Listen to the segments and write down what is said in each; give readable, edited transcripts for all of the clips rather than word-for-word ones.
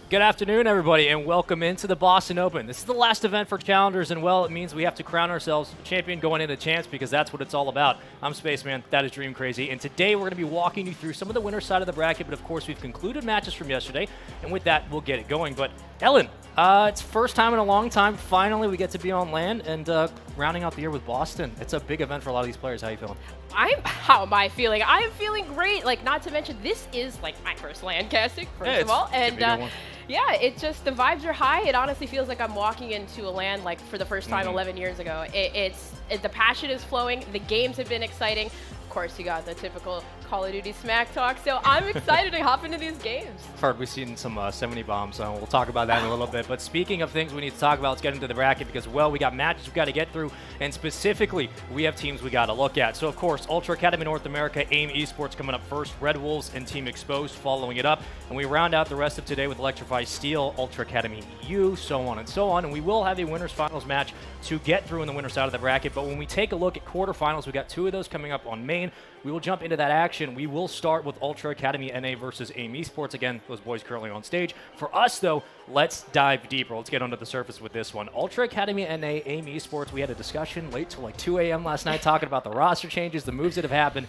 Good afternoon, everybody, and welcome into the Boston Open. This is the last event for challengers, and well, it means we have to crown ourselves champion going into chance because that's what it's all about. I'm Spaceman, that is Dream Crazy, and today we're going to be walking you through some of the winner's side of the bracket, but of course we've concluded matches from yesterday, and with that, we'll get it going. But Ellen, it's first time in a long time. Finally, we get to be on land and rounding out the year with Boston. It's a big event for a lot of these players. How are you feeling? How am I feeling? I'm feeling great. Like, not to mention, this is like my first land casting, first of all. And yeah, it just, the vibes are high. It honestly feels like I'm walking into a land like for the first time 11 years ago. The passion is flowing. The games have been exciting. Of course, you got the typical Call of Duty smack talk, so I'm excited to hop into these games. Heard we've seen some 70 bombs, so we'll talk about that in a little bit. But speaking of things we need to talk about, let's get into the bracket because, well, we got matches we got to get through, and specifically, we have teams we got to look at. So, of course, Ultra Academy North America, AIM Esports coming up first, Red Wolves and Team Exposed following it up, and we round out the rest of today with Electrify Steel, Ultra Academy EU, so on and so on, and we will have a winners finals match to get through in the winner's side of the bracket. But when we take a look at quarterfinals, we got two of those coming up on main. We will jump into that action. We will start with Ultra Academy NA versus AIM Esports. Again, those boys currently on stage. For us, though, let's dive deeper. Let's get under the surface with this one. Ultra Academy NA, AIM Esports. We had a discussion late till like 2 a.m. last night talking about the roster changes, the moves that have happened.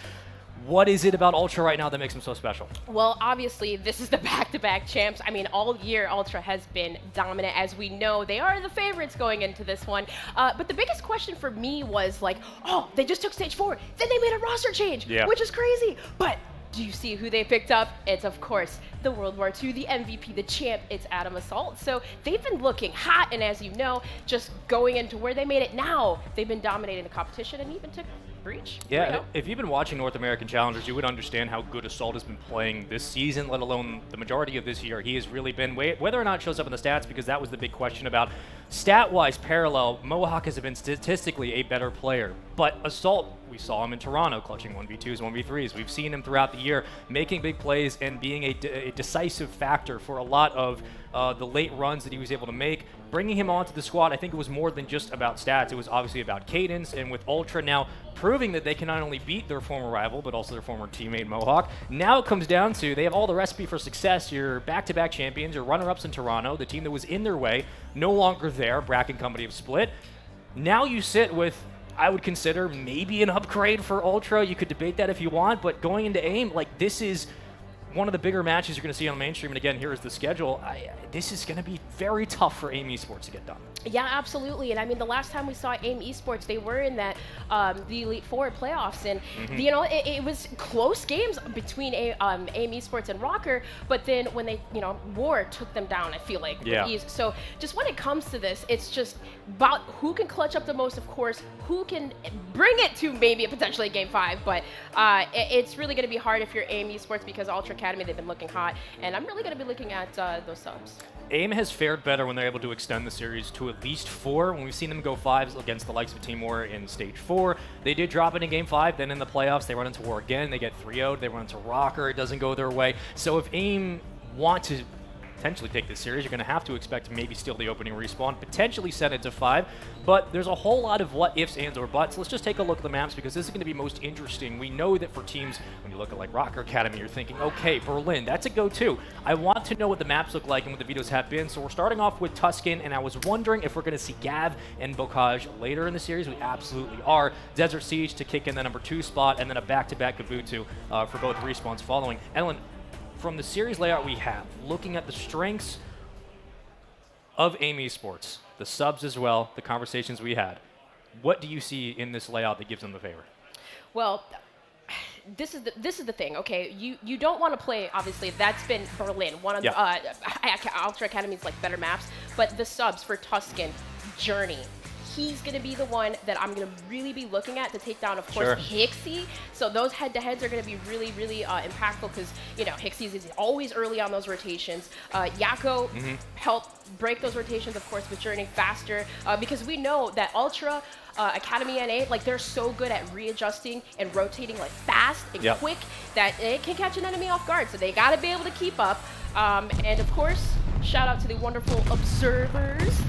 What is it about Ultra right now that makes them so special? Well, obviously, this is the back-to-back champs. I mean, all year, Ultra has been dominant. As we know, they are the favorites going into this one. But the biggest question for me was like, oh, they just took stage 4. Then they made a roster change, which is crazy. But do you see who they picked up? It's, of course, the World War II, the MVP, the champ. It's Adam Assault. So they've been looking hot. And as you know, just going into where they made it now, they've been dominating the competition and even took Breach. Yeah, if you've been watching North American Challengers, you would understand how good Assault has been playing this season, let alone the majority of this year. He has really been, whether or not it shows up in the stats, because that was the big question about stat-wise parallel, Mohawk has been statistically a better player. But Assault, we saw him in Toronto clutching 1v2s, 1v3s. We've seen him throughout the year making big plays and being a decisive factor for a lot of the late runs that he was able to make. Bringing him onto the squad, I think it was more than just about stats. It was obviously about cadence, and with Ultra now proving that they can not only beat their former rival, but also their former teammate Mohawk. Now it comes down to they have all the recipe for success. You're back-to-back champions, you're runner-ups in Toronto, the team that was in their way, no longer there. Bracken Company have split. Now you sit with, I would consider maybe an upgrade for Ultra. You could debate that if you want, but going into AIM, like, this is one of the bigger matches you're going to see on mainstream. And again, here is the schedule. This is going to be very tough for AIM Esports to get done. Yeah, absolutely. And I mean, the last time we saw AIM Esports, they were in that the Elite Four playoffs, and you know, it was close games between AIM Esports and Rocker. But then when they, War took them down, I feel like with ease. So just when it comes to this, it's just about who can clutch up the most, of course, who can bring it to maybe a potentially Game 5. But it's really going to be hard if you're AIM Esports because Ultra Academy, they've been looking hot, and I'm really going to be looking at those subs. AIM has fared better when they're able to extend the series to at least 4. When we've seen them go 5s against the likes of Team War in Stage 4, they did drop it in Game 5. Then in the playoffs, they run into War again. They get 3-0'd. They run into Rocker. It doesn't go their way. So if AIM want to potentially take this series, you're going to have to expect to maybe steal the opening respawn, potentially send it to 5. But there's a whole lot of what ifs, ands, or buts. Let's just take a look at the maps because this is going to be most interesting. We know that for teams, when you look at like Rocker Academy, you're thinking, okay, Berlin, that's a go-to. I want to know what the maps look like and what the vetoes have been. So we're starting off with Tuscan, and I was wondering if we're going to see Gav and Bocage later in the series. We absolutely are. Desert Siege to kick in the number 2 spot, and then a back-to-back Gavutu for both respawns following. Ellen, from the series layout we have, looking at the strengths of AIM Esports, the subs as well, the conversations we had, what do you see in this layout that gives them the favor? Well, this is the thing. Okay, you don't want to play. Obviously, that's been Berlin, one of the Ultra Academy's like better maps. But the subs for Tuscan, Journey, he's going to be the one that I'm going to really be looking at to take down, of course, Hixie. So those head-to-heads are going to be really, really impactful because, Hixie is always early on those rotations. Yako helped break those rotations, of course, with Journey faster because we know that Ultra Academy NA, like, they're so good at readjusting and rotating like fast and quick that it can catch an enemy off guard. So they got to be able to keep up. And, of course, shout out to the wonderful observers.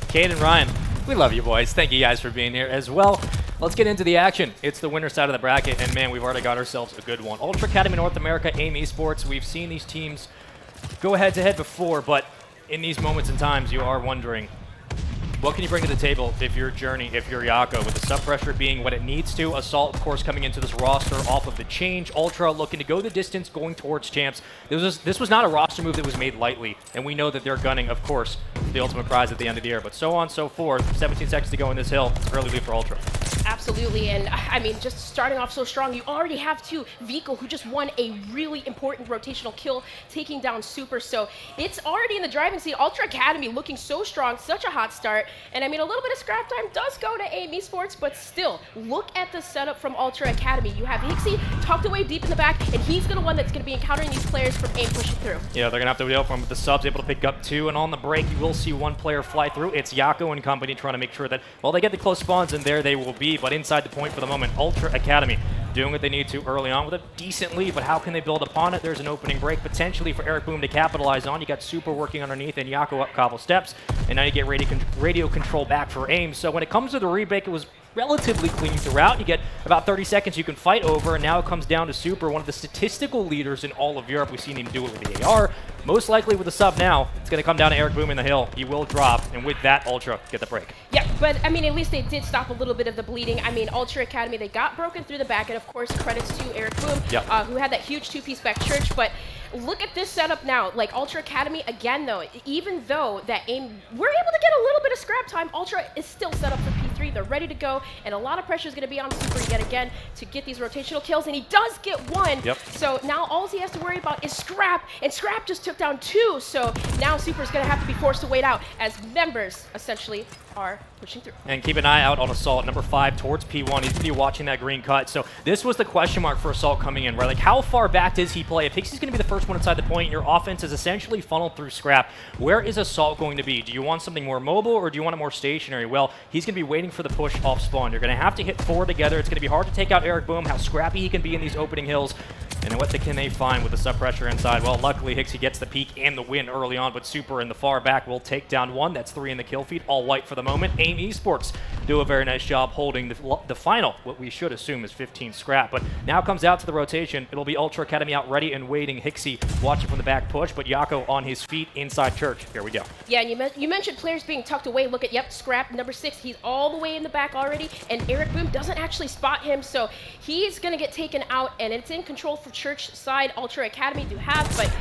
Kate and Ryan, we love you boys. Thank you guys for being here as well. Let's get into the action. It's the winner side of the bracket, and man, we've already got ourselves a good one. Ultra Academy North America, AIM Esports. We've seen these teams go head-to-head before, but in these moments and times, you are wondering, what can you bring to the table if you're Journey, if you're Yako, with the sub pressure being what it needs to? Assault, of course, coming into this roster off of the change. Ultra looking to go the distance, going towards champs. This was not a roster move that was made lightly, and we know that they're gunning, of course, the ultimate prize at the end of the year. But so on, so forth. 17 seconds to go in this hill. Early lead for Ultra. Absolutely, and I mean, just starting off so strong, you already have Vico, who just won a really important rotational kill, taking down Super, so it's already in the driving seat. Ultra Academy looking so strong, such a hot start, and I mean, a little bit of scrap time does go to AIM Esports, but still, look at the setup from Ultra Academy. You have Hixie tucked away deep in the back, and he's the one that's going to be encountering these players from AIM pushing through. Yeah, they're going to have to deal from the subs, able to pick up 2, and on the break, you will see 1 player fly through. It's Yako and company trying to make sure that, well, they get the close spawns, and there they will be. But inside the point for the moment, Ultra Academy doing what they need to early on with a decent lead, but how can they build upon it? There's an opening break potentially for Eric Boom to capitalize on. You got Super working underneath and Yako up a couple steps, and now you get radio control back for AIM. So when it comes to the rebake, it was relatively clean throughout. You get about 30 seconds you can fight over, and now it comes down to Super, one of the statistical leaders in all of Europe. We've seen him do it with the AR. Most likely with the sub now, it's going to come down to Eric Boom in the hill. He will drop, and with that, Ultra get the break. Yeah, but I mean, at least they did stop a little bit of the bleeding. I mean, Ultra Academy, they got broken through the back, and of course, credits to Eric Boom, who had that huge 2-piece back church, but look at this setup now. Like, Ultra Academy, again, though, even though that AIM, we're able to get a little bit of scrap time, Ultra is still set up for P3. They're ready to go, and a lot of pressure is going to be on Super yet again to get these rotational kills, and he does get 1. So now all he has to worry about is scrap, and scrap just took down 2. So now Super's going to have to be forced to wait out as members essentially are pushing through. And keep an eye out on Assault, number 5 towards P1. He's going to be watching that green cut. So this was the question mark for Assault coming in, right? Like, how far back does he play? If Hixie's going to be the first one inside the point, your offense is essentially funneled through scrap. Where is Assault going to be? Do you want something more mobile, or do you want it more stationary? Well, he's going to be waiting for the push off spawn. You're going to have to hit 4 together. It's going to be hard to take out Eric Boom, how scrappy he can be in these opening hills. And what can they find with the sub pressure inside? Well, luckily, Hixie gets the peak and the win early on, but Super in the far back will take down 1. That's 3 in the kill feed, all white for the moment. AIM Esports do a very nice job holding the final, what we should assume is 15 scrap. But now comes out to the rotation. It'll be Ultra Academy out ready and waiting. Hixie watching from the back push, but Yako on his feet inside church. Here we go. Yeah, and you mentioned players being tucked away. Look at, scrap, number 6. He's all the way in the back already, and Eric Boom doesn't actually spot him, so he's going to get taken out, and it's in control for church side. Ultra Academy do have, but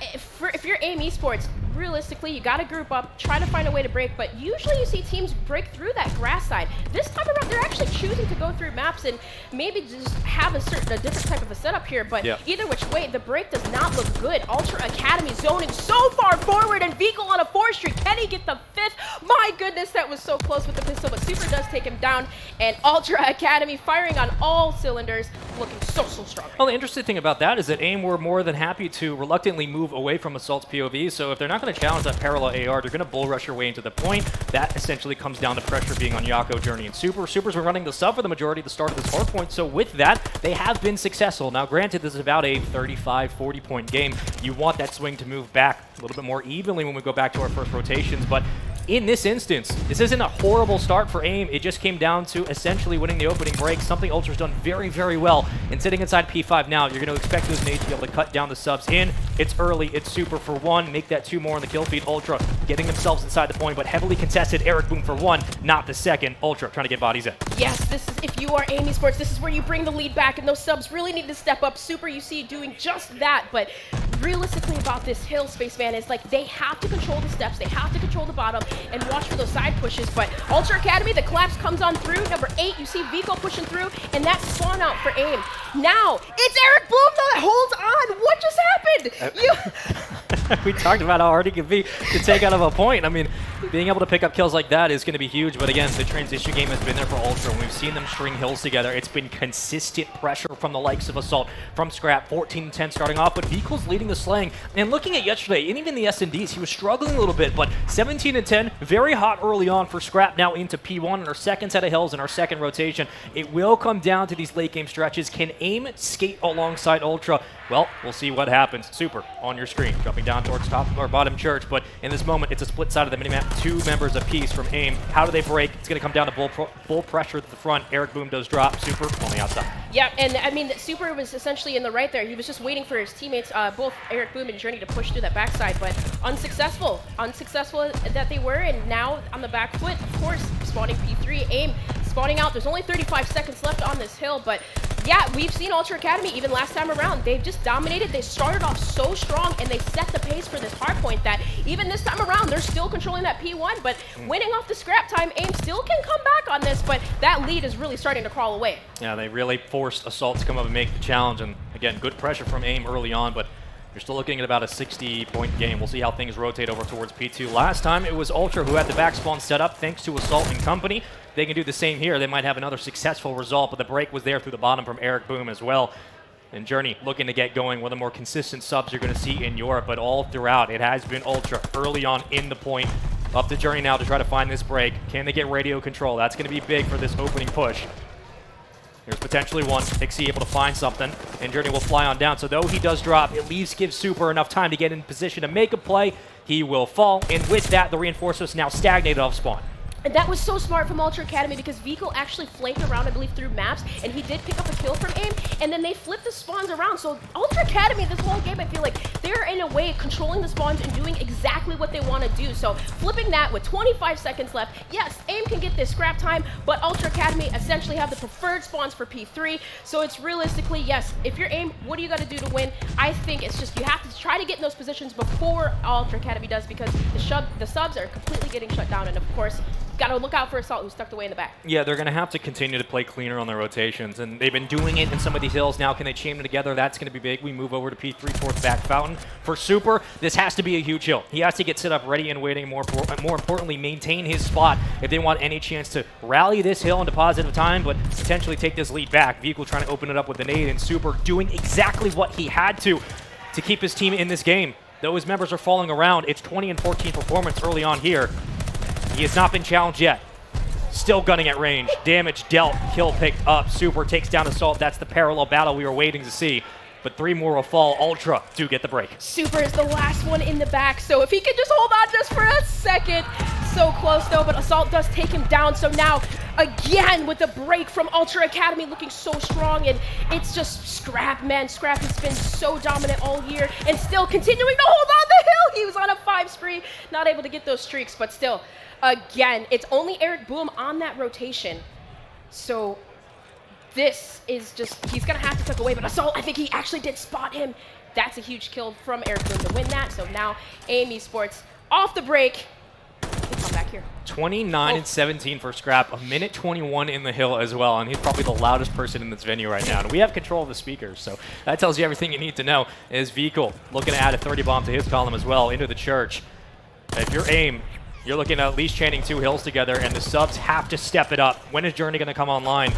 if you're AIM Esports, realistically, you got to group up, try to find a way to break, but usually you see teams break through that grass side. This time around, they're actually choosing to go through maps and maybe just have a different type of a setup here, but either which way, the break does not look good. Ultra Academy zoning so far forward, and Vico on a 4 streak. Can he get the 5th? My goodness, that was so close with the pistol, but Super does take him down, and Ultra Academy firing on all cylinders, looking so strong. Well, the interesting thing about that is that AIM were more than happy to reluctantly move away from Assault's POV, so if they're not going to challenge that parallel AR, they're going to bull rush your way into the point. That essentially comes down to pressure being on Yako, Journey, and Super. Super's been running the sub for the majority of the start of this Hardpoint, so with that, they have been successful. Now, granted, this is about a 35, 40-point game. You want that swing to move back a little bit more evenly when we go back to our first rotations, but in this instance, this isn't a horrible start for AIM. It just came down to essentially winning the opening break, something Ultra's done very, very well. And sitting inside P5 now, you're going to expect those nades to be able to cut down the subs in. It's early, it's Super for 1, make that 2 more in the kill feed. Ultra getting themselves inside the point, but heavily contested. Eric Boom for 1, not the second. Ultra trying to get bodies in. Yes, this is, if you are AIM Esports, this is where you bring the lead back, and those subs really need to step up. Super, you see, doing just that, but realistically about this hill, Spaceman, is like they have to control the steps, they have to control the bottom, and watch for those side pushes. But Ultra Academy, the collapse comes on through. Number 8, you see Vico pushing through, and that spawn out for AIM. Now, it's Eric Boom, though, that holds on. What just happened? We talked about how hard it could be to take out of a point. I mean, being able to pick up kills like that is going to be huge, but again, the transition game has been there for Ultra. When we've seen them string hills together, it's been consistent pressure from the likes of Assault, from Scrap, 14-10 starting off, but Vico's leading the slaying. And looking at yesterday, and even the S&Ds, he was struggling a little bit, but 17-10, very hot early on for Scrap, now into P1 in our second set of hills in our second rotation. It will come down to these late game stretches. Can AIM skate alongside Ultra? Well, we'll see what happens. Super on your screen, jumping moving down towards top or bottom church, but in this moment, it's a split side of the minimap, 2 members apiece from AIM. How do they break? It's going to come down to full pressure at the front. Eric Boom does drop. Super on the outside. Yeah, and I mean, Super was essentially in the right there. He was just waiting for his teammates, both Eric Boom and Journey, to push through that backside, but unsuccessful. Unsuccessful that they were, and now on the back foot, of course, spawning P3, AIM spawning out. There's only 35 seconds left on this hill, but yeah, we've seen Ultra Academy even last time around. They've just dominated. They started off so strong, and they set the pace for this hardpoint that even this time around, they're still controlling that P1, but winning off the scrap time, AIM still can come back on this, but that lead is really starting to crawl away. Yeah, they really forced Assault to come up and make the challenge, and again, good pressure from AIM early on, but you're still looking at about a 60-point game. We'll see how things rotate over towards P2. Last time, it was Ultra who had the back spawn set up thanks to Assault and company. They can do the same here. They might have another successful result, but the break was there through the bottom from Eric Boom as well. And Journey looking to get going, one of the more consistent subs you're going to see in Europe, but all throughout, it has been Ultra early on in the point. Up to Journey now to try to find this break. Can they get radio control? That's going to be big for this opening push. Here's potentially one. Pixie able to find something, and Journey will fly on down. So though he does drop, at least gives Super enough time to get in position to make a play. He will fall, and with that, the reinforcements now stagnated off spawn. And that was so smart from Ultra Academy because Vico actually flanked around, I believe, through maps, and he did pick up a kill from AIM, and then they flipped the spawns around. So Ultra Academy, this whole game, I feel like they're in a way controlling the spawns and doing exactly what they want to do. So flipping that with 25 seconds left, yes, AIM can get this scrap time, but Ultra Academy essentially have the preferred spawns for P3. So it's realistically, yes, if you're AIM, what do you got to do to win? I think it's just you have to try to get in those positions before Ultra Academy does, because the subs are completely getting shut down, and of course, got to look out for Assault, who's tucked away in the back. Yeah, they're going to have to continue to play cleaner on their rotations, and they've been doing it in some of these hills. Now, can they chain them together? That's going to be big. We move over to P3 towards back fountain. For Super, this has to be a huge hill. He has to get set up ready and waiting, more importantly, maintain his spot if they want any chance to rally this hill into positive time, but potentially take this lead back. Vehicle trying to open it up with the nade, and Super doing exactly what he had to keep his team in this game. Though his members are falling around, it's 20 and 14 performance early on here. He has not been challenged yet. Still gunning at range. Damage dealt. Kill picked up. Super takes down Assault. That's the parallel battle we were waiting to see. But 3 more will fall. Ultra do get the break. Super is the last one in the back, so if he could just hold on just for a second. So close though, but Assault does take him down. So now, again, with the break from Ultra Academy looking so strong, and it's just Scrap, man. Scrap has been so dominant all year and still continuing to hold on the hill. He was on a 5 spree, not able to get those streaks, but still, again, it's only Eric Boom on that rotation. So this is just, he's going to have to tuck away, but Assault, I think he actually did spot him. That's a huge kill from Eric Boom to win that. So now AIM Esports off the break. They come back here. 29 and 17 for Scrap, a minute 21 in the hill as well, and he's probably the loudest person in this venue right now. And we have control of the speakers, so that tells you everything you need to know. Is Vehicle looking to add a 30 bomb to his column as well into the church. If you're AIM, you're looking at least chaining 2 hills together, and the subs have to step it up. When is Journey going to come online?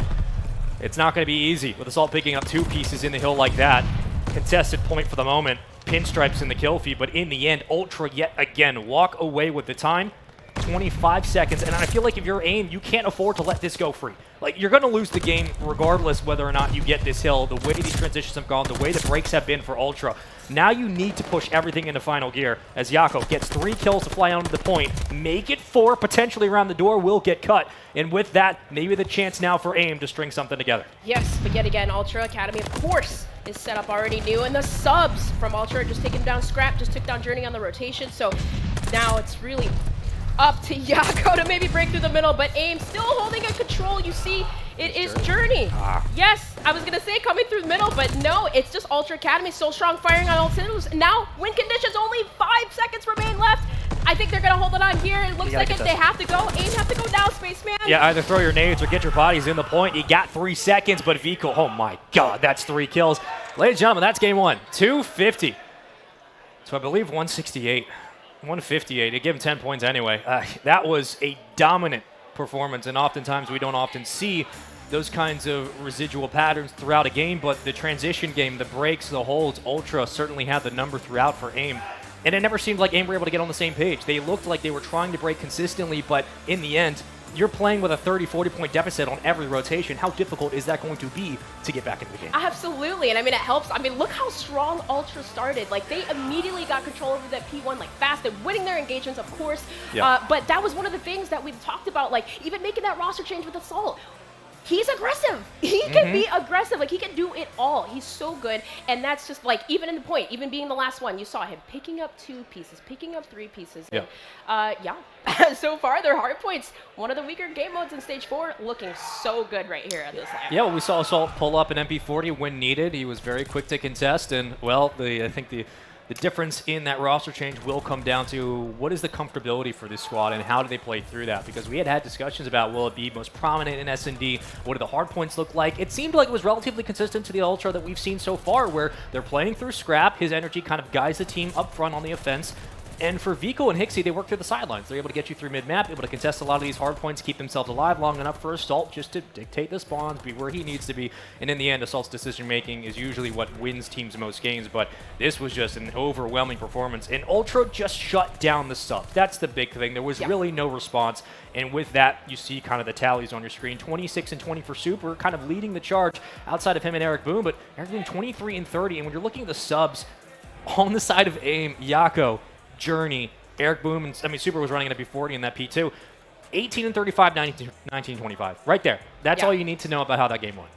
It's not going to be easy with Assault picking up 2 pieces in the hill like that. Contested point for the moment. Pinstripes in the kill feed, but in the end, Ultra yet again walk away with the time. 25 seconds, and I feel like if you're AIM, you can't afford to let this go free. Like, you're going to lose the game regardless whether or not you get this hill, the way these transitions have gone, the way the breaks have been for Ultra. Now you need to push everything into final gear as Yako gets 3 kills to fly onto the point, make it 4, potentially around the door will get cut, and with that, maybe the chance now for AIM to string something together. Yes, but yet again, Ultra Academy, of course, is set up already new, and the subs from Ultra just taking down Scrap, just took down Journey on the rotation, so now it's really up to Yako to maybe break through the middle, but AIM still holding a control. You see, it is Journey. Yes, I was going to say coming through the middle, but no, it's just Ultra Academy so strong, firing on all cylinders. Now, win conditions, only 5 seconds remain left. I think they're going to hold it on here. It looks like if they have to go, AIM have to go down, Spaceman. Yeah, either throw your nades or get your bodies in the point. You got 3 seconds, but Vico, oh my god, that's 3 kills. Ladies and gentlemen, that's game 1. 250. So I believe 168. 158. They give him 10 points anyway. That was a dominant performance, and oftentimes we don't often see those kinds of residual patterns throughout a game, but the transition game, the breaks, the holds, Ultra certainly had the number throughout for AIM. And it never seemed like AIM were able to get on the same page. They looked like they were trying to break consistently, but in the end, you're playing with a 30, 40-point deficit on every rotation. How difficult is that going to be to get back into the game? Absolutely, and I mean, it helps. I mean, look how strong Ultra started. Like, they immediately got control over that P1, like, fast. They're winning their engagements, of course. Yeah. But that was one of the things that we talked about, like, even making that roster change with Assault. He's aggressive. He can be aggressive. Like, he can do it all. He's so good. And that's just, like, even in the point, even being the last one, you saw him picking up 2 pieces, picking up 3 pieces. Yeah. And, so far, their Hardpoints, one of the weaker game modes in Stage 4, looking so good right here on this lap. Yeah, well, we saw Assault pull up an MP40 when needed. He was very quick to contest. And, well, I think the difference in that roster change will come down to what is the comfortability for this squad and how do they play through that? Because we had discussions about will it be most prominent in S&D? What do the hard points look like? It seemed like it was relatively consistent to the Ultra that we've seen so far, where they're playing through Scrap. His energy kind of guides the team up front on the offense. And for Vico and Hixie, they work through the sidelines. They're able to get you through mid-map, able to contest a lot of these hard points, keep themselves alive long enough for Assault just to dictate the spawns, be where he needs to be. And in the end, Assault's decision-making is usually what wins teams most games, but this was just an overwhelming performance. And Ultra just shut down the sub. That's the big thing. There was really no response. And with that, you see kind of the tallies on your screen. 26 and 20 for Super, kind of leading the charge outside of him and Eric Boom, but Eric Boom 23 and 30. And when you're looking at the subs on the side of AIM, Yako, Journey, Eric Boom, and Super was running at P40 in that P2. 18 and 35, 19 25. Right there. That's all you need to know about how that game went.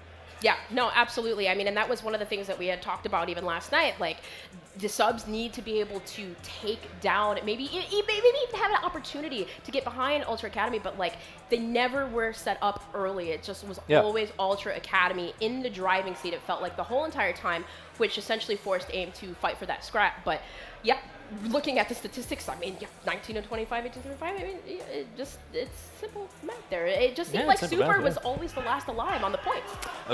Yeah, no, absolutely. I mean, and that was one of the things that we had talked about even last night. Like, the subs need to be able to take down, maybe even have an opportunity to get behind Ultra Academy, but, like, they never were set up early. It just was always Ultra Academy in the driving seat, it felt like, the whole entire time, which essentially forced AIM to fight for that scrap. But, yeah, looking at the statistics, I mean, 19 and 25, 18 and 25, I mean, it's simple math there. It just seemed like Super was always the last alive on the points.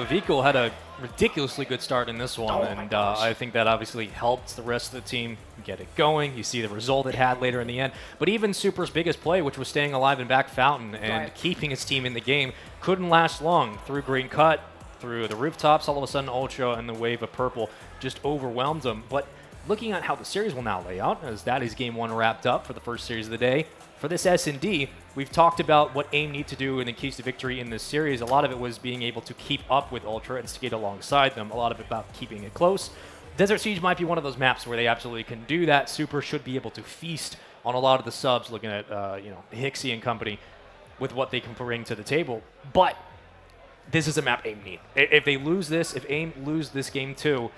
Vico had a ridiculously good start in this one, and I think that obviously helped the rest of the team get it going. You see the result it had later in the end. But even Super's biggest play, which was staying alive in back fountain and keeping his team in the game, couldn't last long. Through green cut, through the rooftops, all of a sudden Ultra and the wave of purple just overwhelmed them. But looking at how the series will now lay out, as that is Game 1 wrapped up for the first series of the day. For this S&D, we've talked about what AIM need to do in the keys to victory in this series. A lot of it was being able to keep up with Ultra and skate alongside them. A lot of it about keeping it close. Desert Siege might be one of those maps where they absolutely can do that. Super should be able to feast on a lot of the subs, looking at Hixie and company with what they can bring to the table. But this is a map AIM need. If they lose this, if AIM lose this game too,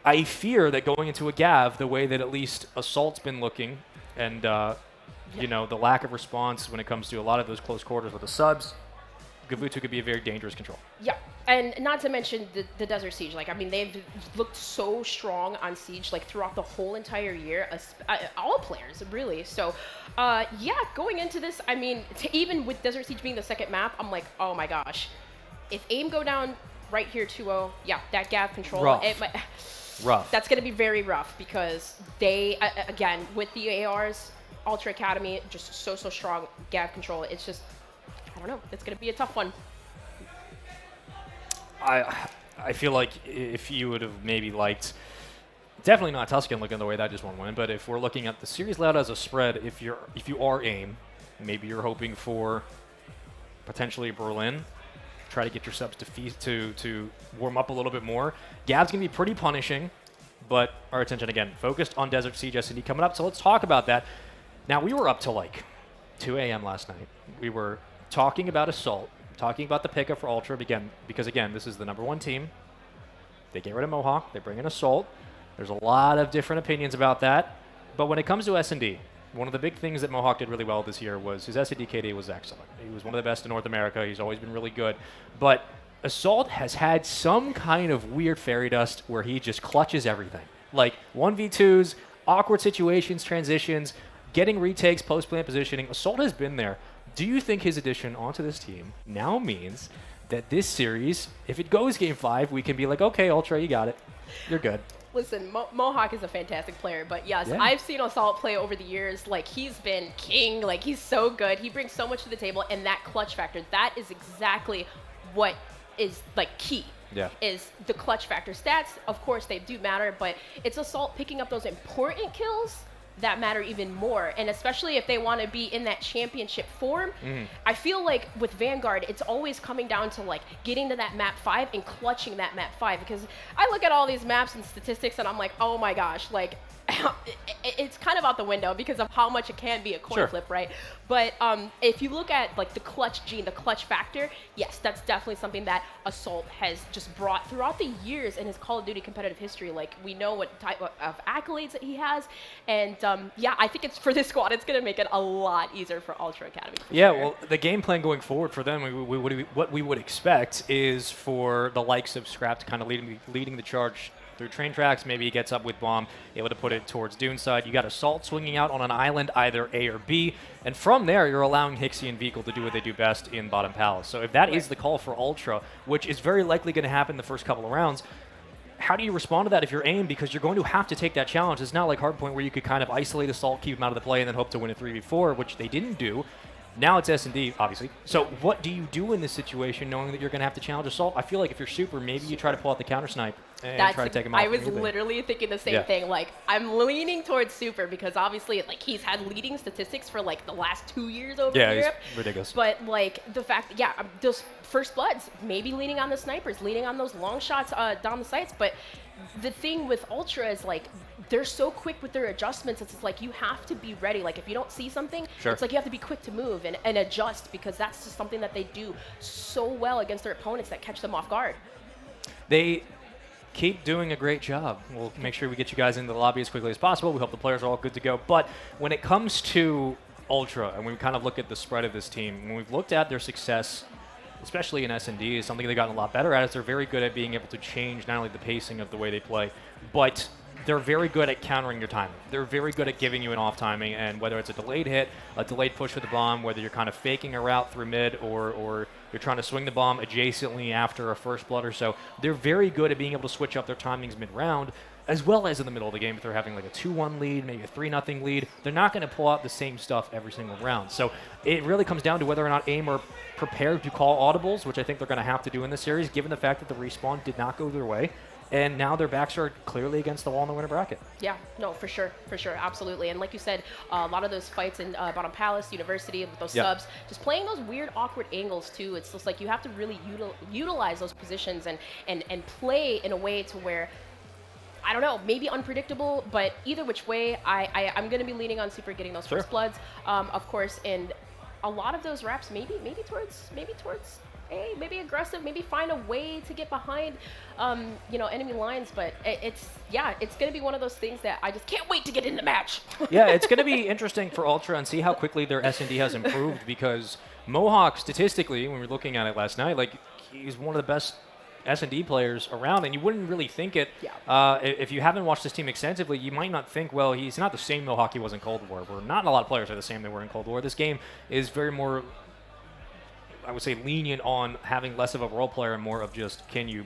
I fear that going into a Gav, the way that at least Assault's been looking, and the lack of response when it comes to a lot of those close quarters with the subs, Gavutu could be a very dangerous control. Yeah, and not to mention the Desert Siege. Like, I mean, they've looked so strong on Siege, like, throughout the whole entire year. All players, really. So, going into this, I mean, even with Desert Siege being the second map, I'm like, oh my gosh. If AIM go down right here 2-0, that Gav control, Rough. That's going to be very rough because they, again, with the ARs, Ultra Academy, just so strong, Gav control. It's just, I don't know. It's going to be a tough one. I feel like if you would have maybe liked, definitely not Tuscan looking the way that just won, but if we're looking at the series layout as a spread, if you are AIM, maybe you're hoping for potentially Berlin. Try to get your subs to warm up a little bit more. Gav's going to be pretty punishing, but our attention, again, focused on Desert Siege S&D coming up, so let's talk about that. Now, we were up till like 2 a.m. last night. We were talking about Assault, talking about the pickup for Ultra, because, again, this is the #1 team. They get rid of Mohawk. They bring in Assault. There's a lot of different opinions about that, but when it comes to S&D, one of the big things that Mohawk did really well this year was his S&D KD was excellent. He was one of the best in North America. He's always been really good. But Assault has had some kind of weird fairy dust where he just clutches everything. Like 1v2s, awkward situations, transitions, getting retakes, post-plant positioning. Assault has been there. Do you think his addition onto this team now means that this series, if it goes Game 5, we can be like, okay, Ultra, you got it. You're good. Listen, Mohawk is a fantastic player, but yes, I've seen Assault play over the years. Like, he's been king. Like, he's so good. He brings so much to the table, and that clutch factor, that is exactly what is, like, key. Is the clutch factor. Stats, of course, they do matter, but it's Assault picking up those important kills that matter even more, and especially if they want to be in that championship form. I feel like with Vanguard, it's always coming down to like getting to that map 5 and clutching that map 5, because I look at all these maps and statistics and I'm like, oh my gosh, like it's kind of out the window because of how much it can be a coin flip, right? But if you look at like the clutch gene, the clutch factor, yes, that's definitely something that Assault has just brought throughout the years in his Call of Duty competitive history. Like, we know what type of accolades that he has, and yeah, I think it's for this squad, it's going to make it a lot easier for Ultra Academy. Yeah, well, the game plan going forward for them, what we would expect is for the likes of Scrap to kind of leading the charge through train tracks. Maybe he gets up with Bomb, able to put it towards Dune side. You got Assault swinging out on an island, either A or B, and from there you're allowing Hixie and Vehicle to do what they do best in bottom palace. So if that is the call for Ultra, which is very likely going to happen the first couple of rounds, how do you respond to that if you're AIM? Because you're going to have to take that challenge. It's not like Hardpoint where you could kind of isolate Assault, keep him out of the play, and then hope to win a 3v4, which they didn't do. Now it's S&D, obviously. So what do you do in this situation, knowing that you're going to have to challenge Assault? I feel like if you're Super, maybe you try to pull out the counter snipe and try to take him out. I was literally thinking the same thing. Like, I'm leaning towards Super because obviously, like, he's had leading statistics for like the last 2 years over in Europe. He's ridiculous. But like the fact, those first bloods, maybe leaning on the snipers, leaning on those long shots down the sights. But the thing with Ultra is like, they're so quick with their adjustments. It's like you have to be ready. Like, if you don't see something, it's like you have to be quick to move and adjust, because that's just something that they do so well against their opponents that catch them off guard. They keep doing a great job. We'll make sure we get you guys into the lobby as quickly as possible. We hope the players are all good to go. But when it comes to Ultra, and we kind of look at the spread of this team, when we've looked at their success, especially in S&D, is something they've gotten a lot better at, is they're very good at being able to change not only the pacing of the way they play, but they're very good at countering your timing. They're very good at giving you an off timing, and whether it's a delayed hit, a delayed push with the bomb, whether you're kind of faking a route through mid, or you're trying to swing the bomb adjacently after a first blood or so, they're very good at being able to switch up their timings mid-round, as well as in the middle of the game if they're having like a 2-1 lead, maybe a 3-0 lead. They're not going to pull out the same stuff every single round. So it really comes down to whether or not AIM are prepared to call audibles, which I think they're going to have to do in this series, given the fact that the respawn did not go their way. And now their backs are clearly against the wall in the winner bracket. Yeah, no, for sure, absolutely. And like you said, a lot of those fights in Bottom Palace, University, with those subs, just playing those weird, awkward angles too. It's just like you have to really utilize those positions and play in a way to where, I don't know, maybe unpredictable, but either which way, I'm going to be leaning on Super getting those first bloods, of course, and a lot of those reps maybe towards A, maybe aggressive, maybe find a way to get behind, enemy lines. But it's going to be one of those things that I just can't wait to get in the match. Yeah, it's going to be interesting for Ultra and see how quickly their S&D has improved, because Mohawk, statistically, when we were looking at it last night, like, he's one of the best S&D players around, and you wouldn't really think it. If you haven't watched this team extensively, you might not think, well, he's not the same Mohawk he was in Cold War, where not a lot of players are the same they were in Cold War. This game is very more, I would say, lenient on having less of a role player and more of just, can you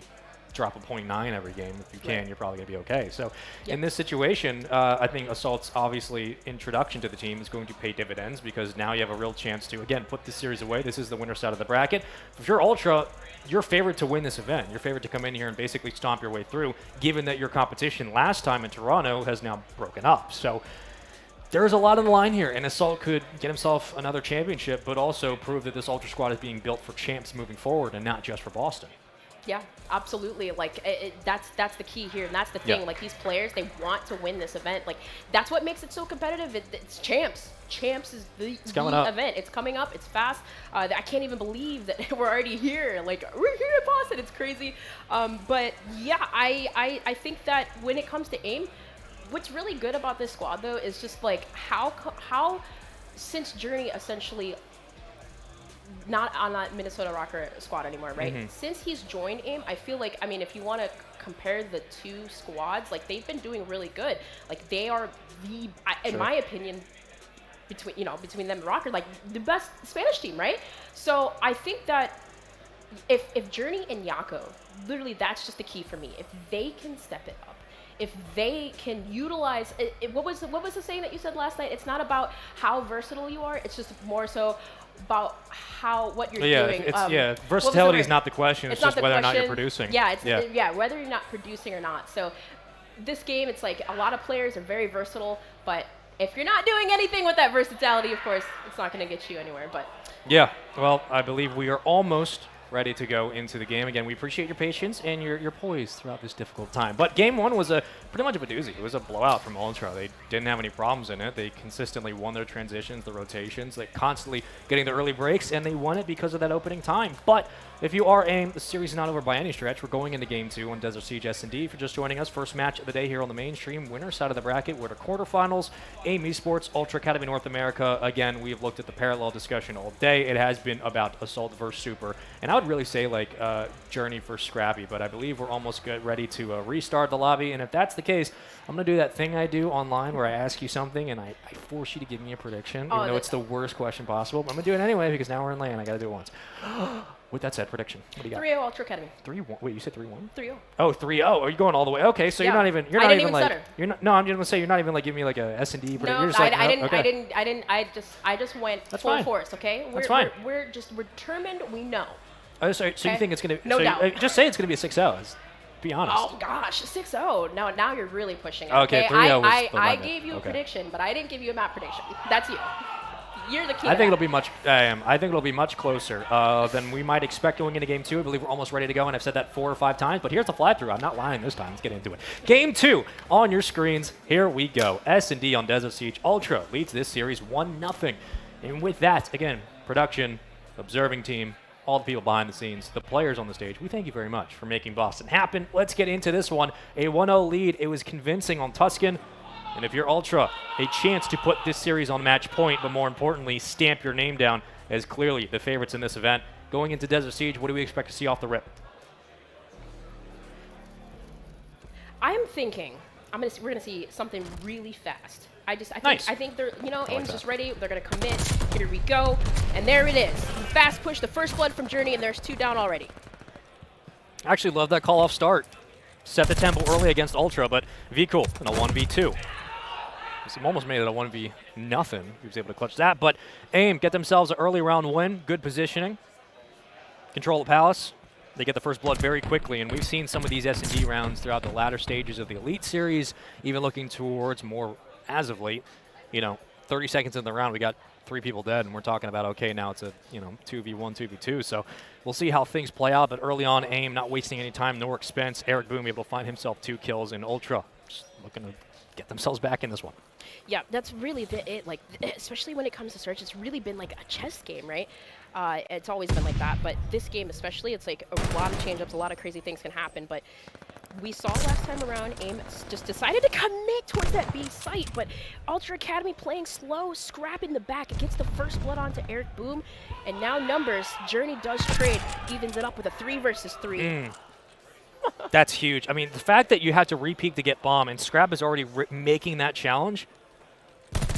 drop a .9 every game? If you can, you're probably going to be okay. So in this situation, I think Assault's obviously introduction to the team is going to pay dividends, because now you have a real chance to, again, put this series away. This is the winner side of the bracket. If you're Ultra, you're favored to win this event. You're favored to come in here and basically stomp your way through, given that your competition last time in Toronto has now broken up. So there's a lot on the line here, and Assault could get himself another championship, but also prove that this Ultra squad is being built for champs moving forward and not just for Boston. Yeah, absolutely. Like, that's the key here, and that's the thing. Like, these players, they want to win this event. Like, that's what makes it so competitive. It's champs. Champs is the event. It's coming up. It's fast. I can't even believe that we're already here. Like, we're here in Boston. It's crazy. But yeah, I think that when it comes to AIM, what's really good about this squad though is just like how since Journey essentially not on that Minnesota Rocker squad anymore, right? Since he's joined AIM, I feel like, I mean, if you want to compare the two squads, like, they've been doing really good. Like, they are in my opinion, between them and Rocker, like, the best Spanish team, right? So I think that if Journey and Yako, literally that's just the key for me. If they can step it up, if they can utilize what was the saying that you said last night? It's not about how versatile you are. It's just more so about what you're doing. Versatility is not the question. It's just whether or not you're producing. Whether you're not producing or not. So this game, it's like a lot of players are very versatile, but if you're not doing anything with that versatility, of course, it's not going to get you anywhere. But yeah, well, I believe we are almost ready to go into the game. Again, we appreciate your patience and your poise throughout this difficult time. But game one was pretty much of a doozy. It was a blowout from Ultra. They didn't have any problems in it. They consistently won their transitions, the rotations, like constantly getting the early breaks, and they won it because of that opening time. But if you are AIM, the series is not over by any stretch. We're going into game 2 on Desert Siege S&D. If you're just joining us, first match of the day here on the mainstream, winner side of the bracket. We're the quarterfinals, AIM Esports, Ultra Academy North America. Again, we've looked at the parallel discussion all day. It has been about Assault versus Super. And I would really say like Journey for Scrappy, but I believe we're almost ready to restart the lobby. And if that's the case, I'm going to do that thing I do online where I ask you something and I force you to give me a prediction, even though it's the worst question possible. But I'm going to do it anyway because now we're in lane. I got to do it once. With that said, prediction. What do you got? 3-0 Ultra Academy. 3-1. Wait, you said 3-1? 3-0. Oh, 3-0. Are you going all the way? Okay, so Yeah. you're not even. You're I not didn't even even like. stutter. You're not. No, I'm just gonna say you're not even like giving me like a S&D prediction. No, You're just like, I didn't. okay. I didn't. I just went That's full fine. force. Okay. That's fine. We're just determined. We know. Oh, so you Okay. think it's gonna? No so doubt. just say it's gonna be a 6-0. Be honest. Oh gosh, 6-0. Now you're really pushing it. Okay, Okay. 3-0 was the I limit. gave you a Okay. prediction, but I didn't give you a map prediction. That's you. You're the key. I to think that. it'll be much. I think it'll be much closer than we might expect going into game 2. I believe we're almost ready to go, and I've said that 4 or 5 times. But here's the fly through. I'm not lying this time. Let's get into it. Game 2 on your screens. Here we go. S&D on Desert Siege Ultra leads this series 1-0. And with that, again, production, observing team, all the people behind the scenes, the players on the stage, we thank you very much for making Boston happen. Let's get into this one. A 1-0 lead. It was convincing on Tuscan. And if you're Ultra, a chance to put this series on match point, but more importantly, stamp your name down as clearly the favorites in this event. Going into Desert Siege, what do we expect to see off the rip? I'm thinking we're gonna see something really fast. I think they're AIM's just ready. They're gonna commit. Here we go, and there it is. Fast push, the first blood from Journey, and there's 2 down already. I actually love that call off start. Set the tempo early against Ultra, but V-Cool in a 1v2. He almost made it a 1v nothing. He was able to clutch that, but AIM get themselves an early round win. Good positioning. Control the Palace. They get the first blood very quickly, and we've seen some of these S&D rounds throughout the latter stages of the Elite Series, even looking towards more as of late. 30 seconds in the round, we got 3 people dead, and we're talking about, okay, now it's a 2v1, 2v2. So we'll see how things play out, but early on, AIM not wasting any time nor expense. Eric Boom able to find himself 2 kills in Ultra. Just looking to get themselves back in this one. Yeah, that's really it. Like, especially when it comes to Search, it's really been like a chess game, right? It's always been like that, but this game especially, it's like a lot of change-ups, a lot of crazy things can happen, but we saw last time around, AIM just decided to commit towards that B site, but Ultra Academy playing slow, Scrap in the back, it gets the first blood onto Eric Boom, and now numbers, Journey does trade, evens it up with a 3 versus 3. That's huge. I mean, the fact that you have to re-peek to get bomb, and Scrap is already making that challenge,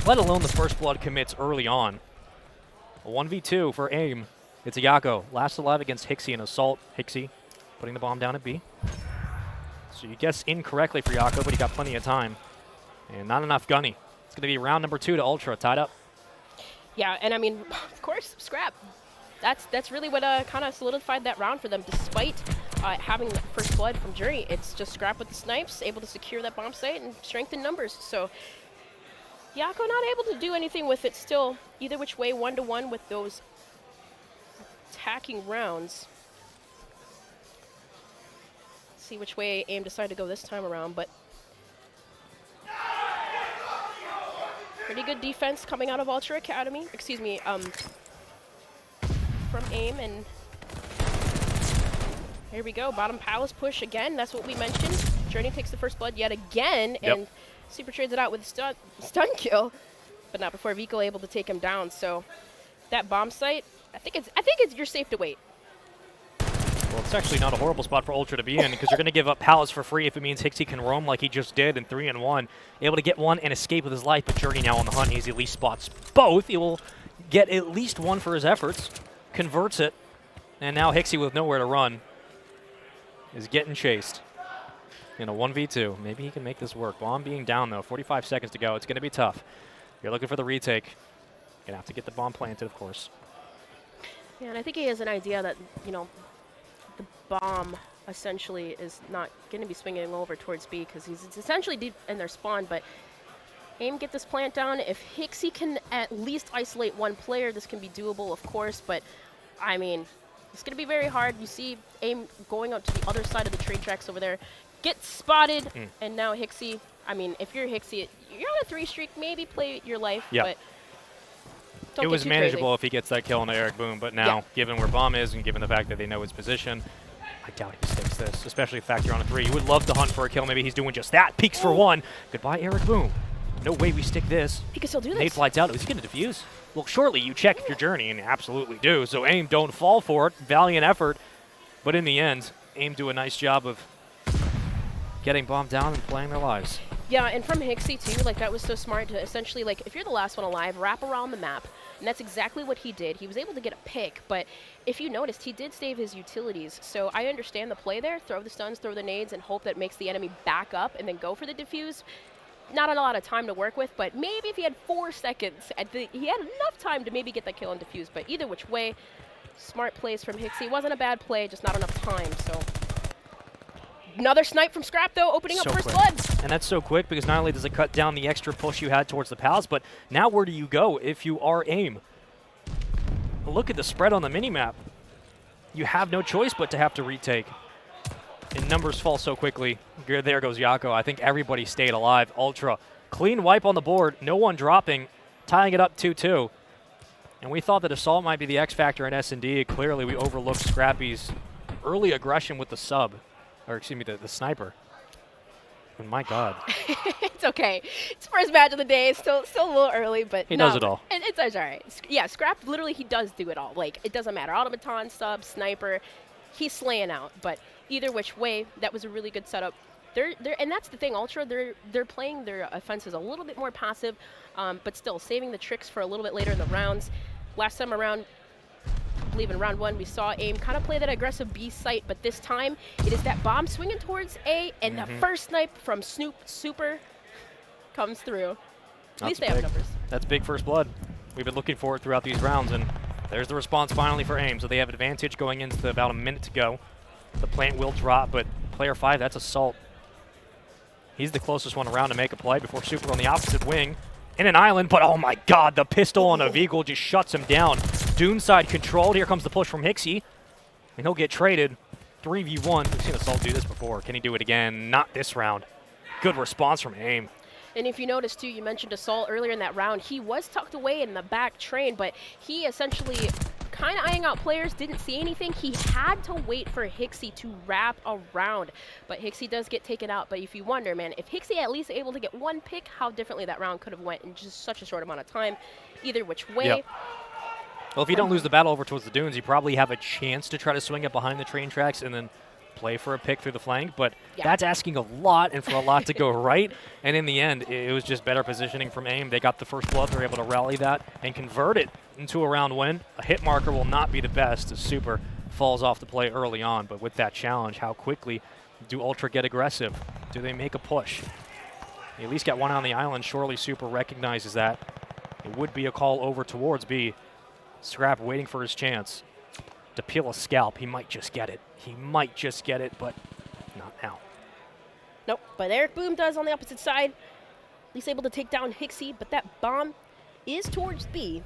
let alone the first blood commits early on. A 1v2 for AIM. It's a Yako. Last alive against Hixie in Assault. Hixie putting the bomb down at B. So you guessed incorrectly for Yako, but he got plenty of time. And not enough Gunny. It's going to be round number 2 to Ultra, tied up. Yeah, and I mean, of course, Scrap. That's really what kind of solidified that round for them, despite having the first blood from Journey. It's just Scrap with the snipes, able to secure that bomb site and strengthen numbers. So Yako not able to do anything with it still. Either which way, 1-1 with those attacking rounds. See which way AIM decided to go this time around, but pretty good defense coming out of Ultra Academy. Excuse me, from AIM, and here we go. Bottom Palace push again. That's what we mentioned. Journey takes the first blood yet again, and Super trades it out with a stun kill, but not before Vico able to take him down. So that bomb site, I think it's you're safe to wait. Well, it's actually not a horrible spot for Ultra to be in because you're going to give up Palace for free if it means Hixie can roam like he just did in 3-1. Able to get one and escape with his life, but Journey now on the hunt. He at least spots both. He will get at least one for his efforts, converts it, and now Hixie with nowhere to run is getting chased in a 1v2. Maybe he can make this work. Bomb being down, though. 45 seconds to go. It's going to be tough. You're looking for the retake. Going to have to get the bomb planted, of course. Yeah, and I think he has an idea that, the bomb essentially is not going to be swinging over towards B because he's essentially deep in their spawn, but AIM get this plant down. If Hixie can at least isolate one player, this can be doable, of course, but I mean, it's going to be very hard. You see AIM going up to the other side of the train tracks over there, get spotted, and now Hixie, I mean, if you're Hixie, you're on a 3 streak, maybe play your life, but don't it get was too manageable crazy. if he gets that kill on Eric Boom, but now, given where Bomb is and given the fact that they know his position, I doubt he sticks this, especially the fact you're on a 3. You would love to hunt for a kill. Maybe he's doing just that. Peeks for 1. Goodbye, Eric Boom. No way we stick this. He can still do this. Nate flights out. Is he going to defuse? Well, surely you check your journey, and you absolutely do. So AIM, don't fall for it. Valiant effort. But in the end, AIM do a nice job of getting Bomb down and playing their lives. Yeah, and from Hixie, too, like, that was so smart to essentially, like, if you're the last one alive, wrap around the map. And that's exactly what he did. He was able to get a pick, but if you noticed, he did save his utilities. So I understand the play there. Throw the stuns, throw the nades, and hope that makes the enemy back up and then go for the defuse. Not a lot of time to work with, but maybe if he had 4 seconds, he had enough time to maybe get that kill and defuse. But either which way, smart plays from Hixie. Wasn't a bad play, just not enough time. So another snipe from Scrap, though, opening up first blood. And that's so quick because not only does it cut down the extra push you had towards the palace, but now where do you go if you are AIM? Look at the spread on the minimap. You have no choice but to have to retake. And numbers fall so quickly. There goes Yako. I think everybody stayed alive. Ultra. Clean wipe on the board. No one dropping. Tying it up 2-2. And we thought that Assault might be the X factor in S&D. Clearly, we overlooked Scrappy's early aggression with the sub. Or, excuse me, the sniper. And my God. It's okay. It's first match of the day. It's still a little early, but he does it all. It's all right. Yeah, Scrap, literally, he does do it all. Like, it doesn't matter. Automaton, sub, sniper. He's slaying out. But either which way, that was a really good setup. And that's the thing, Ultra, they're playing their offenses a little bit more passive, but still saving the tricks for a little bit later in the rounds. Last time around, I believe in round 1, we saw AIM kind of play that aggressive B site, but this time it is that bomb swinging towards A, and the first snipe from Snoop Super comes through. At least they have numbers. That's big first blood. We've been looking for it throughout these rounds, and there's the response finally for AIM. So they have advantage going into about a minute to go. The plant will drop, but player 5, that's Assault. He's the closest one around to make a play before Super on the opposite wing. In an island, but oh my God, the pistol on a Vehicle just shuts him down. Dune side controlled. Here comes the push from Hixie, and he'll get traded. 3v1. We've seen Assault do this before. Can he do it again? Not this round. Good response from AIM. And if you notice, too, you mentioned Assault earlier in that round. He was tucked away in the back train, but he essentially kind of eyeing out players, didn't see anything. He had to wait for Hixie to wrap around, but Hixie does get taken out. But if you wonder, man, if Hixie at least able to get one pick, how differently that round could have went in just such a short amount of time. Either which way. Yep. Well, if you don't lose the battle over towards the dunes, you probably have a chance to try to swing it behind the train tracks and then play for a pick through the flank, but that's asking a lot and for a lot to go right. And in the end, it was just better positioning from AIM. They got the first blood. They're able to rally that and convert it into a round win. A hit marker will not be the best as Super falls off the play early on, but with that challenge, how quickly do Ultra get aggressive? Do they make a push? They at least got one on the island. Surely Super recognizes that. It would be a call over towards B. Scrap waiting for his chance to peel a scalp. He might just get it. He might just get it, but not now. Nope, but Eric Boom does on the opposite side. At least able to take down Hixie, but that bomb is towards B.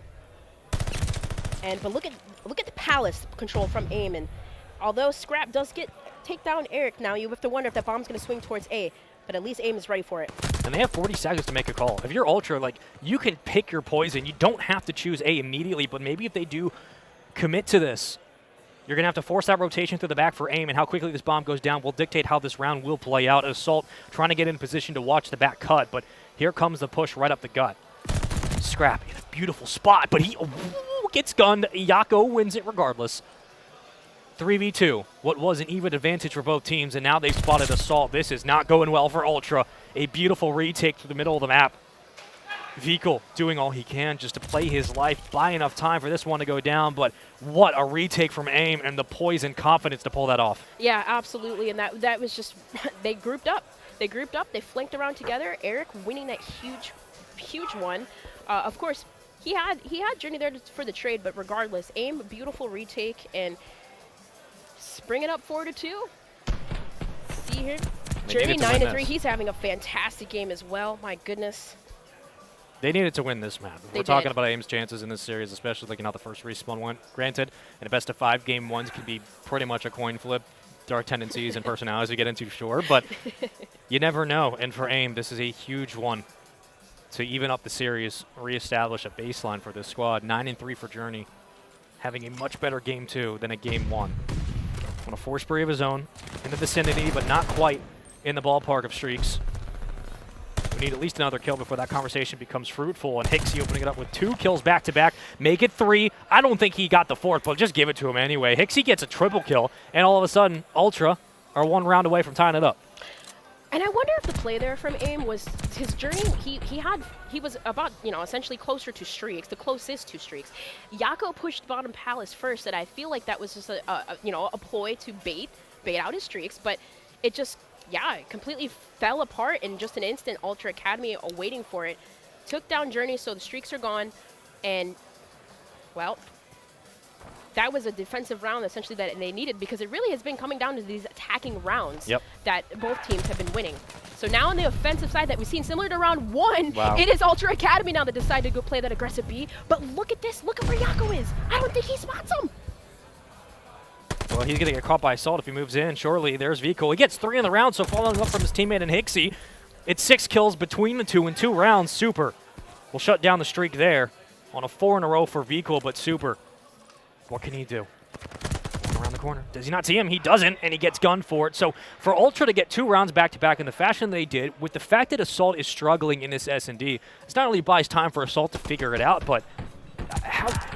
But look at the Palace control from AIM, and although Scrap does take down Eric now, you have to wonder if that bomb's going to swing towards A, but at least AIM is ready for it. And they have 40 seconds to make a call. If you're Ultra, like, you can pick your poison. You don't have to choose A immediately, but maybe if they do commit to this, you're going to have to force that rotation through the back for AIM, and how quickly this bomb goes down will dictate how this round will play out. Assault trying to get in position to watch the back cut, but here comes the push right up the gut. Scrap in a beautiful spot, but he gets gunned. Yako wins it regardless. 3v2. What was an even advantage for both teams, and now they've spotted Assault. This is not going well for Ultra. A beautiful retake through the middle of the map. Vehicle doing all he can just to play his life, buy enough time for this one to go down, but what a retake from AIM and the poise and confidence to pull that off. Yeah, absolutely, and that was just, they grouped up. They flanked around together. Eric winning that huge one. Of course, he had Journey there for the trade, but regardless, AIM, beautiful retake, and bring it up 4-2. See here, Journey 9-3. He's having a fantastic game as well. My goodness. They needed to win this map. They We're talking did. about AIM's chances in this series, especially looking how the first respawn went. Granted, in a best-of-5, game 1s can be pretty much a coin flip. There are tendencies and personalities we get into, sure, but you never know. And for AIM, this is a huge one to even up the series, reestablish a baseline for this squad. 9-3 for Journey, having a much better game 2 than a game 1. On a 4 spree of his own, in the vicinity, but not quite in the ballpark of streaks. We need at least another kill before that conversation becomes fruitful, and Hixie opening it up with 2 kills back-to-back. Make it 3. I don't think he got the 4th, but just give it to him anyway. Hixie gets a triple kill, and all of a sudden, Ultra are 1 round away from tying it up. And I wonder if the play there from AIM was his journey. He was about, essentially closer to streaks, the closest to streaks. Yako pushed bottom palace first, and I feel like that was just a ploy to bait out his streaks, but it just, it completely fell apart in just an instant. Ultra Academy waiting for it. Took down Journey, so the streaks are gone. And, well, that was a defensive round essentially that they needed, because it really has been coming down to these attacking rounds that both teams have been winning. So now on the offensive side that we've seen similar to round 1, it is Ultra Academy now that decide to go play that aggressive B. But look at this. Look at where Yako is. I don't think he spots him. Well, he's going to get caught by Assault if he moves in. Surely, there's Vico. He gets 3 in the round, so following up from his teammate in Hixie. It's 6 kills between the two in 2 rounds. Super will shut down the streak there on a 4 in a row for Vico, but Super, what can he do? Around the corner. Does he not see him? He doesn't, and he gets gunned for it. So for Ultra to get 2 rounds back-to-back in the fashion they did, with the fact that Assault is struggling in this S&D, it's not only buys time for Assault to figure it out, but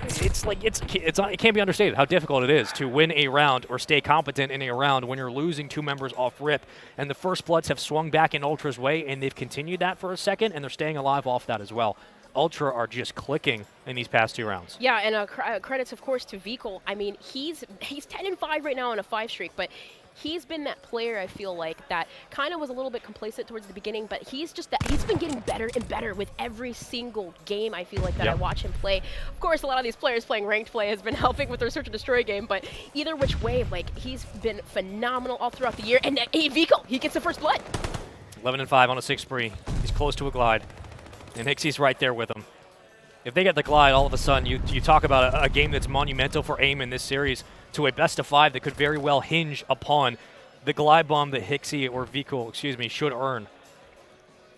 it can't be understated how difficult it is to win a round or stay competent in a round when you're losing 2 members off rip. And the First Bloods have swung back in Ultra's way, and they've continued that for a second, and they're staying alive off that as well. Ultra are just clicking in these past 2 rounds. Yeah, and credits, of course, to Vico. I mean, he's 10-5 right now on a 5 streak, but he's been that player, I feel like, that kind of was a little bit complacent towards the beginning, but he's been getting better and better with every single game, I feel like, that I watch him play. Of course, a lot of these players playing ranked play has been helping with their Search and Destroy game, but either which way, like, he's been phenomenal all throughout the year. And Vico, he gets the first blood. 11-5 on a 6 spree. He's close to a glide, and Hixie's right there with him. If they get the glide, all of a sudden, you talk about a game that's monumental for AIM in this series to a best-of-5 that could very well hinge upon the glide bomb that Hixie or Vico, should earn.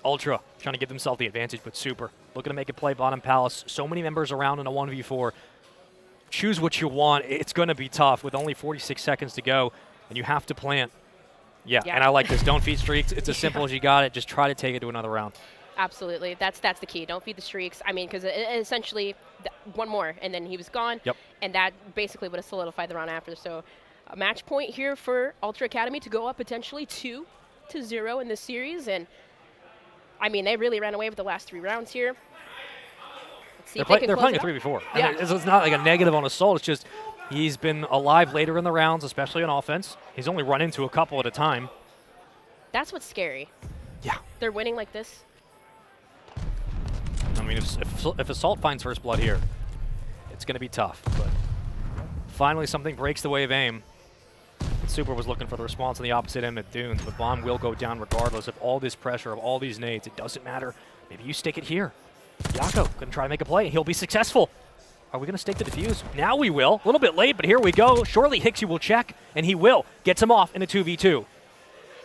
Ultra trying to give themselves the advantage, but Super looking to make a play bottom palace. So many members around in a 1v4. Choose what you want. It's going to be tough with only 46 seconds to go, and you have to plant. Yeah, and I like this. Don't feed streaks. It's as simple as you got it. Just try to take it to another round. Absolutely. That's the key. Don't feed the streaks. I mean, because essentially one more, and then he was gone. Yep. And that basically would have solidified the round after. So a match point here for Ultra Academy to go up potentially 2-0 in this series. And, I mean, they really ran away with the last 3 rounds here. Let's see They're playing a 3v4. Yeah. And it's not like a negative on Assault. It's just he's been alive later in the rounds, especially on offense. He's only run into a couple at a time. That's what's scary. Yeah. They're winning like this. I mean, if Assault finds first blood here, it's going to be tough. But finally, something breaks the way of AIM. Super was looking for the response on the opposite end at Dunes, but Bomb will go down regardless of all this pressure, of all these nades. It doesn't matter. Maybe you stick it here. Yako going to try to make a play. He'll be successful. Are we going to stake the defuse? Now we will. A little bit late, but here we go. Surely Hixie will check, and he will. Gets him off in a 2v2.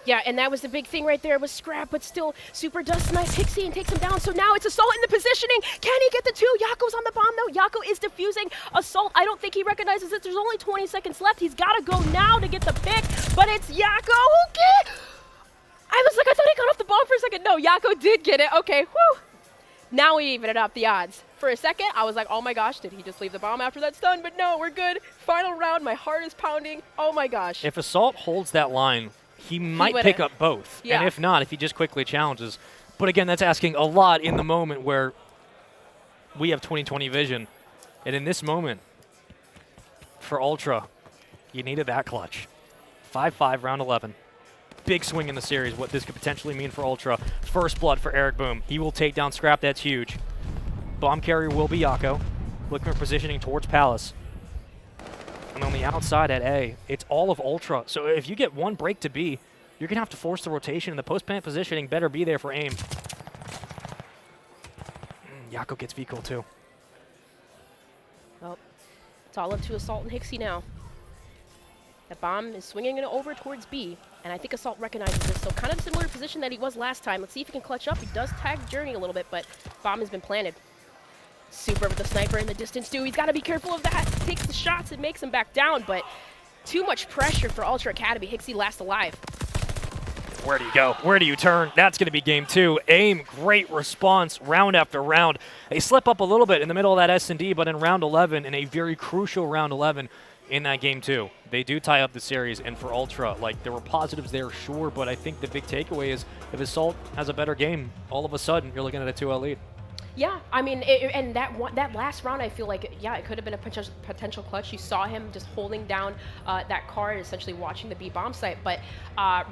Yeah, and that was the big thing right there was Scrap, but still Super does snipe Hixie and takes him down. So now it's Assault in the positioning. Can he get the 2? Yako's on the bomb, though. Yako is defusing. Assault, I don't think he recognizes it. There's only 20 seconds left. He's got to go now to get the pick, but it's Yako. Okay. I was like, I thought he got off the bomb for a second. No, Yako did get it. Okay, whew. Now we even it up the odds. For a second, I was like, oh my gosh, did he just leave the bomb after that stun? But no, we're good. Final round, my heart is pounding. Oh my gosh. If Assault holds that line, he might pick up both. Yeah. And if not, if he just quickly challenges. But again, that's asking a lot in the moment where we have 20/20 vision. And in this moment, for Ultra, you needed that clutch. 5-5, round 11. Big swing in the series, what this could potentially mean for Ultra. First blood for Eric Boom. He will take down Scrap, that's huge. Bomb carrier will be Yako. Looking for positioning towards Palace. And on the outside at A, it's all of Ultra. So if you get one break to B, you're going to have to force the rotation, and the post-plant positioning better be there for AIM. Yako gets Vico too. Well, it's all up to Assault and Hixie now. The bomb is swinging it over towards B, and I think Assault recognizes this, so kind of similar position that he was last time. Let's see if he can clutch up. He does tag Journey a little bit, but bomb has been planted. Super with the sniper in the distance too. He's got to be careful of that. Takes the shots and makes him back down, but too much pressure for Ultra Academy. Hixie last alive. Where do you go? Where do you turn? That's going to be game 2. AIM, great response round after round. They slip up a little bit in the middle of that S&D, but in round 11, in a very crucial round 11 in that game 2, they do tie up the series. And for Ultra, like, there were positives there, sure, but I think the big takeaway is if Assault has a better game, all of a sudden you're looking at a 2-0 lead. Yeah, I mean, and that last round, I feel like, yeah, it could have been a potential clutch. You saw him just holding down that card, essentially watching the B bomb site. But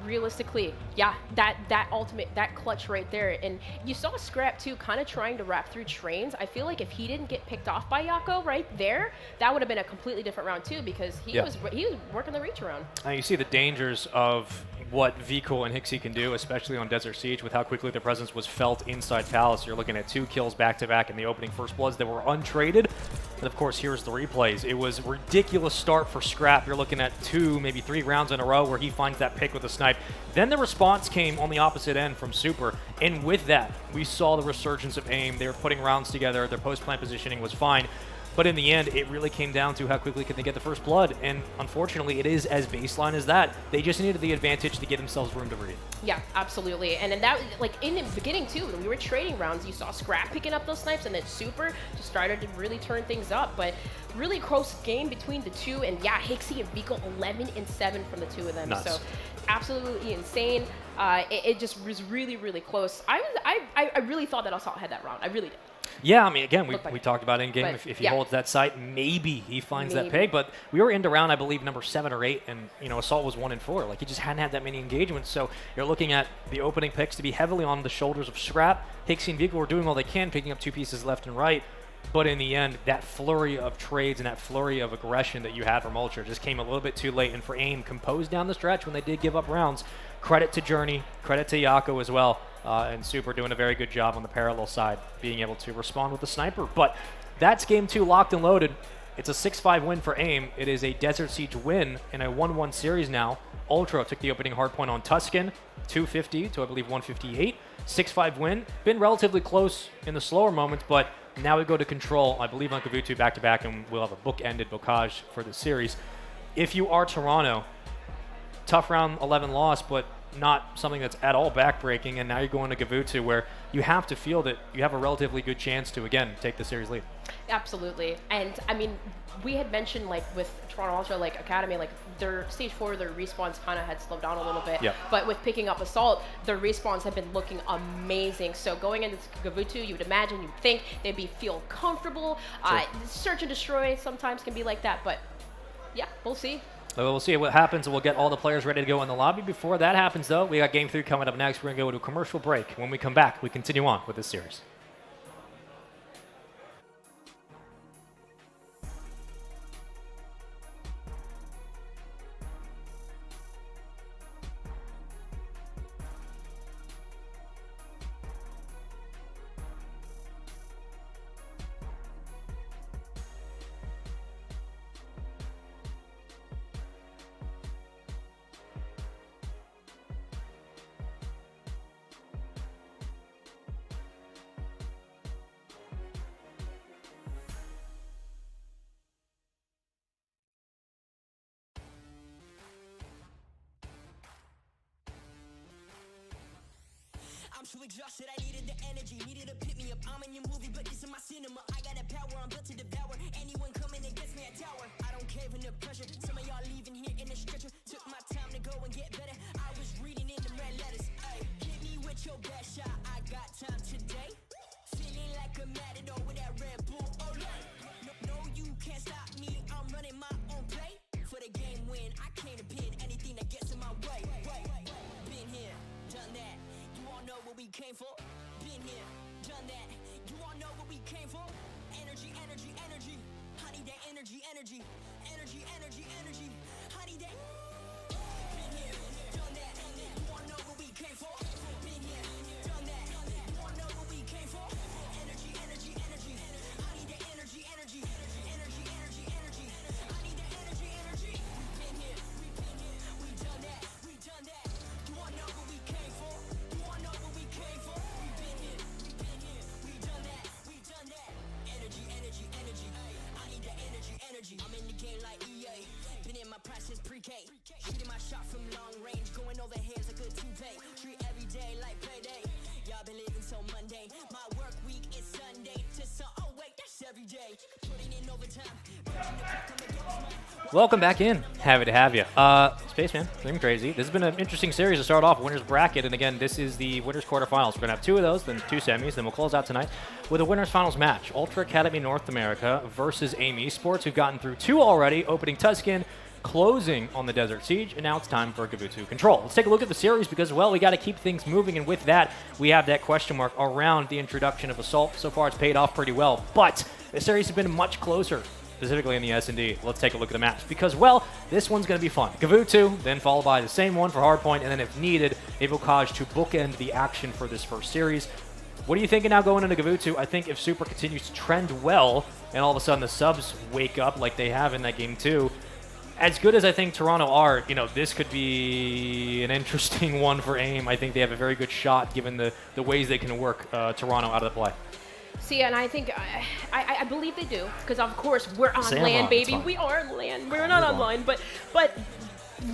realistically, yeah, that clutch right there. And you saw Scrap too, kind of trying to wrap through trains. I feel like if he didn't get picked off by Yako right there, that would have been a completely different round too, because he was working the reach around. Now you see the dangers of what Vico and Hixie can do, especially on Desert Siege, with how quickly their presence was felt inside Palace. You're looking at 2 kills back-to-back in the opening First Bloods that were untraded. And of course, here's the replays. It was a ridiculous start for Scrap. You're looking at 2, maybe 3 rounds in a row where he finds that pick with a snipe. Then the response came on the opposite end from Super. And with that, we saw the resurgence of AIM. They were putting rounds together. Their post-plant positioning was fine. But in the end, it really came down to how quickly can they get the first blood. And unfortunately, it is as baseline as that. They just needed the advantage to give themselves room to breathe. Yeah, absolutely. And then that, like, in the beginning, too, when we were trading rounds, you saw Scrap picking up those snipes, and then Super just started to really turn things up. But really close game between the two. And yeah, Hixie and Vico 11-7 from the two of them. Nuts. So absolutely insane. It just was really, really close. I really thought that Assault had that round. I really did. Yeah, I mean, again, we talked about in-game. If he yeah. holds that site, maybe he finds that peg. But we were into round, I believe, number 7 or 8, and, you know, Assault was 1-4. Like, he just hadn't had that many engagements. So you're looking at the opening picks to be heavily on the shoulders of Scrap. Hixie and Vico were doing all they can, picking up 2 pieces left and right. But in the end, that flurry of trades and that flurry of aggression that you had from Ultra just came a little bit too late. And for AIM, composed down the stretch when they did give up rounds. Credit to Journey, credit to Yako as well. And Super doing a very good job on the parallel side, being able to respond with the sniper. But that's game 2 locked and loaded. It's a 6-5 win for AIM. It is a Desert Siege win in a 1-1 series now. Ultra took the opening hardpoint on Tuscan, 250 to, I believe, 158. 6-5 win. Been relatively close in the slower moments, but now we go to Control, I believe, on Gavutu back-to-back, and we'll have a book-ended bocage for the series. If you are Toronto, tough round 11 loss, but not something that's at all backbreaking, and now you're going to Gavutu where you have to feel that you have a relatively good chance to, again, take the series lead. Absolutely. And, I mean, we had mentioned, like, with Toronto Ultra, like, Academy, like, their Stage 4, their respawns kind of had slowed down a little bit. Yep. But with picking up Assault, their respawns have been looking amazing. So going into Gavutu, you would imagine, you'd think they'd feel comfortable. Sure. Search and destroy sometimes can be like that, but, yeah, we'll see. We'll see what happens, and we'll get all the players ready to go in the lobby. Before that happens, though, we got Game 3 coming up next. We're going to go to a commercial break. When we come back, we continue on with this series. I'm so exhausted, I needed the energy, needed to pick me up. I'm in your movie, but this is my cinema. I got the power, I'm built to devour. Anyone coming against me, a tower. I don't care for the pressure. Some of y'all leaving here in the stretcher. Took my time to go and get better. I was reading in the red letters. Ay, hit me with your best shot. I got time today. Feeling like a matador with that Red Bull. Oh no, you can't stop me. I'm running my own play. For the game win, I came to pin anything that gets in my way. Been here, done that. You all know what we came for. Been here, done that. You all know what we came for. Energy, energy, energy. I need that energy, energy. Energy, energy, energy. I need that. Been here, done that. You all know what we came for. Been here, done that. You all know what we came for. Energy, energy, Welcome back in. Happy to have you. Spaceman, doing crazy. This has been an interesting series to start off, winners bracket, and again, this is the winners quarterfinals. We're going to have 2 of those, then 2 semis, then we'll close out tonight with a winners finals match. Ultra Academy North America versus AIM Esports, who've gotten through 2 already, opening Tuscan, closing on the Desert Siege, and now it's time for Gavutu Control. Let's take a look at the series because, well, we got to keep things moving, and with that, we have that question mark around the introduction of Assault. So far, it's paid off pretty well, but the series has been much closer, specifically in the S&D. Let's take a look at the maps because, well, this one's going to be fun. Gavutu, then followed by the same one for Hardpoint, and then if needed, a Bocage to bookend the action for this first series. What are you thinking now going into Gavutu? I think if Super continues to trend well, and all of a sudden the subs wake up like they have in that game too, as good as I think Toronto are, this could be an interesting one for AIM. I think they have a very good shot given the ways they can work Toronto out of the play. See, and I think, I believe they do, because of course we're on Say land, on, baby. We are on land. We're not online, but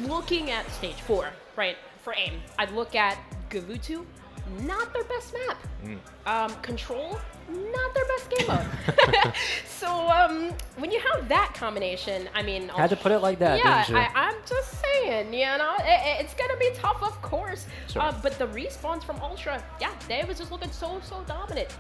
looking at stage 4, right, for AIM, I'd look at Gavutu, not their best map. Control, not their best game mode. So when you have that combination, I mean, had to put it like that, yeah, didn't you? I'm just saying, it's gonna be tough, of course. Sure. But the respawns from Ultra, yeah, they was just looking so dominant.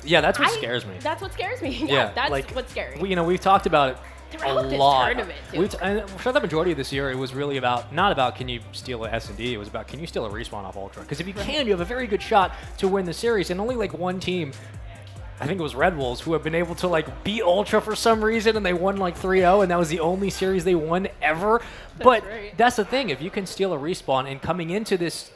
Yeah, that's what scares me. That's what scares me. Yeah, that's like, what's scary. We've talked about it Throughout a this lot. tournament, too. And for the majority of this year, it was really not about can you steal a S&D, it was about can you steal a respawn off Ultra. Because if you can, you have a very good shot to win the series. And only like one team, I think it was Red Wolves, who have been able to like beat Ultra for some reason, and they won like 3-0, and that was the only series they won ever. But that's the thing, if you can steal a respawn, and coming into this,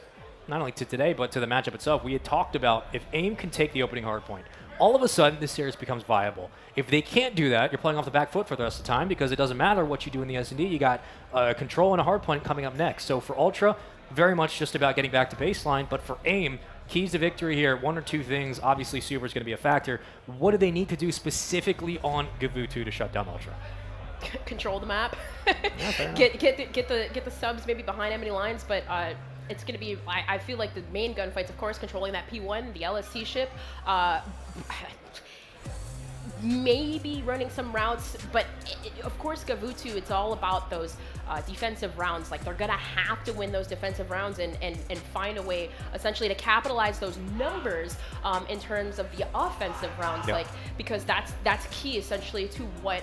not only to today, but to the matchup itself, we had talked about if AIM can take the opening hardpoint, all of a sudden this series becomes viable. If they can't do that, you're playing off the back foot for the rest of the time because it doesn't matter what you do in the S&D. You got Control and a hardpoint coming up next. So for Ultra, very much just about getting back to baseline, but for AIM, keys to victory here, 1 or 2 things. Obviously, Super is going to be a factor. What do they need to do specifically on Gavutu to shut down Ultra? Control the map. Yeah, get the subs maybe behind enemy lines, but it's going to be, I feel like the main gunfights, of course, controlling that P1, the LSC ship, maybe running some routes, but of course Gavutu, it's all about those defensive rounds. Like, they're going to have to win those defensive rounds and find a way essentially to capitalize those numbers in terms of the offensive rounds, Yep. because that's key essentially to what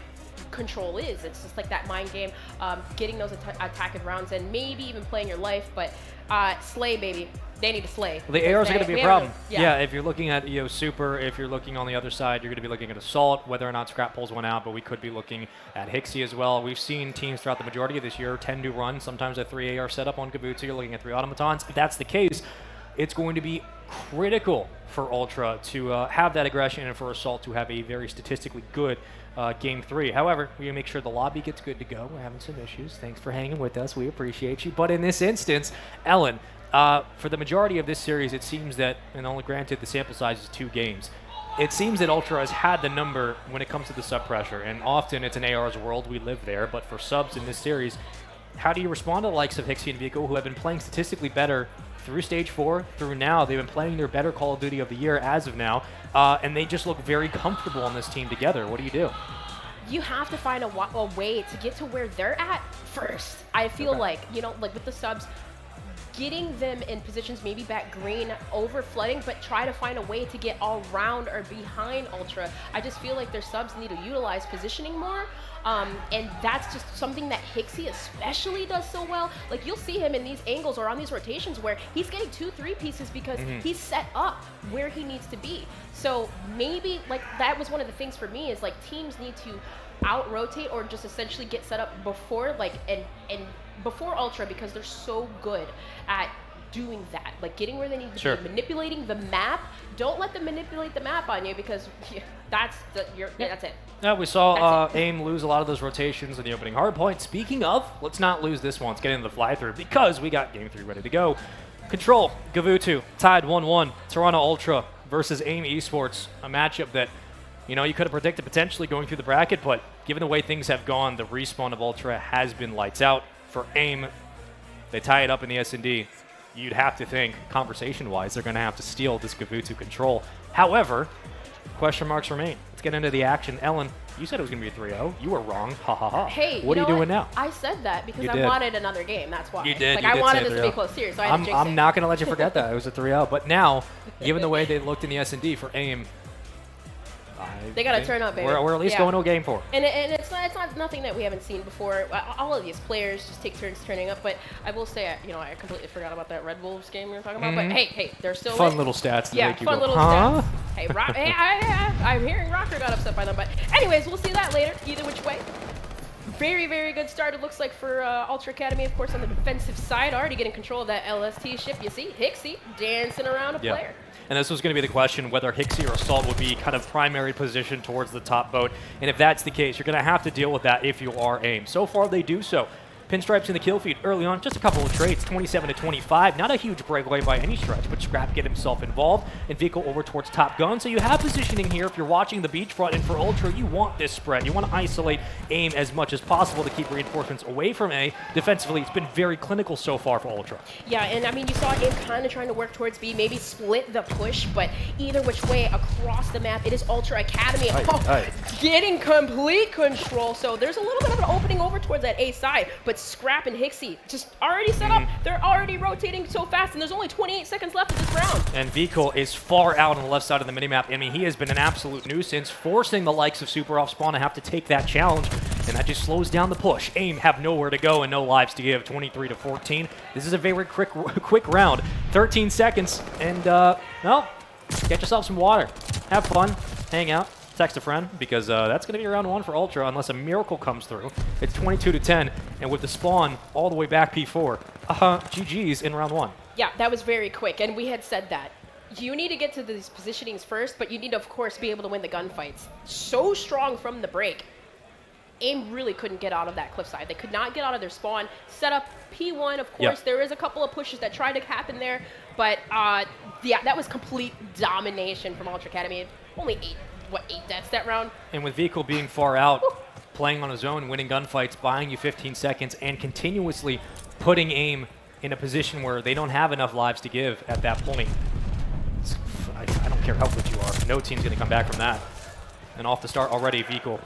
Control is. It's just like that mind game, getting those attacking rounds and maybe even playing your life, but slay, baby. They need to slay. Well, the ARs are going to be a problem. Yeah. If you're looking at Super, if you're looking on the other side, you're going to be looking at Assault, whether or not Scrap pulls one out, but we could be looking at Hixie as well. We've seen teams throughout the majority of this year tend to run sometimes a 3 AR setup on Gavutu. You're looking at 3 automatons. If that's the case, it's going to be critical for Ultra to have that aggression and for Assault to have a very statistically good Game 3. However, we make sure the lobby gets good to go. We're having some issues. Thanks for hanging with us. We appreciate you. But in this instance, Ellen, for the majority of this series, it seems that, and only granted the sample size is 2 games, it seems that Ultra has had the number when it comes to the sub pressure, and often it's an AR's world, we live there, but for subs in this series, how do you respond to the likes of Hixie and Vico, who have been playing statistically better through Stage 4, through now? They've been playing their better Call of Duty of the year as of now, and they just look very comfortable on this team together. What do you do? You have to find a way to get to where they're at first. I feel like, like with the subs, getting them in positions maybe back green, over flooding, but try to find a way to get all around or behind Ultra. I just feel like their subs need to utilize positioning more. And that's just something that Hixie especially does so well. Like, you'll see him in these angles or on these rotations where he's getting 2-3 pieces because he's set up where he needs to be. So maybe, like, that was one of the things for me is, like, teams need to out-rotate or just essentially get set up before, like, and before Ultra, because they're so good at doing that, like getting where they need to be, manipulating the map. Don't let them manipulate the map on you, because that's it. Yeah, we saw AIM lose a lot of those rotations in the opening hardpoint. Speaking of, let's not lose this one. Let's get into the fly-through, because we got Game 3 ready to go. Control, Gavutu, tied 1-1. Toronto Ultra versus AIM Esports, a matchup that, you could have predicted potentially going through the bracket, but given the way things have gone, the respawn of Ultra has been lights out. For AIM, they tie it up in the S&D. You'd have to think, conversation-wise, they're going to have to steal this Gavutu Control. However, question marks remain. Let's get into the action. Ellen, you said it was going to be a 3-0. You were wrong. Ha ha ha. Hey, what are you doing now? I said that because You I did. wanted another game. That's why. You did. Like You I did wanted say this to be 3-0. close series, so I had to jinx I'm it. not going to let you forget that. It was a 3-0. But now, given the way they looked in the S&D for AIM, They got to turn up, baby. We're at least Yeah. going to a game 4. And it's not nothing that we haven't seen before. All of these players just take turns turning up. But I will say, I completely forgot about that Red Wolves game we were talking about. But hey, they're still Fun lit. little stats to Yeah, make you fun go, little huh? stats. Hey, I'm hearing Rocker got upset by them. But anyways, we'll see that later. Either which way. Very, very good start, it looks like, for Ultra Academy, of course, on the defensive side. Already getting control of that LST ship. You see Hixie dancing around a player. And this was going to be the question, whether Hixie or Assault would be kind of primary position towards the top boat. And if that's the case, you're going to have to deal with that if you are AIM. So far, they do so. Pinstripes in the kill feed early on, just a couple of trades, 27-25. Not a huge breakaway by any stretch, but Scrap get himself involved and Vehicle over towards Top Gun. So you have positioning here. If you're watching the beachfront, and for Ultra, you want this spread. You want to isolate AIM as much as possible to keep reinforcements away from A. Defensively, it's been very clinical so far for Ultra. Yeah, and I mean, you saw AIM kind of trying to work towards B, maybe split the push, but either which way across the map, it is Ultra Academy getting complete control. So there's a little bit of an opening over towards that A side, but Scrap and Hixie just already set up. They're already rotating so fast, and there's only 28 seconds left of this round. And Vehicle is far out on the left side of the minimap. I mean, he has been an absolute nuisance, forcing the likes of Super off spawn to have to take that challenge, and that just slows down the push. AIM have nowhere to go and no lives to give, 23-14. This is a very quick round. 13 seconds, and, well, get yourself some water. Have fun. Hang out. Text a friend, because that's going to be round 1 for Ultra unless a miracle comes through. It's 22-10, and with the spawn all the way back P4, GG's in round 1. Yeah, that was very quick, and we had said that. You need to get to these positionings first, but you need to, of course, be able to win the gunfights. So strong from the break. AIM really couldn't get out of that cliffside. They could not get out of their spawn. Set up P1, of course. Yep. There is a couple of pushes that tried to happen there, but yeah, that was complete domination from Ultra Academy. Only 8 deaths that round. And with Vehicle being far out, playing on his own, winning gunfights, buying you 15 seconds, and continuously putting AIM in a position where they don't have enough lives to give at that point. I don't care how good you are. No team's going to come back from that. And off the start already, Vehicle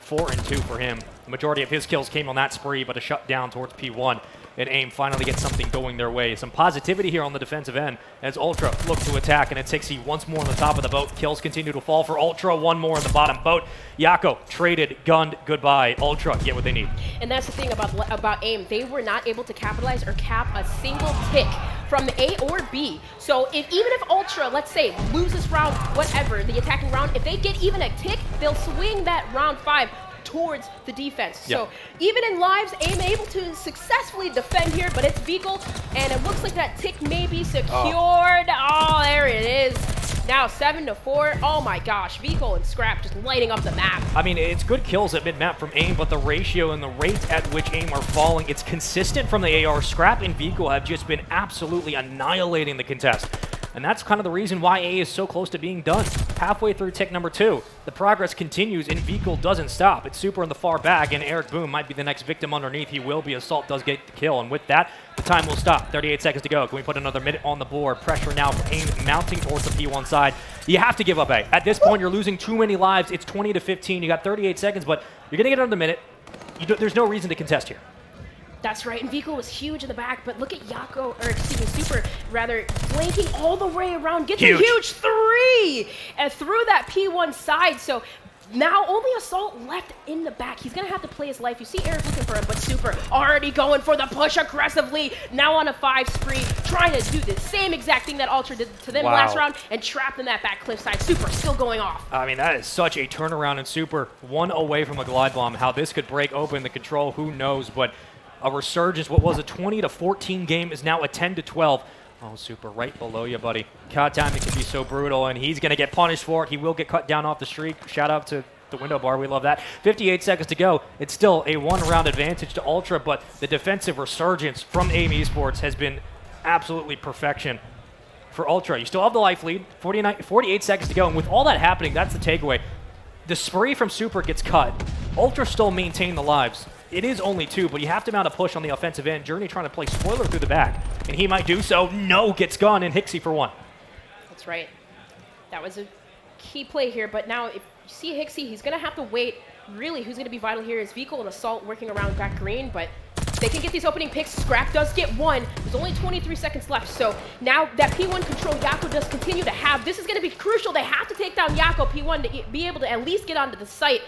4-2 for him. The majority of his kills came on that spree, but a shutdown towards P1. And AIM finally gets something going their way. Some positivity here on the defensive end as Ultra look to attack, and it's Hixie once more on the top of the boat. Kills continue to fall for Ultra. One more on the bottom boat. Yako traded, gunned, goodbye. Ultra get what they need. And that's the thing about AIM. They were not able to capitalize or cap a single tick from A or B. So even if Ultra, let's say, loses round, whatever, the attacking round, if they get even a tick, they'll swing that round 5 towards the defense. Yep. So even in lives, AIM able to successfully defend here, but it's Vehicle, and it looks like that tick may be secured. Oh, there it is. Now 7-4. Oh my gosh, Vehicle and Scrap just lighting up the map. I mean, it's good kills at mid-map from AIM, but the ratio and the rate at which AIM are falling, it's consistent from the AR. Scrap and Vehicle have just been absolutely annihilating the contest. And that's kind of the reason why A is so close to being done. Halfway through tick number 2, the progress continues and Vehicle doesn't stop. It's Super in the far back, and Eric Boom might be the next victim underneath. He will be. Assault does get the kill, and with that, the time will stop. 38 seconds to go. Can we put another minute on the board? Pressure now for AIM mounting towards the P1 side. You have to give up A. At this point, you're losing too many lives. It's 20-15. You got 38 seconds, but you're going to get another minute. There's no reason to contest here. That's right, and Vehicle was huge in the back, but look at Super, flanking all the way around, gets a huge 3 and through that P1 side. So now only Assault left in the back. He's gonna have to play his life. You see Eric looking for him, but Super already going for the push aggressively. Now on a 5 spree, trying to do the same exact thing that Ultra did to them last round and trapped in that back cliffside. Super still going off. I mean, that is such a turnaround in Super. 1 away from a glide bomb. How this could break open the control, who knows, but a resurgence. What was a 20-14 game is now a 10-12. Oh, Super, right below you, buddy. Cut timing can be so brutal, and he's going to get punished for it. He will get cut down off the streak. Shout out to the window bar. We love that. 58 seconds to go. It's still a 1-round advantage to Ultra, but the defensive resurgence from AIM Esports has been absolutely perfection for Ultra. You still have the life lead. 48 seconds to go, and with all that happening, that's the takeaway. The spree from Super gets cut. Ultra still maintain the lives. It is only 2, but you have to mount a push on the offensive end. Journey trying to play spoiler through the back, and he might do so. No, gets gone, and Hixie for 1. That's right. That was a key play here, but now if see Hixie, he's going to have to wait. Really, who's going to be vital here is Vico and Assault working around back green, but they can get these opening picks. Scrap does get one. There's only 23 seconds left, so now that P1 control Yako does continue to have, this is going to be crucial. They have to take down Yako P1 to be able to at least get onto the site.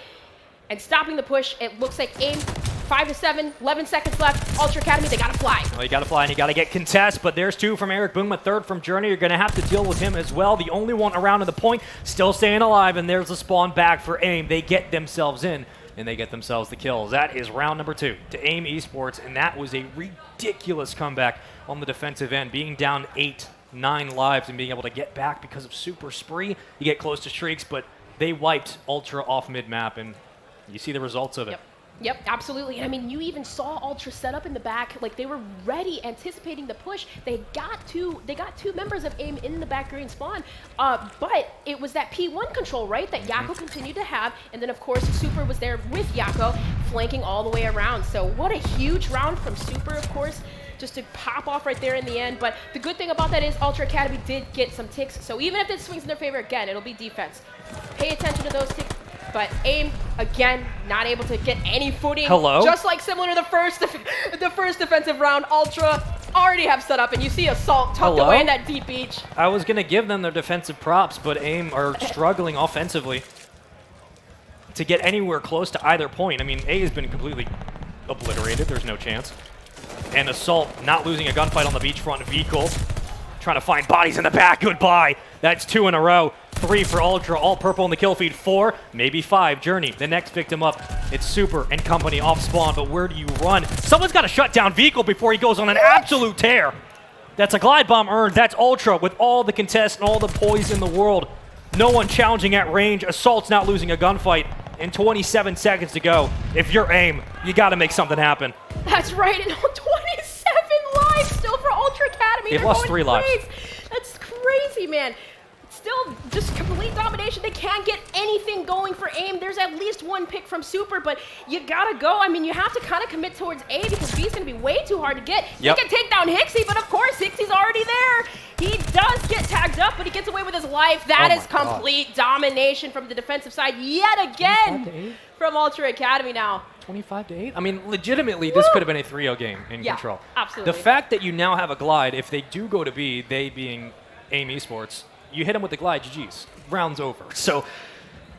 And stopping the push, it looks like AIM 5 to 7, 11 seconds left. Ultra Academy, they gotta fly. Well, you gotta fly and you gotta get contest, but there's 2 from Eric Boom, a 3rd from Journey. You're gonna have to deal with him as well. The only one around in the point, still staying alive, and there's the spawn back for AIM. They get themselves in, and they get themselves the kills. That is round number 2 to AIM Esports, and that was a ridiculous comeback on the defensive end, being down 8, 9 lives and being able to get back because of Super Spree. You get close to streaks, but they wiped Ultra off mid-map, and you see the results of it. Yep, absolutely. And I mean, you even saw Ultra set up in the back, like they were ready, anticipating the push. They got two members of AIM in the back green spawn, but it was that P1 control, right, that Yako continued to have, and then of course Super was there with Yako, flanking all the way around. So what a huge round from Super, of course, just to pop off right there in the end. But the good thing about that is Ultra Academy did get some ticks, so even if it swings in their favor again, it'll be defense. Pay attention to those ticks. But AIM, again, not able to get any footing. Hello? Just like similar to the first defensive round, Ultra already have set up, and you see Assault tucked away in that deep beach. I was going to give them their defensive props, but AIM are struggling offensively to get anywhere close to either point. I mean, A has been completely obliterated. There's no chance. And Assault not losing a gunfight on the beachfront vehicle. Trying to find bodies in the back. Goodbye. That's 2 in a row. 3 for Ultra, all purple in the kill feed. 4, maybe 5. Journey, the next victim up. It's Super and company off spawn, but where do you run? Someone's got to shut down Vehicle before he goes on an absolute tear. That's a glide bomb earned. That's Ultra with all the contest and all the poise in the world. No one challenging at range. Assault's not losing a gunfight. And 27 seconds to go. If you're AIM, you got to make something happen. That's right, and 27 lives still for Ultra Academy. They've lost 3 lives. That's crazy, man. Still just complete domination. They can't get anything going for AIM. There's at least 1 pick from Super, but you gotta go. I mean, you have to kind of commit towards A because B's gonna be way too hard to get. Yep. He can take down Hixie, but of course Hixie's already there. He does get tagged up, but he gets away with his life. That is complete domination from the defensive side yet again from Ultra Academy now. 25 to 8? I mean, legitimately, this could have been a 3-0 game in control. Absolutely. The fact that you now have a glide, if they do go to B, they being AIM Esports, you hit him with the glide, GG's. Round's over. So,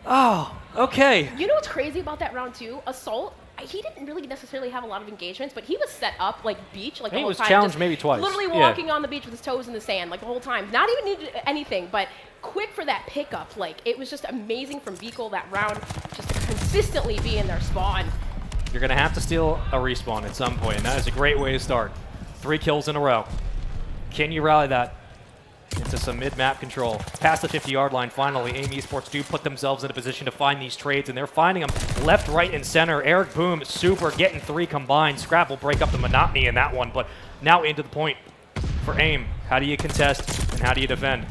okay. You know what's crazy about that round too? Assault, he didn't really necessarily have a lot of engagements, but he was set up like beach, like the whole time. He was challenged maybe twice. Literally walking on the beach with his toes in the sand, like the whole time. Not even needed anything, but quick for that pickup. Like, it was just amazing from Vehicle that round, just to consistently be in their spawn. You're going to have to steal a respawn at some point, and that is a great way to start. 3 kills in a row. Can you rally that into some mid-map control? Past the 50-yard line, finally, AIM Esports do put themselves in a position to find these trades, and they're finding them left, right, and center. Eric Boom, Super, getting 3 combined. Scrap will break up the monotony in that one, but now into the point for AIM. How do you contest, and how do you defend?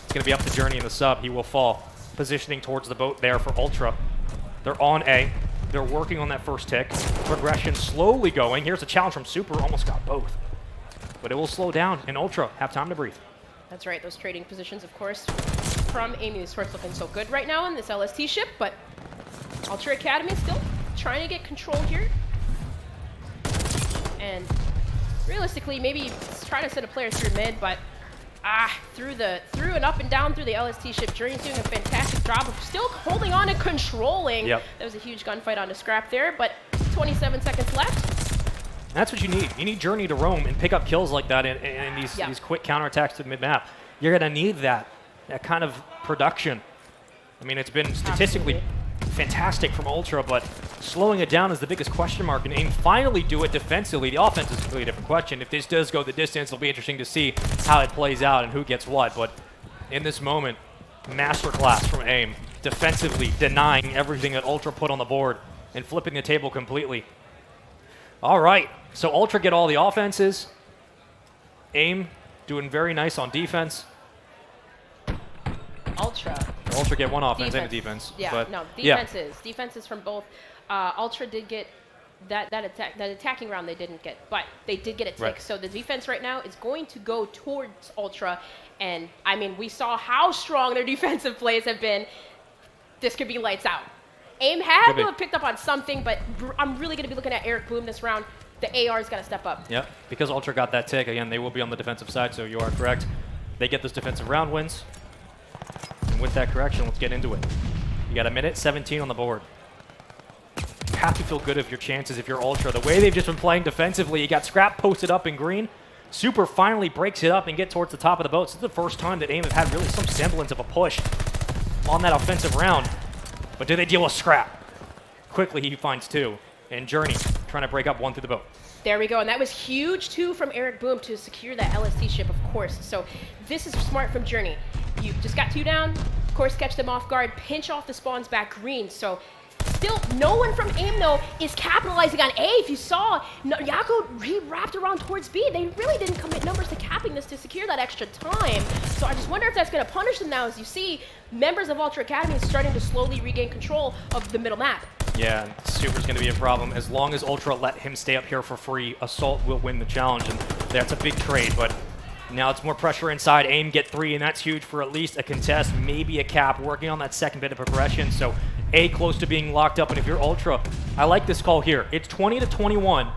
It's going to be up to Journey in the sub. He will fall. Positioning towards the boat there for Ultra. They're on A. They're working on that first tick. Progression slowly going. Here's a challenge from Super. Almost got both. But it will slow down, and Ultra have time to breathe. That's right, those trading positions, of course, from AIM Esports looking so good right now in this LST ship, but Ultra Academy still trying to get control here. And realistically, maybe try to set a player through mid, but through and up and down through the LST ship. Journey's doing a fantastic job of still holding on and controlling. Yep. There was a huge gunfight on the Scrap there, but 27 seconds left. That's what you need. You need Journey to roam and pick up kills like that in these quick counterattacks to mid-map. You're going to need that kind of production. I mean, it's been statistically fantastic from Ultra, but slowing it down is the biggest question mark. And AIM finally do it defensively. The offense is a completely different question. If this does go the distance, it'll be interesting to see how it plays out and who gets what. But in this moment, masterclass from AIM, defensively denying everything that Ultra put on the board and flipping the table completely. All right, so Ultra get all the offenses. AIM doing very nice on defense. Ultra get one offense and a defense. Yeah, but no, defenses. Yeah. Defenses from both. Ultra did get that attacking round they didn't get, but they did get a tick. Right. So the defense right now is going to go towards Ultra, and I mean, we saw how strong their defensive plays have been. this could be lights out. AIM had Could be. to have picked up on something, but I'm really going to be looking at Eric Boom this round. The AR's got to step up. Yep, because Ultra got that tick, again, they will be on the defensive side, so you are correct. They get those defensive round wins. And with that correction, let's get into it. You got a minute 17 on the board. You have to feel good of your chances if you're Ultra. The way they've just been playing defensively, you got Scrap posted up in green. Super finally breaks it up and get towards the top of the boat. This is the first time that AIM have had really some semblance of a push on that offensive round. But do they deal with Scrap? Quickly, he finds 2. And Journey trying to break up 1 through the boat. There we go, and that was huge too from Eric Boom to secure that LST ship, of course. So this is smart from Journey. You just got 2 down, of course catch them off guard, pinch off the spawns back green. So still, no one from AIM though is capitalizing on A. If you saw, Yako, he wrapped around towards B. They really didn't commit numbers to capping this to secure that extra time. So I just wonder if that's going to punish them now, as you see members of Ultra Academy starting to slowly regain control of the middle map. Yeah, and Super's going to be a problem. As long as Ultra let him stay up here for free, Assault will win the challenge, and that's a big trade, but now it's more pressure inside. AIM get 3, and that's huge for at least a contest, maybe a cap, working on that second bit of progression. So A close to being locked up, and if you're Ultra, I like this call here. It's 20-21.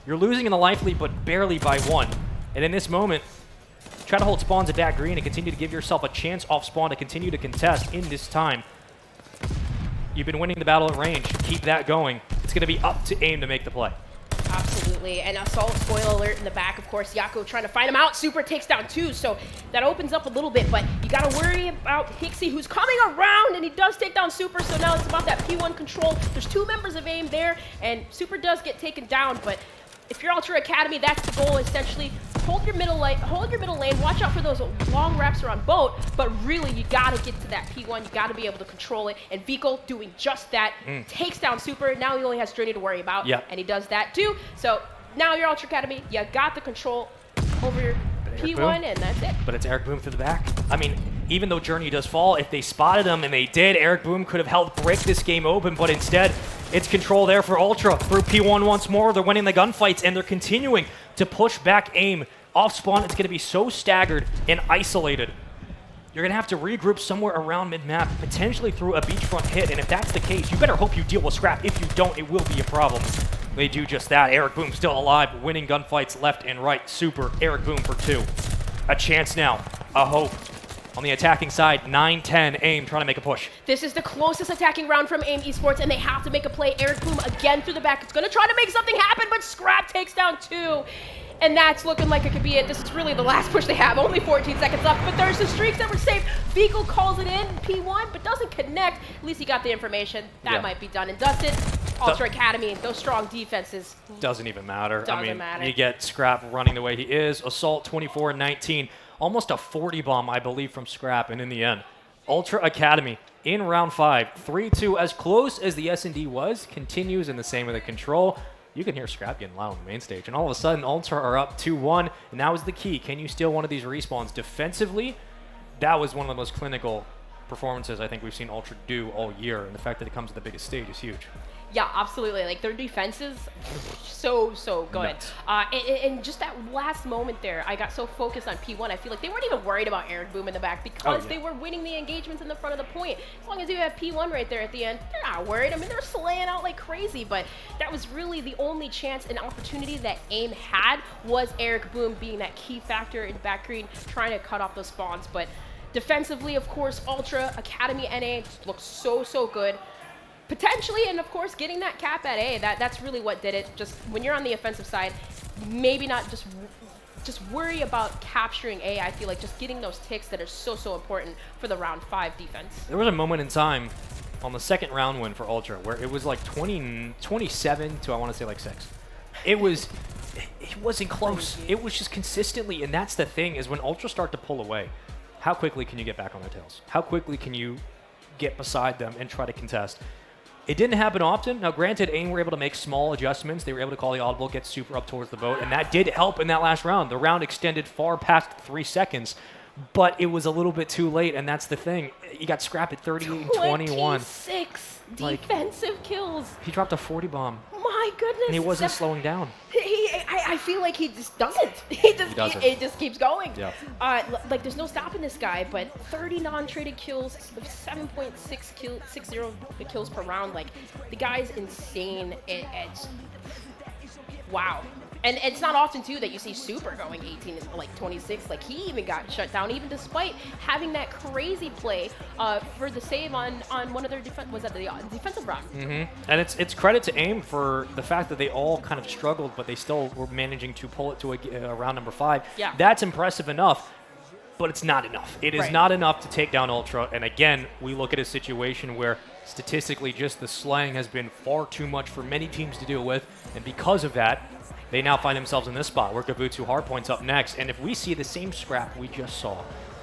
You're losing in the life lead, but barely by 1. And in this moment, try to hold spawns at back green and continue to give yourself a chance off spawn to continue to contest in this time. You've been winning the battle at range. Keep that going. It's going to be up to AIM to make the play. Absolutely, and Assault spoil alert in the back, of course. Yako trying to find him out. Super takes down 2, so that opens up a little bit, but you got to worry about Hixie, who's coming around, and he does take down Super, so now it's about that P1 control. There's 2 members of AIM there, and Super does get taken down, but if you're Ultra Academy, that's the goal, essentially. Hold your middle lane, watch out for those long reps around boat, but really you gotta get to that P1, you gotta be able to control it, and Vico doing just that, takes down Super. Now he only has Journey to worry about, and he does that too. So now you're Ultra Academy, you got the control over your P1, and that's it. But it's Eric Boom through the back. I mean, even though Journey does fall, if they spotted him, and they did, Eric Boom could have helped break this game open, but instead, it's control there for Ultra through P1 once more. They're winning the gunfights, and they're continuing to push back AIM. Off spawn, it's going to be so staggered and isolated. You're going to have to regroup somewhere around mid-map, potentially through a beachfront hit, and if that's the case, you better hope you deal with Scrap. If you don't, it will be a problem. They do just that. Eric Boom still alive, winning gunfights left and right. Super, Eric Boom for 2. A chance now, a hope. On the attacking side, 9-10, AIM trying to make a push. This is the closest attacking round from AIM Esports, and they have to make a play. Eric Boom again through the back. It's going to try to make something happen, but Scrap takes down 2. And that's looking like it could be it. This is really the last push they have. Only 14 seconds left, but there's the streaks that were saved. Vico calls it in, P1, but doesn't connect. At least he got the information. That might be done and dusted. Ultra Academy, those strong defenses. Doesn't even matter. Doesn't matter. You get Scrap running the way he is. Assault 24-19. Almost a 40 bomb, I believe, from Scrap. And in the end, Ultra Academy in round 5, 3-2. As close as the S&D was, continues in the same with the control. You can hear Scrap getting loud on the main stage. And all of a sudden, Ultra are up 2-1. And that was the key. Can you steal one of these respawns? Defensively, that was one of the most clinical performances I think we've seen Ultra do all year. And the fact that it comes to the biggest stage is huge. Yeah, absolutely. Like, their defenses, so good. And just that last moment there, I got so focused on P1, I feel like they weren't even worried about Eric Boom in the back because they were winning the engagements in the front of the point. As long as you have P1 right there at the end, they're not worried. I mean, they're slaying out like crazy, but that was really the only chance and opportunity that AIM had was Eric Boom being that key factor in back green, trying to cut off those spawns. But defensively, of course, Ultra Academy NA just looks so good. Potentially, and of course, getting that cap at A, that's really what did it. Just when you're on the offensive side, maybe not just worry about capturing A. I feel like just getting those ticks that are so important for the round 5 defense. There was a moment in time on the second round win for Ultra where it was like 27 to, I want to say, like 6. It wasn't close. It was just consistently, and that's the thing, is when Ultra start to pull away, how quickly can you get back on their tails? How quickly can you get beside them and try to contest? It didn't happen often. Now, granted, AIM were able to make small adjustments. They were able to call the audible, get Super up towards the boat, and that did help in that last round. The round extended far past 3 seconds, but it was a little bit too late, and that's the thing. You got Scrap at 38-21. 26 defensive kills. He dropped a 40 bomb. My goodness. And he wasn't slowing down. I feel like he just doesn't. It just keeps going. Yeah. Like there's no stopping this guy. But 30 non-traded kills, 7.60 kills per round. Like the guy's insane. It's wow. And it's not often too that you see Super going 18 and like 26. Like he even got shut down, even despite having that crazy play for the save on one of their defensive round. And it's credit to AIM for the fact that they all kind of struggled, but they still were managing to pull it to a round number 5. Yeah. That's impressive enough, but it's not enough. It is Right. not enough to take down Ultra. And again, we look at a situation where statistically just the slaying has been far too much for many teams to deal with, and because of that, they now find themselves in this spot where Gavutu Hardpoint's up next. And if we see the same scrap we just saw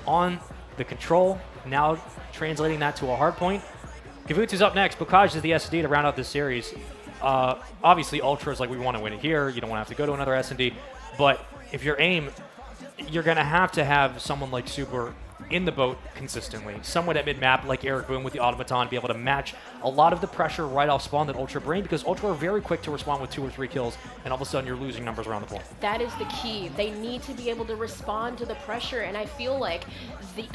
on the control, now translating that to a Hardpoint, Gavutu's up next. Bokaj is the S&D to round out this series. Obviously, Ultra is like, we want to win it here. You don't want to have to go to another S&D. But if you're AIM, you're going to have someone like Super in the boat consistently, somewhat at mid-map like Eric Boone with the Automaton, be able to match a lot of the pressure right off spawn that Ultra bring, because Ultra are very quick to respond with 2 or 3 kills, and all of a sudden you're losing numbers around the point. That is the key. They need to be able to respond to the pressure, and I feel like,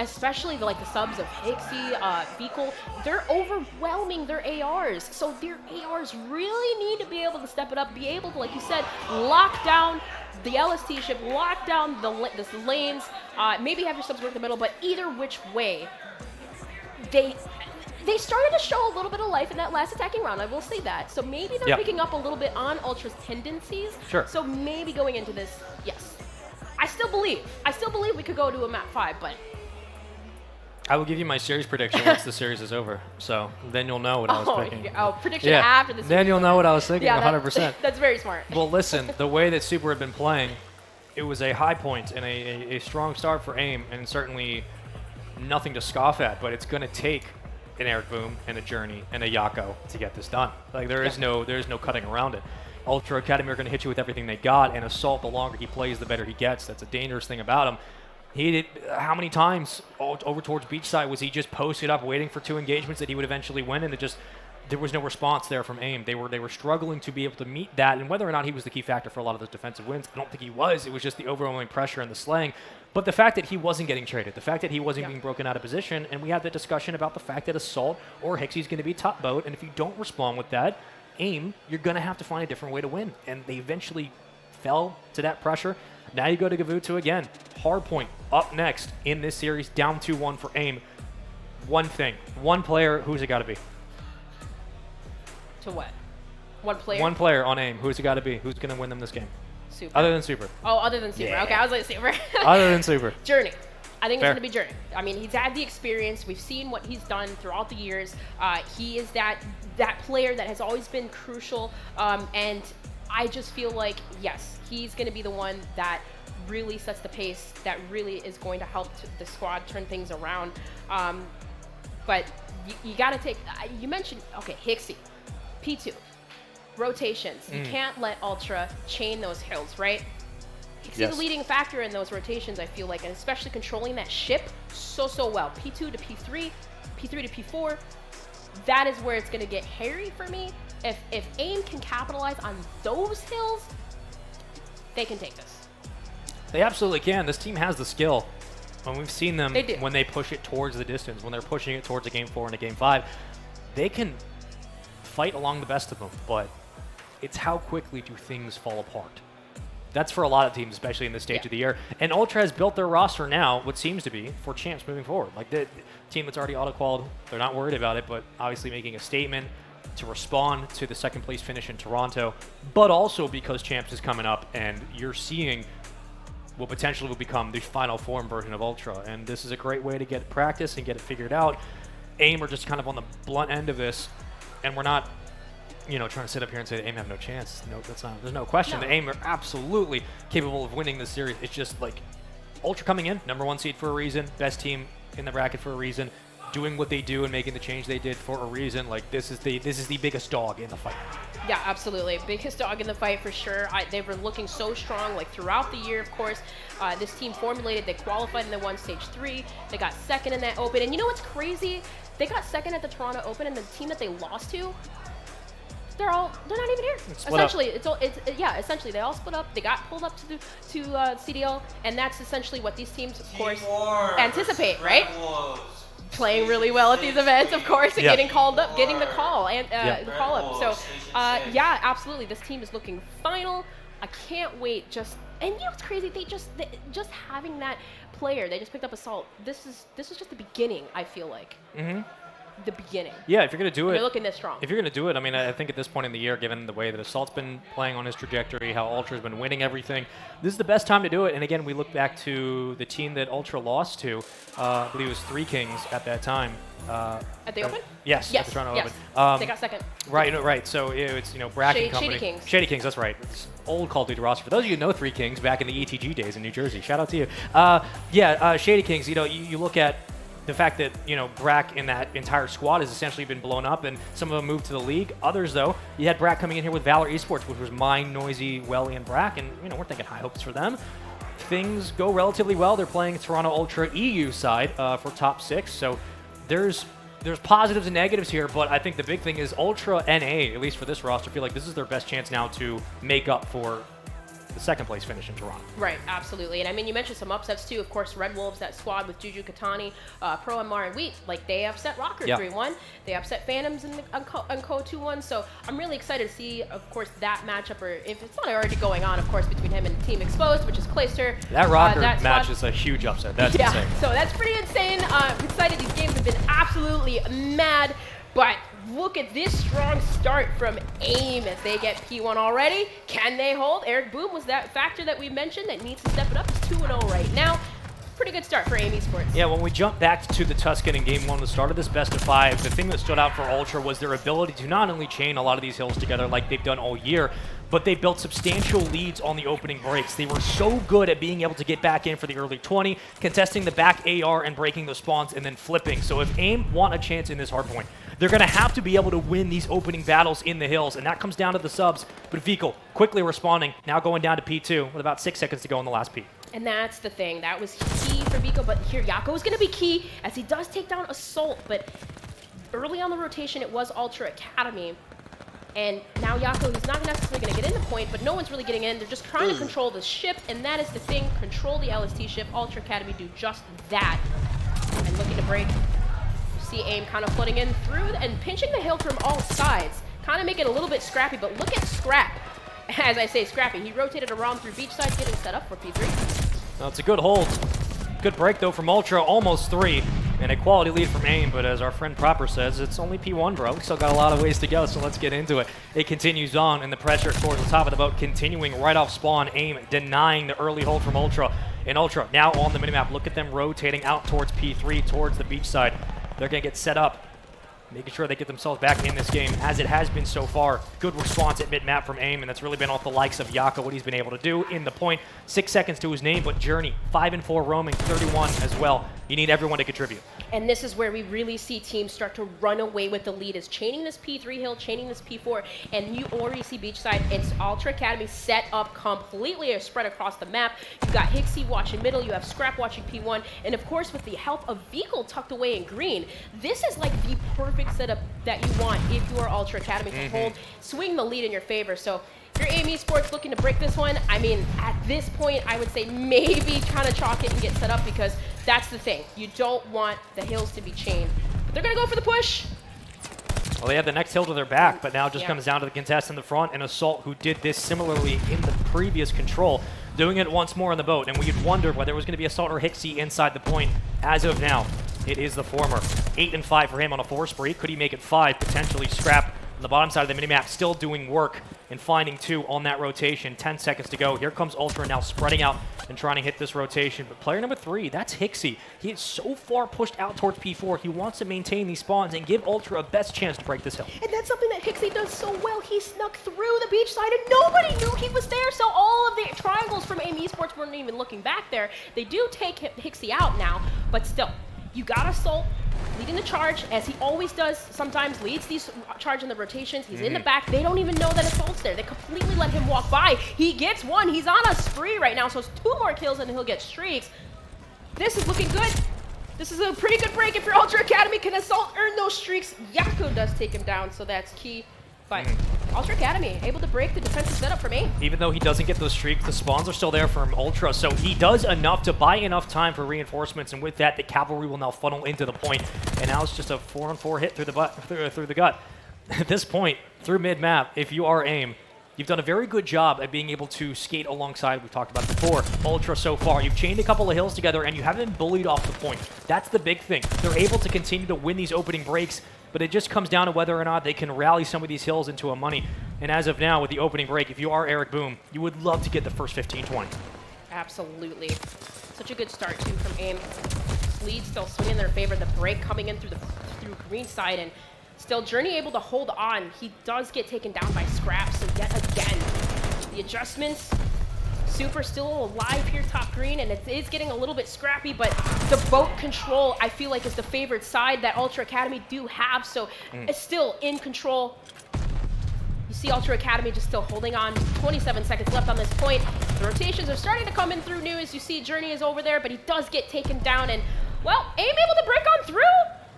especially the subs of Hixie, Fecal, they're overwhelming their ARs. So their ARs really need to be able to step it up, be able to, like you said, lock down the LST ship, lock down the lanes, maybe have your subs work the middle, but either which way, they started to show a little bit of life in that last attacking round, I will say that. So maybe they're picking up a little bit on Ultra's tendencies. Sure. So maybe going into this, yes. I still believe we could go to a map 5, but I will give you my series prediction once the series is over. So then you'll know what I was thinking. Prediction after the series. Then you'll know what I was thinking, 100%. That's very smart. Well, listen, the way that Super had been playing, it was a high point and a strong start for AIM, and certainly nothing to scoff at, but it's going to take an Eric Boom and a Journey and a Yako to get this done. Like there is no cutting around it. Ultra Academy are going to hit you with everything they got, and Assault, the longer he plays, the better he gets. That's a dangerous thing about him. He did, how many times over towards Beachside was he just posted up waiting for 2 engagements that he would eventually win, and there was no response there from AIM. They were struggling to be able to meet that, and whether or not he was the key factor for a lot of those defensive wins, I don't think he was. It was just the overwhelming pressure and the slaying. But the fact that he wasn't getting traded, the fact that he wasn't being broken out of position, and we had the discussion about the fact that Assault or Hixie's going to be top boat, and if you don't respond with that, AIM, you're going to have to find a different way to win. And they eventually fell to that pressure. Now you go to Gavutu again. Hardpoint up next in this series, down 2-1 for AIM. One thing, one player, who's it got to be? To what? One player? One player on AIM. Who's it got to be? Who's going to win them this game? Super. Other than Super. Oh, other than Super. Yeah. Okay, I was like Super. Other than Super. Journey. I think Fair. it's going to be Journey. I mean, he's had the experience. We've seen what he's done throughout the years. He is that player that has always been crucial. And I just feel like, yes, he's going to be the one that really sets the pace, that really is going to help the squad turn things around. But you got to take, you mentioned, okay, Hixie, P2, rotations. You can't let Ultra chain those hills, right? Hixie's the leading factor in those rotations, I feel like, and especially controlling that ship so well. P2 to P3, P3 to P4, that is where it's going to get hairy for me. If AIM can capitalize on those hills, they can take this. They absolutely can. This team has the skill. And we've seen them They do. when they push it towards the distance, when they're pushing it towards a Game 4 and a Game 5. They can fight along the best of them, but it's how quickly do things fall apart. That's for a lot of teams, especially in this stage of the year. And Ultra has built their roster now, what seems to be, for champs moving forward. Like the team that's already auto-qualified, they're not worried about it, but obviously making a statement to respond to the second place finish in Toronto, but also because champs is coming up and you're seeing what potentially will become the final form version of Ultra. And this is a great way to get practice and get it figured out. AIM are just kind of on the blunt end of this, and we're not, trying to sit up here and say that AIM have no chance. No, that's not. There's no question. No. The AIM are absolutely capable of winning this series. It's just like Ultra coming in, #1 seed for a reason, best team in the bracket for a reason, doing what they do and making the change they did for a reason. Like this is the biggest dog in the fight. Yeah, absolutely. Biggest dog in the fight for sure. They've been looking so strong like throughout the year, of course. This team formulated, they qualified in the stage 3. They got second in that open. And you know what's crazy? They got second at the Toronto Open, and the team that they lost to they're not even here. Essentially, essentially they all split up. They got pulled up to CDL, and that's essentially what these teams, of course, anticipate, right? Playing really well at these events, of course, and getting called up, getting the call and the call up. So, yeah, absolutely, this team is looking final. I can't wait. And you know what's crazy? They just having that player. They just picked up Assault. This is just the beginning. I feel like. The beginning. Yeah, if you're going to do it. They're looking this strong. If you're going to do it, I mean, I think at this point in the year, given the way that Assault's been playing on his trajectory, how Ultra's been winning everything, this is the best time to do it. And again, we look back to the team that Ultra lost to. I believe it was 3 Kings at that time. At the Open? Yes, at the Toronto Open. They got second. Right. So it's Brack and company. Shady Kings. Shady Kings, that's right. It's old Call of Duty roster. For those of you who know 3 Kings back in the ETG days in New Jersey, shout out to you. Shady Kings. You look at the fact that Brack in that entire squad has essentially been blown up, and some of them moved to the league. Others, though, you had Brack coming in here with Valor Esports, which was mine, Noisy, Welly, and Brack, and we're thinking high hopes for them. Things go relatively well. They're playing Toronto Ultra EU side for top 6, so there's positives and negatives here, but I think the big thing is Ultra NA, at least for this roster, feel like this is their best chance now to make up for the second place finish in Toronto. Right, absolutely. And I mean, you mentioned some upsets too. Of course, Red Wolves, that squad with Juju Katani, Pro MR, and Wheat, like they upset Rocker 3-1. They upset Phantoms and Co 2-1. So I'm really excited to see, of course, that matchup, or if it's not already going on, of course, between him and Team Exposed, which is Clayster. That Rocker match is a huge upset. That's insane. So that's pretty insane. I'm excited. These games have been absolutely mad. But look at this strong start from AIM as they get P1 already. Can they hold? Eric Boom was that factor that we mentioned that needs to step it up. It's 2-0 right now. Pretty good start for AIM Esports. Yeah, when we jump back to the Tuscan in Game 1, the start of this best of 5, the thing that stood out for Ultra was their ability to not only chain a lot of these hills together like they've done all year, but they built substantial leads on the opening breaks. They were so good at being able to get back in for the early 20, contesting the back AR and breaking the spawns and then flipping. So if AIM want a chance in this hardpoint, they're going to have to be able to win these opening battles in the hills, and that comes down to the subs. But Vikel quickly responding, now going down to P2 with about 6 seconds to go in the last P. And that's the thing. That was key for Vikel, but here Yako is going to be key as he does take down Assault, but early on the rotation, it was Ultra Academy. And now Yako, he's not necessarily going to get in the point, but no one's really getting in. They're just trying to control the ship, and that is the thing. Control the LST ship. Ultra Academy do just that. And looking to break. See AIM kind of flooding in through and pinching the hill from all sides. Kind of make it a little bit scrappy, but look at Scrap. As I say, Scrappy. He rotated around through beachside, getting set up for P3. Well, it's a good hold. Good break, though, from Ultra. Almost 3. And a quality lead from AIM, but as our friend Proper says, it's only P1, bro. We still got a lot of ways to go, so let's get into it. It continues on, and the pressure towards the top of the boat continuing right off spawn. AIM denying the early hold from Ultra. And Ultra now on the minimap. Look at them rotating out towards P3, towards the beachside. They're going to get set up, making sure they get themselves back in this game, as it has been so far. Good response at mid-map from AIM, and that's really been off the likes of Yako, what he's been able to do in the point. 6 seconds to his name, but Journey, 5-4 roaming, 31 as well. You need everyone to contribute. And this is where we really see teams start to run away with the lead, is chaining this P3 hill, chaining this P4, and you already see beachside. It's Ultra Academy set up completely spread across the map. You got Hixie watching middle, you have Scrap watching P1, and of course with the help of Vikel tucked away in green, this is like the perfect setup that you want if you are Ultra Academy to hold, swing the lead in your favor. So if you're AIM Esports looking to break this one, I mean, at this point, I would say maybe trying to chalk it and get set up, because that's the thing. You don't want the hills to be chained. But they're going to go for the push. Well, they have the next hill to their back, but now it just comes down to the contest in the front, and Assault, who did this similarly in the previous control, doing it once more in the boat. And we had wondered whether it was going to be Assault or Hixie inside the point. As of now, it is the former. 8-5 for him on a 4 spree. Could he make it 5? Potentially. Scrap on the bottom side of the minimap, still doing work and finding 2 on that rotation. 10 seconds to go. Here comes Ultra now spreading out and trying to hit this rotation. But player number 3, that's Hixie. He is so far pushed out towards P4. He wants to maintain these spawns and give Ultra a best chance to break this hill. And that's something that Hixie does so well. He snuck through the beachside and nobody knew he was there. So all of the triangles from AIM Esports weren't even looking back there. They do take Hixie out now, but still, you got Assault leading the charge, as he always does, sometimes leads these charge in the rotations. He's in the back. They don't even know that Assault's there. They completely let him walk by. He gets 1. He's on a spree right now, so it's 2 more kills and he'll get streaks. This is looking good. This is a pretty good break if you're Ultra Academy. Can Assault earn those streaks? Yako does take him down, so that's key. But Ultra Academy able to break the defensive setup from AIM. Even though he doesn't get those streaks, the spawns are still there from Ultra, so he does enough to buy enough time for reinforcements, and with that, the cavalry will now funnel into the point, and now it's just a 4-on-4 hit through the gut. At this point, through mid-map, if you are AIM, you've done a very good job at being able to skate alongside, we've talked about before, Ultra so far. You've chained a couple of hills together, and you haven't been bullied off the point. That's the big thing. They're able to continue to win these opening breaks, but it just comes down to whether or not they can rally some of these hills into a money. And as of now, with the opening break, if you are Eric Boom, you would love to get the first 15-20. Absolutely. Such a good start, too, from AIM. Lead still swinging in their favor. The break coming in through green side, and still Journey able to hold on. He does get taken down by Scrap, so yet again, the adjustments. Super still alive here top green, and it is getting a little bit scrappy, but the boat control, I feel like, is the favored side that Ultra Academy do have, so it's still in control. You see Ultra Academy just still holding on. 27 seconds left on this point. The rotations are starting to come in through news. You see Journey is over there, but he does get taken down, and, well, AIM able to break on through.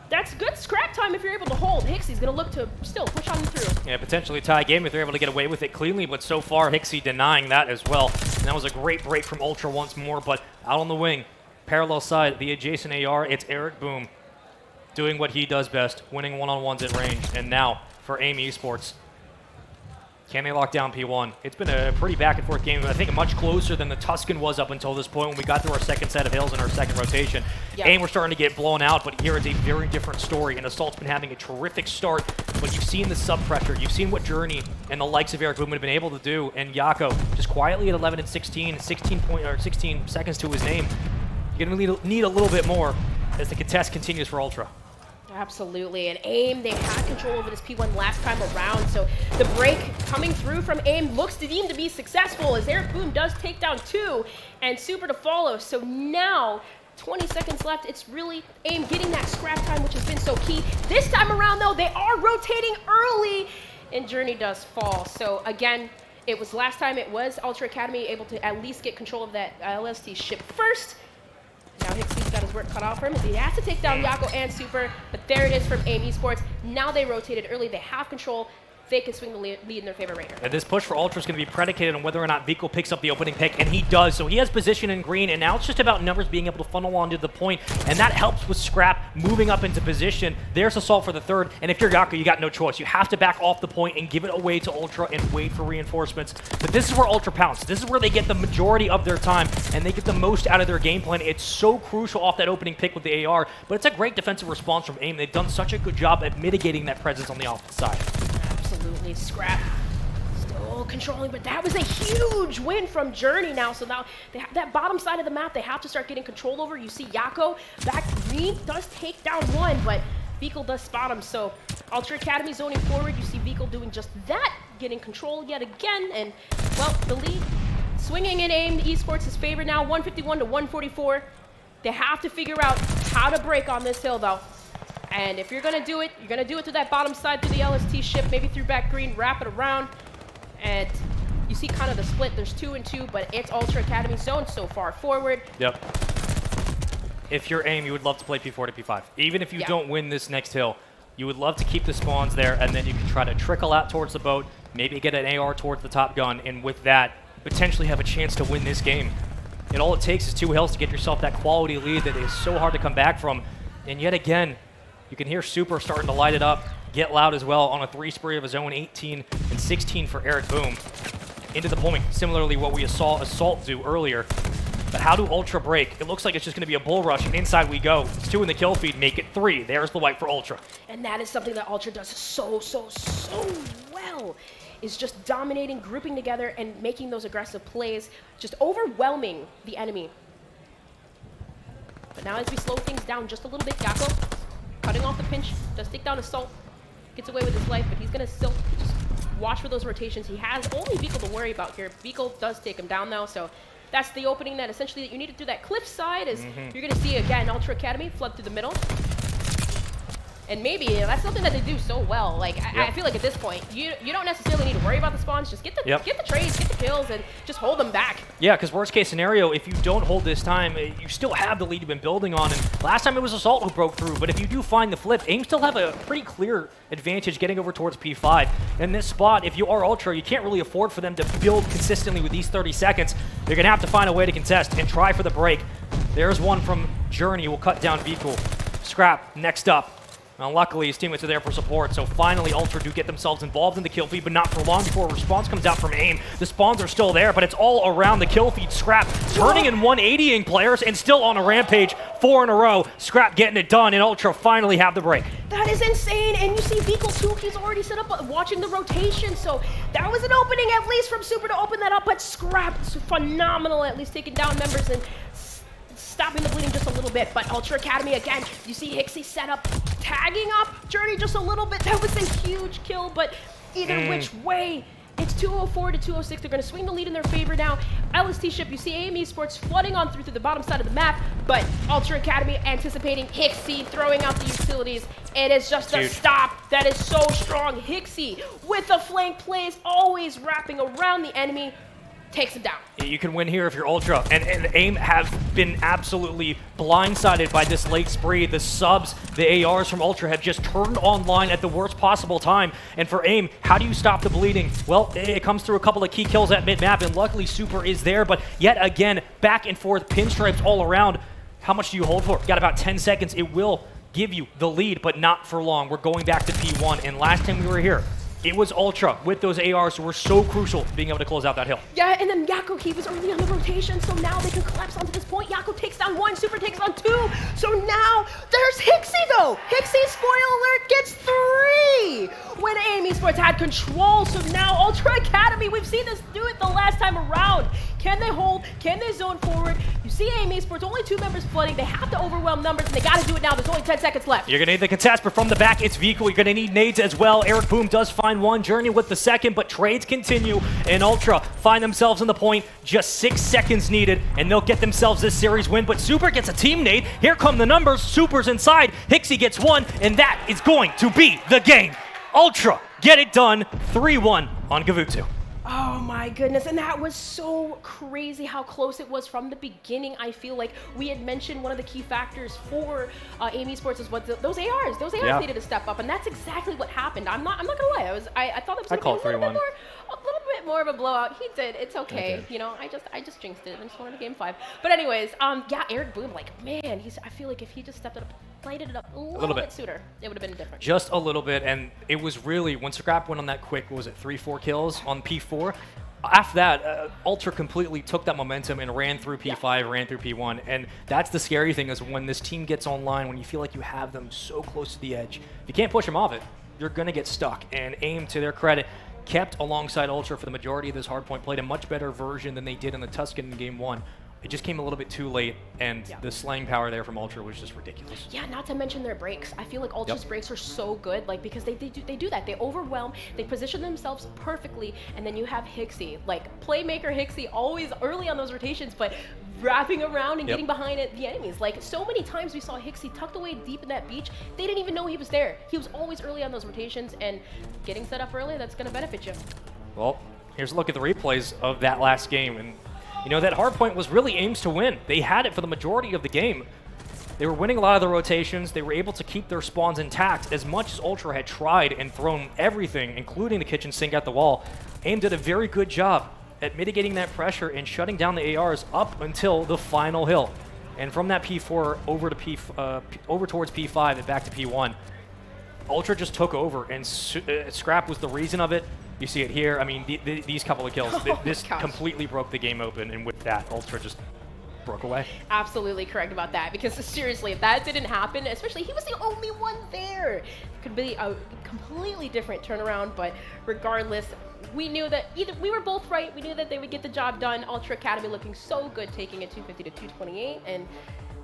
That's good scrap time if you're able to hold. Hixie's going to look to still push on through. Yeah, potentially tie game if they're able to get away with it cleanly, but so far Hixie denying that as well. And that was a great break from Ultra once more, but out on the wing, parallel side, the adjacent AR, it's Eric Boom doing what he does best, winning one-on-ones at range. And now for AIM Esports, can they lock down P1? It's been a pretty back-and-forth game. I think much closer than the Tuscan was up until this point when we got through our second set of hills in our second rotation. Yep. AIM were starting to get blown out, but here is a very different story. And Assault's been having a terrific start, but you've seen the sub-pressure. You've seen what Journey and the likes of Eric Boom have been able to do. And Yako, just quietly at 11 and 16, 16 seconds to his name. You're going to need a little bit more as the contest continues for Ultra. Absolutely, and AIM, they had control over this P1 last time around, so the break coming through from AIM looks to deem to be successful as Eric Boom does take down 2 and Super to follow. So now, 20 seconds left, it's really AIM getting that scrap time, which has been so key. This time around, though, they are rotating early, and Journey does fall. So again, it was last time it was Ultra Academy able to at least get control of that LST ship first. Now Hixie's got his work cut off for him as he has to take down Yako and Super, but there it is from AIM Esports. Now they rotated early, they have control. They can swing the lead in their favor right here. And this push for Ultra is going to be predicated on whether or not Vico picks up the opening pick, and he does. So he has position in green, and now it's just about numbers being able to funnel onto the point, and that helps with Scrap moving up into position. There's Assault for the third, and if you're Yako, you got no choice. You have to back off the point and give it away to Ultra and wait for reinforcements. But this is where Ultra pounce. This is where they get the majority of their time, and they get the most out of their game plan. It's so crucial off that opening pick with the AR, but it's a great defensive response from AIM. They've done such a good job at mitigating that presence on the offensive side. Absolutely, Scrap still controlling, but that was a huge win from Journey now. So now they have that bottom side of the map they have to start getting control over. You see Yako back green does take down 1, but Vico does spot him. So Ultra Academy zoning forward. You see Vico doing just that, getting control yet again. And, well, the lead swinging in AIM Esports is favored now, 151 to 144. They have to figure out how to break on this hill, though. And if you're going to do it, you're going to do it to that bottom side through the LST ship, maybe through back green, wrap it around. And you see kind of the split. There's 2 and 2, but it's Ultra Academy zone so far forward. Yep. If you're AIM, you would love to play P4 to P5. Even if you don't win this next hill, you would love to keep the spawns there, and then you can try to trickle out towards the boat, maybe get an AR towards the top gun, and with that, potentially have a chance to win this game. And all it takes is 2 hills to get yourself that quality lead that is so hard to come back from. And yet again, you can hear Super starting to light it up, get loud as well on a 3 spree of his own, 18 and 16 for Eric Boom. Into the point, similarly what we saw Assault do earlier. But how do Ultra break? It looks like it's just going to be a bull rush, and inside we go. It's 2 in the kill feed, make it 3. There's the wipe for Ultra. And that is something that Ultra does so well, is just dominating, grouping together, and making those aggressive plays, just overwhelming the enemy. But now as we slow things down just a little bit, Yako cutting off the pinch, does take down Assault, gets away with his life, but he's going to still just watch for those rotations. He has only Vico to worry about here. Vico does take him down now, so that's the opening that essentially that you needed through that cliff side is you're going to see, again, Ultra Academy flood through the middle. And maybe that's something that they do so well. Like I feel like at this point, you don't necessarily need to worry about the spawns. Just get the trades, get the kills, and just hold them back. Yeah, because worst case scenario, if you don't hold this time, you still have the lead you've been building on. And last time it was Assault who broke through, but if you do find the flip, AIM still have a pretty clear advantage getting over towards P5. In this spot, if you are Ultra, you can't really afford for them to build consistently with these 30 seconds. You're going to have to find a way to contest and try for the break. There's one from Journey, will cut down Vikul. Scrap, next up. Now, luckily, his teammates are there for support, so finally Ultra do get themselves involved in the kill feed, but not for long before a response comes out from AIM. The spawns are still there, but it's all around the kill feed. Scrap turning and 180ing players and still on a rampage 4 in a row. Scrap getting it done, and Ultra finally have the break. That is insane, and you see Vikul too, he's already set up watching the rotation, so that was an opening at least from Super to open that up, but Scrap is phenomenal, at least taking down members and stopping the bleeding just a little bit. But Ultra Academy again, you see Hixie set up, tagging up Journey just a little bit. That was a huge kill, but either which way, it's 204 to 206. They're going to swing the lead in their favor now. LST ship, you see AIM Esports flooding on through the bottom side of the map, but Ultra Academy anticipating Hixie throwing out the utilities. It is just a stop. That is so strong. Hixie with the flank plays, always wrapping around the enemy. Takes him down. You can win here if you're Ultra, and AIM have been absolutely blindsided by this late spree. The subs, the ARs from Ultra have just turned online at the worst possible time, and for AIM, how do you stop the bleeding? Well, it comes through a couple of key kills at mid-map, and luckily Super is there, but yet again, back and forth, pinstripes all around. How much do you hold for? Got about 10 seconds. It will give you the lead, but not for long. We're going back to P1, and last time we were here, it was Ultra with those ARs who were so crucial being able to close out that hill. Yeah, and then Yako, he was early on the rotation, so now they can collapse onto this point. Yako takes down 1, Super takes down 2. So now there's Hixie though. Hixie, spoiler alert, gets 3 when AIM Esports had control. So now Ultra Academy, we've seen this do it the last time around. Can they hold? Can they zone forward? You see AIM Esports, only 2 members flooding. They have to overwhelm numbers, and they got to do it now. There's only 10 seconds left. You're going to need the contest, but from the back, it's Vikul. You're going to need nades as well. Eric Boom does find one. Journey with the second, but trades continue, and Ultra find themselves in the point. Just 6 seconds needed, and they'll get themselves this series win, but Super gets a team nade. Here come the numbers. Super's inside. Hixie gets 1, and that is going to be the game. Ultra get it done. 3-1 on Gavutu. Oh my goodness, and that was so crazy how close it was from the beginning. I feel like we had mentioned one of the key factors for AIM Esports is what those ARs needed to step up, and that's exactly what happened. I'm not gonna lie, I thought it was a little bit more of a blowout. He did. It's okay. You know, I just jinxed it. I just wanted a game 5. But anyways, yeah, Eric Boom, like, man, I feel like if he just stepped it up, lighted it up a little bit sooner, it would have been different. Just a little bit, and it was really, when Scrap went on that quick, what was it, 3-4 kills on P4? After that, Ultra completely took that momentum and ran through P5, ran through P1, and that's the scary thing, is when this team gets online, when you feel like you have them so close to the edge, if you can't push them off it, you're going to get stuck. And AIM, to their credit, kept alongside Ultra for the majority of this hardpoint, played a much better version than they did in the Tuscan in Game 1. It just came a little bit too late, and the slaying power there from Ultra was just ridiculous. Yeah, not to mention their breaks. I feel like Ultra's breaks are so good, like, because they do that. They overwhelm, they position themselves perfectly, and then you have Hixie, like playmaker Hixie, always early on those rotations, but wrapping around and getting behind the enemies. Like, so many times we saw Hixie tucked away deep in that beach. They didn't even know he was there. He was always early on those rotations, and getting set up early, that's going to benefit you. Well, here's a look at the replays of that last game, and you know, that hardpoint was really AIM's to win. They had it for the majority of the game. They were winning a lot of the rotations. They were able to keep their spawns intact. As much as Ultra had tried and thrown everything, including the kitchen sink at the wall, AIM did a very good job at mitigating that pressure and shutting down the ARs up until the final hill. And from that P4 over to over towards P5 and back to P1, Ultra just took over, and Scrap was the reason of it. You see it here. I mean, these couple of kills, this completely broke the game open, and with that, Ultra just broke away. Absolutely correct about that, because seriously, if that didn't happen, especially he was the only one there, it could be a completely different turnaround. But regardless, we knew that we were both right. We knew that they would get the job done. Ultra Academy looking so good, taking it 250 to 228, and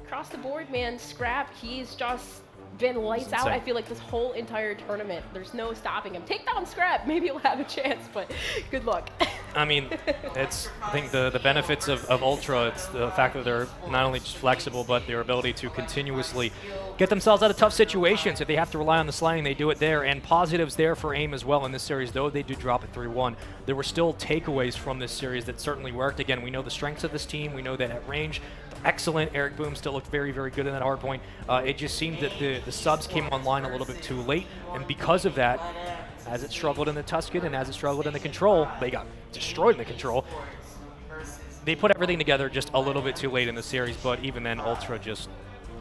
across the board, man, Scrap, he's just been lights out. I feel like this whole entire tournament, there's no stopping him. Take down Scrap, maybe he'll have a chance, but good luck. I mean, I think the benefits of Ultra, it's the fact that they're not only just flexible, but their ability to continuously get themselves out of tough situations. If they have to rely on the sliding, they do it there. And positives there for AIM as well in this series, though they do drop at 3-1. There were still takeaways from this series that certainly worked. Again, we know the strengths of this team. We know that at range, excellent. Eric Boom still looked very, very good in that hardpoint. It just seemed that the subs came online a little bit too late. And because of that, as it struggled in the Tuscan and as it struggled in the control, they got destroyed in the control. They put everything together just a little bit too late in the series, but even then, Ultra just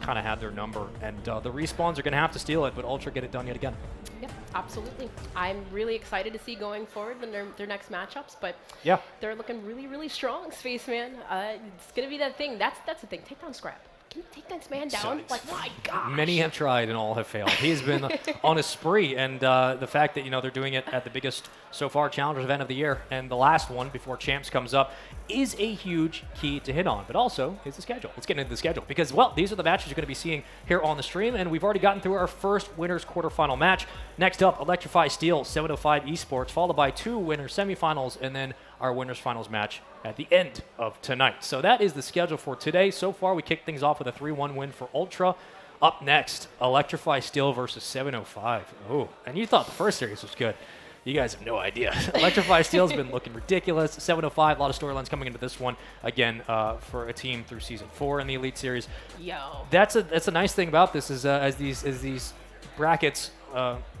kind of had their number. And the respawns are going to have to steal it, but Ultra get it done yet again. Yeah, absolutely. I'm really excited to see going forward their next matchups, but yeah, they're looking really, really strong, Spaceman. It's going to be that thing. That's the thing. Take down Scrap. Can you take this man down? Like, my gosh. Many have tried and all have failed. He's been on a spree, and the fact that, they're doing it at the biggest, so far, Challengers event of the year, and the last one before Champs comes up, is a huge key to hit on, but also is the schedule. Let's get into the schedule, because, well, these are the matches you're going to be seeing here on the stream, and we've already gotten through our first winners quarterfinal match. Next up, Electrify Steel 705 Esports, followed by 2 winners semifinals, and then our winners finals match at the end of tonight. So that is the schedule for today. So far, we kicked things off with a 3-1 win for Ultra. Up next, Electrify Steel versus 705. Oh, and you thought the first series was good. You guys have no idea. Electrify Steel's been looking ridiculous. 705, a lot of storylines coming into this one. Again, for a team through Season 4 in the Elite Series. Yo. That's a nice thing about this is as these brackets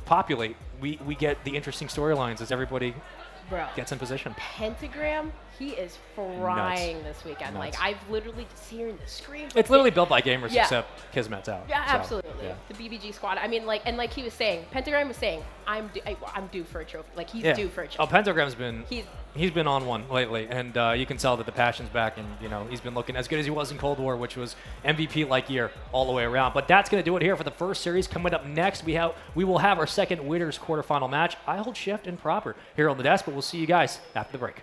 populate, we get the interesting storylines as everybody gets in position. Pentagram, he is frying this weekend. Nuts. Like, I've literally just hearing the screams. It's literally built by gamers, except Kismet's out. Yeah, so, absolutely. yeah. The BBG squad. I mean, like he was saying, Pentagram was saying, I'm due for a trophy. Like, he's due for a trophy. Oh, Pentagram's been he's been on one lately, and you can tell that the passion's back, and he's been looking as good as he was in Cold War, which was MVP-like year all the way around. But that's going to do it here for the first series. Coming up next, we will have our second winners quarterfinal match. I hold Shift and Proper here on the desk, but we'll see you guys after the break.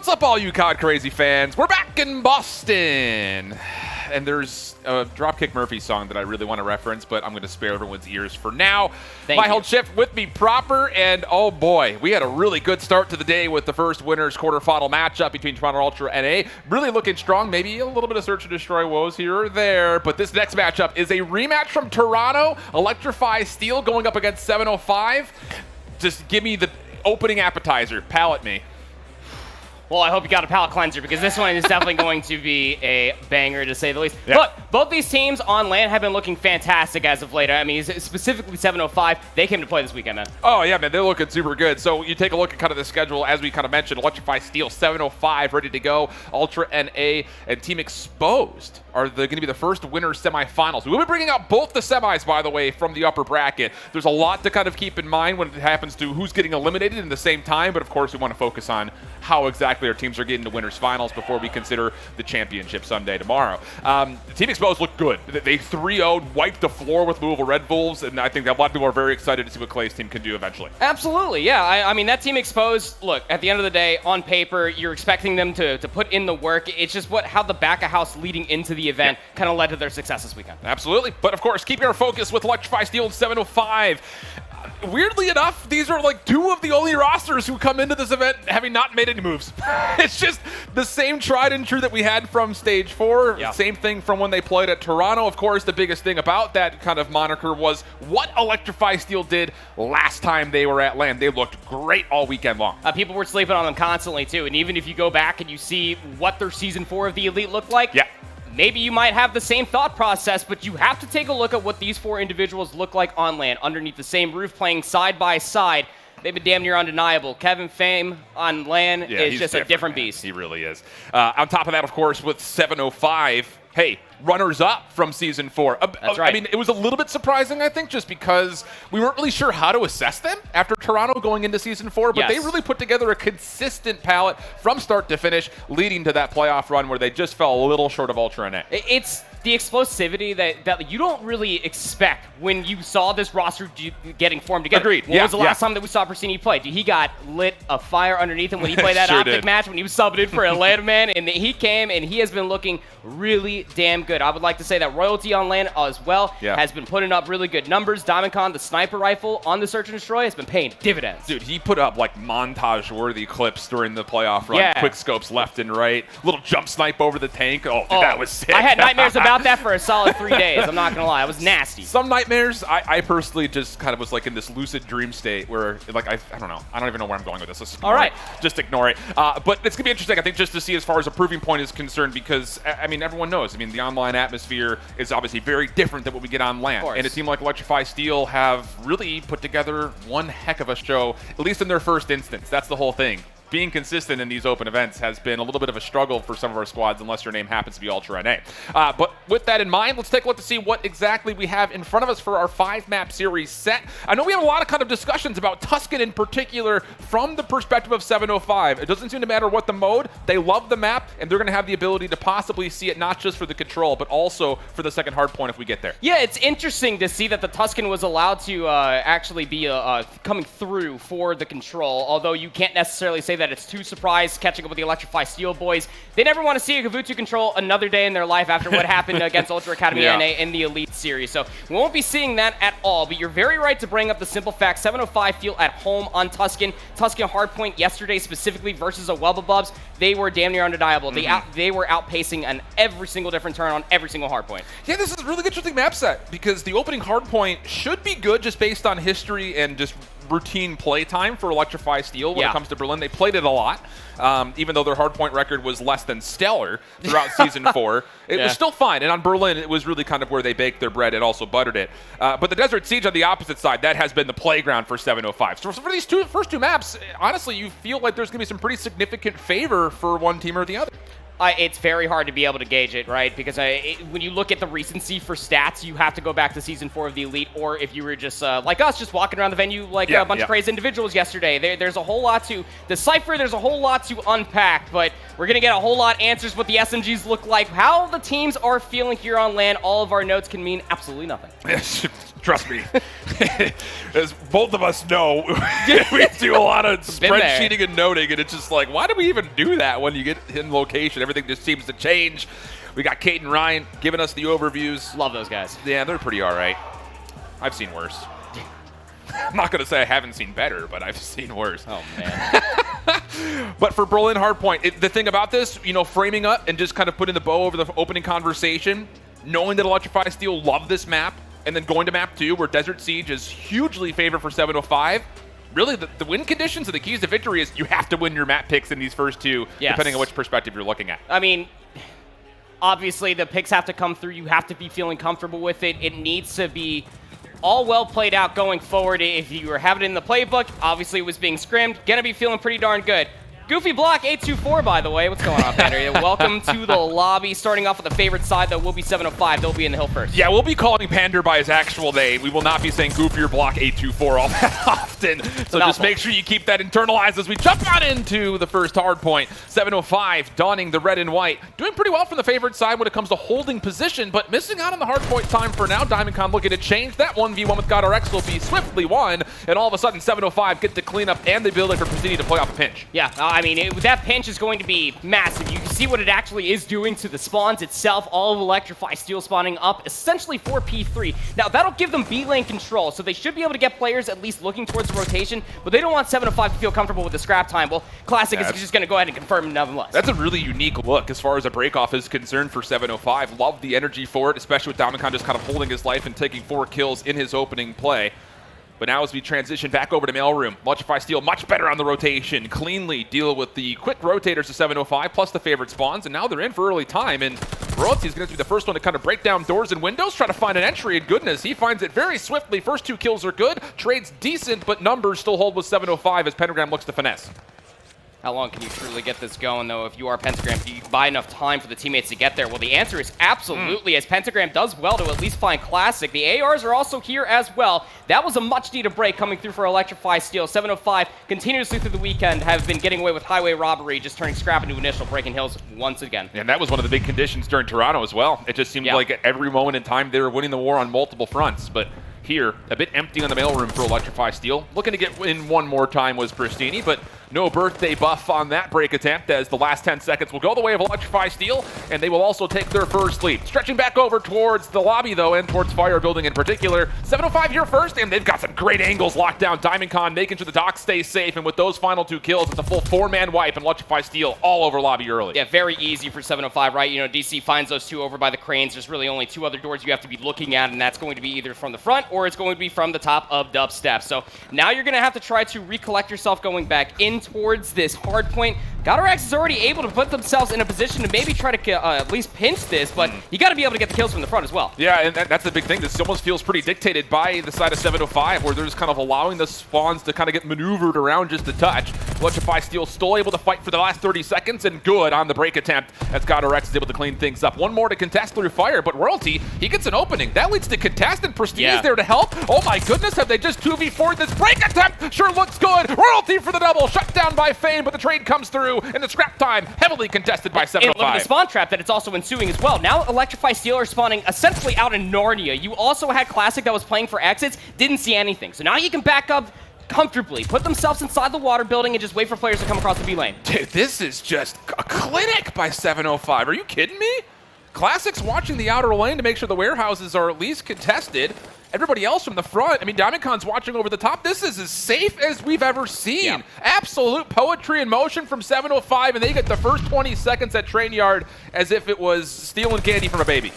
What's up, all you COD Crazy fans? We're back in Boston. And there's a Dropkick Murphy song that I really want to reference, but I'm going to spare everyone's ears for now. My whole shift with me proper, and oh boy, we had a really good start to the day with the first winners quarterfinal matchup between Toronto Ultra and NA. Really looking strong, maybe a little bit of search and destroy woes here or there, but this next matchup is a rematch from Toronto. Electrify Steel going up against 705. Just give me the opening appetizer. Palate me. Well, I hope you got a palate cleanser, because this one is definitely going to be a banger, to say the least. Yeah. Look, both these teams on LAN have been looking fantastic as of late. I mean, specifically 705, they came to play this weekend, man. Oh, yeah, man, they're looking super good. So you take a look at kind of the schedule, as we kind of mentioned, Electrify Steel, 705, ready to go. Ultra NA and Team Exposed are going to be the first winner semifinals. We'll be bringing out both the semis, by the way, from the upper bracket. There's a lot to kind of keep in mind when it happens to who's getting eliminated in the same time, but of course we want to focus on how exactly our teams are getting to winners finals before we consider the championship Sunday tomorrow. Team Exposed looked good. They 3-0'd, wiped the floor with Louisville Red Bulls, and I think that a lot of people are very excited to see what Clay's team can do eventually. Absolutely, yeah. I mean, that Team Exposed, look, at the end of the day, on paper, you're expecting them to put in the work. It's just how the back of house leading into the event kind of led to their success this weekend. Absolutely. But of course, keeping our focus with Electrify Steel and 705. Weirdly enough, these are like two of the only rosters who come into this event having not made any moves. It's just the same tried and true that we had from Stage 4. Yeah. Same thing from when they played at Toronto. Of course, the biggest thing about that kind of moniker was what Electrify Steel did last time they were at LAN. They looked great all weekend long. People were sleeping on them constantly, too. And even if you go back and you see what their Season 4 of the Elite looked like, yeah, maybe you might have the same thought process, but you have to take a look at what these four individuals look like on LAN, underneath the same roof, playing side by side. They've been damn near undeniable. Kevin Fame on LAN is just a different beast. He really is. On top of that, of course, with 705, hey, runners-up from Season 4. That's right. I mean, it was a little bit surprising, I think, just because we weren't really sure how to assess them after Toronto going into Season 4, but they really put together a consistent palette from start to finish, leading to that playoff run where they just fell a little short of Ultra NA. It's the explosivity that you don't really expect when you saw this roster getting formed together. Agreed. When was the last time that we saw Persini play? He got lit a fire underneath him when he played that Sure Optic did. match, when he was subbed in for Atlanta, man, and he came, and he has been looking really damn good. I would like to say that Royalty on LAN as well has been putting up really good numbers. Diamondcon, the sniper rifle on the Search and Destroy, has been paying dividends. Dude, he put up like montage-worthy clips during the playoff run. Quick scopes left and right. Little jump snipe over the tank. Oh, dude, that was sick. I had nightmares about that for a solid 3 days. I'm not gonna lie, it was nasty. Some nightmares, I personally just kind of was like in this lucid dream state where, like, I don't know. I don't even know where I'm going with this. All right. Just ignore it. But it's going to be interesting, I think, just to see as far as a proving point is concerned, because, I mean, everyone knows. I mean, the online atmosphere is obviously very different than what we get on LAN. And a team like Electrify Steel have really put together one heck of a show, at least in their first instance. That's the whole thing. Being consistent in these open events has been a little bit of a struggle for some of our squads, unless your name happens to be Ultra NA. But with that in mind, let's take a look to see what exactly we have in front of us for our 5-map series set. I know we have a lot of kind of discussions about Tuscan in particular from the perspective of 705. It doesn't seem to matter what the mode. They love the map, and they're going to have the ability to possibly see it not just for the control, but also for the second hardpoint if we get there. Yeah, it's interesting to see that the Tuscan was allowed to actually be coming through for the control, although you can't necessarily say that it's too surprised catching up with the Electrify Steel boys. They never want to see a Gavutu control another day in their life after what happened against Ultra Academy NA in the Elite Series. So we won't be seeing that at all, but you're very right to bring up the simple fact 705 feel at home on Tuscan. Tuscan hardpoint yesterday specifically versus a Webabubs, they were damn near undeniable. They were outpacing on every single different turn on every single hardpoint. Yeah, this is a really interesting map set because the opening hardpoint should be good just based on history and just routine play time for Electrify Steel when it comes to Berlin. They played it a lot, even though their hardpoint record was less than stellar throughout Season 4. It was still fine, and on Berlin, it was really kind of where they baked their bread and also buttered it. But the Desert Siege on the opposite side, that has been the playground for 705. So for these first two maps, honestly, you feel like there's going to be some pretty significant favor for one team or the other. It's very hard to be able to gauge it, right? Because when you look at the recency for stats, you have to go back to Season 4 of the Elite, or if you were just, like us, just walking around the venue like a bunch of crazy individuals yesterday. There's a whole lot to decipher, there's a whole lot to unpack, but we're going to get a whole lot of answers what the SMGs look like, how the teams are feeling here on LAN. All of our notes can mean absolutely nothing. Trust me. As both of us know, we do a lot of spreadsheeting and noting, and it's just like, why do we even do that when you get in location? Everything just seems to change. We got Kate and Ryan giving us the overviews. Love those guys. Yeah, they're pretty all right. I've seen worse. I'm not going to say I haven't seen better, but I've seen worse. Oh, man. But for Berlin Hardpoint, the thing about this, you know, framing up and just kind of putting the bow over the opening conversation, knowing that Electrify Steel love this map, and then going to map 2 where Desert Siege is hugely favored for 705. Really, the win conditions and the keys to victory is you have to win your map picks in these first 2, depending on which perspective you're looking at. I mean, obviously the picks have to come through. You have to be feeling comfortable with it. It needs to be all well played out going forward. If you were having it in the playbook, obviously it was being scrimmed. Gonna be feeling pretty darn good. Goofy Block 824, by the way. What's going on, Pander? Welcome to the lobby. Starting off with the favorite side, though, will be 705. They'll be in the hill first. Yeah, we'll be calling Pander by his actual name. We will not be saying Goofy or Block 824 all that often. So just make sure you keep that internalized as we jump on into the first hard point. 705 donning the red and white. Doing pretty well from the favorite side when it comes to holding position, but missing out on the hard point time for now. Diamondcon looking to change. That 1v1 with GodRx will be swiftly won, and all of a sudden 705 get the cleanup and the ability for Pristini to play off a pinch. Yeah, I mean, that pinch is going to be massive. You can see what it actually is doing to the spawns itself. All of Electrify Steel spawning up essentially for P3. Now, that'll give them B lane control, so they should be able to get players at least looking towards the rotation, but they don't want 705 to feel comfortable with the scrap time. Well, Classic is just going to go ahead and confirm nonetheless. That's a really unique look as far as a breakoff is concerned for 705. Love the energy for it, especially with Diamondcon just kind of holding his life and taking 4 kills in his opening play. But now as we transition back over to Mailroom, Electrify Steel much better on the rotation, cleanly deal with the quick rotators to 705 plus the favorite spawns, and now they're in for early time, and Royalty is going to be the first one to kind of break down doors and windows, try to find an entry, and goodness, he finds it very swiftly. First 2 kills are good, trade's decent, but numbers still hold with 705 as Pentagram looks to finesse. How long can you truly get this going, though, if you are Pentagram? Do you buy enough time for the teammates to get there? Well, the answer is absolutely, as Pentagram does well to at least find Classic. The ARs are also here as well. That was a much-needed break coming through for Electrify Steel. 705 continuously through the weekend have been getting away with highway robbery, just turning scrap into initial, breaking hills once again. And that was one of the big conditions during Toronto as well. It just seemed like at every moment in time they were winning the war on multiple fronts, but here, a bit empty on the mailroom for Electrify Steel. Looking to get in one more time was Pristini, but no birthday buff on that break attempt as the last 10 seconds will go the way of Electrify Steel, and they will also take their first lead. Stretching back over towards the lobby, though, and towards Fire Building in particular. 705 here first, and they've got some great angles locked down. Diamondcon making sure the dock stays safe, and with those final 2 kills, it's a full 4-man wipe, and Electrify Steel all over lobby early. Yeah, very easy for 705, right? You know, DC finds those 2 over by the cranes. There's really only 2 other doors you have to be looking at, and that's going to be either from the front or it's going to be from the top of dubstep. So now you're going to have to try to recollect yourself going back in towards this hard point. GodRx is already able to put themselves in a position to maybe try to at least pinch this, but you got to be able to get the kills from the front as well. Yeah, and that's the big thing. This almost feels pretty dictated by the side of 705, where they're just kind of allowing the spawns to kind of get maneuvered around just a touch. Electrify Steel still able to fight for the last 30 seconds, and good on the break attempt as GodRx is able to clean things up. One more to contest through fire, but Royalty, he gets an opening. That leads to contest, and Pristine is there to help. Oh my goodness, have they just 2v4'd this break attempt? Sure looks good. Royalty for the double, shut down by Fame, but the trade comes through, and the scrap time heavily contested by 705. And look at the spawn trap that it's also ensuing as well. Now Electrify Steel are spawning essentially out in Narnia. You also had Classic that was playing for exits, didn't see anything. So now you can back up comfortably, put themselves inside the water building, and just wait for players to come across the B lane. Dude, this is just a clinic by 705. Are you kidding me? Classic's watching the outer lane to make sure the warehouses are at least contested. Everybody else from the front, I mean, Diamondcon's watching over the top. This is as safe as we've ever seen. Yeah. Absolute poetry in motion from 705, and they get the first 20 seconds at Train Yard as if it was stealing candy from a baby.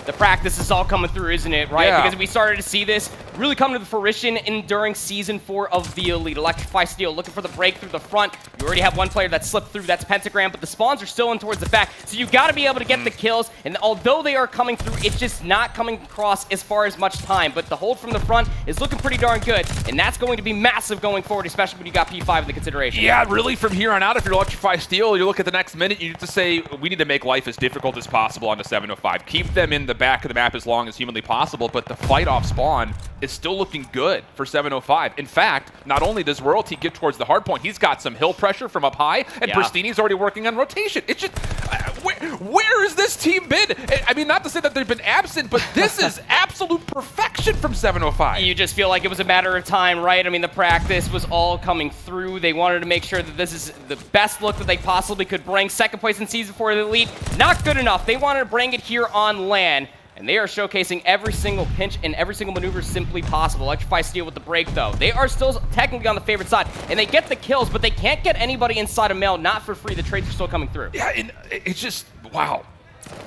The practice is all coming through, isn't it, right? Yeah. Because we started to see this really come to the fruition during Season 4 of the Elite. Electrify Steel looking for the break through the front. You already have one player that slipped through, that's Pentagram, but the spawns are still in towards the back. So you've got to be able to get the kills, and although they are coming through, it's just not coming across as far as much time. But the hold from the front is looking pretty darn good, and that's going to be massive going forward, especially when you got P5 in the consideration. Yeah, really from here on out, if you're Electrify Steel, you look at the next minute, you need to say, we need to make life as difficult as possible on the 705. Keep them in the back of the map as long as humanly possible, but the fight off spawn is still looking good for 705. In fact, not only does Royalty get towards the hard point, he's got some hill pressure from up high, and Pristini's already working on rotation. It's just, where has this team been? I mean, not to say that they've been absent, but this is absolute perfection from 705. You just feel like it was a matter of time, right? I mean, the practice was all coming through. They wanted to make sure that this is the best look that they possibly could bring. Second place in Season 4 of the Elite, not good enough. They wanted to bring it here on LAN, and they are showcasing every single pinch and every single maneuver simply possible. Electrify Steel with the break, though. They are still technically on the favorite side, and they get the kills, but they can't get anybody inside of Mail, not for free. The trades are still coming through. Yeah, and it's just, wow.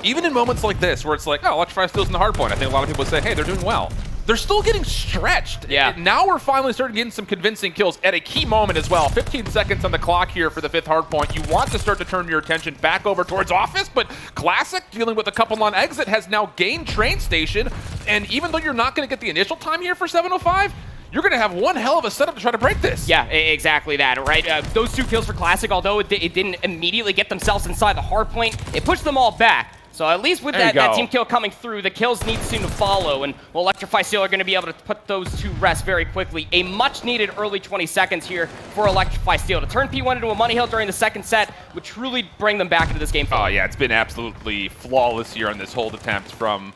Even in moments like this, where it's like, oh, Electrify Steel's in the hard point, I think a lot of people say, hey, they're doing well. They're still getting stretched. Yeah. Now we're finally starting getting some convincing kills at a key moment as well. 15 seconds on the clock here for the 5th hard point. You want to start to turn your attention back over towards Office, but Classic, dealing with a couple on exit, has now gained Train Station. And even though you're not going to get the initial time here for 705, you're going to have one hell of a setup to try to break this. Yeah, exactly that, right? Those 2 kills for Classic, although it didn't immediately get themselves inside the hard point, it pushed them all back. So at least with that team kill coming through, the kills need to follow, and Electrify Steel are going to be able to put those 2 rest very quickly. A much-needed early 20 seconds here for Electrify Steel. To turn P1 into a money hill during the second set would truly bring them back into this game. Oh, yeah, it's been absolutely flawless here on this hold attempt from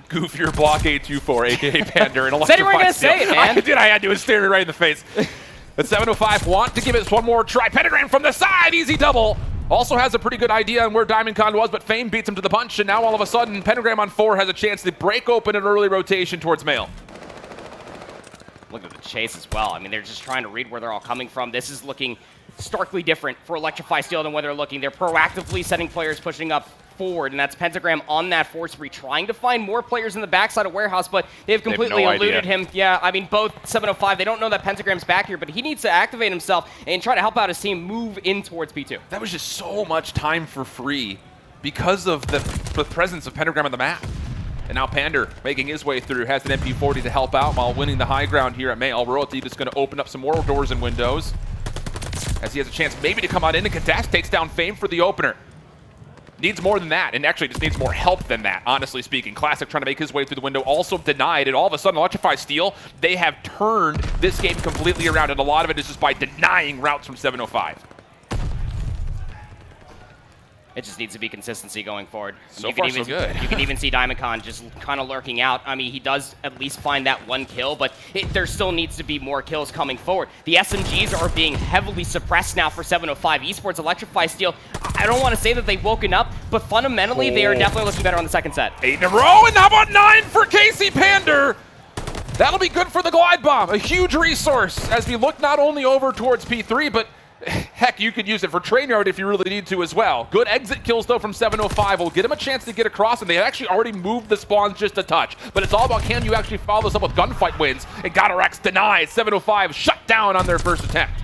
Goofier Block 824, a.k.a. Panda, and Electrify Said you weren't going to Steel. say it, man. I did. I had to. It was staring me right in the face. But 705 want to give us one more try. Pentagram from the side, easy double. Also has a pretty good idea on where Diamondcon was, but Fame beats him to the punch, and now all of a sudden, Pentagram on 4 has a chance to break open an early rotation towards Mail. Look at the chase as well. I mean, they're just trying to read where they're all coming from. This is looking starkly different for Electrify Steel than where they're looking. They're proactively setting players pushing up forward, and that's Pentagram on that force spree, trying to find more players in the backside of Warehouse, but they've completely eluded him. Yeah, I mean, both 705, they don't know that Pentagram's back here, but he needs to activate himself and try to help out his team move in towards P2. That was just so much time for free because of the presence of Pentagram on the map. And now Pander making his way through, has an MP40 to help out while winning the high ground here at Mail. Royalty just going to open up some more doors and windows as he has a chance maybe to come on in and contest, takes down Fame for the opener. Needs more than that, and actually just needs more help than that, honestly speaking. Classic trying to make his way through the window, also denied, and all of a sudden Electrify Steel, they have turned this game completely around, and a lot of it is just by denying routes from 705. It just needs to be consistency going forward. So far, so good. You can even see Diamondcon just kind of lurking out. I mean, he does at least find that 1 kill, but there still needs to be more kills coming forward. The SMGs are being heavily suppressed now for 705 Esports. Electrify Steel, I don't want to say that they've woken up, but fundamentally, they are definitely looking better on the second set. 8 in a row, and how about 9 for Casey Pander? That'll be good for the Glide Bomb, a huge resource as we look not only over towards P3, but heck, you could use it for train yard if you really need to as well. Good exit kills, though, from 705 will get him a chance to get across, and they actually already moved the spawns just a touch. But it's all about, can you actually follow this up with gunfight wins? And Godorex denies. 705 shut down on their first attempt.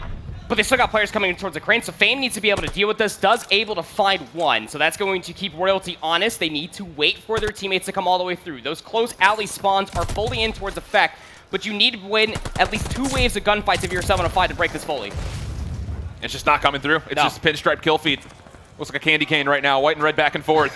But they still got players coming in towards the crane, so Fame needs to be able to deal with this. Does able to find 1, so that's going to keep Royalty honest. They need to wait for their teammates to come all the way through. Those close alley spawns are fully in towards effect, but you need to win at least 2 waves of gunfights if you're 705 to break this fully. It's just not coming through. It's just pinstripe kill feed. Looks like a candy cane right now. White and red back and forth.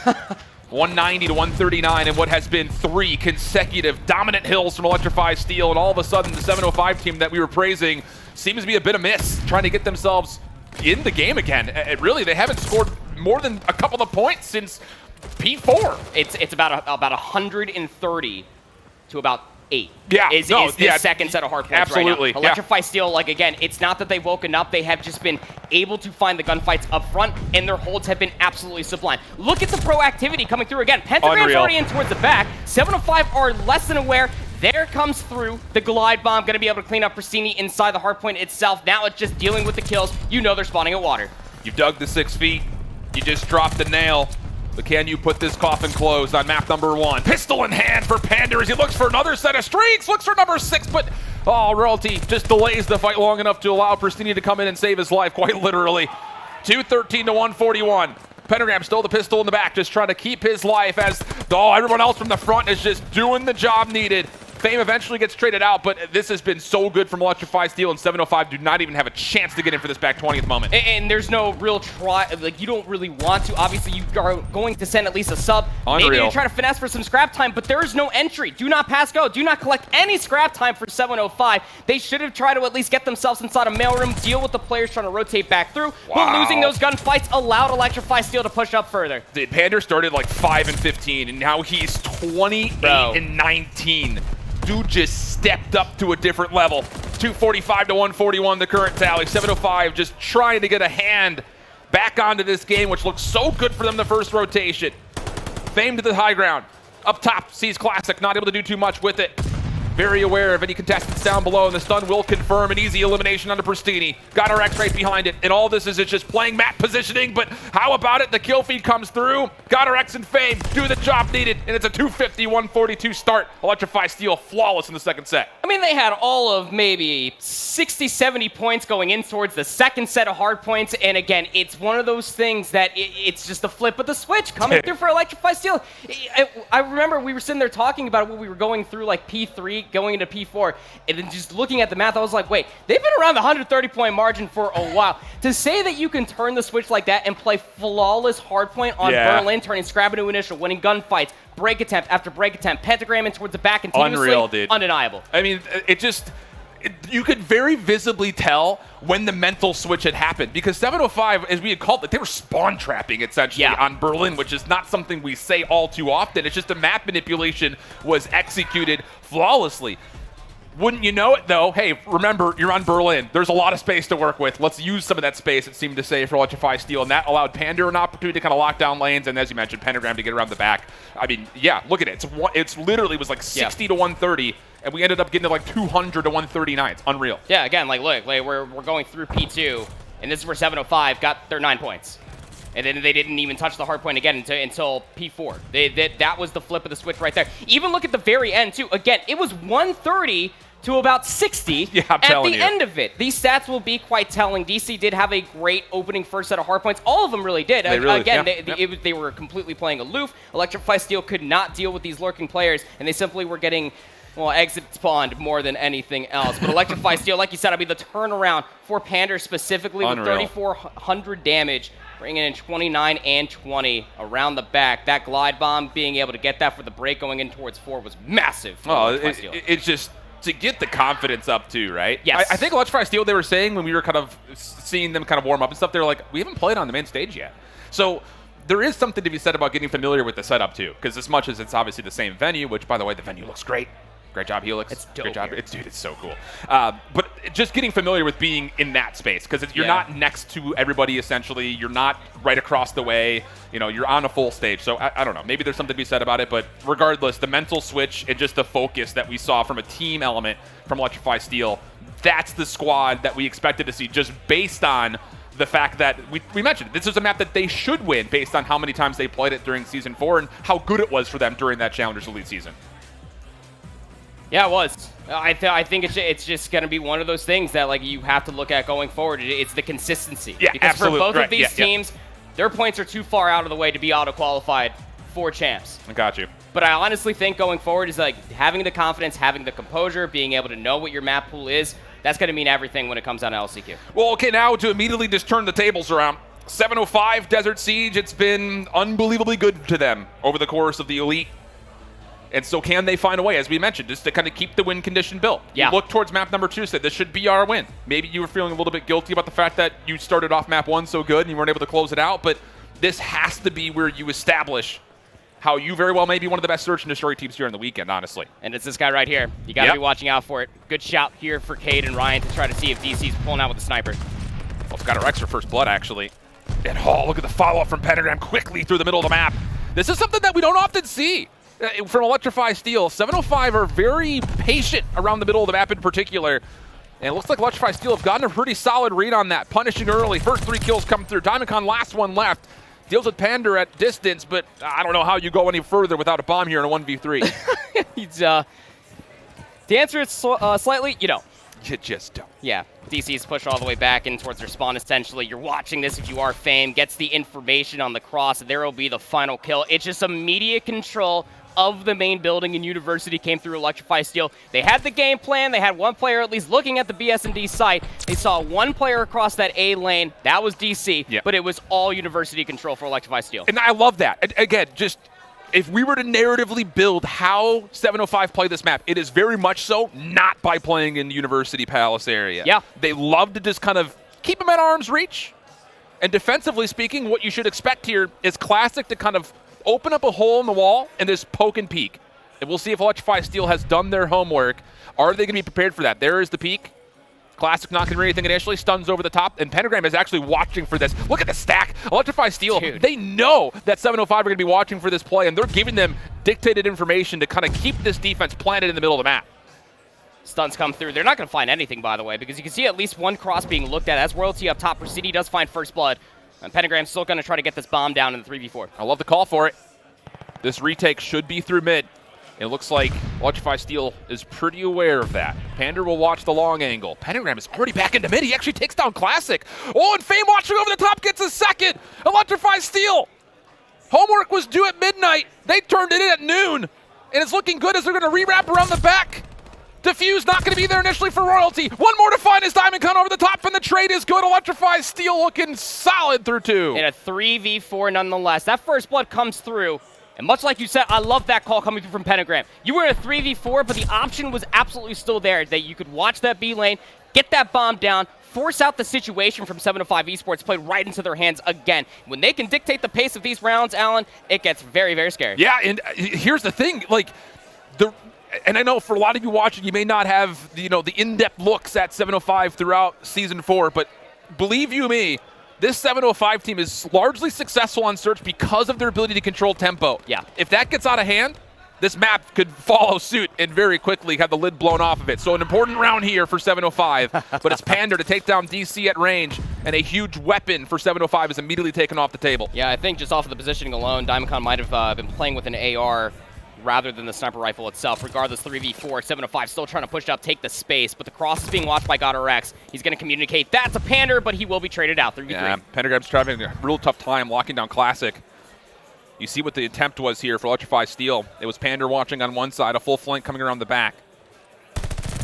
190 to 139 in what has been 3 consecutive dominant hills from Electrify Steel. And all of a sudden, the 705 team that we were praising seems to be a bit amiss, trying to get themselves in the game again. Really, they haven't scored more than a couple of points since P4. It's about 130 to about 8. Yeah, is the second set of hard points absolutely, right now. Electrify Steel, like, again, it's not that they've woken up. They have just been able to find the gunfights up front, and their holds have been absolutely sublime. Look at the proactivity coming through again. Pentagram's already in towards the back. 705 are less than aware. There comes through the Glide Bomb, going to be able to clean up Pristini inside the hardpoint itself. Now it's just dealing with the kills. You know they're spawning at water. You dug the 6 feet. You just dropped the nail. But can you put this coffin closed on map number 1? Pistol in hand for Pander as he looks for another set of streaks. Looks for number 6, but Royalty just delays the fight long enough to allow Pristini to come in and save his life, quite literally. 213 to 141. Pentagram still the pistol in the back, just trying to keep his life as everyone else from the front is just doing the job needed. Fame eventually gets traded out, but this has been so good from Electrify Steel, and 705 do not even have a chance to get in for this back 20th moment. And there's no real try, like you don't really want to. Obviously, you are going to send at least a sub. Unreal. Maybe to try to finesse for some scrap time, but there is no entry. Do not pass go. Do not collect any scrap time for 705. They should have tried to at least get themselves inside a mailroom, deal with the players trying to rotate back through. But losing those gunfights allowed Electrify Steel to push up further. Dude, Pander started like 5 and 15, and now he's 28 and 19. Dude just stepped up to a different level. 245 to 141, the current tally. 705 just trying to get a hand back onto this game, which looks so good for them the first rotation. Fame to the high ground. Up top, sees Classic, not able to do too much with it. Very aware of any contestants down below, and the stun will confirm an easy elimination onto Pristini. Got our X right behind it, and all this is just playing map positioning, but how about it? The kill feed comes through. Got our X and Fame, do the job needed, and it's a 250-142 start. Electrify Steel flawless in the second set. I mean, they had all of maybe 60, 70 points going in towards the second set of hard points, and again, it's one of those things that it's just a flip of the switch coming through for Electrify Steel. I remember we were sitting there talking about what we were going through, like P3, going into P4, and then just looking at the math, I was like, wait, they've been around the 130-point margin for a while. To say that you can turn the switch like that and play flawless hardpoint on Berlin, turning scrap into initial, winning gunfights, break attempt after break attempt, pentagram in towards the back continuously, unreal, dude. Undeniable. I mean, you could very visibly tell when the mental switch had happened, because 705, as we had called it, they were spawn trapping essentially on Berlin, which is not something we say all too often. It's just the map manipulation was executed flawlessly. Wouldn't you know it, though? Hey, remember, you're on Berlin. There's a lot of space to work with. Let's use some of that space, it seemed to say, for Electrify Steel, and that allowed Pander an opportunity to kind of lock down lanes, and as you mentioned, Pentagram to get around the back. I mean, yeah, look at it. It's literally was like 60 to 130, and we ended up getting to like 200 to 139. It's unreal. Yeah, again, like, look, like, we're going through P2, and this is where 705 got their 9 points. And then they didn't even touch the hard point again until P4. That was the flip of the switch right there. Even look at the very end, too. Again, it was 130 to about 60 at the end of it. These stats will be quite telling. DC did have a great opening first set of hard points. All of them really did. They were completely playing aloof. Electrify Steel could not deal with these lurking players, and they simply were getting, well, exit spawned more than anything else. But Electrify Steel, like you said, I mean, the turnaround for Pander specifically with 3,400 damage, bringing in 29 and 20 around the back. That glide bomb, being able to get that for the break going in towards 4 was massive. Oh, it's just to get the confidence up too, right? Yes. I think Electrify Steel, they were saying when we were kind of seeing them kind of warm up and stuff, they were like, we haven't played on the main stage yet. So there is something to be said about getting familiar with the setup too, because as much as it's obviously the same venue, which by the way, the venue looks great. Great job, Helix. It's dope. Great job. It's so cool. But just getting familiar with being in that space, because you're not next to everybody, essentially. You're not right across the way. You know, you're on a full stage. So I don't know. Maybe there's something to be said about it. But regardless, the mental switch and just the focus that we saw from a team element from Electrify Steel, that's the squad that we expected to see, just based on the fact that we mentioned this is a map that they should win based on how many times they played it during Season 4 and how good it was for them during that Challengers Elite season. Yeah, it was. I think it's just going to be one of those things that like you have to look at going forward. It's the consistency. Yeah, because absolutely. for both of these teams, their points are too far out of the way to be auto-qualified for champs. I got you. But I honestly think going forward is like having the confidence, having the composure, being able to know what your map pool is. That's going to mean everything when it comes down to LCQ. Well, okay, now to immediately just turn the tables around. 705 Desert Siege, it's been unbelievably good to them over the course of the Elite. And so can they find a way, as we mentioned, just to kind of keep the win condition built? Yeah. You look towards map number 2, said this should be our win. Maybe you were feeling a little bit guilty about the fact that you started off map 1 so good and you weren't able to close it out, but this has to be where you establish how you very well may be one of the best search and destroy teams here on the weekend, honestly. And it's this guy right here. You got to be watching out for it. Good shout here for Cade and Ryan to try to see if DC's pulling out with the sniper. Well, it's got our extra first blood, actually. And look at the follow-up from Pentagram quickly through the middle of the map. This is something that we don't often see from Electrify Steel. 705 are very patient around the middle of the map in particular. And it looks like Electrify Steel have gotten a pretty solid read on that. Punishing early. First 3 kills come through. Diamondcon, last one left. Deals with Pander at distance, but I don't know how you go any further without a bomb here in a 1v3. To answer it slightly, you don't. You just don't. Yeah, DC's pushed all the way back in towards their spawn, essentially. You're watching this if you are Fame, gets the information on the cross, and there will be the final kill. It's just immediate control of the main building in University came through Electrify Steel. They had the game plan. They had one player at least looking at the BS&D site. They saw one player across that A lane. That was DC, Yep. but it was all University control for Electrify Steel. And I love that. And again, just if we were to narratively build how 705 play this map, it is very much so not by playing in the University Palace area. Yeah. They love to just kind of keep them at arm's reach. And defensively speaking, what you should expect here is Classic to kind of open up a hole in the wall and just poke and peek. And we'll see if Electrify Steel has done their homework. Are they going to be prepared for that? There is the peek. Classic not going to do anything initially, stuns over the top, and Pentagram is actually watching for this. Look at the stack. Electrify Steel, Dude. they know that 705 are going to be watching for this play, and they're giving them dictated information to kind of keep this defense planted in the middle of the map. Stuns come through. They're not going to find anything, by the way, because you can see at least one cross being looked at as Royalty up top. City does find first blood, and Pentagram's still going to try to get this bomb down in the 3v4. I love the call for it. This retake should be through mid. It looks like Electrify Steel is pretty aware of that. Pander will watch the long angle. Pentagram is already back into mid. He actually takes down Classic. Oh, and Fame watching over the top gets a second. Electrify Steel. Homework was due at midnight. They turned it in at noon. And it's looking good as they're going to rewrap around the back. Diffuse not going to be there initially for Royalty. One more to find his Diamond Con over the top, and the trade is good. Electrify Steel looking solid through two. In a 3v4 nonetheless. That first blood comes through. And much like you said, I love that call coming through from Pentagram. You were in a 3v4, but the option was absolutely still there that you could watch that B lane, get that bomb down, force out the situation from 705 Esports, played right into their hands again. When they can dictate the pace of these rounds, Alan, it gets very, very scary. Yeah, and here's the thing, and I know for a lot of you watching, you may not have the in-depth looks at 705 throughout Season 4, but believe you me, this 705 team is largely successful on search because of their ability to control tempo. Yeah. If that gets out of hand, this map could follow suit and very quickly have the lid blown off of it. So an important round here for 705, but it's Pander to take down DC at range, and a huge weapon for 705 is immediately taken off the table. Yeah, I think just off of the positioning alone, Diamondcon might have been playing with an AR rather than the sniper rifle itself. Regardless, 3v4, 705 still trying to push up, take the space, but the cross is being watched by GodRx. He's going to communicate that to Pander, but he will be traded out. 3v3. Yeah, Pentagram's having a real tough time locking down Classic. You see what the attempt was here for Electrify Steel. It was Pander watching on one side, a full flank coming around the back.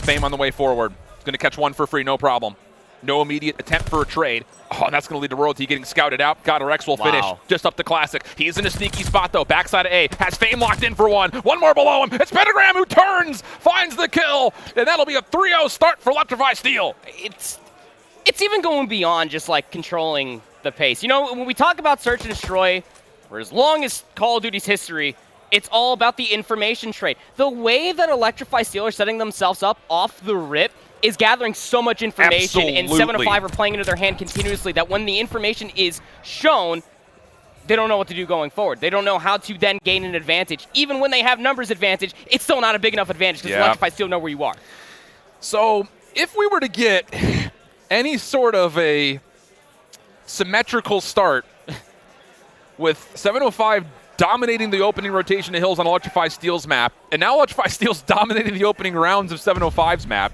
Fame on the way forward. He's going to catch one for free, no problem. No immediate attempt for a trade. Oh, and that's going to lead to Royalty getting scouted out. GodRx will finish just up the Classic. He's in a sneaky spot, though. Backside of A. Has Fame locked in for one. One more below him. It's Pentagram who turns, finds the kill, and that'll be a 3-0 start for Electrify Steel. It's even going beyond just, like, controlling the pace. You know, when we talk about Search and Destroy, for as long as Call of Duty's history, it's all about the information trade. The way that Electrify Steel are setting themselves up off the rip is gathering so much information, and 705 are playing into their hand continuously that when the information is shown, they don't know what to do going forward. They don't know how to then gain an advantage. Even when they have numbers advantage, it's still not a big enough advantage because Electrify Steel know where you are. So if we were to get any sort of a symmetrical start with 705 dominating the opening rotation of Hills on Electrify Steel's map, and now Electrify Steel's dominating the opening rounds of 705's map,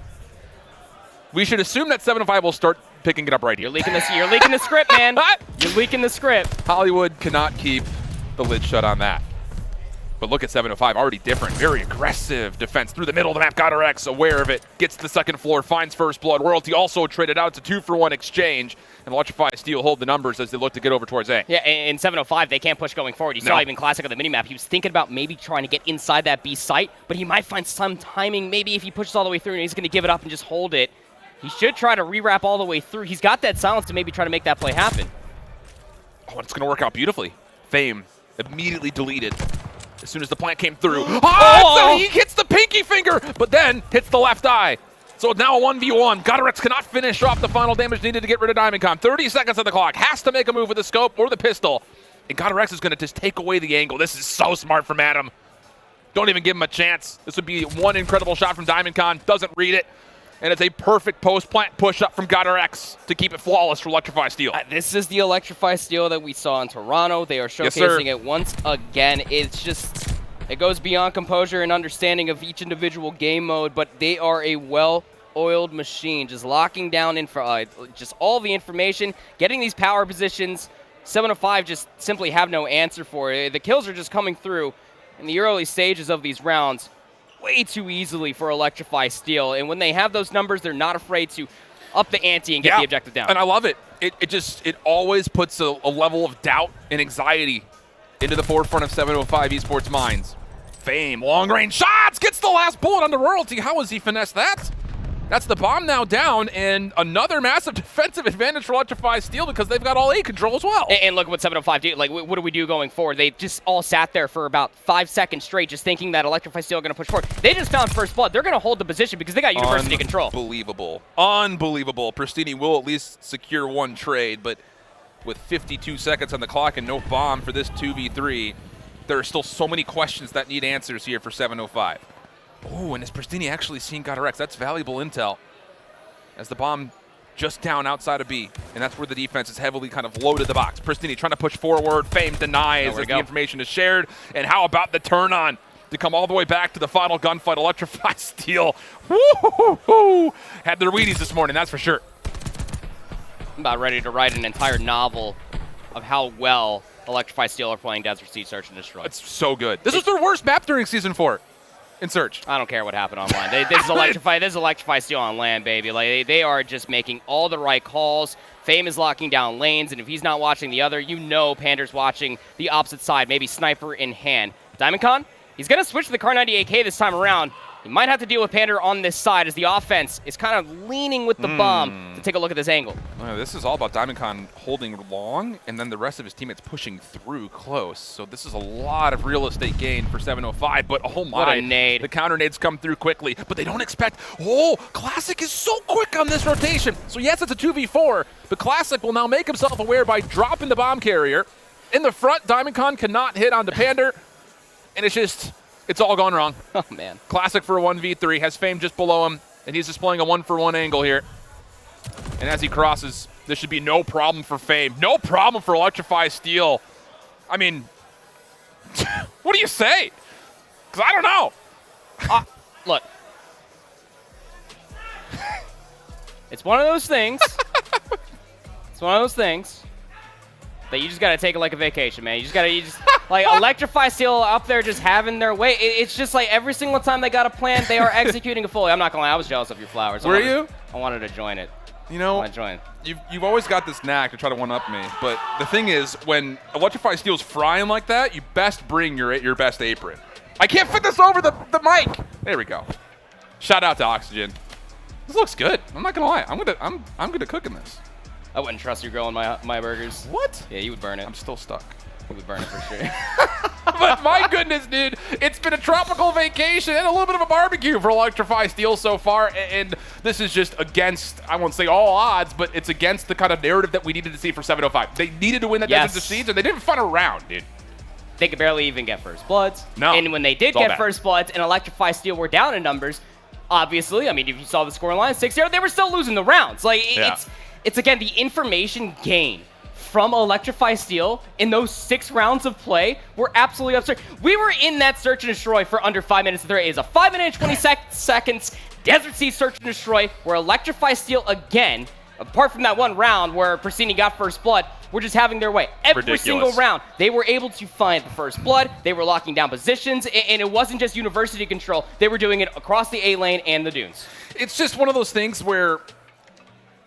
we should assume that 705 will start picking it up right here. You're leaking the script, man. You're leaking the script. Hollywood cannot keep the lid shut on that. But look at 705, already different. Very aggressive defense through the middle of the map. GodRx aware of it, gets to the second floor, finds first blood. Royalty also traded out. It's a 2-for-1 exchange. And Electrify Steel hold the numbers as they look to get over towards A. Yeah, in 705, they can't push going forward. You saw even Classic on the minimap. He was thinking about maybe trying to get inside that B site, but he might find some timing. Maybe if he pushes all the way through and he's going to give it up and just hold it. He should try to rewrap all the way through. He's got that silence to maybe try to make that play happen. Oh, it's going to work out beautifully. Fame immediately deleted as soon as the plant came through. So he hits the pinky finger, but then hits the left eye. So now a 1v1. GodRx cannot finish off the final damage needed to get rid of Diamondcon. 30 seconds on the clock. Has to make a move with the scope or the pistol. And GodRx is going to just take away the angle. This is so smart from Adam. Don't even give him a chance. This would be one incredible shot from Diamondcon. Doesn't read it. And it's a perfect post-plant push-up from GodRx to keep it flawless for Electrify Steel. This is the Electrify Steel that we saw in Toronto. They are showcasing it once again. It's just, it goes beyond composure and understanding of each individual game mode, but they are a well-oiled machine, just locking down just all the information, getting these power positions. 705 just simply have no answer for it. The kills are just coming through. in the early stages of these rounds way too easily for Electrify Steel. And when they have those numbers, they're not afraid to up the ante and get the objective down. And I love it. It always puts a level of doubt and anxiety into the forefront of 705 Esports minds. Fame, long-range shots, gets the last bullet on the royalty. How has he finessed that? That's the bomb now down, and another massive defensive advantage for Electrify Steel because they've got all A control as well. And look what 705 do. Like, what do we do going forward? They just all sat there for about 5 seconds straight just thinking that Electrify Steel are going to push forward. They just found first blood. They're going to hold the position because they got university control. Unbelievable. Unbelievable. Pristini will at least secure one trade, but with 52 seconds on the clock and no bomb for this 2v3, there are still so many questions that need answers here for 705. Oh, and is Pristini actually seeing GodRx? That's valuable intel. As the bomb just down outside of B, and that's where the defense is heavily kind of loaded the box. Pristini trying to push forward. Fame denies as the information is shared. And how about the turn on to come all the way back to the final gunfight? Electrify Steel. Woo-hoo-hoo. Had their Wheaties this morning, that's for sure. I'm about ready to write an entire novel of how well Electrify Steel are playing Desert Sea Search and Destroy. It's so good. This was their worst map during Season 4 in Search. I don't care what happened on land. This is Electrify Steel on land, baby. Like they are just making all the right calls. Fame is locking down lanes, and if he's not watching the other, you know Pander's watching the opposite side, maybe sniper in hand. Diamondcon, he's going to switch to the Kar 98K this time around. He might have to deal with Pander on this side as the offense is kind of leaning with the bomb to take a look at this angle. This is all about Diamondcon holding long, and then the rest of his teammates pushing through close. So this is a lot of real estate gain for 705, but oh my. What a nade. The counter nades come through quickly, but they don't expect, Classic is so quick on this rotation. So yes, it's a 2v4, but Classic will now make himself aware by dropping the bomb carrier. In the front, Diamondcon cannot hit onto Pander, and it's all gone wrong. Oh, man. Classic for a 1v3, has Fame just below him, and he's displaying a 1-for-1 angle here. And as he crosses, this should be no problem for Fame. No problem for Electrify Steel. I mean, what do you say? Because I don't know. Look. It's one of those things. It's one of those things that you just got to take it like a vacation, man. You just like Electrify Steel up there just having their way. It's just like every single time they got a plan, they are executing it fully. I'm not going to lie, I was jealous of your flowers. Were you? I wanted to join it. You know, you've always got this knack to try to one-up me, but the thing is, when Electrify Steel's frying like that, you best bring your best apron. I can't fit this over the mic. There we go. Shout out to Oxygen. This looks good. I'm not gonna lie. I'm gonna cook in this. I wouldn't trust you grilling my burgers. What? Yeah, you would burn it. I'm still stuck. You would burn it for sure. But my goodness, dude, it's been a tropical vacation and a little bit of a barbecue for Electrify Steel so far, and this is just against, I won't say all odds, but it's against the kind of narrative that we needed to see for 705. They needed to win that Desert Seeds, and they didn't fun around, dude. They could barely even get first bloods. No. And when they did get first bloods and Electrify Steel were down in numbers, obviously, I mean, if you saw the scoreline, 6-0, they were still losing the rounds. Like, it's again, the information gain from Electrify Steel in those 6 rounds of play were absolutely absurd. We were in that search and destroy for under 5 minutes. There is a 5 minute and 20 seconds Desert Sea search and destroy where Electrify Steel again, apart from that one round where Pristini got first blood, were just having their way. Every single round, they were able to find the first blood. They were locking down positions, and it wasn't just university control. They were doing it across the A lane and the dunes. It's just one of those things where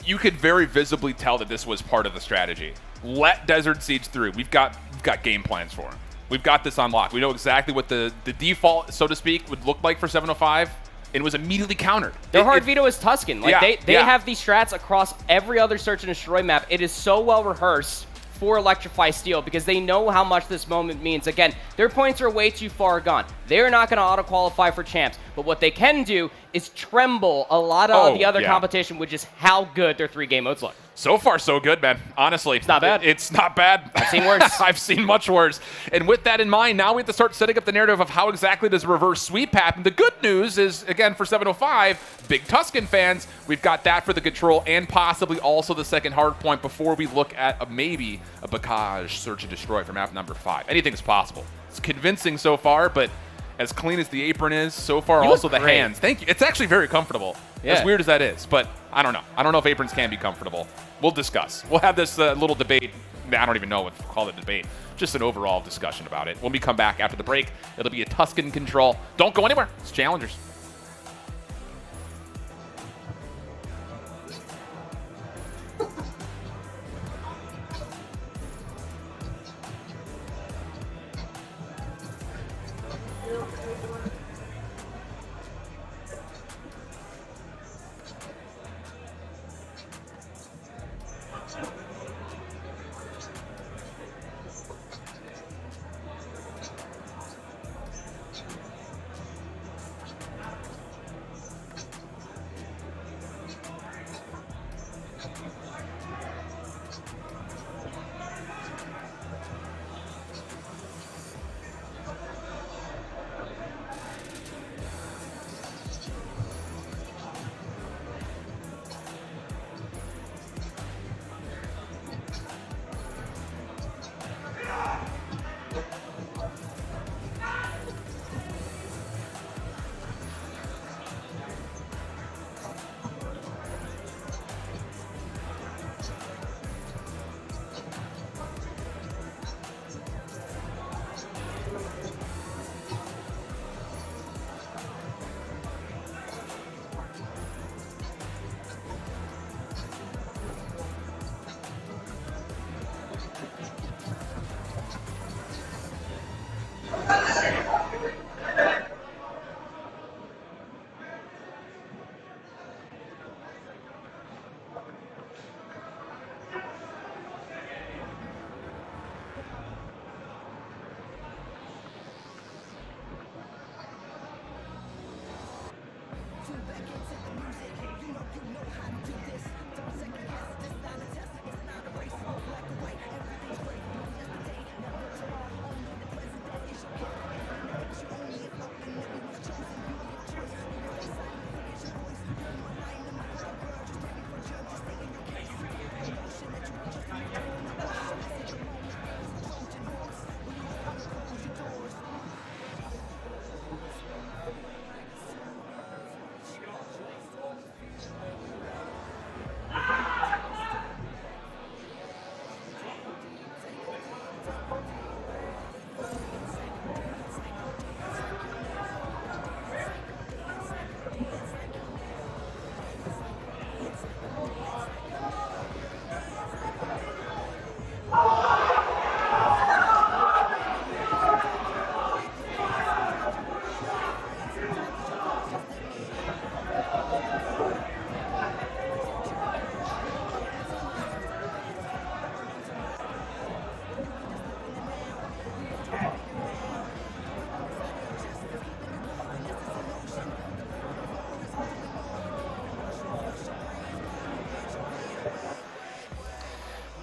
you could very visibly tell that this was part of the strategy. Let Desert Siege through. We've got game plans for him. We've got this on lock. We know exactly what the default, so to speak, would look like for 705. And it was immediately countered. Their hard veto is Tuscan. Like they have these strats across every other search and destroy map. It is so well rehearsed for Electrify Steel because they know how much this moment means. Again, their points are way too far gone. They're not going to auto-qualify for champs. But what they can do is tremble a lot of the other competition with just how good their 3 game modes look. So far, so good, man. Honestly. It's not bad. It's not bad. I've seen worse. I've seen much worse. And with that in mind, now we have to start setting up the narrative of how exactly does a reverse sweep happen. The good news is, again, for 705, big Tuscan fans, we've got that for the control and possibly also the second hard point before we look at maybe a Bacage search and destroy for map number 5. Anything is possible. It's convincing so far, but as clean as the apron is, so far also the hands. Thank you. It's actually very comfortable. Yeah. As weird as that is, but I don't know. I don't know if aprons can be comfortable. We'll discuss. We'll have this little debate I don't even know what to call it a debate. Just an overall discussion about it. When we come back after the break, it'll be a Tuscan control. Don't go anywhere. It's Challengers.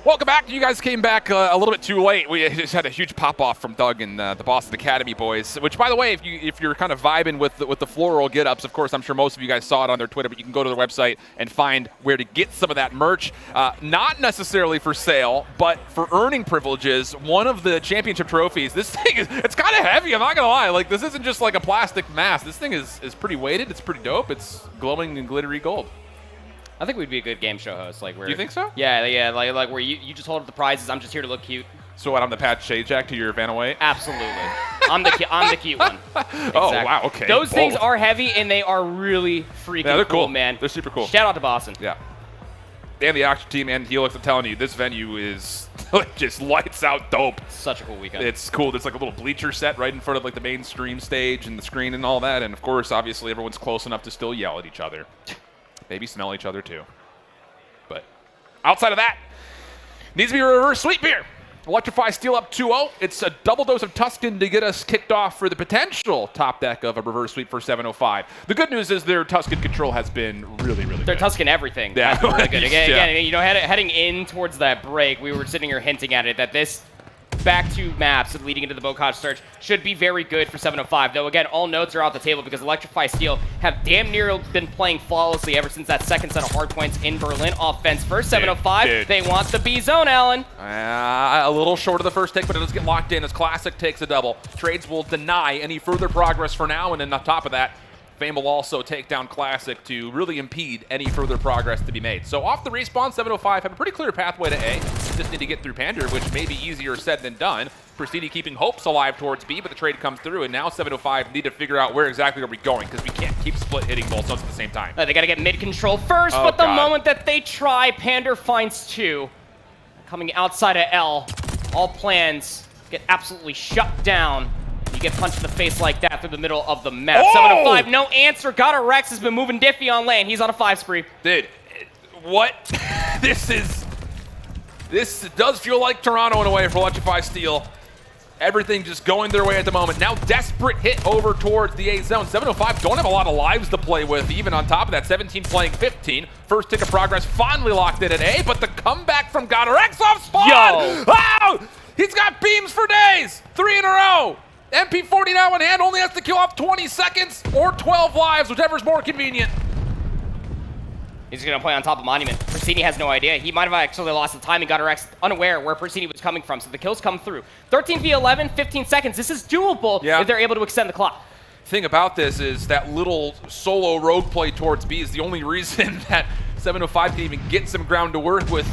Welcome back. You guys came back a little bit too late. We just had a huge pop-off from Doug and the Boston Academy boys, which, by the way, if you're kind of vibing with the floral get-ups, of course, I'm sure most of you guys saw it on their Twitter, but you can go to their website and find where to get some of that merch. Not necessarily for sale, but for earning privileges. One of the championship trophies, this thing it's kind of heavy, I'm not going to lie. Like, this isn't just like a plastic mask. This thing is pretty weighted. It's pretty dope. It's glowing and glittery gold. I think we'd be a good game show host. Like, you think so? Yeah, like where you just hold up the prizes. I'm just here to look cute. So what? I'm the Pat Sajak to your Vanna White? Absolutely. I'm the cute one. Exactly. Oh wow, okay. Those things are heavy and they are really freaking they're cool, man. They're super cool. Shout out to Boston. Yeah. And the Action Team and Helix, I'm telling you, this venue is just lights out dope. Such a cool weekend. It's cool. There's like a little bleacher set right in front of like the mainstream stage and the screen and all that. And of course, obviously, everyone's close enough to still yell at each other. Maybe smell each other too. But outside of that, needs to be a reverse sweep here. Electrify Steel up 2-0. It's a double dose of Tuscan to get us kicked off for the potential top deck of a reverse sweep for 705. The good news is their Tuscan control has been really, really good. They're Tuscan everything. Yeah. Really good. Again, you know, heading in towards that break, we were sitting here hinting at it that this back two maps leading into the Bocage Search should be very good for 705. Though, again, all notes are off the table because Electrify Steel have damn near been playing flawlessly ever since that second set of hardpoints in Berlin offense. First 705, they want the B zone, Alan. A little short of the first take, but it does get locked in as Classic takes a double. Trades will deny any further progress for now, and then on top of that, Fame will also take down Classic to really impede any further progress to be made. So off the respawn, 705 have a pretty clear pathway to A. Just need to get through Pander, which may be easier said than done. Prestige keeping hopes alive towards B, but the trade comes through, and now 705 need to figure out where exactly are we going, because we can't keep split hitting both zones at the same time. They got to get mid control first, but the moment that they try, Pander finds 2. Coming outside of L, all plans get absolutely shut down. You get punched in the face like that through the middle of the map. 705, no answer. Gotta Rex has been moving Diffie on lane. He's on a 5 spree. Dude, what? This does feel like Toronto in a way for Electrify Steel. Everything just going their way at the moment. Now desperate hit over towards the A zone. 705 don't have a lot of lives to play with, even on top of that. 17 playing 15. First tick of progress finally locked in at A, but the comeback from Gotta Rex off spawn! Yo! Oh! He's got beams for days! 3 in a row! MP40 now in hand, only has to kill off 20 seconds or 12 lives, whichever's more convenient. He's going to play on top of Monument. Persini has no idea. He might have actually lost the timing. Got Rex unaware where Persini was coming from, so the kills come through. 13 v 11, 15 seconds. This is doable if they're able to extend the clock. Thing about this is that little solo rogue play towards B is the only reason that 705 can even get some ground to work with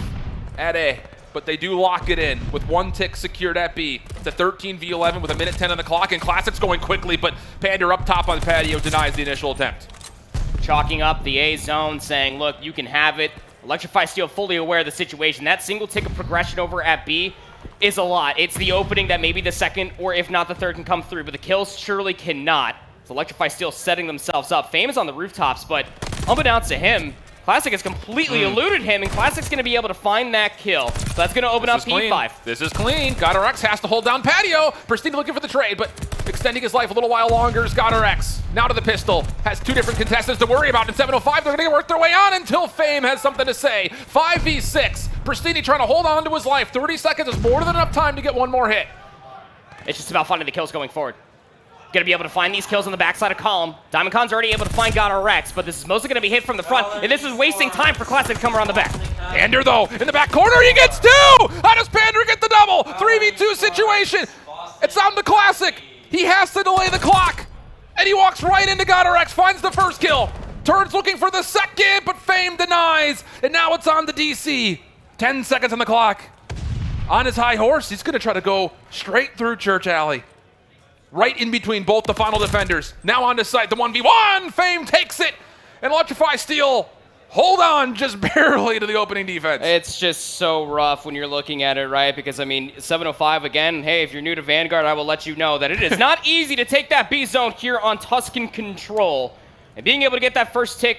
at A. But they do lock it in with 1 tick secured at B. It's a 13 v 11 with a minute 10 on the clock, and Classic's going quickly, but Pander up top on the patio denies the initial attempt. Chalking up the A zone, saying, look, you can have it. Electrify Steel fully aware of the situation. That single tick of progression over at B is a lot. It's the opening that maybe the second, or if not the third, can come through, but the kills surely cannot. So Electrify Steel setting themselves up. Fame is on the rooftops, but unbeknownst to him, Classic has completely eluded him, and Classic's going to be able to find that kill. So that's going to open up P5. This is clean. Gotta Rex has to hold down patio. Prestige looking for the trade, but extending his life a little while longer is Gotta Rex. Now to the pistol. Has 2 different contestants to worry about. In 705, they're going to work their way on until Fame has something to say. 5v6. Prestige trying to hold on to his life. 30 seconds is more than enough time to get 1 more hit. It's just about finding the kills going forward. Gonna be able to find these kills on the backside of column. Diamond Khan's already able to find Gotta Rex, but this is mostly gonna be hit from the front, and this is wasting time for Classic to come around the back. Pander, though, in the back corner, he gets 2! How does Pander get the double? 3v2 situation. It's on the Classic. He has to delay the clock, and he walks right into Gotta Rex, finds the first kill. Turns looking for the second, but Fame denies, and now it's on the DC. 10 seconds on the clock. On his high horse, he's gonna try to go straight through Church Alley. Right in between both the final defenders. Now on to site, the 1v1. Fame takes it. And Electrify Steel hold on just barely to the opening defense. It's just so rough when you're looking at it, right? Because, I mean, 705, again, hey, if you're new to Vanguard, I will let you know that it is not easy to take that B zone here on Tuscan control. And being able to get that first tick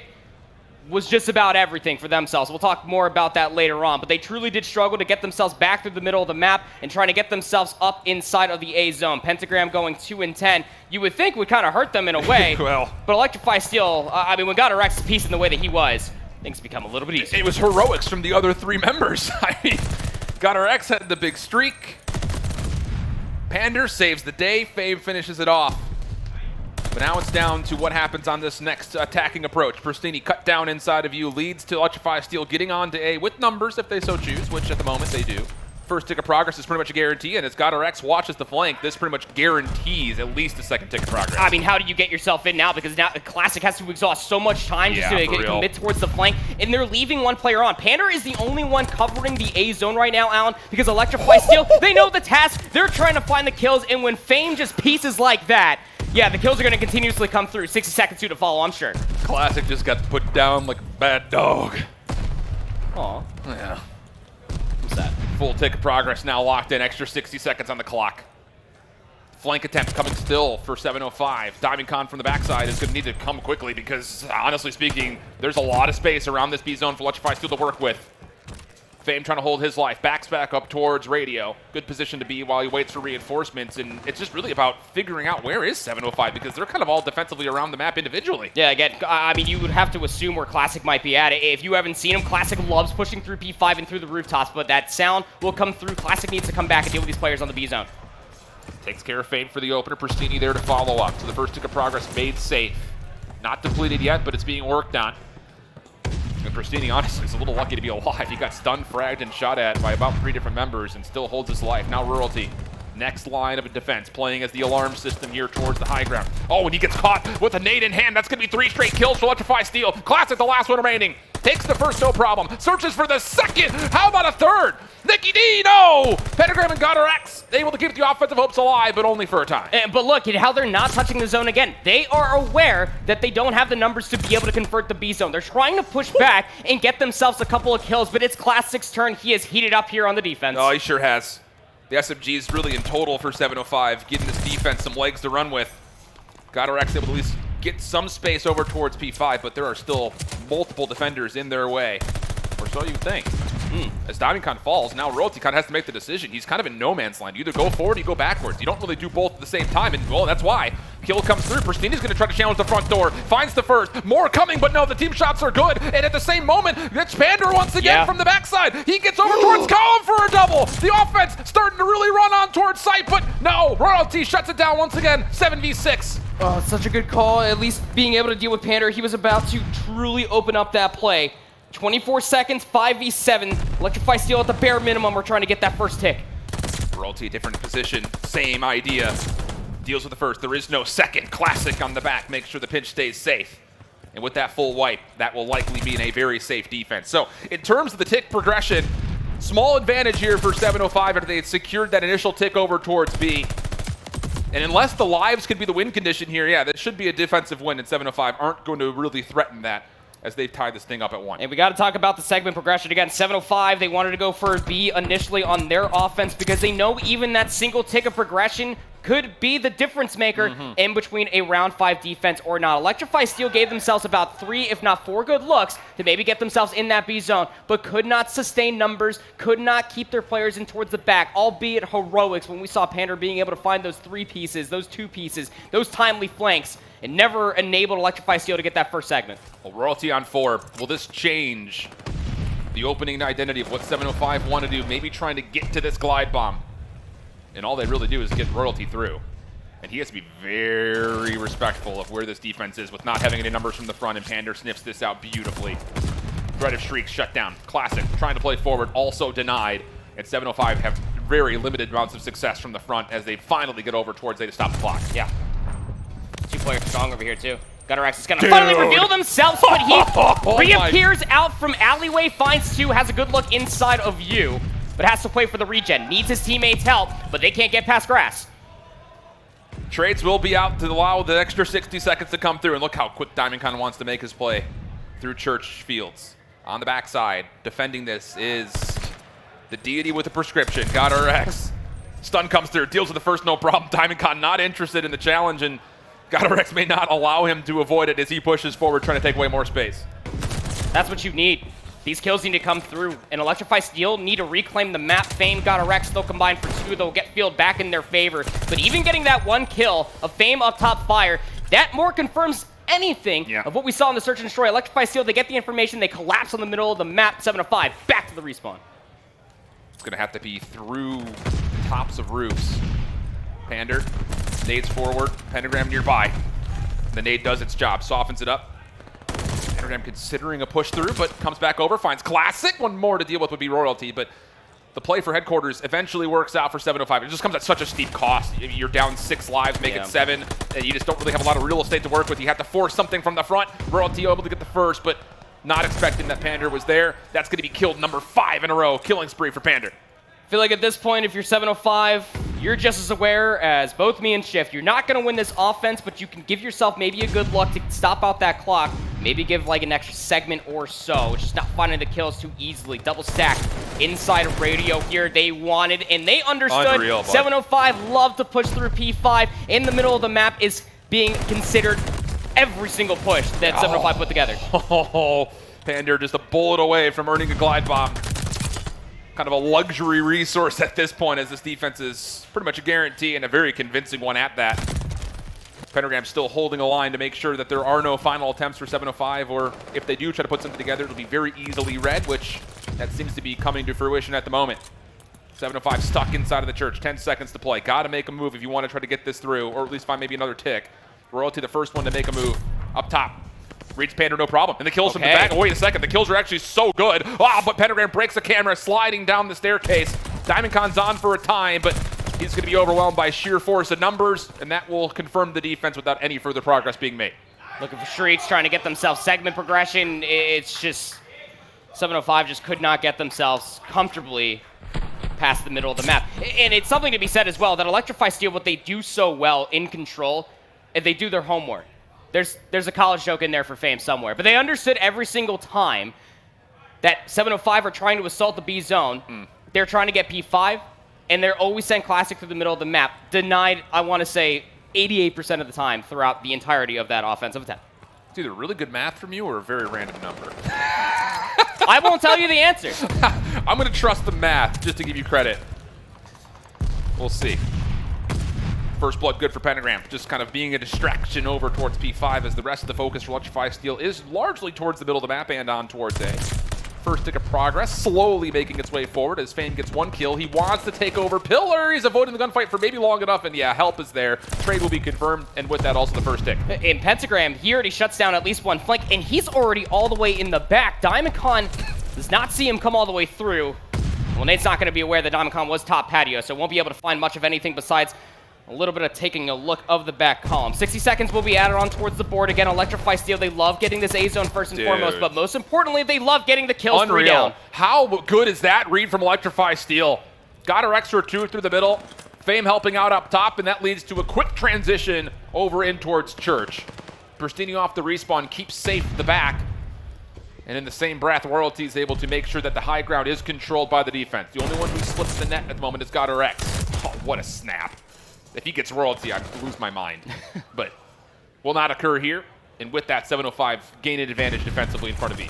was just about everything for themselves. We'll talk more about that later on, but they truly did struggle to get themselves back through the middle of the map and trying to get themselves up inside of the A zone. Pentagram going 2 and 10, you would think would kind of hurt them in a way. Well, but Electrify Steel, I mean, when Gotta Rex is pieced in the way that he was, things become a little bit easier. It was heroics from the other 3 members. I mean, Gotta Rex had the big streak. Pander saves the day. Fame finishes it off. But now it's down to what happens on this next attacking approach. Pristini cut down inside of you, leads to Electrify Steel getting on to A with numbers if they so choose, which at the moment they do. First tick of progress is pretty much a guarantee, and as Gotta Rex watches the flank, this pretty much guarantees at least a second tick of progress. I mean, how do you get yourself in now? Because now the Classic has to exhaust so much time just to commit towards the flank, and they're leaving 1 player on. Pander is the only one covering the A zone right now, Alan, because Electrify Steel, they know the task. They're trying to find the kills, and when Fame just pieces like that, yeah, the kills are going to continuously come through. 60 seconds to follow, I'm sure. Classic just got put down like a bad dog. Aw. Yeah. What's that? Full tick of progress now locked in. Extra 60 seconds on the clock. Flank attempt coming still for 705. Diamond Khan from the backside is going to need to come quickly because, honestly speaking, there's a lot of space around this B zone for Electrify Steel to work with. Fame trying to hold his life, backs back up towards Radio. Good position to be while he waits for reinforcements, and it's just really about figuring out where is 705 because they're kind of all defensively around the map individually. Yeah, again, I mean, you would have to assume where Classic might be at. If you haven't seen him, Classic loves pushing through P5 and through the rooftops, but that sound will come through. Classic needs to come back and deal with these players on the B zone. Takes care of Fame for the opener. Pristini there to follow up. So the first tick of progress made safe. Not depleted yet, but it's being worked on. And Pristini, honestly, is a little lucky to be alive. He got stunned, fragged, and shot at by about 3 different members and still holds his life. Now Ruralty Next line of a defense, playing as the alarm system here towards the high ground. Oh, and he gets caught with a nade in hand. That's going to be 3 straight kills for Electrify Steel. Classic, the last one remaining. Takes the first, no problem. Searches for the second. How about a third? Nicky D, no! Pentagram and Goddard X able to keep the offensive hopes alive, but only for a time. But look at how they're not touching the zone again. They are aware that they don't have the numbers to be able to convert the B zone. They're trying to push back and get themselves a couple of kills, but it's Classic's turn. He has heated up here on the defense. Oh, he sure has. The SMG is really in total for 705, getting this defense some legs to run with. Goddard X able to at least get some space over towards P5, but there are still multiple defenders in their way. Or so you think. As Diamond falls, now Royalty kind of has to make the decision. He's kind of in no man's land. You either go forward or you go backwards. You don't really do both at the same time, and well, that's why. Kill comes through. Pristini's going to try to challenge the front door. Finds the first. More coming, but no, the team shots are good. And at the same moment, it's Pander once again from the backside. He gets over towards Column for a double. The offense starting to really run on towards sight, but no, Royalty shuts it down once again. 7v6. Oh, it's such a good call. At least being able to deal with Pander, he was about to truly open up that play. 24 seconds, 5v7. Electrify Steel at the bare minimum. We're trying to get that first tick. Royalty, different position, same idea. Deals with the first. There is no second. Classic on the back. Make sure the pinch stays safe. And with that full wipe, that will likely mean a very safe defense. So in terms of the tick progression, small advantage here for 705 after they had secured that initial tick over towards B. And unless the lives could be the win condition here, yeah, that should be a defensive win, and 705 aren't going to really threaten that as they've tied this thing up at 1. And we got to talk about the segment progression again. 705, they wanted to go for B initially on their offense because they know even that single tick of progression could be the difference maker in between a round 5 defense or not. Electrify Steel gave themselves about 3, if not 4 good looks to maybe get themselves in that B zone, but could not sustain numbers, could not keep their players in towards the back, albeit heroics when we saw Pander being able to find those 3 pieces, those 2 pieces, those timely flanks. It never enabled Electrify Steel to get that first segment. Well, Royalty on 4. Will this change the opening identity of what 705 want to do? Maybe trying to get to this glide bomb. And all they really do is get Royalty through. And he has to be very respectful of where this defense is with not having any numbers from the front, and Pander sniffs this out beautifully. Threat of Shrieks shut down. Classic, trying to play forward, also denied. And 705 have very limited amounts of success from the front as they finally get over towards A to stop the clock. Yeah. 2 players strong over here, too. Gutterax is going to finally reveal themselves, but he reappears out from alleyway, finds 2, has a good look inside of you, but has to play for the regen. Needs his teammates' help, but they can't get past grass. Trades will be out to allow the extra 60 seconds to come through, and look how quick Diamond wants to make his play through Church Fields. On the backside, defending this is the deity with a prescription, Goddard. Stun comes through, deals with the first, no problem. Diamond not interested in the challenge, and Goddard may not allow him to avoid it as he pushes forward, trying to take away more space. That's what you need. These kills need to come through, and Electrify Steel need to reclaim the map. Fame, Goddard, they'll combine for 2. They'll get field back in their favor. But even getting that 1 kill of Fame up top fire, that more confirms anything of what we saw in the Search and Destroy. Electrify Steel, they get the information, they collapse on the middle of the map, 7-5, back to the respawn. It's gonna have to be through tops of roofs. Pander, nades forward, Pentagram nearby. The nade does its job, softens it up. Pentagram considering a push through, but comes back over, finds Classic. 1 more to deal with would be Royalty, but the play for headquarters eventually works out for 705. It just comes at such a steep cost. You're down 6 lives, make it 7, and you just don't really have a lot of real estate to work with. You have to force something from the front. Royalty able to get the first, but not expecting that Pander was there. That's going to be killed number 5 in a row. Killing spree for Pander. I feel like at this point, if you're 705, you're just as aware as both me and Shift. You're not going to win this offense, but you can give yourself maybe a good luck to stop out that clock. Maybe give like an extra segment or so. It's just not finding the kills too easily. Double stack inside of radio here. They wanted and they understood. Unreal, 705 love to push through P5. In the middle of the map is being considered every single push that 705 put together. Oh, Pander just a bullet away from earning a glide bomb. Kind of a luxury resource at this point, as this defense is pretty much a guarantee and a very convincing one at that. Pentagram still holding a line to make sure that there are no final attempts for 705, or if they do try to put something together, it'll be very easily read, which that seems to be coming to fruition at the moment. 705 stuck inside of the church, 10 seconds to play. Got to make a move if you want to try to get this through, or at least find maybe another tick. Royalty, the first one to make a move up top. Reads Pander, no problem. And the kills from the back. Oh, wait a second. The kills are actually so good. But Pentagram breaks the camera, sliding down the staircase. Diamond Khan's on for a time, but He's going to be overwhelmed by sheer force of numbers, and that will confirm the defense without any further progress being made. Looking for streaks, trying to get themselves segment progression. It's just 705 just could not get themselves comfortably past the middle of the map. And it's something to be said as well that Electrify Steel, what they do so well in control, is they do their homework. There's a college joke in there for Fame somewhere, but they understood every single time that 705 are trying to assault the B zone. They're trying to get P5, and they're always sent Classic through the middle of the map. Denied, I want to say, 88% of the time throughout the entirety of that offensive attempt. It's either really good math from you or a very random number. I won't tell you the answer. I'm going to trust the math just to give you credit. We'll see. First blood good for Pentagram, just kind of being a distraction over towards P5 as the rest of the focus for Electrify Steel is largely towards the middle of the map and on towards A. First tick of progress, slowly making its way forward as Fame gets 1 kill. He wants to take over Pillar. He's avoiding the gunfight for maybe long enough, and yeah, help is there. Trade will be confirmed, and with that, also the first tick. In Pentagram, he already shuts down at least one flank, and he's already all the way in the back. Diamondcon does not see him come all the way through. Well, Nate's not going to be aware that Diamondcon was top patio, so won't be able to find much of anything besides a little bit of taking a look of the back column. 60 seconds will be added on towards the board. Again, Electrify Steel, they love getting this A zone first and foremost, but most importantly, they love getting the kills. Unreal. 3 down. How good is that read from Electrify Steel? Got her extra 2 through the middle. Fame helping out up top, and that leads to a quick transition over in towards Church. Pristini off the respawn, keeps safe the back. And in the same breath, Royalty is able to make sure that the high ground is controlled by the defense. The only one who slips the net at the moment is Got her X. Oh, what a snap. If he gets Royalty, I'd lose my mind. But will not occur here. And with that, 705 gain an advantage defensively in front of B.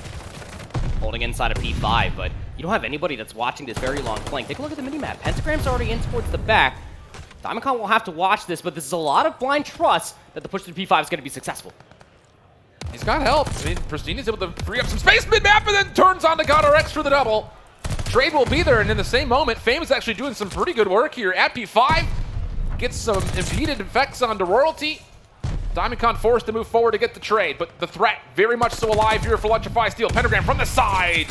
Holding inside of P5, but you don't have anybody that's watching this very long flank. Take a look at the minimap. Pentagram's already in towards the back. Diamondcon will have to watch this, but this is a lot of blind trust that the push to P5 is going to be successful. He's got help. I mean, Pristini's able to free up some space mid-map and then turns on to Got her X for the double. Trade will be there, and in the same moment, Fame is actually doing some pretty good work here at P5. Gets some impeded effects onto Royalty. Diamondcon forced to move forward to get the trade, but the threat very much so alive here for Electrify Steel. Pentagram from the side.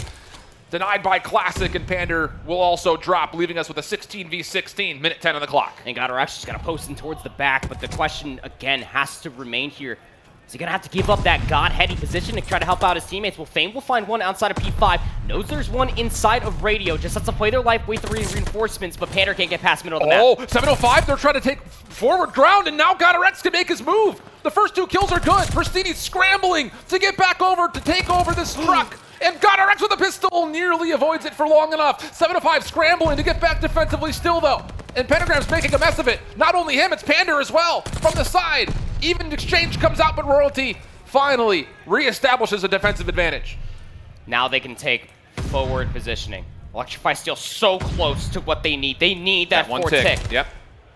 Denied by Classic, and Pander will also drop, leaving us with a 16v16, minute 10 on the clock. And Got her X just got to post in towards the back, but the question, again, has to remain here. Is he going to have to give up that God-heady position to try to help out his teammates? Well, Fame will find one outside of P5. Knows there's one inside of Radio. Just has to play their life, wait for reinforcements, but Pander can't get past middle of the map. Oh, 705, they're trying to take forward ground, and now Got her X can make his move. The first 2 kills are good. Pristini's scrambling to get back over to take over this truck. And Got her X with a pistol nearly avoids it for long enough. 705 scrambling to get back defensively still, though. And Pentagram's making a mess of it. Not only him, it's Pander as well from the side. Even exchange comes out, but Royalty finally reestablishes a defensive advantage. Now they can take forward positioning. Electrify Steel so close to what they need. They need that 4 tick. Yep.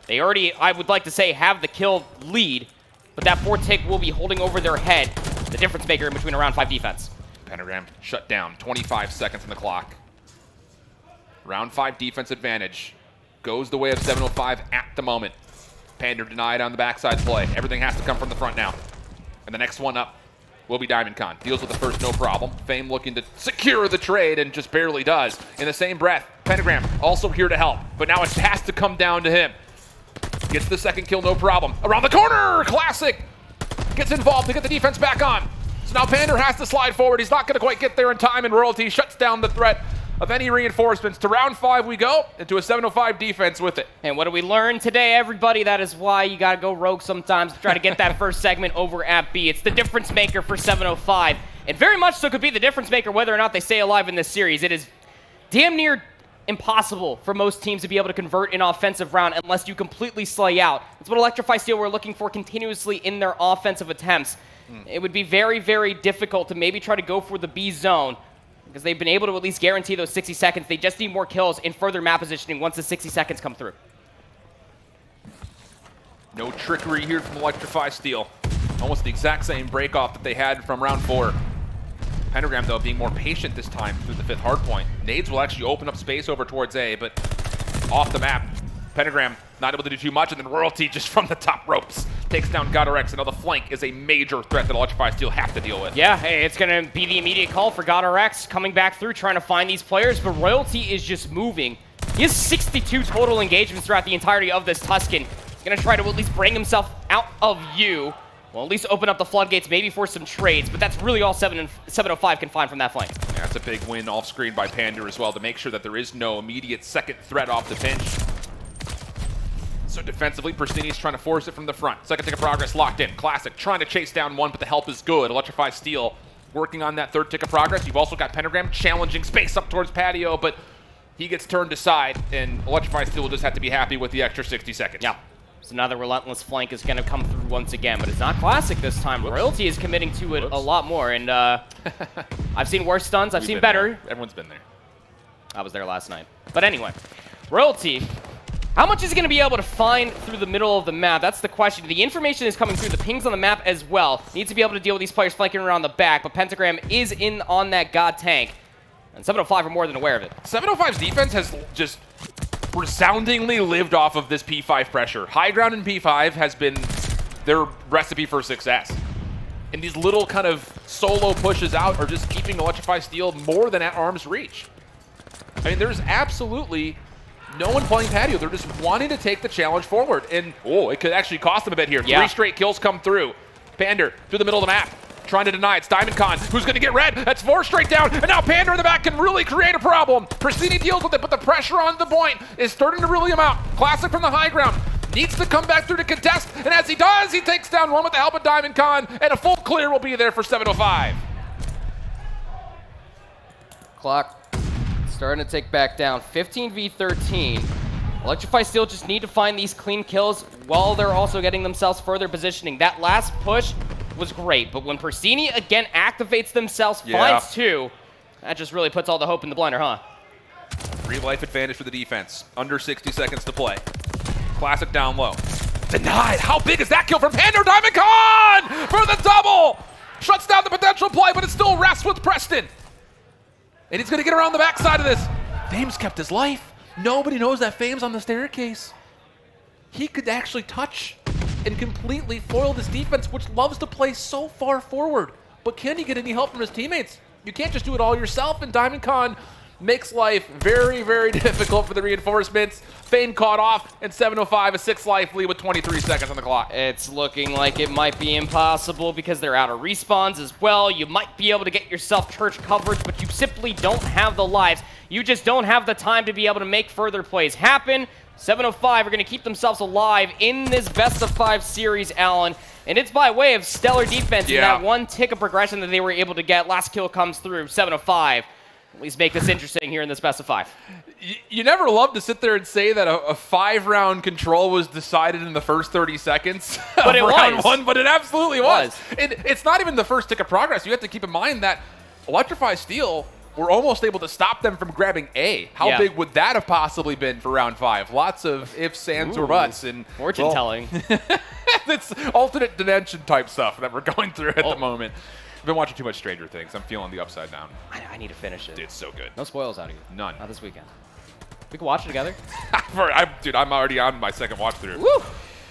They already, I would like to say, have the kill lead, but that 4 tick will be holding over their head. The difference maker in between a round 5 defense. Pentagram shut down. 25 seconds on the clock. Round 5 defense advantage goes the way of 705 at the moment. Pander denied on the backside play. Everything has to come from the front now. And the next one up will be Diamondcon. Deals with the first, no problem. Fame looking to secure the trade and just barely does. In the same breath, Pentagram also here to help. But now it has to come down to him. Gets the second kill, no problem. Around the corner, Classic gets involved to get the defense back on. So now Pander has to slide forward. He's not going to quite get there in time, and Royalty shuts down the threat of any reinforcements. To round 5 we go, into a 705 defense with it. And what do we learn today, everybody? That is why you got to go rogue sometimes to try to get that first segment over at B. It's the difference maker for 705. And very much so could be the difference maker whether or not they stay alive in this series. It is damn near impossible for most teams to be able to convert an offensive round unless you completely slay out. That's what Electrify Steel were looking for continuously in their offensive attempts. It would be very, very difficult to maybe try to go for the B zone because they've been able to at least guarantee those 60 seconds. They just need more kills in further map positioning once the 60 seconds come through. No trickery here from Electrify Steel. Almost the exact same break-off that they had from round 4. Pentagram, though, being more patient this time through the 5th hardpoint. Nades will actually open up space over towards A, but off the map. Pentagram not able to do too much, and then Royalty just from the top ropes takes down Got her X. And now the flank is a major threat that Electrify Steel have to deal with. Yeah, hey, it's going to be the immediate call for Got her X coming back through, trying to find these players, but Royalty is just moving He has 62 total engagements throughout the entirety of this Tuscan. He's going to try to at least bring himself out of you. Well, at least open up the floodgates, maybe for some trades, but that's really all 705 can find from that flank. Yeah, that's a big win off screen by Pander as well to make sure that there is no immediate second threat off the pinch. So defensively, Pristini's trying to force it from the front. Second tick of progress locked in. Classic trying to chase down one, but the help is good. Electrify Steel working on that third tick of progress. You've also got Pentagram challenging space up towards Patio, but he gets turned aside, and Electrify Steel will just have to be happy with the extra 60 seconds. Yeah. So now the relentless flank is going to come through once again, but it's not Classic this time. Whoops. Royalty is committing to it a lot more, and I've seen worse stuns. I've seen been better. there. Everyone's been there. I was there last night. But anyway, Royalty, how much is he going to be able to find through the middle of the map? That's the question. The information is coming through. The pings on the map as well. Needs to be able to deal with these players flanking around the back, but Pentagram is in on that God tank, and 705 are more than aware of it. 705's defense has just resoundingly lived off of this P5 pressure. High ground in P5 has been their recipe for success. And these little kind of solo pushes out are just keeping Electrify Steel more than at arm's reach. I mean, there's absolutely no one playing Patio. They're just wanting to take the challenge forward. And, oh, it could actually cost them a bit here. Yeah. 3 straight kills come through. Pander through the middle of the map, trying to deny. It's Diamond Con who's going to get red. That's 4 straight down. And now Pander in the back can really create a problem. Pristini deals with it, but the pressure on the point is starting to really amount. Classic from the high ground. Needs to come back through to contest. And as he does, he takes down one with the help of Diamond Con. And a full clear will be there for 705. Clock starting to tick back down. 15 v 13. Electrify Steel just need to find these clean kills while they're also getting themselves further positioning. That last push was great, but when Pristini again activates themselves, finds 2, that just really puts all the hope in the blender, huh? 3 life advantage for the defense. Under 60 seconds to play. Classic down low. Denied. How big is that kill from Pander? Diamond Con for the double! Shuts down the potential play, but it still rests with Preston. And he's going to get around the backside of this. Fame's kept his life. Nobody knows that Fame's on the staircase. He could actually touch and completely foil this defense, which loves to play so far forward. But can he get any help from his teammates? You can't just do it all yourself, and Diamond Con makes life very, very difficult for the reinforcements. Fame caught off, and 705 a 6 life lead with 23 seconds on the clock. It's looking like it might be impossible because they're out of respawns as well. You might be able to get yourself church coverage, but you simply don't have the lives. You just don't have the time to be able to make further plays happen. 705 are going to keep themselves alive in this best-of-5 series, Alan. And it's by way of stellar defense in that 1 tick of progression that they were able to get. Last kill comes through, 705. At least make this interesting here in this best-of-5. You never love to sit there and say that a 5-round control was decided in the first 30 seconds but of it round was. 1, but it absolutely was. It's not even the first tick of progress. You have to keep in mind that Electrify Steel were almost able to stop them from grabbing A. How big would that have possibly been for round 5? Lots of ifs, ands, or buts. And fortune telling. It's alternate dimension type stuff that we're going through at the moment. I've been watching too much Stranger Things. I'm feeling the upside down. I need to finish it. It's so good. No spoils out of you. None. Not this weekend. We can watch it together. Dude, I'm already on my second watch through. Woo!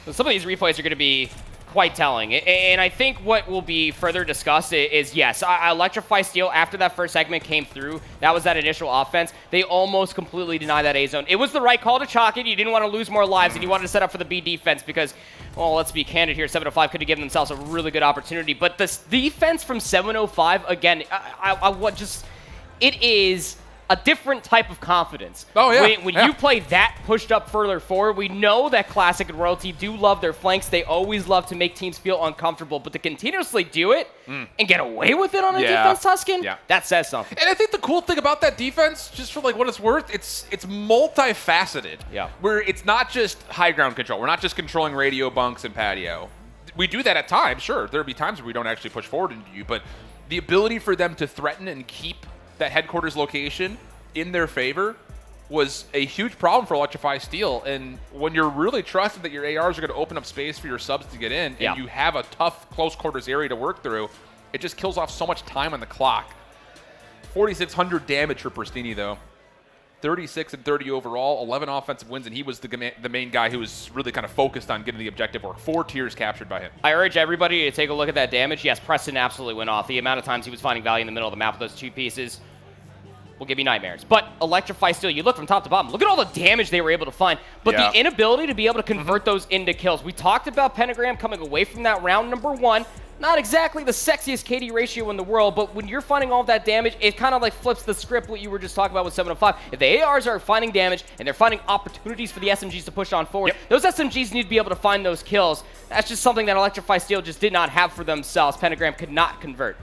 So some of these replays are going to be quite telling. And I think what will be further discussed is yes, Electrify Steel, after that first segment came through, that was that initial offense, they almost completely denied that A zone. It was the right call to chalk it. You didn't want to lose more lives, and you wanted to set up for the B defense because, well, let's be candid here, 705 could have given themselves a really good opportunity. But this defense from 705, again, it is a different type of confidence. Oh, yeah. When you play that pushed up further forward, we know that Classic and Royalty do love their flanks. They always love to make teams feel uncomfortable, but to continuously do it and get away with it on a defense, Tuscan, that says something. And I think the cool thing about that defense, just for like what it's worth, it's multifaceted. Yeah. Where it's not just high ground control. We're not just controlling radio bunks and patio. We do that at times, sure. There'll be times where we don't actually push forward into you, but the ability for them to threaten and keep that headquarters location in their favor was a huge problem for Electrify Steel. And when you're really trusting that your ARs are going to open up space for your subs to get in, and you have a tough close quarters area to work through, it just kills off so much time on the clock. 4,600 damage for Pristini, though. 36 and 30 overall, 11 offensive wins, and he was the main guy who was really kind of focused on getting the objective work. 4 tiers captured by him. I urge everybody to take a look at that damage. Yes, Preston absolutely went off. The amount of times he was finding value in the middle of the map with those 2 pieces. will give you nightmares. But Electrify Steel, you look from top to bottom, look at all the damage they were able to find. But the inability to be able to convert those into kills. We talked about Pentagram coming away from that round number 1. Not exactly the sexiest KD ratio in the world, but when you're finding all of that damage, it kind of like flips the script what you were just talking about with 705. If the ARs are finding damage and they're finding opportunities for the SMGs to push on forward, those SMGs need to be able to find those kills. That's just something that Electrify Steel just did not have for themselves. Pentagram could not convert.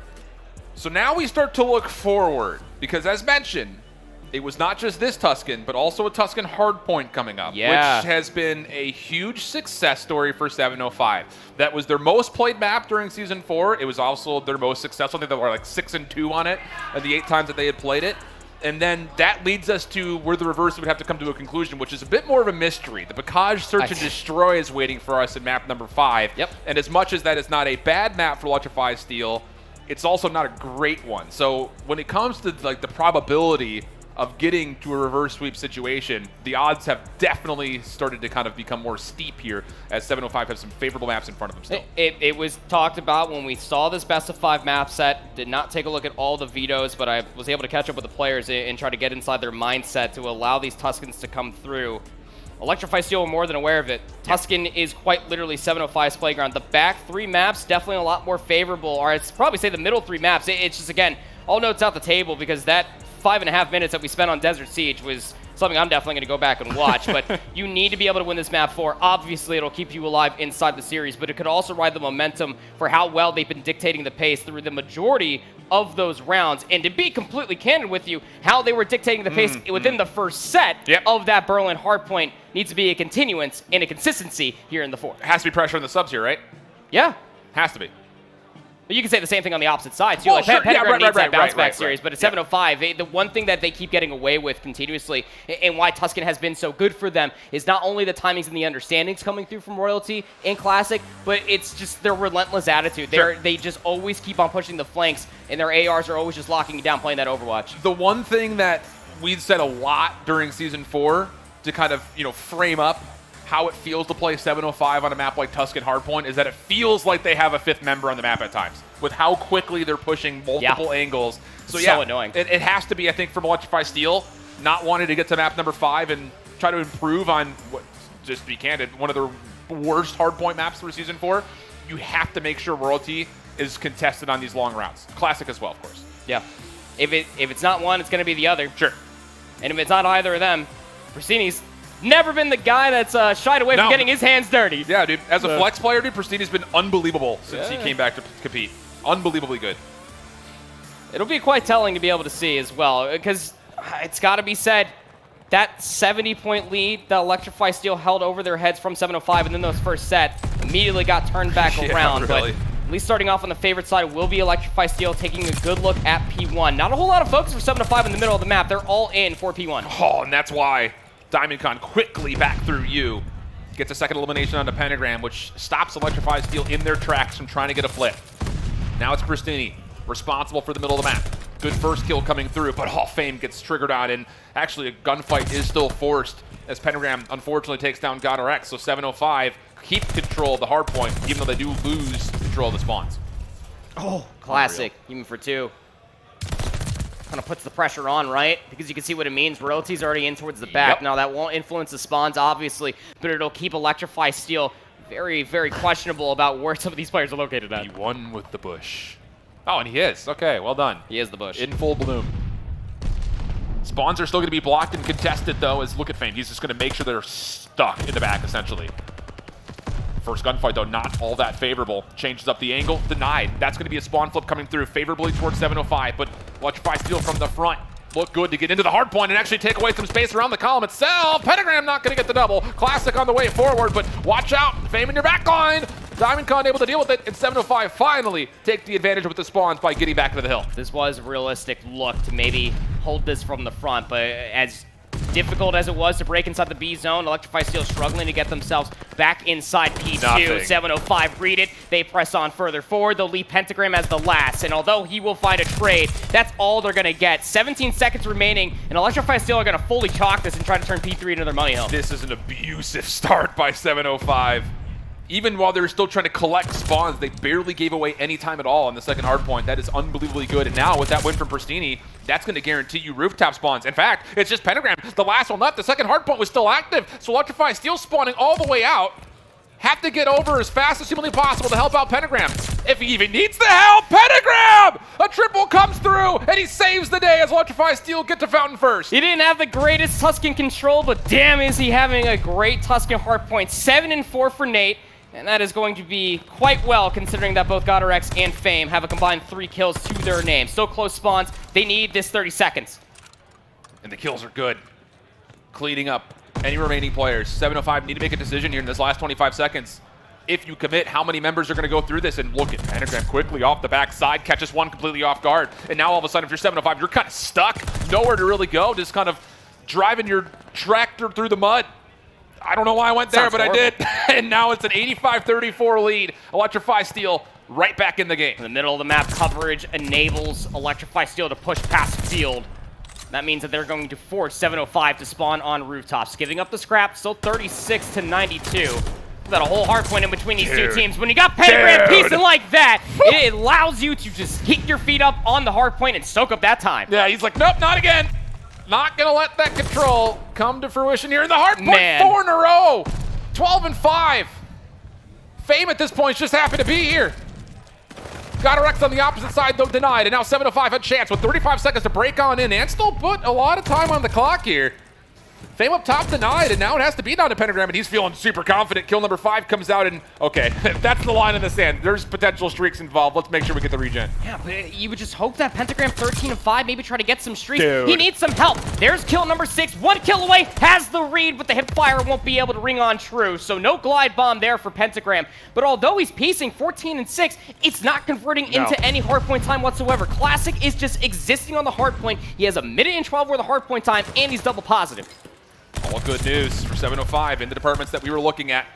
So now we start to look forward, because as mentioned, it was not just this Tuscan, but also a Tuscan Hardpoint coming up, which has been a huge success story for 705. That was their most played map during Season 4. It was also their most successful. I think they were like 6-2 on it, the 8 times that they had played it. And then that leads us to where the reverse would have to come to a conclusion, which is a bit more of a mystery. The Bacage Search and Destroy is waiting for us in map number 5. And as much as that is not a bad map for Electrify Steel, it's also not a great one. So when it comes to like the probability of getting to a reverse sweep situation, the odds have definitely started to kind of become more steep here, as 705 has some favorable maps in front of them still. It was talked about when we saw this best of 5 map set. Did not take a look at all the vetoes, but I was able to catch up with the players and try to get inside their mindset to allow these Tuscans to come through. Electrify Steel were more than aware of it. Tuscan is quite literally 705's playground. The back 3 maps definitely a lot more favorable, or I'd probably say the middle 3 maps. It's just, again, all notes out the table, because that 5.5 minutes that we spent on Desert Siege was something I'm definitely going to go back and watch. But you need to be able to win this map 4. Obviously, it'll keep you alive inside the series, but it could also ride the momentum for how well they've been dictating the pace through the majority of those rounds. And to be completely candid with you, how they were dictating the pace within the first set of that Berlin Hardpoint needs to be a continuance and a consistency here in the 4th. It has to be pressure on the subs here, right? Yeah. Has to be. But you can say the same thing on the opposite side, too. Well, like, sure. Pentagram needs that bounce-back right. series, but at 705, the one thing that they keep getting away with continuously, and why Tuscan has been so good for them, is not only the timings and the understandings coming through from Royalty in Classic, but it's just their relentless attitude. They just always keep on pushing the flanks, and their ARs are always just locking you down, playing that Overwatch. The one thing that we'd said a lot during Season 4 to kind of, frame up how it feels to play 705 on a map like Tuscan Hardpoint is that it feels like they have a 5th member on the map at times, with how quickly they're pushing multiple angles. So annoying. It has to be, I think, from Electrify Steel, not wanting to get to map number 5 and try to improve on, what, just to be candid, one of the worst Hardpoint maps for Season 4. You have to make sure Royalty is contested on these long rounds. Classic as well, of course. Yeah. If it's not one, it's going to be the other. Sure. And if it's not either of them, Pristini's never been the guy that's shied away from getting his hands dirty. Yeah, dude. As a flex player, dude, Pristini's been unbelievable since he came back to compete. Unbelievably good. It'll be quite telling to be able to see as well, because it's got to be said, that 70-point lead that Electrify Steel held over their heads from 705 and then those first set immediately got turned back around. Really. But at least starting off on the favorite side will be Electrify Steel, taking a good look at P1. Not a whole lot of focus for 705 in the middle of the map. They're all in for P1. Oh, and that's why DiamondCon quickly back through you. Gets a second elimination onto Pentagram, which stops Electrify Steel in their tracks from trying to get a flip. Now it's Pristini, responsible for the middle of the map. Good first kill coming through, but Hall of Fame gets triggered on, and actually a gunfight is still forced as Pentagram unfortunately takes down GodRx. So 705 keep control of the hard point, even though they do lose control of the spawns. Oh, classic. Even for 2. Kind of puts the pressure on, right? Because you can see what it means. Royalty's already in towards the back. Now, that won't influence the spawns, obviously, but it'll keep Electrify Steel very, very questionable about where some of these players are located at. He won with the bush. Oh, and he is. Okay, well done. He is the bush. In full bloom. Spawns are still going to be blocked and contested, though, as look at Fame. He's just going to make sure they're stuck in the back, essentially. First gunfight, though, not all that favorable. Changes up the angle, denied. That's going to be a spawn flip coming through favorably towards 705, but Electrify Steel from the front. Look good to get into the hard point and actually take away some space around the column itself. Pentagram not going to get the double. Classic on the way forward, but watch out. Fame in your back line. DiamondCon able to deal with it, and 705 finally take the advantage with the spawns by getting back into the hill. This was a realistic look to maybe hold this from the front, but as difficult as it was to break inside the B zone, Electrify Steel struggling to get themselves back inside P2. Nothing. 705 read it. They press on further forward. They'll leave Pentagram as the last, and although he will find a trade, that's all they're going to get. 17 seconds remaining, and Electrify Steel are going to fully chalk this and try to turn P3 into their money hill. This is an abusive start by 705. even while they're still trying to collect spawns, they barely gave away any time at all on the second hardpoint. That is unbelievably good. And now with that win from Pristini, that's going to guarantee you rooftop spawns. In fact, it's just Pentagram, the last one left. The second hardpoint was still active, so Electrify Steel spawning all the way out. Have to get over as fast as humanly possible to help out Pentagram. If he even needs the help, Pentagram! A triple comes through, and he saves the day as Electrify Steel get to Fountain first. He didn't have the greatest Tuscan control, but damn is he having a great Tuscan hardpoint. 7 and 4 for Nate, and that is going to be quite well considering that both GodRx and Fame have a combined 3 kills to their name. Still close spawns. They need this 30 seconds. And the kills are good. Cleaning up any remaining players. 705 need to make a decision here in this last 25 seconds. If you commit, how many members are going to go through this? And look at Pentagram quickly off the backside, catches one completely off guard. And now all of a sudden, if you're 705, you're kind of stuck. Nowhere to really go, just kind of driving your tractor through the mud. I don't know why I went there, but I did. And now it's an 85-34 lead. Electrify Steel right back in the game. In the middle of the map, coverage enables Electrify Steel to push past field. That means that they're going to force 705 to spawn on rooftops, giving up the scrap, still 36-92. Got a whole hard point in between these two teams. When you got Pentagram piecing like that, it allows you to just keep your feet up on the hard point and soak up that time. Yeah, he's like, nope, not again. Not gonna let that control come to fruition here in the hard point. 4 in a row. 12 and 5. Fame at this point is just happy to be here. GodRx on the opposite side, though, denied. And now 705 had chance with 35 seconds to break on in and still put a lot of time on the clock here. Fame up top denied, and now it has to be down to Pentagram, and he's feeling super confident. Kill number 5 comes out, and okay, that's the line in the sand. There's potential streaks involved. Let's make sure we get the regen. Yeah, but you would just hope that Pentagram 13 and 5 maybe try to get some streaks. Dude. He needs some help. There's kill number 6, 1 kill away, has the read, but the hip fire won't be able to ring on true. So no glide bomb there for Pentagram. But although he's piecing 14 and 6, it's not converting into any hardpoint time whatsoever. Classic is just existing on the hardpoint. He has a minute and 12 worth of hardpoint time, and he's double positive. All good news for 705 in the departments that we were looking at.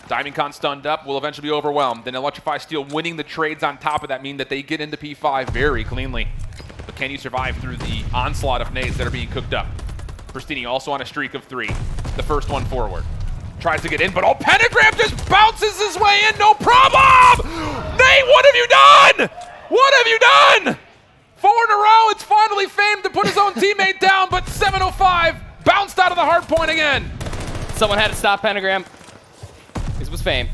DiamondCon stunned up, will eventually be overwhelmed. Then Electrify Steel winning the trades on top of that mean that they get into P5 very cleanly. But can you survive through the onslaught of nades that are being cooked up? Pristini also on a streak of 3. The first one forward. Tries to get in, but Pentagram just bounces his way in, no problem! Nate, what have you done? What have you done? 4 in a row, it's finally Fame to put his own teammate down, but 705 bounced out of the hard point again. Someone had to stop Pentagram. This was Fame.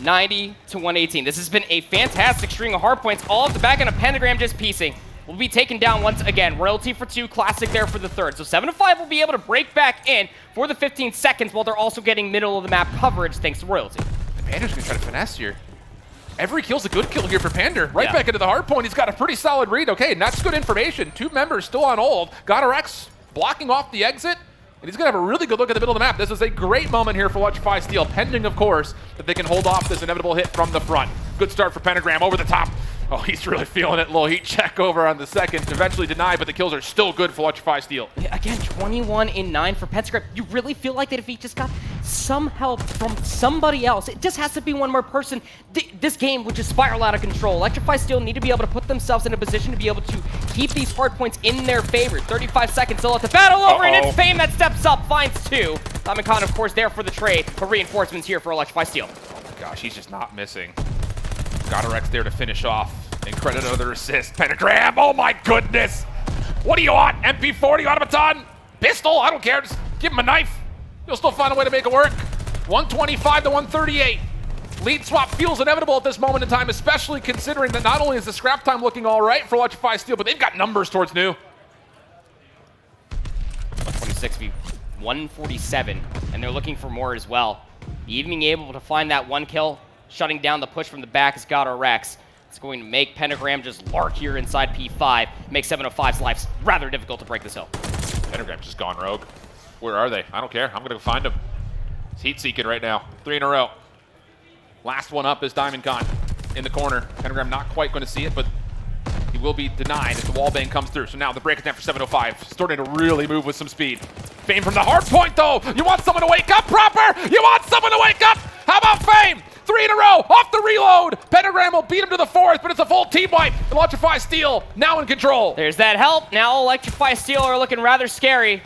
90-118. This has been a fantastic string of hard points, all at the back end of Pentagram just piecing. Will be taken down once again. Royalty for 2, Classic there for the 3rd. So 7-5 will be able to break back in for the 15 seconds while they're also getting middle of the map coverage thanks to Royalty. Pander's gonna try to finesse here. Every kill's a good kill here for Pander. Right back into the hard point. He's got a pretty solid read. Okay, and that's good information. 2 members still on hold. GodRx blocking off the exit, and he's going to have a really good look at the middle of the map. This is a great moment here for Electrify Steel, pending, of course, that they can hold off this inevitable hit from the front. Good start for Pentagram over the top. Oh, he's really feeling it. Little heat check over on the second. Eventually denied, but the kills are still good for Electrify Steel. Yeah, again, 21 in 9 for Pentagram. You really feel like that if he just got some help from somebody else, it just has to be one more person, this game would just spiral out of control. Electrify Steel need to be able to put themselves in a position to be able to keep these hard points in their favor. 35 seconds to let the battle over, and it's Fame that steps up, finds 2. DiamondCon, of course, there for the trade, but reinforcements here for Electrify Steel. Oh my gosh, he's just not missing. GodRx there to finish off. And credit another assist. Pentagram, oh my goodness! What do you want? MP40, automaton? Pistol? I don't care, just give him a knife. You'll still find a way to make it work. 125 to 138. Lead swap feels inevitable at this moment in time, especially considering that not only is the scrap time looking all right for Electrify Steel, but they've got numbers towards new. 126 v 147, and they're looking for more as well. Even being able to find that 1 kill, shutting down the push from the back is GodRx. It's going to make Pentagram just lark here inside P5, make 705's life rather difficult to break this hill. Pentagram's just gone rogue. Where are they? I don't care. I'm going to go find them. He's heat-seeking right now. 3 in a row. Last one up is DiamondCon in the corner. Pentagram not quite going to see it, but he will be denied if the wallbang comes through. So now the break is down for 705. Starting to really move with some speed. Fame from the hard point, though. You want someone to wake up proper? You want someone to wake up? How about Fame? 3 in a row, off the reload. Pentagram will beat him to the 4th, but it's a full team wipe. Electrify Steel now in control. There's that help. Now Electrify Steel are looking rather scary.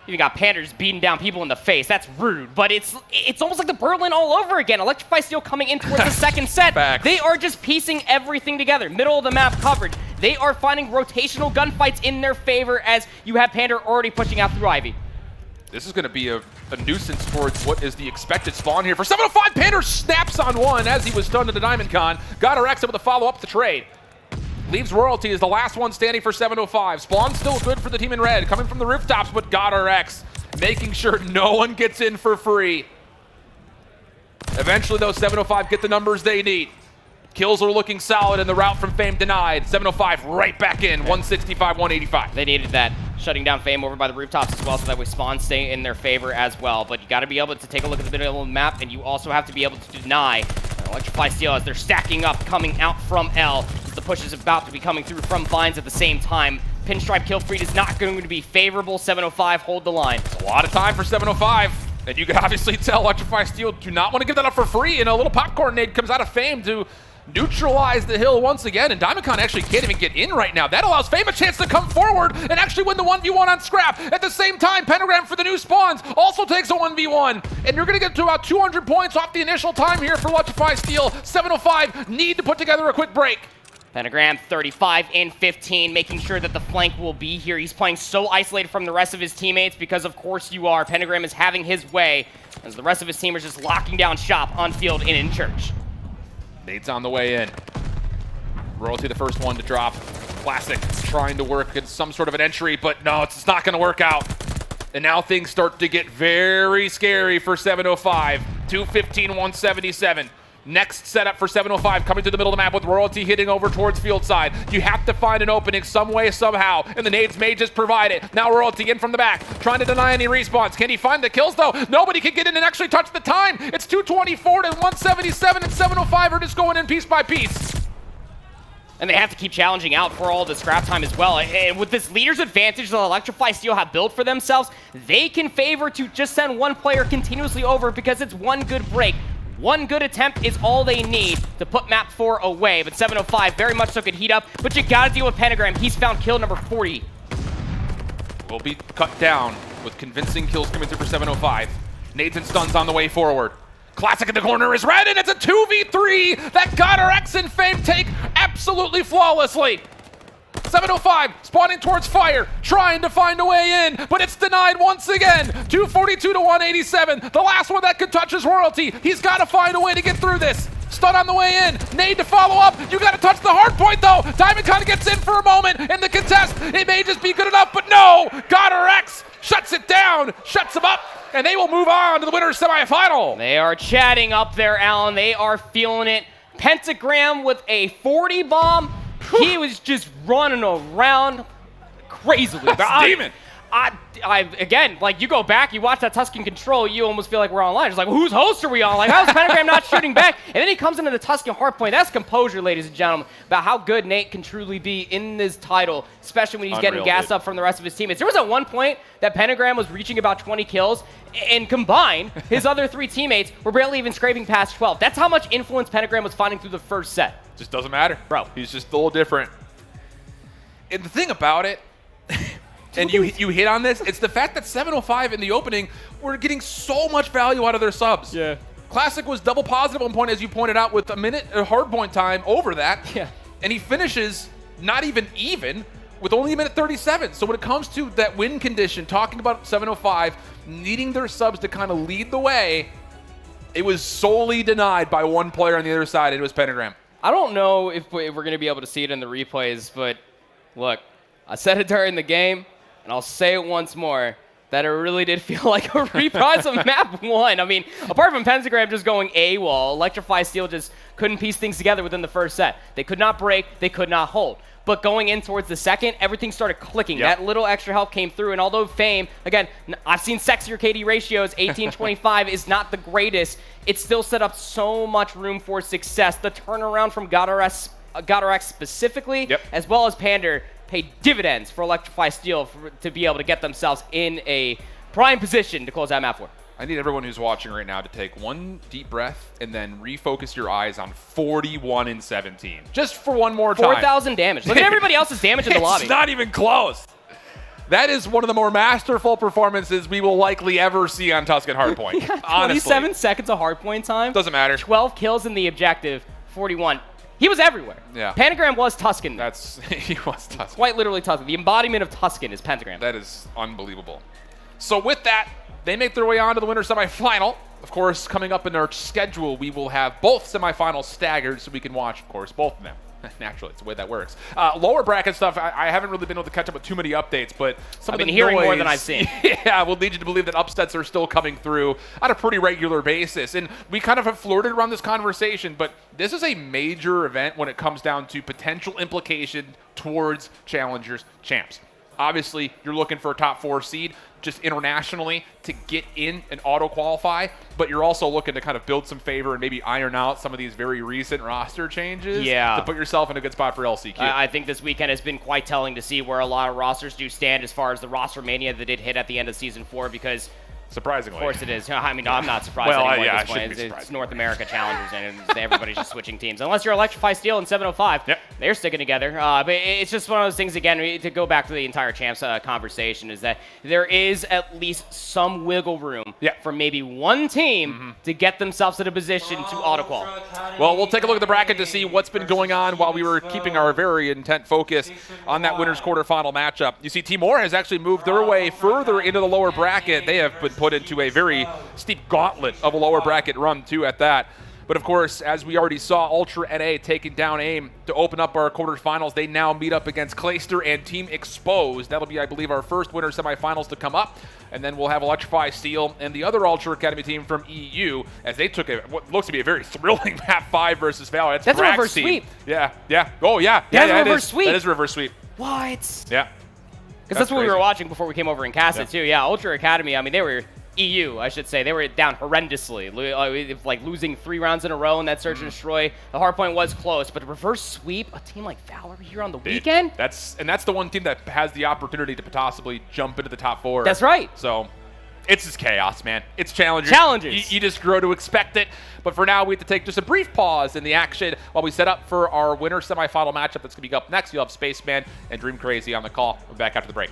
You got Panders beating down people in the face. That's rude, but it's almost like the Berlin all over again. Electrify Steel coming in towards the second set. Facts. They are just piecing everything together. Middle of the map coverage. They are finding rotational gunfights in their favor as you have Pander already pushing out through Ivy. This is going to be a nuisance towards what is the expected spawn here. For 705, Pander snaps on one as he was stunned into Diamond Con. Got Rex able to follow up the trade. Leaves Royalty as the last one standing for 705. Spawn still good for the team in red, coming from the rooftops, but got RX, making sure no one gets in for free. Eventually, though, 705 get the numbers they need. Kills are looking solid, and the route from Fame denied. 705 right back in, 165, 185. They needed that. Shutting down Fame over by the rooftops as well, so that way Spawn stay in their favor as well. But you got to be able to take a look at the middle of the map, and you also have to be able to deny Electrify Steel as they're stacking up, coming out from L. The push is about to be coming through from Vines at the same time. Pinstripe kill feed is not going to be favorable. 705 hold the line. A lot of time for 705. And you can obviously tell Electrify Steel do not want to give that up for free. And a little popcorn nade comes out of Fame to neutralize the hill once again. And Diamond Con actually can't even get in right now. That allows Fame a chance to come forward and actually win the 1v1 on Scrap. At the same time, Pentagram for the new spawns also takes a 1v1. And you're going to get to about 200 points off the initial time here for Electrify Steel. 705 need to put together a quick break. Pentagram 35 and 15, making sure that the flank will be here. He's playing so isolated from the rest of his teammates because, of course, you are. Pentagram is having his way as the rest of his team is just locking down shop on field and in church. Nade's on the way in. Royalty the first one to drop. Classic trying to work at some sort of an entry, but no, it's not going to work out. And now things start to get very scary for 705. 215, 177. Next setup for 705 coming to the middle of the map with Royalty hitting over towards field side. You have to find an opening some way, somehow, and the nades may just provide it. Now Royalty in from the back, trying to deny any respawns. Can he find the kills, though? Nobody can get in and actually touch the time. It's 224 to 177, and 705 are just going in piece by piece. And they have to keep challenging out for all the scrap time as well. And with this leader's advantage that Electrify Steel have built for themselves, they can favor to just send one player continuously over because it's one good break. One good attempt is all they need to put map 4 away, but 705 very much so could heat up, but you gotta deal with Pentagram. He's found kill number 40. Will be cut down with convincing kills coming through for 705. Nades and stuns on the way forward. Classic in the corner is red, and it's a 2v3 that got our X and Fame take absolutely flawlessly. 705 spawning towards fire, trying to find a way in, but it's denied once again. 242 to 187. The last one that could touch is Royalty. He's got to find a way to get through this. Stun on the way in. Nade to follow up. You got to touch the hard point, though. Diamond kind of gets in for a moment in the contest. It may just be good enough, but no. Goddard X shuts it down, shuts him up, and they will move on to the winner's semifinal. They are chatting up there, Alan. They are feeling it. Pentagram with a 40 bomb. He was just running around crazily. Demon. Again, like, you go back, you watch that Tuscan control, you almost feel like we're online. It's like, whose host are we on? Like, how's Pentagram not shooting back? And then he comes into the Tuscan Hardpoint. That's composure, ladies and gentlemen, about how good Nate can truly be in this title, especially when he's getting gassed up from the rest of his teammates. There was at one point that Pentagram was reaching about 20 kills, and combined, his other 3 teammates were barely even scraping past 12. That's how much influence Pentagram was finding through the first set. Just doesn't matter. Bro. He's just a little different. And the thing about it, and you hit on this, it's the fact that 705 in the opening were getting so much value out of their subs. Yeah. Classic was double positive at one point, as you pointed out, with a minute hard point time over that. Yeah. And he finishes not even with only a minute 37. So when it comes to that win condition, talking about 705 needing their subs to kind of lead the way, it was solely denied by one player on the other side. It was Pentagram. I don't know if we're going to be able to see it in the replays, but look, I said it during the game, and I'll say it once more, that it really did feel like a reprise of map 1. I mean, apart from Pentagram just going AWOL, Electrify Steel just couldn't piece things together within the first set. They could not break, they could not hold. But going in towards the second, everything started clicking. Yep. That little extra help came through, and although Fame, again, I've seen sexier KD ratios, 18-25 is not the greatest, it still set up so much room for success. The turnaround from Goddard X specifically, as well as Pander, paid dividends for Electrify Steel to be able to get themselves in a prime position to close out map 4. I need everyone who's watching right now to take one deep breath and then refocus your eyes on 41 and 17. Just for one more time. 4,000 damage. Look at everybody else's damage in the lobby. It's not even close. that is one of the more masterful performances we will likely ever see on Tuscan Hardpoint. Honestly. 27 seconds of hardpoint time. Doesn't matter. 12 kills in the objective, 41. He was everywhere. Yeah. Pentagram was Tuscan. He was Tuscan. Quite literally Tuscan. The embodiment of Tuscan is Pentagram. That is unbelievable. So with that, they make their way on to the winner semifinal. Of course, coming up in our schedule, we will have both semifinals staggered so we can watch, of course, both of them. Naturally, it's the way that works. Lower bracket stuff, I haven't really been able to catch up with too many updates, but I've been hearing more than I've seen. Yeah, we'll need you to believe that upsets are still coming through on a pretty regular basis. And we kind of have flirted around this conversation, but this is a major event when it comes down to potential implication towards challengers, champs. Obviously, you're looking for a top 4 seed just internationally to get in and auto-qualify, but you're also looking to kind of build some favor and maybe iron out some of these very recent roster changes to put yourself in a good spot for LCQ. I think this weekend has been quite telling to see where a lot of rosters do stand as far as the roster mania that did hit at the end of Season 4 because surprisingly. Of course it is. I mean, I'm not surprised anymore at this point. It's North America Challengers, and everybody's just switching teams. Unless you're Electrify Steel and 705, they're sticking together. But it's just one of those things, again, to go back to the entire champs conversation, is that there is at least some wiggle room for maybe one team to get themselves in a position to auto-qual. Well, we'll take a look at the bracket to see what's been going on while we were keeping our very intent focus on that winner's quarterfinal matchup. You see, Timor has actually moved their way further into the lower bracket. They have been put into a very steep gauntlet of a lower bracket run, too, at that. But, of course, as we already saw, Ultra NA taking down AIM to open up our quarterfinals. They now meet up against Clayster and Team Exposed. That'll be, I believe, our first winner semifinals to come up. And then we'll have Electrify Steel and the other Ultra Academy team from EU as they took what looks to be a very thrilling map 5 versus Valor. That's a reverse sweep. Yeah. Oh, yeah. That's a reverse sweep. That is a reverse sweep. What? Yeah. Because that's what we were watching before we came over and cast it, too. Yeah, Ultra Academy, I mean, they were EU, I should say. They were down horrendously, like losing 3 rounds in a row in that Search and Destroy. The hardpoint was close, but a reverse sweep, a team like Valor here on the weekend? That's the one team that has the opportunity to possibly jump into the top 4. That's right. So it's just chaos, man. It's challengers. You just grow to expect it. But for now, we have to take just a brief pause in the action while we set up for our winner semifinal matchup that's going to be up next. You'll have Spaceman and Dream Crazy on the call. We'll be back after the break.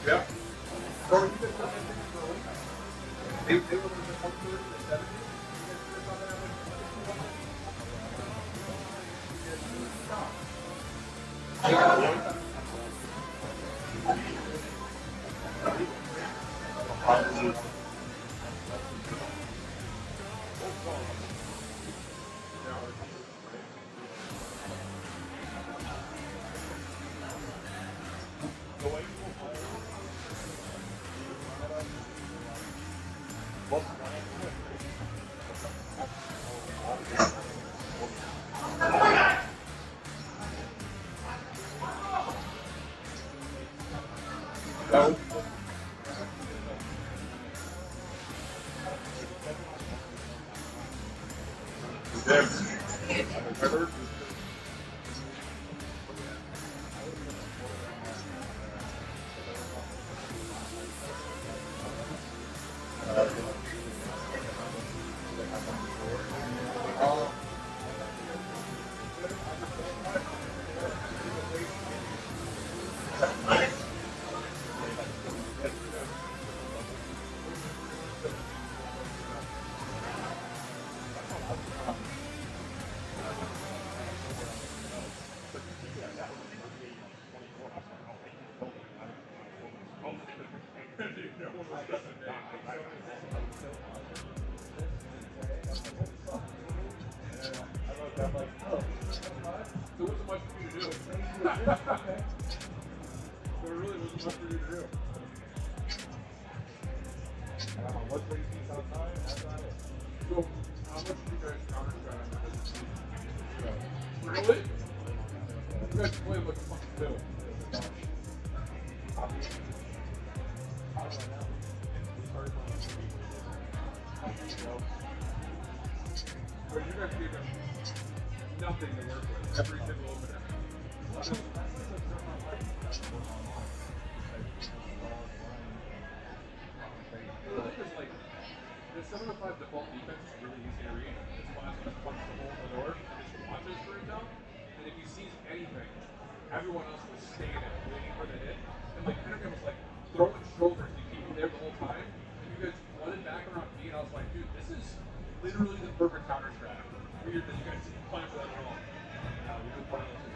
Yeah. Or you just come in for a week. They were losing 130 to 70. You guys just saw that There wasn't much for you to do. There really wasn't much for you to do. What do you think outside? So, how much do you guys counter-strategy? Really? You guys play like a fucking bill. But you guys gave them nothing to work with every single opener. The 7-5 default defense is really easy to read. It's fast, just punches the hole in the door and just watches for it now. And if he sees anything, everyone else was staying there, waiting for the hit. And like Intermission was like throwing shoulders to keep him there the whole time. And you guys flooded back around me, and I was like, dude, this is literally the perfect counter strategy. Weird that you guys didn't plan for that at all. We've been playing this as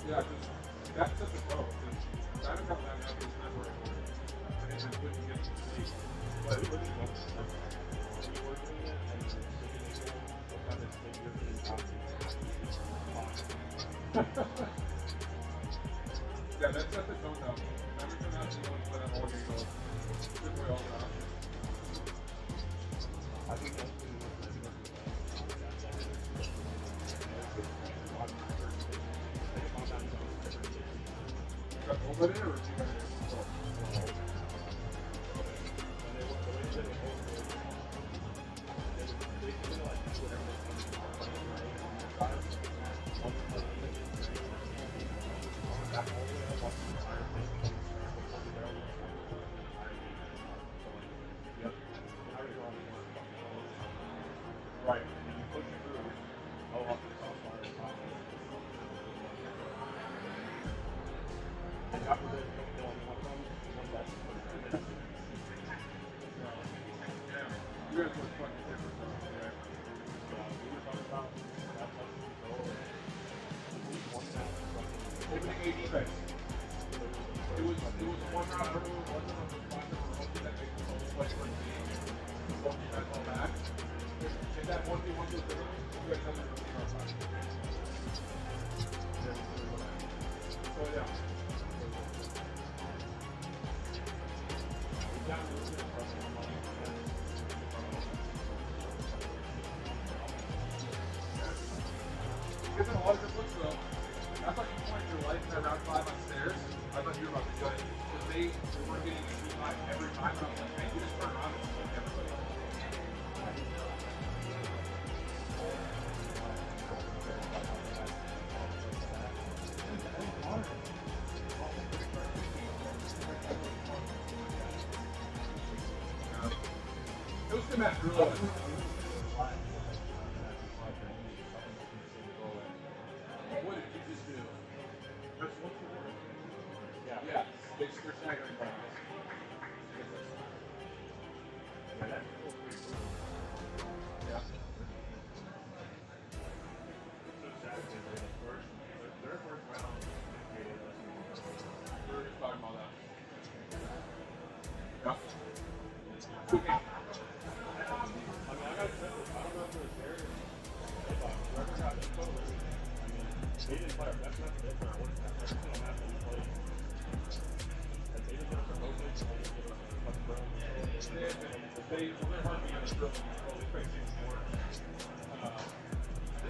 yeah, that's such a pro. I don't know that is never a goal. And it wouldn't get to see. But it wouldn't go. Yeah, that's such a tone down. Every time I see one play that all game goes, good way all around. I think that's over there, or right. You guys look fucking different though. Yeah. We were talking about that much control. Opening A defense. It was one round earlier, one round of the hoping that they could only play for a team. Don't defense all back. If that 1v1 goes early, you guys have to really hard time. So yeah. Given a lot of good looks though, I thought you pointed your life in that round 5 on stairs. I thought you were about to gut it. Because they were getting a G5 every time. And I was like, man, you just turn around and look at everybody. It was a good match, really. What did you just do? That's what's the word? Yeah. They're staggering practice. Yeah. Their first round. We were just talking about that. Yeah. Okay. They didn't play our best match, they played our worst match. Every single match that we played, they didn't get us promoted, they didn't get us fucking bro. They're hard to get through. They play 6-4. I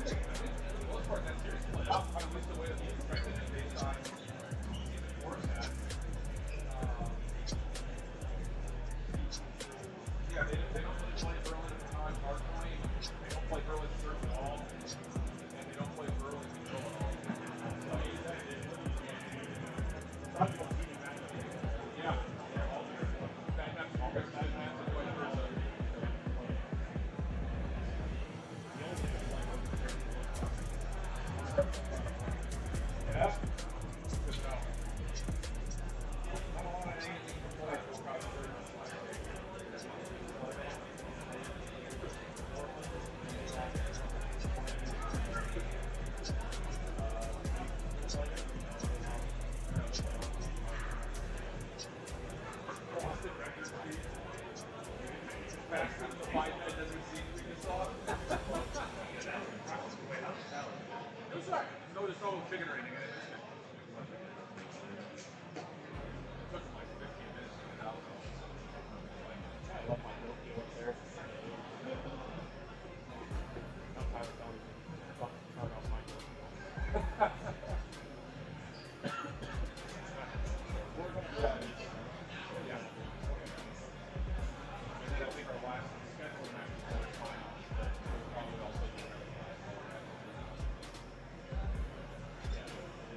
think for the most part, that series played out. I missed the way that the expected it based on season 4 stats. Yeah, they don't really play Berlin on Hardpoint. They don't play Berlin serve at all. And they don't play Berlin control at all. Yeah. Bad match, always bad match, and vice versa. Yeah? Good to know. I don't want anything to play for crowd service. Fast as the fight that doesn't seem to be solved. It was alright. There's no chicken or anything in it. It took like 15 minutes to get out. I love my milk deal up there. I'm tired of telling you, fucking turn off my milk deal. Yeah. I think our last scheduled match was quarterfinals, but we'll probably also do that.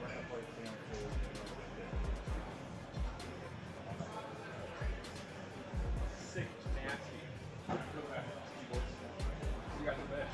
We're going to play 3-on-2. Sick, nasty. Look at that. You guys are bad.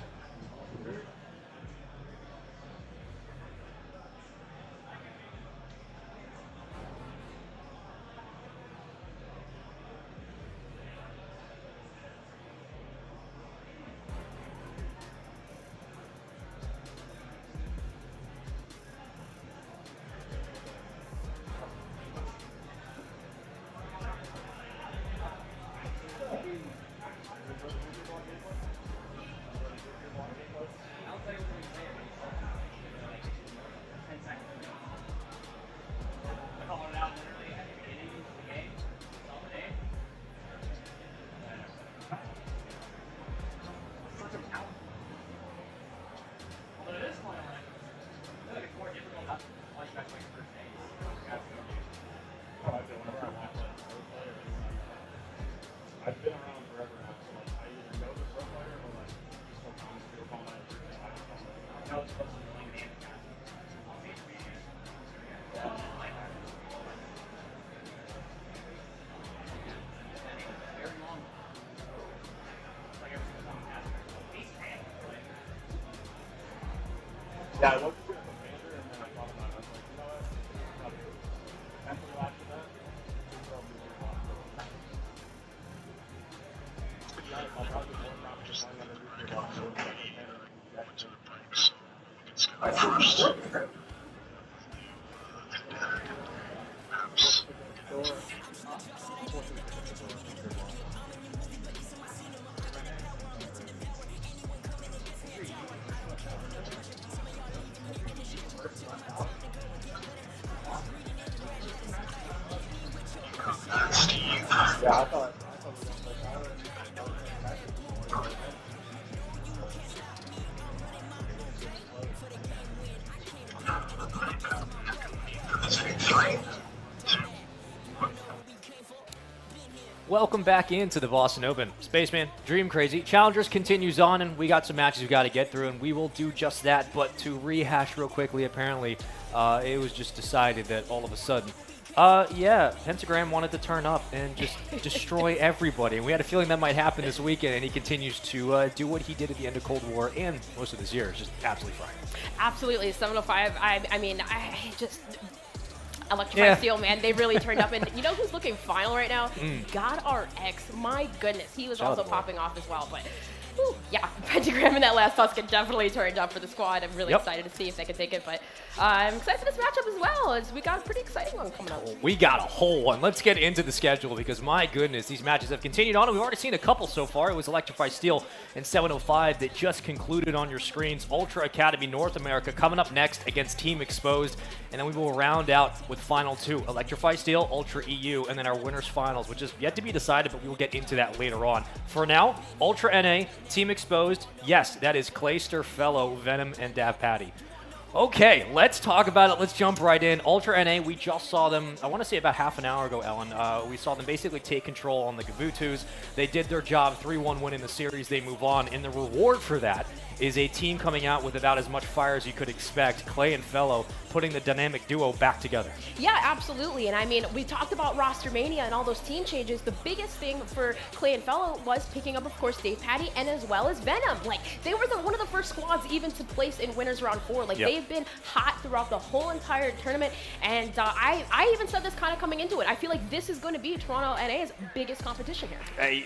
I've been around forever now, so like I either know the pro player or like just go comments to call my No, it's supposed to be like an very long. Like every single time Yeah, I was just gonna commander and then I thought about it. I was like, you know what? After the last of that, probably Yeah, I thought we were going to play Tyler. Welcome back into the Boston Open. Spaceman, Dream Crazy. Challengers continues on, and we got some matches we've got to get through, and we will do just that. But to rehash real quickly, apparently, it was just decided that all of a sudden, yeah, Pentagram wanted to turn up and just destroy everybody. And we had a feeling that might happen this weekend, and he continues to do what he did at the end of Cold War and most of this year. It's just absolutely fine. Absolutely. 705, I mean, I just... Electrified Steel, man, they really turned up. And you know who's looking final right now? God RX. My goodness. He was also popping off as well. But, whew, yeah, Pentagram in that last Tuscan definitely turned up for the squad. I'm really excited to see if they can take it. But I'm excited for this matchup as well, as we got a pretty exciting one coming up. We got a whole one. Let's get into the schedule because, my goodness, these matches have continued on. And we've already seen a couple so far. It was Electrified Steel and 705 that just concluded on your screens. Ultra Academy North America coming up next against Team Exposed. And then we will round out with Final 2, Electrify Steel, Ultra EU, and then our winners finals, which is yet to be decided, but we will get into that later on. For now, Ultra NA, Team Exposed, yes, that is Clayster, Fellow, Venom, and Dav Patty. Okay, let's talk about it. Let's jump right in. Ultra NA, we just saw them, I want to say about half an hour ago, Ellen. We saw them basically take control on the Gavutus. They did their job, 3-1 win in the series. They move on, and the reward for that is a team coming out with about as much fire as you could expect. Clay and Fellow putting the dynamic duo back together. Yeah, absolutely. And I mean, we talked about roster mania and all those team changes. The biggest thing for Clay and Fellow was picking up, of course, Dave Patty and as well as Venom. Like, they were one of the first squads even to place in winners round 4. Like, they've been hot throughout the whole entire tournament. And I even said this kind of coming into it. I feel like this is going to be Toronto NA's biggest competition here.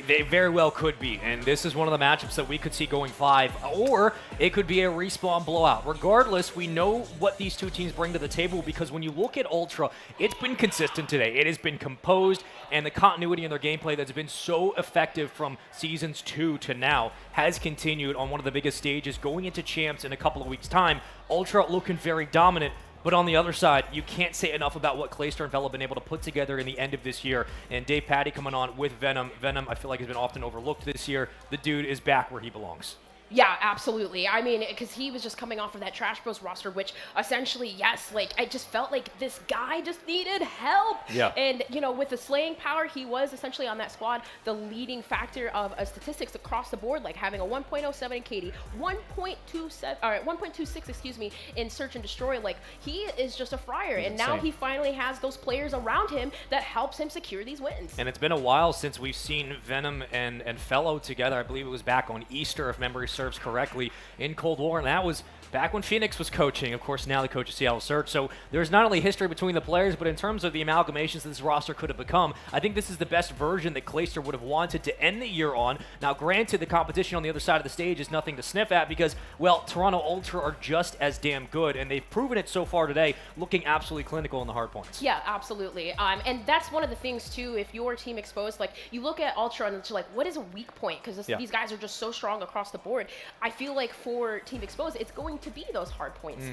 They very well could be. And this is one of the matchups that we could see going 5, or it could be a respawn blowout. Regardless, we know what these two teams bring to the table because when you look at Ultra, it's been consistent today. It has been composed, and the continuity in their gameplay that's been so effective from Seasons 2 to now has continued on one of the biggest stages going into Champs in a couple of weeks' time. Ultra looking very dominant. But on the other side, you can't say enough about what Clayster and Vela have been able to put together in the end of this year. And Dave Patty coming on with Venom. Venom, I feel like, has been often overlooked this year. The dude is back where he belongs. Yeah, absolutely. I mean, because he was just coming off of that Trash Bros roster, which essentially, yes, like, I just felt like this guy just needed help. Yeah. And, you know, with the slaying power, he was essentially on that squad the leading factor of statistics across the board, like having a 1.07 in KD, 1.26, excuse me, in Search and Destroy. Like, he is just a fryer. And now he finally has those players around him that helps him secure these wins. And it's been a while since we've seen Venom and Fellow together. I believe it was back on Easter, if memory serves correctly, in Cold War, and that was back when Phoenix was coaching. Of course, now the coach of Seattle Surge. So there's not only history between the players, but in terms of the amalgamations that this roster could have become, I think this is the best version that Clayster would have wanted to end the year on. Now, granted, the competition on the other side of the stage is nothing to sniff at because, well, Toronto Ultra are just as damn good, and they've proven it so far today, looking absolutely clinical in the hard points. Yeah, absolutely. And that's one of the things, too, if your team exposed, like, you look at Ultra and it's like, what is a weak point? Because these guys are just so strong across the board. I feel like for Team Exposed, it's going to be those hard points.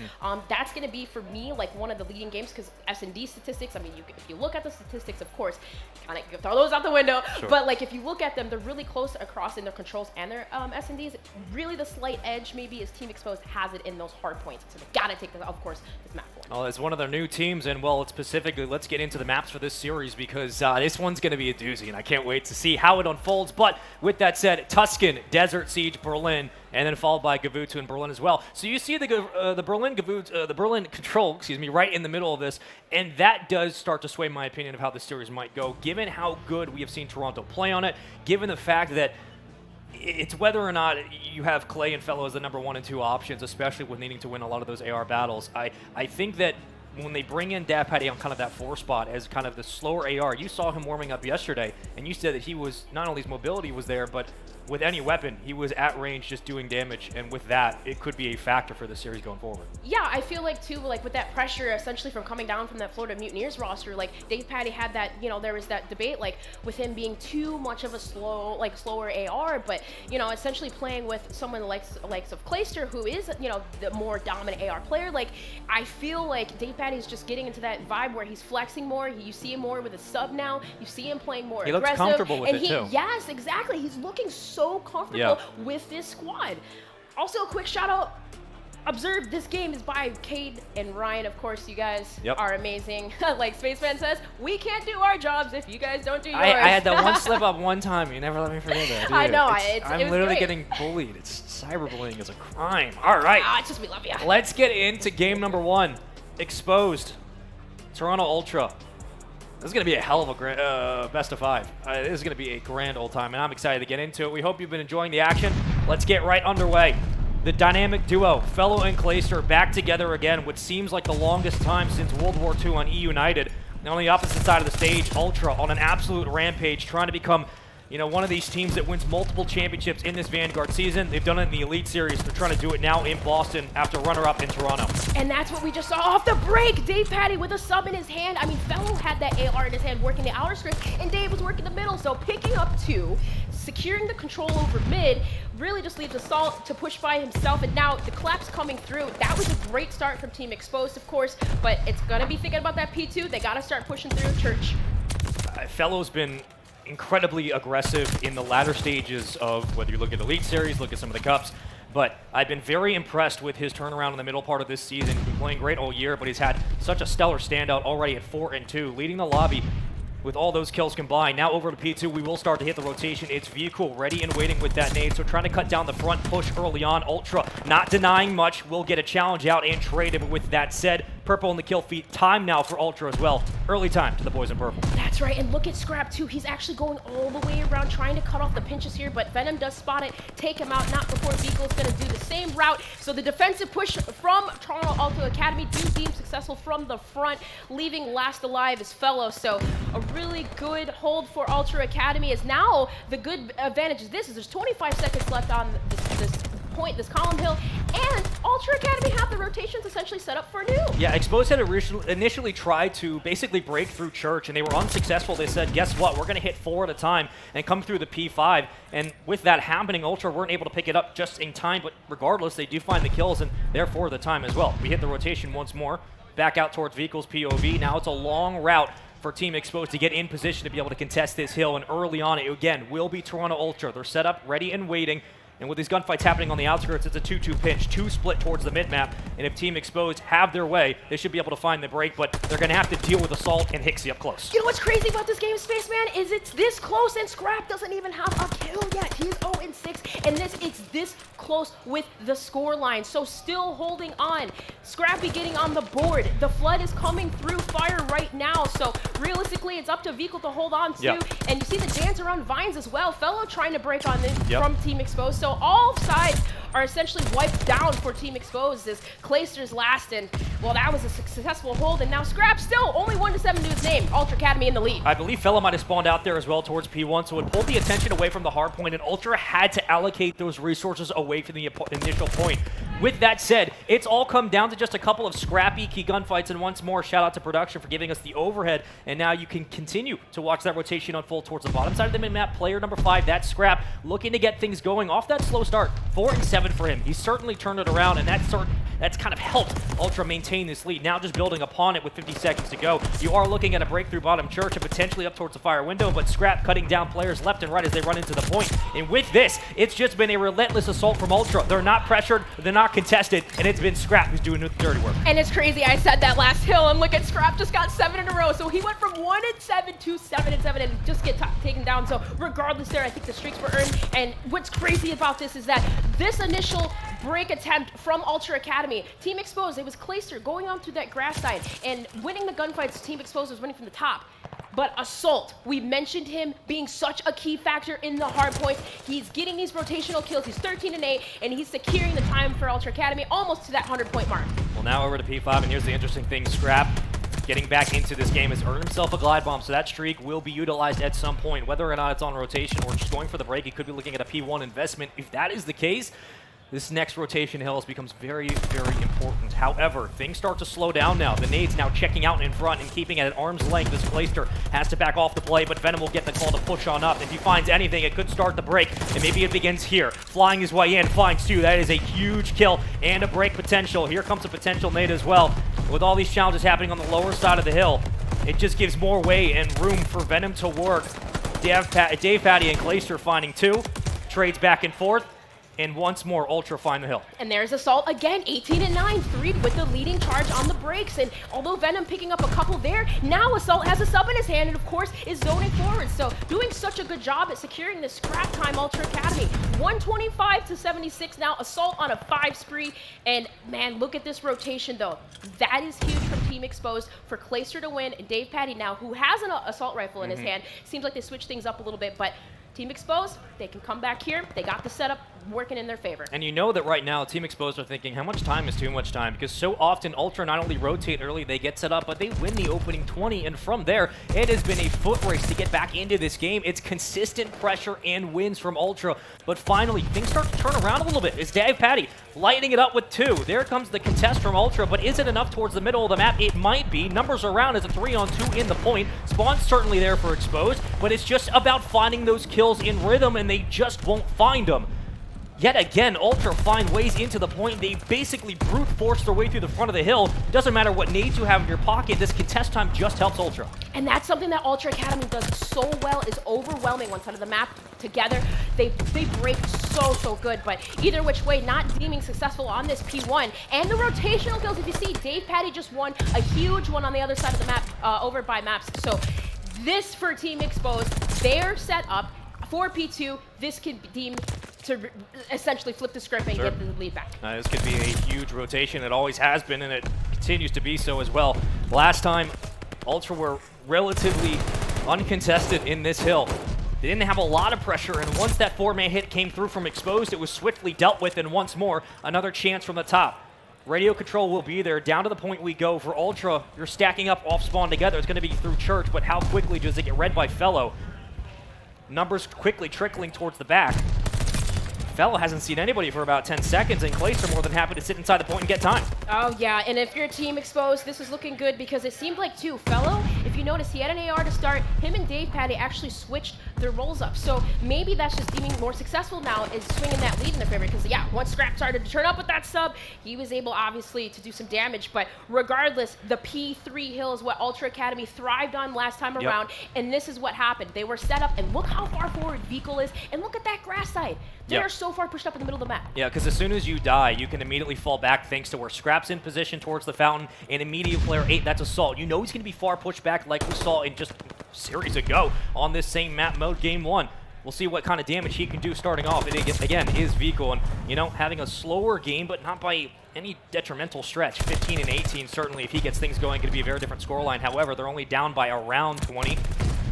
That's going to be, for me, like one of the leading games because S&D statistics, I mean, if you look at the statistics, of course, kind of throw those out the window. Sure. But, like, if you look at them, they're really close across in their controls and their S&Ds. Really, the slight edge maybe is Team Exposed has it in those hard points. So they got to take, of course, this map forward. Well, it's one of their new teams, and, well, specifically, let's get into the maps for this series because this one's going to be a doozy, and I can't wait to see how it unfolds. But with that said, Tuscan, Desert Siege, Berlin, and then followed by Gavutu in Berlin as well. So you see the Berlin control, right in the middle of this, and that does start to sway my opinion of how this series might go, given how good we have seen Toronto play on it, given the fact that it's whether or not you have Clay and Fellow as the number 1 and 2 options, especially with needing to win a lot of those AR battles. I think that when they bring in Dav Patty on kind of that 4 spot as kind of the slower AR, you saw him warming up yesterday, and you said that he was, not only his mobility was there, but with any weapon, he was at range just doing damage, and with that, it could be a factor for the series going forward. Yeah, I feel like too, like with that pressure essentially from coming down from that Florida Mutineers roster, like Dave Patty had that, you know, there was that debate like with him being too much of a slower AR, but you know, essentially playing with someone likes of Clayster, who is, you know, the more dominant AR player. Like I feel like Dave Patty's just getting into that vibe where he's flexing more. You see him more with a sub now. You see him playing more aggressive. He looks comfortable with it too. Yes, exactly. He's looking so comfortable with this squad. Also, a quick shout out. Observe, this game is by Cade and Ryan. Of course, you guys are amazing. Like Spaceman says, we can't do our jobs if you guys don't do yours. I had that one slip up one time. You never let me forget that, do you? I know. I'm literally getting bullied. Cyberbullying is a crime. All right. It's just we love you. Let's get into game number 1. Exposed. Toronto Ultra. This is going to be a hell of a best of 5. This is going to be a grand old time, and I'm excited to get into it. We hope you've been enjoying the action. Let's get right underway. The dynamic duo, Fellow and Clayster, back together again, which seems like the longest time since World War II on E United. Now on the opposite side of the stage, Ultra on an absolute rampage, trying to become, you know, one of these teams that wins multiple championships in this Vanguard season. They've done it in the Elite Series. They're trying to do it now in Boston after runner-up in Toronto. And that's what we just saw off the break. Dave Patty with a sub in his hand. I mean, Fellow had that AR in his hand working the outer script, and Dave was working the middle. So picking up 2, securing the control over mid, really just leaves Assault to push by himself. And now the collapse coming through. That was a great start from Team Exposed, of course, but it's going to be thinking about that P2. They got to start pushing through Church. Fellow's been incredibly aggressive in the latter stages of whether you look at Elite Series, look at some of the Cups, but I've been very impressed with his turnaround in the middle part of this season. He's been playing great all year, but he's had such a stellar standout already at 4-2, leading the lobby with all those kills combined. Now over to P2, we will start to hit the rotation. It's Vehicle ready and waiting with that nade, so trying to cut down the front push early on. Ultra not denying much, will get a challenge out and traded, but with that said, Purple in the kill feed. Time now for Ultra as well. Early time to the boys in purple. That's right, and look at Scrap too. He's actually going all the way around trying to cut off the pinches here, but Venom does spot it, take him out, not before Vehicle's gonna do the same route. So the defensive push from Toronto Ultra Academy do deem successful from the front, leaving last alive is Fellow. So a really good hold for Ultra Academy is now the good advantage is there's 25 seconds left on this column hill, and Ultra Academy have the rotations essentially set up for new. Yeah, Exposed had initially tried to basically break through Church, and they were unsuccessful. They said, guess what, we're going to hit 4 at a time and come through the P5, and with that happening, Ultra weren't able to pick it up just in time, but regardless, they do find the kills, and therefore the time as well. We hit the rotation once more, back out towards Vehicles POV. Now it's a long route for Team Exposed to get in position to be able to contest this hill, and early on, it again will be Toronto Ultra. They're set up, ready and waiting. And with these gunfights happening on the outskirts, it's a 2-2 pinch, 2 split towards the mid-map. And if Team Exposed have their way, they should be able to find the break, but they're going to have to deal with Assault and Hixie up close. You know what's crazy about this game, Spaceman, is it's this close, and Scrap doesn't even have a kill yet. He's 0-6, and it's this close with the scoreline. So still holding on. Scrappy getting on the board. The Flood is coming through fire right now, so realistically, it's up to Vehicle to hold on to. Yep. And you see the dance around Vines as well. Fellow trying to break on this from Team Exposed. So all sides are essentially wiped down for Team Exposed as Clayster's last, and well, that was a successful hold, and now Scrap still only 1-7 to his name. Ultra Academy in the lead. I believe Fellow might have spawned out there as well towards P1, so it pulled the attention away from the hard point, and Ultra had to allocate those resources away from the initial point. With that said, it's all come down to just a couple of scrappy key gunfights, and once more, shout out to production for giving us the overhead, and now you can continue to watch that rotation unfold towards the bottom side of the mid-map. Player number 5, that's Scrap, looking to get things going off that slow start. 4-7 for him. He's certainly turned it around, and that's kind of helped Ultra maintain this lead. Now just building upon it with 50 seconds to go. You are looking at a breakthrough bottom Church and potentially up towards the fire window, but Scrap cutting down players left and right as they run into the point. And with this, it's just been a relentless assault from Ultra. They're not pressured, they're not contested, and it's been Scrap who's doing the dirty work. And it's crazy, I said that last hill, and look at Scrap just got 7 in a row. So he went from 1-7 to 7-7 and just get taken down. So regardless there, I think the streaks were earned. And what's crazy about this is that this initial break attempt from Ultra Academy, Team Exposed, it was Clayster going on through that grass side and winning the gunfights. Team Exposed was winning from the top. But Assault, we mentioned him being such a key factor in the hard point. He's getting these rotational kills. He's 13-8, and he's securing the time for Ultra Academy almost to that 100-point mark. Well, now over to P5, and here's the interesting thing. Scrap getting back into this game, has earned himself a glide bomb, so that streak will be utilized at some point. Whether or not it's on rotation or just going for the break, he could be looking at a P1 investment. If that is the case, this next rotation hills becomes very, very important. However, things start to slow down now. The nades now checking out in front and keeping it at arm's length as Clayster has to back off the play, but Venom will get the call to push on up. If he finds anything, it could start the break, and maybe it begins here. Flying his way in, finds two. That is a huge kill and a break potential. Here comes a potential nade as well. With all these challenges happening on the lower side of the hill, it just gives more way and room for Venom to work. Dave Patty and Clayster finding two. Trades back and forth. And once more, Ultra find the hill. And there's Assault again, 18-9, 3 with the leading charge on the breaks. And although Venom picking up a couple there, now Assault has a sub in his hand and of course is zoning forward. So doing such a good job at securing this scrap time Ultra Academy. 125-76 now, Assault on a 5 spree. And man, look at this rotation though. That is huge from Team Exposed for Clayster to win. And Dave Patty now, who has an assault rifle in his hand, seems like they switched things up a little bit, but Team Exposed, they can come back here. They got the setup working in their favor. And you know that right now, Team Exposed are thinking, how much time is too much time? Because so often, Ultra not only rotate early, they get set up, but they win the opening 20. And from there, it has been a foot race to get back into this game. It's consistent pressure and wins from Ultra. But finally, things start to turn around a little bit. It's Dave Patty lighting it up with 2. There comes the contest from Ultra, but is it enough towards the middle of the map? It might be. Numbers around as a 3-on-2 in the point. Spawn's certainly there for Exposed, but it's just about finding those kills in rhythm, and they just won't find them. Yet again, Ultra find ways into the point. They basically brute force their way through the front of the hill. Doesn't matter what nades you have in your pocket, this contest time just helps Ultra. And that's something that Ultra Academy does so well, is overwhelming one side of the map together. They break so good, but either which way, not deeming successful on this P1. And the rotational kills, if you see, Dave Patty just won a huge one on the other side of the map, over by maps. So this for Team Exposed, they're set up for P2. This could be deemed to essentially flip the script and get the lead back. This could be a huge rotation. It always has been, and it continues to be so as well. Last time, Ultra were relatively uncontested in this hill. They didn't have a lot of pressure, and once that 4-man hit came through from Exposed, it was swiftly dealt with, and once more, another chance from the top. Radio control will be there. Down to the point we go. For Ultra, you're stacking up off spawn together. It's going to be through Church, but how quickly does it get read by Fellow? Numbers quickly trickling towards the back. Fellow hasn't seen anybody for about 10 seconds, and Clayster more than happy to sit inside the point and get time. Oh yeah, and if you're Team Exposed, this is looking good because it seemed like too, Fellow, if you notice, he had an AR to start. Him and Dave Patty actually switched their roles up. So maybe that's just deeming more successful now, is swinging that lead in their favor. Because yeah, once Scrap started to turn up with that sub, he was able obviously to do some damage. But regardless, the P3 hill is what Ultra Academy thrived on last time around. And this is what happened. They were set up, and look how far forward Vehicle is, and look at that grass side. They're so far pushed up in the middle of the map. Yeah, because as soon as you die, you can immediately fall back thanks to where Scrap's in position towards the fountain, and immediate player 8, that's Assault. You know he's going to be far pushed back like we saw in just series ago on this same map mode, Game 1. We'll see what kind of damage he can do starting off. It, again, is Vehicle, and, you know, having a slower game, but not by any detrimental stretch. 15 and 18, certainly, if he gets things going, going to be a very different scoreline. However, they're only down by around 20.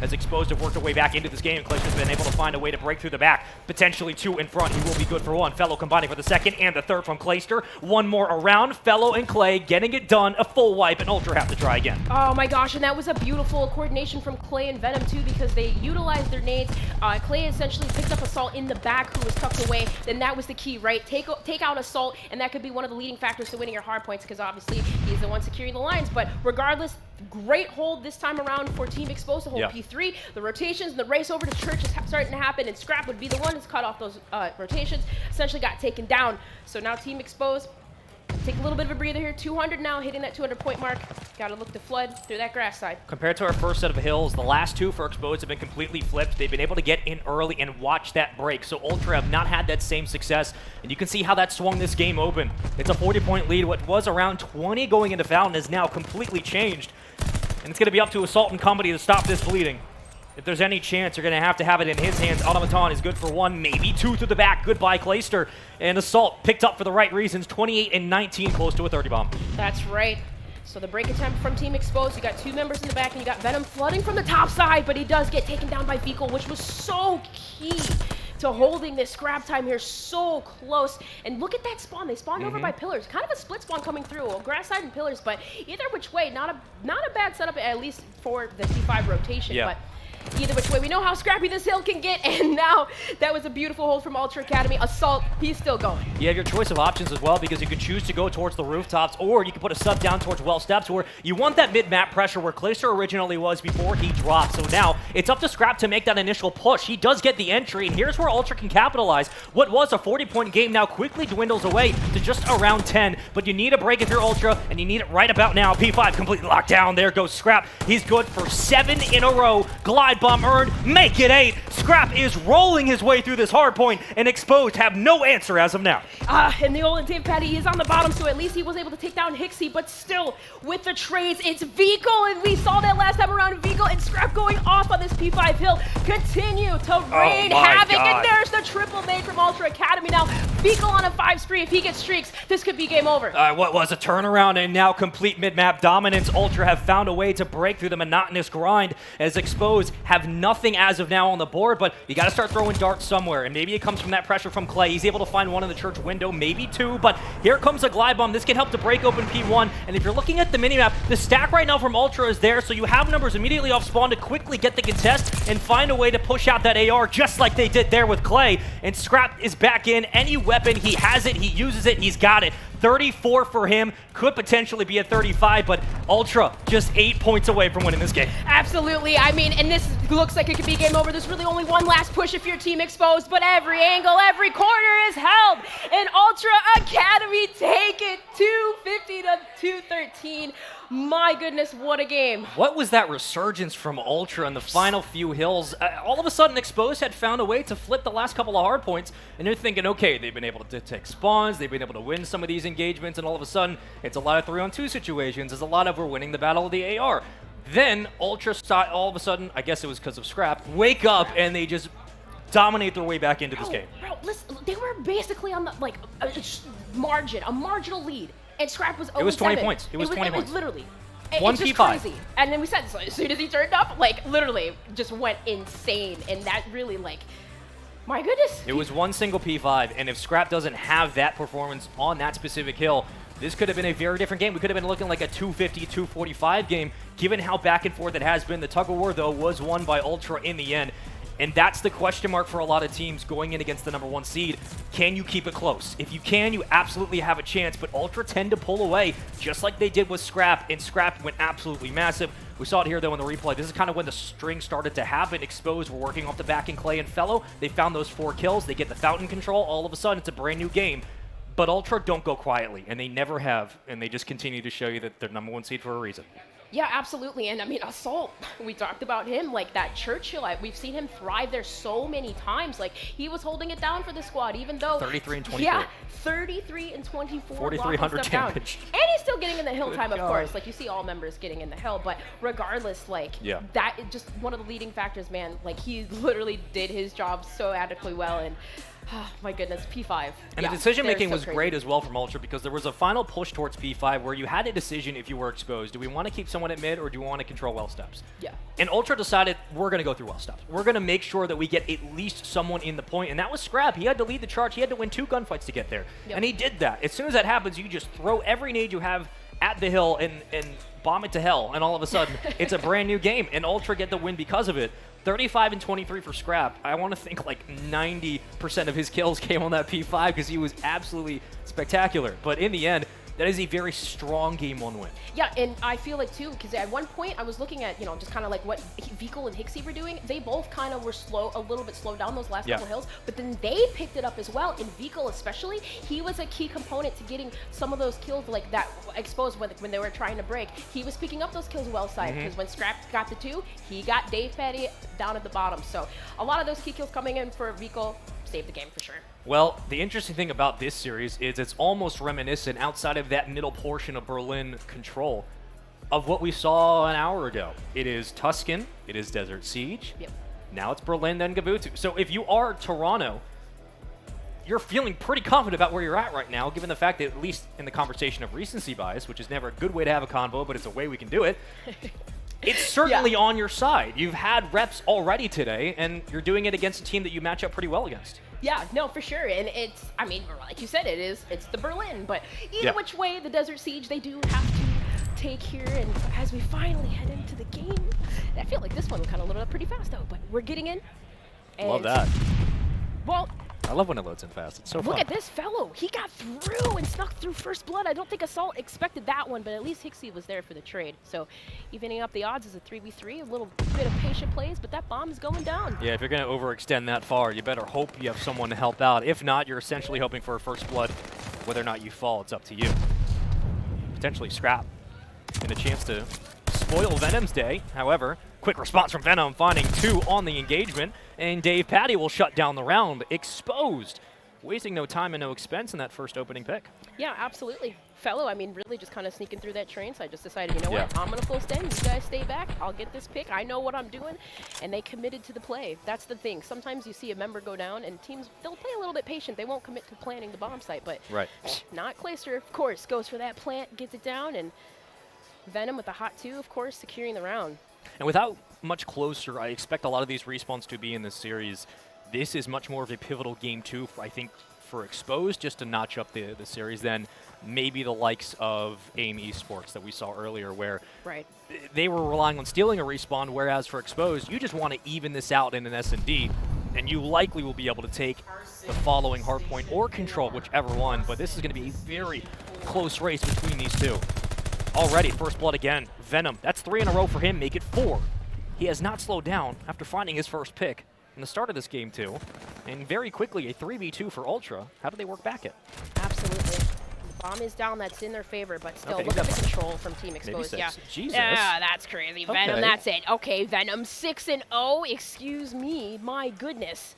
As Exposed have worked their way back into this game, Clayster's been able to find a way to break through the back. Potentially 2 in front. He will be good for 1. Fellow combining for the 2nd and the 3rd from Clayster. 1 more around. Fellow and Clay getting it done. A full wipe, and Ultra have to try again. Oh my gosh, and that was a beautiful coordination from Clay and Venom too, because they utilized their nades. Clay essentially picked up Assault in the back, who was tucked away. Then that was the key, right? Take out Assault, and that could be one of the leading factors to winning your hard points, because obviously he's the one securing the lines. But regardless, great hold this time around for Team Exposed to hold P3. The rotations and the race over to Church is starting to happen, and Scrap would be the one who's cut off those rotations. Essentially got taken down. So now Team Exposed, take a little bit of a breather here. 200 now, hitting that 200 point mark. Got to look to flood through that grass side. Compared to our first set of hills, the last 2 for Exposed have been completely flipped. They've been able to get in early and watch that break. So Ultra have not had that same success. And you can see how that swung this game open. It's a 40-point lead. What was around 20 going into Fountain is now completely changed. And it's going to be up to Assault and company to stop this bleeding. If there's any chance, you're going to have it in his hands. Automaton is good for 1, maybe 2 through the back. Goodbye, Clayster. And Assault picked up for the right reasons. 28 and 19, close to a 30 bomb. That's right. So the break attempt from Team Exposed, you got 2 members in the back, and you got Venom flooding from the top side, but he does get taken down by Vehicle, which was so key to holding this scrap time here so close. And look at that spawn. They spawned over by pillars. Kind of a split spawn coming through. Well, grass side and pillars, but either which way, not a bad setup, at least for the P5 rotation. Yeah. But either which way, we know how scrappy this hill can get, and now that was a beautiful hold from Ultra Academy. Assault, he's still going. You have your choice of options as well, because you could choose to go towards the rooftops, or you can put a sub down towards well steps, where you want that mid-map pressure where Clayster originally was before he dropped. So now it's up to Scrap to make that initial push. He does get the entry, and here's where Ultra can capitalize. What was a 40-point game now quickly dwindles away to just around 10, but you need a break if you're Ultra, and you need it right about now. P5 completely locked down. There goes Scrap. He's good for 7 in a row. Glide bomb earned, make it 8. Scrap is rolling his way through this hard point, and Exposed have no answer as of now. And the old Dave Patty is on the bottom, so at least he was able to take down Hixie, but still, with the trades, it's Vico, and we saw that last time around. Vico and Scrap going off on this P5 hill, continue to rain havoc, and there's the triple nade from Ultra Academy. Now, Vico on a 5 spree, if he gets streaks, this could be game over. What was a turnaround and now complete mid-map dominance. Ultra have found a way to break through the monotonous grind, as Exposed have nothing as of now on the board, but you got to start throwing darts somewhere, and maybe it comes from that pressure from Clay. He's able to find one in the church window, maybe 2, but here comes a glide bomb. This can help to break open P1, and if you're looking at the minimap, the stack right now from Ultra is there, so you have numbers immediately off spawn to quickly get the contest and find a way to push out that AR just like they did there with Clay, and Scrap is back in. Any weapon, he has it, he uses it, he's got it. 34 for him, could potentially be a 35, but Ultra just 8 points away from winning this game. Absolutely. I mean, and this looks like it could be game over. There's really only one last push if your team Exposed, but every angle, every corner is held, and Ultra Academy take it 250 to 213. My goodness, what a game. What was that resurgence from Ultra in the final few hills? All of a sudden, Exposed had found a way to flip the last couple of hard points, and they're thinking, okay, they've been able to take spawns, they've been able to win some of these engagements, and all of a sudden, it's a lot of 3-on-2 situations. It's a lot of we're winning the battle of the AR. Then, Ultra all of a sudden, I guess it was because of Scrap, wake up, and they just dominate their way back into this game. Bro, listen, they were basically on the, like, a marginal lead. And Scrap was 0-7. It was 20 points. It was 20 points. Literally. One it's just P5. crazy. And then we said, so as soon as he turned up, like, literally just went insane. And that really, like, my goodness. It was one single P5, and if Scrap doesn't have that performance on that specific hill, this could have been a very different game. We could have been looking like a 250-245 game, given how back and forth it has been. The tug-of-war, though, was won by Ultra in the end. And that's the question mark for a lot of teams going in against the #1 seed. Can you keep it close? If you can, you absolutely have a chance, but Ultra tend to pull away, just like they did with Scrap, and Scrap went absolutely massive. We saw it here, though, in the replay. This is kind of when the string started to happen. Exposed were working off the back in Clay and Fellow. They found those 4 kills. They get the fountain control. All of a sudden, it's a brand new game. But Ultra don't go quietly, and they never have, and they just continue to show you that they're #1 seed for a reason. Yeah, absolutely. And I mean, Assault, we talked about him, like that Churchill. We've seen him thrive there so many times. Like, he was holding it down for the squad, even though 33 and 24. Yeah, 33 and 24. 4,300 damage. And he's still getting in the hill Good time, of God. course. Like, you see all members getting in the hill, but regardless, like, that is just one of the leading factors, man. Like, he literally did his job so adequately well, and my goodness, P5. And the decision making was great as well from Ultra, because there was a final push towards P5 where you had a decision if you were Exposed. Do we want to keep someone at mid, or do we want to control well steps? Yeah. And Ultra decided, we're going to go through well steps. We're going to make sure that we get at least someone in the point, and that was Scrap. He had to lead the charge. He had to win 2 gunfights to get there. Yep. And he did that. As soon as that happens, you just throw every nade you have at the hill and bomb it to hell, and all of a sudden, it's a brand new game, and Ultra get the win because of it. 35 and 23 for Scrap. I want to think like 90% of his kills came on that P5 because he was absolutely spectacular. But in the end, that is a very strong Game 1 win. Yeah, and I feel like, too, because at one point I was looking at, just kind of like what Vico and Hixie were doing. They both kind of were a little bit slowed down those last couple hills, but then they picked it up as well. And Vico especially, he was a key component to getting some of those kills like that Exposed when they were trying to break. He was picking up those kills well side, because when Scrap got the 2, he got Dave Petty down at the bottom. So a lot of those key kills coming in for Vico saved the game for sure. Well, the interesting thing about this series is it's almost reminiscent, outside of that middle portion of Berlin control, of what we saw an hour ago. It is Tuscan, it is Desert Siege, now it's Berlin, then Gavutu. So if you are Toronto, you're feeling pretty confident about where you're at right now, given the fact that, at least in the conversation of recency bias, which is never a good way to have a convo, but it's a way we can do it, it's certainly on your side. You've had reps already today, and you're doing it against a team that you match up pretty well against. Yeah, no, for sure. And it's, I mean, like you said, it's the Berlin. But either which way, the Desert Siege, they do have to take here. And as we finally head into the game, I feel like this one kind of loaded up pretty fast, though. But we're getting in. And Love that. Well, I love when it loads in fast. It's so fun. look at this fellow. He got through and snuck through first blood. I don't think Assault expected that one, but at least Hixie was there for the trade. So evening up the odds is a 3v3, a little bit of patient plays, but that bomb is going down. Yeah, if you're going to overextend that far, you better hope you have someone to help out. If not, you're essentially hoping for a first blood. Whether or not you fall, it's up to you. Potentially Scrap. And a chance to spoil Venom's day. However, quick response from Venom, finding 2 on the engagement, and Dave Patty will shut down the round. Exposed. Wasting no time and no expense in that first opening pick. Yeah, absolutely. Fellow, I mean, really just kind of sneaking through that train, so I just decided, you know what, I'm going to full stand, you guys stay back, I'll get this pick, I know what I'm doing, and they committed to the play. That's the thing. Sometimes you see a member go down, and teams, they'll play a little bit patient. They won't commit to planning the bomb site, but not Clayster, of course, goes for that plant, gets it down, and Venom with the hot 2, of course, securing the round. And without much closer, I expect a lot of these respawns to be in this series. This is much more of a pivotal game 2, I think, for Exposed, just to notch up the series than maybe the likes of AIM Esports that we saw earlier, where they were relying on stealing a respawn, whereas for Exposed, you just want to even this out in an S&D, and you likely will be able to take the following Hardpoint or Control, whichever one, but this is going to be a very close race between these two. Already, first blood again. Venom, that's 3 in a row for him, make it 4. He has not slowed down after finding his first pick in the start of this game, too. And very quickly, a 3v2 for Ultra. How do they work back it? Absolutely. The bomb is down, that's in their favor, but still, look at the control from Team Exposed. Yeah. Jesus. Yeah, that's crazy. Venom, that's it. Okay, Venom 6-0. Excuse me, my goodness.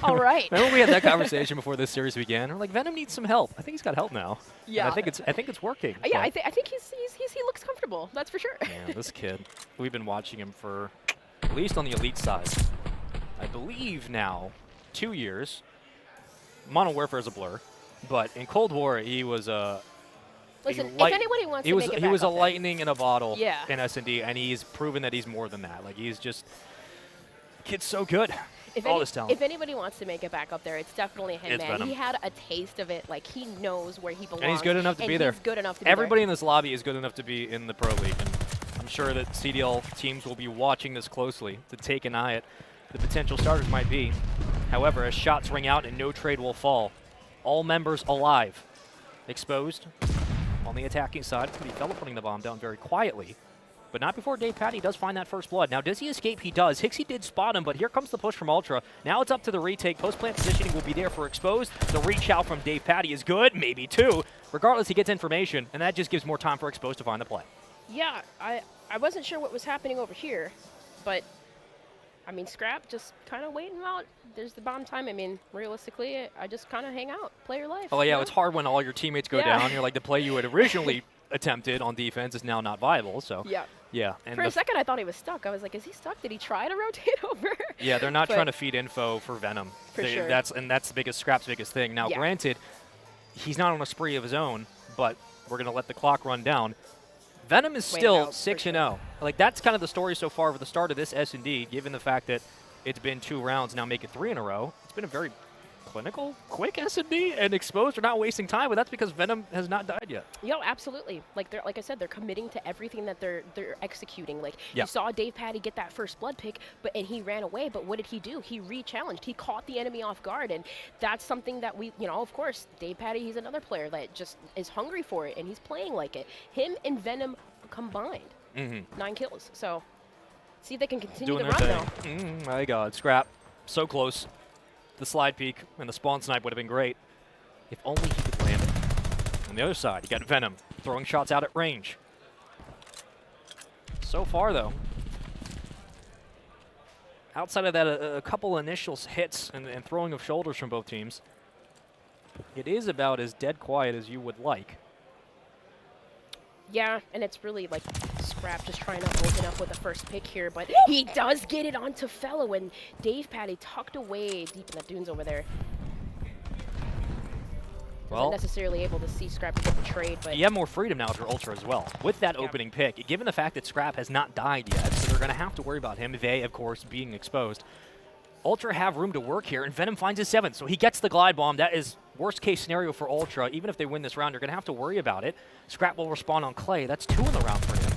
All right. Remember we had that conversation before this series began? We're like, Venom needs some help. I think he's got help now. Yeah. And I think it's working. Yeah, I think he looks comfortable. That's for sure. Man, this kid. We've been watching him for at least on the elite side. I believe now 2 years. Modern Warfare is a blur, but in Cold War he was a. Listen, if anybody wants to make it back he was a up lightning in a bottle Yeah. in S&D, and he's proven that he's more than that. Like he's just. Kid's so good. All this talent. If anybody wants to make it back up there, it's definitely him, It's man. Venom. He had a taste of it. Like, he knows where he belongs. And he's good enough to be there. He's good enough to be Everybody there. in this lobby is good enough to be in the Pro League. And I'm sure that CDL teams will be watching this closely to take an eye at the potential starters might be. However, as shots ring out and no trade will fall, all members alive. Exposed on the attacking side. It's going to be Fella putting the bomb down very quietly. But not before Dave Patty does find that first blood. Now, does he escape? He does. Hixie did spot him, but here comes the push from Ultra. Now it's up to the retake. Post-plant positioning will be there for Exposed. The reach out from Dave Patty is good, maybe 2. Regardless, he gets information, and that just gives more time for Exposed to find the play. Yeah, I wasn't sure what was happening over here, but, I mean, Scrap just kind of waiting out. There's the bomb time. I mean, realistically, I just kind of hang out, play your life. Oh, yeah, you know? it's hard when all your teammates go down. You're like, the play you had originally attempted on defense is now not viable, so. Yeah. And for a second, I thought he was stuck. I was like, is he stuck? Did he try to rotate over? Yeah, they're not trying to feed info for Venom. For sure. That's the biggest Scrap's biggest thing. Now, granted, he's not on a spree of his own, but we're going to let the clock run down. Venom is still 6-0. Like, that's kind of the story so far for the start of this S&D, given the fact that it's been 2 rounds, now make it 3 in a row. It's been a very clinical, quick S&D, and Exposed are not wasting time, but that's because Venom has not died yet. Yo, absolutely. Like I said, they're committing to everything that they're executing. Like you saw Dave Patty get that first blood pick, and he ran away. But what did he do? He re-challenged. He caught the enemy off guard, and that's something that we, of course, Dave Patty, he's another player that just is hungry for it, and he's playing like it. Him and Venom combined, 9 kills. So see if they can continue the run now. My God, Scrap, so close. The slide peek and the spawn snipe would have been great if only he could land it. On the other side, you got Venom throwing shots out at range. So far, though, outside of that, a couple initial hits and throwing of shoulders from both teams, it is about as dead quiet as you would like. Yeah, and it's really like Scrap just trying to open up with the first pick here, but he does get it onto Fellow, and Dave Patty tucked away deep in the dunes over there. Wasn't necessarily able to see Scrap get the trade, but you have more freedom now with your Ultra as well. With that opening pick, given the fact that Scrap has not died yet, so they're going to have to worry about him, they, of course, being exposed. Ultra have room to work here, and Venom finds his 7th, so he gets the glide bomb. That is worst-case scenario for Ultra. Even if they win this round, you're going to have to worry about it. Scrap will respond on Clay. That's 2 in the round for him.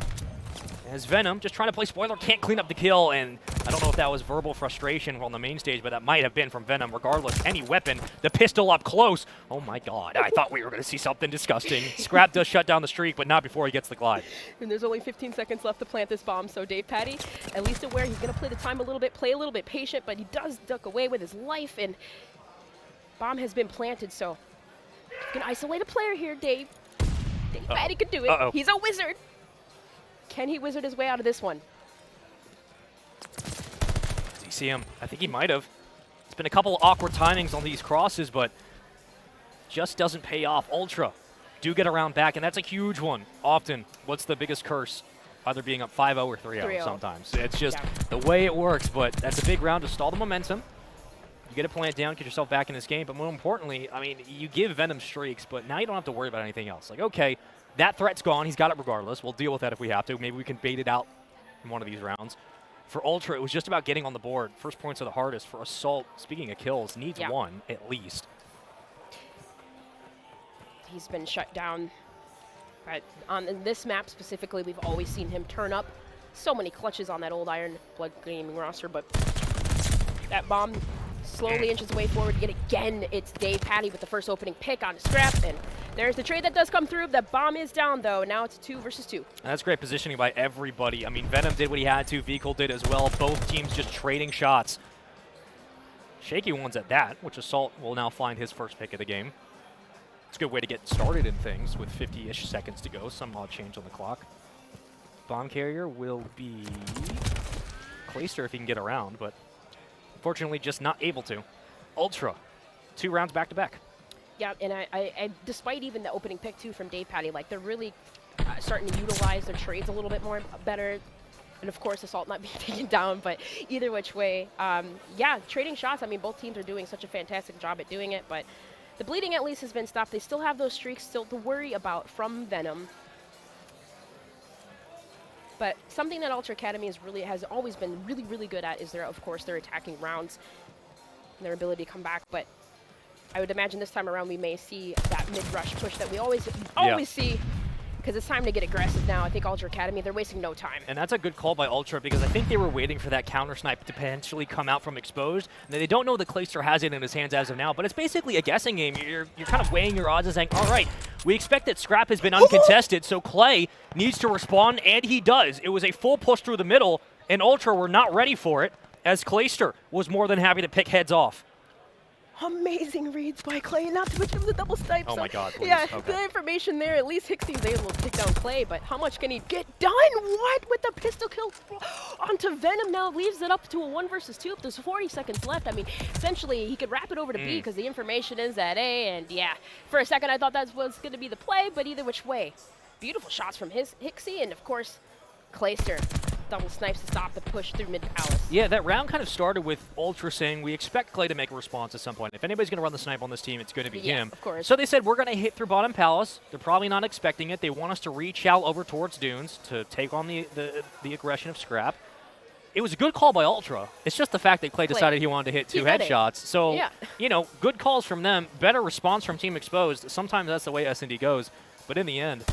As Venom, just trying to play spoiler, can't clean up the kill, and I don't know if that was verbal frustration on the main stage, but that might have been from Venom. Regardless, any weapon, the pistol up close. Oh my god, I thought we were going to see something disgusting. Scrap does shut down the streak, but not before he gets the glide. And there's only 15 seconds left to plant this bomb, so Dave Patty, at least aware he's going to play the time a little bit, play a little bit patient, but he does duck away with his life, and bomb has been planted, so you can isolate a player here, Dave. Dave Patty could do it. He's a wizard. Can he wizard his way out of this one? Does he see him? I think he might have. It's been a couple of awkward timings on these crosses, but just doesn't pay off. Ultra do get around back, and that's a huge one. Often, what's the biggest curse? Either being up 5-0 or 3-0 sometimes. It's just the way it works, but that's a big round to stall the momentum. You get a plant down, get yourself back in this game, but more importantly, I mean, you give Venom streaks, but now you don't have to worry about anything else. Like, okay, that threat's gone. He's got it regardless. We'll deal with that if we have to. Maybe we can bait it out in one of these rounds. For Ultra, it was just about getting on the board. First points are the hardest. For Assault, speaking of kills, needs 1 at least. He's been shut down. But on this map specifically, we've always seen him turn up. So many clutches on that old Iron Blood Gaming roster, but that bomb slowly inches away forward. Yet again, it's Dave Patty with the first opening pick on Scrap, and there's the trade that does come through. The bomb is down, though. Now it's 2 versus 2. That's great positioning by everybody. I mean, Venom did what he had to. Vehicle did as well. Both teams just trading shots. Shaky ones at that, which Assault will now find his first pick of the game. It's a good way to get started in things with 50-ish seconds to go. Some odd change on the clock. Bomb carrier will be Clayster if he can get around, but unfortunately just not able to. Ultra, 2 rounds back-to-back. Yeah, and I despite even the opening pick, too, from Dave Patty, like, they're really starting to utilize their trades a little bit more better. And, of course, Assault not being taken down, but either which way. Yeah, trading shots, I mean, both teams are doing such a fantastic job at doing it, but the bleeding at least has been stopped. They still have those streaks still to worry about from Venom. But something that Ultra Academy has always been really, really good at is of course, their attacking rounds and their ability to come back. But I would imagine this time around we may see that mid-rush push that we always see, because it's time to get aggressive now. I think Ultra Academy, they're wasting no time. And that's a good call by Ultra, because I think they were waiting for that counter snipe to potentially come out from exposed. And they don't know that Clayster has it in his hands as of now, but it's basically a guessing game. You're kind of weighing your odds and saying, all right, we expect that Scrap has been uncontested, so Clay needs to respond, and he does. It was a full push through the middle, and Ultra were not ready for it, as Clayster was more than happy to pick heads off. Amazing reads by Clay, not to mention the double snipe. Oh my god, please. Yeah, okay. The information there, at least Hixie's able to take down Clay, but how much can he get done? What? With the pistol kill onto Venom now leaves it up to a 1 versus 2. There's 40 seconds left. I mean, essentially, he could wrap it over to B because the information is at A, and yeah, for a second I thought that was going to be the play, but either which way. Beautiful shots from Hixie, and of course, Clayster. Double snipes to stop the push through mid-palace. Yeah, that round kind of started with Ultra saying, we expect Clay to make a response at some point. If anybody's going to run the snipe on this team, it's going to be him. Of course. So they said, we're going to hit through bottom palace. They're probably not expecting it. They want us to reach out over towards Dunes to take on the aggression of Scrap. It was a good call by Ultra. It's just the fact that Clay decided he wanted to hit 2 headshots. So, you know, good calls from them. Better response from Team Exposed. Sometimes that's the way S&D goes. But in the end,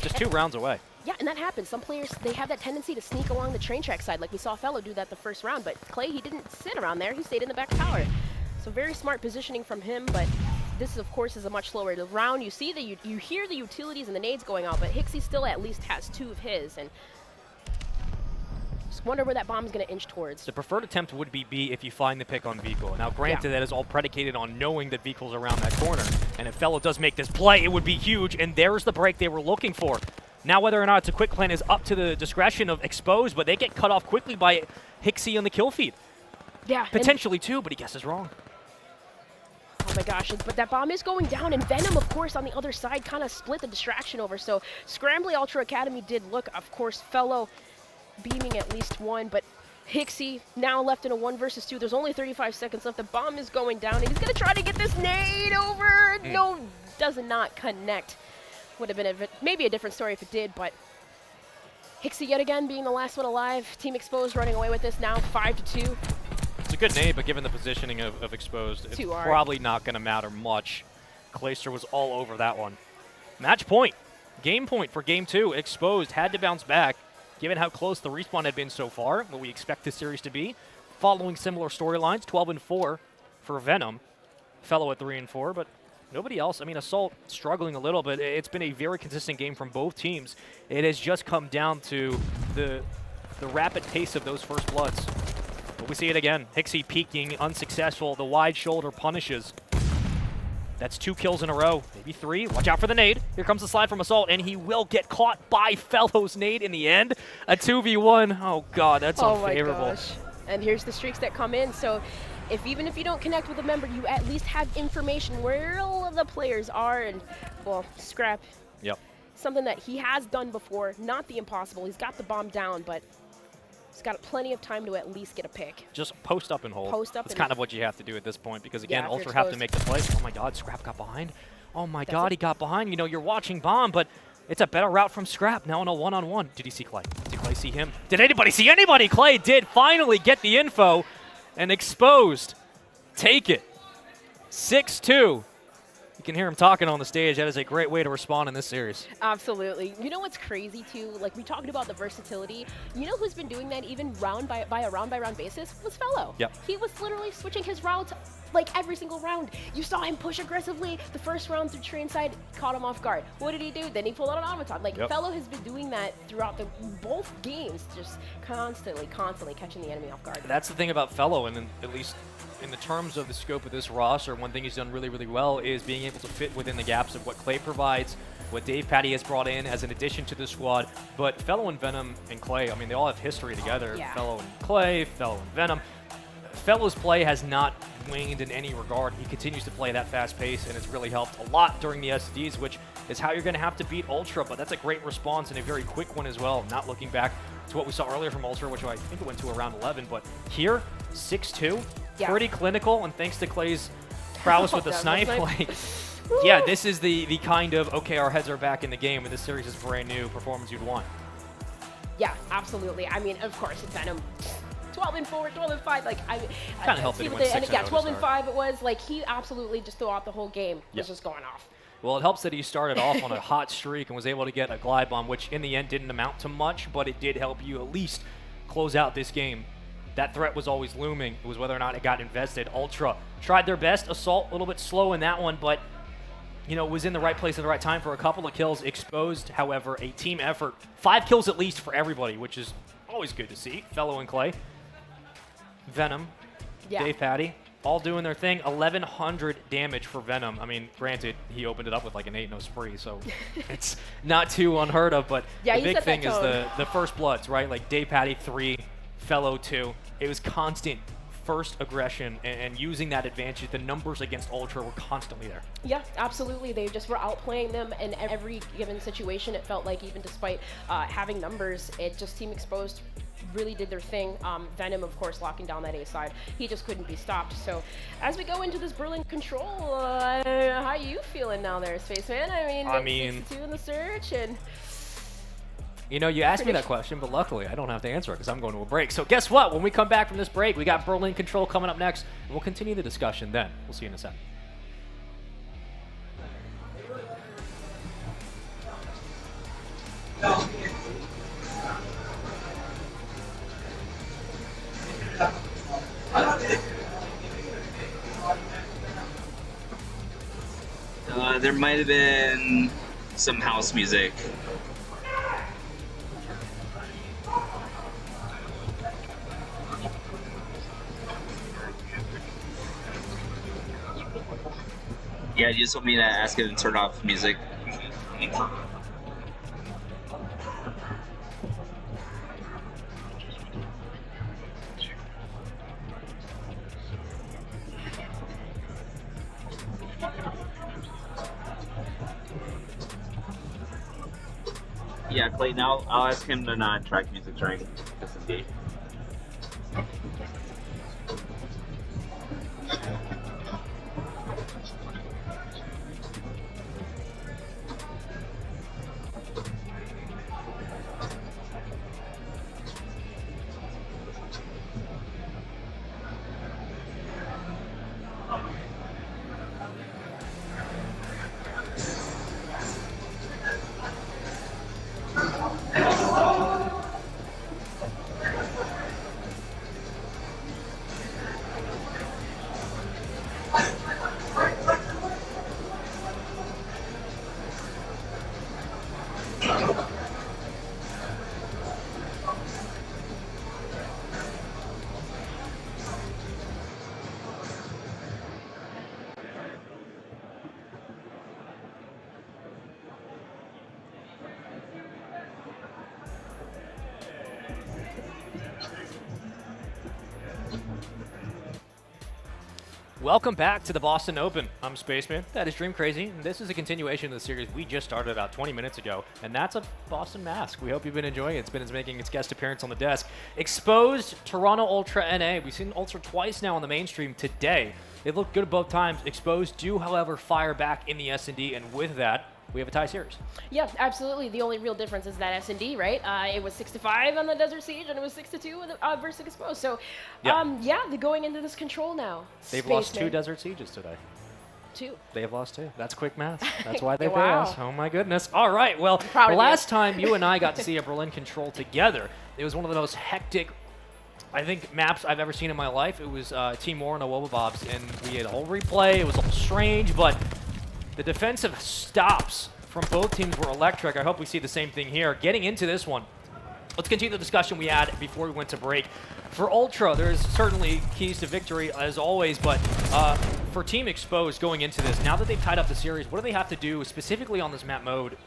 just 2 rounds away. Yeah, and that happens. Some players, they have that tendency to sneak along the train track side, like we saw Fellow do that the first round, but Clay, he didn't sit around there. He stayed in the back tower. So very smart positioning from him, but this, of course, is a much slower round. You see you hear the utilities and the nades going out, but Hixie still at least has 2 of his, and just wonder where that bomb is going to inch towards. The preferred attempt would be B if you find the pick on Vico. Now, granted, that is all predicated on knowing that Vico's around that corner, and if Fellow does make this play, it would be huge, and there's the break they were looking for. Now, whether or not it's a quick plan is up to the discretion of Exposed, but they get cut off quickly by Hixie on the kill feed. Yeah. Potentially, too, but he guesses wrong. Oh my gosh, but that bomb is going down, and Venom, of course, on the other side kind of split the distraction over. So Scrambly Ultra Academy did look, of course, Fellow beaming at least 1, but Hixie now left in a 1 versus 2. There's only 35 seconds left. The bomb is going down, and he's going to try to get this nade over. No, does not connect. Would have been maybe a different story if it did, but Hixie yet again being the last one alive. Team Exposed running away with this now, 5-2. It's a good nade, but given the positioning of Exposed, it's probably not going to matter much. Clayster was all over that one. Match point. Game point for Game 2. Exposed had to bounce back, given how close the respawn had been so far, what we expect this series to be. Following similar storylines, 12-4 for Venom. Fellow at 3-4, but nobody else. I mean, Assault struggling a little bit. It's been a very consistent game from both teams. It has just come down to the rapid pace of those first bloods. But we see it again. Hixie peeking, unsuccessful. The wide shoulder punishes. That's 2 kills in a row, maybe 3. Watch out for the nade. Here comes the slide from Assault, and he will get caught by Fellow's nade in the end. A 2v1. Oh, God, that's unfavorable. My gosh. And here's the streaks that come in. So even if you don't connect with a member, you at least have information where all of the players are. And, well, Scrap. Yep. Something that he has done before. Not the impossible. He's got the bomb down, but he's got plenty of time to at least get a pick. Just post up and hold. Post up. That's kind of what you have to do at this point because, again, Ultra have to make the play. Oh, my God, Scrap got behind. Oh, my God, he got behind. You know, you're watching Bomb, but it's a better route from Scrap now in a one-on-one. Did he see Clay? Did Clay see him? Did anybody see anybody? Clay did finally get the info, and Exposed take it. 6-2. You can hear him talking on the stage. That is a great way to respond in this series. Absolutely. You know what's crazy, too? Like, we talked about the versatility. You know who's been doing that even round by a round-by-round basis? Was Fellow. Yep. He was literally switching his routes like every single round. You saw him push aggressively. The first round through tree inside, caught him off guard. What did he do? Then he pulled out an automaton. Like, Fellow has been doing that throughout both games, just constantly catching the enemy off guard. That's the thing about Fellow, and at least in the terms of the scope of this roster, one thing he's done really, really well is being able to fit within the gaps of what Clay provides, what Dave Patty has brought in as an addition to the squad. But Fellow and Venom and Clay, I mean, they all have history together. Yeah. Fellow and Clay, Fellow and Venom. Fellow's play has not waned in any regard. He continues to play that fast pace, and it's really helped a lot during the SDs, which is how you're going to have to beat Ultra. But that's a great response and a very quick one as well. Not looking back to what we saw earlier from Ultra, which I think it went to around 11. But here, 6-2, pretty clinical, and thanks to Clay's prowess with the snipe. Like, yeah, this is the kind of, okay, our heads are back in the game, and this series is brand new performance you'd want. Yeah, absolutely. I mean, of course, Venom. 12-4, 12-5, like I kind of helped it went 6-0. Yeah, 12-5 it was. Like he absolutely just throughout the whole game was just going off. Well, it helps that he started off on a hot streak and was able to get a glide bomb, which in the end didn't amount to much, but it did help you at least close out this game. That threat was always looming. It was whether or not it got invested. Ultra tried their best. Assault a little bit slow in that one, but you know, was in the right place at the right time for a couple of kills. Exposed, however, a team effort. 5 kills at least for everybody, which is always good to see. Fellow and Clay. Venom, Dave Patty, all doing their thing. 1,100 damage for Venom. I mean, granted, he opened it up with like an 8-0 spree, so it's not too unheard of. But the big thing is the first bloods, right? Like Dave Patty 3, Fellow 2. It was constant first aggression and using that advantage. The numbers against Ultra were constantly there. Yeah, absolutely. They just were outplaying them in every given situation. It felt like even despite having numbers, it just Team Exposed really did their thing. Venom, of course, locking down that A side. He just couldn't be stopped. So as we go into this Berlin Control, how are you feeling now there, Spaceman? I mean 6-2 in the search, and you know, you asked me that question, but luckily I don't have to answer it because I'm going to a break. So guess what? When we come back from this break, we got Berlin Control coming up next, and we'll continue the discussion then. We'll see you in a second. There might have been some house music. Yeah, you just want me to ask it and turn off music. Yeah, Clayton, I'll ask him to not track music during S&D. Welcome back to the Boston Open. I'm Spaceman. That is Dream Crazy. And this is a continuation of the series we just started about 20 minutes ago. And that's a Boston mask. We hope you've been enjoying it. It's been making its guest appearance on the desk. Exposed Toronto Ultra NA. We've seen Ultra twice now on the mainstream today. They looked good both times. Exposed do, however, fire back in the S&D. And with that, we have a tie series. Yeah, absolutely. The only real difference is that S&D, right? It was 6-5 on the Desert Siege, and it was 6-2 versus Exposed. So, yeah, they're going into this control now. They've lost 2 Desert Sieges today. 2. They have lost 2. That's quick math. That's why they pay Wow. us. Oh my goodness. All right. Well, proud the of last time you and I got to see a Berlin control together, it was one of the most hectic, I think, maps I've ever seen in my life. It was Team War and Awoba Bobs, and we had a whole replay. It was all strange, but the defensive stops from both teams were electric. I hope we see the same thing here. Getting into this one, let's continue the discussion we had before we went to break. For Ultra, there's certainly keys to victory as always, but for Team Exposed going into this, now that they've tied up the series, what do they have to do specifically on this map mode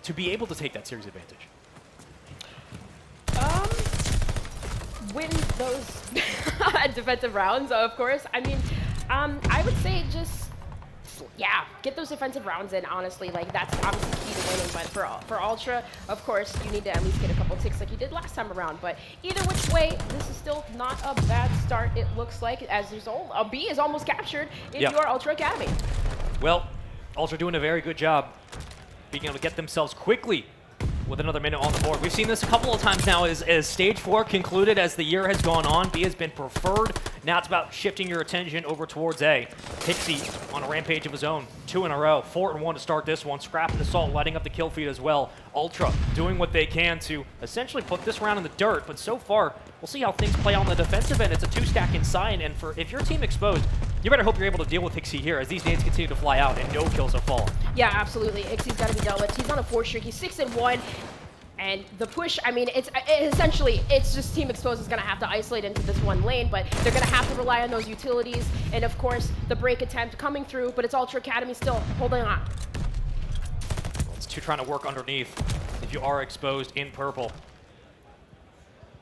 to be able to take that series advantage? Win those defensive rounds, of course. I mean, I would say just, yeah, get those defensive rounds in, honestly. Like, that's obviously key to winning. But for Ultra, of course, you need to at least get a couple ticks like you did last time around. But either which way, this is still not a bad start, it looks like, as there's a B is almost captured if you are Ultra Academy. Well, Ultra doing a very good job being able to get themselves quickly with another minute on the board. We've seen this a couple of times now as Stage 4 concluded as the year has gone on. B has been preferred. Now it's about shifting your attention over towards A. Pixie on a rampage of his own. 2 in a row. 4-1 to start this one. Scrap and Assault lighting up the kill feed as well. Ultra doing what they can to essentially put this round in the dirt, but so far, we'll see how things play on the defensive end. It's a 2-stack inside, and if your team Exposed, you better hope you're able to deal with Ixie here as these nades continue to fly out and no kills have fallen. Yeah, absolutely. Ixie's got to be dealt with. He's on a 4 streak. He's 6-1. And the push, I mean, essentially, it's just Team Exposed is going to have to isolate into this one lane, but they're going to have to rely on those utilities. And of course, the break attempt coming through, but it's Ultra Academy still holding on. It's 2 trying to work underneath if you are Exposed in purple.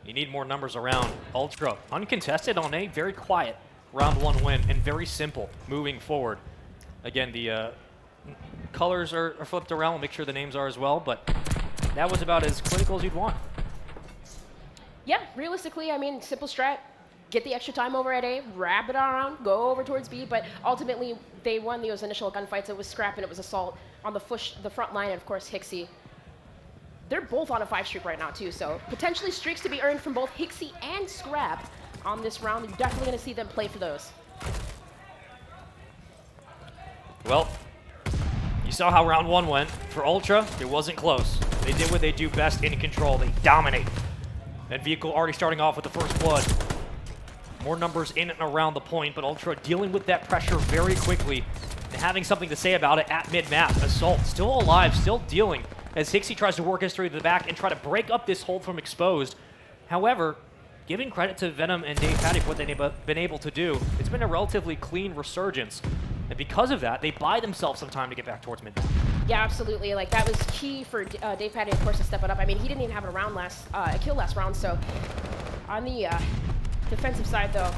You need more numbers around. Ultra, uncontested on A, very quiet. Round 1 win, and very simple moving forward. Again, the colors are flipped around. We'll make sure the names are as well, but that was about as clinical as you'd want. Yeah, realistically, I mean, simple strat. Get the extra time over at A, wrap it around, go over towards B, but ultimately, they won those initial gunfights. It was Scrap and it was Assault on the front line, and of course, Hixie. They're both on a 5 streak right now, too, so potentially streaks to be earned from both Hixie and Scrap on this round. You're definitely going to see them play for those. Well, you saw how round 1 went. For Ultra, it wasn't close. They did what they do best in control. They dominate. That vehicle already starting off with the first blood. More numbers in and around the point, but Ultra dealing with that pressure very quickly and having something to say about it at mid-map. Assault still alive, still dealing as Hixie tries to work his way to the back and try to break up this hold from Exposed. However, giving credit to Venom and Dave Patty for what they've been able to do, it's been a relatively clean resurgence. And because of that, they buy themselves some time to get back towards mid-map. Yeah, absolutely. Like, that was key for Dave Patty, of course, to step it up. I mean, he didn't even have a kill last round, so on the defensive side, though,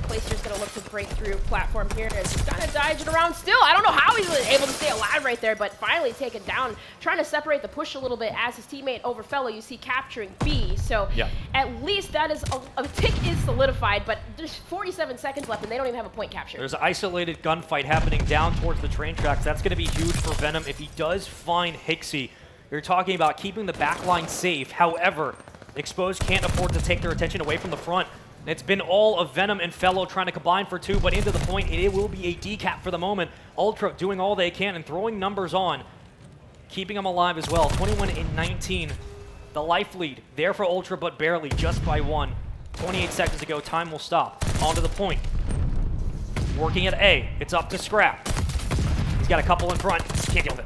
Clayster's going to look to break through platform here. He's kind of dodging around still. I don't know how he's able to stay alive right there, but finally taken down, trying to separate the push a little bit as his teammate Overfellow, you see, capturing B. So at least that is a tick is solidified, but there's 47 seconds left, and they don't even have a point capture. There's an isolated gunfight happening down towards the train tracks. That's going to be huge for Venom if he does find Hixie. You're talking about keeping the backline safe. However, Exposed can't afford to take their attention away from the front. It's been all of Venom and Fellow trying to combine for 2, but into the point, it will be a decap for the moment. Ultra doing all they can and throwing numbers on, keeping them alive as well. 21 in 19. The life lead there for Ultra, but barely, just by 1. 28 seconds to go, time will stop. Onto the point. Working at A, it's up to Scrap. He's got a couple in front, can't deal with it.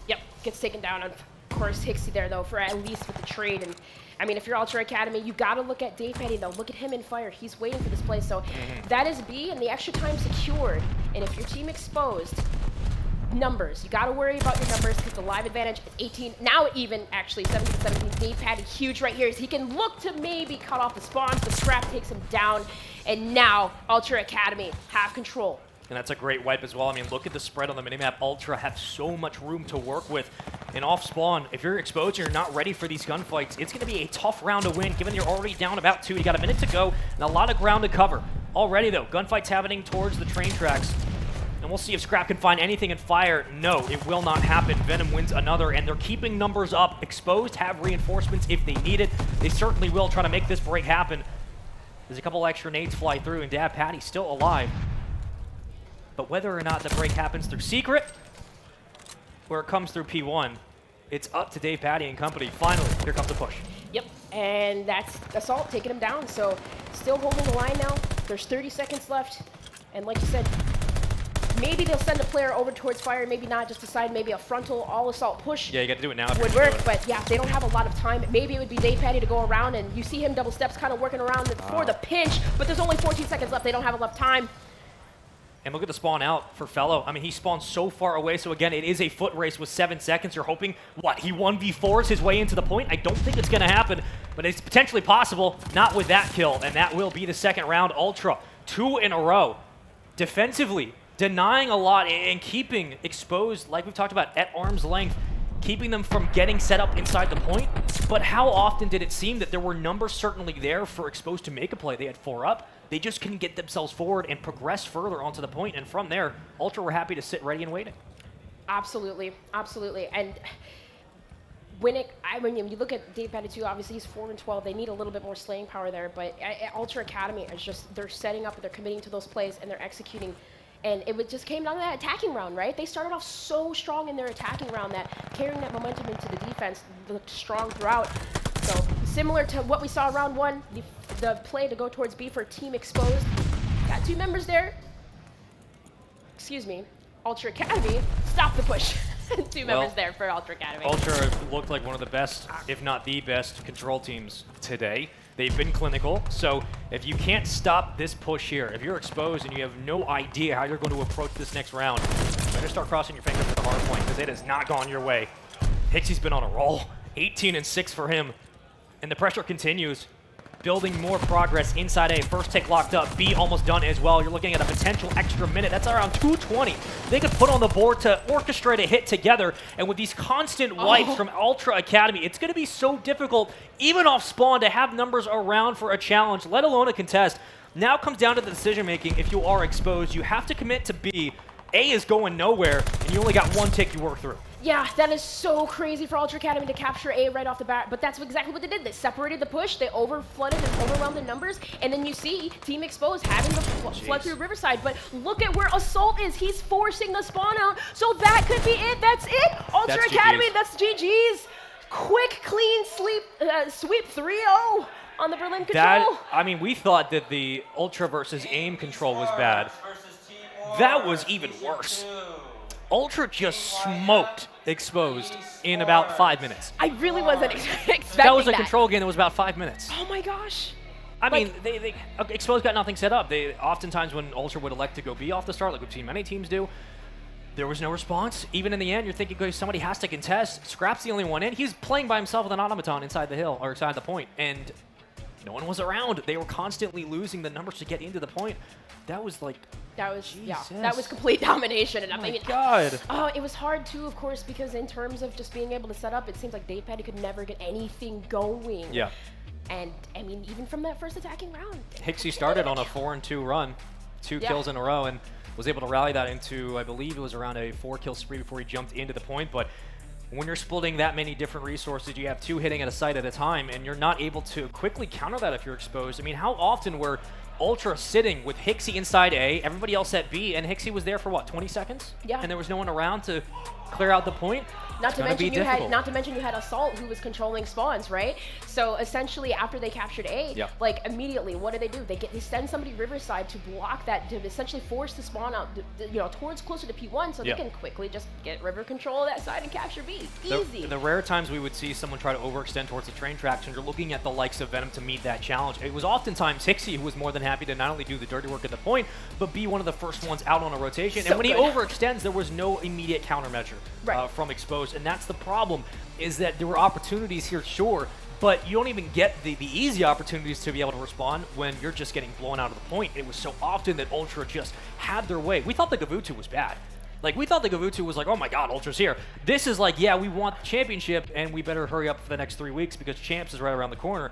Yep, gets taken down. Of course, Hixie there, though, for at least with the trade. And I mean, if you're Ultra Academy, you got to look at Dave Petty, though. Look at him in fire. He's waiting for this play. So that is B, and the extra time secured. And if your team Exposed, numbers. You got to worry about your numbers because the live advantage is 18. Now even, actually, 17-17. Dave Petty, huge right here. He can look to maybe cut off the spawns, but Scrap takes him down. And now Ultra Academy have control. And that's a great wipe as well. I mean, look at the spread on the minimap. Ultra have so much room to work with. And off spawn, if you're exposed and you're not ready for these gunfights, it's going to be a tough round to win, given you're already down about 2. You got a minute to go and a lot of ground to cover. Already, though, gunfights happening towards the train tracks. And we'll see if Scrap can find anything in fire. No, it will not happen. Venom wins another, and they're keeping numbers up. Exposed have reinforcements if they need it. They certainly will try to make this break happen. There's a couple extra nades fly through, and Dab Patty still alive. But whether or not the break happens through Secret or it comes through P1, it's up to Dave Patty and company. Finally, here comes the push. Yep, and that's Assault taking him down. So still holding the line now. There's 30 seconds left. And like you said, maybe they'll send a player over towards fire, maybe not. Just decide maybe a frontal all-assault push. Yeah, you got to do it now. If would you're work, gonna do it. but yeah, they don't have a lot of time. Maybe it would be Dave Patty to go around, and you see him double steps kind of working around for the pinch, but there's only 14 seconds left. They don't have enough time. And look at the spawn out for Fellow. I mean, he spawned so far away. So again, it is a foot race with 7 seconds. You're hoping, what, he 1v4s his way into the point? I don't think it's going to happen, but it's potentially possible. Not with that kill, and that will be the second round. Ultra, 2 in a row. Defensively, denying a lot and keeping Exposed, like we've talked about, at arm's length, keeping them from getting set up inside the point. But how often did it seem that there were numbers certainly there for Exposed to make a play? They had 4 up. They just couldn't get themselves forward and progress further onto the point. And from there, Ultra were happy to sit ready and waiting. Absolutely, absolutely. And when you look at Dave Patty too, obviously he's 4-12. They need a little bit more slaying power there. But Ultra Academy is just, they're setting up, they're committing to those plays, and they're executing. And it just came down to that attacking round, right? They started off so strong in their attacking round that carrying that momentum into the defense looked strong throughout. So similar to what we saw round 1, the play to go towards B for Team Exposed. Got 2 members there. Excuse me. Ultra Academy, stop the push. 2 members there for Ultra Academy. Ultra looked like one of the best, if not the best, control teams today. They've been clinical, so if you can't stop this push here, if you're Exposed and you have no idea how you're going to approach this next round, better start crossing your fingers for the hard point, because it has not gone your way. Hixie's been on a roll, 18-6 for him, and the pressure continues. Building more progress inside A. First take locked up. B almost done as well. You're looking at a potential extra minute. That's around 2:20. They could put on the board to orchestrate a hit together. And with these constant wipes from Ultra Academy, it's going to be so difficult, even off spawn, to have numbers around for a challenge, let alone a contest. Now it comes down to the decision making. If you are Exposed, you have to commit to B. A is going nowhere, and you only got 1 tick to work through. Yeah, that is so crazy for Ultra Academy to capture A right off the bat, but that's exactly what they did. They separated the push, they overflooded and overwhelmed the numbers, and then you see Team Exposed having the flood through Riverside, but look at where Assault is. He's forcing the spawn out, so that could be it. That's it. Ultra Academy, that's GG's. Quick, clean sweep 3-0 on the Berlin control. I mean, we thought that the Ultra versus aim control was bad. That was even worse. Ultra just smoked Exposed in about 5 minutes. I really wasn't expecting that. That was a control game that was about 5 minutes. Oh my gosh. I mean, Exposed got nothing set up. They oftentimes, when Ultra would elect to go B off the start, like we've seen many teams do, there was no response. Even in the end, you're thinking somebody has to contest. Scrap's the only one in. He's playing by himself with an automaton inside the hill, or inside the point, and no one was around. They were constantly losing the numbers to get into the point. That was like... That was, yeah, that was complete domination. And oh my God. Oh, it was hard too, of course, because in terms of just being able to set up, it seems like Dave Patty could never get anything going. Yeah. And, I mean, even from that first attacking round. Hixie started on a 4-2 run, 2 kills in a row, and was able to rally that into, I believe it was around a 4-kill spree before he jumped into the point. But when you're splitting that many different resources, you have 2 hitting at a site at a time, and you're not able to quickly counter that if you're Exposed. I mean, how often were Ultra sitting with Hixie inside A, everybody else at B, and Hixie was there for what, 20 seconds? Yeah. And there was no one around to clear out the point? Not to mention you had Assault, who was controlling spawns, right? So essentially, after they captured A, like immediately, what do? They send somebody Riverside to block that, to essentially force the spawn out, towards closer to P1, so they can quickly just get river control of that side and capture B. Easy. The rare times we would see someone try to overextend towards the train tracks, and you're looking at the likes of Venom to meet that challenge. It was oftentimes Hixie who was more than happy to not only do the dirty work at the point, but be one of the first ones out on a rotation. And when he overextends, there was no immediate countermeasure from Exposed. And that's the problem, is that there were opportunities here, sure, but you don't even get the easy opportunities to be able to respond when you're just getting blown out of the point. It was so often that Ultra just had their way. We thought the Gavutu was bad. Like, we thought the Gavutu was like, oh my god, Ultra's here. This is like, yeah, we want the championship, and we better hurry up for the next 3 weeks because Champs is right around the corner.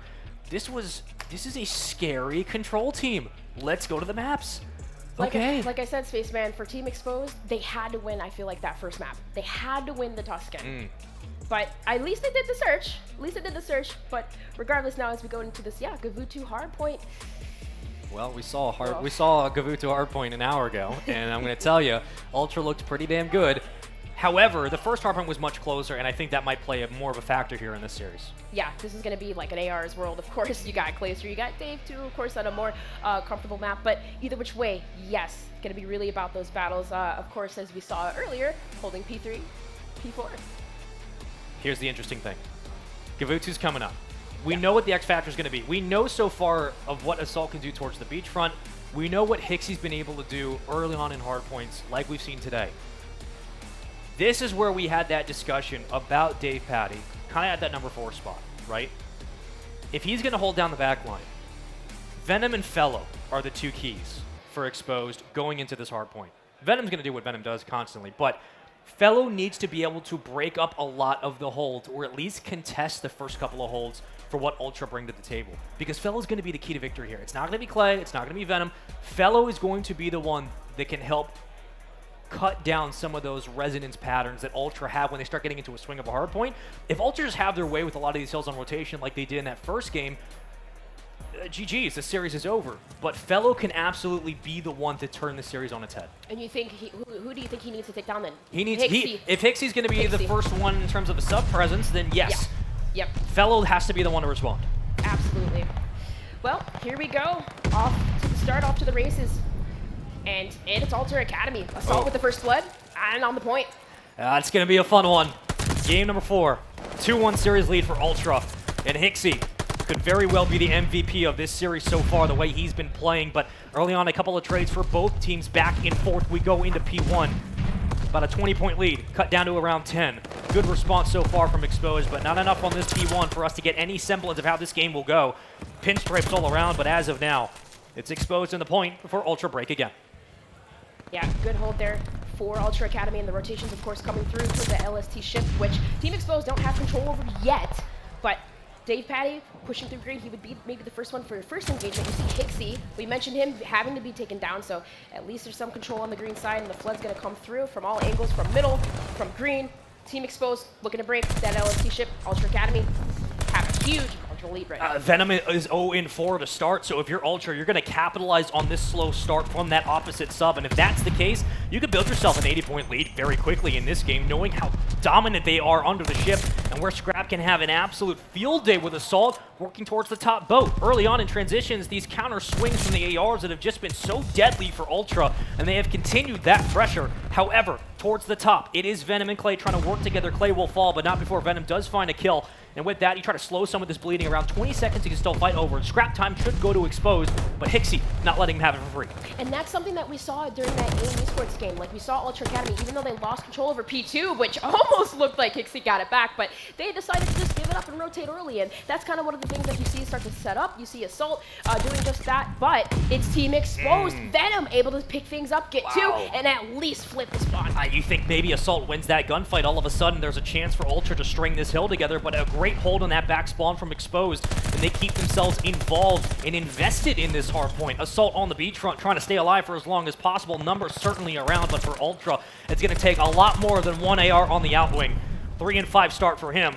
This is a scary control team. Let's go to the maps. Okay. Like I said, Spaceman, for Team Exposed, they had to win, I feel like, that first map. They had to win the Tuscan. But at least they did the search. But regardless, now as we go into this, Gavutu Hardpoint. Well, we saw a Gavutu Hardpoint an hour ago, and I'm going to tell you, Ultra looked pretty damn good. However, the first Hardpoint was much closer, and I think that might play more of a factor here in this series. Yeah, this is going to be like an AR's world. Of course, you got Clayster, you got Dave too, of course, on a more comfortable map. But either which way, yes, going to be really about those battles. Of course, as we saw earlier, holding P3, P4. Here's the interesting thing. Gavutu's coming up. We know what the X factor is going to be. We know so far of what Assault can do towards the beachfront. We know what Hixie's been able to do early on in hardpoints, like we've seen today. This is where we had that discussion about Dave Patty, kind of at that number 4 spot, right? If he's going to hold down the back line, Venom and Fellow are the 2 keys for Exposed going into this hardpoint. Venom's going to do what Venom does constantly, but Fellow needs to be able to break up a lot of the holds, or at least contest the first couple of holds for what Ultra bring to the table. Because Fellow's going to be the key to victory here. It's not going to be Clay. It's not going to be Venom. Fellow is going to be the one that can help cut down some of those resonance patterns that Ultra have when they start getting into a swing of a hardpoint. If Ultra just have their way with a lot of these hills on rotation like they did in that first game, GG's, the series is over. But Fellow can absolutely be the one to turn the series on its head. And you think who do you think he needs to take down then? He needs if Hixie's going to be the first one in terms of a sub presence, then yes. Yeah. Yep. Fellow has to be the one to respond. Absolutely. Well, here we go. Off to the races. And it's Alter Academy. Assault with the first blood and on the point. It's going to be a fun one. Game number 4. 2-1 series lead for Ultra. And Hixie could very well be the MVP of this series so far, the way he's been playing. But early on, a couple of trades for both teams back and forth. We go into P1. About a 20-point lead, cut down to around 10. Good response so far from Exposed, but not enough on this P1 for us to get any semblance of how this game will go. Pinstripes all around, but as of now, it's Exposed in the point before Ultra break again. Yeah, good hold there for Ultra Academy, and the rotations, of course, coming through to the LST shift, which Team Exposed don't have control over yet, but Dave Patty pushing through green, he would be maybe the first one for your first engagement. You see Hixie, we mentioned him having to be taken down, so at least there's some control on the green side, and the flood's going to come through from all angles, from middle, from green. Team Exposed looking to break that LST ship. Ultra Academy have a huge Ultra lead right now. Venom is 0-4 to start, so if you're Ultra, you're going to capitalize on this slow start from that opposite sub, and if that's the case, you could build yourself an 80-point lead very quickly in this game, knowing how dominant they are under the ship, and where Scrap can have an absolute field day with Assault working towards the top boat. Early on in transitions, these counter swings from the ARs that have just been so deadly for Ultra, and they have continued that pressure. However, towards the top, it is Venom and Clay trying to work together. Clay will fall, but not before Venom does find a kill. And with that, you try to slow some of this bleeding. Around 20 seconds, you can still fight over. And Scrap time should go to Exposed, but Hixie not letting him have it for free. And that's something that we saw during that AIM Esports game. Like, we saw Ultra Academy, even though they lost control over P2, which almost looked like Hixie got it back, but they decided to just give it up and rotate early. And that's kind of one of the things that you see start to set up. You see Assault doing just that, but it's Team Exposed. Venom able to pick things up, get 2, and at least flip the spawn. You think maybe Assault wins that gunfight. All of a sudden, there's a chance for Ultra to string this hill together, but a great hold on that back spawn from Exposed, and they keep themselves involved and invested in this hard point. Assault on the beachfront, trying to stay alive for as long as possible. Numbers certainly around, but for Ultra, it's going to take a lot more than one AR on the outwing. 3-5 start for him.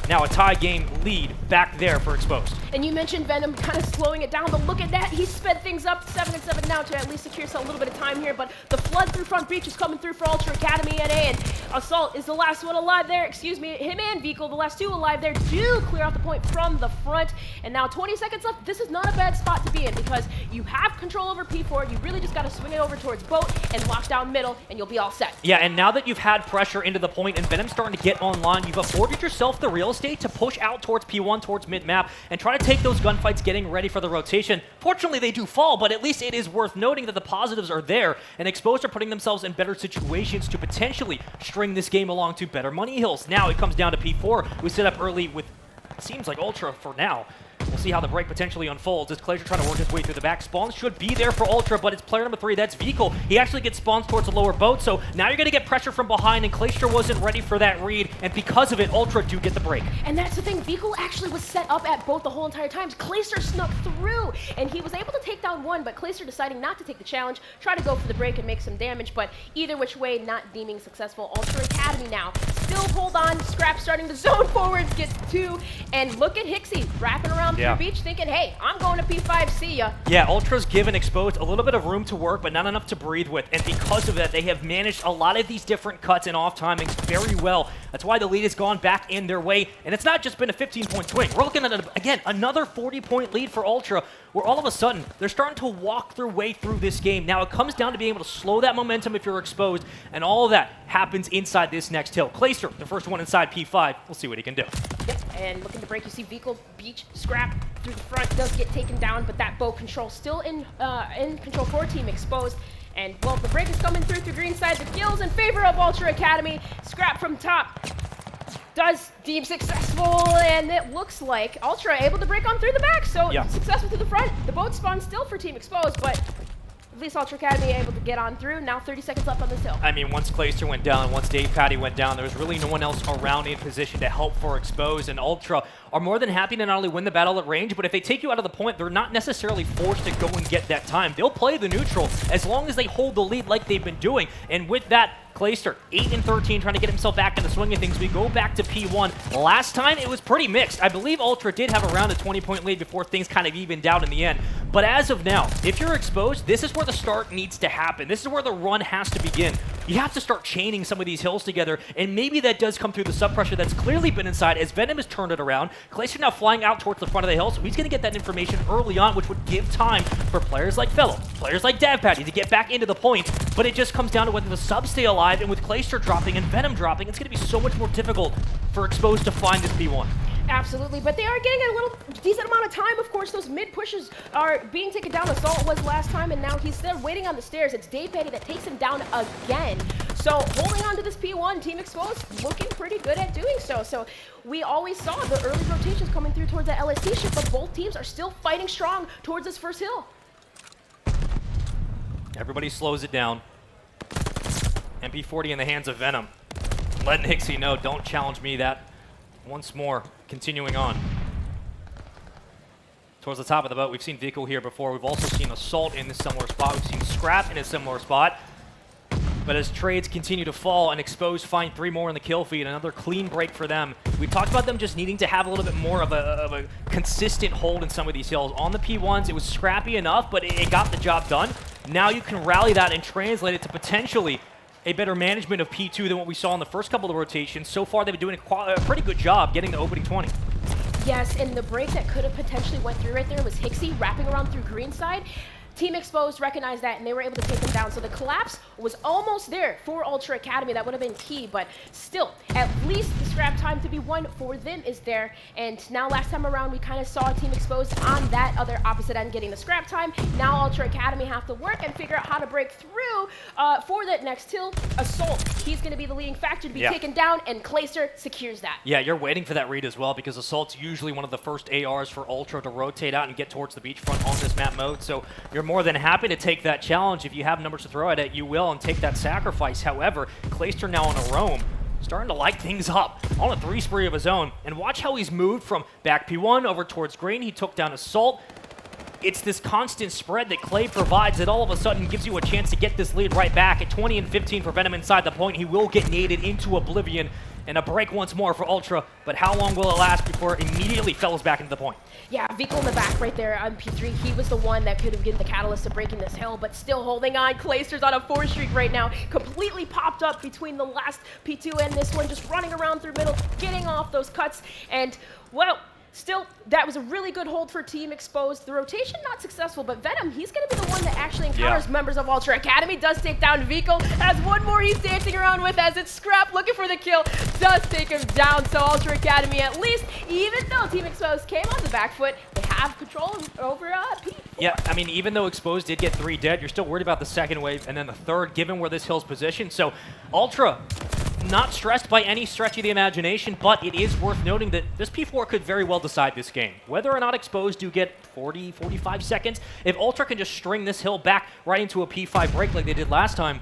Now a tie game lead back there for Exposed. And you mentioned Venom kind of slowing it down, but look at that. He sped things up 7-7 now to at least secure a little bit of time here, but the flood through front breach is coming through for Ultra Academy NA, and Assault is the last one alive there. Excuse me, him and Vehicle, the last 2 alive there, do clear out the point from the front. And now 20 seconds left. This is not a bad spot to be in because you have control over P4. You really just got to swing it over towards boat and lock down middle, and you'll be all set. Yeah, and now that you've had pressure into the point and Venom's starting to get online, you've afforded yourself the real estate to push out towards P1, towards mid-map, and try to take those gunfights getting ready for the rotation. Fortunately, they do fall, but at least it is worth noting that the positives are there, and Exposed are putting themselves in better situations to potentially string this game along to better money hills. Now it comes down to P4, who set up early with it seems like Ultra for now. We'll see how the break potentially unfolds as Glacier trying to work his way through the back. Spawns should be there for Ultra, but it's player number 3, that's Vikal. He actually gets spawns towards the lower boat, so now you're going to get pressure from behind, and Glacier wasn't ready for that read, and because of it, Ultra do get the break. And that's the thing, Vikal actually was set up at both the whole entire time. Glacier snuck through, and he was able to take down one, but Glacier deciding not to take the challenge, try to go for the break and make some damage, but either which way, not deeming successful. Ultra Academy now, still hold on, Scrap starting to zone forwards, gets 2, and look at Hixie wrapping around through beach thinking, hey, I'm going to P5, see ya. Yeah, Ultra's given Exposed a little bit of room to work, but not enough to breathe with, and because of that, they have managed a lot of these different cuts and off timings very well. That's why the lead has gone back in their way, and it's not just been a 15-point swing. We're looking at, again, another 40-point lead for Ultra, where all of a sudden, they're starting to walk their way through this game. Now, it comes down to being able to slow that momentum if you're Exposed, and all of that happens inside this next hill. Glacier, the first one inside P5. We'll see what he can do. Yep, and looking to break, you see Vikal, Beach, Scrap through the front, does get taken down, but that bow control still in control for Team Exposed. And, well, the break is coming through green side. The kills in favor of Ultra Academy. Scrap from top does deem successful, and it looks like Ultra able to break on through the back. So successful to the front. The boat spawn still for Team Exposed, but at least Ultra Academy able to get on through. Now 30 seconds left on this hill. I mean, once Glacier went down and once Dave Patty went down, there was really no one else around in position to help for Exposed, and Ultra are more than happy to not only win the battle at range, but if they take you out of the point, they're not necessarily forced to go and get that time. They'll play the neutral as long as they hold the lead like they've been doing, and with that, Glacier, 8-13, trying to get himself back in the swing of things. We go back to P1. Last time, it was pretty mixed. I believe Ultra did have around a 20-point lead before things kind of evened out in the end. But as of now, if you're Exposed, this is where the start needs to happen. This is where the run has to begin. You have to start chaining some of these hills together, and maybe that does come through the sub pressure that's clearly been inside as Venom has turned it around. Glacier now flying out towards the front of the hill, so he's going to get that information early on, which would give time for players like Fellow, players like Davpatty to get back into the point, but it just comes down to whether the subs stay alive, and with Glacier dropping and Venom dropping, it's going to be so much more difficult for Exposed to find this P1. Absolutely, but they are getting a little decent amount of time. Of course, those mid pushes are being taken down. Assault was last time, and now he's there waiting on the stairs. It's Dave Petty that takes him down again. So holding on to this P1, Team Exposed looking pretty good at doing so. So we always saw the early rotations coming through towards the LST ship, but both teams are still fighting strong towards this first hill. Everybody slows it down. MP40 in the hands of Venom. Letting Hixie know, don't challenge me. That once more, continuing on. Towards the top of the boat, we've seen Vikal here before. We've also seen Assault in a similar spot. We've seen Scrap in a similar spot. But as trades continue to fall and Exposed find 3 more in the kill feed, another clean break for them. We talked about them just needing to have a little bit more of a consistent hold in some of these hills. On the P1s, it was scrappy enough, but it got the job done. Now you can rally that and translate it to potentially a better management of P2 than what we saw in the first couple of rotations. So far, they've been doing a pretty good job getting the opening 20. Yes, and the break that could have potentially went through right there was Hixie wrapping around through green side. Team Exposed recognized that, and they were able to take him down. So the collapse was almost there for Ultra Academy. That would have been key, but still, at least the scrap time to be won for them is there. And now last time around, we kind of saw Team Exposed on that other opposite end getting the scrap time. Now Ultra Academy have to work and figure out how to break through for that next hill. Assault, he's going to be the leading factor to be taken down, and Glacier secures that. Yeah, you're waiting for that read as well, because Assault's usually one of the first ARs for Ultra to rotate out and get towards the beachfront on this map mode. So you're more than happy to take that challenge. If you have numbers to throw at it, you will, and take that sacrifice. However, Glacier now on a roam, starting to light things up on a 3 spree of his own. And watch how he's moved from back P1 over towards green. He took down Assault. It's this constant spread that Clay provides that all of a sudden gives you a chance to get this lead right back. At 20 and 15 for Venom inside the point, he will get naded into oblivion. And a break once more for Ultra, but how long will it last before it immediately falls back into the point? Yeah, Vikal in the back right there on P3, he was the one that could have given the catalyst to breaking this hill, but still holding on. Glaciers on a 4 streak right now, completely popped up between the last P2 and this one, just running around through middle, getting off those cuts, and, well, still, that was a really good hold for Team Exposed. The rotation not successful, but Venom, he's going to be the one that actually encounters members of Ultra Academy, does take down Vikal, has one more he's dancing around with as it's Scrap looking for the kill, does take him down. So Ultra Academy, at least, even though Team Exposed came on the back foot, they have control over P4. Yeah, I mean, even though Exposed did get 3 dead, you're still worried about the second wave and then the third, given where this hill's positioned. So Ultra not stressed by any stretch of the imagination, but it is worth noting that this P4 could very well decide this game. Whether or not Exposed do get 40, 45 seconds, if Ultra can just string this hill back right into a P5 break like they did last time,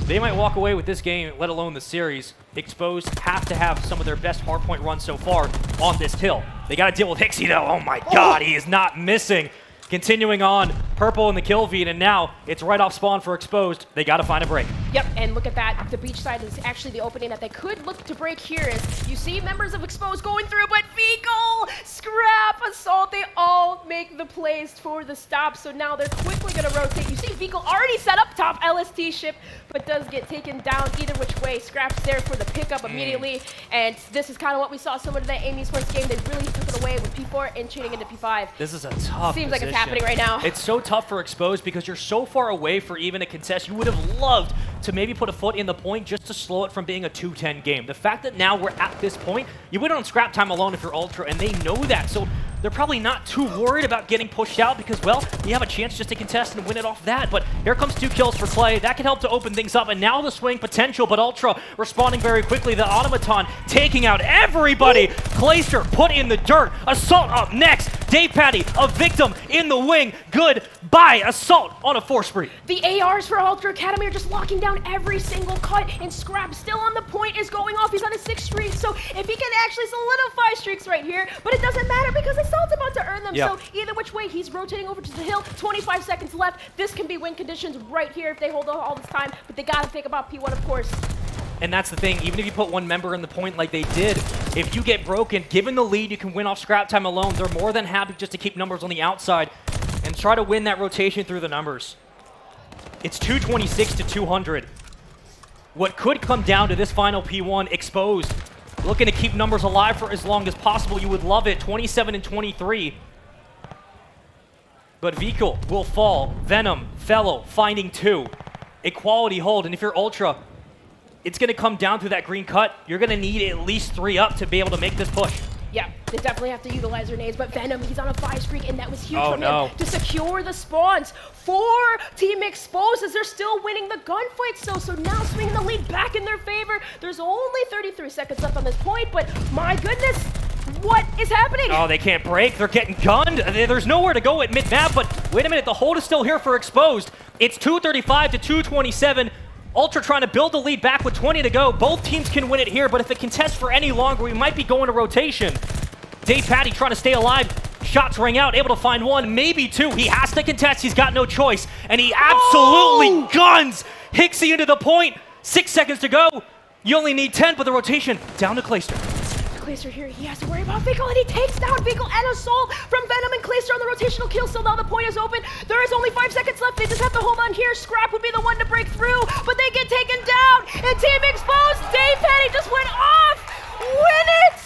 they might walk away with this game, let alone the series. Exposed have to have some of their best hardpoint runs so far on this hill. They got to deal with Hixie, though. Oh, my God, he is not missing. Continuing on, Purple in the kill feed, and now it's right off spawn for Exposed. They got to find a break. Yep, and look at that. The beach side is actually the opening that they could look to break here. As you see members of Exposed going through, but Fecal, Scrap, Assault, they all make the plays for the stop. So now they're quickly going to rotate. You see Fecal already set up top LST ship, but does get taken down either which way. Scrap's there for the pickup immediately, and this is kind of what we saw similar to that Amy Sports game. They really took it away with P4 and cheating into P5. This is a tough Seems like it's position. happening right now. It's so tough for Exposed because you're so far away for even a contest. You would have loved to maybe put a foot in the point just to slow it from being a 2-10 game. The fact that now we're at this point, you win on scrap time alone if you're Ultra, and they know that. So they're probably not too worried about getting pushed out because, well, you have a chance just to contest and win it off that. But here comes 2 kills for Clay. That can help to open things up. And now the swing potential, but Ultra responding very quickly. The Automaton taking out everybody. Clayster put in the dirt. Assault up next. Dave Patty, a victim in the wing. Goodbye. Assault on a 4 spree. The ARs for Ultra Academy are just locking down every single cut, and Scrap still on the point is going off. He's on a 6 streak, so if he can actually solidify streaks right here, but it doesn't matter because Assault's about to earn them. Yep. So either which way, he's rotating over to the hill. 25 seconds left. This can be win conditions right here if they hold all this time, but they got to think about P1, of course. And that's the thing, even if you put one member in the point like they did, if you get broken, given the lead, you can win off scrap time alone. They're more than happy just to keep numbers on the outside and try to win that rotation through the numbers. It's 226 to 200. What could come down to this final P1, Exposed, looking to keep numbers alive for as long as possible. You would love it, 27 and 23. But Vehicle will fall. Venom, Fellow, finding 2. A quality hold, and if you're Ultra, it's going to come down to that green cut. You're going to need at least 3 up to be able to make this push. Yeah, they definitely have to utilize their nades, but Venom, he's on a 5 streak, and that was huge Oh, from no. him to secure the spawns for Team Exposed as they're still winning the gunfight still. So now swinging the lead back in their favor. There's only 33 seconds left on this point, but my goodness, what is happening? Oh, they can't break. They're getting gunned. There's nowhere to go at mid-map, but wait a minute. The hold is still here for Exposed. It's 235 to 227. Ultra trying to build the lead back with 20 to go. Both teams can win it here, but if it contests for any longer, we might be going to rotation. Dave Patty trying to stay alive. Shots ring out, able to find 1, maybe 2. He has to contest. He's got no choice. And he absolutely guns Hixie into the point. 6 seconds to go. You only need 10, but the rotation down to Clayster. Clayster here, he has to worry about Vehicle, and he takes down Vehicle and Assault from Venom and Clayster on the rotational kill. So now the point is open. There is only 5 seconds left. They just have to hold on here. Scrap would be the one to break through, but they get taken down. And Team Exposed, Dave Petty just went off. Win it!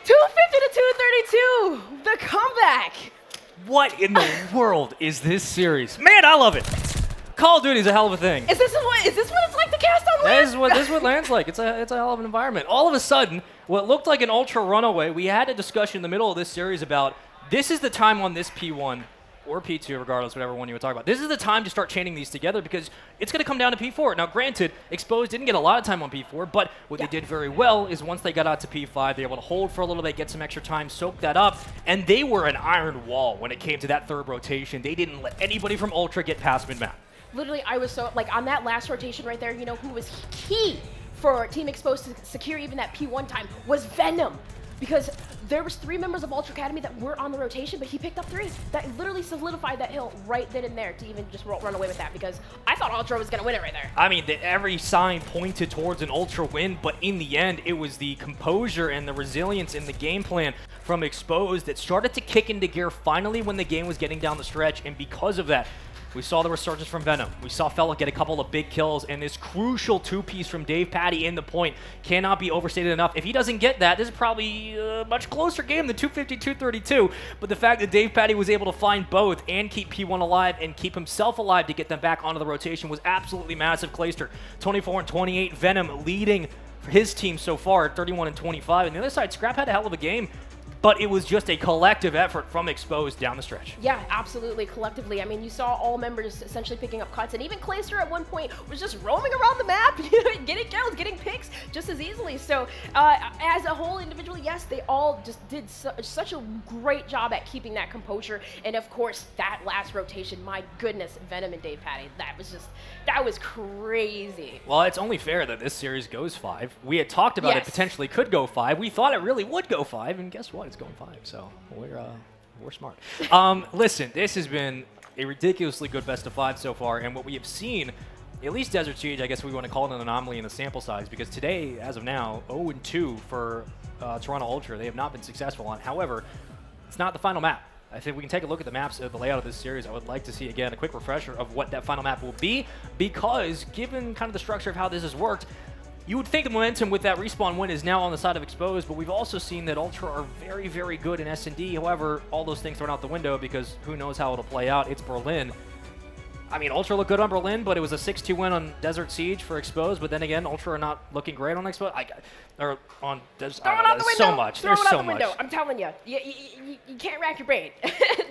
250 to 232. The comeback. What in the world is this series? Man, I love it. Call of Duty is a hell of a thing. Is this what it's like to cast on land? This is what land's like. It's a hell of an environment. All of a sudden, what looked like an Ultra runaway, we had a discussion in the middle of this series about this is the time on this P1 or P2, regardless, whatever one you would talk about. This is the time to start chaining these together because it's going to come down to P4. Now, granted, Exposed didn't get a lot of time on P4, but what they did very well is once they got out to P5, they were able to hold for a little bit, get some extra time, soak that up, and they were an iron wall when it came to that third rotation. They didn't let anybody from Ultra get past mid-map. Literally, I was so, like, on that last rotation right there, you know, who was key for Team Exposed to secure even that P1 time was Venom. Because there was 3 members of Ultra Academy that were on the rotation, but he picked up 3. That literally solidified that hill right then and there to even just run away with that, because I thought Ultra was going to win it right there. I mean, every sign pointed towards an Ultra win, but in the end, it was the composure and the resilience in the game plan from Exposed that started to kick into gear finally when the game was getting down the stretch, and because of that, we saw the resurgence from Venom. We saw Fellow get a couple of big kills, and this crucial 2-piece from Dave Patty in the point cannot be overstated enough. If he doesn't get that, this is probably a much closer game than 250-232, but the fact that Dave Patty was able to find both and keep P1 alive and keep himself alive to get them back onto the rotation was absolutely massive. Clayster, 24 and 28, Venom leading for his team so far at 31 and 25, and the other side, Scrap had a hell of a game. but it was just a collective effort from Exposed down the stretch. Yeah, absolutely, collectively. I mean, you saw all members essentially picking up cuts, and even Clayster at one point was just roaming around the map, getting kills, getting picks just as easily. So as a whole, individually, yes, they all just did such a great job at keeping that composure. And of course, that last rotation, my goodness, Venom and Dave Patty, that was crazy. Well, it's only fair that this series goes 5. We had talked about it potentially could go 5. We thought it really would go 5, and guess what? It's going 5. So we're smart. Listen, this has been a ridiculously good best of 5 so far, and what we have seen, at least Desert Siege, I guess we want to call it an anomaly in the sample size, because today, as of now, 0-2 for Toronto Ultra. They have not been successful on. However, it's not the final map. I think we can take a look at the maps, the layout of this series. I would like to see, again, a quick refresher of what that final map will be, because given kind of the structure of how this has worked, you would think the momentum with that respawn win is now on the side of Exposed, but we've also seen that Ultra are very, very good in S&D. However, all those things thrown out the window because who knows how it'll play out. It's Berlin. I mean, Ultra looked good on Berlin, but it was a 6-2 win on Desert Siege for Exposed. But then again, Ultra are not looking great on Exposed. Or on Desert. Throw it out the window. So much. Throw There's it out so the much. window. I'm telling you, you can't rack your brain.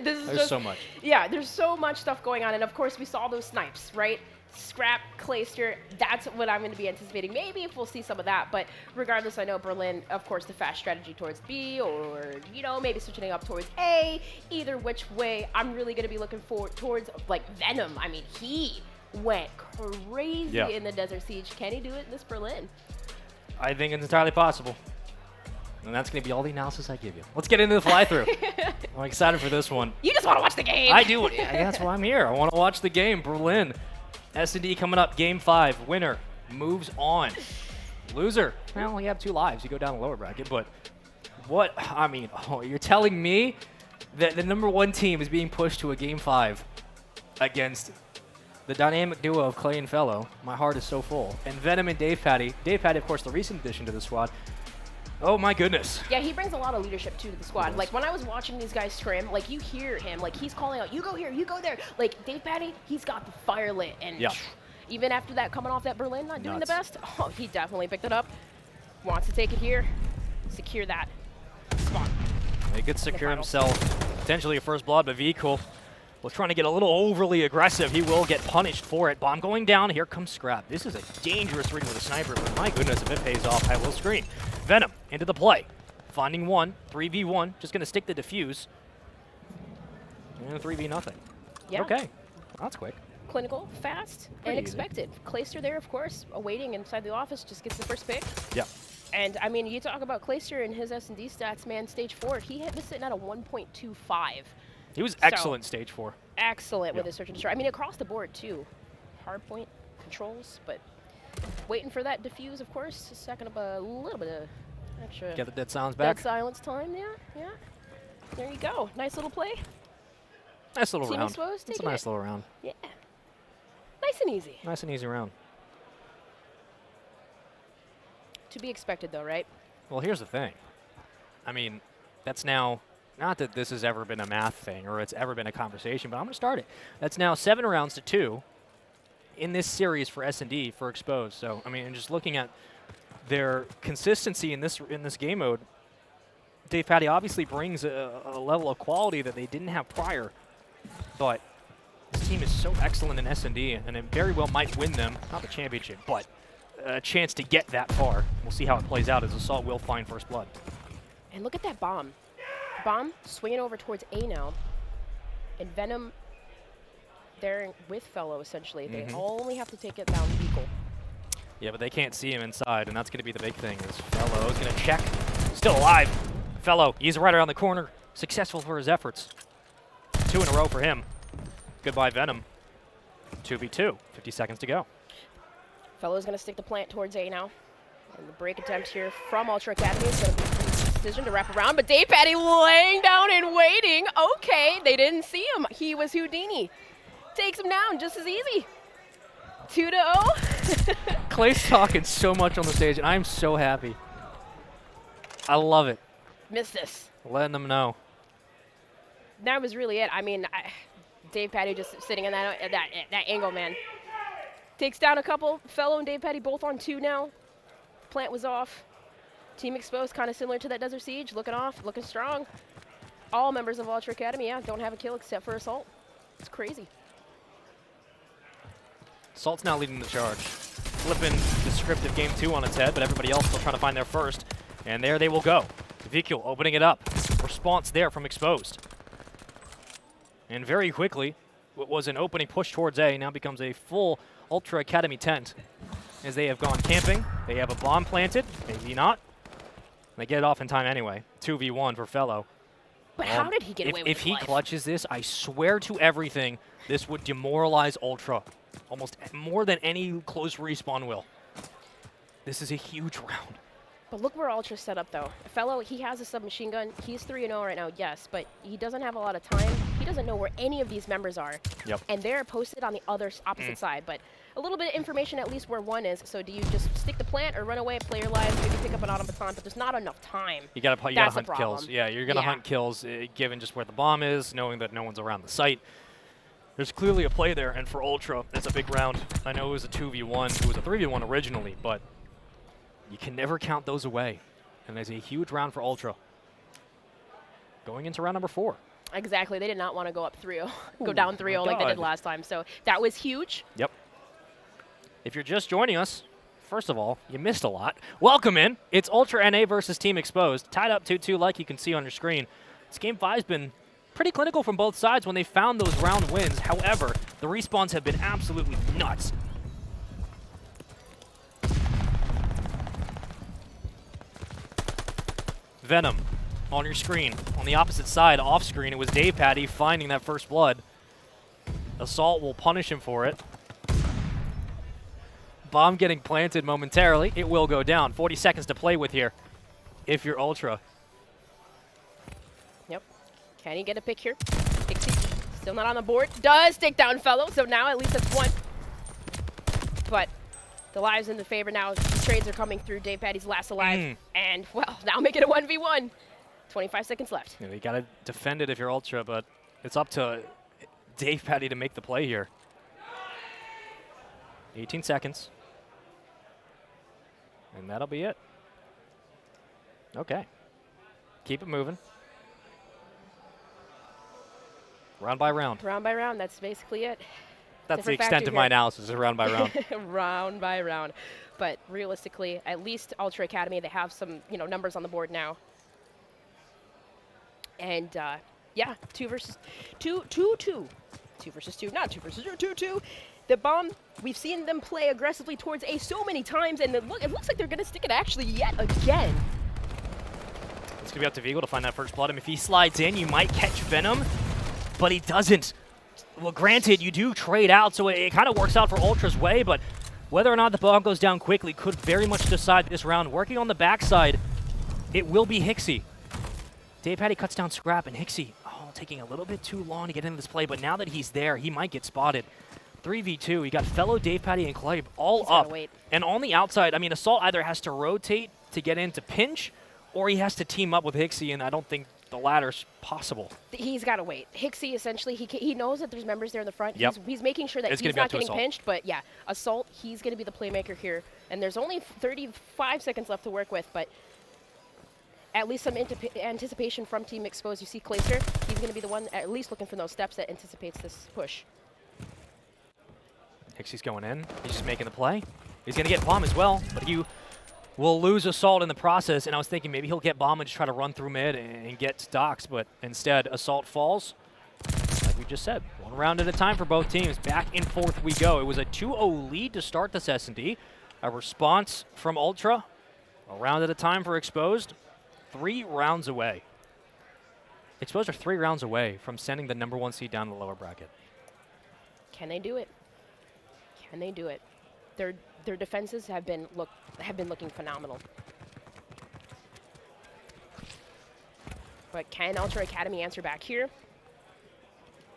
There's so much. Yeah, there's so much stuff going on, and of course we saw those snipes, right? Scrap, Clayster, that's what I'm going to be anticipating. Maybe if we'll see some of that, but regardless, I know Berlin, of course, the fast strategy towards B, or, you know, maybe switching up towards A. Either which way, I'm really going to be looking forward towards, like, Venom. I mean, he went crazy in the Desert Siege. Can he do it in this Berlin? I think it's entirely possible. And that's going to be all the analysis I give you. Let's get into the fly-through. I'm excited for this one. You just want to watch the game. I do. That's why I'm here. I want to watch the game. Berlin. S&D coming up, Game 5. Winner moves on. Loser, well, you have 2 lives. You go down the lower bracket, but what? I mean, you're telling me that the #1 team is being pushed to a Game 5 against the dynamic duo of Clay and Fellow. My heart is so full. And Venom and Dave Patty. Dave Patty, of course, the recent addition to the squad. Oh my goodness. Yeah, he brings a lot of leadership too to the squad. Like when I was watching these guys scrim, like you hear him, like he's calling out, you go here, you go there. Like Dave Patty, he's got the fire lit, and even after that, coming off that Berlin, not doing the best, he definitely picked it up. Wants to take it here, secure that spot. He could secure himself potentially a first blood, but V-Cool was trying to get a little overly aggressive. He will get punished for it. Bomb going down. Here comes Scrap. This is a dangerous read with a sniper, but my goodness, if it pays off, I will scream. Venom into the play. Finding one. 3v1. Just going to stick the defuse. And 3v nothing. Yeah. Okay. Well, that's quick. Clinical, fast, and expected. Clayster there, of course, awaiting inside the office, just gets the first pick. Yeah. And, I mean, you talk about Clayster and his S&D stats, man, stage 4, he was sitting at a 1.25. He was excellent stage 4. Excellent with his search and destroy. I mean, across the board, too. Hardpoint, controls, but waiting for that diffuse, of course. Just sucking up a little bit of extra. Get the dead silence back. Dead silence time, yeah. There you go. Nice little play. Nice little round. Exposed, It's a nice little round. Yeah. Nice and easy. Nice and easy round. To be expected, though, right? Well, here's the thing. I mean, that's now, not that this has ever been a math thing or it's ever been a conversation, but I'm going to start it. That's now 7 rounds to 2 in this series for S&D for Exposed. So, I mean, and just looking at their consistency in this game mode, Dave Patty obviously brings a level of quality that they didn't have prior, but this team is so excellent in S&D, and it very well might win them, not the championship, but a chance to get that far. We'll see how it plays out as Assault will find first blood. And look at that bomb. Bomb swinging over towards A now. And Venom there with Fellow, essentially. They only have to take it down equal. Yeah, but they can't see him inside, and that's going to be the big thing. Is Fellow is going to check. Still alive. Fellow, he's right around the corner. Successful for his efforts. 2 in a row for him. Goodbye, Venom. 2v2. 50 seconds to go. Fellow's going to stick the plant towards A now. And the break attempt here from Ultra Academy is going to be a decision to wrap around. But Dave Patty laying down and waiting. Okay, they didn't see him. He was Houdini. Takes him down just as easy. 2-0. Clay's talking so much on the stage, and I'm so happy. I love it. Missed this. Letting them know. That was really it. I mean, Dave Patty just sitting in that angle, man. Takes down a couple. Fellow and Dave Patty both on 2 now. Plant was off. Team Exposed, kind of similar to that Desert Siege, looking off, looking strong. All members of Ultra Academy, yeah, don't have a kill except for Assault. It's crazy. Assault's now leading the charge. Flipping the script of game 2 on its head, but everybody else still trying to find their first. And there they will go. Vikul opening it up. Response there from Exposed. And very quickly, what was an opening push towards A now becomes a full Ultra Academy tent. As they have gone camping, they have a bomb planted, maybe not. They get it off in time anyway. 2v1 for Fellow. But how did he get away with If his he life? clutches this, I swear to everything, this would demoralize Ultra. Almost more than any close respawn will. This is a huge round. But look where Ultra's set up, though. Fellow, he has a submachine gun. He's 3-0 right now, yes, but he doesn't have a lot of time. He doesn't know where any of these members are. Yep. And they're posted on the other opposite side. But a little bit of information at least where one is. So do you just stick the plant or run away, play your lives, maybe pick up an automaton, but there's not enough time. You gotta That's the hunt problem. kills. Yeah, you're gonna hunt kills given just where the bomb is, knowing that no one's around the site. There's clearly a play there, and for Ultra, it's a big round. I know it was a 2v1, it was a 3v1 originally, but you can never count those away. And there's a huge round for Ultra. Going into round number 4. Exactly. They did not want to go up 3-0, go down 3-0 like they did God. last time. So that was huge. Yep. If you're just joining us, first of all, you missed a lot. Welcome in. It's Ultra NA versus Team Exposed. Tied up 2-2 like you can see on your screen. This game 5's been pretty clinical from both sides when they found those round wins. However, the respawns have been absolutely nuts. Venom on your screen. On the opposite side, off screen, it was Dave Patty finding that first blood. Assault will punish him for it. Bomb getting planted momentarily. It will go down. 40 seconds to play with here if you're Ultra. Yep. Can he get a pick here? Pixie still not on the board. Does take down Fellow, so now at least it's one. But the lives in the favor now. The trades are coming through. Dave Patty's last alive. And, well, now make it a 1v1. 25 seconds left. Yeah, you got to defend it if you're Ultra, but it's up to Dave Patty to make the play here. 18 seconds. And that'll be it. Okay. Keep it moving. Round by round. Round by round, that's basically it. That's the Different extent factor of my here. analysis, is round by round. Round by round. But realistically, at least Ultra Academy, they have some, numbers on the board now. And yeah, 2 versus 2, 2 versus 2, not 2 versus 2. The bomb, we've seen them play aggressively towards A so many times, and it looks like they're going to stick it actually yet again. It's going to be up to Vigil to find that first blood. If he slides in, you might catch Venom, but he doesn't. Well, granted, you do trade out, so it kind of works out for Ultra's way, but whether or not the bomb goes down quickly could very much decide this round. Working on the backside, it will be Hixie. Dave Patty cuts down Scrap, and Hixie, taking a little bit too long to get into this play, but now that he's there, he might get spotted. 3v2, you got fellow Dave Patty and Clay all up. Wait. And on the outside, Assault either has to rotate to get into pinch, or he has to team up with Hixie, and I don't think the latter's possible. He's got to wait. Hixie, essentially, he knows that there's members there in the front. Yep. He's making sure that It's he's gonna be up not to getting Assault. pinched, but yeah, Assault, he's going to be the playmaker here. And there's only 35 seconds left to work with, but at least some anticipation from Team Exposed. You see Clayster, he's going to be the one at least looking for those steps that anticipates this push. Hixie's going in. He's just making the play. He's going to get Bomb as well, but you will lose Assault in the process, and I was thinking maybe he'll get Bomb and just try to run through mid and get stocks, but instead Assault falls. Like we just said, one round at a time for both teams. Back and forth we go. It was a 2-0 lead to start this S&D. A response from Ultra. A round at a time for Exposed. 3 rounds away. Exposed are 3 rounds away from sending the #1 seed down to the lower bracket. Can they do it? Can they do it? Their defenses have been looking phenomenal. But can Ultra Academy answer back here?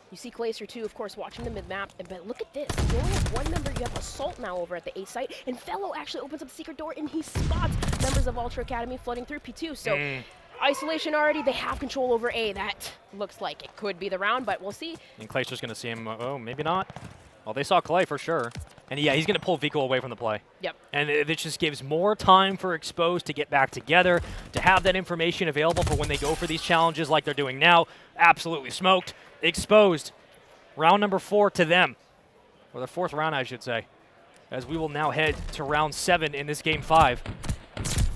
You see Glacier too, of course, watching the mid-map. But look at this. You only have one member. You have Assault now over at the A site. And Fellow actually opens up the secret door, and he spots members of Ultra Academy flooding through P2. So isolation already. They have control over A. That looks like it could be the round, but we'll see. And Clay's just going to see him. Oh, maybe not. Well, they saw Clay for sure. And yeah, he's going to pull Vico away from the play. Yep. And it just gives more time for Exposed to get back together, to have that information available for when they go for these challenges like they're doing now. Absolutely smoked. Exposed. Round number 4 to them. Or the 4th round, I should say. As we will now head to round 7 in this game 5.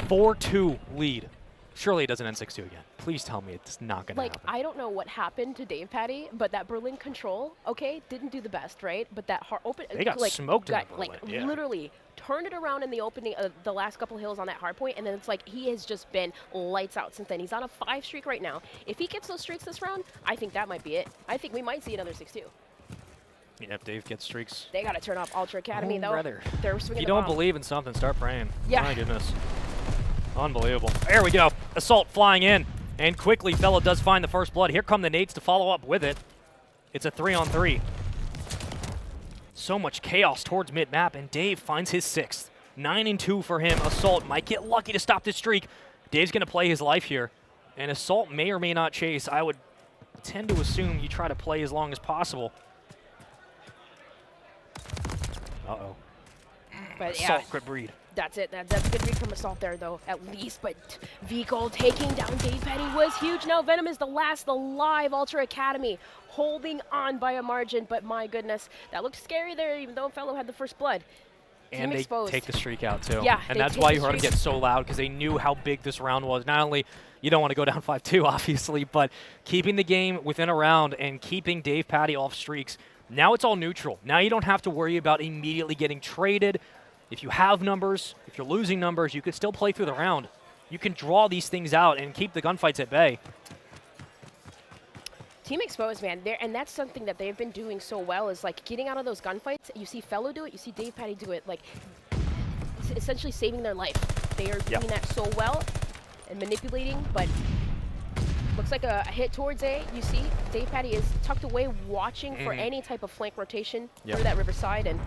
4-2 lead. Surely it doesn't end 6-2 again. Please tell me it's not going to happen. I don't know what happened to Dave Patty, but that Berlin control, okay, didn't do the best, right? But that They got smoked in the Berlin, yeah. Literally turned it around in the opening of the last couple hills on that hard point, and then it's like he has just been lights out since then. He's on a 5 streak right now. If he gets those streaks this round, I think that might be it. I think we might see another 6-2. Yeah, if Dave gets streaks. They got to turn off Ultra Academy, though. Brother. They're swinging If you the don't bomb. believe in something, start praying. Yeah. My goodness. Unbelievable. There we go. Assault flying in. And quickly, Fellow does find the first blood. Here come the nades to follow up with it. It's a 3-on-3. So much chaos towards mid-map, and Dave finds his 6th. 9-2 for him. Assault might get lucky to stop this streak. Dave's going to play his life here. And Assault may or may not chase. I would tend to assume you try to play as long as possible. Uh-oh. But yeah, Assault could breed. that's it. That's a good read from Assault there, though, at least. But Vico taking down Dave Petty was huge. Now Venom is the last alive Ultra Academy, holding on by a margin. But my goodness, that looked scary there, even though Fellow had the first blood. And they Exposed. take the streak out, too. Yeah, and they that's take why the you heard them streak. get so loud, because they knew how big this round was. Not only you don't want to go down 5-2, obviously, but keeping the game within a round and keeping Dave Patty off streaks. Now it's all neutral. Now you don't have to worry about immediately getting traded. If you have numbers, if you're losing numbers, you can still play through the round. You can draw these things out and keep the gunfights at bay. Team Exposed, man, and that's something that they've been doing so well is like getting out of those gunfights. You see Fellow do it, you see Dave Patty do it, like essentially saving their life. They are doing that so well and manipulating, but looks like a hit towards A. You see Dave Patty is tucked away watching for any type of flank rotation through that riverside, and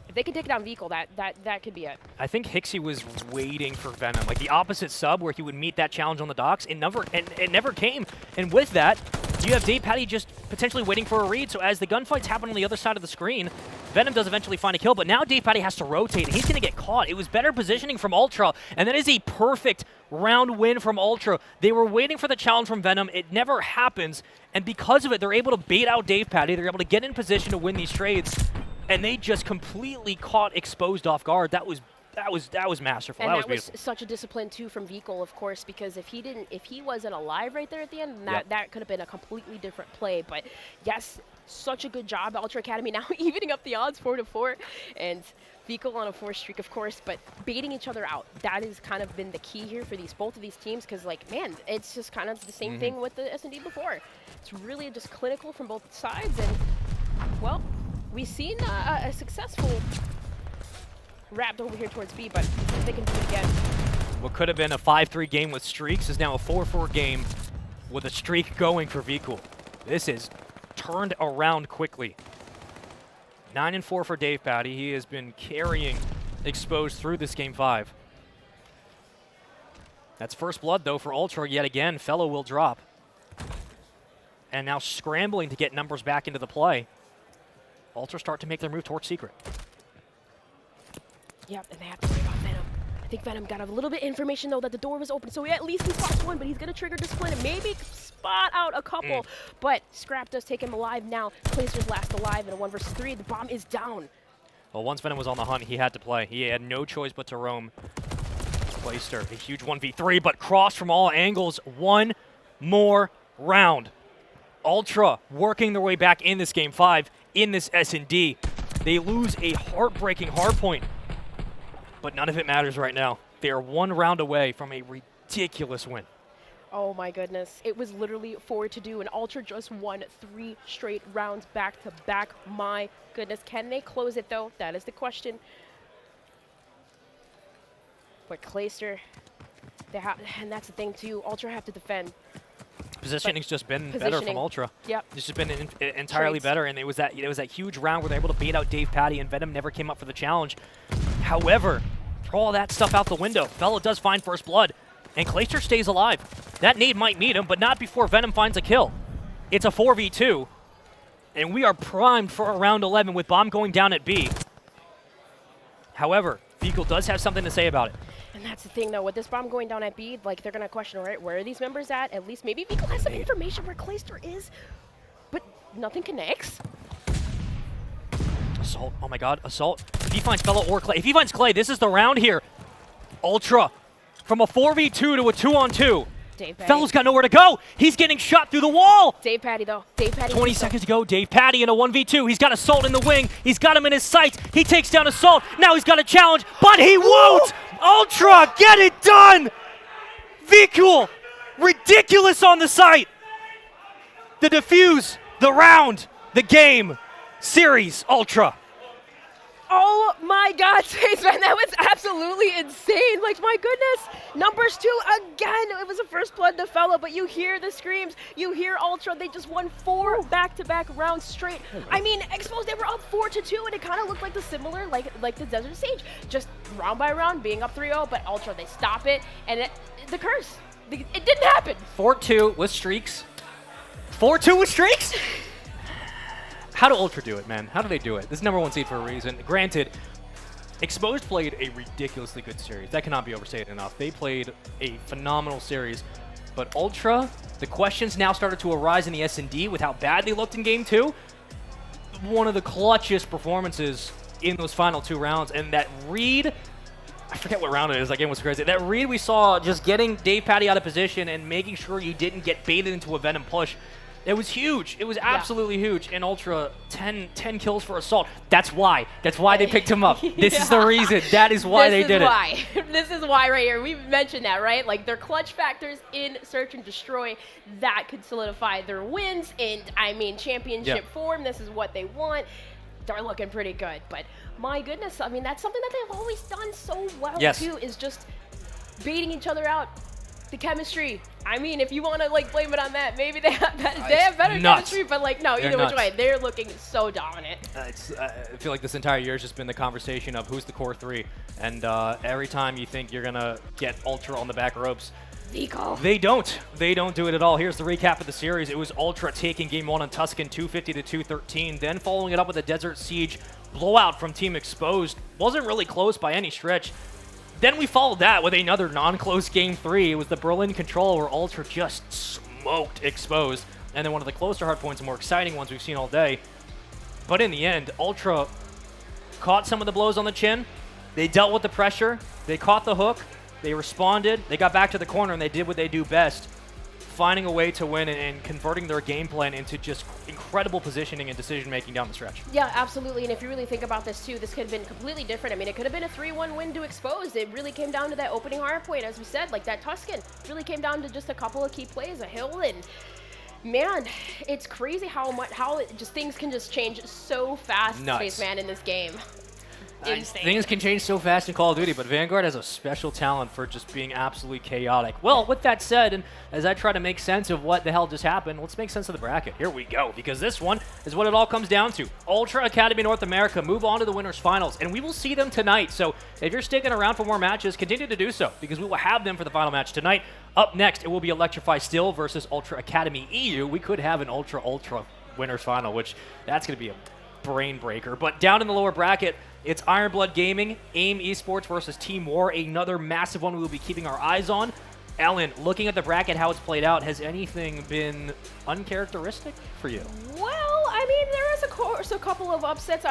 if they can take down Vico, that could be it. I think Hixie was waiting for Venom, like the opposite sub where he would meet that challenge on the docks. It never came. And with that, you have Dave Patty just potentially waiting for a read. So as the gunfights happen on the other side of the screen, Venom does eventually find a kill, but now Dave Patty has to rotate, and he's going to get caught. It was better positioning from Ultra, and that is a perfect round win from Ultra. They were waiting for the challenge from Venom. It never happens, and because of it, they're able to bait out Dave Patty. They're able to get in position to win these trades, and they just completely caught Exposed off guard. That was masterful. And that was that was beautiful. such a discipline too from Vico, of course, because if he wasn't alive right there at the end, that could have been a completely different play. But yes, such a good job, Ultra Academy now evening up the odds 4-4, and Vico on a 4 streak, of course, but baiting each other out. That has kind of been the key here for both of these teams, because like, man, it's just kind of the same thing with the S&D before. It's really just clinical from both sides, and well, we've seen a successful wrapped over here towards B, but if they can do it again. What could have been a 5-3 game with streaks is now a 4-4 game with a streak going for Vico. This is turned around quickly. 9-4 for Dave Patty. He has been carrying Exposed through this game 5. That's first blood, though, for Ultra yet again. Fellow will drop. And now scrambling to get numbers back into the play. Ultra start to make their move towards Secret. Yep, and they have to worry about Venom. I think Venom got a little bit of information, though, that the door was open, so at least he spots one, but he's going to trigger discipline and maybe spot out a couple. But Scrap does take him alive now. Placer's last alive in a 1 versus 3. The bomb is down. Well, once Venom was on the hunt, he had to play. He had no choice but to roam. Placer, a huge 1v3, but cross from all angles. One more round. Ultra working their way back in this game 5, in this S&D. They lose a heartbreaking hardpoint. But none of it matters right now. They are 1 round away from a ridiculous win. Oh my goodness. It was literally 4-2, and Ultra just won 3 straight rounds back to back. My goodness. Can they close it, though? That is the question. But Clayster, and that's the thing, too. Ultra have to defend. Positioning's just been better from Ultra. Yep. It's just been entirely better, and it was that huge round where they were able to bait out Dave Patty, and Venom never came up for the challenge. However, throw all that stuff out the window. Fellow does find first blood, and Clayster stays alive. That nade might meet him, but not before Venom finds a kill. It's a 4v2, and we are primed for a round 11 with bomb going down at B. However, Fecal does have something to say about it. And that's the thing, though. With this bomb going down at B, like, they're going to question, right, where are these members at? At least maybe Fecal has some information where Clayster is, but nothing connects. Assault. Oh, my God. Assault. If he finds Fellow or Clay. If he finds Clay, this is the round here. Ultra. From a 4v2 to a 2-on-2. Dave Patty. Fellow's got nowhere to go. He's getting shot through the wall. Dave Patty, though. Dave Patty. 20 seconds to go. Dave Patty in a 1v2. He's got Assault in the wing. He's got him in his sights. He takes down Assault. Now he's got a challenge, but he won't. Ultra, get it done. Cool. Ridiculous on the site. The defuse, the round, the game, series, Ultra. Oh my God, Spaceman, that was absolutely insane. Like, my goodness. Numbers 2 again. It was a first blood to Fellow, but you hear the screams. You hear Ultra. They just won 4 back-to-back rounds straight. I mean, Exposed, they were up 4-2, and it kind of looked like the similar, like the Desert Sage. Just round by round, being up 3-0, but Ultra, they stop it, and the curse. It didn't happen. 4-2 with streaks. 4-2 with streaks? How do Ultra do it, man? How do they do it? This is #1 seed for a reason. Granted, Exposed played a ridiculously good series. That cannot be overstated enough. They played a phenomenal series. But Ultra, the questions now started to arise in the S&D with how bad they looked in Game 2. One of the clutchest performances in those final 2 rounds. And that read, I forget what round it is. That game was crazy. That read we saw just getting Dave Patty out of position and making sure you didn't get baited into a Venom push. It was huge. It was absolutely huge. And Ultra, 10 kills for Assault. That's why. That's why they picked him up. This is the reason. That is why they did it. This is why right here. We've mentioned that, right? Like, their clutch factors in Search and Destroy, that could solidify their wins. And, I mean, championship form, this is what they want. They're looking pretty good. But, my goodness, I mean, that's something that they've always done so well, too, is just baiting each other out. The chemistry. I mean, if you want to like blame it on that, maybe they have better chemistry, but like no, either which way, they're looking so dominant. I feel like this entire year has just been the conversation of who's the core 3, and every time you think you're gonna get Ultra on the back ropes, they don't. They don't do it at all. Here's the recap of the series. It was Ultra taking Game 1 on Tuscan 250-213, then following it up with a Desert Siege blowout from Team Exposed. Wasn't really close by any stretch. Then we followed that with another non-close Game 3. It was the Berlin Control where Ultra just smoked Exposed. And then one of the closer hardpoints and more exciting ones we've seen all day. But in the end, Ultra caught some of the blows on the chin. They dealt with the pressure. They caught the hook. They responded. They got back to the corner, and they did what they do best. Finding a way to win and converting their game plan into just incredible positioning and decision-making down the stretch. Yeah, absolutely. And if you really think about this, too, this could have been completely different. I mean, it could have been a 3-1 win to Exposed. It really came down to that opening hardpoint, as we said, like that Tuscan. It really came down to just a couple of key plays, a hill, and man, it's crazy how just things can just change so fast, Spaceman, in this game. Things can change so fast in Call of Duty, but Vanguard has a special talent for just being absolutely chaotic. Well, with that said, and as I try to make sense of what the hell just happened, let's make sense of the bracket. Here we go, because this one is what it all comes down to. Ultra Academy North America move on to the winners finals, and we will see them tonight. So if you're sticking around for more matches, continue to do so, because we will have them for the final match tonight. Up next, it will be Electrify Still versus Ultra Academy EU. We could have an Ultra winners final, which that's going to be a brain breaker. But down in the lower bracket, it's Iron Blood Gaming, AIM Esports versus Team War, another massive one we will be keeping our eyes on. Ellen, looking at the bracket, how it's played out, has anything been uncharacteristic for you? Well, I mean, there is, of course, a couple of upsets.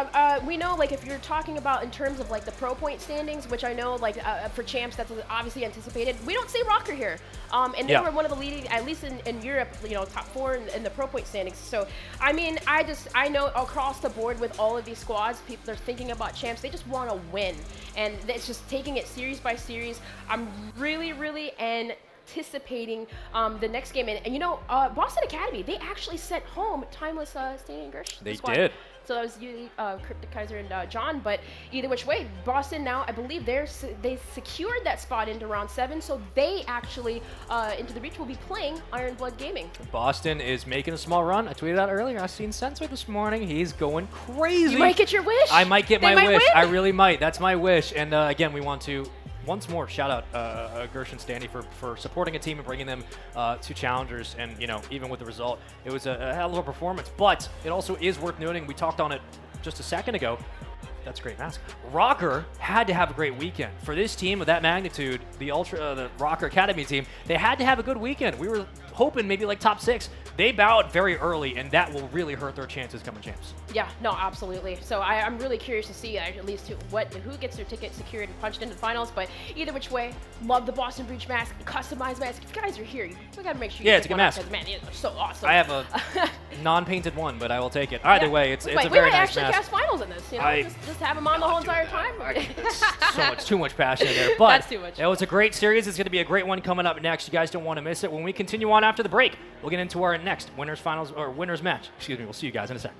We know, like, if you're talking about in terms of, like, the pro point standings, which I know, like, for champs, that's obviously anticipated. We don't see Rocker here. And they were one of the leading, at least in Europe, you know, top 4 in the pro point standings. So, I mean, I know across the board with all of these squads, people are thinking about champs. They just want to win. And it's just taking it series by series. I'm really, really anticipating the next game. And you know, Boston Academy, they actually sent home Timeless Staining and Gersh. They did. So that was usually Cryptic Kaiser and John. But either which way, Boston now, I believe they secured that spot into round 7. So they actually, into the reach, will be playing Iron Blood Gaming. Boston is making a small run. I tweeted out earlier. I seen Sensor this morning. He's going crazy. You might get your wish. I might get my wish. Win. I really might. That's my wish. And again, we want to once more shout out Gersh and Standy for supporting a team and bringing them to challengers. And you know, even with the result, it was a hell of a performance. But it also is worth noting, we talked on it just a second ago, That's a great mask. Rocker had to have a great weekend. For this team of that magnitude, the Rocker Academy team, they had to have a good weekend. We were hoping maybe like top 6. They bowed very early, and that will really hurt their chances coming champs. Yeah, no, absolutely. So I'm really curious to see at least who gets their ticket secured and punched into the finals. But either which way, love the Boston Breach mask, customized mask. If you guys are here, you gotta make sure you it's a good mask. Because, man, it's so awesome. I have a non-painted one, but I will take it. Either way, it's a very nice mask. We might actually cast finals in this. You know, just have them on the whole entire time. Too much passion in there. But That's too much. It was a great series. It's going to be a great one coming up next. You guys don't want to miss it. When we continue on after the break, we'll get into our next winners match. Excuse me. We'll see you guys in a sec.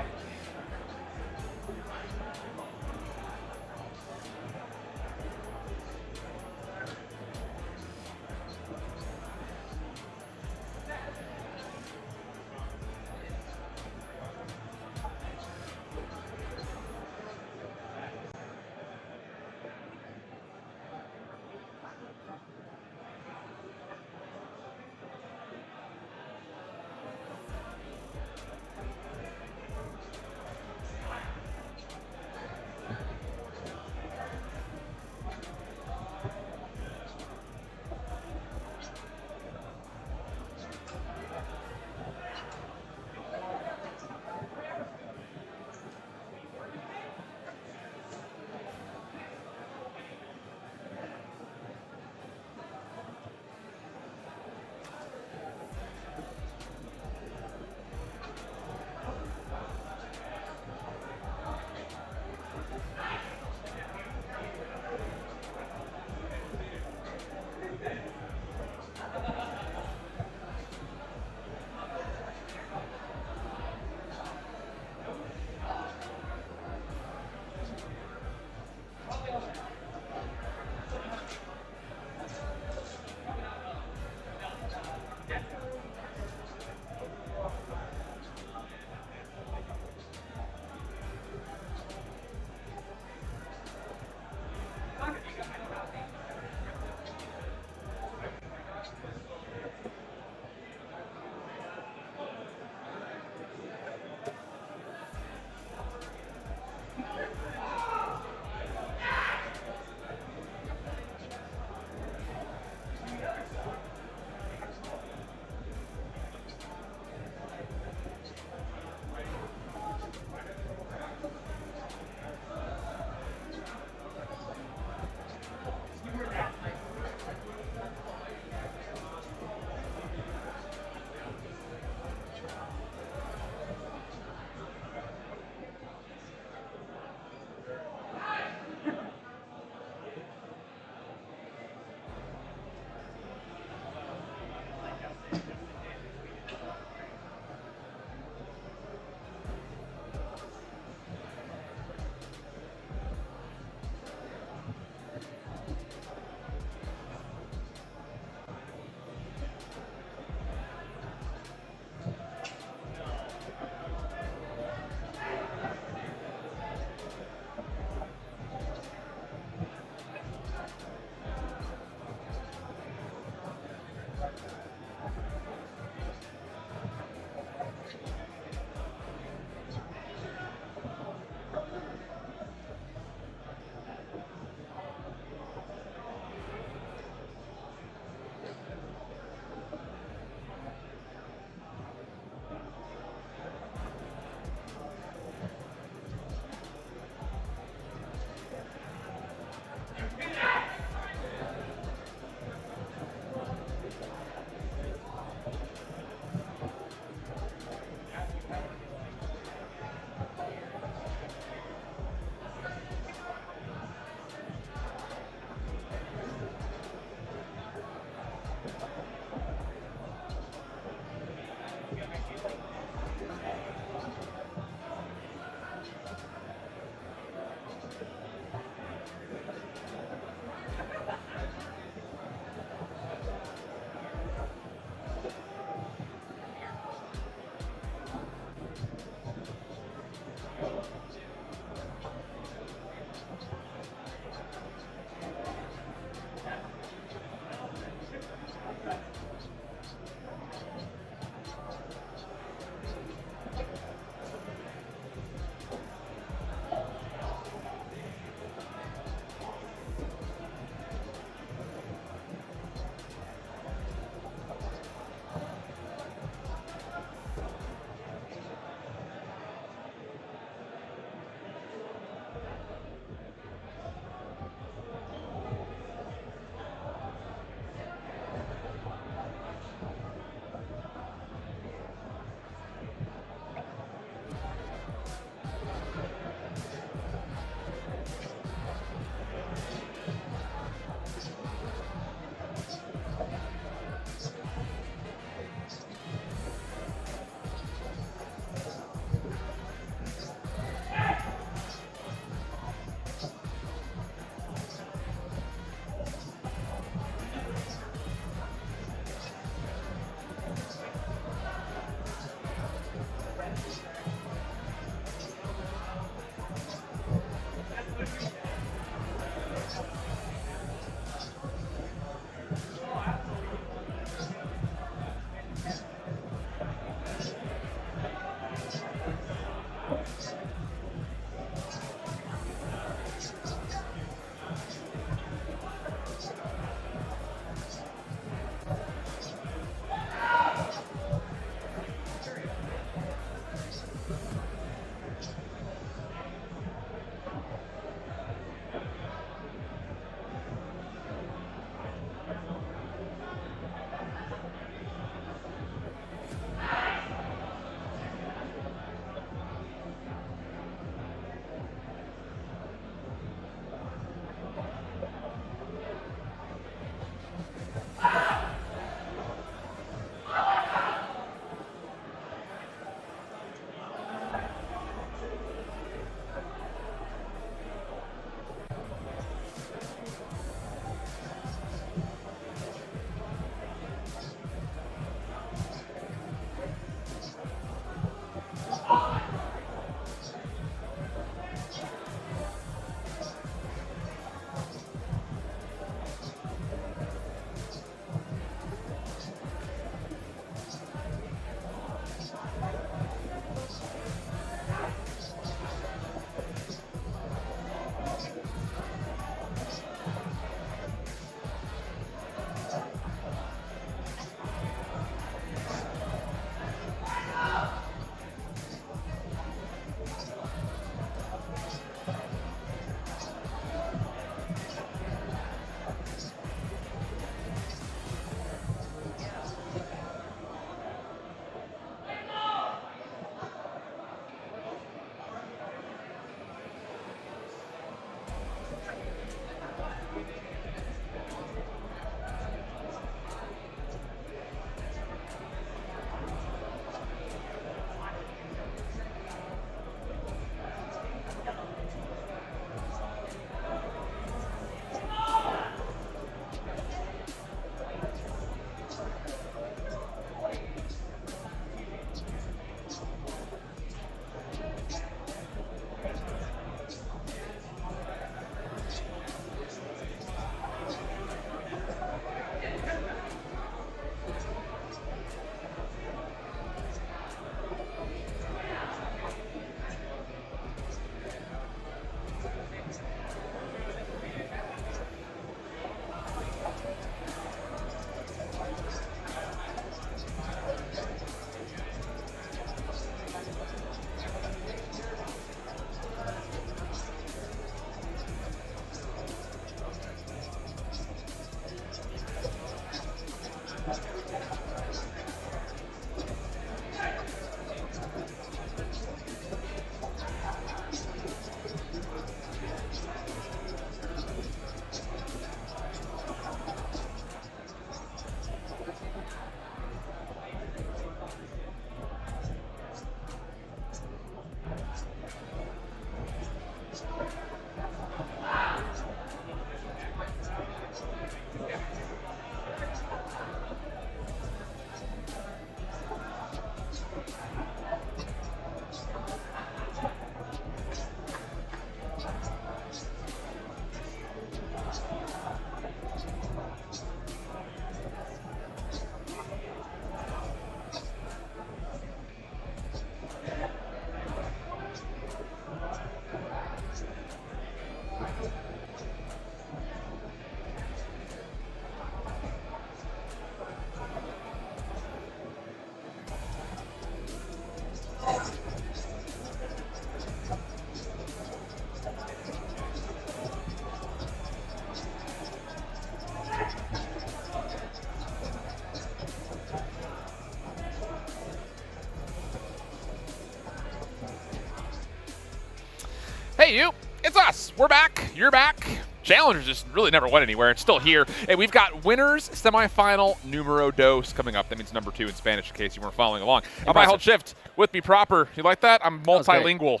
Hey, you. It's us. We're back. You're back. Challengers just really never went anywhere. It's still here. And we've got winners semifinal numero dos coming up. That means number 2 in Spanish, in case you weren't following along. I'm my hold shift with me proper. You like that? I'm multilingual.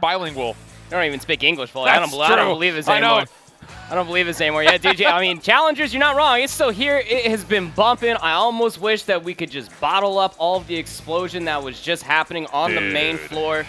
Bilingual. I don't even speak English fully. I don't believe this anymore. I don't believe this anymore. Yeah, DJ, I mean, challengers, you're not wrong. It's still here. It has been bumping. I almost wish that we could just bottle up all of the explosion that was just happening on the main floor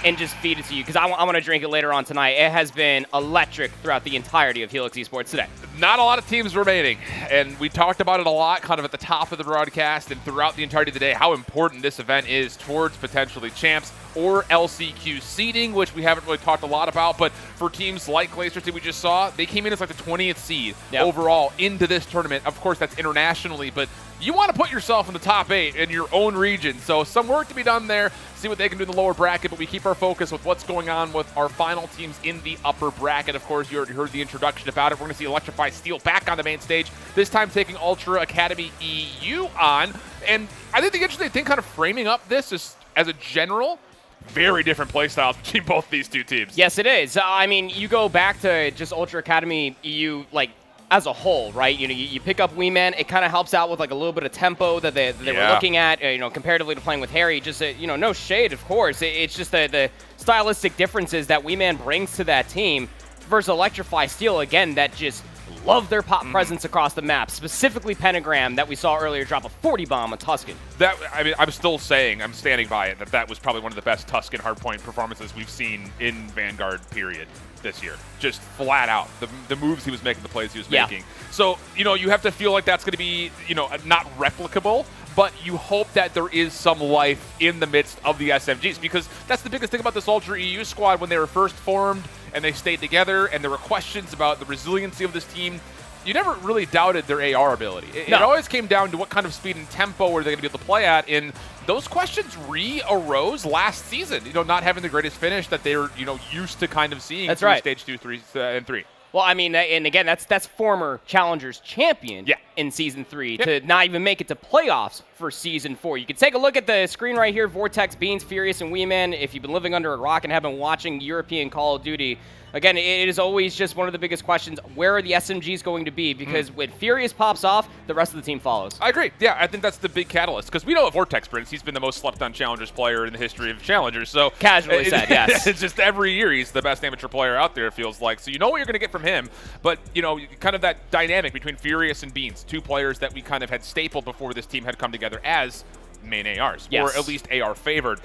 and just feed it to you, because I want to drink it later on tonight. It has been electric throughout the entirety of Helix Esports today. Not a lot of teams remaining, and we talked about it a lot kind of at the top of the broadcast and throughout the entirety of the day, how important this event is towards potentially champs or LCQ seeding, which we haven't really talked a lot about, but for teams like Glacier City we just saw, they came in as like the 20th seed overall into this tournament. Of course, that's internationally, but you want to put yourself in the top 8 in your own region, so some work to be done there, see what they can do in the lower bracket, but we keep our focus with what's going on with our final teams in the upper bracket. Of course, you already heard the introduction about it. We're going to see Electrify Steel back on the main stage, this time taking Ultra Academy EU on, and I think the interesting thing kind of framing up this is, as a general, very different play styles between both these two teams. Yes, it is. I mean, you go back to just Ultra Academy EU, like, as a whole, right? You know, you pick up Wee Man, it kind of helps out with like a little bit of tempo that they were looking at, you know, comparatively to playing with Harry. Just, you know, no shade, of course. It's just the stylistic differences that Wee Man brings to that team versus Electrify Steel, again, that just love their pop presence across the map, specifically Pentagram that we saw earlier drop a 40 bomb on Tuscan. That, I mean, I'm still saying, I'm standing by it, that was probably one of the best Tuscan hardpoint performances we've seen in Vanguard, period, this year. Just flat out. The moves he was making, the plays he was making. So, you know, you have to feel like that's going to be, you know, not replicable, but you hope that there is some life in the midst of the SMGs, because that's the biggest thing about this Ultra EU squad. When they were first formed and they stayed together and there were questions about the resiliency of this team, you never really doubted their AR ability. It always came down to what kind of speed and tempo were they going to be able to play at, and those questions re-arose last season, you know, not having the greatest finish that they were, you know, used to kind of seeing through stage 2, 3, and 3. Well, I mean, and again, that's former Challengers champion in Season 3 to not even make it to playoffs for Season 4. You can take a look at the screen right here, Vortex, Beans, Furious, and Wee Man. If you've been living under a rock and have been watching European Call of Duty, again, it is always just one of the biggest questions, where are the SMGs going to be? Because when Furious pops off, the rest of the team follows. I agree. Yeah, I think that's the big catalyst, because we know Vortex Prince, he's been the most slept-on Challengers player in the history of Challengers. So casually said, yes. It's just every year he's the best amateur player out there, it feels like. So you know what you're going to get from him, but, you know, kind of that dynamic between Furious and Beans, two players that we kind of had stapled before this team had come together as main ARs, or at least AR favored.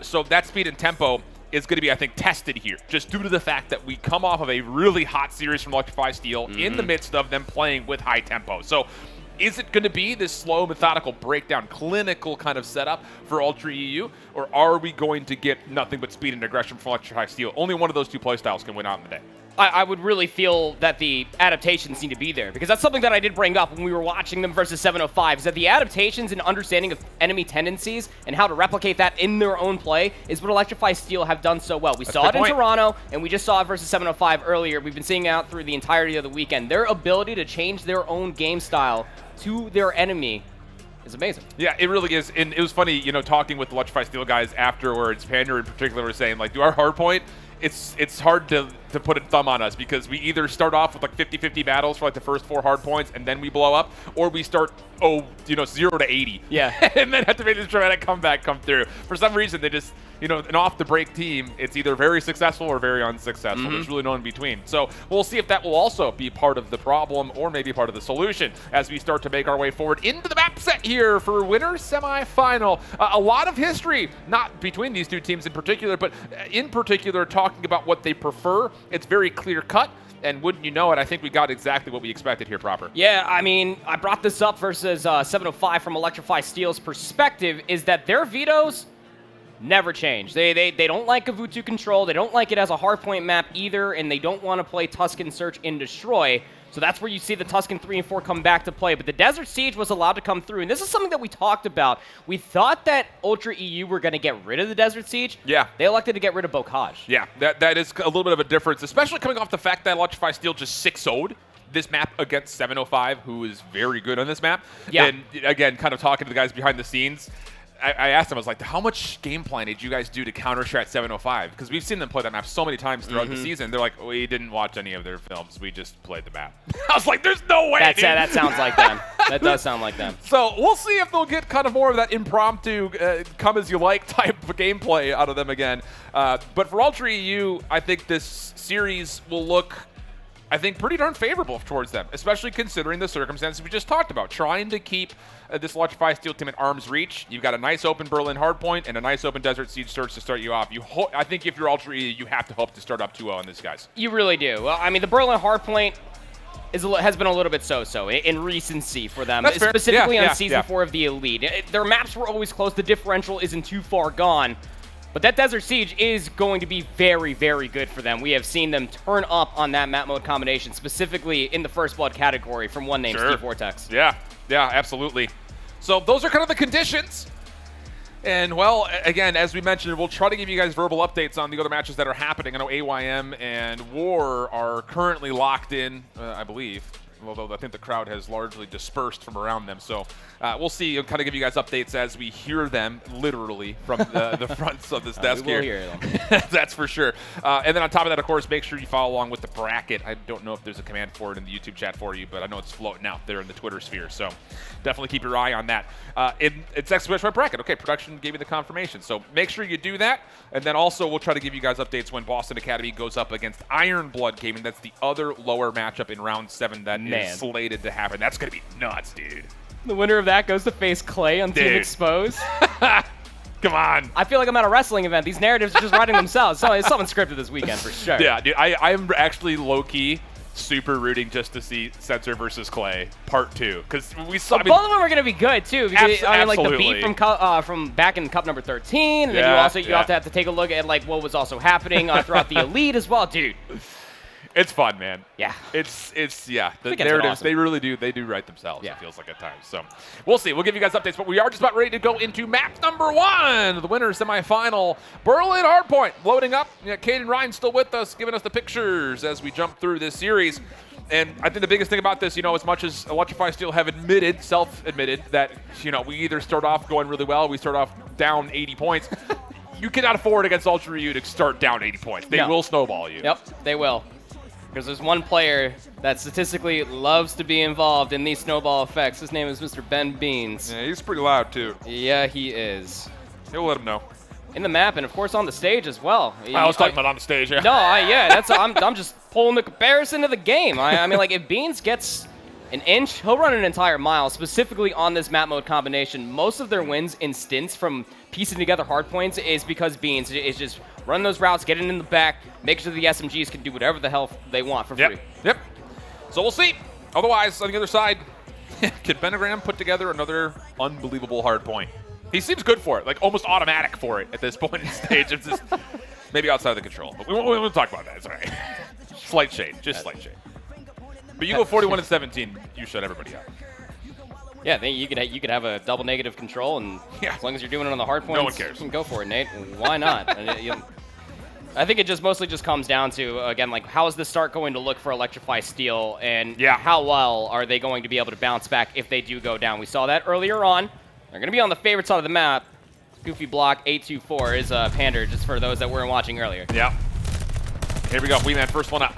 So that speed and tempo is going to be, I think, tested here, just due to the fact that we come off of a really hot series from Electrify Steel in the midst of them playing with high tempo. So is it going to be this slow, methodical breakdown, clinical kind of setup for Ultra EU, or are we going to get nothing but speed and aggression from Electrify Steel? Only one of those two playstyles can win out in the day. I would really feel that the adaptations need to be there, because that's something that I did bring up when we were watching them versus 705, is that the adaptations and understanding of enemy tendencies and how to replicate that in their own play is what Electrify Steel have done so well. We saw it in Toronto, and we just saw it versus 705 earlier. We've been seeing it out through the entirety of the weekend. Their ability to change their own game style to their enemy is amazing. Yeah, it really is. And it was funny, you know, talking with the Electrify Steel guys afterwards. Panda in particular was saying, like, do our hardpoint, it's hard to put a thumb on us, because we either start off with like 50-50 battles for like the first 4 hard points and then we blow up, or we start 0 to 80. Yeah. And then have to make this dramatic comeback come through. For some reason, they just, you know, an off the break team, it's either very successful or very unsuccessful. There's really no in between. So we'll see if that will also be part of the problem or maybe part of the solution as we start to make our way forward into the map set here for winners semifinal. A lot of history, not between these two teams in particular, but in particular talking about what they prefer. It's very clear cut. And wouldn't you know it, I think we got exactly what we expected here, Proper. Yeah, I mean, I brought this up versus 705 from Electrify Steel's perspective, is that their vetoes never change. They don't like Gavutu control, they don't like it as a hardpoint map either, and they don't want to play Tuscan Search and Destroy. So that's where you see the Tuscan 3 and 4 come back to play. But the Desert Siege was allowed to come through, and this is something that we talked about. We thought that Ultra EU were going to get rid of the Desert Siege. Yeah. They elected to get rid of Bocage. Yeah, that is a little bit of a difference, especially coming off the fact that Electrify Steel just 6-0'd this map against 705, who is very good on this map. Yeah. And again, kind of talking to the guys behind the scenes, I asked him, I was like, how much game planning did you guys do to counter Strat 705? Because we've seen them play that map so many times throughout the season. They're like, we didn't watch any of their films. We just played the map. I was like, there's no way, dude. That sounds like them. That does sound like them. So we'll see if they'll get kind of more of that impromptu, come-as-you-like type of gameplay out of them again. But for Ultra EU, I think this series will look, I think, pretty darn favorable towards them, especially considering the circumstances we just talked about. Trying to keep this Electrify Steel team at arm's reach. You've got a nice open Berlin Hardpoint and a nice open Desert Siege Surge to start you off. I think if you're Ultra EU, you have to hope to start up 2-0 on these guys. You really do. Well, I mean, the Berlin Hardpoint has been a little bit so-so in recency for them, That's fair. specifically Yeah, on Season 4 of the Elite. Their maps were always close. The differential isn't too far gone. But that Desert Siege is going to be very, very good for them. We have seen them turn up on that map mode combination, specifically in the First Blood category from one named Steve Vortex. Yeah, absolutely. So those are kind of the conditions. And, well, again, as we mentioned, we'll try to give you guys verbal updates on the other matches that are happening. I know AYM and War are currently locked in, I believe. Although I think the crowd has largely dispersed from around them. So we'll see. I'll kind of give you guys updates as we hear them, literally, from the fronts of this desk we will here. hear them. That's for sure. And then on top of that, of course, make sure you follow along with the bracket. I don't know if there's a command for it in the YouTube chat for you, but I know it's floating out there in the Twitter sphere. So definitely keep your eye on that. It's exclamation point bracket. Okay, production gave me the confirmation. So make sure you do that. And then also we'll try to give you guys updates when Boston Academy goes up against Iron Blood Gaming. That's the other lower matchup in round 7 that is slated to happen. That's going to be nuts, dude. The winner of that goes to face Clay on Team Exposed. Come on. I feel like I'm at a wrestling event. These narratives are just writing themselves. So it's something scripted this weekend for sure. Yeah, dude. I am actually low-key super rooting just to see Sensor versus Clay Part 2. Because we saw... Both of them are going to be good, too. Because, I mean, like, the absolutely. beat from back in Cup number 13. And then you have to take a look at, like, what was also happening throughout the Elite as well. Dude. It's fun, man. Yeah. It's the narratives, awesome. they really do. They do write themselves, Yeah. it feels like at times. So we'll see. We'll give you guys updates, but we are just about ready to go into map number 1, the winner semifinal, Berlin Hardpoint. Loading up. Caden Ryan still with us, giving us the pictures as we jump through this series. And I think the biggest thing about this, as much as Electrify Steel have self-admitted, that, we either start off going really well, we start off down 80 points. You cannot afford against Ultra EU to start down 80 points. They will snowball you. Yep, they will. Because there's one player that statistically loves to be involved in these snowball effects. His name is Mr. Ben Beans. Yeah, he's pretty loud, too. Yeah, he is. He'll let him know. In the map, and of course on the stage as well. I was talking about on the stage, yeah. No, I'm just pulling the comparison to the game. I mean, like, if Beans gets an inch, he'll run an entire mile, specifically on this map mode combination. Most of their wins in stints from piecing together hardpoints is because Beans is just run those routes, get it in the back, make sure the SMGs can do whatever the hell they want for free. Yep. So we'll see. Otherwise, on the other side, can Pentagram put together another unbelievable hardpoint? He seems good for it, like almost automatic for it at this point in the stage. It's just maybe outside of the control. But we won't talk about that. It's all right. Slight shade, just slight shade. But you go 41-17, you shut everybody up. Yeah, you could have a double negative control, and as long as you're doing it on the hard points, no one cares. You can go for it, Nate. Why not? I think it just mostly just comes down to, again, like, how is the start going to look for Electrify Steel, and how well are they going to be able to bounce back if they do go down? We saw that earlier on. They're going to be on the favorite side of the map. Goofy block 824 is Pander, just for those that weren't watching earlier. Yeah. Here we go. Weeman, first one up.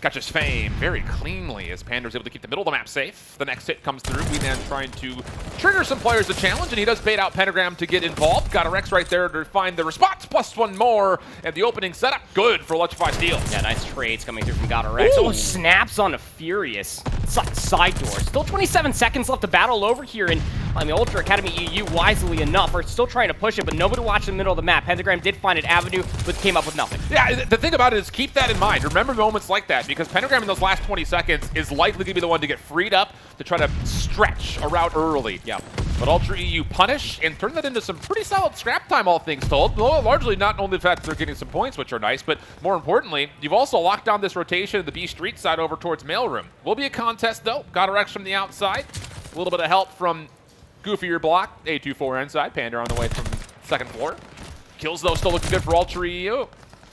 Catches Fame very cleanly as Pander's able to keep the middle of the map safe. The next hit comes through. Weeman trying to trigger some players to challenge, and he does bait out Pentagram to get involved. Got a Rex right there to find the response, plus one more. And the opening setup, good for Electrify Steel. Yeah, nice trades coming through from Gavutu. Oh, snaps on a Furious side door. Still 27 seconds left to battle over here, and I mean, Ultra Academy EU, wisely enough, are still trying to push it, but nobody watched the middle of the map. Pentagram did find an avenue, but came up with nothing. Yeah, the thing about it is keep that in mind. Remember moments like that, because Pentagram in those last 20 seconds is likely going to be the one to get freed up to try to stretch a route early. Yeah. But Ultra EU punish and turn that into some pretty solid scrap time, all things told. Largely not only the fact that they're getting some points, which are nice, but more importantly, you've also locked down this rotation of the B Street side over towards Mailroom. Will be a contest, though. Got a Rex from the outside. A little bit of help from Goofier block. A24 inside. Panda on the way from second floor. Kills, though, still looking good for Ultra EU.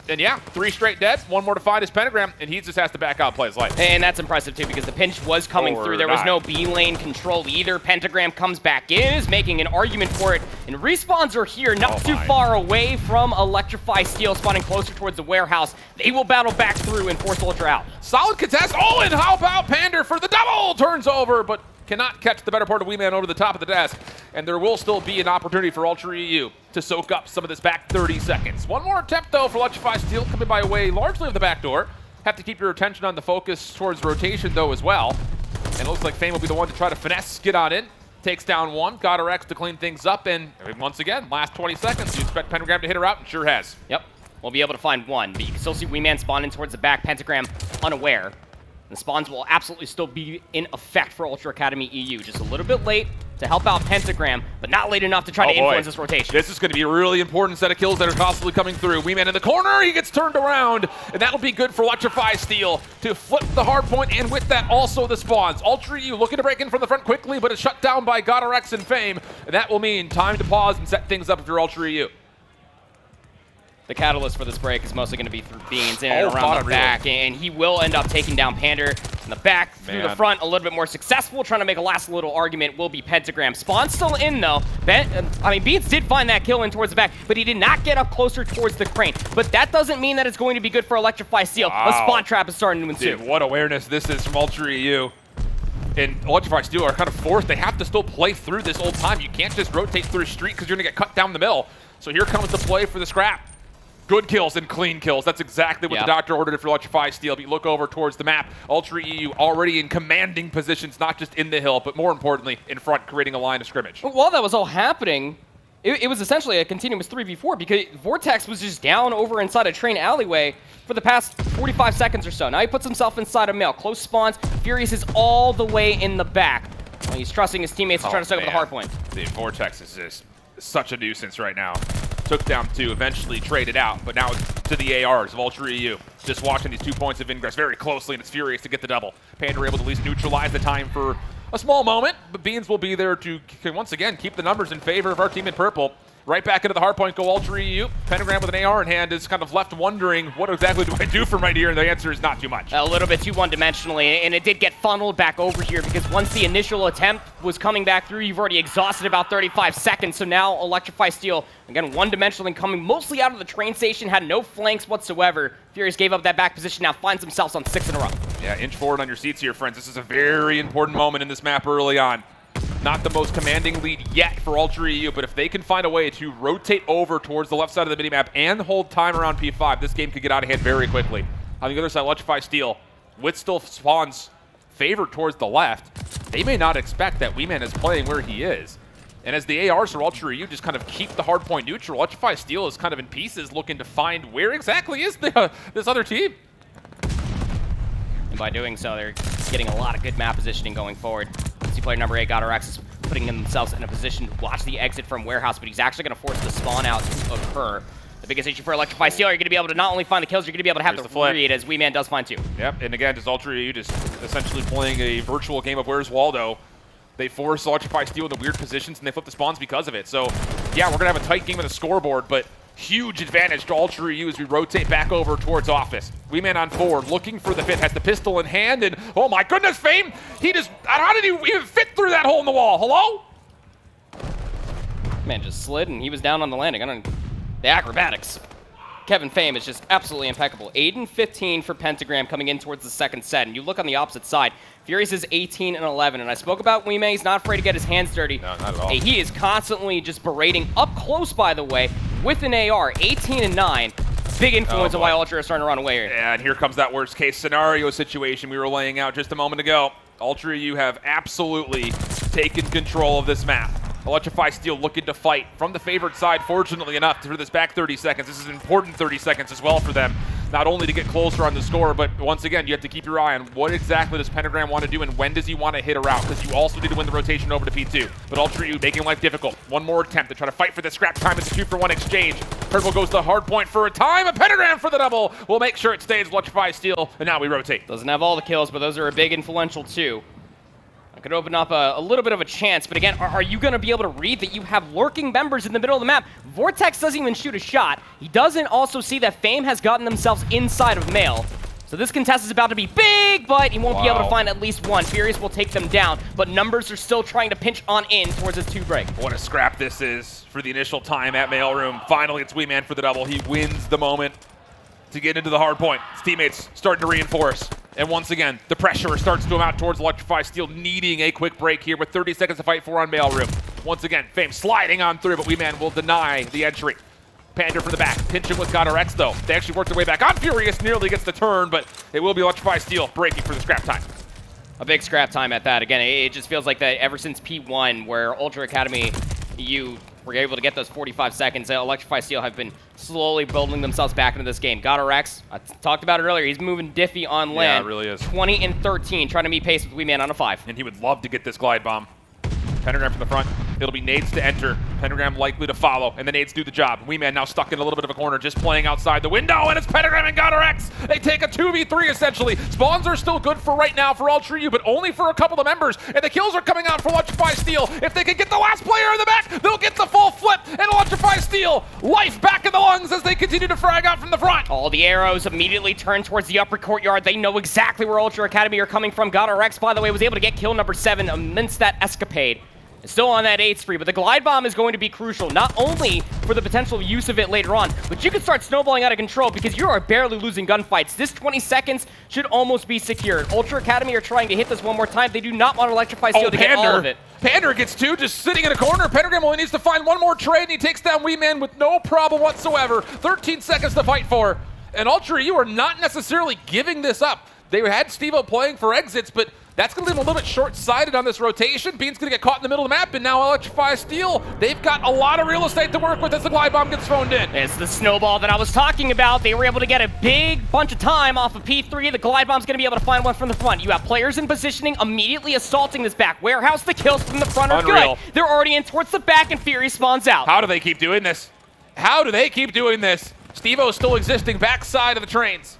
And yeah, 3 straight dead, 1 more to find is Pentagram, and he just has to back out, play his life. And that's impressive too, because the pinch was coming through. There was no B lane control either. Pentagram comes back in, is making an argument for it, and respawns are here, not too far away from Electrify Steel, spawning closer towards the warehouse. They will battle back through and force Ultra out. Solid contest. Oh, and how about Pander for the double? Turns over, but cannot catch the better part of Weeman over the top of the desk. And there will still be an opportunity for Ultra EU to soak up some of this back 30 seconds. One more attempt, though, for Electrify Steel, coming by way largely of the back door. Have to keep your attention on the focus towards rotation, though, as well. And it looks like Fame will be the one to try to finesse, get on in. Takes down 1, got her X to clean things up, and once again, last 20 seconds, you expect Pentagram to hit her out, and sure has. Yep, we'll be able to find 1, but you can still see Weeman spawn in towards the back, Pentagram unaware. The spawns will absolutely still be in effect for Ultra Academy EU. Just a little bit late to help out Pentagram, but not late enough to try to influence this rotation. This is going to be a really important set of kills that are constantly coming through. Weeman in the corner, he gets turned around, and that'll be good for Electrify Steel to flip the hard point, and with that, also the spawns. Ultra EU looking to break in from the front quickly, but it's shut down by Godarex and Fame, and that will mean time to pause and set things up if you're Ultra EU. The catalyst for this break is mostly going to be through Beans in and around the back, and he will end up taking down Pander in the back, through the front, a little bit more successful, trying to make a last little argument will be Pentagram. Spawn still in, though. Beans did find that kill in towards the back, but he did not get up closer towards the crane. But that doesn't mean that it's going to be good for Electrify Steel. A spawn trap is starting to ensue. Dude, what awareness this is from Ultra EU. And Electrify Steel are kind of forced. They have to still play through this old time. You can't just rotate through a street because you're going to get cut down the middle. So here comes the play for the scrap. Good kills and clean kills. That's exactly what the doctor ordered for Electrify Steel. But you look over towards the map, Ultra EU already in commanding positions, not just in the hill, but more importantly, in front, creating a line of scrimmage. While that was all happening, it was essentially a continuous 3v4 because Vortex was just down over inside a train alleyway for the past 45 seconds or so. Now he puts himself inside a mail. Close spawns. Furious is all the way in the back. Well, he's trusting his teammates to try to soak up the hard point. The Vortex is just such a nuisance right now. Took down 2, eventually traded out, but now it's to the ARs of Ultra EU. Just watching these 2 points of ingress very closely, and it's Furious to get the double. Panda able to at least neutralize the time for a small moment, but Beans will be there to, once again, keep the numbers in favor of our team in purple. Right back into the hardpoint go Ultra EU. Pentagram with an AR in hand is kind of left wondering, what exactly do I do from right here? And the answer is not too much. A little bit too one-dimensionally, and it did get funneled back over here because once the initial attempt was coming back through, you've already exhausted about 35 seconds. So now Electrify Steel, again, one-dimensionally coming mostly out of the train station, had no flanks whatsoever. Furious gave up that back position, now finds themselves on 6 in a row. Yeah, inch forward on your seats here, friends. This is a very important moment in this map early on. Not the most commanding lead yet for Ultra EU, but if they can find a way to rotate over towards the left side of the minimap and hold time around P5, this game could get out of hand very quickly. On the other side, Electrify Steel, with still spawns favored towards the left, they may not expect that Weeman is playing where he is. And as the ARs for Ultra EU just kind of keep the hard point neutral, Electrify Steel is kind of in pieces looking to find where exactly is this other team. And by doing so, they're getting a lot of good map positioning going forward. See player number 8, Godarex, is putting themselves in a position to watch the exit from Warehouse, but he's actually going to force the spawn out to occur. The biggest issue for Electrify Steel, you're going to be able to not only find the kills, you're going to be able to have the read, as Weeman does find 2. Yep, and again, just Ultra EU just essentially playing a virtual game of Where's Waldo. They force Electrify Steel into weird positions, and they flip the spawns because of it. So, yeah, we're going to have a tight game of the scoreboard, but huge advantage to Ultra EU as we rotate back over towards Office. Weeman on forward, looking for the fit, has the pistol in hand, and oh my goodness, Fame! He just, how did he even fit through that hole in the wall? Hello? Man just slid, and he was down on the landing. The acrobatics. Kevin Fame is just absolutely impeccable. 8 and 15 for Pentagram coming in towards the second set, and you look on the opposite side, Furious is 18 and 11, and I spoke about Weeman. He's not afraid to get his hands dirty. No, not at all. He is constantly just berating up close, by the way, with an AR. 18 and 9. Big influence on why Ultra is starting to run away here. And here comes that worst case scenario situation we were laying out just a moment ago. Ultra EU have absolutely taken control of this map. Electrify Steel looking to fight from the favored side, fortunately enough, for this back 30 seconds. This is an important 30 seconds as well for them, not only to get closer on the score, but once again, you have to keep your eye on what exactly does Pentagram want to do and when does he want to hit her out, because you also need to win the rotation over to P2. But Ultra EU making life difficult. One more attempt to try to fight for the scrap time. It's a 2-for-1 exchange. Purple goes to hard point for a time. A Pentagram for the double. We'll make sure it stays Electrify Steel, and now we rotate. Doesn't have all the kills, but those are a big influential 2. Could open up a little bit of a chance, but again, are you going to be able to read that you have lurking members in the middle of the map? Vortex doesn't even shoot a shot. He doesn't also see that Fame has gotten themselves inside of Mail. So this contest is about to be big, but he won't be able to find at least one. Furious will take them down, but numbers are still trying to pinch on in towards his 2 break. What a scrap this is for the initial time at Mailroom. Finally, it's Weeman for the double. He wins the moment to get into the hard point. His teammates starting to reinforce. And once again, the pressure starts to amount towards Electrify Steel, needing a quick break here with 30 seconds to fight for on Mailroom. Once again, Fame sliding on through, but Weeman will deny the entry. Pander from the back, pinching with GodRx though. They actually work their way back on. Furious nearly gets the turn, but it will be Electrify Steel breaking for the scrap time. A big scrap time at that. Again, it just feels like that ever since P1, where Ultra Academy, you were able to get those 45 seconds, Electrify Steel have been slowly building themselves back into this game. GodRx, I talked about it earlier, he's moving Diffie on land. Yeah, it really is. 20 and 13, trying to meet pace with Weeman on a 5. And he would love to get this glide bomb. Pentagram from the front. It'll be nades to enter. Pentagram likely to follow, and the nades do the job. Weeman now stuck in a little bit of a corner, just playing outside the window, and it's Pentagram and GodRx. They take a 2v3 essentially. Spawns are still good for right now for Ultra U, but only for a couple of members, and the kills are coming out for Electrify Steel. If they can get the last player in the back, they'll get the full flip, and Electrify Steel, life back in the lungs as they continue to frag out from the front. All the arrows immediately turn towards the upper courtyard. They know exactly where Ultra Academy are coming from. GodRx, by the way, was able to get kill number 7 amidst that escapade. Still on that 8 spree, but the glide bomb is going to be crucial, not only for the potential use of it later on, but you can start snowballing out of control because you are barely losing gunfights. This 20 seconds should almost be secured. Ultra Academy are trying to hit this one more time. They do not want to Electrify Steel to get all of it. Pander gets 2, just sitting in a corner. Pentagram only needs to find one more trade, and he takes down Weeman with no problem whatsoever. 13 seconds to fight for. And Ultra, you are not necessarily giving this up. They had Steve-O playing for exits, but that's going to leave him a little bit short-sighted on this rotation. Bean's going to get caught in the middle of the map, and now Electrify Steel, they've got a lot of real estate to work with as the glide bomb gets thrown in. It's the snowball that I was talking about. They were able to get a big bunch of time off of P3. The glide bomb's going to be able to find one from the front. You have players in positioning, immediately assaulting this back warehouse. The kills from the front are Unreal. good. They're already in towards the back, and Fury spawns out. How do they keep doing this? How do they keep doing this? Steve-O still existing backside of the trains.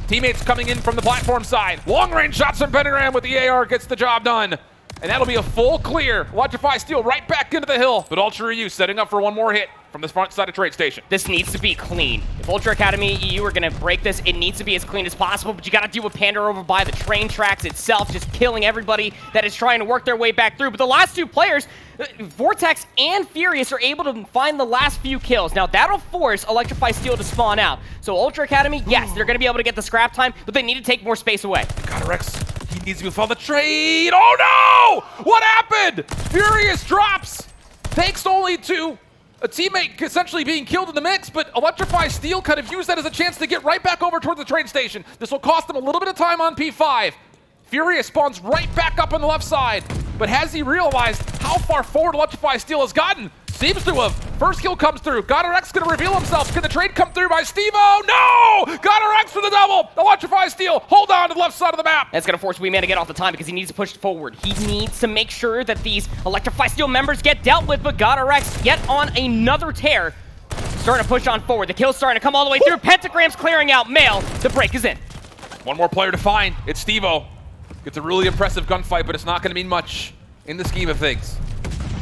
Teammates coming in from the platform side. Long-range shots from Pentagram with the AR gets the job done. And that'll be a full clear. Electrify Steel right back into the hill. But Ultra EU setting up for one more hit from the front side of Trade Station. This needs to be clean. If Ultra Academy EU are going to break this, it needs to be as clean as possible, but you got to deal with Pander over by the train tracks itself, just killing everybody that is trying to work their way back through. But the last 2 players, Vortex and Furious, are able to find the last few kills. Now, that'll force Electrify Steel to spawn out. So Ultra Academy, yes, they're going to be able to get the scrap time, but they need to take more space away. GodRx, he needs to follow the trade. Oh no! What happened? Furious drops. Thanks only to a teammate essentially being killed in the mix, but Electrify Steel kind of used that as a chance to get right back over towards the train station. This will cost them a little bit of time on P5. Furious spawns right back up on the left side, but has he realized how far forward Electrify Steel has gotten? Seems to have. First kill comes through. GodRx gonna reveal himself. Can the trade come through by Steve-O? No! GodRx for the double! Electrify Steel, hold on to the left side of the map. That's going to force Weeman to get off the time because he needs to push forward. He needs to make sure that these Electrify Steel members get dealt with, but GodRx get on another tear. Starting to push on forward. The kill's starting to come all the way through. Pentagram's clearing out Mail. The break is in. One more player to find. It's Steve-O. Gets a really impressive gunfight, but it's not going to mean much in the scheme of things.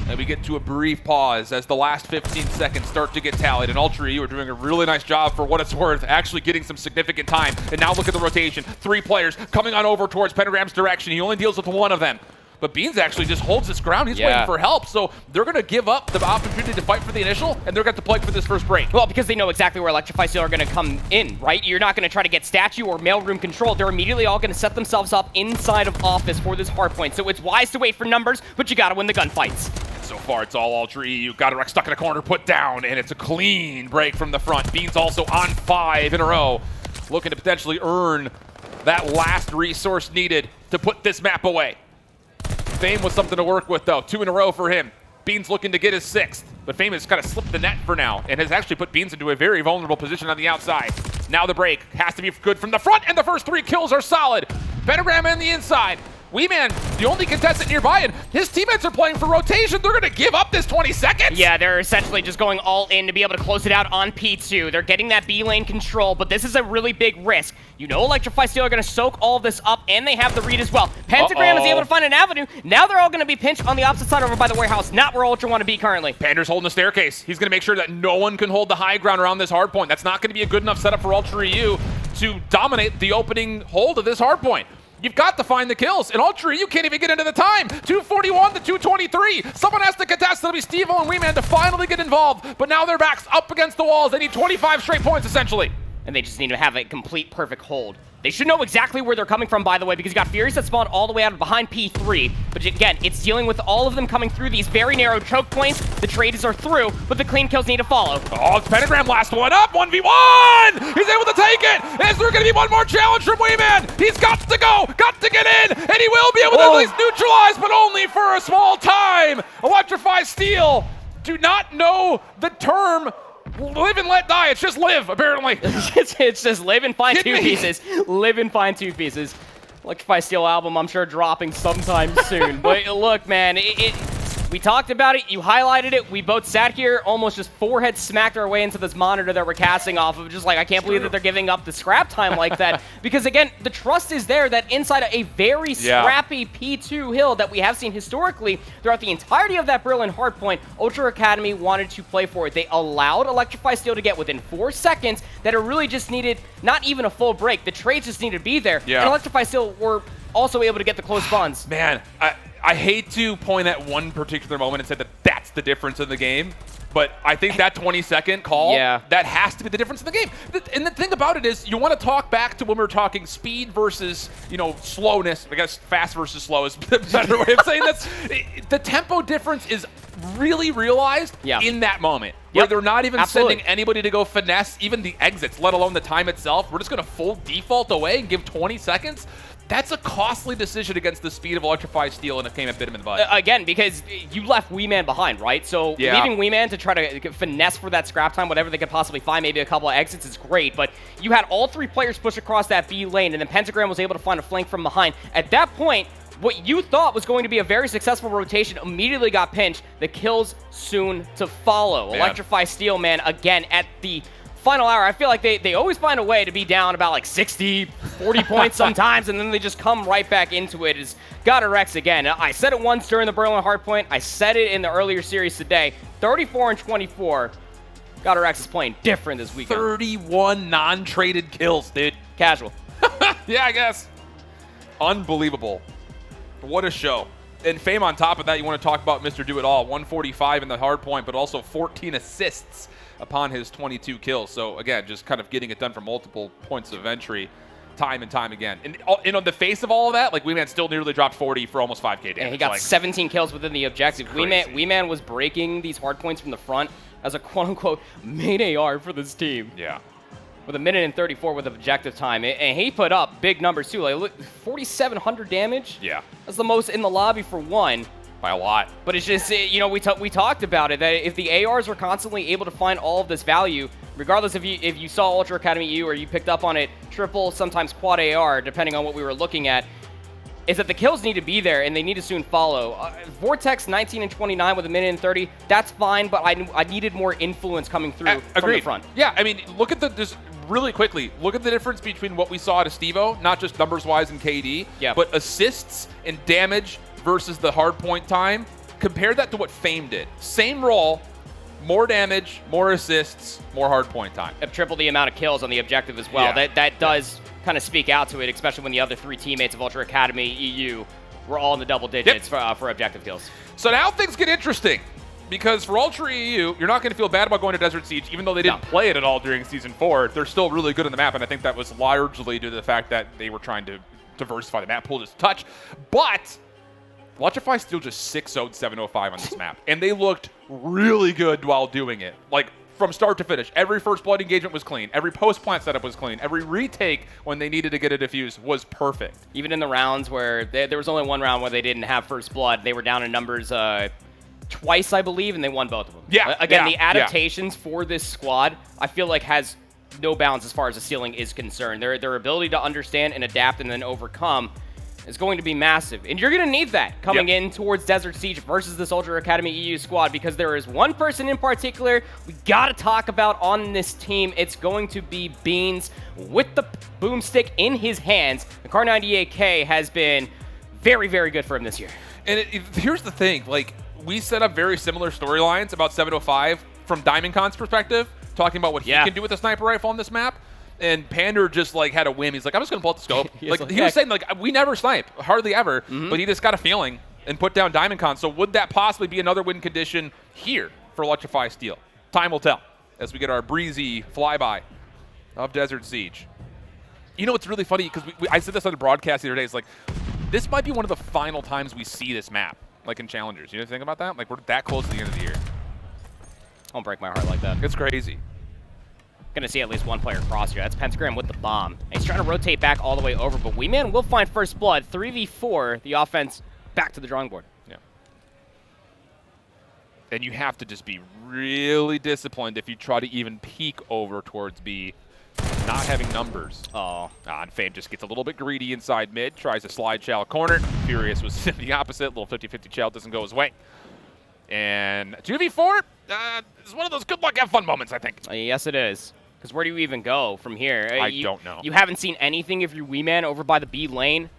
And we get to a brief pause as the last 15 seconds start to get tallied. And Ultra EU are doing a really nice job for what it's worth, actually getting some significant time. And now look at the rotation. 3 players coming on over towards Pentagram's direction. He only deals with one of them. But Beans actually just holds his ground. He's waiting for help. So they're going to give up the opportunity to fight for the initial, and they're going to play for this first break. Well, because they know exactly where Electrify Steel are going to come in, right? You're not going to try to get statue or mailroom control. They're immediately all going to set themselves up inside of office for this hardpoint. So it's wise to wait for numbers, but you got to win the gunfights. So far, it's all Ultra EU. GodRx stuck in a corner, put down, and it's a clean break from the front. Beans also on 5 in a row, looking to potentially earn that last resource needed to put this map away. Fame was something to work with, though. 2 in a row for him. Beans looking to get his 6th, but Fame has kind of slipped the net for now and has actually put Beans into a very vulnerable position on the outside. Now the break has to be good from the front, and the first 3 kills are solid. Pentagram in the inside. Wee-Man, the only contestant nearby, and his teammates are playing for rotation. They're going to give up this 20 seconds. Yeah, they're essentially just going all in to be able to close it out on P2. They're getting that B lane control, but this is a really big risk. You know Electrify Steel are going to soak all of this up, and they have the read as well. Pentagram is able to find an avenue. Now they're all going to be pinched on the opposite side over by the warehouse, not where Ultra want to be currently. Pander's holding the staircase. He's going to make sure that no one can hold the high ground around this hard point. That's not going to be a good enough setup for Ultra EU to dominate the opening hold of this hard point. You've got to find the kills. And Ultra EU can't even get into the time. 241 to 223. Someone has to contest. It'll be Steve-O and Wee-Man to finally get involved. But now their backs up against the walls. They need 25 straight points, essentially. And they just need to have a complete perfect hold. They should know exactly where they're coming from, by the way, because you got Furies that spawned all the way out of behind P3. But again, it's dealing with all of them coming through these very narrow choke points. The trades are through, but the clean kills need to follow. Oh, it's Pentagram last one up, 1v1! He's able to take it! Is there going to be one more challenge from Wee-Man? He's got to go, got to get in, and he will be able to at least neutralize, but only for a small time. Electrify Steel do not know the term live and let die. It's just live, apparently. It's just live and find two pieces. Live and find two pieces. Electrify Steel album, I'm sure, dropping sometime soon. But look, man, we talked about it. You highlighted it. We both sat here, almost just forehead smacked our way into this monitor that we're casting off of. Just like, I can't believe that they're giving up the scrap time like that. Because again, the trust is there that inside a very scrappy P2 hill that we have seen historically throughout the entirety of that Berlin Hardpoint, Ultra Academy wanted to play for it. They allowed Electrify Steel to get within 4 seconds that it really just needed not even a full break. The trades just needed to be there. And Electrify Steel were also able to get the close bonds. Man, I hate to point at one particular moment and say that that's the difference in the game, but I think that 20-second call, that has to be the difference in the game. And the thing about it is, you want to talk back to when we were talking speed versus, you know, slowness. I guess fast versus slow is a better way of saying this. The tempo difference is really realized in that moment. Where they're not even sending anybody to go finesse even the exits, let alone the time itself. We're just going to full default away and give 20 seconds. That's a costly decision against the speed of Electrify Steel, and it came and bit him in the butt. Again, because you left Wee-Man behind, right? So leaving Wee-Man to try to finesse for that scrap time, whatever they could possibly find, maybe a couple of exits is great, but you had all 3 players push across that B lane, and then Pentagram was able to find a flank from behind. At that point, what you thought was going to be a very successful rotation immediately got pinched. The kills soon to follow. Electrify Steel, man, again, at the final hour, I feel like they always find a way to be down about like 60, 40 points sometimes, and then they just come right back into it. It's Gavutu again. I said it once during the Berlin Hardpoint. I said it in the earlier series today. 34 and 24. Gavutu is playing different this weekend. 31 non-traded kills, dude. Casual. Yeah, I guess. Unbelievable. What a show. And fame on top of that, you want to talk about Mr. Do-It-All. 145 in the hardpoint, but also 14 assists upon his 22 kills. So again, just kind of getting it done from multiple points of entry time and time again. And on the face of all of that, like, Wee-Man still nearly dropped 40 for almost 5k damage. And he got 17 kills within the objective. Wee-Man was breaking these hard points from the front as a quote-unquote main AR for this team. Yeah. With 1:34 with objective time. And he put up big numbers too. Like, look, 4,700 damage. Yeah. That's the most in the lobby for one. By a lot. But it's just, you know, we talked about it, that if the ARs were constantly able to find all of this value, regardless if you saw Ultra Academy U or you picked up on it triple, sometimes quad AR, depending on what we were looking at, is that the kills need to be there and they need to soon follow. Vortex 19 and 29 with 1:30, that's fine, but I needed more influence coming through from the front. Yeah, I mean, look at just really quickly, look at the difference between what we saw at Steve-O, not just numbers-wise in KD, but assists and damage versus the hardpoint time. Compare that to what Fame did. Same role, more damage, more assists, more hardpoint time. Triple the amount of kills on the objective as well. That does kind of speak out to it, especially when the other 3 teammates of Ultra Academy EU were all in the double digits for objective kills. So now things get interesting, because for Ultra EU, you're not going to feel bad about going to Desert Siege, even though they didn't play it at all during Season 4. They're still really good on the map, and I think that was largely due to the fact that they were trying to diversify the map pool just a touch. But Electrify Steel just 6-0'd 705 on this map, and they looked really good while doing it. Like, from start to finish, every first blood engagement was clean. Every post-plant setup was clean. Every retake when they needed to get a defuse was perfect. Even in the rounds where there was only one round where they didn't have first blood, they were down in numbers twice, I believe, and they won both of them. Yeah. Again, the adaptations for this squad, I feel like has no bounds as far as the ceiling is concerned. Their ability to understand and adapt and then overcome is going to be massive. And you're going to need that coming in towards Desert Siege versus this Ultra Academy EU squad, because there is one person in particular we got to talk about on this team. It's going to be Beans with the boomstick in his hands. The Car 98K has been very, very good for him this year. And here's the thing, like, we set up very similar storylines about 705 from Diamond Con's perspective, talking about what he can do with a sniper rifle on this map. And Pander just like had a whim. He's like, I'm just gonna pull out the scope. He was saying like, we never snipe, hardly ever. But he just got a feeling and put down Diamond Con. So would that possibly be another win condition here for Electrify Steel? Time will tell as we get our breezy flyby of Desert Siege. You know, it's really funny because I said this on the broadcast the other day. It's like, this might be one of the final times we see this map, like in Challengers. You know, think about that? Like, we're that close to the end of the year. Don't break my heart like that. It's crazy. Gonna see at least one player cross here. That's Pentagram with the bomb. And he's trying to rotate back all the way over, but Weeman will find first blood. 3v4, the offense back to the drawing board. Yeah. And you have to just be really disciplined if you try to even peek over towards B, not having numbers. Oh. And Fame just gets a little bit greedy inside mid, tries to slide Chow corner. Furious was the opposite. Little 50-50 Chow doesn't go his way. And 2v4 is one of those good luck, have fun moments, I think. Yes, it is. Because where do you even go from here? I don't know. You haven't seen anything if you're Weeman over by the B lane.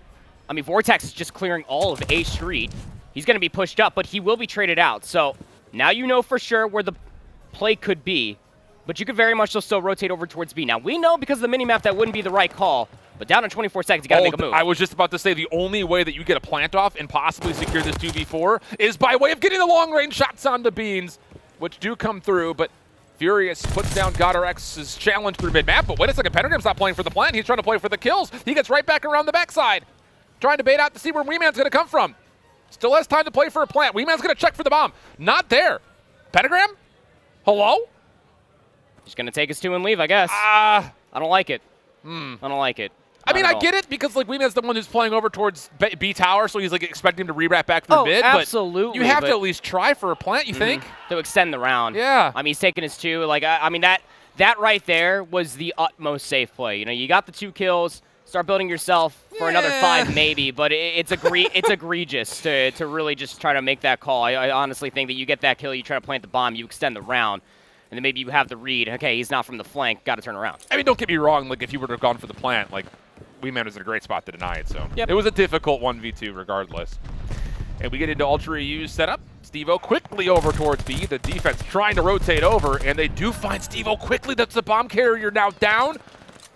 I mean, Vortex is just clearing all of A Street. He's going to be pushed up, but he will be traded out. So now you know for sure where the play could be, but you could very much still rotate over towards B. Now, we know because of the minimap that wouldn't be the right call, but down in 24 seconds, you got to make a move. I was just about to say the only way that you get a plant off and possibly secure this 2v4 is by way of getting the long-range shots on the Beans, which do come through, but Furious puts down GodRX's challenge through mid-map, but wait a second, Pentagram's not playing for the plant. He's trying to play for the kills. He gets right back around the backside, trying to bait out to see where Weeman's going to come from. Still has time to play for a plant. Weeman's going to check for the bomb. Not there. Pentagram? Hello? He's going to take his 2 and leave, I guess. I don't like it. I don't like it. I mean, I get it because like Weeman's the one who's playing over towards B tower, so he's like expecting him to re-wrap back through mid. Absolutely. But you have to at least try for a plant, you think? To extend the round. Yeah. I mean, he's taking his 2. Like, I mean, that right there was the utmost safe play. You know, you got the 2 kills. Start building yourself for another 5 maybe, but it's egregious to really just try to make that call. I honestly think that you get that kill, you try to plant the bomb, you extend the round, and then maybe you have the read. Okay, he's not from the flank, got to turn around. I mean, don't get me wrong. Like, if you would have gone for the plant, like, Weeman was in a great spot to deny it. So it was a difficult 1v2 regardless. And we get into Ultra EU's setup. Steve-O quickly over towards B. The defense trying to rotate over, and they do find Steve-O quickly. That's the bomb carrier now down.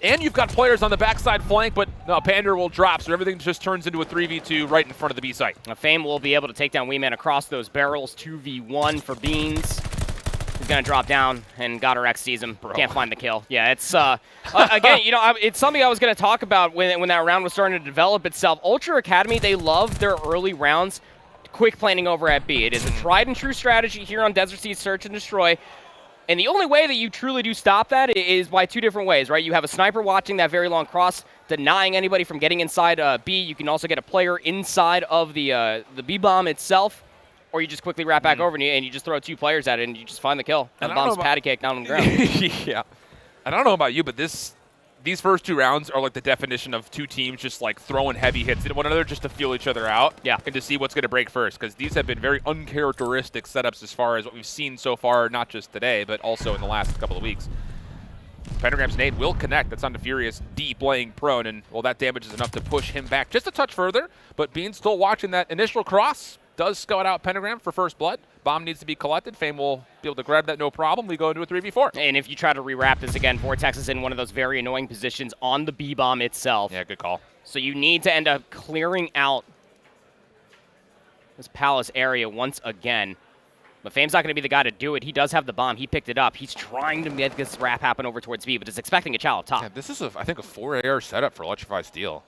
And you've got players on the backside flank, but no, Pander will drop, so everything just turns into a 3v2 right in front of the B site. Now, Fame will be able to take down Weeman across those barrels. 2v1 for Beans. He's going to drop down, and GodRX sees him. Can't find the kill. Yeah, it's, again, you know, it's something I was going to talk about when that round was starting to develop itself. Ultra Academy, they love their early rounds, quick planning over at B. It is a tried and true strategy here on Desert Siege Search and Destroy. And the only way that you truly do stop that is by 2 different ways, right? You have a sniper watching that very long cross, denying anybody from getting inside B. You can also get a player inside of the B-bomb itself, or you just quickly wrap back over and you just throw 2 players at it and you just find the kill. And the bomb's patty cake down on the ground. Yeah. I don't know about you, but these first 2 rounds are like the definition of 2 teams just like throwing heavy hits at one another just to feel each other out and to see what's going to break first, because these have been very uncharacteristic setups as far as what we've seen so far, not just today, but also in the last couple of weeks. Pentagram's nade will connect. That's onto Furious, deep laying prone, and well, that damage is enough to push him back just a touch further, but Bean's still watching that initial cross. Does scout out Pentagram for first blood. Bomb needs to be collected. Fame will be able to grab that no problem. We go into a 3v4. And if you try to rewrap this again, Vortex is in one of those very annoying positions on the B-bomb itself. Yeah, good call. So you need to end up clearing out this Palace area once again. But Fame's not going to be the guy to do it. He does have the bomb. He picked it up. He's trying to make this wrap happen over towards B, but is expecting a Chow up top. Yeah, this is, I think, a 4AR setup for Electrify Steel.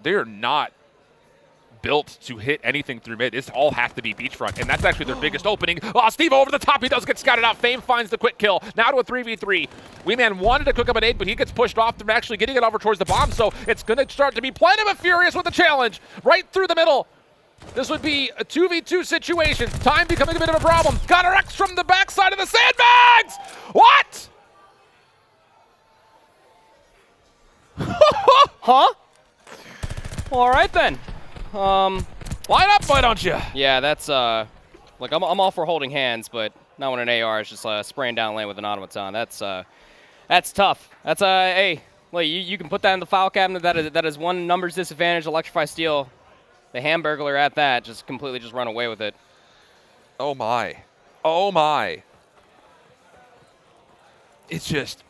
They are not built to hit anything through mid. This all has to be beachfront, and that's actually their biggest opening. Oh, Steve over the top. He does get scouted out. Fame finds the quick kill. Now to a 3v3. Weeman wanted to cook up an 8, but he gets pushed off from actually getting it over towards the bomb, so it's going to start to be Planet of Furious with the challenge right through the middle. This would be a 2v2 situation. Time becoming a bit of a problem. GodRX from the backside of the sandbags! What? Huh? All right, then. Line up, why don't you? Yeah, that's like I'm all for holding hands, but not when an AR is just spraying down lane with an automaton. That's tough. That's hey, well, you can put that in the file cabinet. That is one numbers disadvantage. Electrify Steel, the Hamburglar at that, just completely just run away with it. Oh my, oh my. It's just,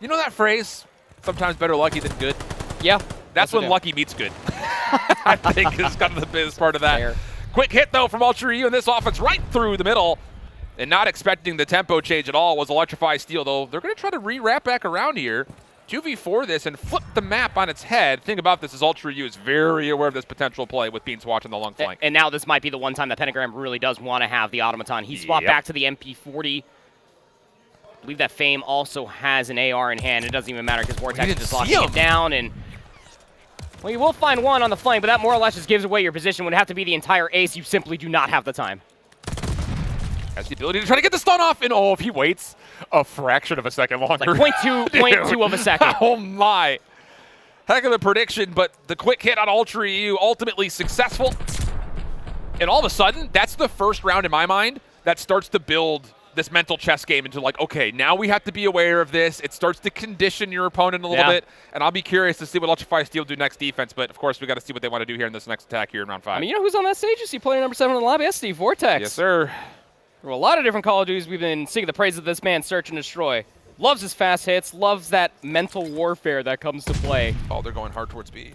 you know that phrase, sometimes better lucky than good? Yeah. That's when lucky meets good. I think is kind of the biggest part of that. Fair. Quick hit, though, from Ultra EU in this offense right through the middle. And not expecting the tempo change at all was Electrify Steel, though. They're going to try to re-wrap back around here, 2v4 this, and flip the map on its head. The thing about this is Ultra EU is very aware of this potential play with Beans watching the long flank. And now this might be the one time that Pentagram really does want to have the automaton. He swapped back to the MP40. I believe that Fame also has an AR in hand. It doesn't even matter because Vortex is just locking it down. And well, you will find one on the flank, but that more or less just gives away your position. Would have to be the entire ace. You simply do not have the time. Has the ability to try to get the stun off, and oh, if he waits a fraction of a second longer. Like 0.2 of a second. Oh my. Heck of a prediction, but the quick hit on Ultra EU ultimately successful. And all of a sudden, that's the first round in my mind that starts to build this mental chess game into like, okay, now we have to be aware of this. It starts to condition your opponent a little bit, and I'll be curious to see what Electrify Steel do next defense, but of course we got to see what they want to do here in this next attack here in round 5. I mean, you know who's on that stage? You see player number 7 in the lobby? S&D Vortex. Yes, sir. There were a lot of different Call of Duties we've been singing the praise of this man, Search and Destroy. Loves his fast hits, loves that mental warfare that comes to play. Oh, they're going hard towards B.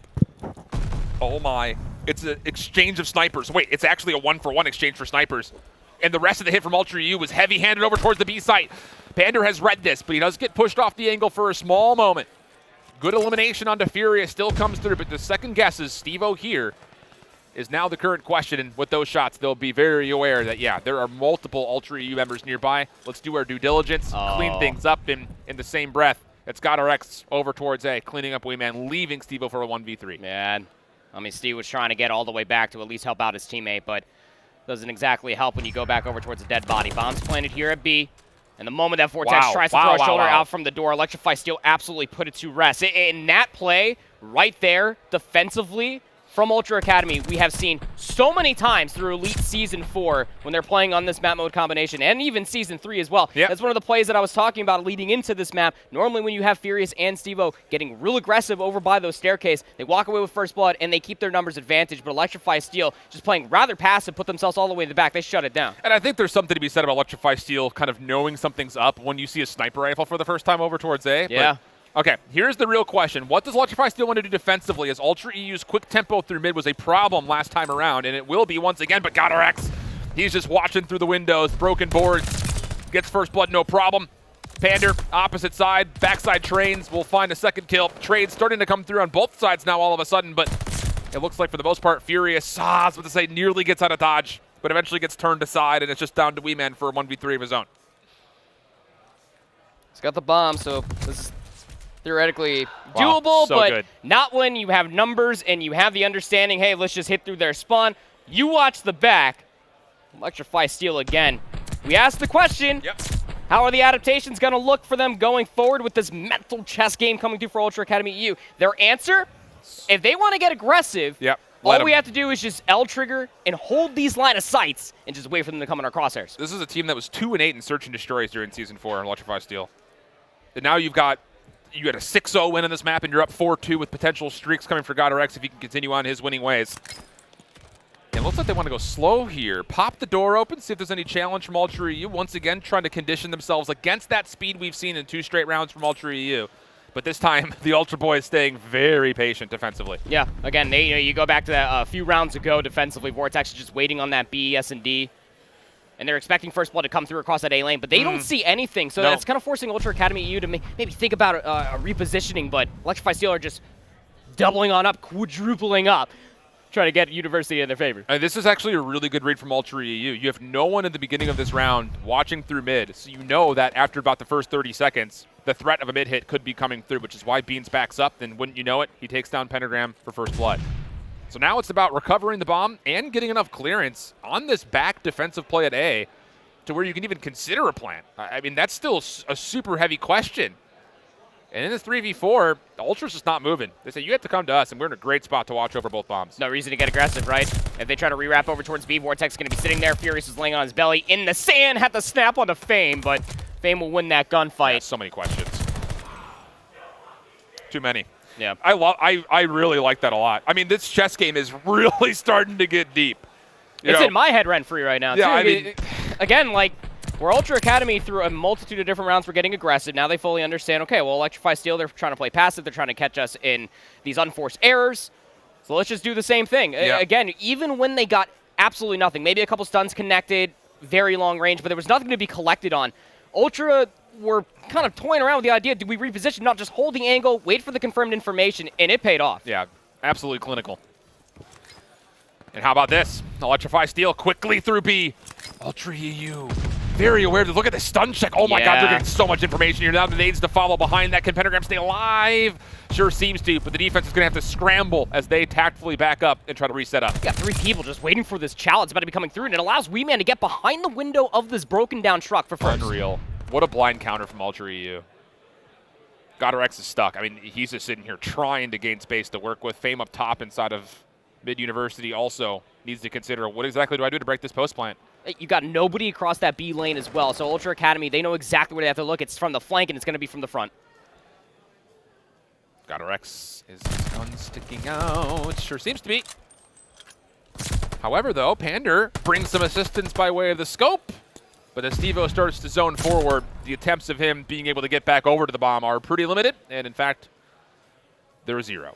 Oh my. It's an exchange of snipers. Wait, it's actually a 1-for-1 exchange for snipers. And the rest of the hit from Ultra EU was heavy-handed over towards the B site. Pander has read this, but he does get pushed off the angle for a small moment. Good elimination onto Furious still comes through, but the second guess is Steve-O here is now the current question, and with those shots, they'll be very aware that, yeah, there are multiple Ultra EU members nearby. Let's do our due diligence, clean things up in the same breath. It's got our X over towards A, cleaning up Wayman, leaving Steve-O for a 1v3. Man, I mean, Steve was trying to get all the way back to at least help out his teammate, but doesn't exactly help when you go back over towards a dead body. Bombs planted here at B. And the moment that Vortex tries to throw a shoulder out from the door, Electrify Steel absolutely put it to rest. In that play, right there, defensively, from Ultra Academy, we have seen so many times through Elite Season 4 when they're playing on this map mode combination, and even Season 3 as well. That's one of the plays that I was talking about leading into this map. Normally when you have Furious and Steve-O getting real aggressive over by those staircase, they walk away with first blood and they keep their numbers advantage, but Electrify Steel just playing rather passive, put themselves all the way in the back. They shut it down. And I think there's something to be said about Electrify Steel kind of knowing something's up when you see a sniper rifle for the first time over towards A. Yeah. But okay, here's the real question. What does Electrify Steel want to do defensively, as Ultra EU's quick tempo through mid was a problem last time around, and it will be once again, but got our X. He's just watching through the windows, broken boards, gets first blood, no problem. Pander, opposite side, backside trains, will find a second kill. Trade starting to come through on both sides now all of a sudden, but it looks like for the most part, Furious, I was about to say, nearly gets out of dodge, but eventually gets turned aside, and it's just down to Weeman for a 1v3 of his own. He's got the bomb, so this is theoretically doable, but not when you have numbers and you have the understanding, hey, let's just hit through their spawn. You watch the back. Electrify Steel again. We asked the question, how are the adaptations going to look for them going forward with this mental chess game coming through for Ultra Academy EU? Their answer, if they want to get aggressive, all we have to do is just L-trigger and hold these line of sights and just wait for them to come in our crosshairs. This is a team that was 2-8 in Search and Destroys during Season 4 in Electrify Steel. And now you had a 6-0 win on this map, and you're up 4-2 with potential streaks coming for God or X if he can continue on his winning ways. It looks like they want to go slow here. Pop the door open, see if there's any challenge from Ultra EU. Once again, trying to condition themselves against that speed we've seen in 2 straight rounds from Ultra EU. But this time, the Ultra Boys staying very patient defensively. Yeah, again, you go back to that a few rounds ago defensively. Vortex is just waiting on that B, S&D. And they're expecting first blood to come through across that A lane, but they don't see anything. So that's kind of forcing Ultra Academy EU to maybe think about a repositioning, but Electrify Steel are just doubling on up, quadrupling up, trying to get University in their favor. And this is actually a really good read from Ultra EU. You have no one at the beginning of this round watching through mid, so you know that after about the first 30 seconds, the threat of a mid hit could be coming through, which is why Beans backs up, and wouldn't you know it, he takes down Pentagram for first blood. So now it's about recovering the bomb and getting enough clearance on this back defensive play at A to where you can even consider a plant. I mean, that's still a super heavy question. And in this 3v4, the Ultra's just not moving. They say, you have to come to us, and we're in a great spot to watch over both bombs. No reason to get aggressive, right? If they try to re-wrap over towards B, Vortex is going to be sitting there. Furious is laying on his belly in the sand. Had to snap onto Fame, but Fame will win that gunfight. Yeah, so many questions. Too many. Yeah. I really like that a lot. I mean, this chess game is really starting to get deep. It's in my head rent-free right now, yeah, too. I mean, again, like, we're Ultra Academy through a multitude of different rounds. We're getting aggressive. Now they fully understand, okay, well, Electrify Steel, they're trying to play passive. They're trying to catch us in these unforced errors. So let's just do the same thing. Yeah. Again, even when they got absolutely nothing, maybe a couple stuns connected, very long range, but there was nothing to be collected on. Ultra were kind of toying around with the idea, do we reposition, not just hold the angle, wait for the confirmed information, and it paid off. Yeah, absolutely clinical. And how about this? Electrify Steel quickly through B. Ultra EU. Very aware. Look at the stun check. Oh my God, they're getting so much information here. Now the nades to follow behind that. Can Pentagram stay alive? Sure seems to, but the defense is going to have to scramble as they tactfully back up and try to reset up. Yeah, 3 people just waiting for this challenge about to be coming through, and it allows Wee Man to get behind the window of this broken down truck for first. Unreal. What a blind counter from Ultra EU. Godorex is stuck. I mean, he's just sitting here trying to gain space to work with. Fame up top inside of Mid-University also needs to consider, what exactly do I do to break this post plant? You got nobody across that B lane as well. So Ultra Academy, they know exactly where they have to look. It's from the flank, and it's going to be from the front. Godorex is gun sticking out. Sure seems to be. However, though, Pander brings some assistance by way of the scope. But as Stevo starts to zone forward, the attempts of him being able to get back over to the bomb are pretty limited. And in fact, they're 0.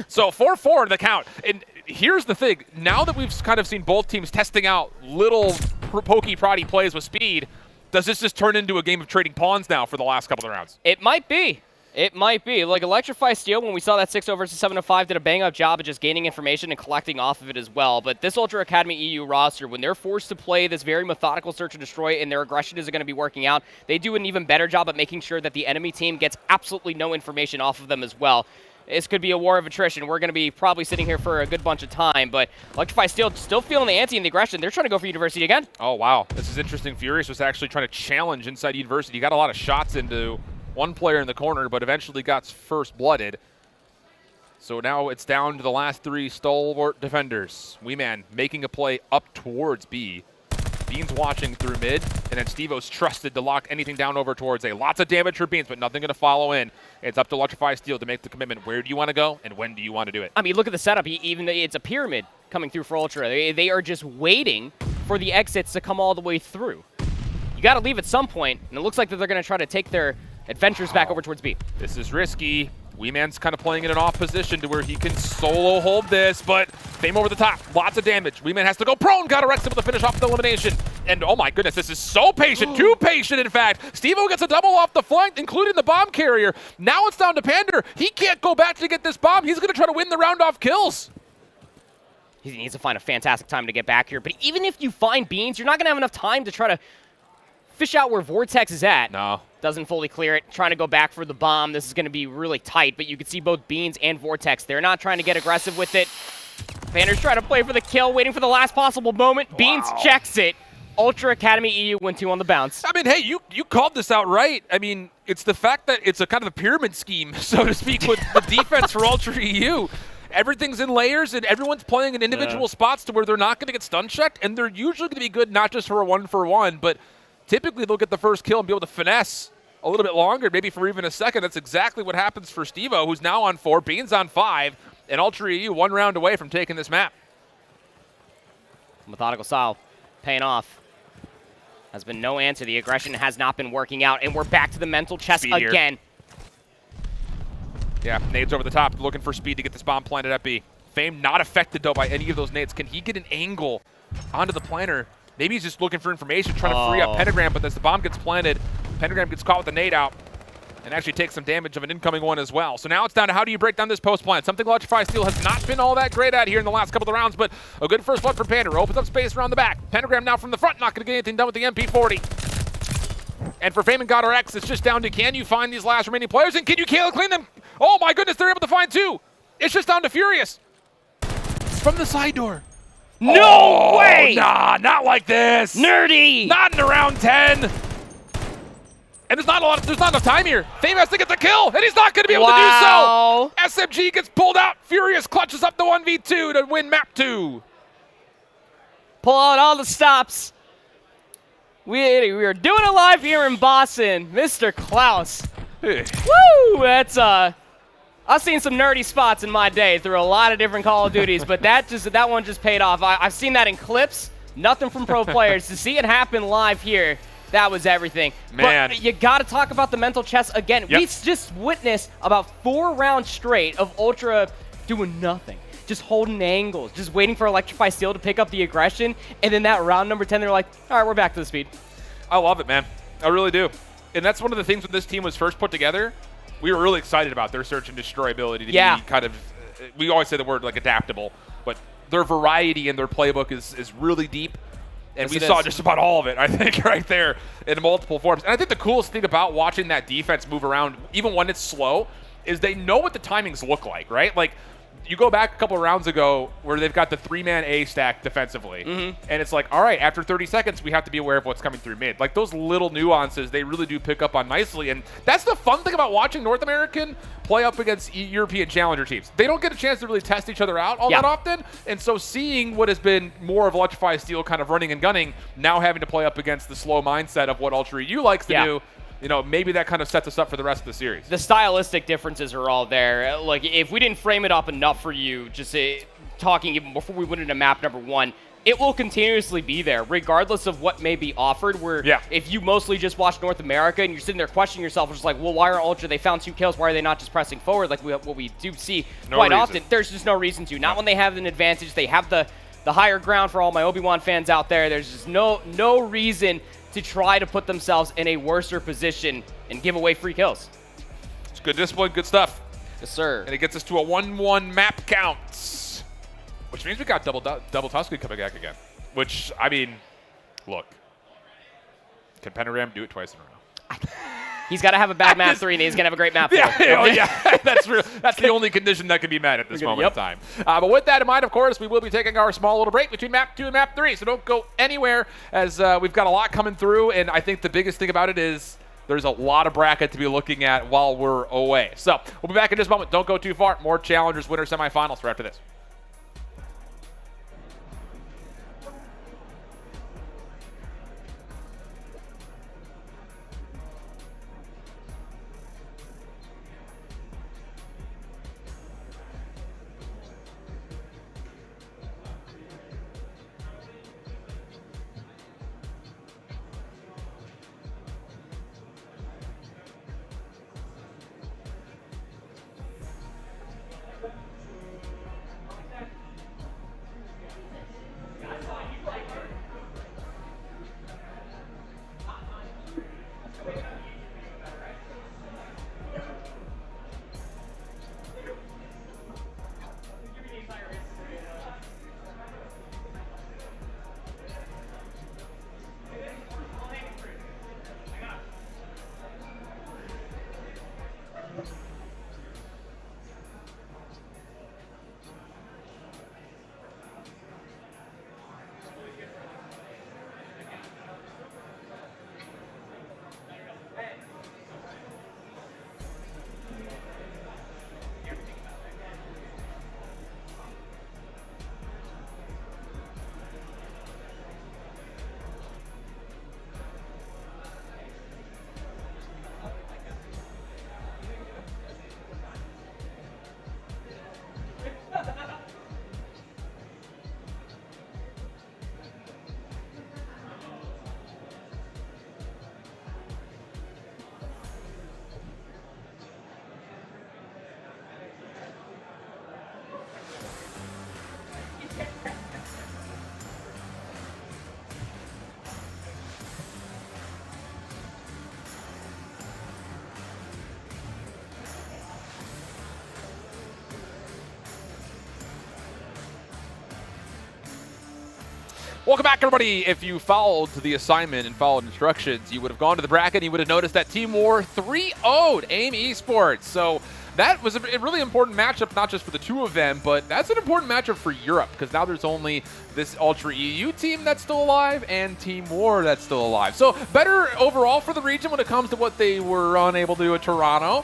So 4-4 in the count. And here's the thing. Now that we've kind of seen both teams testing out little pokey proddy plays with speed, does this just turn into a game of trading pawns now for the last couple of rounds? It might be. It might be. Like Electrify Steel, when we saw that 6-0 versus 7-5, did a bang-up job of just gaining information and collecting off of it as well. But this Ultra Academy EU roster, when they're forced to play this very methodical search and destroy and their aggression isn't going to be working out, they do an even better job at making sure that the enemy team gets absolutely no information off of them as well. This could be a war of attrition. We're going to be probably sitting here for a good bunch of time, but Electrify Steel still feeling the ante and the aggression. They're trying to go for University again. Oh, wow. This is interesting. Furious was actually trying to challenge inside University. He got a lot of shots into one player in the corner, but eventually got first blooded. So now it's down to the last 3 stalwart defenders. Wee Man making a play up towards B. Beans watching through mid, and then Stevo's trusted to lock anything down over towards A. Lots of damage for Beans, but nothing going to follow in. It's up to Electrify Steel to make the commitment. Where do you want to go, and when do you want to do it? I mean, look at the setup. Even it's a pyramid coming through for Ultra. They are just waiting for the exits to come all the way through. You got to leave at some point, and it looks like that they're going to try to take their adventures back over towards B. This is risky. Wee Man's kind of playing in an off position to where he can solo hold this, but Fame over the top. Lots of damage. Wee Man has to go prone. Godorex able to finish off the elimination. And oh my goodness, this is so patient. Too patient, in fact. Stevo gets a double off the flank, including the bomb carrier. Now it's down to Pander. He can't go back to get this bomb. He's going to try to win the round off kills. He needs to find a fantastic time to get back here. But even if you find Beans, you're not going to have enough time to try to fish out where Vortex is at. No. Doesn't fully clear it. Trying to go back for the bomb. This is going to be really tight, but you can see both Beans and Vortex. They're not trying to get aggressive with it. Pander's trying to play for the kill, waiting for the last possible moment. Wow. Beans checks it. Ultra Academy EU win 2 on the bounce. I mean, hey, you called this out right. I mean, it's the fact that it's a kind of a pyramid scheme, so to speak, with the defense for Ultra EU. Everything's in layers, and everyone's playing in individual spots to where they're not going to get stun checked, and they're usually going to be good not just for a 1-for-1, but typically they'll get the first kill and be able to finesse a little bit longer, maybe for even a second. That's exactly what happens for Stevo, who's now on 4, Beans on 5, and Ultra EU 1 round away from taking this map. Methodical style paying off. Has been no answer. The aggression has not been working out, and we're back to the mental chess Speed again. Here. Yeah, nades over the top, looking for speed to get this bomb planted at B. Fame not affected, though, by any of those nades. Can he get an angle onto the planter? Maybe he's just looking for information, trying to free up Pentagram, but as the bomb gets planted, Pentagram gets caught with the nade out and actually takes some damage of an incoming one as well. So now it's down to how do you break down this post plant? Something Electrify Steel has not been all that great at here in the last couple of rounds, but a good first blood for Pander. Opens up space around the back. Pentagram now from the front, not going to get anything done with the MP40. And for Fame and Godorex, it's just down to can you find these last remaining players, and can you clean them? Oh my goodness, they're able to find 2. It's just down to Furious. From the side door. No way! Nah, not like this. Nerdy! Not in around 10. And there's not enough time here. Fame has to get the kill, and he's not going to be able Wow. to do so. SMG gets pulled out. Furious clutches up the 1v2 to win map 2. Pull out all the stops. We are doing it live here in Boston. Mr. Klaus. Hey. Woo! That's I've seen some nerdy spots in my day through a lot of different Call of Duties, but that one just paid off. I've seen that in clips, nothing from pro players. To see it happen live here, that was everything. Man. But you got to talk about the mental chess again. Yep. We just witnessed about 4 rounds straight of Ultra doing nothing. Just holding angles, just waiting for Electrify Steel to pick up the aggression, and then that round number 10, they're like, all right, we're back to the speed. I love it, man. I really do. And that's one of the things when this team was first put together, we were really excited about their search and destroy ability to be kind of, we always say the word like adaptable, but their variety in their playbook is really deep. And Yes, we saw just about all of it, I think, right there in multiple forms. And I think the coolest thing about watching that defense move around, even when it's slow, is they know what the timings look like, right? Like, you go back a couple of rounds ago where they've got the 3-man A stack defensively, and it's like, all right, after 30 seconds, we have to be aware of what's coming through mid. Like, those little nuances, they really do pick up on nicely, and that's the fun thing about watching North American play up against European challenger teams. They don't get a chance to really test each other out all that often, and so seeing what has been more of Electrify Steel kind of running and gunning, now having to play up against the slow mindset of what Ultra EU likes to do, you know, maybe that kind of sets us up for the rest of the series. The stylistic differences are all there. Like, if we didn't frame it up enough for you, just talking even before we went into map number 1, it will continuously be there, regardless of what may be offered. Where if you mostly just watch North America and you're sitting there questioning yourself, just like, well, why are Ultra, they found 2 kills, why are they not just pressing forward like what we do see quite often? There's just no reason to. Not when they have an advantage. They have the higher ground for all my Obi-Wan fans out there. There's just no reason to try to put themselves in a worser position and give away free kills. It's good discipline, good stuff. Yes, sir. And it gets us to a 1-1 map count, which means we got double Tuscan coming back again. Which, I mean, look, can Pentagram do it twice in a row? He's got to have a bad map 3, and he's going to have a great map 4. That's real. That's the only condition that can be met at this moment in time. But with that in mind, of course, we will be taking our small little break between map 2 and map 3. So don't go anywhere, as we've got a lot coming through. And I think the biggest thing about it is there's a lot of bracket to be looking at while we're away. So we'll be back in just a moment. Don't go too far. More Challengers winner semifinals for after this. Welcome back, everybody. If you followed the assignment and followed instructions, you would have gone to the bracket and you would have noticed that Team War 3-0'd AIM Esports. So that was a really important matchup, not just for the two of them, but that's an important matchup for Europe, because now there's only this Ultra EU team that's still alive and Team War that's still alive. So better overall for the region when it comes to what they were unable to do at Toronto.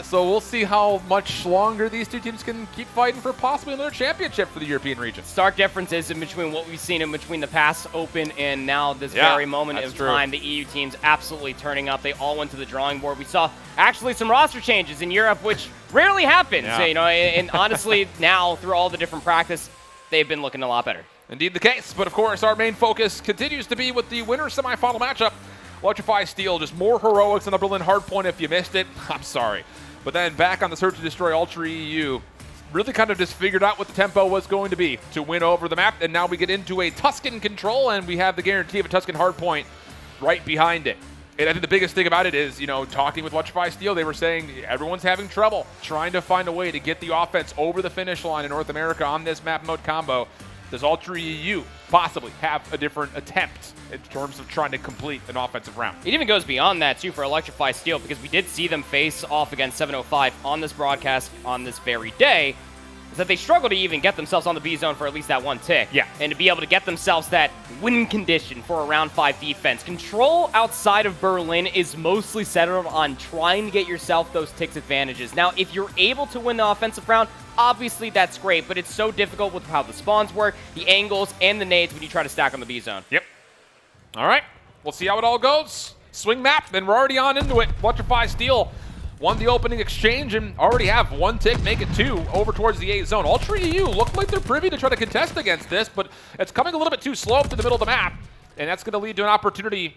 So we'll see how much longer these two teams can keep fighting for possibly another championship for the European region. Stark differences in between what we've seen in between the past Open and now this very moment of time. The EU teams absolutely turning up. They all went to the drawing board. We saw actually some roster changes in Europe, which rarely happens. Yeah. So, you know, and honestly, now through all the different practice, they've been looking a lot better. Indeed the case, but of course our main focus continues to be with the winner semifinal matchup. Electrify Steel, just more heroics on the Berlin Hardpoint. If you missed it, I'm sorry. But then back on the Search to Destroy Ultra EU, really kind of just figured out what the tempo was going to be to win over the map, and now we get into a Tuscan control, and we have the guarantee of a Tuscan Hardpoint right behind it. And I think the biggest thing about it is, you know, talking with Electrify Steel, they were saying everyone's having trouble trying to find a way to get the offense over the finish line in North America on this map mode combo. Does Ultra EU possibly have a different attempt in terms of trying to complete an offensive round? It even goes beyond that, too, for Electrify Steel, because we did see them face off against 705 on this broadcast on this very day, is that they struggle to even get themselves on the B zone for at least that one tick. Yeah. And to be able to get themselves that win condition for a round 5 defense. Control outside of Berlin is mostly centered on trying to get yourself those ticks advantages. Now, if you're able to win the offensive round, obviously that's great, but it's so difficult with how the spawns work, the angles, and the nades when you try to stack on the B zone. Yep. All right. We'll see how it all goes. Swing map, and we're already on into it. Electrify Steel won the opening exchange and already have one tick, make it 2 over towards the A zone. Ultra EU look like they're privy to try to contest against this, but it's coming a little bit too slow up to the middle of the map, and that's going to lead to an opportunity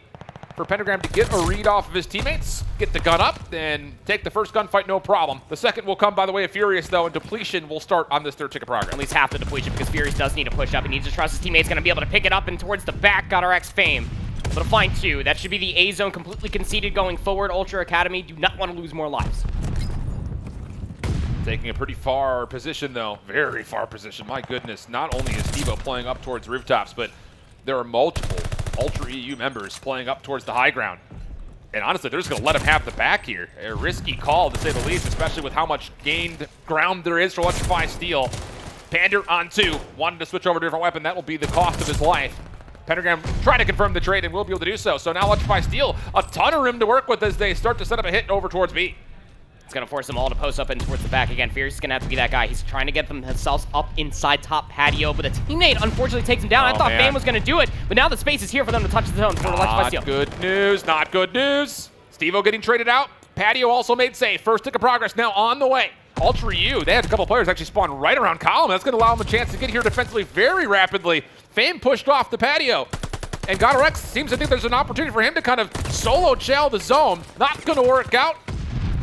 for Pentagram to get a read off of his teammates, get the gun up, and take the first gunfight, no problem. The second will come by the way of Furious, though, and depletion will start on this third tick of progress. At least half the depletion, because Furious does need to push up. He needs to trust his teammates going to be able to pick it up and towards the back. Got our X Fame. But a find 2. That should be the A zone completely conceded going forward. Ultra Academy do not want to lose more lives. Taking a pretty far position, though. Very far position. My goodness. Not only is Devo playing up towards rooftops, but there are multiple Ultra EU members playing up towards the high ground. And honestly, they're just going to let him have the back here. A risky call, to say the least, especially with how much gained ground there is for Electrify Steel. Pander on 2. Wanted to switch over to a different weapon. That will be the cost of his life. Pentagram trying to confirm the trade and will be able to do so. So now Electrify Steel, a ton of room to work with as they start to set up a hit over towards B. It's going to force them all to post up and towards the back again. Furious is going to have to be that guy. He's trying to get themselves up inside top patio, but a teammate unfortunately takes him down. I thought Fame was going to do it, but now the space is here for them to touch the zone for Electrify Steel. Not good news, not good news. Steve-O getting traded out. Patio also made safe. First tick of progress now on the way. Ultra EU, they had a couple players actually spawn right around column. That's going to allow them a chance to get here defensively very rapidly. Fame pushed off the patio. And Godorex seems to think there's an opportunity for him to kind of solo chow the zone. Not going to work out.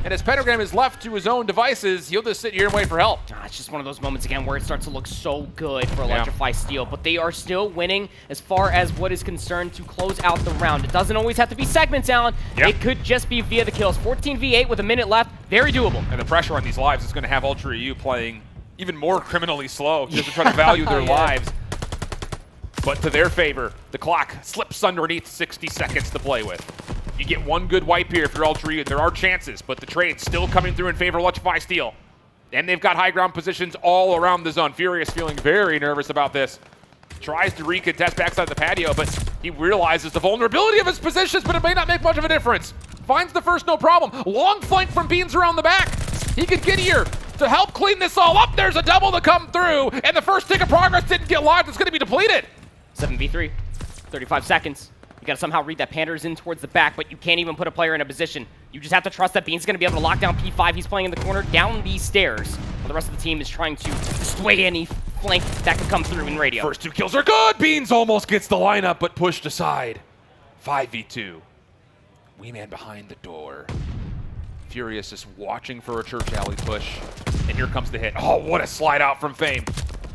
And as Pentagram is left to his own devices, he'll just sit here and wait for help. It's just one of those moments again where it starts to look so good for Electrify Steel, but they are still winning as far as what is concerned to close out the round. It doesn't always have to be segments, Alan. It could just be via the kills. 14 v8 with a minute left, very doable. And the pressure on these lives is going to have Ultra EU playing even more criminally slow just to try to value their lives. But to their favor, the clock slips underneath 60 seconds to play with. You get one good wipe here if you're Ultra EU. There are chances, but the trade's still coming through in favor of Electrify Steel. And they've got high ground positions all around the zone. Furious feeling very nervous about this. Tries to recontest backside the patio, but he realizes the vulnerability of his positions, but it may not make much of a difference. Finds the first, no problem. Long flank from Beans around the back. He could get here to help clean this all up. There's a double to come through, and the first tick of progress didn't get locked. It's going to be depleted. 7v3, 35 seconds. You gotta somehow read that Pander's in towards the back, but you can't even put a player in a position. You just have to trust that Bean's gonna be able to lock down P5. He's playing in the corner down these stairs, while the rest of the team is trying to sway any flank that could come through in radio. First 2 kills are good. Beans almost gets the lineup, but pushed aside. 5v2. Wee Man behind the door. Furious is watching for a church alley push, and here comes the hit. Oh, what a slide out from Fame.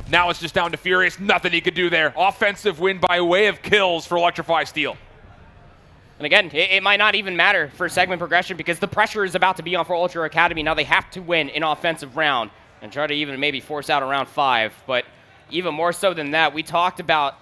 Now it's just down to Furious. Nothing he could do there. Offensive win by way of kills for Electrify Steel. And again, it might not even matter for segment progression because the pressure is about to be on for Ultra Academy. Now they have to win an offensive round and try to even maybe force out a round 5. But even more so than that, we talked about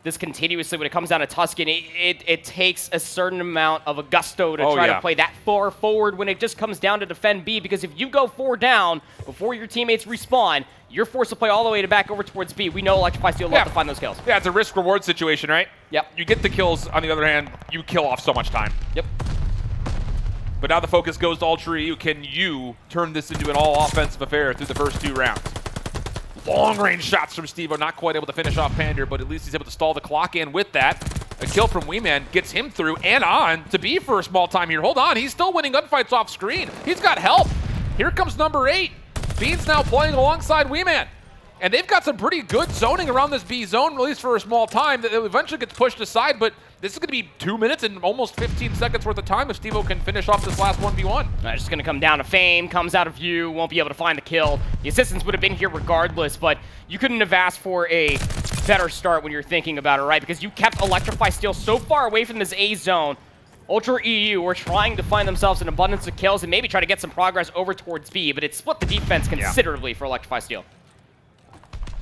this continuously when it comes down to Tuscan. It takes a certain amount of a gusto to try to play that far forward when it just comes down to defend B, because if you go 4 down before your teammates respawn, you're forced to play all the way back over towards B. We know Electrify Steel love to find those kills. Yeah, it's a risk-reward situation, right? Yep. You get the kills. On the other hand, you kill off so much time. Yep. But now the focus goes to Ultra EU. Can you turn this into an all-offensive affair through the first 2 rounds? Long-range shots from Steve-O, not quite able to finish off Pander, but at least he's able to stall the clock, and with that, a kill from Weeman gets him through and on to B for a small time here. Hold on, he's still winning gunfights off screen. He's got help. Here comes number 8. Bean's now playing alongside Weeman. And they've got some pretty good zoning around this B zone, at least for a small time, that eventually gets pushed aside, but this is going to be 2 minutes and almost 15 seconds worth of time if Steve-O can finish off this last 1v1. It's just going to come down to Fame, comes out of view, won't be able to find the kill. The assistants would have been here regardless, but you couldn't have asked for a better start when you're thinking about it, right? Because you kept Electrify Steel so far away from this A zone. Ultra EU were trying to find themselves an abundance of kills and maybe try to get some progress over towards B, but it split the defense considerably for Electrify Steel.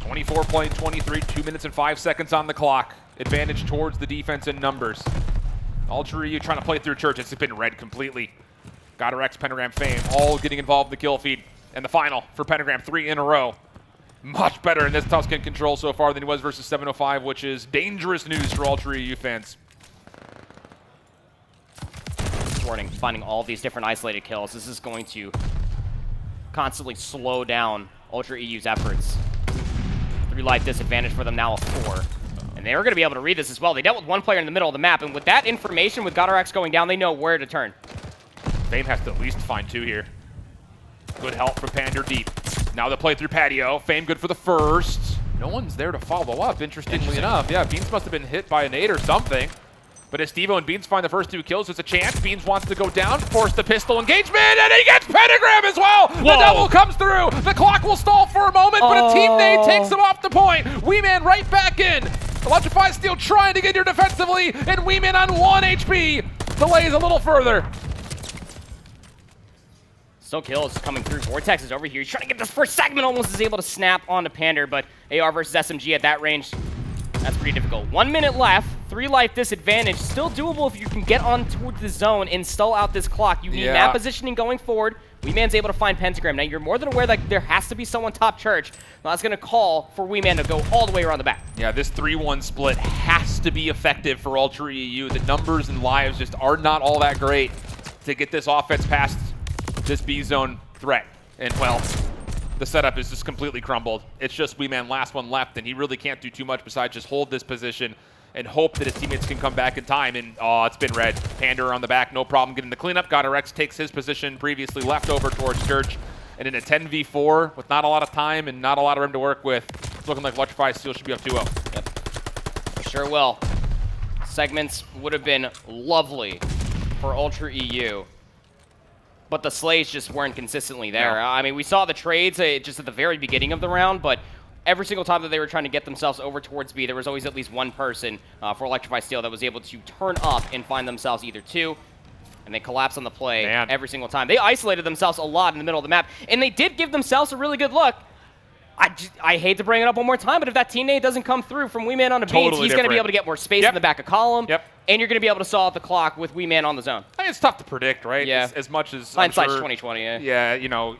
24 playing 23, 2 minutes and 5 seconds on the clock. Advantage towards the defense in numbers. Ultra EU trying to play through Church. It's been red completely. Gavutu, Pentagram, Fame, all getting involved in the kill feed. And the final for Pentagram, 3 in a row. Much better in this Tuscan control so far than he was versus 705, which is dangerous news for Ultra EU fans. Warning, finding all these different isolated kills. This is going to constantly slow down Ultra EU's efforts. 3 life disadvantage for them now of 4. And they're going to be able to read this as well. They dealt with 1 player in the middle of the map, and with that information, with Gavutu going down, they know where to turn. Fame has to at least find 2 here. Good help from Pander deep. Now the play through Patio. Fame good for the first. No one's there to follow up, interestingly enough. Yeah, Beans must have been hit by a nade or something. But as Steve-O and Beans find the first 2 kills, there's a chance. Beans wants to go down, force the pistol engagement, and he gets Pentagram as well! Whoa. The double comes through! The clock will stall for a moment, but a teammate takes him off the point! Weeman right back in! Electrify Steel trying to get here defensively, and Weeman on 1 HP! Delays a little further. Still kills coming through. Vortex is over here. He's trying to get this first segment, almost is able to snap onto Pander, but AR versus SMG at that range, that's pretty difficult. 1 minute left, 3 life disadvantage. Still doable if you can get on towards the zone and stall out this clock. You need map positioning going forward. Weeman's able to find Pentagram. Now, you're more than aware that there has to be someone top Church. Now, that's going to call for Weeman to go all the way around the back. Yeah, this 3-1 split has to be effective for Ultra EU. The numbers and lives just are not all that great to get this offense past this B zone threat. And, well, the setup is just completely crumbled. It's just Weeman last one left, and he really can't do too much besides just hold this position and hope that his teammates can come back in time. And, oh, it's been red. Pander on the back, no problem getting the cleanup. Gavutu takes his position previously left over towards Church. And in a 10v4 with not a lot of time and not a lot of room to work with, it's looking like Electrify Steel should be up 2-0. Yep. Sure will. Segments would have been lovely for Ultra EU, but the slays just weren't consistently there. Yeah. I mean, we saw the trades just at the very beginning of the round, but every single time that they were trying to get themselves over towards B, there was always at least one person for Electrify Steel that was able to turn up and find themselves either 2, and they collapse on the play every single time. They isolated themselves a lot in the middle of the map, and they did give themselves a really good look. I hate to bring it up one more time, but if that teammate doesn't come through from Weeman on a Beans, he's going to be able to get more space in the back of column, and you're going to be able to saw out the clock with Weeman on the zone. I mean, it's tough to predict, right? Yeah. As much as hindsight's sure, 2020, yeah, you know,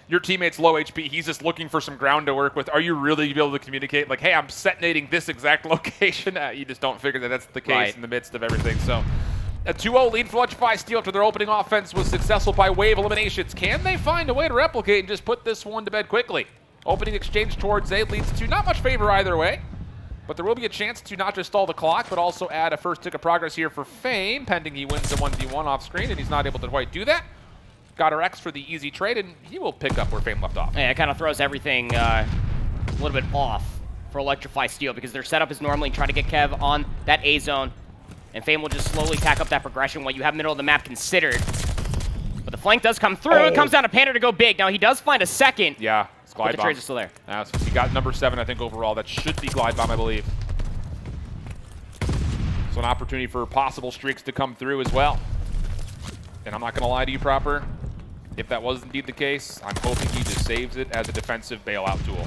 your teammate's low HP, he's just looking for some ground to work with. Are you really going to be able to communicate, like, hey, I'm setinating this exact location? You just don't figure that that's the case in the midst of everything. So a 2-0 lead for Electrify Steel after their opening offense was successful by wave eliminations. Can they find a way to replicate and just put this one to bed quickly? Opening exchange towards A leads to not much favor either way, but there will be a chance to not just stall the clock, but also add a first tick of progress here for Fame, pending he wins the 1v1 off screen, and he's not able to quite do that. Gavutu for the easy trade, and he will pick up where Fame left off. Yeah, it kind of throws everything a little bit off for Electrify Steel, because their setup is normally trying to get Kev on that A zone, and Fame will just slowly tack up that progression while you have middle of the map considered. But the flank does come through. It comes down to Pander to go big. Now, he does find a second. Yeah. But the trades are still there. So he got number 7, I think, overall. That should be Glide Bomb, I believe. So an opportunity for possible streaks to come through as well. And I'm not going to lie to you, Proper. If that was indeed the case, I'm hoping he just saves it as a defensive bailout tool.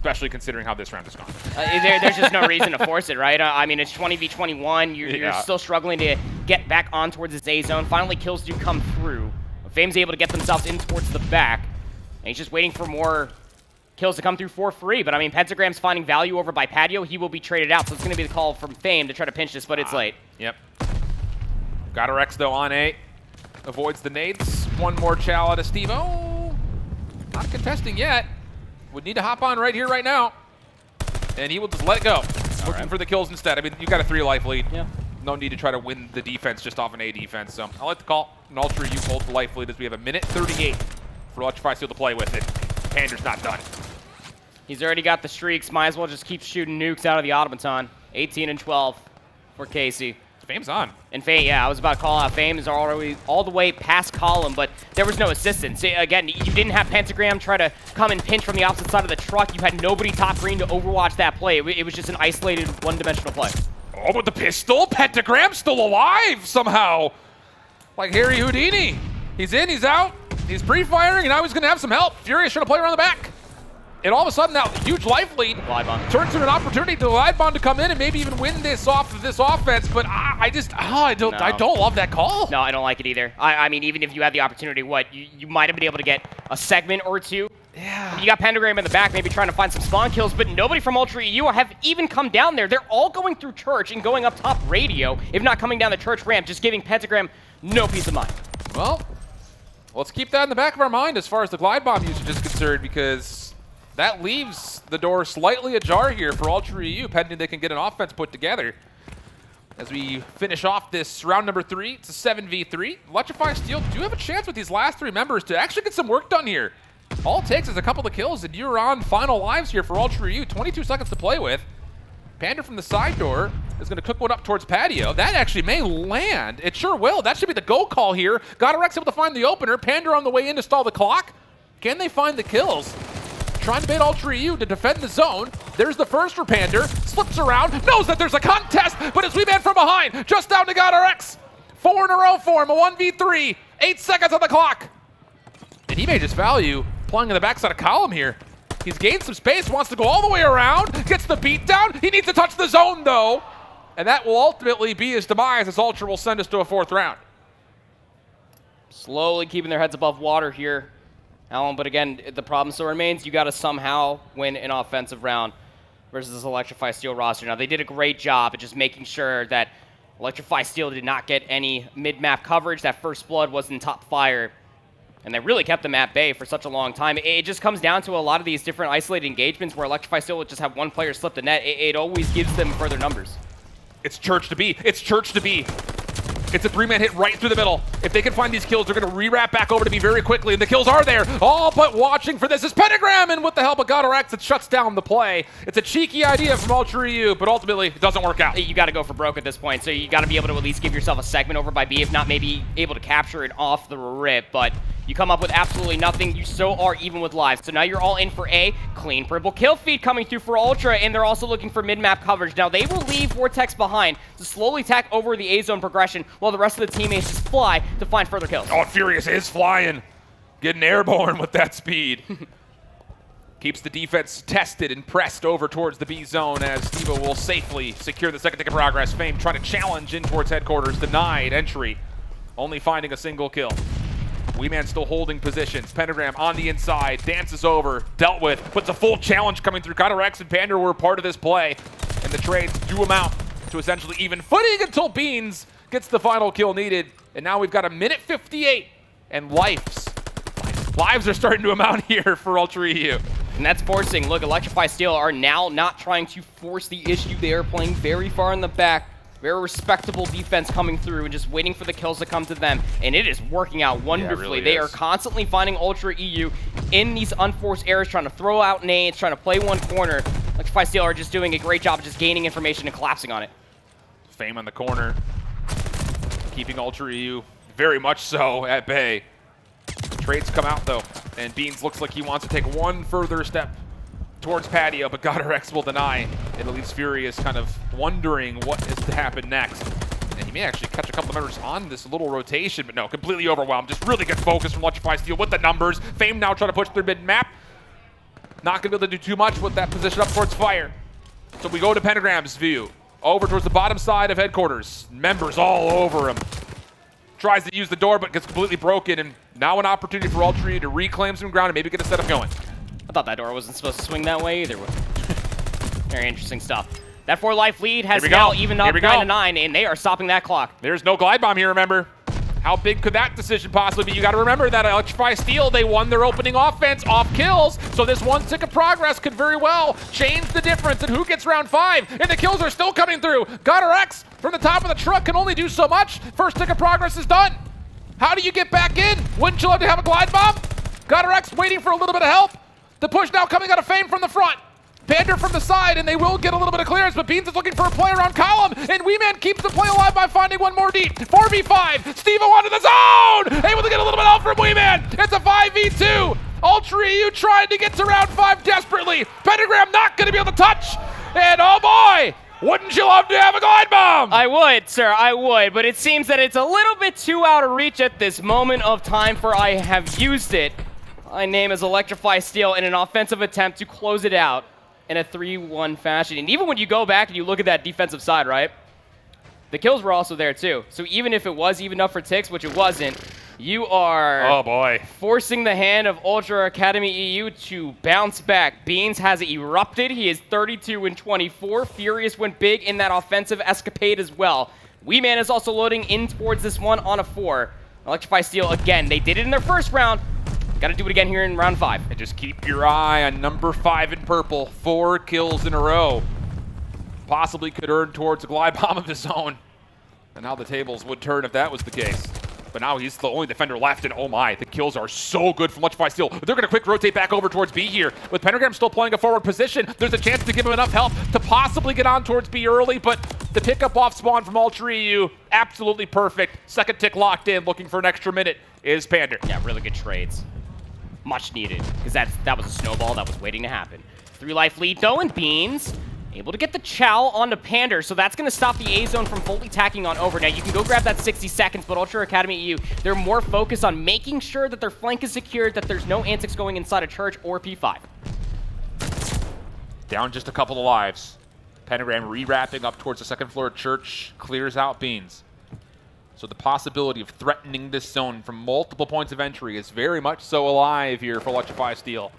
especially considering how this round has gone. There's just no reason to force it, right? I mean, it's 20v21. You're still struggling to get back on towards this A zone. Finally, kills do come through. Fame's able to get themselves in towards the back. And he's just waiting for more kills to come through for free. But, I mean, Pentagram's finding value over by Patio. He will be traded out, so it's going to be the call from Fame to try to pinch this, but it's late. Yep. Gavutu, though, on A. Avoids the nades. One more chow out of Steve. Oh, not contesting yet. Would need to hop on right here, right now. And he will just let it go. Looking for the kills instead. I mean, you've got a 3-life lead. Yeah. No need to try to win the defense just off an A defense. So I'll let the call. And Ultra U holds the life lead as we have a minute 38 for Electrify Steel to play with it. Pander's not done. He's already got the streaks. Might as well just keep shooting nukes out of the automaton. 18 and 12 for Casey. Fame's on. And Fame, yeah, I was about to call out Fame is already all the way past column, but there was no assistance. Again, you didn't have Pentagram try to come and pinch from the opposite side of the truck. You had nobody top green to overwatch that play. It was just an isolated one-dimensional play. Oh, with the pistol, Pentagram still alive somehow. Like Harry Houdini. He's in, he's out, he's pre-firing, and now he's going to have some help. Furious trying to play around the back. And all of a sudden now, huge life lead turns into an opportunity to Glidebond to come in and maybe even win this off of this offense. But I don't love that call. No, I don't like it either. I mean, even if you had the opportunity, you might have been able to get a segment or two. Yeah. You got Pentagram in the back, maybe trying to find some spawn kills, but nobody from Ultra EU have even come down there. They're all going through Church and going up top radio, if not coming down the Church ramp, just giving Pentagram no peace of mind. Well, let's keep that in the back of our mind as far as the glide bomb usage is concerned, because that leaves the door slightly ajar here for Ultra EU, pending they can get an offense put together. As we finish off this round number 3, it's a 7v3. Electrify Steel do have a chance with these last 3 members to actually get some work done here. All it takes is a couple of kills, and you're on final lives here for Ultra EU. 22 seconds to play with. Panda from the side door is going to cook one up towards Patio. That actually may land. It sure will. That should be the go call here. Gavutu able to find the opener. Panda on the way in to stall the clock. Can they find the kills? Trying to bait Ultra EU to defend the zone. There's the first for Pander. Slips around. Knows that there's a contest, but it's we-man from behind. Just down to Gavutu. 4 in a row for him. A 1v3. 8 seconds on the clock. And he may just value playing in the backside of column here. He's gained some space, wants to go all the way around, gets the beat down. He needs to touch the zone, though. And that will ultimately be his demise, as Ultra will send us to a 4th round. Slowly keeping their heads above water here, Alan. But again, the problem still remains. You got to somehow win an offensive round versus this Electrify Steel roster. Now, they did a great job at just making sure that Electrify Steel did not get any mid-map coverage. That first blood was in top fire. And they really kept them at bay for such a long time. It just comes down to a lot of these different isolated engagements where Electrify Steel would just have one player slip the net. It always gives them further numbers. It's Church to be. It's Church to be. It's a 3-man hit right through the middle. If they can find these kills, they're going to re-wrap back over to be very quickly, and the kills are there. All but watching for this is Pentagram, and with the help of Gavutu, it shuts down the play. It's a cheeky idea from Ultra EU, but ultimately it doesn't work out. You got to go for broke at this point, so you got to be able to at least give yourself a segment over by B, if not maybe able to capture it off the rip, but you come up with absolutely nothing. You so are even with lives. So now you're all in for A. Clean purple kill feed coming through for Ultra, and they're also looking for mid-map coverage. Now they will leave Vortex behind to slowly tack over the A-zone progression while the rest of the teammates just fly to find further kills. Oh, Furious is flying. Getting airborne with that speed. Keeps the defense tested and pressed over towards the B zone as Stevo will safely secure the second tick of progress. Fame trying to challenge in towards headquarters. Denied entry. Only finding a single kill. Wee-Man still holding positions. Pentagram on the inside. Dances over. Dealt with. Puts a full challenge coming through. Gavutu and Pander were part of this play. And the trades do amount to essentially even footing until Beans gets the final kill needed. And now we've got a minute 58. And lives are starting to amount here for Ultra EU. And that's forcing. Look, Electrify Steel are now not trying to force the issue. They are playing very far in the back. Very respectable defense coming through and just waiting for the kills to come to them. And it is working out wonderfully. Yeah, it really they is. are constantly finding Ultra EU in these unforced areas, trying to throw out nades, trying to play one corner. Electrify Steel are just doing a great job of just gaining information and collapsing on it. Fame on the corner. Keeping Ultra EU very much so at bay. Trades come out though. And Beans looks like he wants to take one further step towards Patio, but Gavutu will deny. It leaves Furious kind of wondering what is to happen next. And he may actually catch a couple of members on this little rotation, but no, completely overwhelmed. Just really good focus from Electrify Steel with the numbers. Fame now trying to push through mid-map. Not going to be able to do too much with that position up towards fire. So we go to Pentagram's view. Over towards the bottom side of headquarters. Members all over him. Tries to use the door, but gets completely broken. And now an opportunity for Ultra to reclaim some ground and maybe get a setup going. I thought that door wasn't supposed to swing that way either. Very interesting stuff. That 4-life lead has now evened up 9-9, and they are stopping that clock. There's no glide bomb here, remember. How big could that decision possibly be? You got to remember that Electrify Steel, they won their opening offense off kills, so this one tick of progress could very well change the difference in who gets round 5, and the kills are still coming through. Gunner X from the top of the truck can only do so much. First tick of progress is done. How do you get back in? Wouldn't you love to have a glide bomb? Gunner X waiting for a little bit of help. The push now coming out of Fame from the front. Pander from the side, and they will get a little bit of clearance, but Beans is looking for a play around Column, and Weeman keeps the play alive by finding one more deep. 4v5, Steve-O onto the zone! Able to get a little bit out from Weeman. It's a 5v2. Ultra EU trying to get to round 5 desperately. Pentagram not going to be able to touch, and oh boy, wouldn't you love to have a glide bomb? I would, sir, I would, but it seems that it's a little bit too out of reach at this moment of time, for I have used it. My name is Electrify Steel in an offensive attempt to close it out in a 3-1 fashion. And even when you go back and you look at that defensive side, right? The kills were also there too. So even if it was even up for ticks, which it wasn't, you are oh boy, forcing the hand of Ultra Academy EU to bounce back. Beans has erupted. He is 32-24. Furious went big in that offensive escapade as well. Weeman is also loading in towards this one on a 4. Electrify Steel again. They did it in their first round. Got to do it again here in round 5. And just keep your eye on number 5 in purple. 4 kills in a row. Possibly could earn towards a glide bomb of his own. And how the tables would turn if that was the case. But now he's the only defender left, and oh my, the kills are so good from Electrify Steel. They're going to quick rotate back over towards B here. With Pentagram still playing a forward position, there's a chance to give him enough help to possibly get on towards B early, but the pickup off spawn from Ultra EU, absolutely perfect. Second tick locked in, looking for an extra minute is Pander. Yeah, really good trades. Much needed, because that was a snowball that was waiting to happen. 3-life lead though, and Beans able to get the Chow onto Pander, so that's going to stop the A zone from fully tacking on over. Now, you can go grab that 60 seconds, but Ultra Academy EU, they're more focused on making sure that their flank is secured, that there's no antics going inside a church or P5. Down just a couple of lives. Pentagram re-wrapping up towards the second floor church, clears out Beans. So the possibility of threatening this zone from multiple points of entry is very much so alive here for Electrify Steel.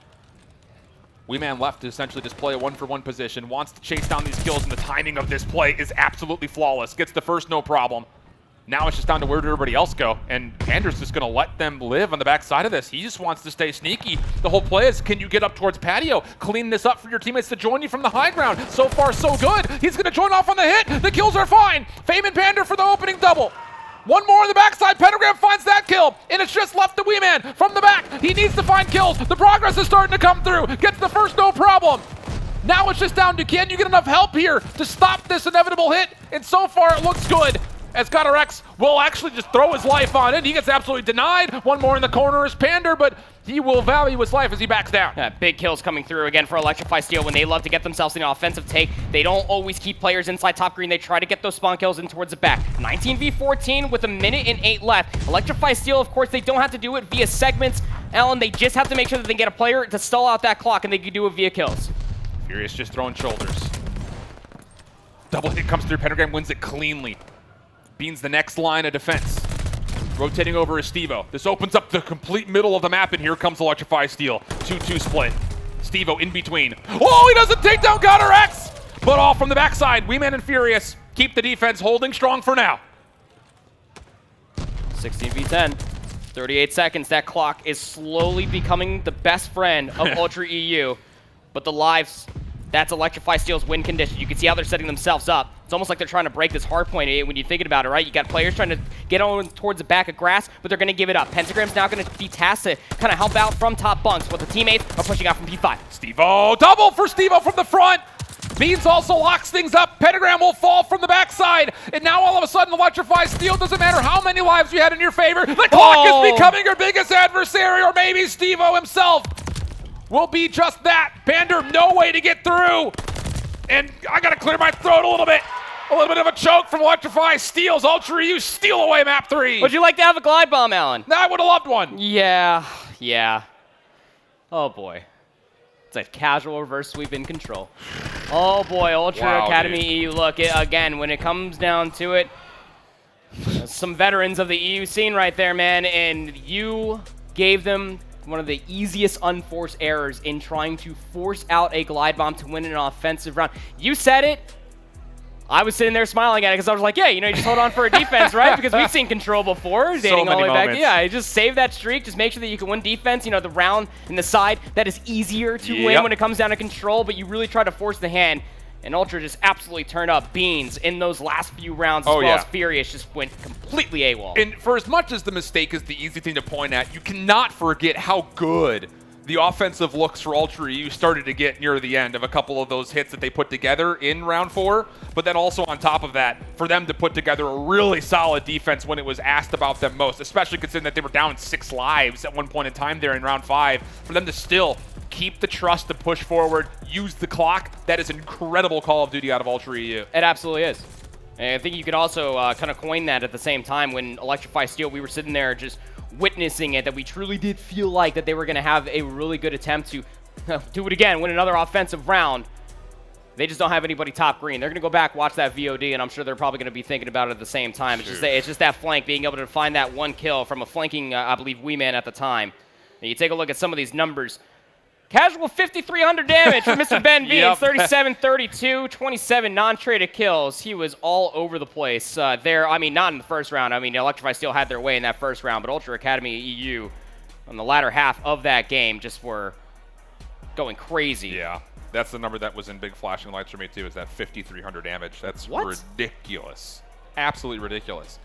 Weeman left to essentially just play a 1-for-1 position, wants to chase down these kills, and the timing of this play is absolutely flawless. Gets the first, no problem. Now it's just down to where did everybody else go, and Pander's just going to let them live on the backside of this. He just wants to stay sneaky. The whole play is, can you get up towards patio, clean this up for your teammates to join you from the high ground? So far, so good. He's going to join off on the hit. The kills are fine. Fame and Pander for the opening double. One more on the backside. Pentagram finds that kill, and it's just left to Weeman from the back. He needs to find kills. The progress is starting to come through. Gets the first, no problem. Now it's just down to, can you get enough help here to stop this inevitable hit? And so far, it looks good, as Gunner X will actually just throw his life on it. He gets absolutely denied. One more in the corner is Pander, but he will value his life as he backs down. Yeah, big kills coming through again for Electrify Steel. When they love to get themselves in an offensive take, they don't always keep players inside top green. They try to get those spawn kills in towards the back. 19v14 with 1:08 left. Electrify Steel, of course, they don't have to do it via segments. Alan, they just have to make sure that they get a player to stall out that clock, and they can do it via kills. Furious just throwing shoulders. Double hit comes through. Pentagram wins it cleanly. Beans the next line of defense. Rotating over is Steve-O. This opens up the complete middle of the map, and here comes Electrify Steel. 2-2 split. Steve-O in between. Oh, he doesn't take down Gunner X! But all from the backside. Weeman and Furious keep the defense holding strong for now. 16v10. 38 seconds. That clock is slowly becoming the best friend of Ultra EU. But the lives, that's Electrify Steel's win condition. You can see how they're setting themselves up. It's almost like they're trying to break this hard point when you're thinking about it, right? You got players trying to get on towards the back of grass, but they're going to give it up. Pentagram's now going to be tasked to kind of help out from top bunks, but the teammates are pushing out from P5. Steve-O, double for Steve-O from the front. Beans also locks things up. Pentagram will fall from the backside. And now all of a sudden, Electrify Steel, doesn't matter how many lives you had in your favor. The clock is becoming your biggest adversary, or maybe Steve-O himself will be just that. Pander, no way to get through. And I got to clear my throat a little bit. A little bit of a choke from Electrify Steel's Ultra EU steal away map 3. Would you like to have a glide bomb, Alan? I would have loved one. Yeah. Oh boy. It's a casual reverse sweep in control. Oh boy, Ultra Wow, Academy dude. EU. Look, again, when it comes down to it, some veterans of the EU scene right there, man, and you gave them one of the easiest unforced errors in trying to force out a glide bomb to win an offensive round. You said it. I was sitting there smiling at it because I was like, yeah, you know, you just hold on for a defense, right? Because we've seen control before, dating all the way back. moments. Yeah, just save that streak. Just make sure that you can win defense. You know, the round in the side, that is easier to win when it comes down to control, but you really try to force the hand. And Ultra just absolutely turned up Beans in those last few rounds, as well as Furious just went completely AWOL. And for as much as the mistake is the easy thing to point at, you cannot forget how good the offensive looks for Ultra EU started to get near the end of a couple of those hits that they put together in round 4. But then also on top of that, for them to put together a really solid defense when it was asked about them most, especially considering that they were down 6 lives at one point in time there in round 5, for them to still keep the trust to push forward, use the clock, that is incredible Call of Duty out of Ultra EU. It absolutely is. And I think you could also kind of coin that at the same time when Electrify Steel, we were sitting there just witnessing it, that we truly did feel like that they were going to have a really good attempt to do it again, win another offensive round. They just don't have anybody top green. They're going to go back, watch that VOD, and I'm sure they're probably going to be thinking about it at the same time. It's just that flank, being able to find that one kill from a flanking, I believe, Wee Man at the time. And you take a look at some of these numbers. Casual 5,300 damage from Mr. Ben Beans, 37-32, 27 non-traded kills. He was all over the place there. I mean, not in the first round. I mean, Electrify still had their way in that first round, but Ultra Academy EU on the latter half of that game just were going crazy. Yeah, that's the number that was in big flashing lights for me too, is that 5,300 damage. That's ridiculous. Absolutely ridiculous.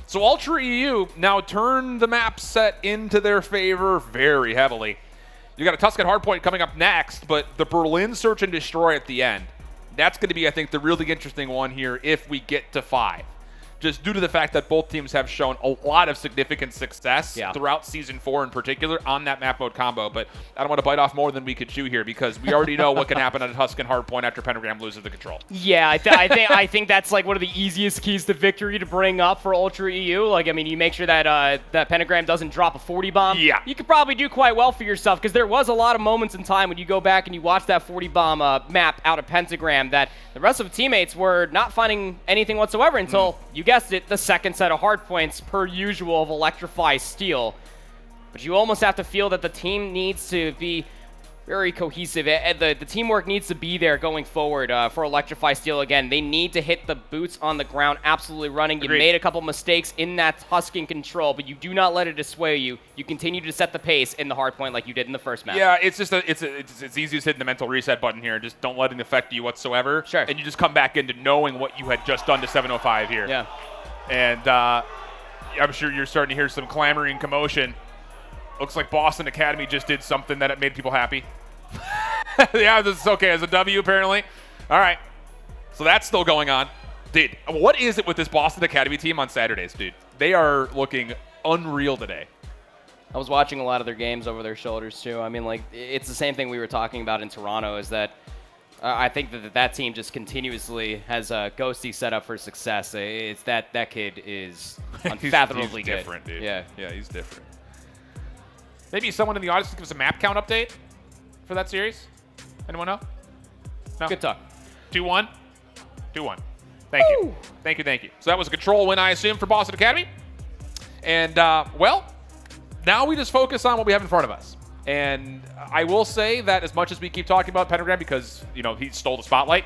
So Ultra EU now turn the map set into their favor very heavily. You got a Tuscan Hardpoint coming up next, but the Berlin Search and Destroy at the end. That's going to be, I think, the really interesting one here if we get to 5. Just due to the fact that both teams have shown a lot of significant success throughout Season 4 in particular on that map mode combo. But I don't want to bite off more than we could chew here because we already know what can happen at a Tuscan Hardpoint after Pentagram loses the control. Yeah, I think that's like one of the easiest keys to victory to bring up for Ultra EU. Like, I mean, you make sure that that Pentagram doesn't drop a 40 bomb. Yeah. You could probably do quite well for yourself because there was a lot of moments in time when you go back and you watch that 40 bomb map out of Pentagram that the rest of the teammates were not finding anything whatsoever until, you guessed it, the second set of hard points per usual of Electrify Steel. But you almost have to feel that the team needs to be very cohesive. The teamwork needs to be there going forward for Electrify Steel again. They need to hit the boots on the ground absolutely running. Agreed. You made a couple mistakes in that Tuscan control, but you do not let it dissuade you. You continue to set the pace in the hard point like you did in the first match. Yeah, it's just it's easy as hitting the mental reset button here. Just don't let it affect you whatsoever. Sure. And you just come back into knowing what you had just done to 705 here. Yeah. And I'm sure you're starting to hear some clamoring commotion. Looks like Boston Academy just did something that made people happy. Yeah, this is okay as a W apparently. All right, so that's still going on. Dude, what is it with this Boston Academy team on Saturdays, dude? They are looking unreal today. I was watching a lot of their games over their shoulders too. I mean, like, it's the same thing we were talking about in Toronto, is that I think that team just continuously has a Ghosty set up for success. It's that kid is unfathomably he's good. different, dude. Yeah, he's different. Maybe someone in the audience can give us a map count update for that series? Anyone know? No? Good talk. 2-1? 2-1. Thank you. Thank you. So that was a control win, I assume, for Boston Academy. And, well, now we just focus on what we have in front of us. And I will say that as much as we keep talking about Pentagram because, you know, he stole the spotlight,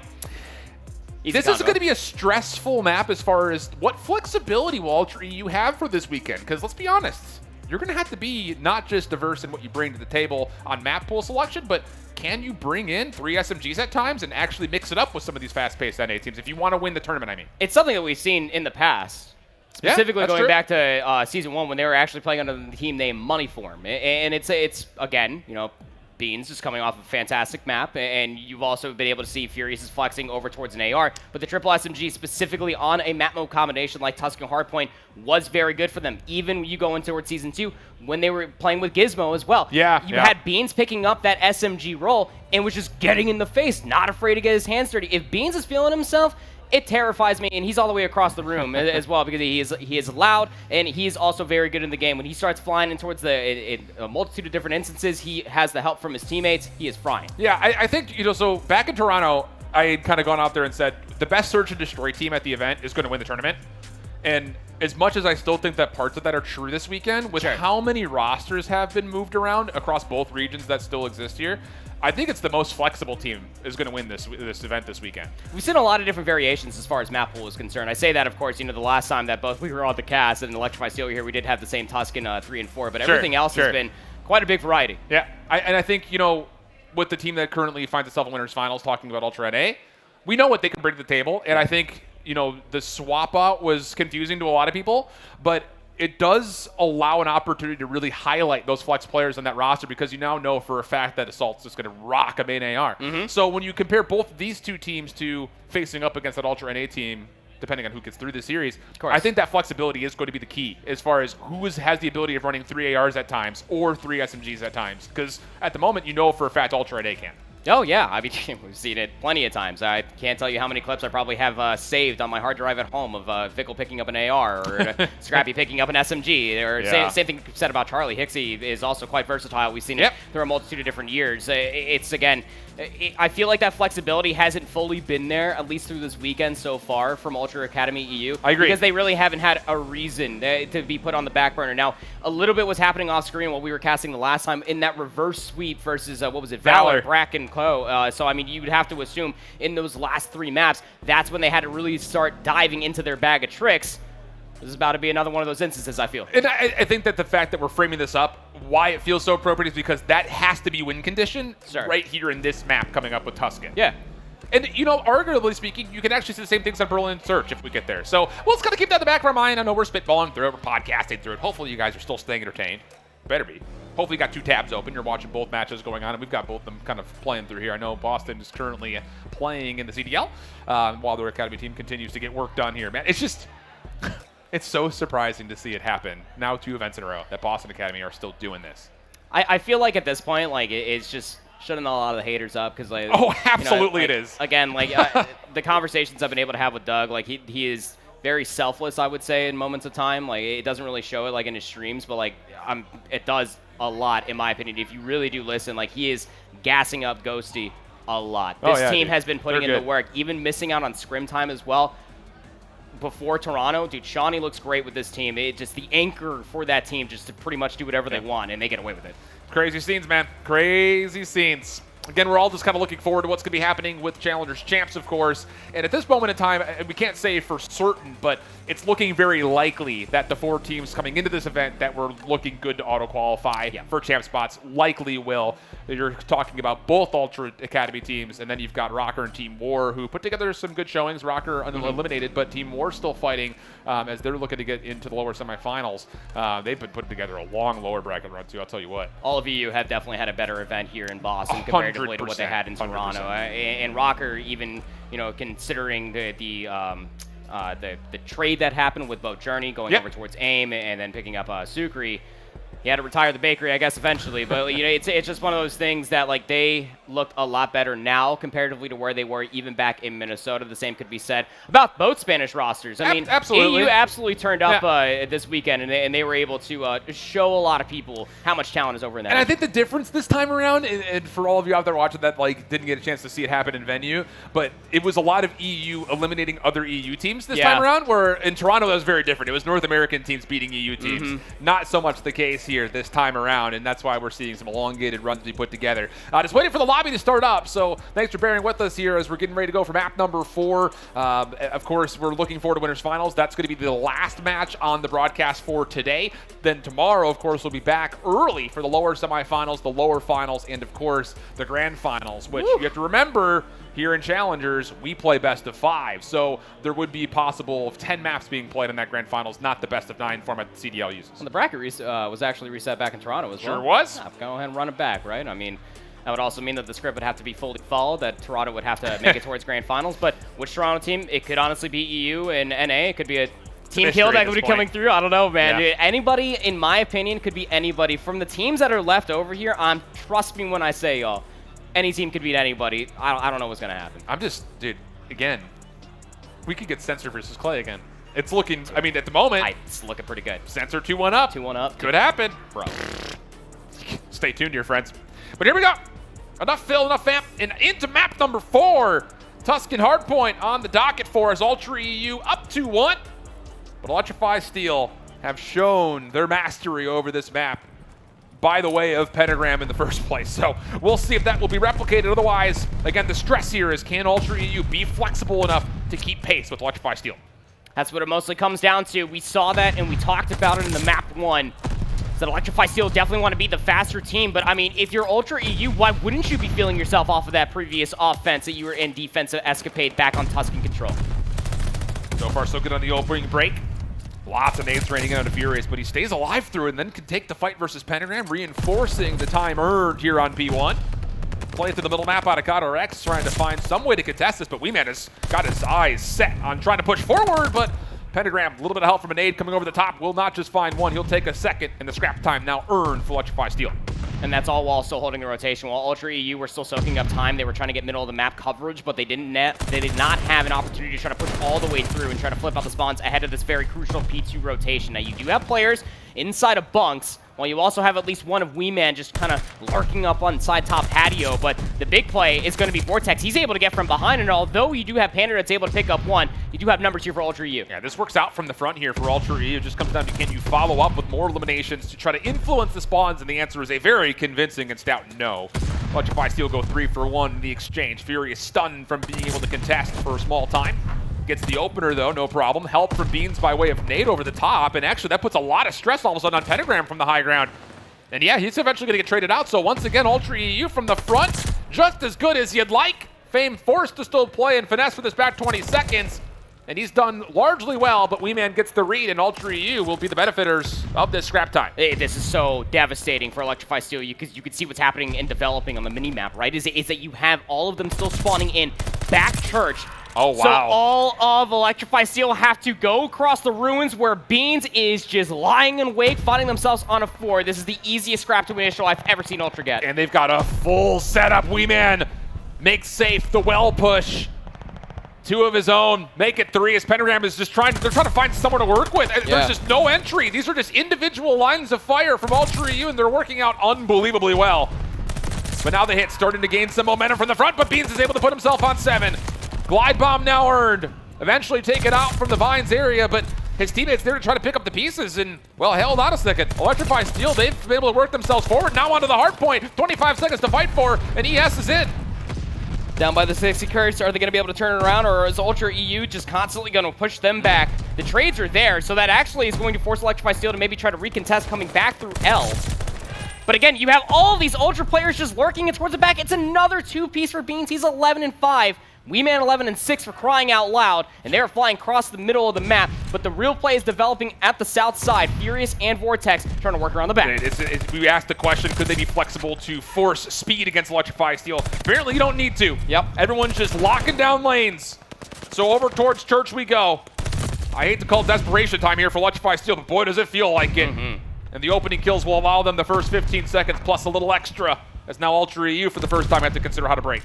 this is going to be a stressful map as far as what flexibility will Ultra EU have for this weekend. Because let's be honest, you're going to have to be not just diverse in what you bring to the table on map pool selection, but can you bring in 3 SMGs at times and actually mix it up with some of these fast-paced NA teams if you want to win the tournament, I mean? It's something that we've seen in the past. Specifically going back to Season 1 when they were actually playing under the team name Moneyform. And it's again, you know, Beans is coming off a fantastic map, and you've also been able to see Furious is flexing over towards an AR, but the triple SMG specifically on a map mode combination like Tuscan Hardpoint was very good for them. Even you go into towards Season 2 when they were playing with Gizmo as well. You had Beans picking up that SMG role and was just getting in the face, not afraid to get his hands dirty. If Beans is feeling himself, it terrifies me, and he's all the way across the room as well because he is loud, and he's also very good in the game. When he starts flying in towards a multitude of different instances, he has the help from his teammates. He is frying. Yeah, I think, so back in Toronto, I had kind of gone out there and said the best search and destroy team at the event is going to win the tournament. And as much as I still think that parts of that are true this weekend, with how many rosters have been moved around across both regions that still exist here, I think it's the most flexible team is going to win this event this weekend. We've seen a lot of different variations as far as map pool is concerned. I say that, of course, the last time that both we were on the cast and Electrify Steel here, we did have the same Tuscan 3 and 4, but everything else has been quite a big variety. Yeah, and I think, with the team that currently finds itself in winners finals, talking about Ultra NA, we know what they can bring to the table, and I think the swap out was confusing to a lot of people, but it does allow an opportunity to really highlight those flex players on that roster because you now know for a fact that Assault's just going to rock a main AR. So when you compare both these two teams to facing up against that Ultra NA team, depending on who gets through the series, I think that flexibility is going to be the key as far as who has the ability of running 3 ARs at times or 3 SMGs at times. Because at the moment, for a fact Ultra NA can. Oh, yeah. I mean, we've seen it plenty of times. I can't tell you how many clips I probably have saved on my hard drive at home of Vickle picking up an AR or Scrappy picking up an SMG. Or same thing said about Charlie. Hixie is also quite versatile. We've seen it through a multitude of different years. I feel like that flexibility hasn't fully been there, at least through this weekend so far, from Ultra Academy EU. I agree. Because they really haven't had a reason to be put on the back burner. Now, a little bit was happening off screen while we were casting the last time in that reverse sweep versus, Valor, Brack, and Co. So, I mean, you would have to assume in those last 3 maps, that's when they had to really start diving into their bag of tricks. This is about to be another one of those instances, I feel. And I think that the fact that we're framing this up, why it feels so appropriate is because that has to be win condition right here in this map coming up with Tuscan. Yeah. And, arguably speaking, you can actually see the same things on Berlin Search if we get there. So we'll just got to keep that in the back of our mind. I know we're spitballing through it, we're podcasting through it. Hopefully you guys are still staying entertained. Better be. Hopefully you got 2 tabs open. You're watching both matches going on, and we've got both of them kind of playing through here. I know Boston is currently playing in the CDL while their Academy team continues to get work done here. Man, it's just... It's so surprising to see it happen. Now 2 events in a row that Boston Academy are still doing this. I feel like at this point, it's just shutting a lot of the haters up because, absolutely it is. Again, the conversations I've been able to have with Doug, he is very selfless, I would say, in moments of time. It doesn't really show it in his streams, but it does a lot in my opinion. If you really do listen, he is gassing up Ghosty a lot. This team has been putting in the work, even missing out on scrim time as well. Before Toronto, dude, Shawnee looks great with this team. It's just the anchor for that team just to pretty much do whatever they want, and they get away with it. Crazy scenes, man. Crazy scenes. Again, we're all just kind of looking forward to what's going to be happening with Challengers Champs, of course. And at this moment in time, we can't say for certain, but it's looking very likely that the 4 teams coming into this event that were looking good to auto-qualify for champ spots likely will. You're talking about both Ultra Academy teams, and then you've got Rocker and Team War, who put together some good showings. Rocker eliminated, but Team War still fighting as they're looking to get into the lower semifinals. They've been putting together a long lower bracket run, too, I'll tell you what. All of you have definitely had a better event here in Boston compared to what they had in Toronto. And Rocker, even considering the trade that happened with both Journey going over towards AIM and then picking up Sukri. He had to retire the bakery, I guess, eventually. But it's just one of those things that they look a lot better now comparatively to where they were even back in Minnesota. The same could be said about both Spanish rosters. I mean, absolutely. EU absolutely turned up this weekend, and they were able to show a lot of people how much talent is over in that. And I think the difference this time around, and for all of you out there watching that didn't get a chance to see it happen in venue, but it was a lot of EU eliminating other EU teams this time around, where in Toronto that was very different. It was North American teams beating EU teams. Not so much the case here this time around, and that's why we're seeing some elongated runs be put together. Just waiting for the lobby to start up, so thanks for bearing with us here as we're getting ready to go for map number 4. Of course, we're looking forward to winners finals. That's going to be the last match on the broadcast for today. Then tomorrow, of course, we'll be back early for the lower semifinals, the lower finals, and of course, the grand finals, which you have to remember, here in Challengers, we play best of 5, so there would be possible of 10 maps being played in that grand finals, not the best of 9 format the CDL uses. And the bracket was actually reset back in Toronto as well. Sure was. Yeah, go ahead and run it back, right? I mean, that would also mean that the script would have to be fully followed, that Toronto would have to make it towards grand finals. But which Toronto team? It could honestly be EU and NA. It could be a team kill that could be coming through. I don't know, man. Yeah. Anybody, in my opinion, could be anybody. From the teams that are left over here, trust me when I say, y'all, any team could beat anybody. I don't know what's going to happen. I'm just, dude, again, we could get Sensor versus Clay again. It's looking, I mean, at the moment, It's looking pretty good. Sensor 2-1 up. 2-1 up. Could happen. Bro. Stay tuned here, friends. But here we go. Enough fill, enough vamp, and into map number 4. Tuscan Hardpoint on the docket for us. Ultra EU up 2-1. But Electrify Steel have shown their mastery over this map by the way of Pentagram in the first place. So we'll see if that will be replicated. Otherwise, again, the stress here is can Ultra EU be flexible enough to keep pace with Electrify Steel? That's what it mostly comes down to. We saw that and we talked about it in the map 1. So Electrify Steel definitely want to be the faster team, but I mean, if you're Ultra EU, why wouldn't you be feeling yourself off of that previous offense that you were in defensive escapade back on Tuscan control? So far, so good on the opening break. Lots of nades raining out of Furious, but he stays alive through it and then can take the fight versus Pentagram, reinforcing the time earned here on B1. Play through the middle map out of Gato X, trying to find some way to contest this, but Weeman has got his eyes set on trying to push forward, but Pentagram, a little bit of help from a nade coming over the top, will not just find one, he'll take a second, and the scrap time now earned for Electrify Steel. And that's all while still holding the rotation. While Ultra EU were still soaking up time, they were trying to get middle of the map coverage, but they did not have an opportunity to try to push all the way through and try to flip out the spawns ahead of this very crucial P2 rotation. Now, you do have players inside of bunks, while you also have at least one of Weeman just kind of lurking up on side top patio, but the big play is going to be Vortex. He's able to get from behind, and although you do have Panda that's able to pick up one, you do have numbers here for Ultra EU. Yeah, this works out from the front here for Ultra EU. It just comes down to can you follow up with more eliminations to try to influence the spawns, and the answer is a very convincing and stout no. Electrify Steel go 3 for 1 in the exchange. Fury is stunned from being able to contest for a small time. Gets the opener, though, no problem. Help from Beans by way of nade over the top, and actually that puts a lot of stress all of a sudden on Pentagram from the high ground. And yeah, he's eventually going to get traded out, so once again, Ultra EU from the front, just as good as you'd like. Fame forced to still play and finesse for this back 20 seconds, and he's done largely well, but Weeman gets the read, and Ultra EU will be the benefiters of this scrap time. Hey, this is so devastating for Electrify Steel. You could see what's happening and developing on the mini-map, right? Is that you have all of them still spawning in back church. Oh, wow. So all of Electrify Steel have to go across the ruins where Beans is just lying in wait, finding themselves on a 4. This is the easiest scrap to initial I've ever seen Ultra get. And they've got a full setup. Weeman makes safe the well push. 2 of his own, make it 3 as Pentagram is just they're trying to find someone to work with. There's just no entry. These are just individual lines of fire from Ultra EU, and they're working out unbelievably well. But now the hit's starting to gain some momentum from the front, but Beans is able to put himself on 7. Glide bomb now earned. Eventually taken out from the Vines area, but his teammates there to try to pick up the pieces, and, well, held on a second. Electrify Steel, they've been able to work themselves forward. Now onto the hard point. 25 seconds to fight for, and ES is in. Down by the 60 curse, are they going to be able to turn it around, or is Ultra EU just constantly going to push them back? The trades are there, so that actually is going to force Electrify Steel to maybe try to recontest coming back through L. But again, you have all these Ultra players just lurking towards the back. It's another 2-piece for Beans. He's 11-5. Weeman 11-6 for crying out loud, and they're flying across the middle of the map, but the real play is developing at the south side. Furious and Vortex trying to work around the back. We asked the question, could they be flexible to force speed against Electrify Steel? Apparently you don't need to. Yep. Everyone's just locking down lanes. So over towards Church we go. I hate to call desperation time here for Electrify Steel, but boy does it feel like it. And the opening kills will allow them the first 15 seconds plus a little extra, as now Ultra EU for the first time have to consider how to break.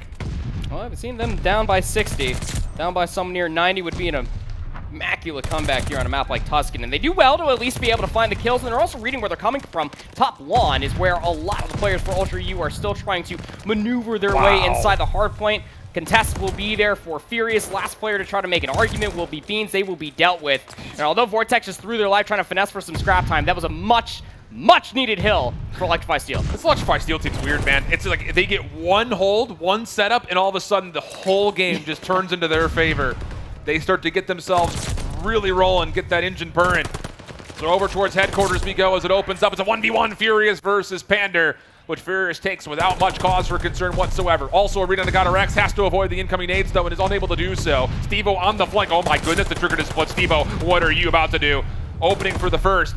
Well, I've seen them down by 60. Down by some near 90 would be an immaculate comeback here on a map like Tuscan. And they do well to at least be able to find the kills, and they're also reading where they're coming from. Top 1 is where a lot of the players for Ultra EU are still trying to maneuver their way inside the hard point. Contest will be there for Furious. Last player to try to make an argument will be Beans. They will be dealt with. And although Vortex just threw their life trying to finesse for some scrap time, that was a much needed hill for Electrify Steel. This Electrify Steel team's weird, man. It's like they get one hold, one setup, and all of a sudden the whole game just turns into their favor. They start to get themselves really rolling, get that engine purring. So over towards headquarters we go as it opens up. It's a 1v1 Furious versus Pander, which Furious takes without much cause for concern whatsoever. Also, Arena Nagata Rex has to avoid the incoming nades, though, and is unable to do so. Stevo on the flank. Oh my goodness, the trigger just split. Stevo, what are you about to do? Opening for the first.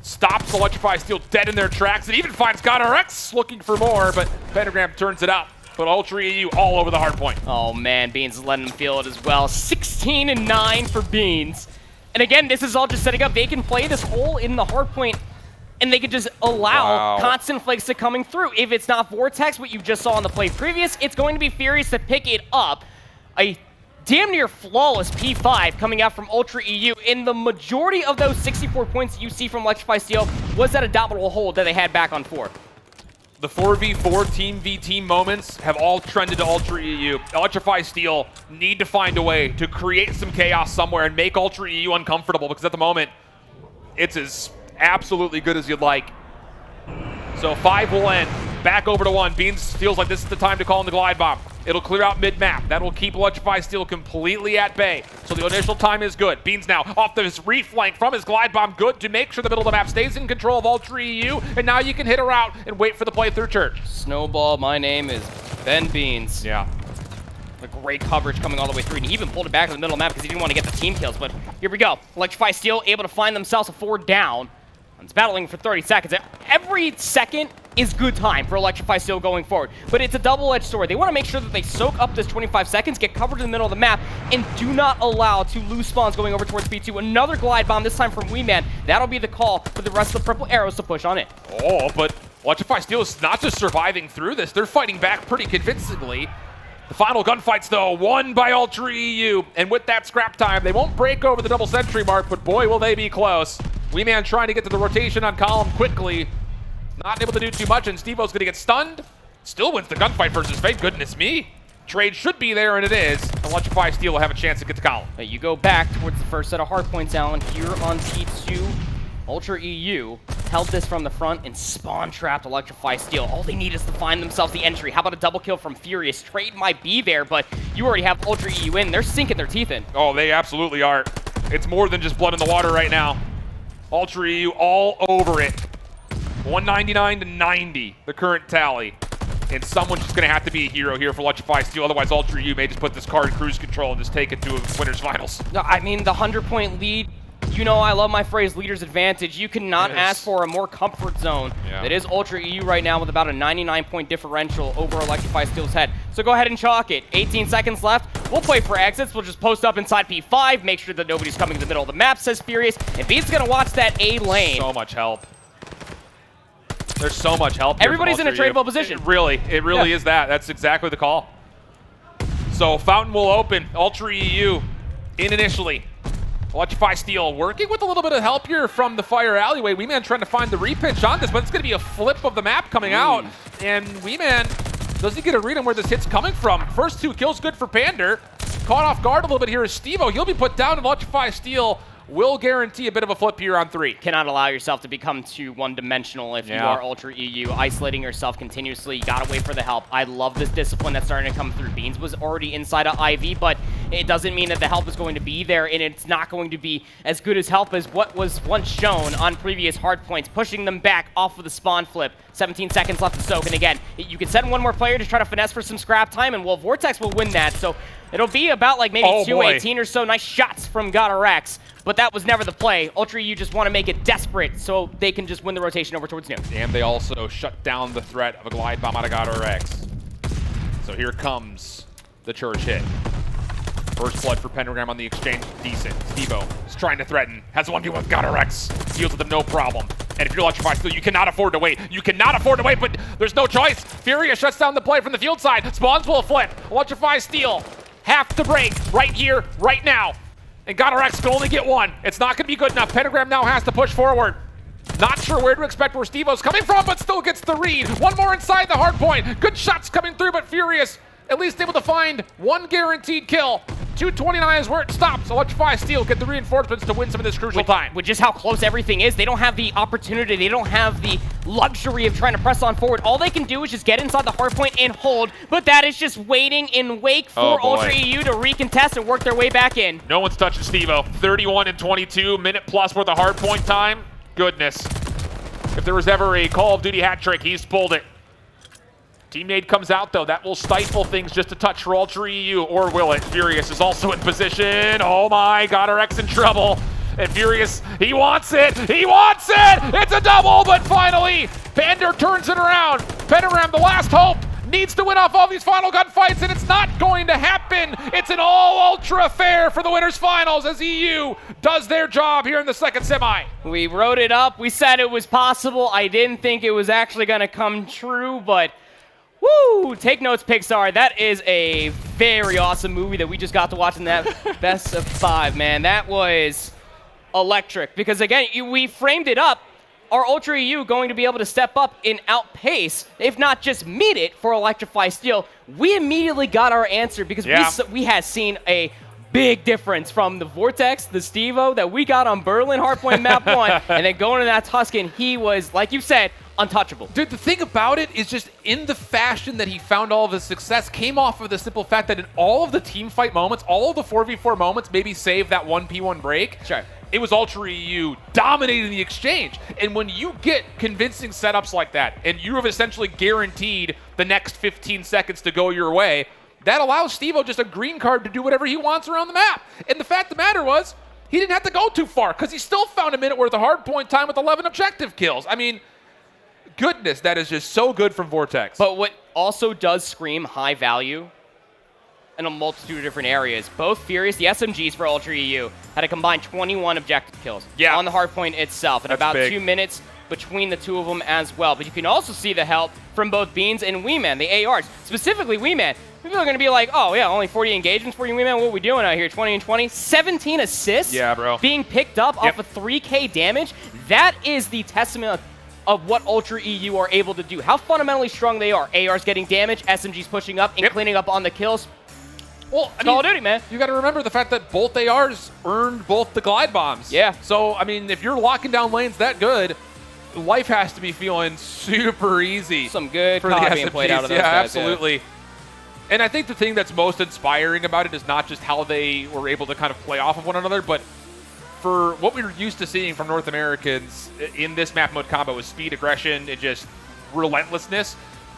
Stops Electrify Steel dead in their tracks. It even finds Nagata Rex looking for more, but Pentagram turns it up. But Ultra EU all over the hard point. Oh man, Beans is letting them feel it as well. 16-9 for Beans. And again, this is all just setting up. They can play this hole in the hard point, and they could just allow constant flakes to coming through. If it's not Vortex, what you just saw on the play previous, it's going to be Furious to pick it up. A damn near flawless P5 coming out from Ultra EU. And the majority of those 64 points you see from Electrify Steel was that adoptable hold that they had back on 4. The 4v4 Team v Team moments have all trended to Ultra EU. Electrify Steel need to find a way to create some chaos somewhere and make Ultra EU uncomfortable, because at the moment, it's as absolutely good as you'd like. So 5 will end. Back over to 1. Beans feels like this is the time to call in the glide bomb. It'll clear out mid-map. That will keep Electrify Steel completely at bay. So the initial time is good. Beans now off his reflank from his glide bomb. Good to make sure the middle of the map stays in control of Ultra EU. And now you can hit her out and wait for the play through Church. Snowball, my name is Ben Beans. Yeah. The great coverage coming all the way through. And he even pulled it back to the middle of the map because he didn't want to get the team kills. But here we go. Electrify Steel able to find themselves a 4 down. It's battling for 30 seconds. Every second is good time for Electrify Steel going forward. But it's a double-edged sword. They want to make sure that they soak up this 25 seconds, get covered in the middle of the map, and do not allow to lose spawns going over towards B2. Another glide bomb, this time from Weeman. That'll be the call for the rest of the purple arrows to push on it. Oh, but Electrify Steel is not just surviving through this. They're fighting back pretty convincingly. The final gunfights, though, won by Ultra EU. And with that scrap time, they won't break over the double century mark, but boy, will they be close. Weeman trying to get to the rotation on column quickly. Not able to do too much, and Steve-O's gonna get stunned. Still wins the gunfight versus Fate, goodness me. Trade should be there, and it is. Electrify Steel will have a chance to get to column. You go back towards the first set of hardpoints, Alan, here on T2. Ultra EU held this from the front and spawn trapped Electrify Steel. All they need is to find themselves the entry. How about a double kill from Furious? Trade might be there, but you already have Ultra EU in. They're sinking their teeth in. Oh, they absolutely are. It's more than just blood in the water right now. Ultra EU all over it. 199 to 90, the current tally. And someone's just going to have to be a hero here for Electrify Steel. Otherwise, Ultra EU may just put this car in cruise control and just take it to a winner's finals. No, I mean, the 100-point lead, you know I love my phrase, leader's advantage. You cannot ask for a more comfort zone. Yeah. That is Ultra EU right now with about a 99-point differential over Electrify Steel's head. So go ahead and chalk it. 18 seconds left. We'll play for exits. We'll just post up inside P5, make sure that nobody's coming to the middle of the map, says Furious. And B's going to watch that A lane. So much help. There's so much help here. Everybody's in a tradable position. It really is that. That's exactly the call. So Fountain will open. Ultra EU in initially. Electrify Steel working with a little bit of help here from the fire alleyway. Weeman trying to find the repitch on this, but it's going to be a flip of the map coming out. And Weeman doesn't get a read on where this hit's coming from. First 2 kills good for Pander. Caught off guard a little bit here is Steve-O. He'll be put down, and Electrify Steel will guarantee a bit of a flip here on 3. Cannot allow yourself to become too one-dimensional if you are Ultra EU. Isolating yourself continuously. You gotta wait for the help. I love this discipline that's starting to come through. Beans was already inside of IV, but it doesn't mean that the help is going to be there, and it's not going to be as good as help as what was once shown on previous hardpoints, pushing them back off of the spawn flip. 17 seconds left to soak, and again, you can send one more player to try to finesse for some scrap time, and well, Vortex will win that, so it'll be about like maybe 218 or so. Nice shots from Gavutu, but that was never the play. Ultra EU just want to make it desperate so they can just win the rotation over towards New. And they also shut down the threat of a glide bomb out of Gavutu. So here comes the Church hit. First blood for Pentagram on the exchange, decent. Steve-O is trying to threaten, has 1v1 with Gavutu, deals with them no problem. And if you're Electrify Steel, you cannot afford to wait. You cannot afford to wait, but there's no choice. Furious shuts down the play from the field side. Spawns will flip. Electrify Steel have to break right here, right now. And Gavutu can only get 1. It's not going to be good enough. Pentagram now has to push forward. Not sure where to expect where Steve-O's coming from, but still gets the read. 1 more inside the hard point. Good shots coming through, but Furious at least able to find 1 guaranteed kill. 229 is where it stops. Electrify Steel get the reinforcements to win some of this crucial time. With just how close everything is, they don't have the opportunity, they don't have the luxury of trying to press on forward. All they can do is just get inside the hardpoint and hold, but that is just waiting in wake for Ultra EU to recontest and work their way back in. No one's touching Steve-O. 31 and 22, minute plus worth of hardpoint time. Goodness. If there was ever a Call of Duty hat trick, he's pulled it. Teammate comes out, though. That will stifle things just a touch for Ultra EU, or will it? Furious is also in position. Oh my, Gavutu in trouble. And Furious, he wants it! He wants it! It's a double, but finally, Pander turns it around. Pentagram, the last hope, needs to win off all these final gunfights, and it's not going to happen. It's an all-ultra affair for the winners finals as EU does their job here in the second semi. We wrote it up. We said it was possible. I didn't think it was actually going to come true, but Woo! Take notes, Pixar. That is a very awesome movie that we just got to watch in that Best of 5, man. That was electric. Because, again, we framed it up. Are Ultra EU going to be able to step up and outpace, if not just meet it, for Electrify Steel? We immediately got our answer because we had seen a big difference from the Vortex, the Stevo that we got on Berlin Hardpoint Map 1, and then going to that Tuscan, he was, like you said, untouchable. Dude, the thing about it is just in the fashion that he found all of his success came off of the simple fact that in all of the team fight moments, all of the 4v4 moments, maybe save that 1p1 break, sure, it was Ultra EU dominating the exchange. And when you get convincing setups like that, and you have essentially guaranteed the next 15 seconds to go your way, that allows Stevo just a green card to do whatever he wants around the map. And the fact of the matter was, he didn't have to go too far because he still found a minute worth of hardpoint time with 11 objective kills. I mean, goodness, that is just so good from Vortex. But what also does scream high value in a multitude of different areas, both Furious, the SMGs for Ultra EU, had a combined 21 objective kills on the hardpoint itself, and about big. 2 minutes between the two of them as well. But you can also see the help from both Beans and Weeman, the ARs. Specifically Weeman. People are going to be like, oh yeah, only 40 engagements for you, Weeman. What are we doing out here? 20 and 20? 17 assists being picked up off of 3k damage. That is the testament of what Ultra EU are able to do. How fundamentally strong they are. ARs getting damage, SMGs pushing up and cleaning up on the kills. Well, Call of Duty, man. You got to remember the fact that both ARs earned both the glide bombs. Yeah. So, I mean, if you're locking down lanes that good, life has to be feeling super easy. Some good for the COD being SMGs. played out of those yeah, guys, absolutely. Yeah. And I think the thing that's most inspiring about it is not just how they were able to kind of play off of one another, but for what we were used to seeing from North Americans in this map mode combo with speed, aggression, and just relentlessness.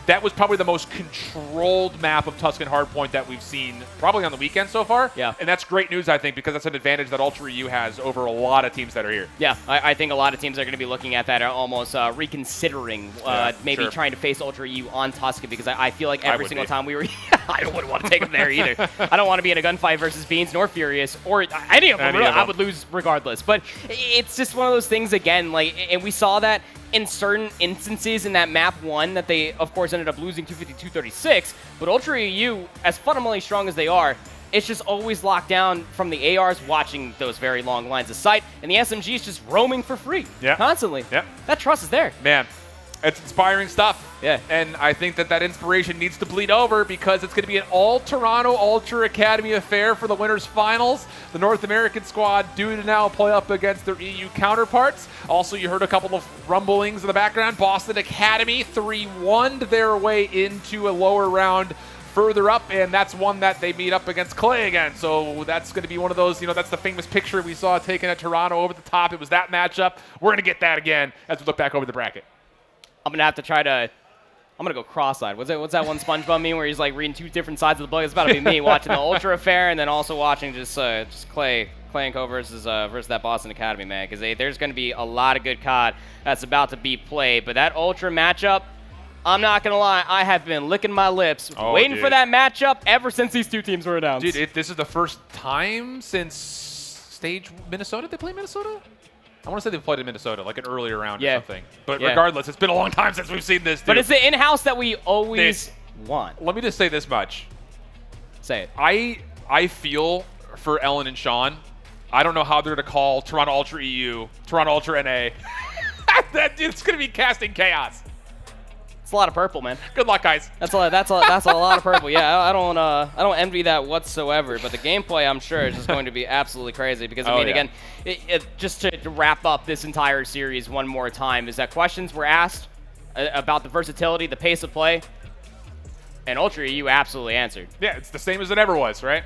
That was probably the most controlled map of Tuscan Hardpoint that we've seen probably on the weekend so far. Yeah. And that's great news, I think, because that's an advantage that Ultra EU has over a lot of teams that are here. Yeah, I think a lot of teams are going to be looking at that, almost reconsidering maybe trying to face Ultra EU on Tuscan, because I feel like every single time we were... I wouldn't want to take them there either. I don't want to be in a gunfight versus Beans nor Furious, or any of them, really. I would lose regardless. But it's just one of those things, again, like, and we saw that in certain instances in that map 1 that they, of course, ended up losing 250-236. But Ultra EU, as fundamentally strong as they are, it's just always locked down from the ARs watching those very long lines of sight, and the SMGs just roaming for free constantly. Yeah. That trust is there. Man, it's inspiring stuff. Yeah. And I think that inspiration needs to bleed over because it's going to be an all-Toronto Ultra Academy affair for the winners' finals. The North American squad due to now play up against their EU counterparts. Also, you heard a couple of rumblings in the background. Boston Academy 3-1'd their way into a lower round further up, and that's one that they meet up against Clay again. So that's going to be one of those, that's the famous picture we saw taken at Toronto over the top. It was that matchup. We're going to get that again as we look back over the bracket. I'm going to have to try to... I'm going to go cross-eyed. What's that one SpongeBob meme where he's like reading two different sides of the book? It's about to be me watching the Ultra affair and then also watching just Clay and Co versus that Boston Academy, man. Because there's going to be a lot of good COD that's about to be played. But that Ultra matchup, I'm not going to lie, I have been licking my lips waiting for that matchup ever since these two teams were announced. Dude, this is the first time since Stage Minnesota they play Minnesota? I want to say they played in Minnesota, like an earlier round or something. But regardless, it's been a long time since we've seen this, dude. But it's the in-house that we always want. Let me just say this much. Say it. I feel for Ellen and Sean. I don't know how they're going to call Toronto Ultra EU, Toronto Ultra NA. It's going to be casting chaos. It's a lot of purple, man. Good luck, guys. That's a lot of purple. Yeah, I don't envy that whatsoever. But the gameplay, I'm sure, is just going to be absolutely crazy. Because I mean, again, just to wrap up this entire series one more time, is that questions were asked about the versatility, the pace of play, and Ultra EU absolutely answered. Yeah, it's the same as it ever was, right?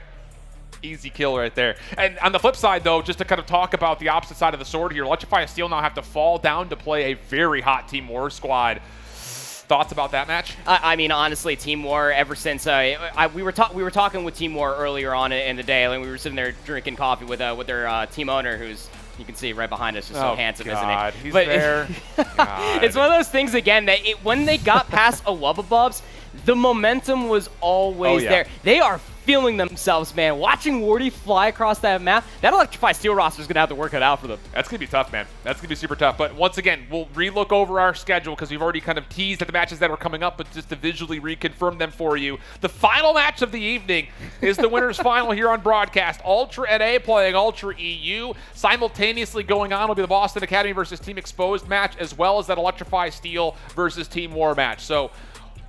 Easy kill right there. And on the flip side, though, just to kind of talk about the opposite side of the sword here, Electrify Steel now have to fall down to play a very hot Team War squad. Thoughts about that match? I mean, honestly, Team War, ever since we were talking with Team War earlier on in the day, and we were sitting there drinking coffee with their team owner, who's, you can see right behind us, just so handsome, isn't he? He's there. It's one of those things, again, that when they got past a Wubbabubs, the momentum was always there. They are feeling themselves, man. Watching Wardy fly across that map, that Electrify Steel roster is going to have to work it out for them. That's going to be tough, man. That's going to be super tough. But once again, we'll relook over our schedule because we've already kind of teased at the matches that were coming up, but just to visually reconfirm them for you. The final match of the evening is the winners final here on broadcast. Ultra NA playing Ultra EU. Simultaneously going on will be the Boston Academy versus Team Exposed match, as well as that Electrify Steel versus Team War match. So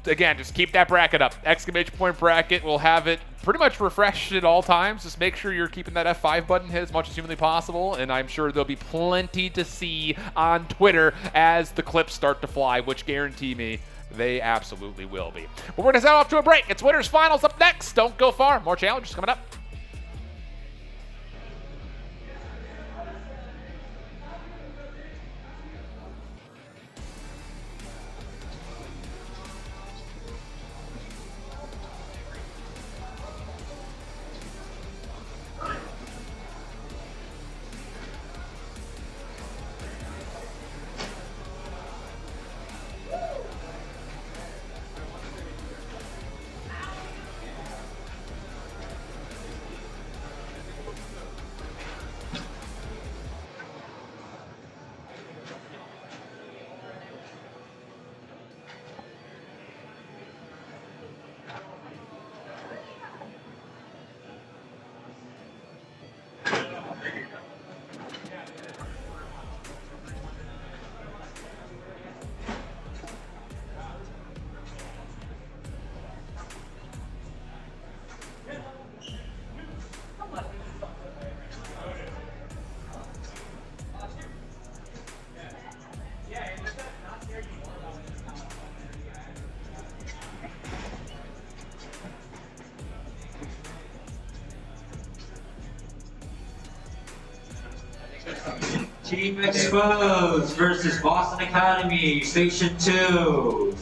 again, just keep that bracket up. Exclamation point bracket. We'll have it pretty much refreshed at all times. Just make sure you're keeping that F5 button hit as much as humanly possible, and I'm sure there'll be plenty to see on Twitter as the clips start to fly, which guarantee me they absolutely will be. Well, we're going to head off to a break. It's Winners Finals up next. Don't go far. More challenges coming up. Team Exposed versus Boston Academy, Station 2.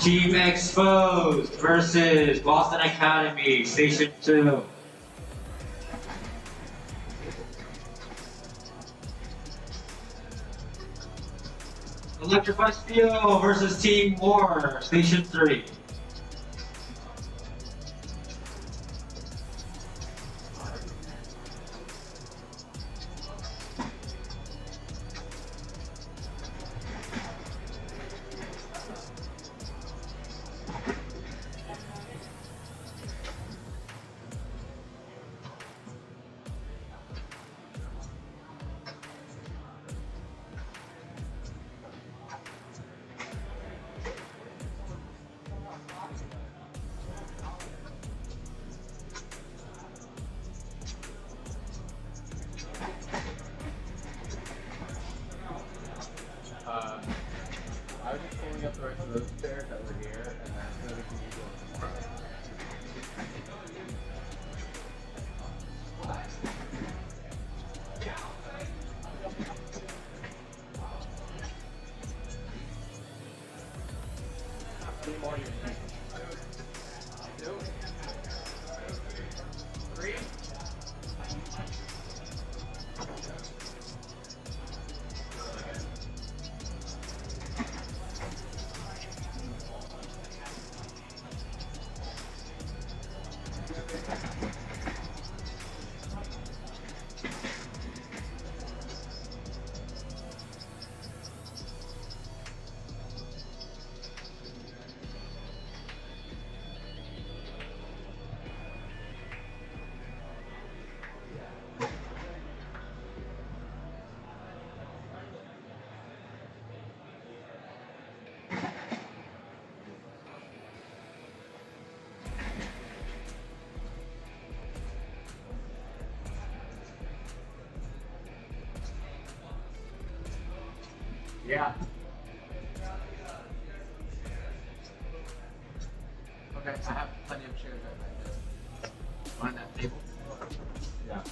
Team Exposed versus Boston Academy, Station 2. Electrify Steel versus Team War, Station 3. I was just pulling up the rest of those chairs that were here, and that's where we can use them. Three more units. Three. Yeah. Okay, I have plenty of chairs right back there. On that table? Yeah.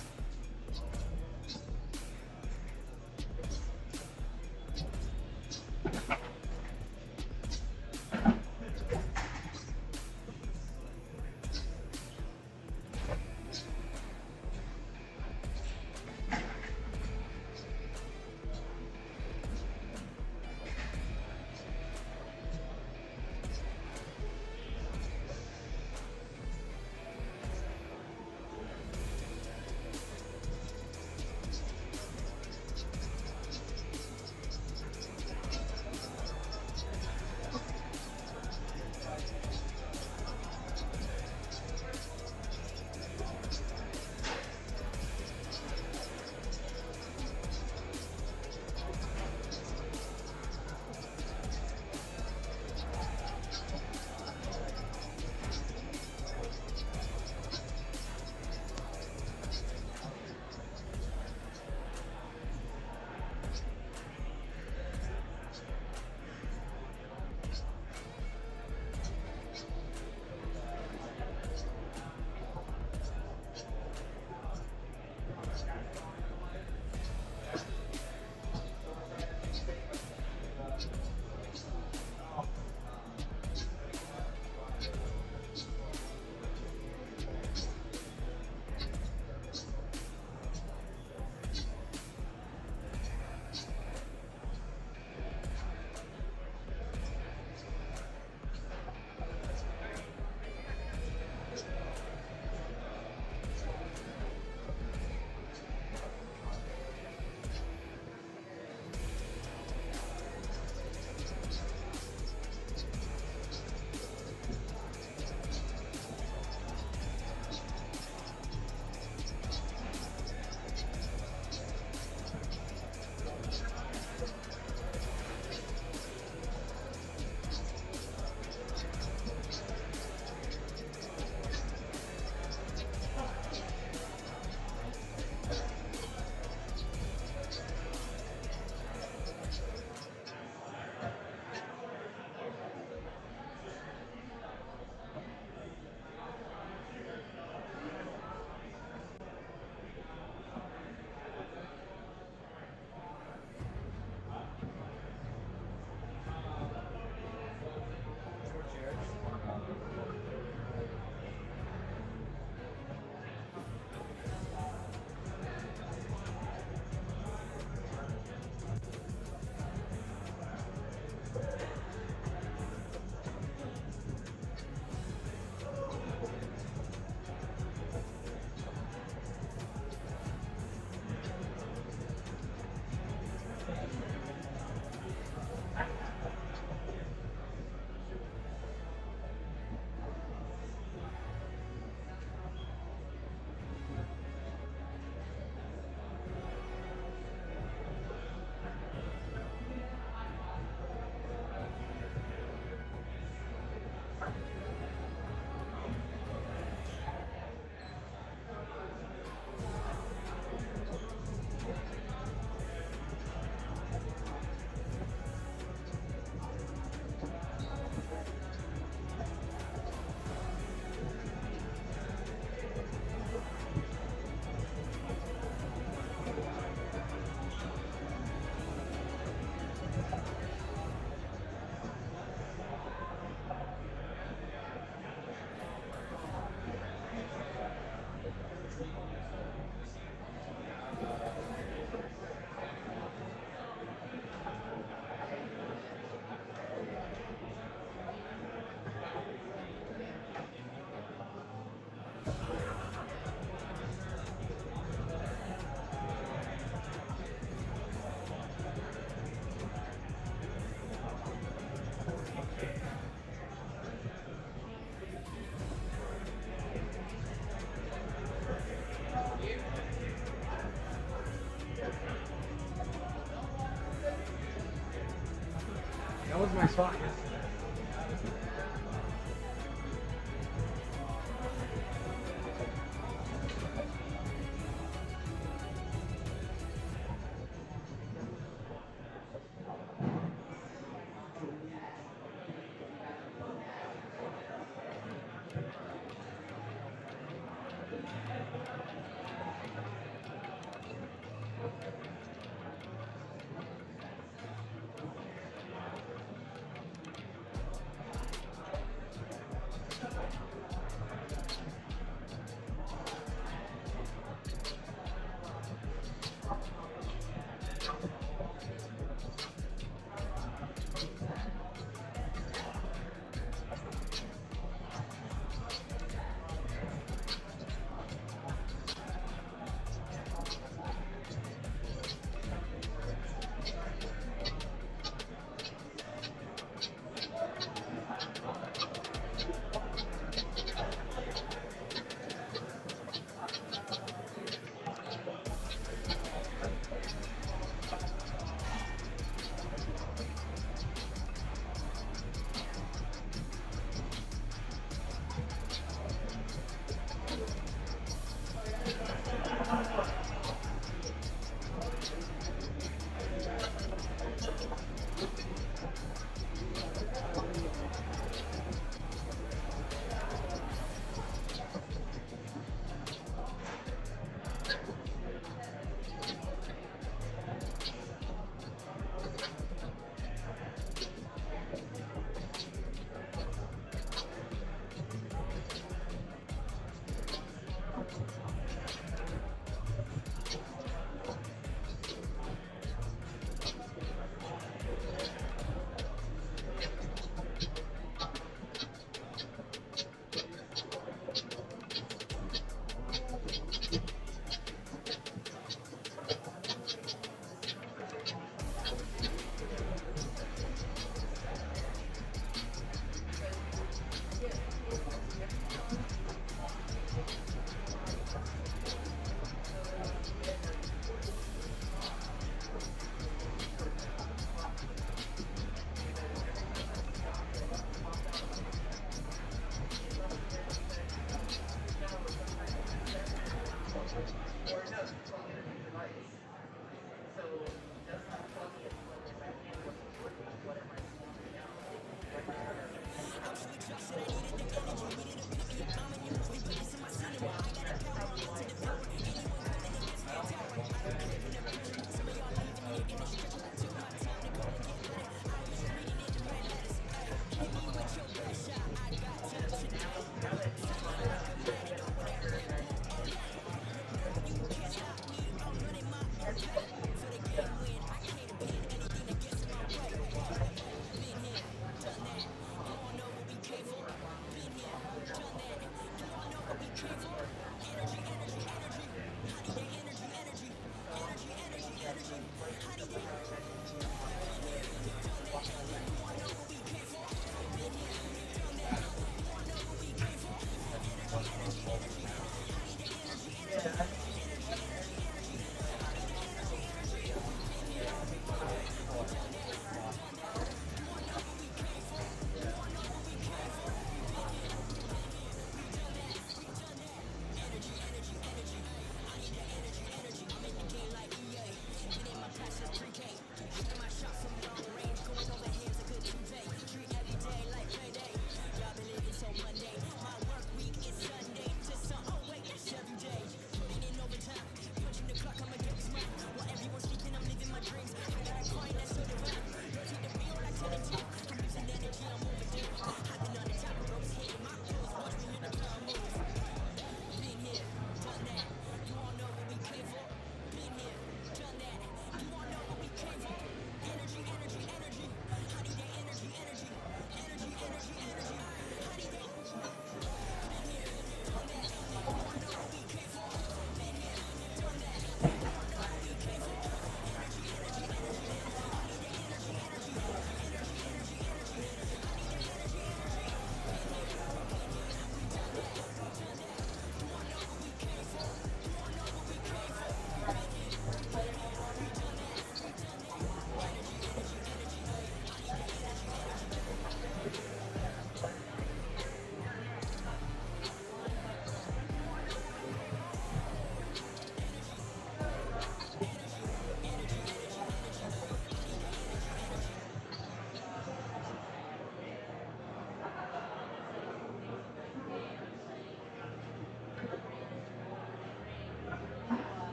spot.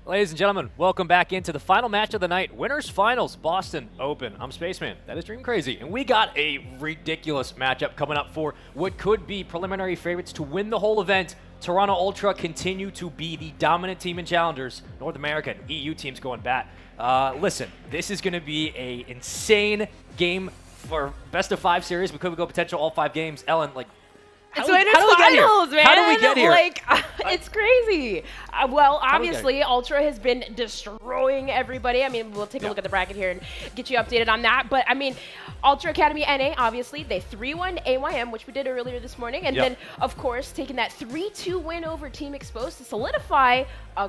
Ladies and gentlemen, welcome back into the final match of the night. Winners Finals, Boston Open. I'm Spaceman. That is Dream Crazy. And we got a ridiculous matchup coming up for what could be preliminary favorites to win the whole event. Toronto Ultra continue to be the dominant team in Challengers. North American EU teams going bat. Listen, this is going to be a insane game for best of 5 series. We could go potential all 5 games. Ellen, like, It's Winners Finals, man. How do we get here? Like, it's crazy. Well, obviously, Ultra has been destroying everybody. I mean, we'll take a look at the bracket here and get you updated on that. But, I mean, Ultra Academy NA, obviously, they 3-1 AYM, which we did earlier this morning. And then, of course, taking that 3-2 win over Team Exposed to solidify a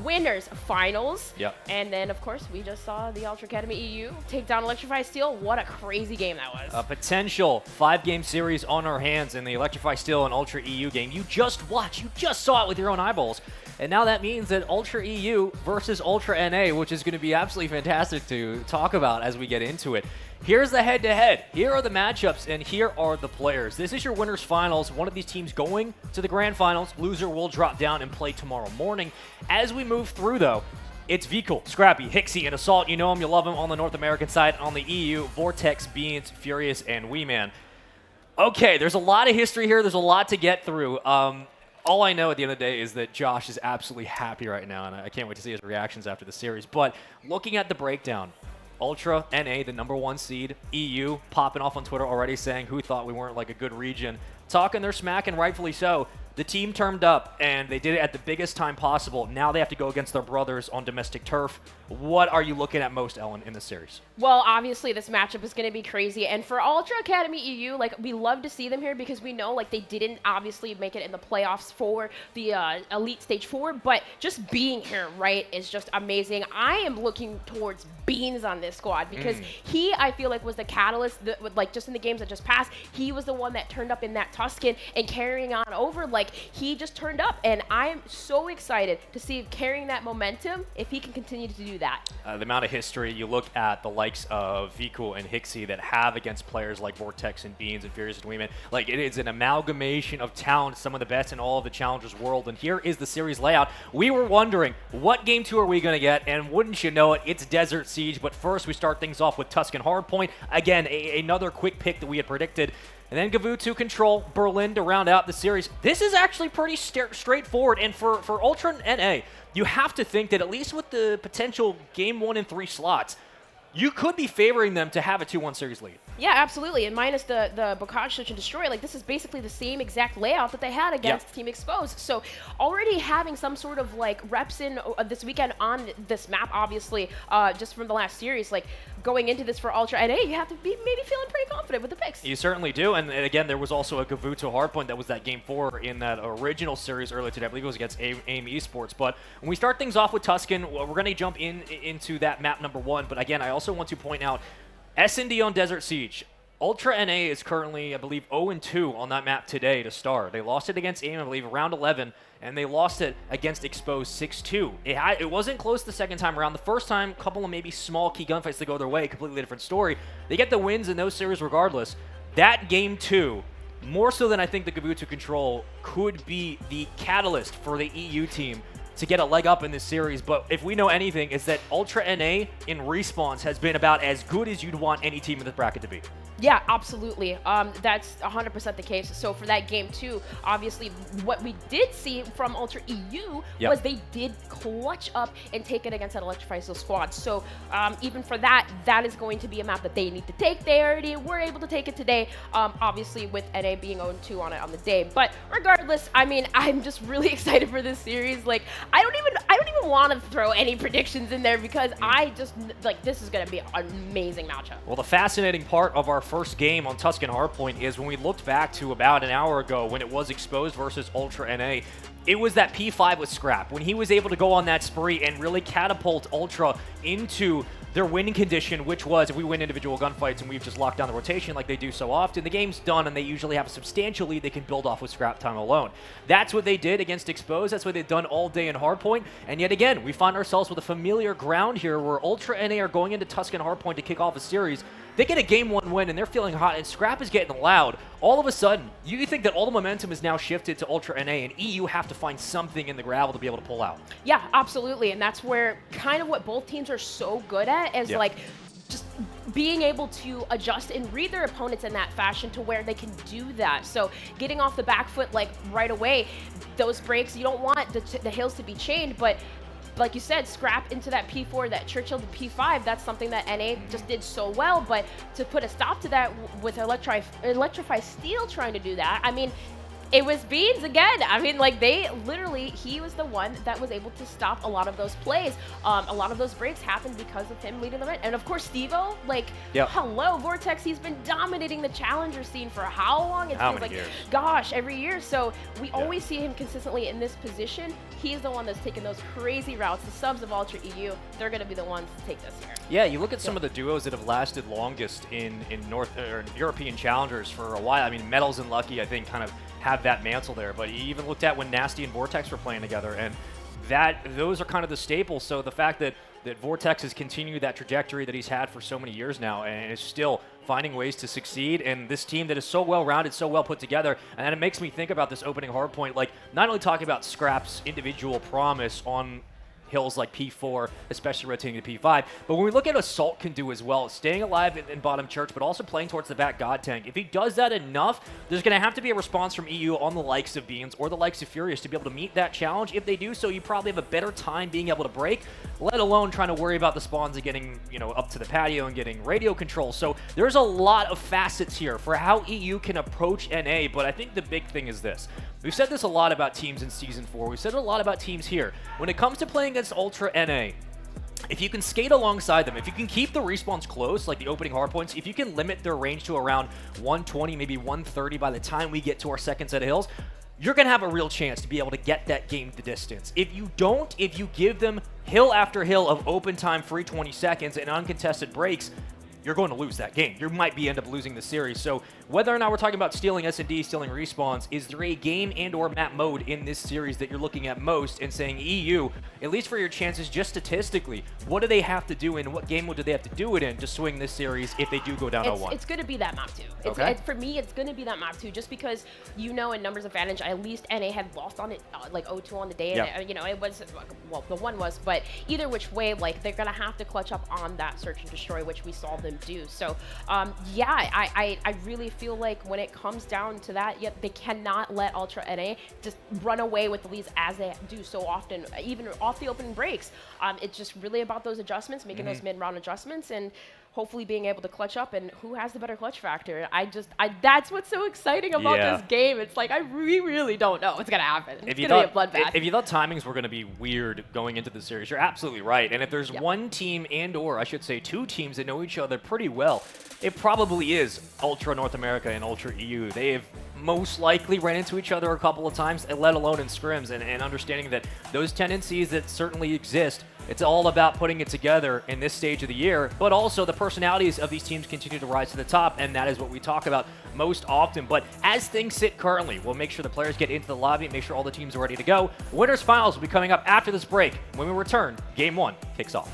Winners Finals. And then, of course, we just saw the Ultra Academy EU take down Electrify Steel. What a crazy game that was. A potential 5-game series on our hands in the Electrify Steel and Ultra EU game. You just watched. You just saw it with your own eyeballs. And now that means that Ultra EU versus Ultra NA, which is going to be absolutely fantastic to talk about as we get into it. Here's the head-to-head. Here are the matchups, and here are the players. This is your Winners Finals. One of these teams going to the Grand Finals. Loser will drop down and play tomorrow morning. As we move through, though, it's Vikul, Scrappy, Hixie, and Assault. You know him, you love him on the North American side. On the EU, Vortex, Beans, Furious, and Weeman. Okay, there's a lot of history here. There's a lot to get through. All I know at the end of the day is that Josh is absolutely happy right now, and I can't wait to see his reactions after the series. But looking at the breakdown, Ultra, NA, the #1 seed, EU, popping off on Twitter already saying who thought we weren't like a good region. Talking their smack, and rightfully so. The team turned up, and they did it at the biggest time possible. Now they have to go against their brothers on domestic turf. What are you looking at most, Ellen, in this series? Well, obviously, this matchup is going to be crazy. And for Ultra Academy EU, like, we love to see them here because we know, like, they didn't obviously make it in the playoffs for the Elite Stage 4. But just being here, right, is just amazing. I am looking towards Beans on this squad because he, I feel like, was the catalyst that, like, just in the games that just passed, he was the one that turned up in that Tuscan and carrying on over. Like, he just turned up, and I am so excited to see him carrying that momentum if he can continue to do that. The amount of history, you look at the likes of Vikul and Hixie that have against players like Vortex and Beans and Furious and Weeman. Like, it is an amalgamation of talent, some of the best in all of the Challengers world, and here is the series layout. We were wondering, what Game 2 are we going to get, and wouldn't you know it, it's Desert Siege, but first we start things off with Tuscan Hardpoint. Again, another quick pick that we had predicted. And then Gavutu Control, Berlin to round out the series. This is actually pretty straightforward. And for Ultra NA, you have to think that at least with the potential Game 1 and 3 slots, you could be favoring them to have a 2-1 series lead. Yeah, absolutely. And minus the Bocage Search and Destroy, like, this is basically the same exact layout that they had against Team Exposed. So already having some sort of, like, reps in this weekend on this map, obviously, just from the last series, like, going into this for Ultra NA, you have to be maybe feeling pretty confident with the picks. You certainly do. And again, there was also a Gavutu Hardpoint that was that Game 4 in that original series earlier today. I believe it was against AIM Esports. But when we start things off with Tuscan, we're going to jump into that map #1. But again, I also want to point out S&D on Desert Siege. Ultra NA is currently, I believe, 0-2 on that map today to start. They lost it against AIM, I believe, round 11, and they lost it against Exposed 6-2. It wasn't close the second time around. The first time, a couple of maybe small key gunfights to go their way, completely different story. They get the wins in those series regardless. That Game 2, more so than I think the Gavutu Control, could be the catalyst for the EU team to get a leg up in this series. But if we know anything, it's that Ultra NA in respawns has been about as good as you'd want any team in this bracket to be. Yeah, absolutely. That's 100% the case. So for that Game 2, obviously what we did see from Ultra EU was they did clutch up and take it against that Electrify Steel squad. So even for that, that is going to be a map that they need to take. They already were able to take it today, obviously with NA being 0-2 on it on the day. But regardless, I mean, I'm just really excited for this series. Like, I don't even want to throw any predictions in there because I just, like, this is going to be an amazing matchup. Well, the fascinating part of our first game on Tuscan Hardpoint is when we looked back to about an hour ago when it was Exposed versus Ultra NA, it was that P5 with Scrap. When he was able to go on that spree and really catapult Ultra into their winning condition, which was if we win individual gunfights and we've just locked down the rotation like they do so often, the game's done and they usually have a substantial lead they can build off with Scrap time alone. That's what they did against Exposed. That's what they've done all day in Hardpoint. And yet again, we find ourselves with a familiar ground here where Ultra NA are going into Tuscan Hardpoint to kick off a series. They get a Game 1 win, and they're feeling hot, and Scrap is getting loud. All of a sudden, you think that all the momentum is now shifted to Ultra NA, and EU have to find something in the gravel to be able to pull out. Yeah, absolutely, and that's where kind of what both teams are so good at is like just being able to adjust and read their opponents in that fashion to where they can do that. So getting off the back foot like right away, those breaks, you don't want the hills to be chained, but like you said, Scrap into that P4, that Churchill to P5, that's something that NA just did so well, but to put a stop to that with Electrify Steel trying to do that, I mean, it was Beans again. I mean, like, they literally, he was the one that was able to stop a lot of those plays. A lot of those breaks happened because of him leading the red. And of course, Steve-O, like, hello, Vortex, he's been dominating the challenger scene for how long? It feels like, years? Gosh, every year. So we always see him consistently in this position. He's the one that's taking those crazy routes. The subs of Ultra EU, they're going to be the ones to take this here. Yeah, you look at some of the duos that have lasted longest in North or European challengers for a while. I mean, Metals and Lucky, I think, kind of have that mantle there, but you even looked at when Nasty and Vortex were playing together, and those are kind of the staples. So the fact that Vortex has continued that trajectory that he's had for so many years now and is still finding ways to succeed, and this team that is so well-rounded, so well put together, and then it makes me think about this opening Hardpoint, like not only talking about Scrap's individual promise on hills like P4, especially rotating to P5. But when we look at Assault can do as well, staying alive in bottom church, but also playing towards the back God tank. If he does that enough, there's going to have to be a response from EU on the likes of Beans or the likes of Furious to be able to meet that challenge. If they do so, you probably have a better time being able to break, let alone trying to worry about the spawns and getting, you know, up to the patio and getting radio control. So there's a lot of facets here for how EU can approach NA, but I think the big thing is this. We've said this a lot about teams in Season 4. We've said it a lot about teams here. When it comes to playing against Ultra NA, if you can skate alongside them, if you can keep the respawns close, like the opening hardpoints, if you can limit their range to around 120, maybe 130 by the time we get to our second set of hills, you're going to have a real chance to be able to get that game to distance. If you don't, if you give them hill after hill of open time, free 20 seconds, and uncontested breaks, you're going to lose that game. You might end up losing the series. So whether or not we're talking about stealing S&D, stealing respawns, is there a game and or map mode in this series that you're looking at most and saying EU, at least for your chances just statistically, what do they have to do and what game mode do they have to do it in to swing this series if they do go down 0-1? It's going to be that map 2. For me, it's going to be that map 2 just because, you know, in numbers advantage, at least NA had lost on it, like 0-2 on the day. Yeah. And, you know, it was, well, the one was, but either which way, like, they're going to have to clutch up on that search and destroy, which we saw them do. So, yeah, I really feel like when it comes down to that, they cannot let Ultra NA just run away with the leads as they do so often, even off the opening breaks. It's just really about those adjustments, making those mid-round adjustments, and hopefully being able to clutch up, and who has the better clutch factor. That's what's so exciting about this game. It's like, we really don't know what's going to happen. It's going to be a bloodbath. If you thought timings were going to be weird going into the series, you're absolutely right. And if there's one team and or, I should say, two teams that know each other pretty well, it probably is Ultra North America and Ultra EU. They have most likely ran into each other a couple of times, let alone in scrims, and understanding that those tendencies that certainly exist, it's all about putting it together in this stage of the year, but also the personalities of these teams continue to rise to the top, and that is what we talk about most often. But as things sit currently, we'll make sure the players get into the lobby, make sure all the teams are ready to go. Winners Finals will be coming up after this break. When we return, Game 1 kicks off.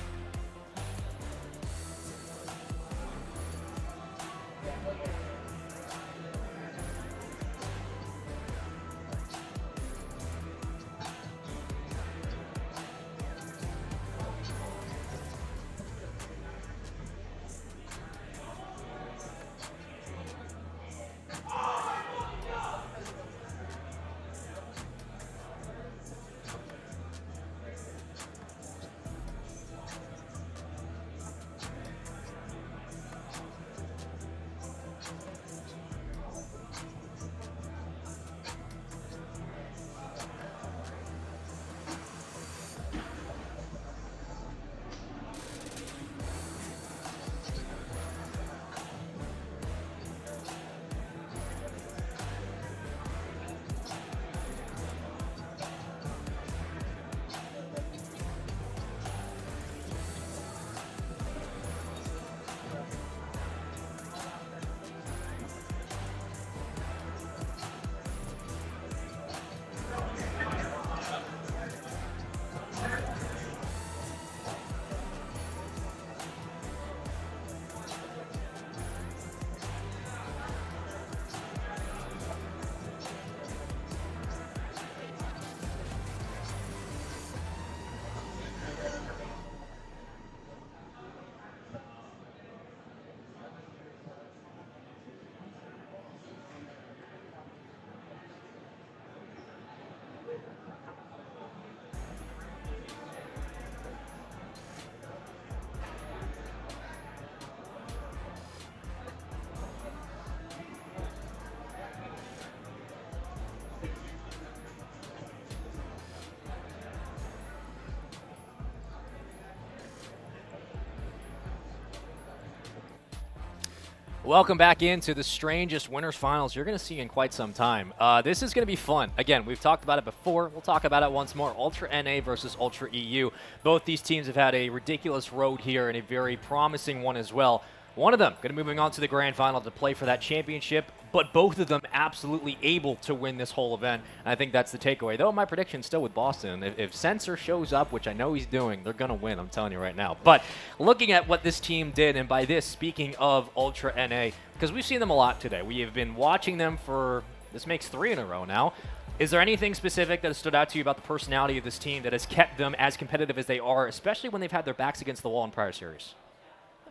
Welcome back into the strangest winners finals you're going to see in quite some time. This is going to be fun. Again, we've talked about it before. We'll talk about it once more. Ultra NA versus Ultra EU. Both these teams have had a ridiculous road here and a very promising one as well. One of them going to be moving on to the grand final to play for that championship, but both of them absolutely able to win this whole event. And I think that's the takeaway. Though my prediction still with Boston. If Sensor shows up, which I know he's doing, they're going to win, I'm telling you right now. But looking at what this team did, and by this, speaking of Ultra NA, because we've seen them a lot today. We have been watching them for, this makes 3 in a row now. Is there anything specific that has stood out to you about the personality of this team that has kept them as competitive as they are, especially when they've had their backs against the wall in prior series?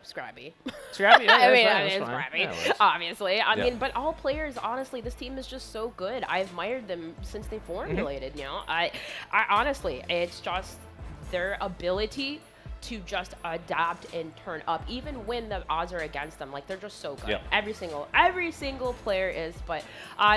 Scrappy. Scrappy? Yeah, I mean, that's it's fine. Scrappy, Yeah, obviously. I Yeah. mean, but all players, honestly, this team is just so good. I admired them since they formulated, you know. I honestly, it's just their ability to just adapt and turn up, even when the odds are against them. Like, they're just so good. Yeah. Every single player is. But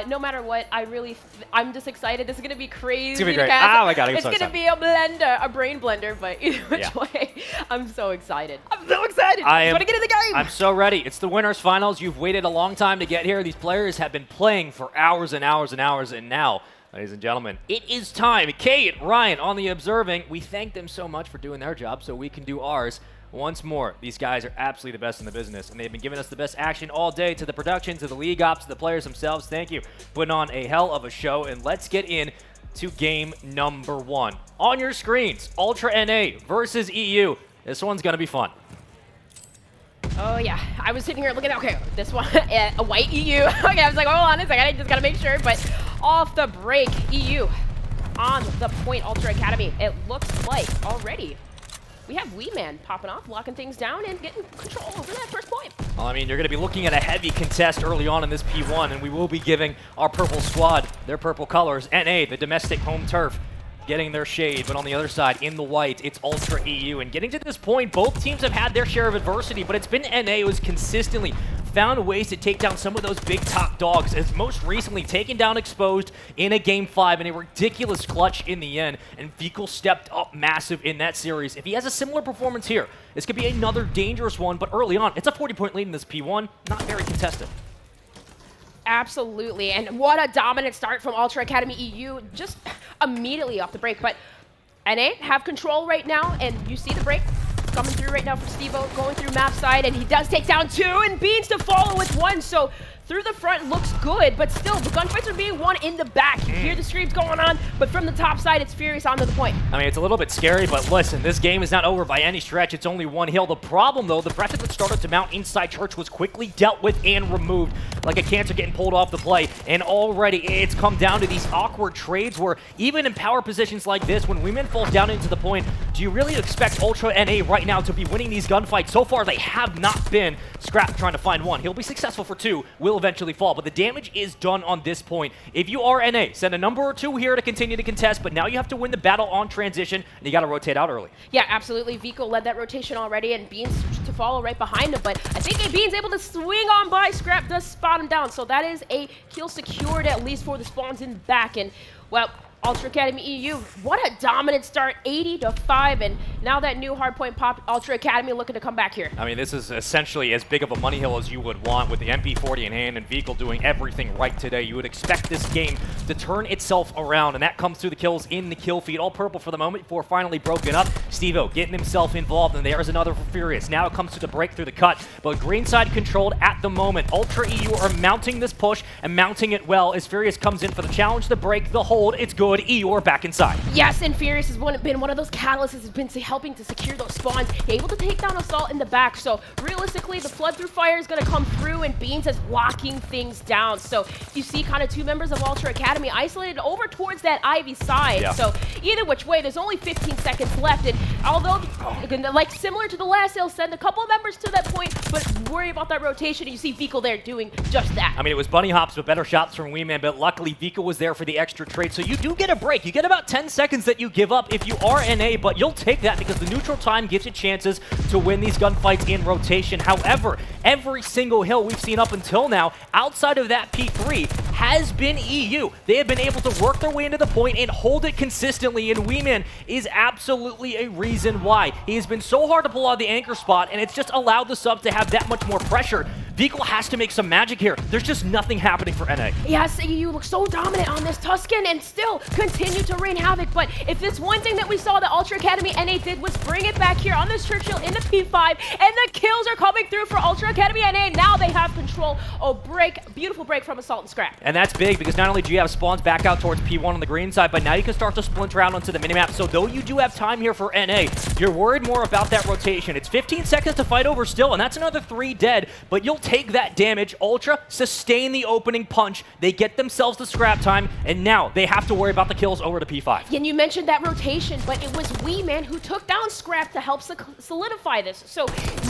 no matter what, I'm just excited. This is gonna be crazy. It's gonna be great. cast. Oh my God, I'm it's so gonna excited. be a blender, a brain blender. But either which Yeah. way, I'm so excited. I'm so excited. I I am- want to get in the game. I'm so ready. It's the winners finals. You've waited a long time to get here. These players have been playing for hours and hours and hours, and now, ladies and gentlemen, it is time. Kate, Ryan on the observing. We thank them so much for doing their job so we can do ours. Once more, these guys are absolutely the best in the business, and they've been giving us the best action all day, to the production, to the league ops, to the players themselves. Thank you. Putting on a hell of a show, and let's get in to game number 1. On your screens, Ultra NA versus EU. This one's going to be fun. Oh yeah, I was sitting here looking at, okay, this one, a white EU. Okay, I was like, hold on a second, I just gotta make sure. But off the break, EU on the point, Ultra Academy. It looks like already we have Wee Man popping off, locking things down, and getting control over that first point. Well, I mean, you're going to be looking at a heavy contest early on in this P1, and we will be giving our purple squad their purple colors. NA, the domestic home turf, getting their shade, but on the other side, in the white, it's Ultra EU. And getting to this point, both teams have had their share of adversity, but it's been NA who has consistently found ways to take down some of those big top dogs, as most recently taken down Exposed in a Game 5 in a ridiculous clutch in the end, and Vikel stepped up massive in that series. If he has a similar performance here, this could be another dangerous one, but early on, it's a 40-point lead in this P1, not very contested. Absolutely, and what a dominant start from Ultra Academy EU, just immediately off the break. But NA have control right now, and you see the break coming through right now for Steve-O, going through map side, and he does take down 2, and Beans to follow with 1, so through the front looks good, but still, the gunfights are being won in the back. You hear the screams going on, but from the top side, it's Furious onto the point. I mean, it's a little bit scary, but listen, this game is not over by any stretch. It's only one hill. The problem, though, the pressure that started to mount inside Church was quickly dealt with and removed, like a cancer getting pulled off the play. And already, it's come down to these awkward trades where even in power positions like this, when Weeman falls down into the point, do you really expect Ultra NA right now to be winning these gunfights? So far, they have not been. Scrap trying to find 1. He'll be successful for 2, will eventually fall, but the damage is done on this point. If you are NA, send a number or 2 here to continue to contest, but now you have to win the battle on transition, and you got to rotate out early. Yeah, absolutely. Vico led that rotation already, and Beans to follow right behind him, but I think Beans able to swing on by. Scrap does spot him down, so that is a kill secured, at least for the spawns in back, and, well, Ultra Academy EU, what a dominant start, 80-5, and now that new hardpoint popped, Ultra Academy looking to come back here. I mean, this is essentially as big of a money hill as you would want with the MP40 in hand and Vehicle doing everything right today. You would expect this game to turn itself around, and that comes through the kills in the kill feed. All purple for the moment before finally broken up. Steve-O getting himself involved, and there's another for Furious. Now it comes to the break through the cut, but green side controlled at the moment. Ultra EU are mounting this push and mounting it well as Furious comes in for the challenge, the break, the hold. It's good. EU are back inside. Yes, and Furious has been one of those catalysts, has been helping to secure those spawns, able to take down Assault in the back. So realistically, the flood through fire is going to come through, and Beans is locking things down. So you see kind of 2 members of Ultra Academy isolated over towards that Ivy side. Yeah. So either which way, there's only 15 seconds left, and although like similar to the last, they'll send a couple of members to that point, but worry about that rotation, and you see Vico there doing just that. I mean, it was bunny hops, but better shots from Weeman, but luckily Vika was there for the extra trade, so you do get a break. You get about 10 seconds that you give up if you are NA, but you'll take that because the neutral time gives you chances to win these gunfights in rotation. However, every single hill we've seen up until now, outside of that P3, has been EU. They have been able to work their way into the point and hold it consistently, and Weeman is absolutely a reason why. He has been so hard to pull out of the anchor spot, and it's just allowed the subs to have that much more pressure. Vikal has to make some magic here. There's just nothing happening for NA. Yes, you look so dominant on this Tuscan and still continue to rain havoc. But if this one thing that we saw the Ultra Academy NA did was bring it back here on this Churchill in the P5, and the kills are coming through for Ultra Academy NA. Now they have control. Oh, beautiful break from Assault and Scrap. And that's big because not only do you have spawns back out towards P1 on the green side, but now you can start to splinter out onto the minimap. So though you do have time here for NA, you're worried more about that rotation. It's 15 seconds to fight over still, and that's another 3 dead, but you'll take that damage. Ultra sustain the opening punch. They get themselves the scrap time, and now they have to worry about the kills over to P5. And you mentioned that rotation, but it was Weeman who took down Scrap to help solidify this. So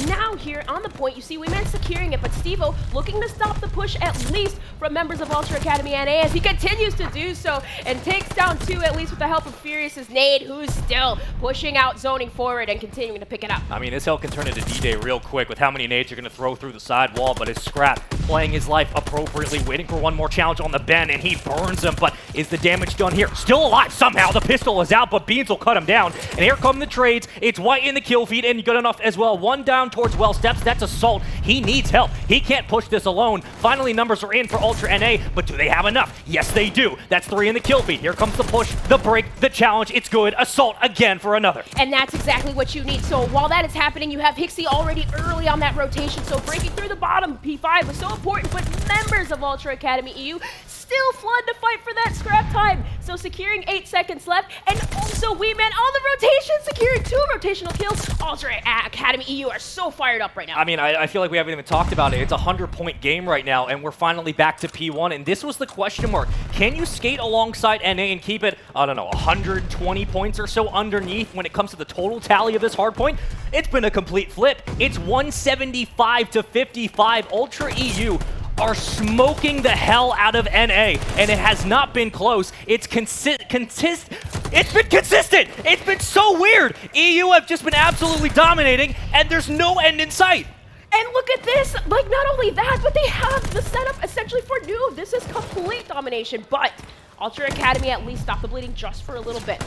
now here on the point, you see Weeman securing it, but Stevo looking to stop the push at least from members of Ultra Academy NA as he continues to do so and takes down 2 at least with the help of Furious's nade, who's still pushing out, zoning forward, and continuing to pick it up. I mean, this hill can turn into D-Day real quick with how many nades you're going to throw through the side wall, but it's Scrap playing his life appropriately, waiting for one more challenge on the bend, and he burns him, but is the damage done here? Still alive somehow. The pistol is out, but Beans will cut him down, and here come the trades. It's White in the kill feed, and good enough as well. 1 down towards Well Steps. That's Assault. He needs help. He can't push this alone. Finally, numbers are in for Ultra NA, but do they have enough? Yes, they do. That's 3 in the kill feed. Here comes the push, the break, the challenge. It's good. Assault again for another. And that's exactly what you need. So while that is happening, you have Hixie already early on that rotation. So breaking through the bottom P5 was so important, but members of Ultra Academy EU still flood to fight for that scrap time. So securing 8 seconds left, and also Weeman on the rotation, securing 2 rotational kills. Ultra Academy EU are so fired up right now. I mean, I feel like we haven't even talked about it. It's a 100-point game right now, and we're finally back to P1, and this was the question mark. Can you skate alongside NA and keep it, I don't know, 120 points or so underneath when it comes to the total tally of this hardpoint? It's been a complete flip. It's 175 to 55. Ultra EU are smoking the hell out of NA, and it has not been close. It's been consistent. It's been so weird. EU have just been absolutely dominating, and there's no end in sight. And look at this, like not only that, but they have the setup essentially for Noob. This is complete domination, but Ultra Academy at least stopped the bleeding just for a little bit.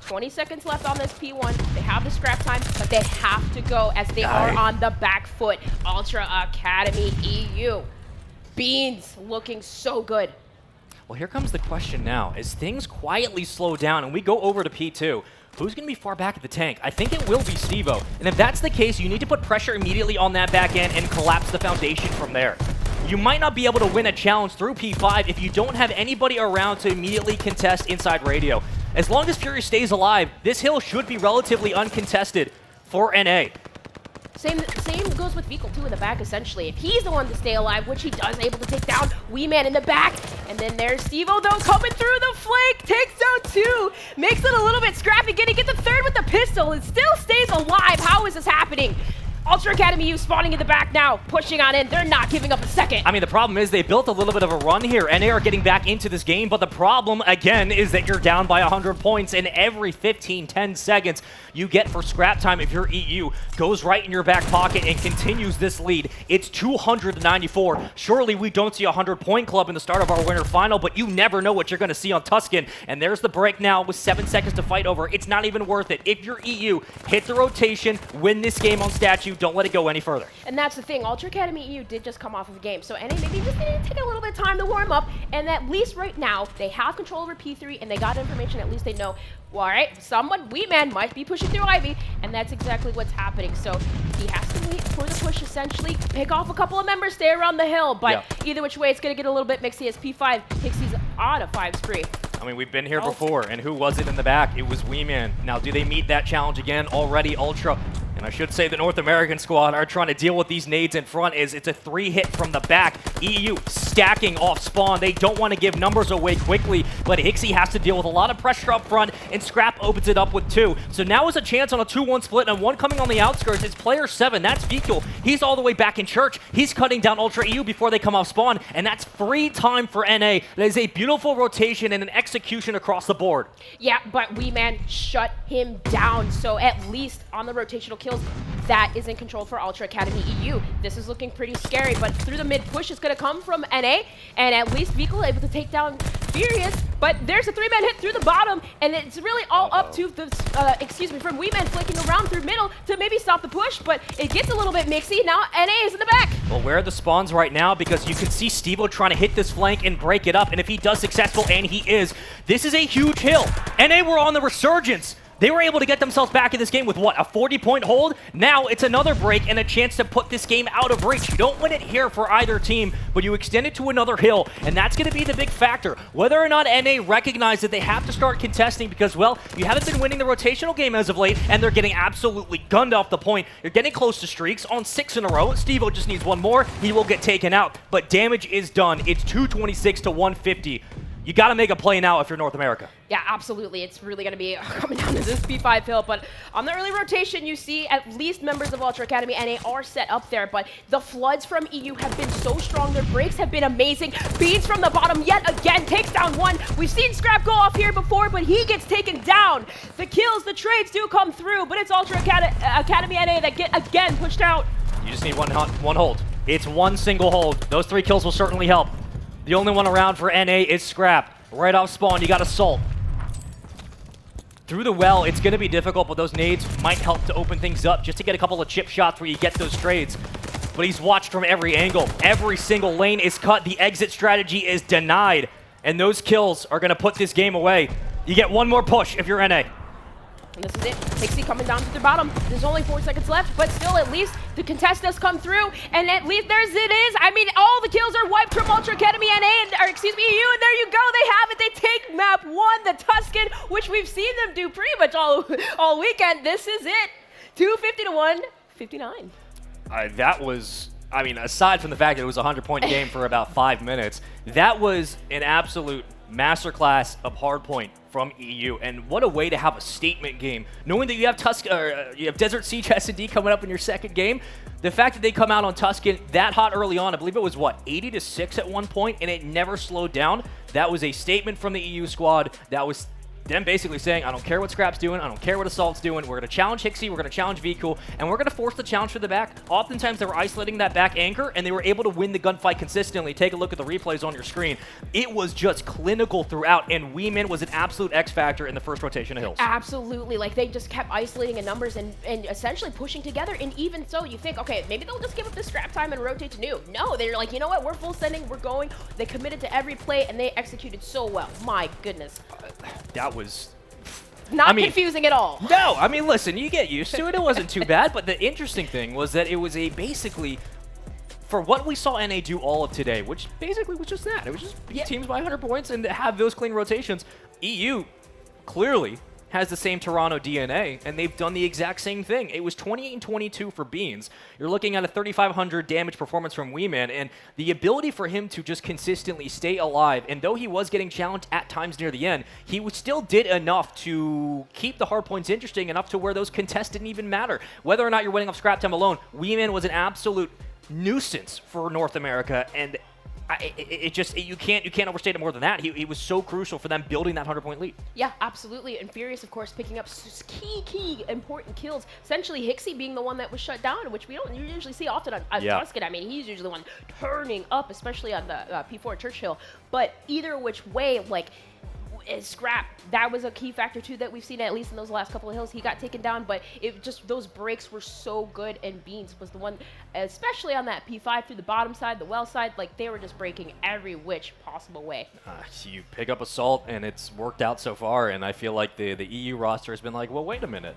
20 seconds left on this P1. They have the scrap time, but they have to go as they are on the back foot. Ultra Academy EU. Beans looking so good. Well, here comes the question now. As things quietly slow down and we go over to P2, who's going to be far back at the tank? I think it will be Stevo. And if that's the case, you need to put pressure immediately on that back end and collapse the foundation from there. You might not be able to win a challenge through P5 if you don't have anybody around to immediately contest inside radio. As long as Fury stays alive, this hill should be relatively uncontested for NA. Same goes with Vikal too in the back essentially. If he's the one to stay alive, which he does, able to take down Weeman in the back. And then there's Stevo though coming through the flank, takes down 2, makes it a little bit scrappy, gonna get the 3rd with the pistol and still stays alive. How is this happening? Ultra Academy U spawning in the back now, pushing on in. They're not giving up a second. I mean, the problem is they built a little bit of a run here, and they are getting back into this game, but the problem, again, is that you're down by 100 points, and every 10 seconds you get for scrap time if you're EU goes right in your back pocket and continues this lead. It's 294. Surely we don't see a 100-point club in the start of our winter final, but you never know what you're going to see on Tuscan, and there's the break now with 7 seconds to fight over. It's not even worth it. If you're EU, hit the rotation, win this game on statue. Don't let it go any further. And that's the thing. Ultra Academy EU did just come off of a game, so NA maybe just need to take a little bit of time to warm up, and at least right now, they have control over P3, and they got information. At least they know, well, all right, Weeman might be pushing through Ivy, and that's exactly what's happening. So he has to wait for the push, essentially, pick off a couple of members, stay around the hill, but either which way, it's going to get a little bit mixy as P5. Hixie's on a 5 spree. I mean, we've been here before, and who was it in the back? It was Weeman. Now, do they meet that challenge again already? Ultra, and I should say the North American squad are trying to deal with these nades in front. It's a 3-hit from the back. EU stacking off spawn. They don't want to give numbers away quickly, but Hixie has to deal with a lot of pressure up front, and Scrap opens it up with 2. So now is a chance on a 2-1 split, and one coming on the outskirts. It's player 7. That's Vikal. He's all the way back in church. He's cutting down Ultra EU before they come off spawn, and that's free time for NA. That is a beautiful rotation and an execution across the board. Yeah, but Weeman shut him down. So at least on the rotational kills, that is in control for Ultra Academy EU. This is looking pretty scary, but through the mid push is going to come from NA, and at least Vikal able to take down Furious, but there's a 3-man hit through the bottom, and it's really all up to the, from Weeman flicking around through middle to maybe stop the push, but it gets a little bit mixy. Now NA is in the back. Well, where are the spawns right now? Because you can see Stevo trying to hit this flank and break it up, and if he does successful, and he is, this is a huge hill. NA were on the resurgence. They were able to get themselves back in this game with, what, a 40-point hold? Now it's another break and a chance to put this game out of reach. You don't win it here for either team, but you extend it to another hill, and that's going to be the big factor. Whether or not NA recognize that they have to start contesting because, well, you haven't been winning the rotational game as of late, and they're getting absolutely gunned off the point. You're getting close to streaks on 6 in a row. Stevo just needs one more. He will get taken out, but damage is done. It's 226 to 150. You got to make a play now if you're North America. Yeah, absolutely. It's really going to be coming down to this P5 hill. But on the early rotation, you see at least members of Ultra Academy NA are set up there. But the floods from EU have been so strong. Their breaks have been amazing. Beans from the bottom yet again takes down one. We've seen Scrap go off here before, but he gets taken down. The kills, the trades do come through, but it's Ultra Academy NA that get again pushed out. You just need one hold. It's one single hold. Those 3 kills will certainly help. The only one around for NA is Scrap. Right off spawn, you got Assault. Through the well, it's going to be difficult, but those nades might help to open things up just to get a couple of chip shots where you get those trades. But he's watched from every angle. Every single lane is cut. The exit strategy is denied. And those kills are going to put this game away. You get one more push if you're NA. And this is it. Pixie coming down to the bottom. There's only 4 seconds left, but still, at least the contest does come through. And at least it is. I mean, all the kills are wiped from Ultra Academy NA, or excuse me, EU, and there you go. They have it. They take map 1, the Tuscan, which we've seen them do pretty much all weekend. This is it. 250 to 159. That was, I mean, aside from the fact that it was a 100-point game for about 5 minutes, that was an absolute masterclass of Hardpoint from EU, and what a way to have a statement game. Knowing that you have you have Desert Siege S&D coming up in your second game, the fact that they come out on Tuscan that hot early on, I believe it was, what, 80 to 6 at one point, and it never slowed down. That was a statement from the EU squad. That was them basically saying, I don't care what Scrap's doing, I don't care what Assault's doing, we're going to challenge Hixie, we're going to challenge VCool, and we're going to force the challenge to the back. Oftentimes they were isolating that back anchor, and they were able to win the gunfight consistently. Take a look at the replays on your screen. It was just clinical throughout, and Weeman was an absolute X factor in the first rotation of hills. Absolutely. Like, they just kept isolating in numbers and essentially pushing together, and even so, you think, okay, maybe they'll just give up the Scrap time and rotate to new. No, they're like, you know what, we're full sending, we're going. They committed to every play, and they executed so well. My goodness. That was... Not confusing at all. No, I mean, listen, you get used to it. It wasn't too bad, but the interesting thing was that it was a basically, for what we saw NA do all of today, which basically was just that. It was just beat teams by 100 points and have those clean rotations. EU clearly has the same Toronto DNA, and they've done the exact same thing. It was 28 and 22 for Beans. You're looking at a 3,500 damage performance from Weeman, and the ability for him to just consistently stay alive, and though he was getting challenged at times near the end, he still did enough to keep the hard points interesting enough to where those contests didn't even matter. Whether or not you're winning off scrap time alone, Weeman was an absolute nuisance for North America, and you can't overstate it more than that. He was so crucial for them building that 100-point lead. Yeah, absolutely. And Furious, of course, picking up key important kills. Essentially, Hixie being the one that was shut down, which we don't usually see often on Tuscan. I mean, he's usually the one turning up, especially on the P4 Churchill. But either which way, like, Scrap, that was a key factor too that we've seen at least in those last couple of hills. He got taken down, but it just, those breaks were so good, and Beans was the one, especially on that P5 through the bottom side, the well side, like they were just breaking every which possible way. You pick up Assault, and it's worked out so far, and I feel like the EU roster has been like, well, wait a minute.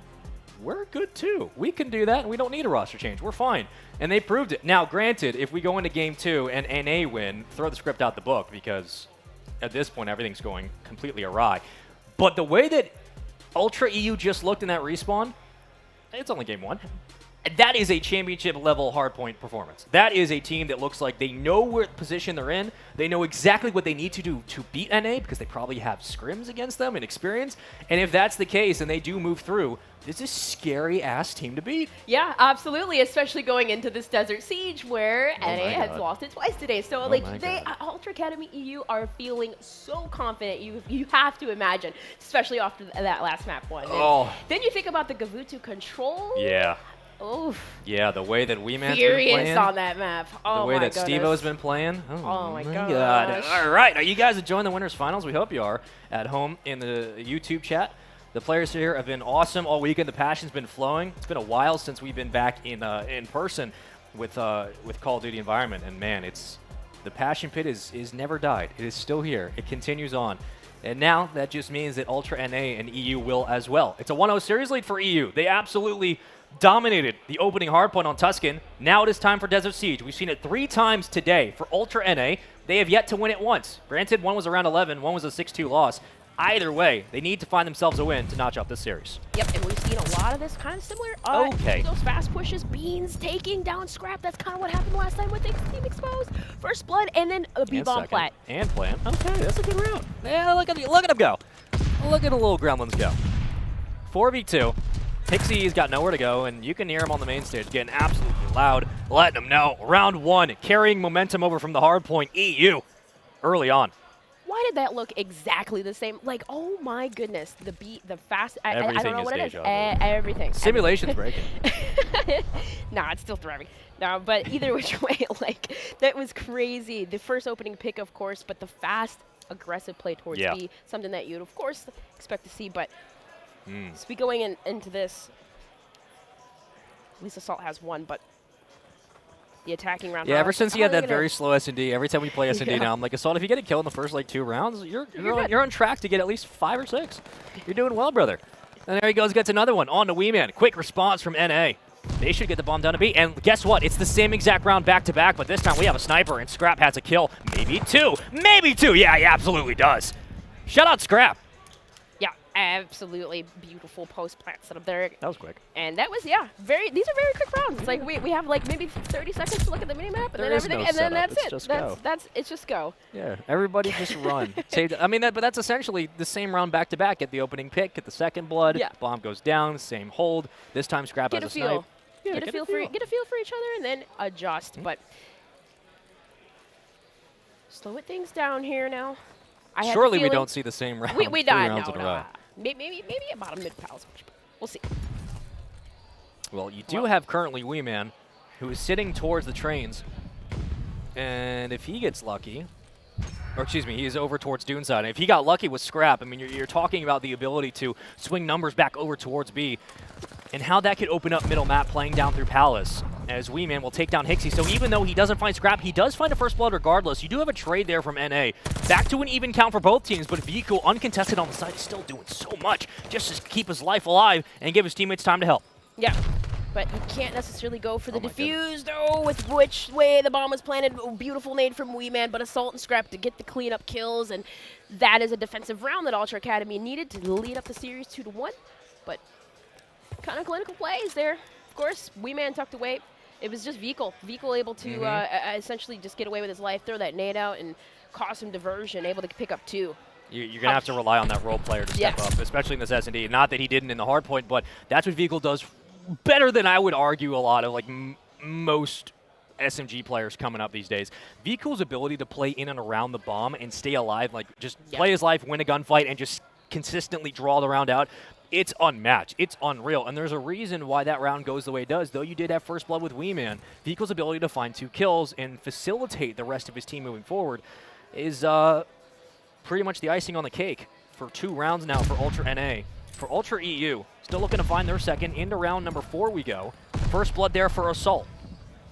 We're good too. We can do that, and we don't need a roster change. We're fine. And they proved it. Now, granted, if we go into Game 2 and NA win, throw the script out the book, because at this point, everything's going completely awry. But the way that Ultra EU just looked in that respawn, it's only Game 1. That is a championship-level hardpoint performance. That is a team that looks like they know what position they're in. They know exactly what they need to do to beat NA, because they probably have scrims against them and experience. And if that's the case and they do move through, this is a scary-ass team to beat. Yeah, absolutely, especially going into this Desert Siege where NA has lost it twice today. So, Ultra Academy EU are feeling so confident. You have to imagine, especially after that last map one. Then you think about the Gavutu control. Yeah. Oof. Yeah, the way that Weeman's been Furious playing. on that map. Oh, The way my that goodness. Steve-O's been playing. Oh my God. gosh. All right, are you guys enjoying the winners finals? We hope you are at home in the YouTube chat. The players here have been awesome all weekend. The passion's been flowing. It's been a while since we've been back in person with Call of Duty environment, and man, the passion pit is never died. It is still here. It continues on. And now that just means that Ultra NA and EU will as well. It's a 1-0 series lead for EU. They absolutely dominated the opening hardpoint on Tuscan. Now it is time for Desert Siege. We've seen it 3 times today for Ultra NA. They have yet to win it once. Granted, one was around 11, one was a 6-2 loss. Either way, they need to find themselves a win to notch off this series. Yep, and we've seen a lot of this kind of similar. Okay. Those fast pushes, Beans taking down Scrap. That's kind of what happened last time with Team Exposed. First blood, and then a B-bomb second. plat. And plan. Okay, that's a good round. Yeah, look at him go. Look at the little gremlins go. 4v2. Pixie's got nowhere to go, and you can hear him on the main stage getting absolutely loud, letting him know. Round 1, carrying momentum over from the hardpoint EU early on. Why did that look exactly the same? Like, oh my goodness, the beat, the fast. I Everything don't know is what it is. deja vu. Everything. Simulation's breaking. Nah, it's still thriving. No, but either which way, like, that was crazy. The first opening pick, of course, but the fast, aggressive play towards B, something that you'd, of course, expect to see. But as we going into this, at least Assault has one, but the attacking round. Yeah, ever since he had that very slow S&D, every time we play S&D now, I'm like, Assault, if you get a kill in the first, 2 rounds, you're on track to get at least 5 or 6. You're doing well, brother. And there he goes, gets another one. On to Weeman. Quick response from NA. They should get the bomb down to B. And guess what? It's the same exact round back-to-back, but this time we have a sniper, and Scrap has a kill. Maybe 2. Maybe 2. Yeah, he absolutely does. Shout out Scrap. Yeah, absolutely beautiful post-plant setup there. That was quick. And that was, these are very quick rounds. It's like we have maybe 30 seconds to look at the minimap, and then everything, and then that's it. It's just go. Yeah, everybody just run. But that's essentially the same round back-to-back. Get the opening pick, get the second blood, bomb goes down, same hold. This time Scrap has a snipe. Yeah, get a feel for each other, and then adjust. But slow it things down here now. Surely we don't see the same round. We died. Rounds in a row. Maybe about a mid-pal switch, but we'll see. Well, you do have currently Weeman, who is sitting towards the trains, and if he gets lucky, or excuse me, he is over towards Dune side. If he got lucky with Scrap, I mean, you're talking about the ability to swing numbers back over towards B, and how that could open up middle map playing down through Palace, as Weeman will take down Hixie. So even though he doesn't find Scrap, he does find a first blood regardless. You do have a trade there from NA. Back to an even count for both teams, but Vico, uncontested on the side, is still doing so much just to keep his life alive and give his teammates time to help. Yeah, but you can't necessarily go for the defuse, though, with which way the bomb was planted. Beautiful nade from Weeman, but Assault and Scrap to get the cleanup kills, and that is a defensive round that Ultra Academy needed to lead up the series 2-1. But kind of clinical plays there. Of course, Weeman tucked away. It was just Vico. Vico able to essentially just get away with his life, throw that nade out, and cause some diversion, able to pick up 2. You're going to have to rely on that role player to step up, especially in this S&D. Not that he didn't in the hardpoint, but that's what Vico does better than I would argue a lot of most SMG players coming up these days. Vico's ability to play in and around the bomb and stay alive, just play his life, win a gunfight, and just consistently draw the round out, it's unmatched. It's unreal. And there's a reason why that round goes the way it does. Though you did have first blood with Weeman, Vico's ability to find 2 kills and facilitate the rest of his team moving forward is pretty much the icing on the cake for 2 rounds now for Ultra NA. For Ultra EU, still looking to find their second. Into round number 4 we go. First blood there for Assault.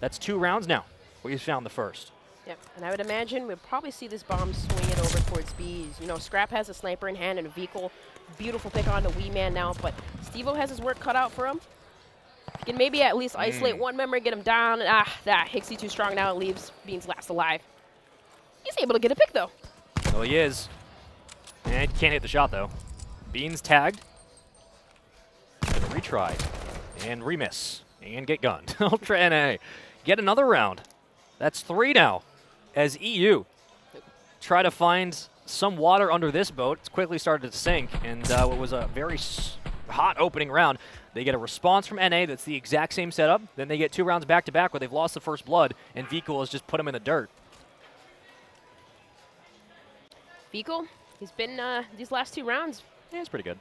That's 2 rounds now. We found the first. Yep, and I would imagine we'll probably see this bomb swing it over towards B. You know, Scrap has a sniper in hand and a vehicle. Beautiful pick on the Weeman now, but Steve-O has his work cut out for him. He can maybe at least isolate one member, get him down. Hixie too strong now. It leaves Beans last alive. He's able to get a pick, though. Well, he is. And can't hit the shot, though. Beans tagged. And a retry. And remiss. And get gunned. Ultra NA. Get another round. That's 3 now. As EU try to find some water under this boat. It's quickly started to sink. And what was a very hot opening round, they get a response from NA that's the exact same setup. Then they get 2 rounds back-to-back where they've lost the first blood. And Vico has just put them in the dirt. Vico, he's been these last 2 rounds. Yeah, it's pretty good.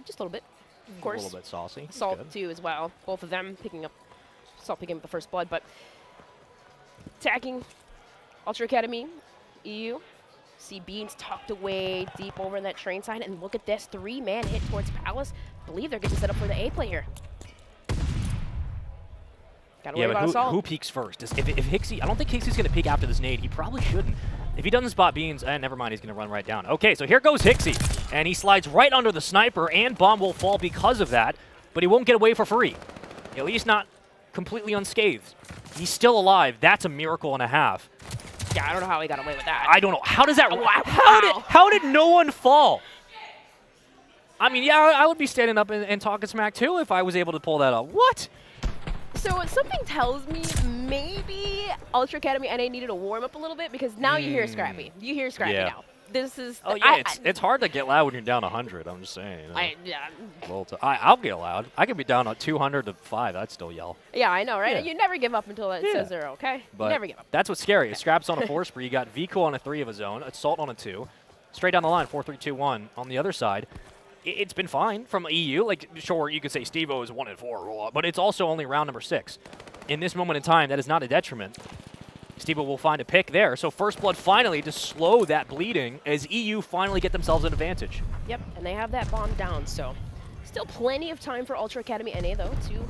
Just a little bit. Of course, a little bit saucy. Salt Good. too as well. Both of them picking up the first blood, but attacking Ultra Academy, EU. See Beans tucked away deep over in that train side, and look at this 3-man hit towards Palace. Believe they're getting set up for the A play here. Gotta worry about Assault. Who peeks first? If Hixie, I don't think Hixie's going to peek after this nade. He probably shouldn't. If he doesn't spot Beans, never mind, he's going to run right down. Okay, so here goes Hixie, and he slides right under the sniper, and bomb will fall because of that, but he won't get away for free. At least not completely unscathed. He's still alive. That's a miracle and a half. Yeah, I don't know how he got away with that. I don't know. How does that... Wow. How did no one fall? I mean, yeah, I would be standing up and talking smack, too, if I was able to pull that off. What? So something tells me maybe Ultra Academy NA needed to warm up a little bit, because now you hear Scrappy. You hear Scrappy now. This is... Oh, yeah, it's hard to get loud when you're down 100, I'm just saying. I'll get loud. I could be down at 200 to 5. I'd still yell. Yeah, I know, right? Yeah. You never give up until it says 0, okay? But You never give up. that's what's scary. Scrap's on a 4 spree. You got Vico on a 3 of his own. Assault on a 2. Straight down the line, 4-3-2-1. On the other side, it's been fine from EU. Like, sure, you could say Steve-O is 1-4, but it's also only round number 6. In this moment in time, that is not a detriment. Steve-O will find a pick there. So First Blood finally to slow that bleeding as EU finally get themselves an advantage. Yep, and they have that bomb down, so still plenty of time for Ultra Academy NA, though, to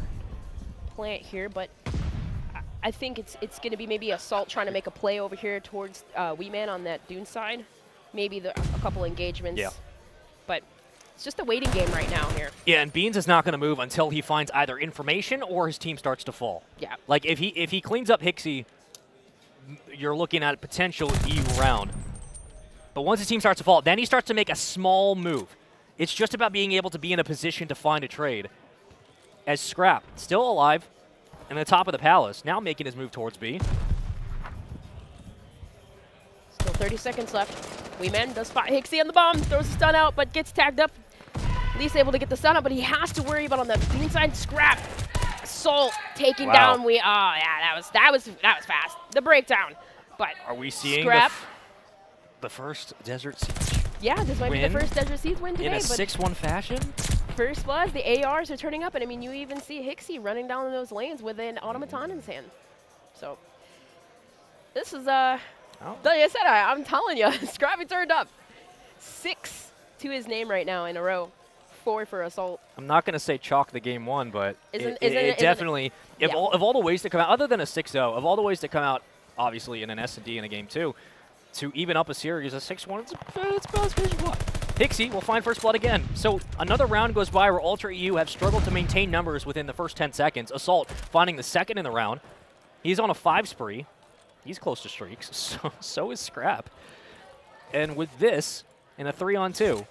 plant here, but I think it's going to be maybe Assault trying to make a play over here towards Weeman on that Dune side. Maybe a couple engagements. Yeah. But it's just a waiting game right now here. Yeah, and Beans is not going to move until he finds either information or his team starts to fall. Yeah. Like, if he cleans up Hixie, you're looking at a potential EU round. But once his team starts to fall, then he starts to make a small move. It's just about being able to be in a position to find a trade. As Scrap, still alive, in the top of the Palace, now making his move towards B. Still 30 seconds left. Weeman does spot Hixie on the bomb, throws the stun out, but gets tagged up. At least able to get the stun out, but he has to worry about on the Bean side. Scrap. Assault taking down yeah, that was fast. The breakdown. But are we seeing Scrap the first Desert Siege? Yeah, this might be the first Desert Siege win today. In a 6-1 fashion? First Blood, the ARs are turning up, and I mean, you even see Hixie running down those lanes with an automaton in his hand. So this is like I said, I'm telling you, Scrappy turned up. 6 to his name right now in a row. 4 for Assault. I'm not going to say chalk the game 1, but it definitely, of all the ways to come out, other than a 6-0, of all the ways to come out, obviously in an S&D in a game 2, to even up a series, a 6-1, it's best vision what? Hixie will find First Blood again. So another round goes by where Ultra EU have struggled to maintain numbers within the first 10 seconds. Assault finding the second in the round. He's on a 5 spree. He's close to streaks. So is Scrap. And with this, in a 3-on-2,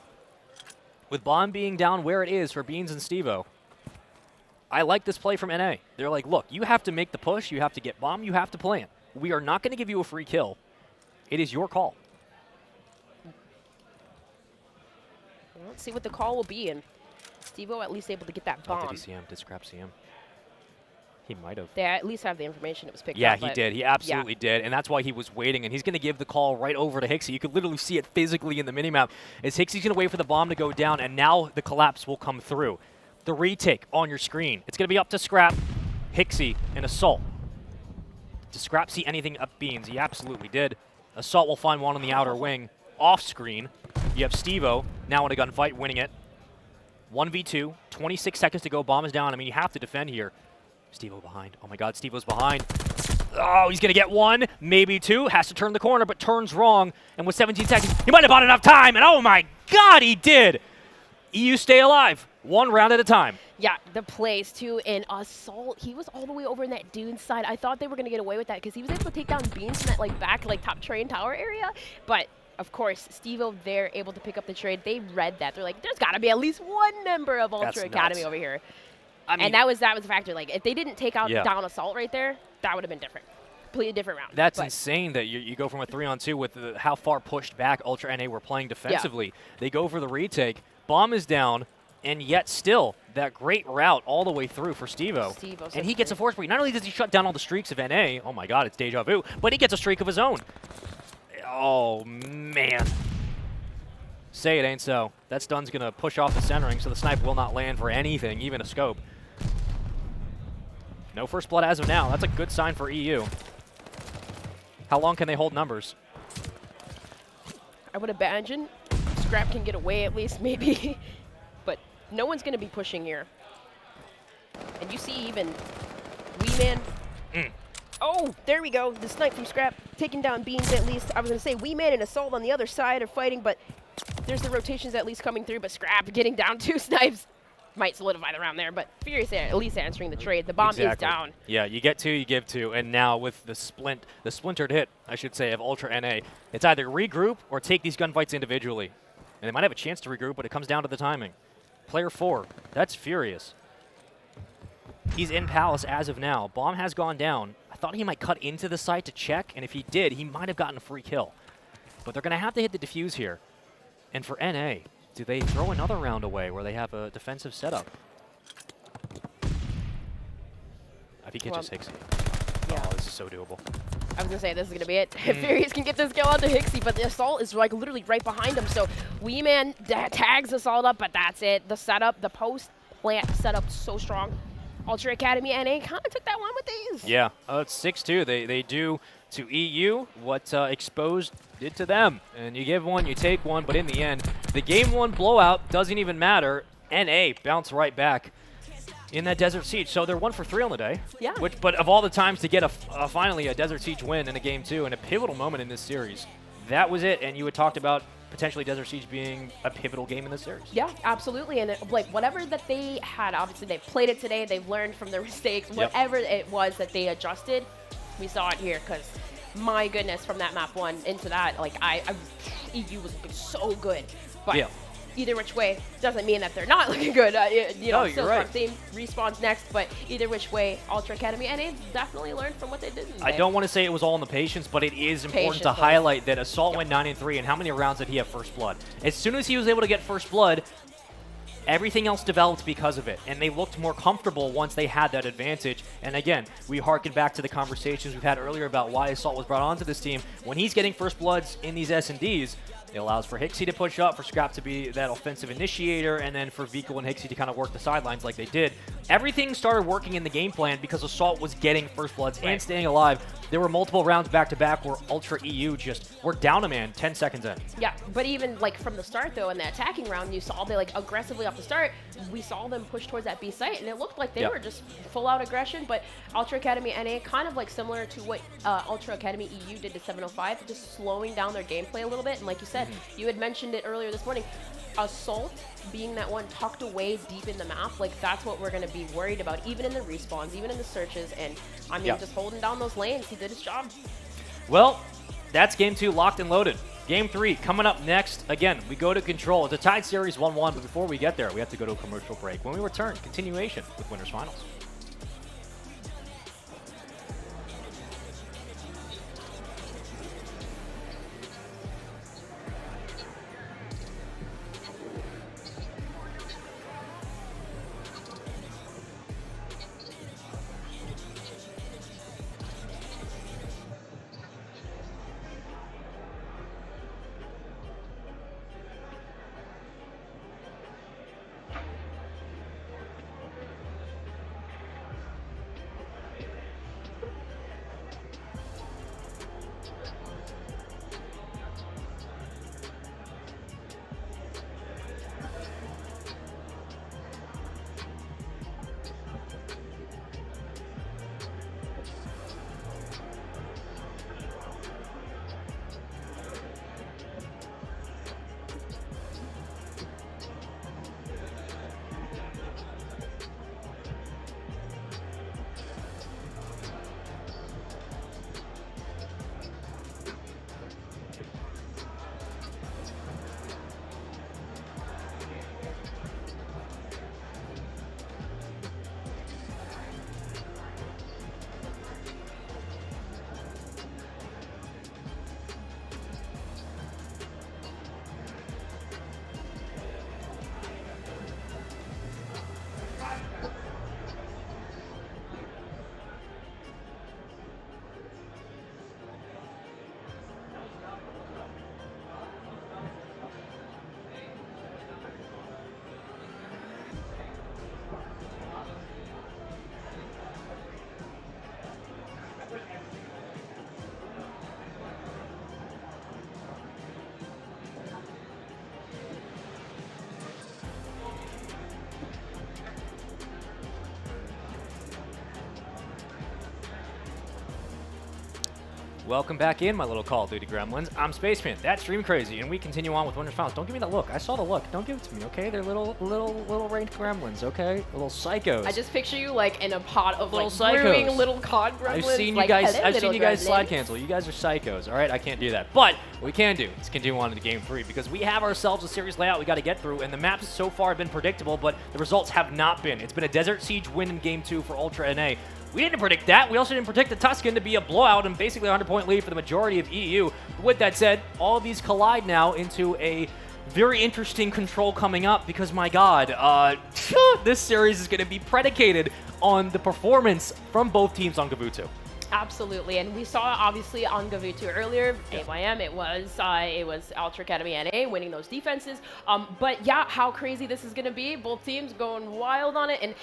with Bomb being down where it is for Beans and Steve-O, I like this play from NA. They're like, look, you have to make the push, you have to get Bomb, you have to plant. We are not going to give you a free kill. It is your call. Well, let's see what the call will be, and Steve-O at least able to get that bomb. Did he see him? Did Scrap see him? He might have. They at least have the information it was picked up. Yeah, he did. He absolutely did. And that's why he was waiting. And he's going to give the call right over to Hixie. You could literally see it physically in the minimap. As Hixie's going to wait for the bomb to go down, and now the collapse will come through. The retake on your screen. It's going to be up to Scrap, Hixie, and Assault. Does Scrap see anything up Beans? He absolutely did. Assault will find one on the outer wing. Off screen, you have Steve-O now in a gunfight, winning it. 1v2, 26 seconds to go. Bomb is down. I mean, you have to defend here. Steve-O behind. Oh my god, Steve-O's behind. Oh, he's going to get 1, maybe 2. Has to turn the corner, but turns wrong. And with 17 seconds, he might have bought enough time. And oh my god, he did. EU stay alive. 1 round at a time. Yeah, the plays too. And Assault, he was all the way over in that Dune side. I thought they were going to get away with that because he was able to take down Beans in that back top train tower area. But of course, Steve-O there able to pick up the trade. They read that. They're like, there's got to be at least 1 member of Ultra Academy over here. I mean, and that was a factor. Like, if they didn't take out down Assault right there, that would have been different. Completely different round. That's insane that you go from a 3-on-2 with how far pushed back Ultra NA were playing defensively. Yeah. They go for the retake. Bomb is down, and yet still that great route all the way through for Steve-O. And he gets a 4 spree. Not only does he shut down all the streaks of NA, oh my god, it's deja vu, but he gets a streak of his own. Oh, man. Say it ain't so. That stun's going to push off the centering, so the snipe will not land for anything, even a scope. No first blood as of now. That's a good sign for EU. How long can they hold numbers? I would imagine Scrap can get away at least, maybe. But no one's going to be pushing here. And you see even Wee-Man. Oh, there we go. The snipe from Scrap taking down Beans at least. I was going to say Wee-Man and Assault on the other side are fighting, but there's the rotations at least coming through. But Scrap getting down 2 snipes might solidify the round there. But Furious at least answering the trade. The bomb is down. Yeah, you get 2, you give 2. And now with the splintered hit, I should say, of Ultra NA, it's either regroup or take these gunfights individually. And they might have a chance to regroup, but it comes down to the timing. Player 4, that's Furious. He's in Palace as of now. Bomb has gone down. I thought he might cut into the site to check, and if he did, he might have gotten a free kill. But they're going to have to hit the defuse here. And for NA, do they throw another round away where they have a defensive setup? If he catches Hixie. Yeah. Oh, this is so doable. I was going to say, this is going to be it. Furious can get this kill onto Hixie, but the Assault is like literally right behind him. So Wee-Man tags Assault up, but that's it. The setup, the post plant setup so strong. Ultra Academy NA kind of took that one with ease. Yeah, it's 6-2. They do to EU what Exposed did to them. And you give one, you take one, but in the end, the game 1 blowout doesn't even matter. NA bounce right back in that Desert Siege. So they're 1 for 3 on the day. Yeah. But of all the times to get finally a Desert Siege win in a game 2 and a pivotal moment in this series, that was it. And you had talked about potentially Desert Siege being a pivotal game in this series. Yeah, absolutely. And like whatever that they had, obviously they played it today. They've learned from their mistakes. Whatever it was that they adjusted, we saw it here. Because my goodness, from that map 1 into that, like EU was looking so good. But yeah. Either which way doesn't mean that they're not looking good. You know, no, still you're right. Same respawns next, but either which way, Ultra Academy NA definitely learned from what they did. I don't want to say it was all in the patience, but it is important to highlight that Assault went 9-3, and how many rounds did he have first blood? As soon as he was able to get first blood, everything else developed because of it, and they looked more comfortable once they had that advantage. And again, we harken back to the conversations we've had earlier about why Assault was brought onto this team. When he's getting first bloods in these S&Ds, it allows for Hixie to push up, for Scrap to be that offensive initiator, and then for Vico and Hixie to kind of work the sidelines like they did. Everything started working in the game plan because Assault was getting first bloods and staying alive. There were multiple rounds back-to-back where Ultra EU just were down a man 10 seconds in. Yeah, but even like from the start though, in the attacking round, you saw they like aggressively off the start. We saw them push towards that B site, and it looked like they were just full-out aggression. But Ultra Academy NA, kind of like similar to what Ultra Academy EU did to 705, just slowing down their gameplay a little bit. And like you said, you had mentioned it earlier this morning. Assault being that one tucked away deep in the map, like that's what we're going to be worried about, even in the respawns, even in the searches. And I mean, just holding down those lanes, he did his job. Well, that's game 2 locked and loaded. Game 3 coming up next. Again, we go to Control. It's a tied series 1-1, but before we get there, we have to go to a commercial break. When we return, continuation with Winners Finals. Welcome back in, my little Call of Duty gremlins. I'm Spaceman. That's Dream Crazy, and we continue on with Winners Finals. Don't give me that look. I saw the look. Don't give it to me, okay? They're little ranked gremlins, okay? Little psychos. I just picture you like in a pot of Little like brewing psychos. little cod gremlins. I've seen you like, guys. "Hello, I've seen little you guys slide gremlins." cancel. You guys are psychos. All right, I can't do that. But what we can do is continue on to Game 3 because we have ourselves a series layout we got to get through, and the maps so far have been predictable, but the results have not been. It's been a Desert Siege win in Game 2 for Ultra NA. We didn't predict that. We also didn't predict the Tuscan to be a blowout and basically a 100-point lead for the majority of EU. But with that said, all of these collide now into a very interesting control coming up because, my God, this series is going to be predicated on the performance from both teams on Gavutu. Absolutely, and we saw obviously on Gavutu earlier, AYM, it was Ultra Academy NA winning those defenses. But yeah, how crazy this is going to be. Both teams going wild on it, and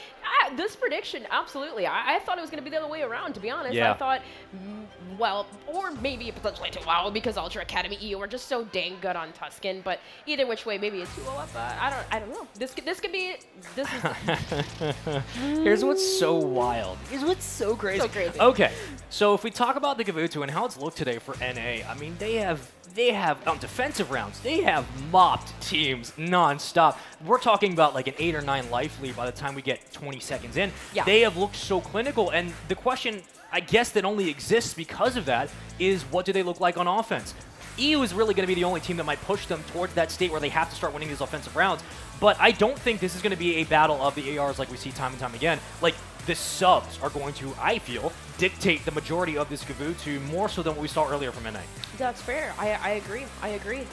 this prediction, absolutely. I thought it was going to be the other way around, to be honest. Yeah. I thought, well, or maybe potentially too wild because Ultra Academy EU are just so dang good on Tuscan. But either which way, maybe it's 2-0 up. I don't know. This could be. This is. Here's what's so wild. Here's what's so crazy. So crazy. Okay, so if we talk about the Gavutu and how it's looked today for NA, I mean, they have on defensive rounds, they have mopped teams nonstop. We're talking about like an 8 or 9 life lead by the time we get 20 seconds in. Yeah. They have looked so clinical, and the question, I guess, that only exists because of that is what do they look like on offense? EU is really going to be the only team that might push them towards that state where they have to start winning these offensive rounds. But I don't think this is going to be a battle of the ARs like we see time and time again. Like, the subs are going to, I feel, dictate the majority of this Gavutu more so than what we saw earlier from NA. That's fair. I agree.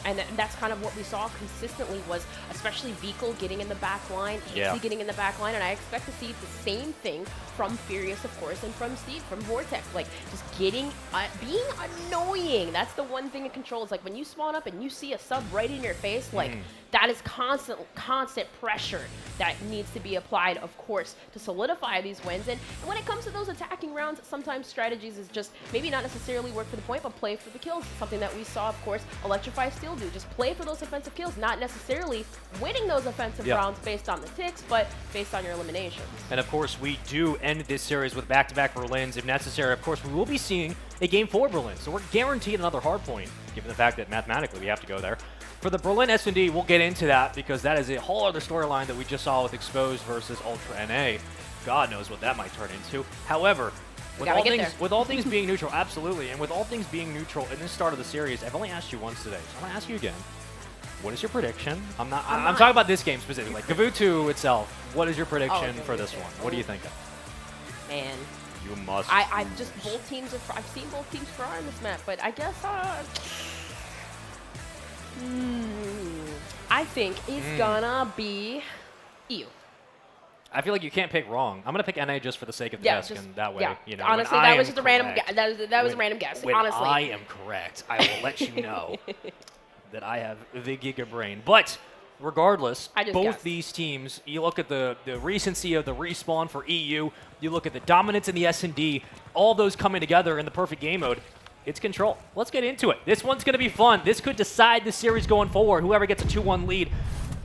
And that's kind of what we saw consistently was especially Vikal getting in the back line, Hixie getting in the back line, and I expect to see the same thing from Furious, of course, and from Steve, from Vortex. Like, just getting, being annoying. That's the one thing in Control is like when you spawn up and you see a sub right in your face, like, that is constant pressure that needs to be applied, of course, to solidify these wins. And when it comes to those attacking rounds, sometimes strategies is just maybe not necessarily work for the point, but play for the kills. Something that we saw, of course, Electrify Steel do. Just play for those offensive kills, not necessarily winning those offensive rounds based on the ticks, but based on your eliminations. And of course, we do end this series with back-to-back Berlins if necessary. Of course, we will be seeing a Game 4 Berlin, so we're guaranteed another Hardpoint, given the fact that mathematically we have to go there. For the Berlin S&D, we'll get into that because that is a whole other storyline that we just saw with Exposed versus Ultra NA. God knows what that might turn into. However, with all things being neutral, absolutely, and with all things being neutral in this start of the series, I've only asked you once today, so I'm gonna ask you again. What is your prediction? I'm talking about this game specifically. Like Gavutu itself, what is your prediction for this one? What do you think of? Man. You must. I've seen both teams fry in this map, but I guess I think it's gonna be EU. I feel like you can't pick wrong. I'm gonna pick NA just for the sake of the Tuscan. That way, you know. Honestly, that was just a random. That was a random guess. When honestly, I am correct, I will let you know that I have the Giga Brain. But regardless, both these teams. You look at the recency of the respawn for EU. You look at the dominance in the S&D. All those coming together in the perfect game mode. It's Control. Let's get into it. This one's going to be fun. This could decide the series going forward. Whoever gets a 2-1 lead,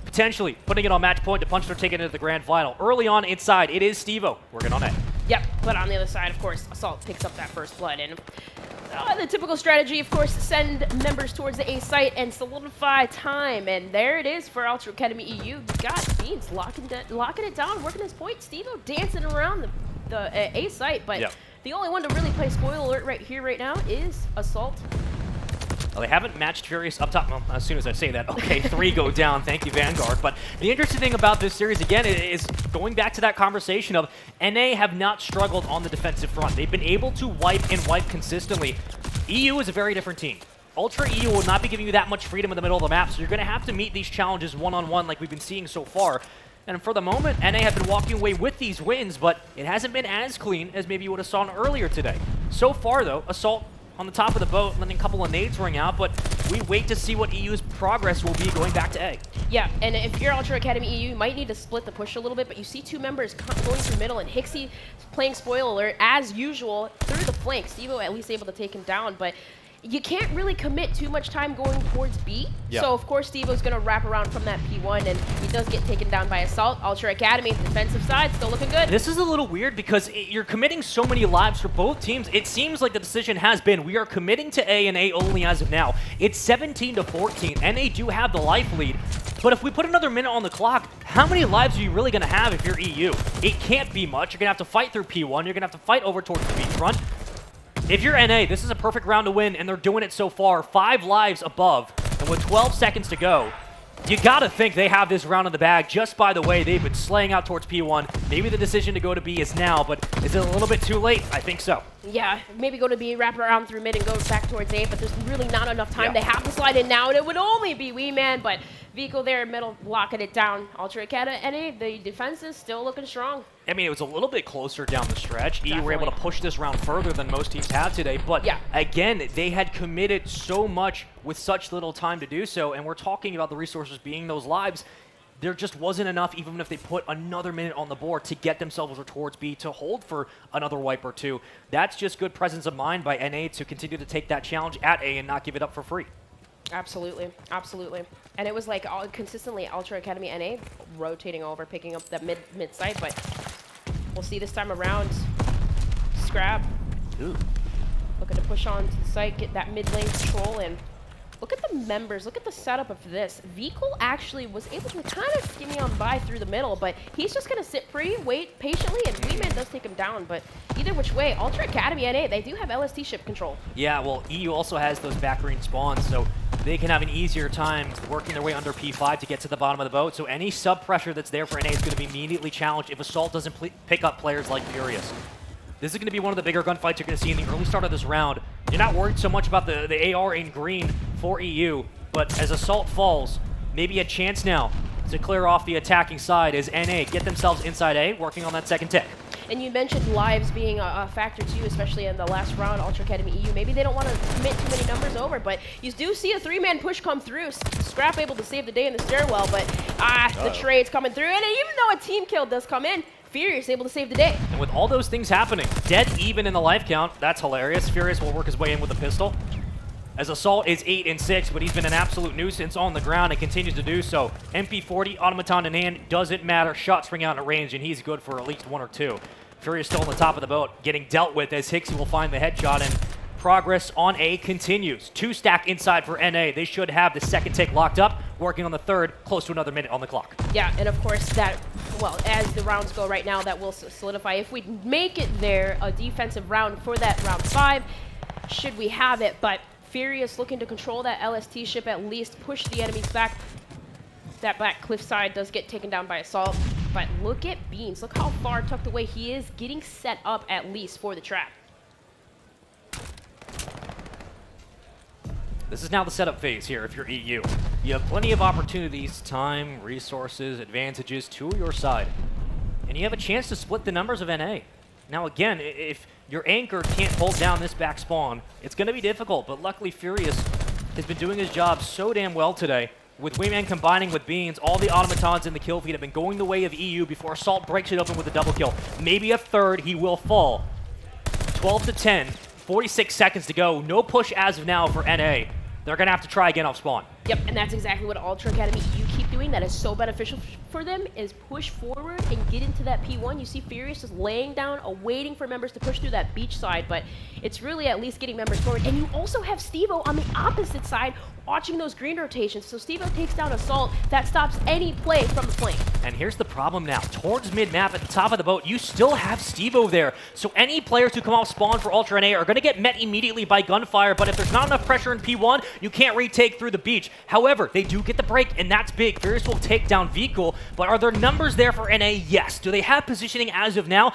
potentially putting it on match point to punch or take it into the grand final. Early on inside, it is Stevo working on it. Yep, but on the other side, of course, Assault picks up that first blood. And the typical strategy, of course, send members towards the A site and solidify time. And there it is for Ultra Academy EU. You got Beans locking it down, working his point. Stevo dancing around the A site, but the only one to really play spoiler alert right here, right now, is Assault. Well, they haven't matched Furious up top. Well, as soon as I say that, okay, 3 go down. Thank you, Vanguard. But the interesting thing about this series, again, is going back to that conversation of NA have not struggled on the defensive front. They've been able to wipe consistently. EU is a very different team. Ultra EU will not be giving you that much freedom in the middle of the map, so you're going to have to meet these challenges one-on-one like we've been seeing so far. And for the moment, NA have been walking away with these wins, but it hasn't been as clean as maybe you would have saw earlier today. So far, though, Assault on the top of the boat, letting a couple of nades ring out, but we wait to see what EU's progress will be going back to A. Yeah, and if you're Ultra Academy EU, you might need to split the push a little bit, but you see 2 members going through middle, and Hixie playing spoiler alert, as usual, through the flank. Stevo at least able to take him down, but you can't really commit too much time going towards B. Yeah. So, of course, Stevo's going to wrap around from that P1, and he does get taken down by Assault. Ultra Academy, defensive side, still looking good. This is a little weird because you're committing so many lives for both teams. It seems like the decision has been we are committing to A and A only as of now. It's 17 to 14. NA do have the life lead. But if we put another minute on the clock, how many lives are you really going to have if you're EU? It can't be much. You're going to have to fight through P1. You're going to have to fight over towards the beachfront. If you're NA, this is a perfect round to win, and they're doing it so far. 5 lives above, and with 12 seconds to go, you got to think they have this round in the bag just by the way they've been slaying out towards P1. Maybe the decision to go to B is now, but is it a little bit too late? I think so. Yeah, maybe go to B, wrap around through mid, and go back towards A, but there's really not enough time. They have to slide in now, and it would only be Wee Man, but Vico there in middle, locking it down. Ultra Academy, NA, the defense is still looking strong. I mean, it was a little bit closer down the stretch. EU were able to push this round further than most teams have today, but again, they had committed so much with such little time to do so, and we're talking about the resources being those lives. There just wasn't enough, even if they put another minute on the board, to get themselves towards B to hold for another wipe or two. That's just good presence of mind by NA to continue to take that challenge at A and not give it up for free. Absolutely, absolutely. And it was like consistently Ultra Academy NA rotating over, picking up that mid side, but we'll see this time around. Scrap. Ooh. Looking to push on to the site, get that mid lane control in. Look at the members, look at the setup of this. Vikul actually was able to kind of skinny on by through the middle, but he's just going to sit pretty, wait patiently, and Weeman does take him down. But either which way, Ultra Academy NA, they do have LST ship control. Yeah, well, EU also has those back green spawns, so they can have an easier time working their way under P5 to get to the bottom of the boat. So any sub pressure that's there for NA is going to be immediately challenged if Assault doesn't pick up players like Furious. This is going to be one of the bigger gunfights you're going to see in the early start of this round. You're not worried so much about the AR in green for EU, but as Assault falls, maybe a chance now to clear off the attacking side as NA get themselves inside A, working on that second tick. And you mentioned lives being a factor too, especially in the last round, Ultra Academy EU. Maybe they don't want to commit too many numbers over, but you do see a 3-man push come through. Scrap able to save the day in the stairwell, but the trade's coming through. And even though a team kill does come in, Furious able to save the day. And with all those things happening, dead even in the life count, that's hilarious. Furious will work his way in with a pistol. As Assault is 8 and 6, but he's been an absolute nuisance on the ground and continues to do so. MP40, Automaton in hand, doesn't matter. Shots ring out at range, and he's good for at least 1 or 2. Furious still on the top of the boat, getting dealt with as Hixie will find the headshot, and progress on A continues. 2-stack inside for NA. They should have the second take locked up, working on the third, close to another minute on the clock. Yeah, and of course that, well, as the rounds go right now, that will solidify. If we make it there, a defensive round for that round 5, should we have it, but Furious looking to control that LST ship, at least push the enemies back. That back cliffside does get taken down by Assault, but look at Beans. Look how far tucked away he is, getting set up at least for the trap. This is now the setup phase here if you're EU. You have plenty of opportunities, time, resources, advantages to your side. And you have a chance to split the numbers of NA. Now again, if your anchor can't hold down this back spawn, it's going to be difficult, but luckily Furious has been doing his job so damn well today. With Wingman combining with Beans, all the automatons in the kill feed have been going the way of EU before Assault breaks it open with a double kill. Maybe a third, he will fall. 12 to 10, 46 seconds to go. No push as of now for NA. They're going to have to try again off spawn. Yep, and that's exactly what Ultra Academy EU keep doing. That is so beneficial for them, is push forward and get into that P1. You see Furious just laying down, waiting for members to push through that beach side, but it's really at least getting members forward. And you also have Stevo on the opposite side watching those green rotations. So Stevo takes down Assault. That stops any play from the flank. And here's the problem now. Towards mid-map at the top of the boat, you still have Stevo there. So any players who come off spawn for Ultra NA are going to get met immediately by gunfire, but if there's not enough pressure in P1, you can't retake through the beach. However, they do get the break, and that's big. Furious will take down Vikul, but are there numbers there for NA? Yes. Do they have positioning as of now?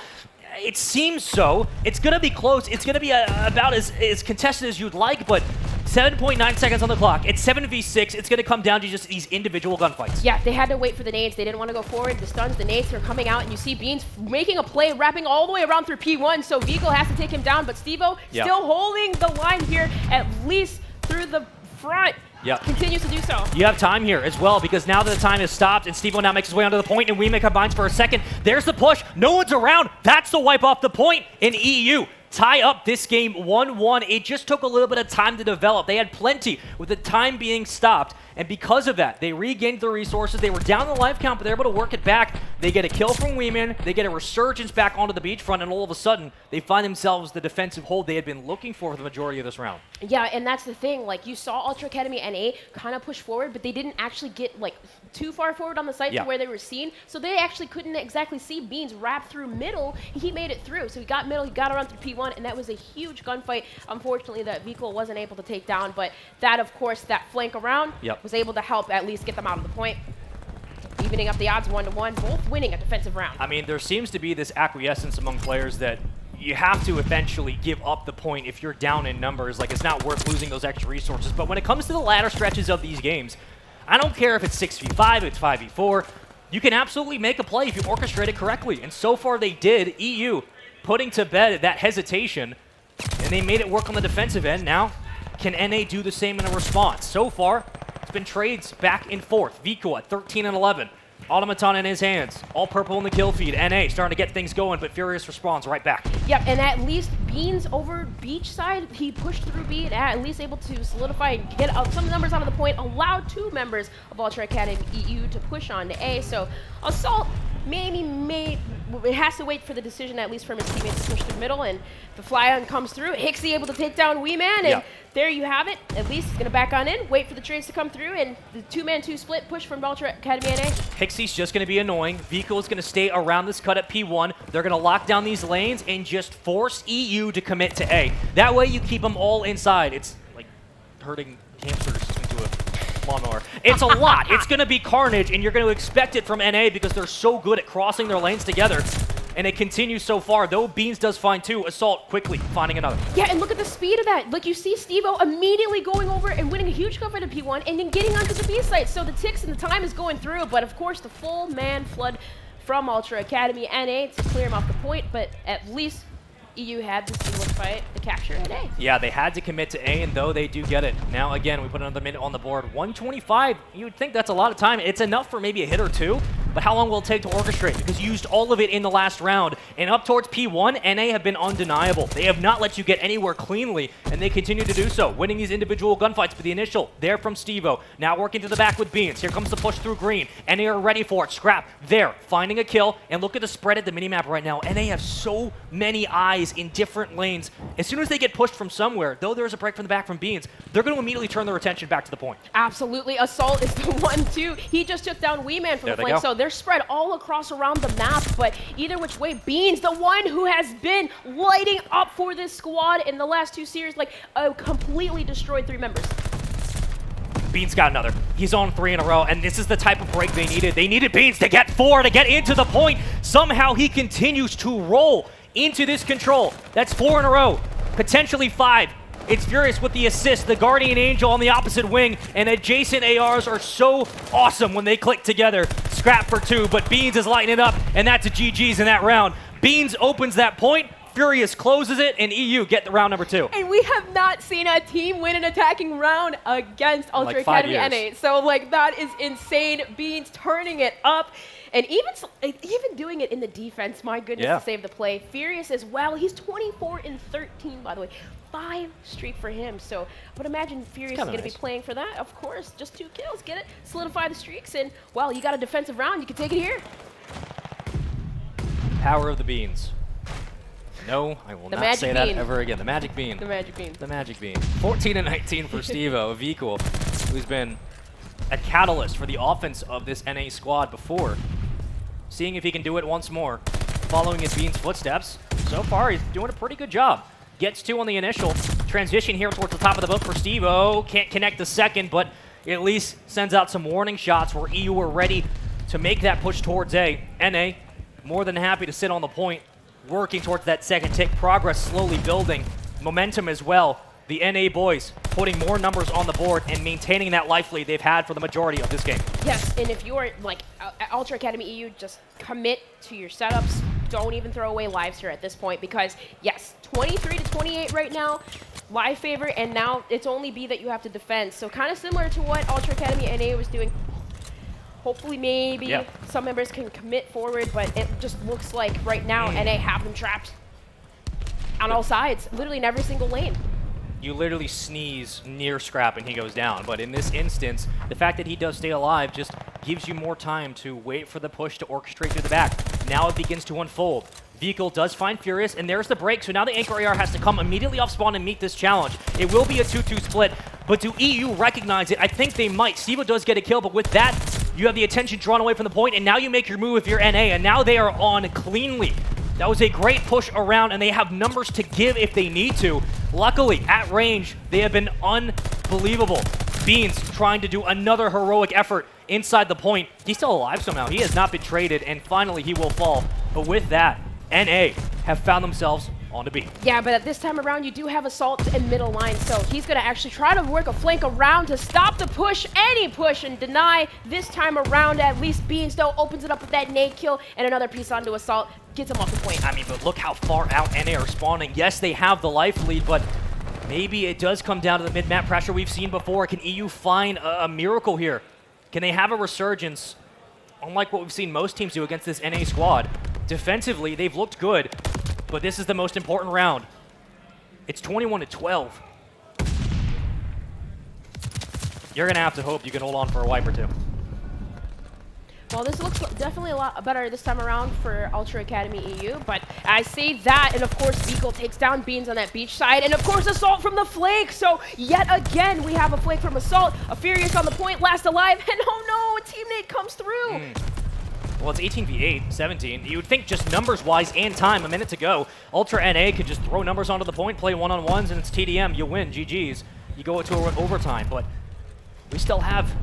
It seems so. It's going to be close. It's going to be about as contested as you'd like, but 7.9 seconds on the clock. It's 7v6. It's going to come down to just these individual gunfights. Yeah, they had to wait for the nades. They didn't want to go forward. The stuns, the nades are coming out, and you see Beans making a play, wrapping all the way around through P1, so Vikul has to take him down, but Stevo still holding the line here, at least through the front. Yep. Continues to do so. You have time here as well, because now that the time has stopped and Stevo now makes his way onto the point and Weeman combines for a second. There's the push. No one's around. That's the wipe off the point in EU. tie up this game 1-1. It just took a little bit of time to develop. They had plenty with the time being stopped. And because of that, they regained their resources. They were down the life count, but they're able to work it back. They get a kill from Weeman. They get a resurgence back onto the beachfront, and all of a sudden, they find themselves the defensive hold they had been looking for the majority of this round. Yeah, and that's the thing. Like, you saw Ultra Academy NA kind of push forward, but they didn't actually get, like, too far forward on the site to where they were seen. So they actually couldn't exactly see Beans wrap through middle. He made it through. So he got middle, he got around through P1, and that was a huge gunfight, unfortunately, that Vico wasn't able to take down. But that, of course, that flank around was able to help at least get them out of the point. Evening up the odds 1-1, both winning a defensive round. I mean, there seems to be this acquiescence among players that you have to eventually give up the point if you're down in numbers. Like, it's not worth losing those extra resources. But when it comes to the latter stretches of these games, I don't care if it's 6v5, it's 5v4, you can absolutely make a play if you orchestrate it correctly. And so far they did. EU putting to bed that hesitation, and they made it work on the defensive end. Now, can NA do the same in a response? So far, it's been trades back and forth. Vico at 13 and 11. Automaton in his hands. All purple in the kill feed. NA starting to get things going, but Furious responds right back. Yep, and at least Beans over Beachside, he pushed through B and at least able to solidify and get some numbers out of the point, allowed 2 members of Ultra Academy EU to push on to A. So Assault it has to wait for the decision, at least from his teammates, to push through middle, and the fly-on comes through. Hixie able to take down Weeman, and there you have it. At least he's going to back on in, wait for the trades to come through, and the 2-man-2 split push from Ultra Academy NA. Hixie's just going to be annoying. Vico's going to stay around this cut at P1. They're going to lock down these lanes and just force EU to commit to A. That way you keep them all inside. It's like herding hamsters into a lawnmower. It's a lot. It's going to be carnage, and you're going to expect it from NA because they're so good at crossing their lanes together. And it continues so far, though Beans does find 2. Assault quickly finding another. Yeah, and look at the speed of that. Like, you see Steve-O immediately going over and winning a huge cover to P1 and then getting onto the B site. So the ticks and the time is going through, but of course the full man flood from Ultra Academy NA to clear him off the point, but at least EU had the seamless fight to capture NA. Yeah, they had to commit to A, and though they do get it. Now, again, we put another minute on the board. 125, you would think that's a lot of time. It's enough for maybe a hit or 2, but how long will it take to orchestrate? Because you used all of it in the last round. And up towards P1, NA have been undeniable. They have not let you get anywhere cleanly, and they continue to do so, winning these individual gunfights. But the initial, there from Steve-O. Now working to the back with Beans. Here comes the push through green. NA are ready for it. Scrap, there, finding a kill. And look at the spread at the minimap right now. NA have so many eyes in different lanes. As soon as they get pushed from somewhere, though there's a break from the back from Beans, they're going to immediately turn their attention back to the point. Absolutely. Assault is the one, too. He just took down Weeman from the flank, so they're spread all across around the map, but either which way, Beans, the one who has been lighting up for this squad in the last 2 series, like, completely destroyed 3 members. Beans got another. He's on 3 in a row, and this is the type of break they needed. They needed Beans to get 4, to get into the point. Somehow he continues to roll into this control. That's 4 in a row, potentially 5. It's Furious with the assist, the Guardian Angel on the opposite wing, and adjacent ARs are so awesome when they click together. Scrap for 2, but Beans is lighting it up, and that's a GG's in that round. Beans opens that point, Furious closes it, and EU get the round number 2. And we have not seen a team win an attacking round against Ultra Academy NA. So, like, that is insane. Beans turning it up. And even doing it in the defense, my goodness, to save the play. Furious as well. He's 24 and 13, by the way. 5 streak for him. So, but imagine Furious is going to be playing for that. Of course, just 2 kills. Get it? Solidify the streaks. And, well, you got a defensive round. You can take it here. Power of the Beans. No, I will not say that ever again. The Magic Bean. The Magic Bean. The Magic Bean. 14 and 19 for Steve-O, Vico, who's been a catalyst for the offense of this NA squad before. Seeing if he can do it once more. Following his Bean's footsteps. So far, he's doing a pretty good job. Gets 2 on the initial. Transition here towards the top of the boat for Steve-O. Can't connect the second, but at least sends out some warning shots where EU are ready to make that push towards A. NA, more than happy to sit on the point, working towards that second tick. Progress slowly building. Momentum as well. The NA boys putting more numbers on the board and maintaining that life lead they've had for the majority of this game. Yes, and if you're like Ultra Academy EU, just commit to your setups. Don't even throw away lives here at this point because, yes, 23 to 28 right now, live favor, and now it's only B that you have to defend. So kind of similar to what Ultra Academy NA was doing. Hopefully, maybe some members can commit forward, but it just looks like right now NA have them trapped. on all sides, literally in every single lane. You literally sneeze near Scrap and he goes down. But in this instance, the fact that he does stay alive just gives you more time to wait for the push to orchestrate through the back. Now it begins to unfold. Vehicle does find Furious, and there's the break. So now the Anchor AR has to come immediately off spawn and meet this challenge. It will be a 2-2 split, but do EU recognize it? I think they might. Stevo does get a kill, but with that, you have the attention drawn away from the point, and now you make your move if you're NA, and now they are on cleanly. That was a great push around, and they have numbers to give if they need to. Luckily, at range, they have been unbelievable. Beans trying to do another heroic effort inside the point. He's still alive somehow. He has not been traded, and finally he will fall. But with that, NA have found themselves on the B. Yeah, but at this time around, you do have Assault in middle line, so he's going to actually try to work a flank around to stop the push, any push, and deny this time around. At least Beans, though, opens it up with that nade kill and another piece onto Assault, gets him off the point. I mean, but look how far out NA are spawning. Yes, they have the life lead, but maybe it does come down to the mid-map pressure we've seen before. Can EU find a miracle here? Can they have a resurgence, unlike what we've seen most teams do against this NA squad? Defensively, they've looked good, but this is the most important round. It's 21-12. You're going to have to hope you can hold on for a wipe or two. Well, this looks definitely a lot better this time around for Ultra Academy EU, but I say that, and of course, Beagle takes down Beans on that beach side, and of course, Assault from the flank. So, yet again, we have a flank from Assault, a Furious on the point, last alive, and oh no, a teammate comes through. Well, it's 18v8, 17. You would think just numbers-wise and time, a minute to go, Ultra NA could just throw numbers onto the point, play one-on-ones, and it's TDM. You win, GG's. You go to overtime, but we still have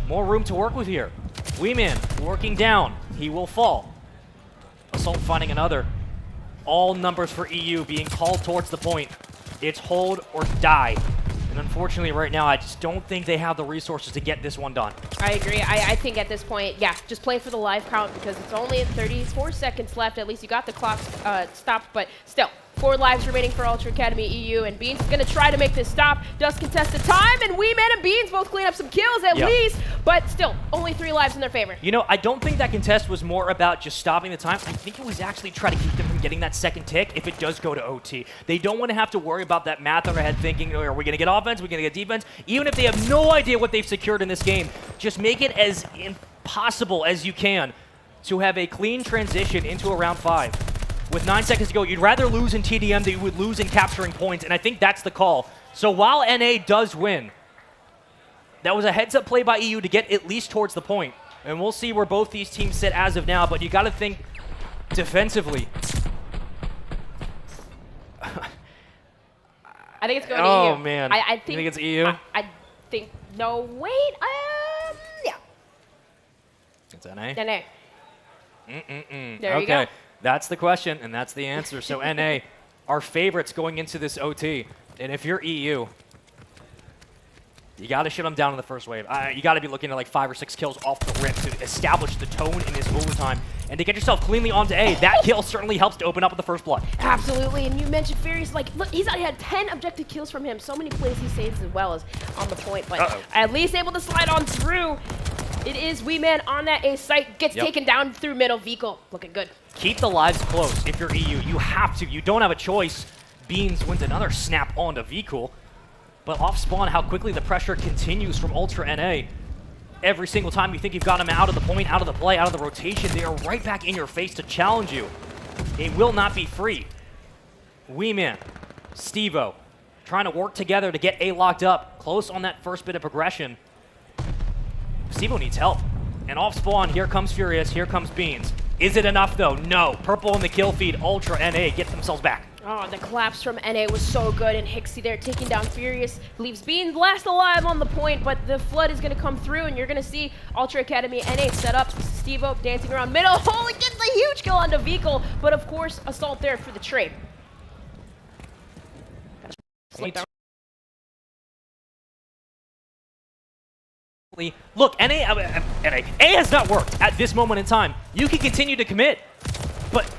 more room to work with here. Weeman working down. He will fall. Assault finding another. All numbers for EU being called towards the point. It's hold or die. And unfortunately right now, I just don't think they have the resources to get this one done. I agree. I think at this point, yeah, just play for the live count because it's only 34 seconds left. At least you got the clock stopped, but still. 4 lives remaining for Ultra Academy EU, and Beans is going to try to make this stop. Does contest the time, and Weeman and Beans both clean up some kills at least, but still, only 3 lives in their favor. You know, I don't think that contest was more about just stopping the time. I think it was actually trying to keep them from getting that second tick if it does go to OT. They don't want to have to worry about that math in their head thinking, are we going to get offense, are we going to get defense? Even if they have no idea what they've secured in this game, just make it as impossible as you can to have a clean transition into a round 5. With 9 seconds to go, you'd rather lose in TDM than you would lose in capturing points, and I think that's the call. So while NA does win, that was a heads-up play by EU to get at least towards the point. And we'll see where both these teams sit as of now, but you got to think defensively. I think it's going to EU. Oh, man. I think, you think it's EU? I think, no, wait, yeah. It's NA? NA. There you Okay. go. That's the question, and that's the answer. So NA are favorites going into this OT. And if you're EU, you got to shut them down in the first wave. You got to be looking at like 5 or 6 kills off the rip to establish the tone in this overtime. And to get yourself cleanly onto A, that kill certainly helps to open up with the first blood. Absolutely, and you mentioned Furious, like, look, he's already had 10 objective kills from him. So many plays he saves as well as on the point, but at least able to slide on through. It is Weeman on that A site, gets taken down through middle. Vico looking good. Keep the lives close if you're EU. You have to. You don't have a choice. Beans wins another snap onto Vico. But off spawn, how quickly the pressure continues from Ultra NA. Every single time you think you've got them out of the point, out of the play, out of the rotation, they are right back in your face to challenge you. It will not be free. Weeman, Stevo, trying to work together to get A locked up. Close on that first bit of progression. Stevo needs help. And off spawn, here comes Furious, here comes Beans. Is it enough though? No. Purple in the kill feed, Ultra NA get themselves back. Oh, the collapse from NA was so good, and Hixie there taking down Furious, leaves Beans last alive on the point, but the flood is going to come through, and you're going to see Ultra Academy NA set up, Stevo dancing around middle, oh, he gets a huge kill onto Vehicle, but of course, Assault there for the trade. Look, A has not worked at this moment in time. You can continue to commit, but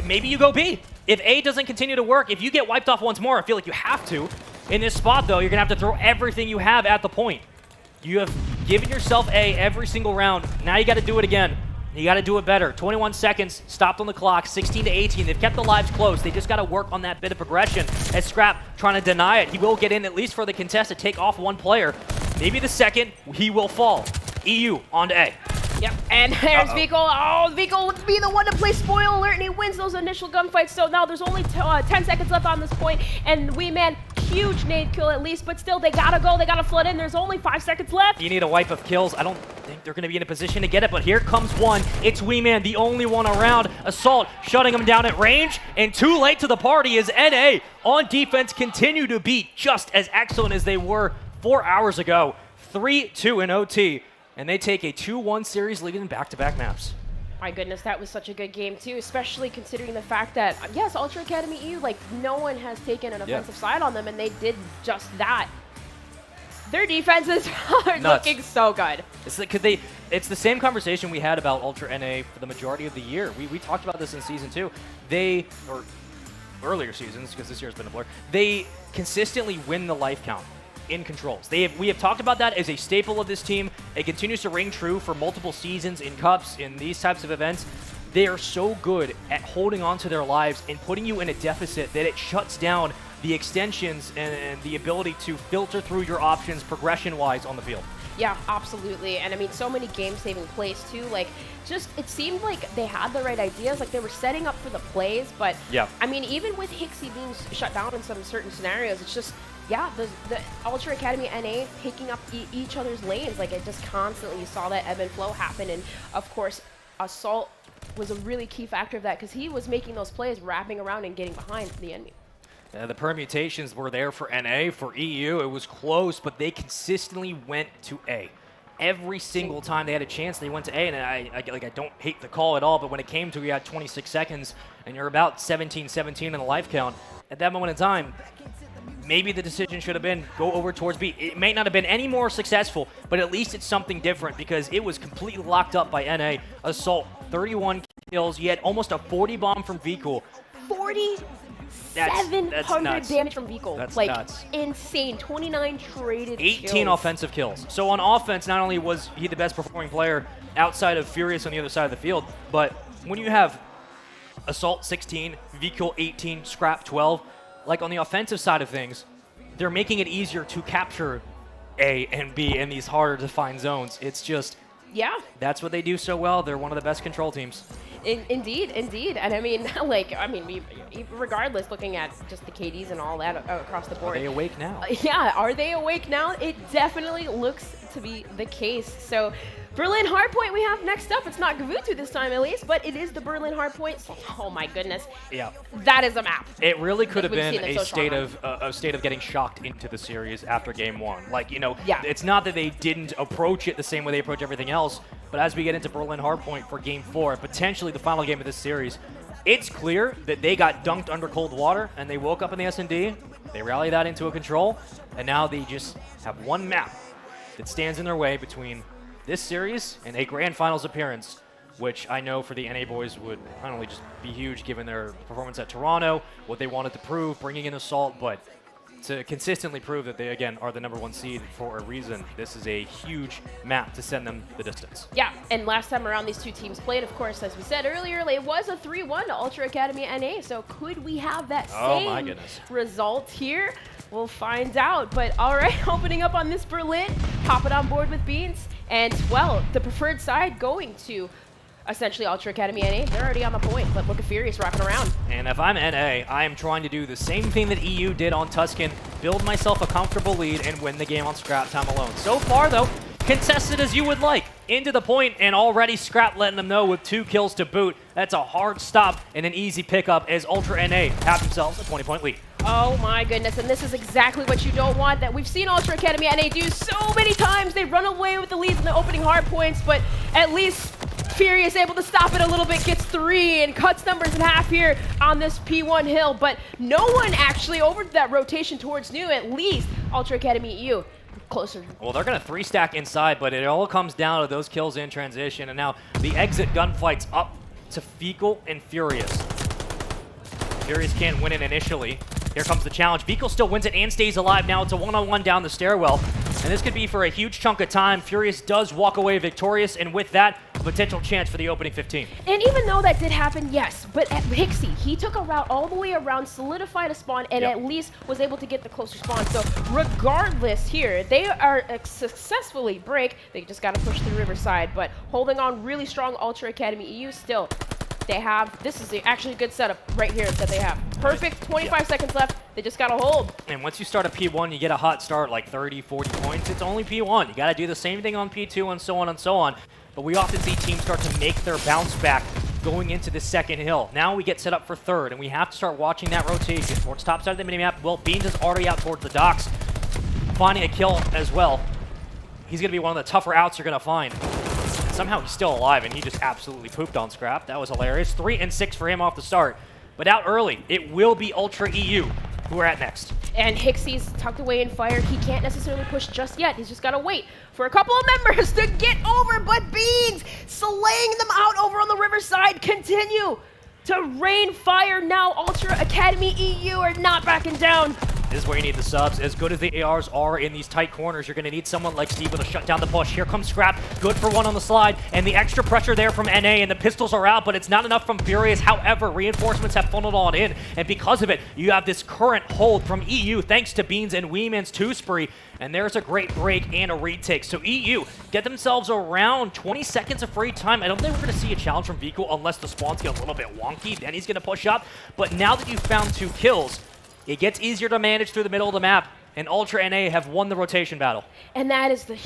maybe you go B. If A doesn't continue to work, if you get wiped off once more, I feel like you have to. In this spot, though, you're going to have to throw everything you have at the point. You have given yourself A every single round. Now you got to do it again. You got to do it better. 21 seconds, stopped on the clock, 16 to 18. They've kept the lives close. They just got to work on that bit of progression. As Scrap trying to deny it, he will get in at least for the contest to take off one player. Maybe the second, he will fall. EU on to A. Yep, and there's Vico. Oh, Vico would be the one to play spoil alert, and he wins those initial gunfights. So now there's only 10 seconds left on this point, and Wee Man, huge nade kill at least, but still, they gotta go. They gotta flood in. There's only 5 seconds left. You need a wipe of kills. I don't think they're going to be in a position to get it, but here comes one. It's Wee Man, the only one around. Assault shutting him down at range, and too late to the party as NA on defense continue to be just as excellent as they were 4 hours ago. 3-2 in OT. And they take a 2-1 series lead in back-to-back maps. My goodness, that was such a good game too, especially considering the fact that, yes, Ultra Academy EU, like, no one has taken an offensive side on them, and they did just that. Their defenses are looking so good. It's the same conversation we had about Ultra NA for the majority of the year. We talked about this in Season 2. Or earlier seasons, because this year's been a blur, they consistently win the life count in controls. We have talked about that as a staple of this team. It continues to ring true for multiple seasons in cups, in these types of events. They are so good at holding on to their lives and putting you in a deficit that it shuts down the extensions and the ability to filter through your options progression-wise on the field. Yeah, absolutely. And I mean, so many game-saving plays too. Like, just, it seemed like they had the right ideas. Like, they were setting up for the plays, but I mean, even with Hixie being shut down in some certain scenarios, it's just, yeah, the Ultra Academy NA picking up each other's lanes. Like, it just constantly, you saw that ebb and flow happen. And of course, Assault was a really key factor of that because he was making those plays, wrapping around and getting behind the enemy. The permutations were there for NA. For EU, it was close, but they consistently went to A. Every single time they had a chance, they went to A, and I don't hate the call at all, but when it came to, you had 26 seconds, and you're about 17-17 in the life count, at that moment in time, maybe the decision should have been go over towards B. It may not have been any more successful, but at least it's something different because it was completely locked up by NA. Assault, 31 kills. You had almost a 40 bomb from Vico. 700 damage from Vico. That's like, nuts. Insane. 29 traded 18 kills. offensive kills. So on offense, not only was he the best performing player outside of Furious on the other side of the field, but when you have Assault 16, Vico 18, Scrap 12, like on the offensive side of things, they're making it easier to capture A and B in these harder to find zones. It's just, that's what they do so well. They're one of the best control teams. Indeed. And I mean, regardless, looking at just the KDs and all that across the board. Are they awake now? Yeah, are they awake now? It definitely looks to be the case. So, Berlin Hardpoint we have next up. It's not Gavutu this time at least, but it is the Berlin Hardpoint. So, oh my goodness. Yeah. That is a map. It really could have been a so state of getting shocked into the series after game one. Like, you know, it's not that they didn't approach it the same way they approach everything else, but as we get into Berlin Hardpoint for game 4, potentially the final game of this series, it's clear that they got dunked under cold water and they woke up in the S&D, they rallied that into a control, and now they just have one map that stands in their way between this series and a grand finals appearance, which I know for the NA boys would not only just be huge given their performance at Toronto, what they wanted to prove, bringing in Assault, but to consistently prove that they, again, are the #1 seed for a reason. This is a huge map to send them the distance. Yeah, and last time around these two teams played, of course, as we said earlier, it was a 3-1 to Ultra Academy NA, so could we have that same result here? We'll find out. But all right, opening up on this Berlin, hop it on board with Beans. And, well, the preferred side going to essentially Ultra Academy NA. They're already on the point, but look at Furious rocking around. And if I'm NA, I am trying to do the same thing that EU did on Tuscan, build myself a comfortable lead and win the game on Scrap time alone. So far, though, contested as you would like. Into the point, and already Scrap letting them know with 2 kills to boot. That's a hard stop and an easy pickup as Ultra NA have themselves a 20-point lead. Oh my goodness, and this is exactly what you don't want, that we've seen Ultra Academy NA do so many times. They run away with the leads in the opening hard points, but at least Furious able to stop it a little bit, gets 3 and cuts numbers in half here on this P1 hill, but no one actually over that rotation towards new, at least Ultra Academy EU. Closer. Well, they're going to 3-stack inside, but it all comes down to those kills in transition, and now the exit gunfight's up to Fecal and Furious. Furious can't win it initially. Here comes the challenge. Fecal still wins it and stays alive. Now it's a one-on-one down the stairwell, and this could be for a huge chunk of time. Furious does walk away victorious, and with that, potential chance for the opening 15. And even though that did happen, yes, but at Pixie, he took a route all the way around, solidified a spawn, and at least was able to get the closer spawn. So regardless here, they are successfully break. They just got to push through Riverside, but holding on really strong. Ultra Academy EU still. They have, this is actually a good setup right here that they have. Perfect, 25 seconds left. They just got to hold. And once you start a P1, you get a hot start, like 30, 40 points. It's only P1. You got to do the same thing on P2 and so on and so on. But we often see teams start to make their bounce back going into the second hill. Now we get set up for third, and we have to start watching that rotation towards top side of the minimap. Well, Beans is already out towards the docks, finding a kill as well. He's going to be one of the tougher outs you're going to find. Somehow he's still alive, and he just absolutely pooped on Scrap. That was hilarious. 3 and 6 for him off the start. But out early, it will be Ultra EU who are at next. And Hixie's tucked away in fire. He can't necessarily push just yet. He's just got to wait for a couple of members to get over. But Beans slaying them out over on the Riverside. Continue to rain fire now. Ultra Academy EU are not backing down. This is where you need the subs. As good as the ARs are in these tight corners, you're going to need someone like Steve to shut down the push. Here comes Scrap. Good for one on the slide. And the extra pressure there from NA, and the pistols are out, but it's not enough from Furious. However, reinforcements have funneled on in, and because of it, you have this current hold from EU thanks to Beans and Weeman's 2-spree. And there's a great break and a retake. So EU get themselves around 20 seconds of free time. I don't think we're going to see a challenge from Vico unless the spawns get a little bit wonky. Then he's going to push up. But now that you've found 2 kills, it gets easier to manage through the middle of the map, and Ultra NA have won the rotation battle. And that is the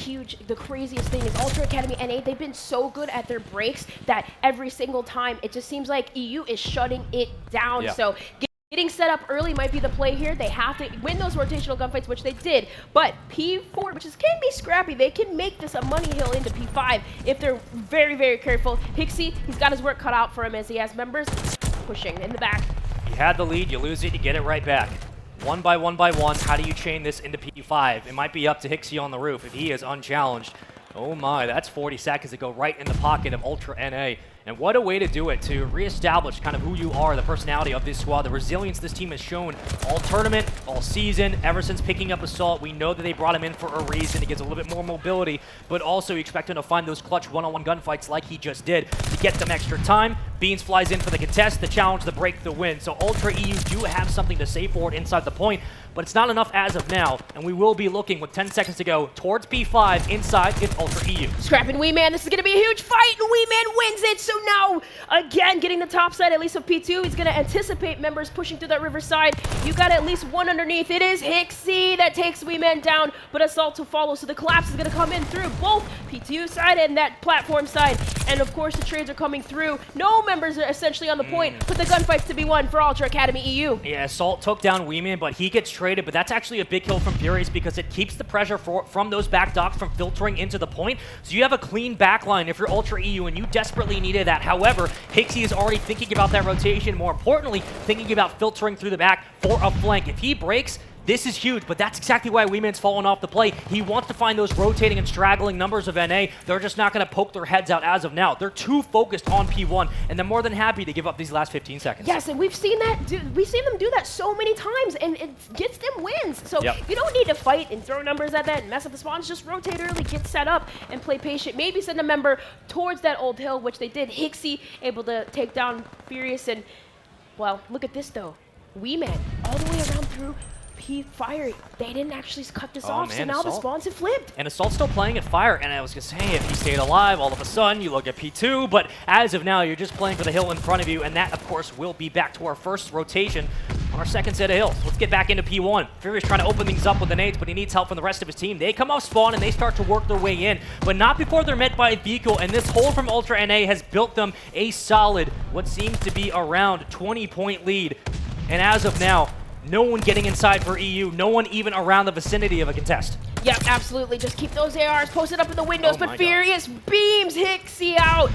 craziest thing is Ultra Academy NA, they've been so good at their breaks that every single time it just seems like EU is shutting it down. Yeah. So getting set up early might be the play here. They have to win those rotational gunfights, which they did. But P4, which can be scrappy, they can make this a money hill into P5 if they're very, very careful. Pixie, he's got his work cut out for him as he has members pushing in the back. You had the lead, you lose it, you get it right back. One by one by one, how do you chain this into P5? It might be up to Hixie on the roof if he is unchallenged. Oh my, that's 40 seconds to go right in the pocket of Ultra NA. And what a way to do it, to reestablish kind of who you are, the personality of this squad, the resilience this team has shown all tournament, all season, ever since picking up Assault. We know that they brought him in for a reason. He gets a little bit more mobility, but also you expect him to find those clutch one-on-one gunfights like he just did to get them extra time. Beans flies in for the contest, the challenge, the break, the win. So Ultra EU do have something to say for it inside the point, but it's not enough as of now, and we will be looking with 10 seconds to go towards P5 inside if Ultra EU. Scrap and Weeman, this is going to be a huge fight, and Weeman wins it. So now, again, getting the top side, at least of P2, he's going to anticipate members pushing through that Riverside. You got at least one underneath. It is Hixie that takes Weeman down, but Assault to follow. So the collapse is going to come in through both P2 side and that platform side. And of course, the trades are coming through. No members are essentially on the point, but the gunfights to be won for Ultra Academy EU. Yeah, Assault took down Weeman, but he gets traded, but that's actually a big kill from Furious because it keeps the pressure from those back docks from filtering into the point. So you have a clean backline if you're Ultra EU, and you desperately needed that. However, Hixie is already thinking about that rotation, more importantly, thinking about filtering through the back for a flank. If he breaks, this is huge, but that's exactly why Weeman's fallen off the play. He wants to find those rotating and straggling numbers of NA. They're just not going to poke their heads out as of now. They're too focused on P1, and they're more than happy to give up these last 15 seconds. Yes, and we've seen them do that so many times, and it gets them wins. So you don't need to fight and throw numbers at that and mess up the spawns. Just rotate early, get set up, and play patient. Maybe send a member towards that old hill, which they did. Hixie able to take down Furious, and, well, look at this, though. Weeman all the way around through Fire. They didn't actually cut this off, man, so now Assault. the spawns have flipped. And Assault's still playing at Fire, and I was going to say, if he stayed alive, all of a sudden, you look at P2, but as of now, you're just playing for the hill in front of you, and that, of course, will be back to our first rotation on our second set of hills. Let's get back into P1. Furious trying to open things up with the nades, but he needs help from the rest of his team. They come off spawn, and they start to work their way in, but not before they're met by Vico, and this hold from Ultra NA has built them a solid, what seems to be around 20-point lead. And as of now, no one getting inside for EU, no one even around the vicinity of a contest. Yep, absolutely. Just keep those ARs posted up in the windows, Oh but Furious beams Hixie out.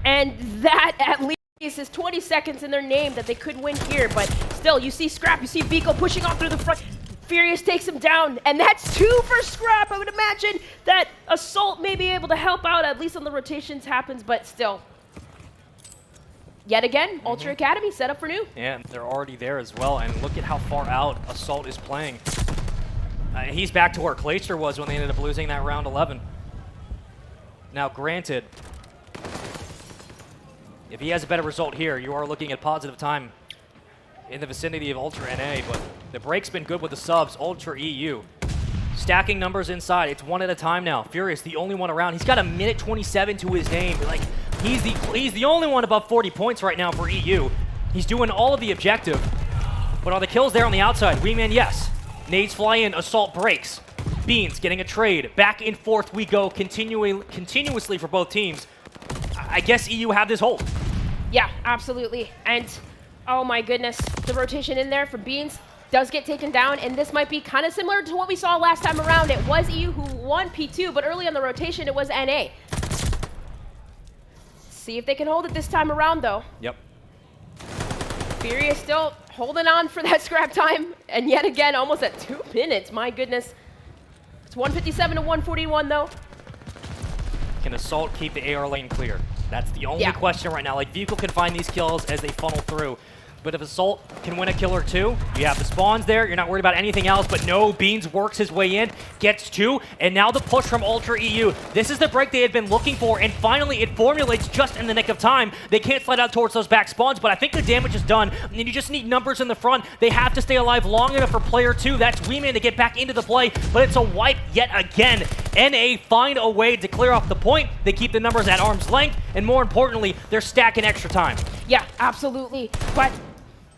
And that at least is 20 seconds in their name that they could win here. But still, you see Scrap, you see Vico pushing on through the front. Furious takes him down, and that's 2 for Scrap. I would imagine that Assault may be able to help out, at least on the rotations happens, but still. Yet again, Ultra Academy set up for new. Yeah, they're already there as well, and look at how far out Assault is playing. He's back to where Clayster was when they ended up losing that round 11. Now, granted, If he has a better result here, you are looking at positive time in the vicinity of Ultra NA, but the break's been good with the subs. Ultra EU stacking numbers inside. It's one at a time now. Furious, the only one around. He's got a minute 27 to his name. Like, he's the only one above 40 points right now for EU. He's doing all of the objective, but are the kills there on the outside? Wingman, yes. Nades fly in, Assault breaks. Beans getting a trade. Back and forth we go continuously for both teams. I guess EU have this hold. Yeah, absolutely. And oh my goodness, the rotation in there for Beans does get taken down, and this might be kind of similar to what we saw last time around. It was EU who won P2, but early on the rotation it was NA. See if they can hold it this time around, though. Yep. Furious still holding on for that scrap time, and yet again, almost at 2 minutes. My goodness. It's 157 to 141, though. Can Assault keep the AR lane clear? That's the only question right now. Like, Vehicle can find these kills as they funnel through. But if Assault can win a kill or two, you have the spawns there. You're not worried about anything else. But no, Beans works his way in, gets two, and now the push from Ultra EU. This is the break they had been looking for, and finally it formulates just in the nick of time. They can't slide out towards those back spawns, but I think the damage is done, and you just need numbers in the front. They have to stay alive long enough for player two. That's Weeman to get back into the play, but it's a wipe yet again. NA find a way to clear off the point. They keep the numbers at arm's length, and more importantly, they're stacking extra time. Yeah, absolutely. But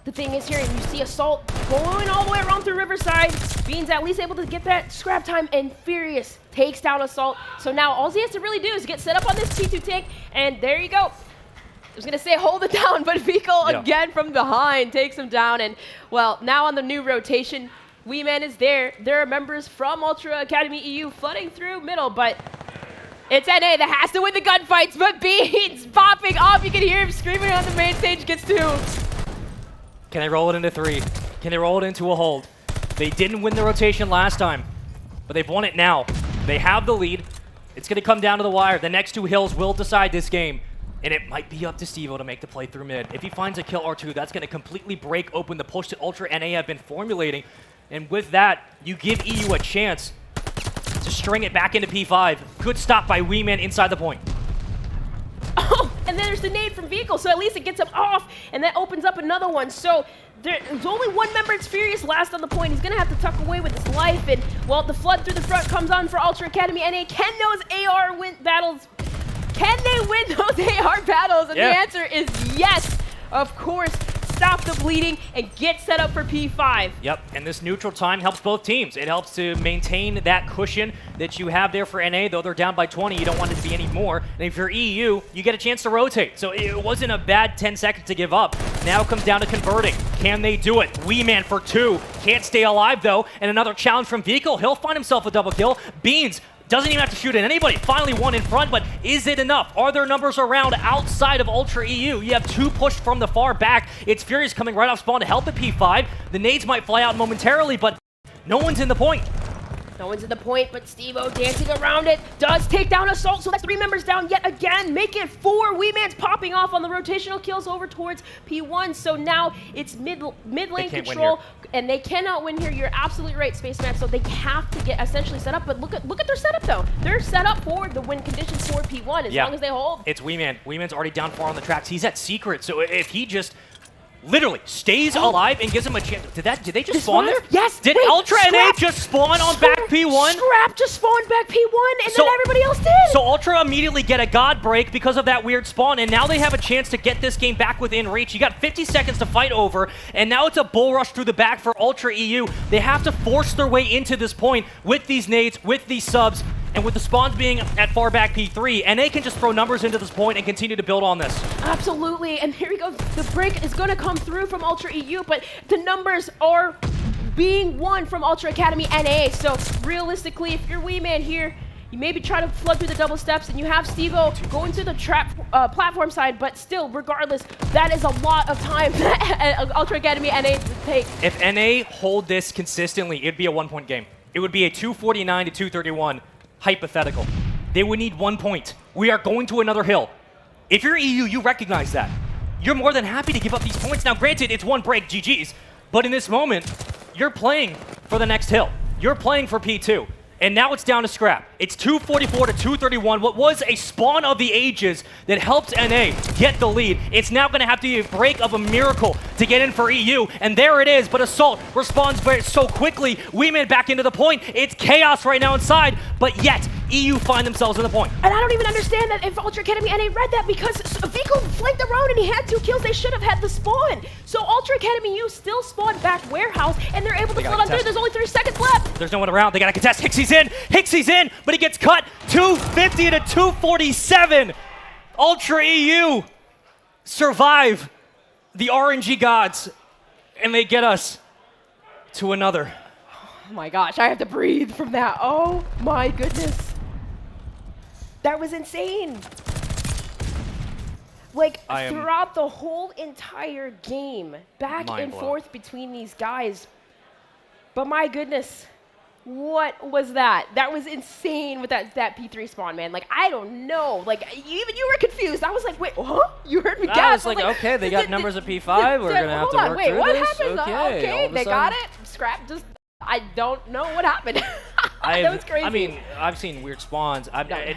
the thing is here, you see Assault going all the way around through Riverside. Beans at least able to get that scrap time, and Furious takes down Assault. So now all he has to really do is get set up on this T2 tank, and there you go. I was going to say hold it down, but Vehicle again from behind takes him down. And, well, now on the new rotation, Weeman is there. There are members from Ultra Academy EU flooding through middle, but it's NA that has to win the gunfights, but Beans popping off. You can hear him screaming on the main stage, gets two. Can they roll it into three? Can they roll it into a hold? They didn't win the rotation last time, but they've won it now. They have the lead. It's going to come down to the wire. The next two hills will decide this game, and it might be up to Stevo to make the play through mid. If he finds a kill or two, that's going to completely break open the push that Ultra NA have been formulating, and with that, you give EU a chance to string it back into P5. Good stop by Weeman inside the point. Oh, and then there's the nade from Vehicle, so at least it gets him off, and that opens up another one. So there's only one member. It's Furious last on the point. He's going to have to tuck away with his life, and, well, the flood through the front comes on for Ultra Academy NA. Can those AR win battles? Can they win those AR battles? And the answer is yes, of course. Stop the bleeding and get set up for P5. Yep, and this neutral time helps both teams. It helps to maintain that cushion that you have there for NA, though they're down by 20. You don't want it to be any more. And if you're EU, you get a chance to rotate. So it wasn't a bad 10 seconds to give up. Now it comes down to converting. Can they do it? Weeman for two. Can't stay alive, though. And another challenge from Vehicle. He'll find himself a double kill. Beans doesn't even have to shoot at anybody. Finally one in front, but is it enough? Are there numbers around outside of Ultra EU? You have two pushed from the far back. It's Furious coming right off spawn to help the P5. The nades might fly out momentarily, but no one's in the point. No one's in the point, but Stevo dancing around it does take down Assault, so that's three members down yet again. Make it four. Weeman's popping off on the rotational kills over towards P1, so now it's mid lane control, and they cannot win here. You're absolutely right, Spaceman. So they have to get essentially set up, but look at their setup though. They're set up for the win conditions for P1 as long as they hold. It's Weeman. Weeman's already down far on the tracks. He's at secret, so if he just literally stays alive and gives him a chance. Did they just spawn there? Yes. Did Ultra NA just spawn on back P1? Scrap just spawned back P1, and then everybody else did. So Ultra immediately get a god break because of that weird spawn, and now they have a chance to get this game back within reach. You got 50 seconds to fight over, and now it's a bull rush through the back for Ultra EU. They have to force their way into this point with these nades, with these subs, and with the spawns being at far back P3, NA can just throw numbers into this point and continue to build on this. Absolutely, and here we go. The break is going to come through from Ultra EU, but the numbers are being won from Ultra Academy NA. So realistically, if you're Weeman here, you maybe try to flood through the double steps, and you have Stevo going to the platform side, but still, regardless, that is a lot of time that Ultra Academy NA would take. If NA hold this consistently, it'd be a 1-point game. It would be a 249 to 231. Hypothetical. They would need 1 point. We are going to another hill. If you're EU, you recognize that. You're more than happy to give up these points. Now, granted, it's one break, GG's, but in this moment, you're playing for the next hill. You're playing for P2. And now it's down to scrap. It's 244 to 231. What was a spawn of the ages that helped NA get the lead. It's now going to have to be a break of a miracle to get in for EU. And there it is. But Assault responds so quickly. Weeman back into the point. It's chaos right now inside. But yet, EU find themselves in the point. And I don't even understand that if Ultra Academy NA read that, because Vico flanked around and he had 2 kills. They should have had the spawn. So Ultra Academy U still spawned back warehouse, and they're able to flood on through. There's only 3 seconds left. There's no one around. They got to contest. Hixie's in. Hixie's in, but he gets cut. 250 to 247. Ultra EU survive the RNG gods, and they get us to another. Oh my gosh, I have to breathe from that. Oh my goodness. That was insane. Like, throughout the whole entire game, back and forth between these guys. But my goodness, what was that? That was insane with that P3 spawn, man. Like, I don't know. Like, even you were confused. I was like, wait, huh? You heard me gasp. I was like, okay, they got numbers of P5. We're going to have to work wait, through what this. happened? Okay, they got it. Scrap just, I don't know what happened. That was crazy. I mean, I've seen weird spawns.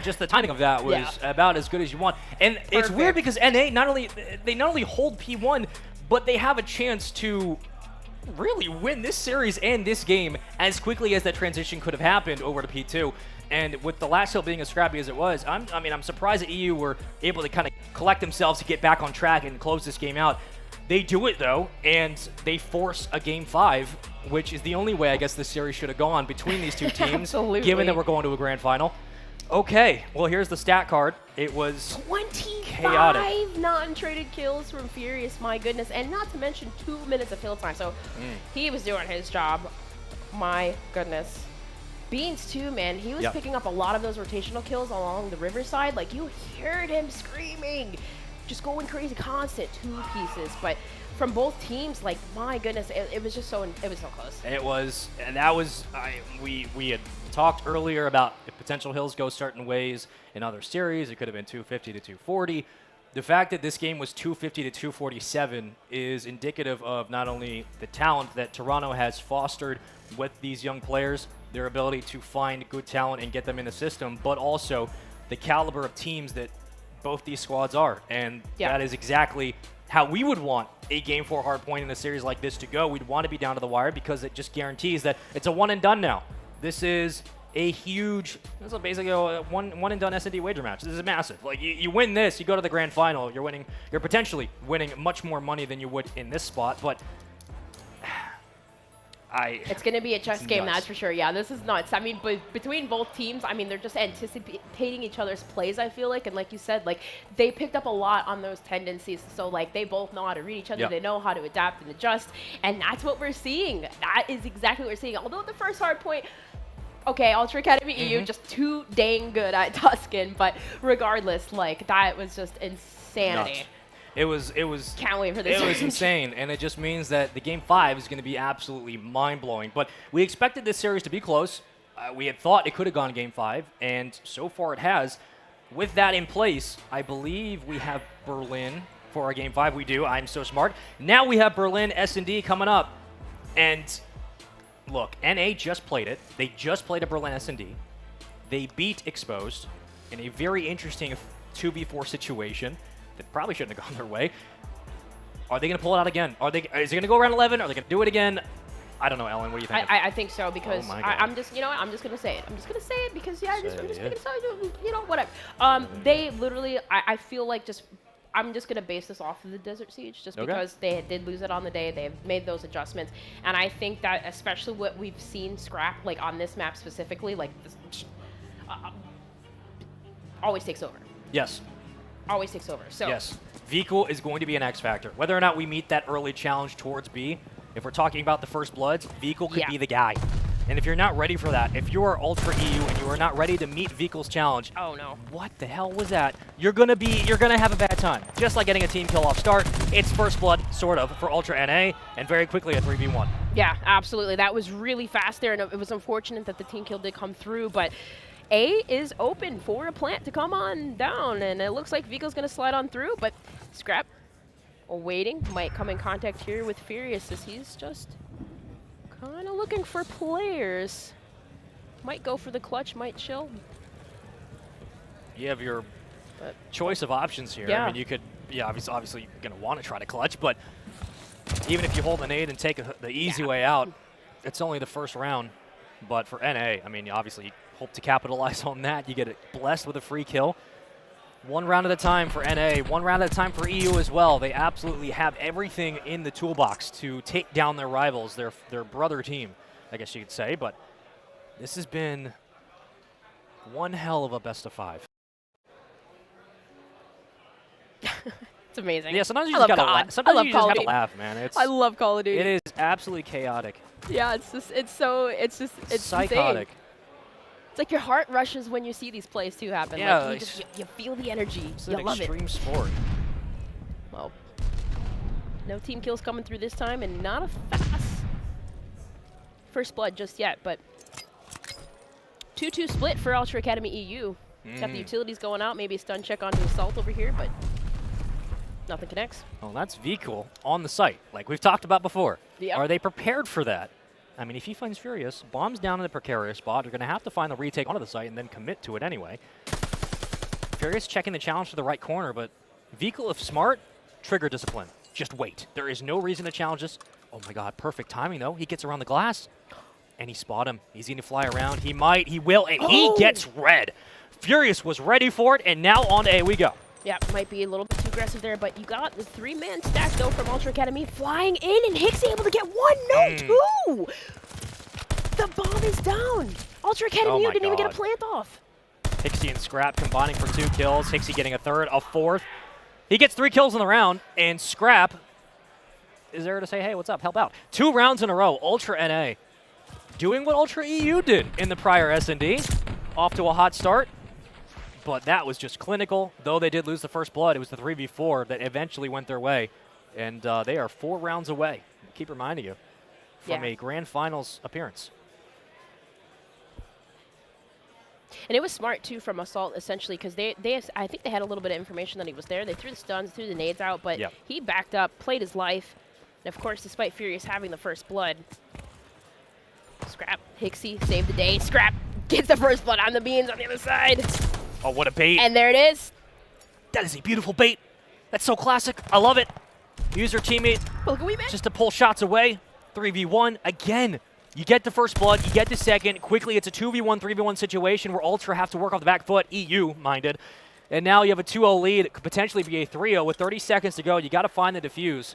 Just the timing of that was about as good as you want. And it's weird because NA not only hold P1, but they have a chance to really win this series and this game as quickly as that transition could have happened over to P2. And with the last hill being as scrappy as it was, I'm surprised that EU were able to kind of collect themselves to get back on track and close this game out. They do it though, and they force a Game 5, which is the only way I guess this series should have gone between these two teams, given that we're going to a grand final. Okay, well here's the stat card. It was 25 chaotic. non-traded kills from Furious, my goodness, and not to mention 2 minutes of field time. So he was doing his job. My goodness. Beans too, man. He was picking up a lot of those rotational kills along the riverside. Like, you heard him screaming, just going crazy, constant 2 pieces. But from both teams, like, my goodness, it was just so close. It was, and that was, we had talked earlier about if potential hills go certain ways in other series. It could have been 250 to 240. The fact that this game was 250 to 247 is indicative of not only the talent that Toronto has fostered with these young players, their ability to find good talent and get them in the system, but also the caliber of teams that both these squads are. And that is exactly how we would want a Game 4 Hardpoint in a series like this to go. We'd want to be down to the wire because it just guarantees that it's a one and done now. This is a huge, this is basically a one and done S&D wager match. This is massive. Like, you win this, you go to the grand final, you're potentially winning much more money than you would in this spot, but it's going to be a chess game, that's for sure. Yeah, this is nuts. I mean, but between both teams, I mean, they're just anticipating each other's plays, I feel like. And like you said, like, they picked up a lot on those tendencies. So, like, they both know how to read each other. They know how to adapt and adjust. And that's what we're seeing. That is exactly what we're seeing. Although the first hard point, okay, Ultra Academy EU, just too dang good at Tuscan. But regardless, like, that was just insanity. Nuts. It was can't wait for this. It was insane, and it just means that the Game 5 is going to be absolutely mind-blowing. But we expected this series to be close. We had thought it could have gone Game 5, and so far it has. With that in place, I believe we have Berlin for our Game 5. We do. I'm so smart. Now we have Berlin S&D coming up. And look, NA just played it. They just played a Berlin S&D. They beat Exposed in a very interesting 2v4 situation that probably shouldn't have gone their way. Are they going to pull it out again? Is it going to go around 11? Are they going to do it again? I don't know, Ellen. What do you think? I think so, because I'm just, you know what? I'm just going to say it. I'm just going to say it because, I'm just going to say it, you know, whatever. They literally, I feel like I'm just going to base this off of the Desert Siege just because they did lose it on the day. They've made those adjustments. And I think that especially what we've seen scrap, like on this map specifically, like this, always takes over. Yes. Always takes over. So yes, Vico is going to be an X factor. Whether or not we meet that early challenge towards B, if we're talking about the first bloods, Vico could be the guy. And if you're not ready for that, if you are Ultra EU and you are not ready to meet Vico's challenge, oh no, what the hell was that? You're gonna have a bad time. Just like getting a team kill off start, it's first blood, sort of, for Ultra NA, and very quickly a 3v1. Yeah, absolutely. That was really fast there, and it was unfortunate that the team kill did come through, but A is open for a plant to come on down, and it looks like Vico's going to slide on through, but Scrap waiting, might come in contact here with Furious as he's just kind of looking for players. Might go for the clutch, might chill. You have your But choice of options here. Yeah. I mean, you could, yeah, obviously you're going to want to try to clutch, but even if you hold the nade and take the easy way out, it's only the first round. But for NA, I mean, obviously you hope to capitalize on that. You get it blessed with a free kill. One round at a time for NA, one round at a time for EU as well. They absolutely have everything in the toolbox to take down their rivals, their brother team, I guess you could say. But this has been one hell of a best of 5. it's amazing. Yeah, sometimes you I just love gotta COD. laugh. Sometimes I love you just Call of gotta Duty. laugh, man. It's, I love Call of Duty. It is absolutely chaotic. Yeah, it's Psychotic. insane. It's like your heart rushes when you see these plays too happen. Yeah, like you feel the energy. It's You an love it. extreme sport. Well, no team kills coming through this time, and not a fast first blood just yet. But 2-2 split for Ultra Academy EU. Got the utilities going out. Maybe a stun check onto Assault over here, but nothing connects. Oh, that's V-Cool on the site, like we've talked about before. Yep. Are they prepared for that? I mean, if he finds Furious, bombs down in the precarious spot, they're going to have to find the retake onto the site and then commit to it anyway. Furious checking the challenge to the right corner, but V-Cool, if smart, trigger discipline. Just wait. There is no reason to challenge this. Oh my god, perfect timing though. He gets around the glass, and he spot him. He's going to fly around. He might, he will, and he gets red. Furious was ready for it, and now on A we go. Yeah, might be a little bit too aggressive there, but you got the 3-man stack, though, from Ultra Academy flying in, and Hicks able to get one, no, two! The bomb is down! Ultra Academy my didn't even get a God. plant off. Hixie and Scrap combining for 2 kills. Hixie getting a third, a fourth. He gets 3 kills in the round, and Scrap is there to say, hey, what's up, help out. 2 rounds in a row, Ultra NA doing what Ultra EU did in the prior S&D. Off to a hot start. But that was just clinical. Though they did lose the first blood, it was the 3v4 that eventually went their way. And they are 4 rounds away, keep reminding you, from a grand finals appearance. And it was smart, too, from Assault, essentially, because I think they had a little bit of information that he was there. They threw the stuns, threw the nades out, but he backed up, played his life. And, of course, despite Furious having the first blood, Scrap, Hixie saved the day. Scrap gets the first blood on the beans on the other side. Oh, what a bait. And there it is. That is a beautiful bait. That's so classic. I love it. Use your teammate just to pull shots away. 3v1. Again, you get the first blood, you get the second. Quickly, it's a 2v1, 3v1 situation where Ultra have to work off the back foot, EU-minded. And now you have a 2-0 lead. It could potentially be a 3-0 with 30 seconds to go. You got to find the defuse.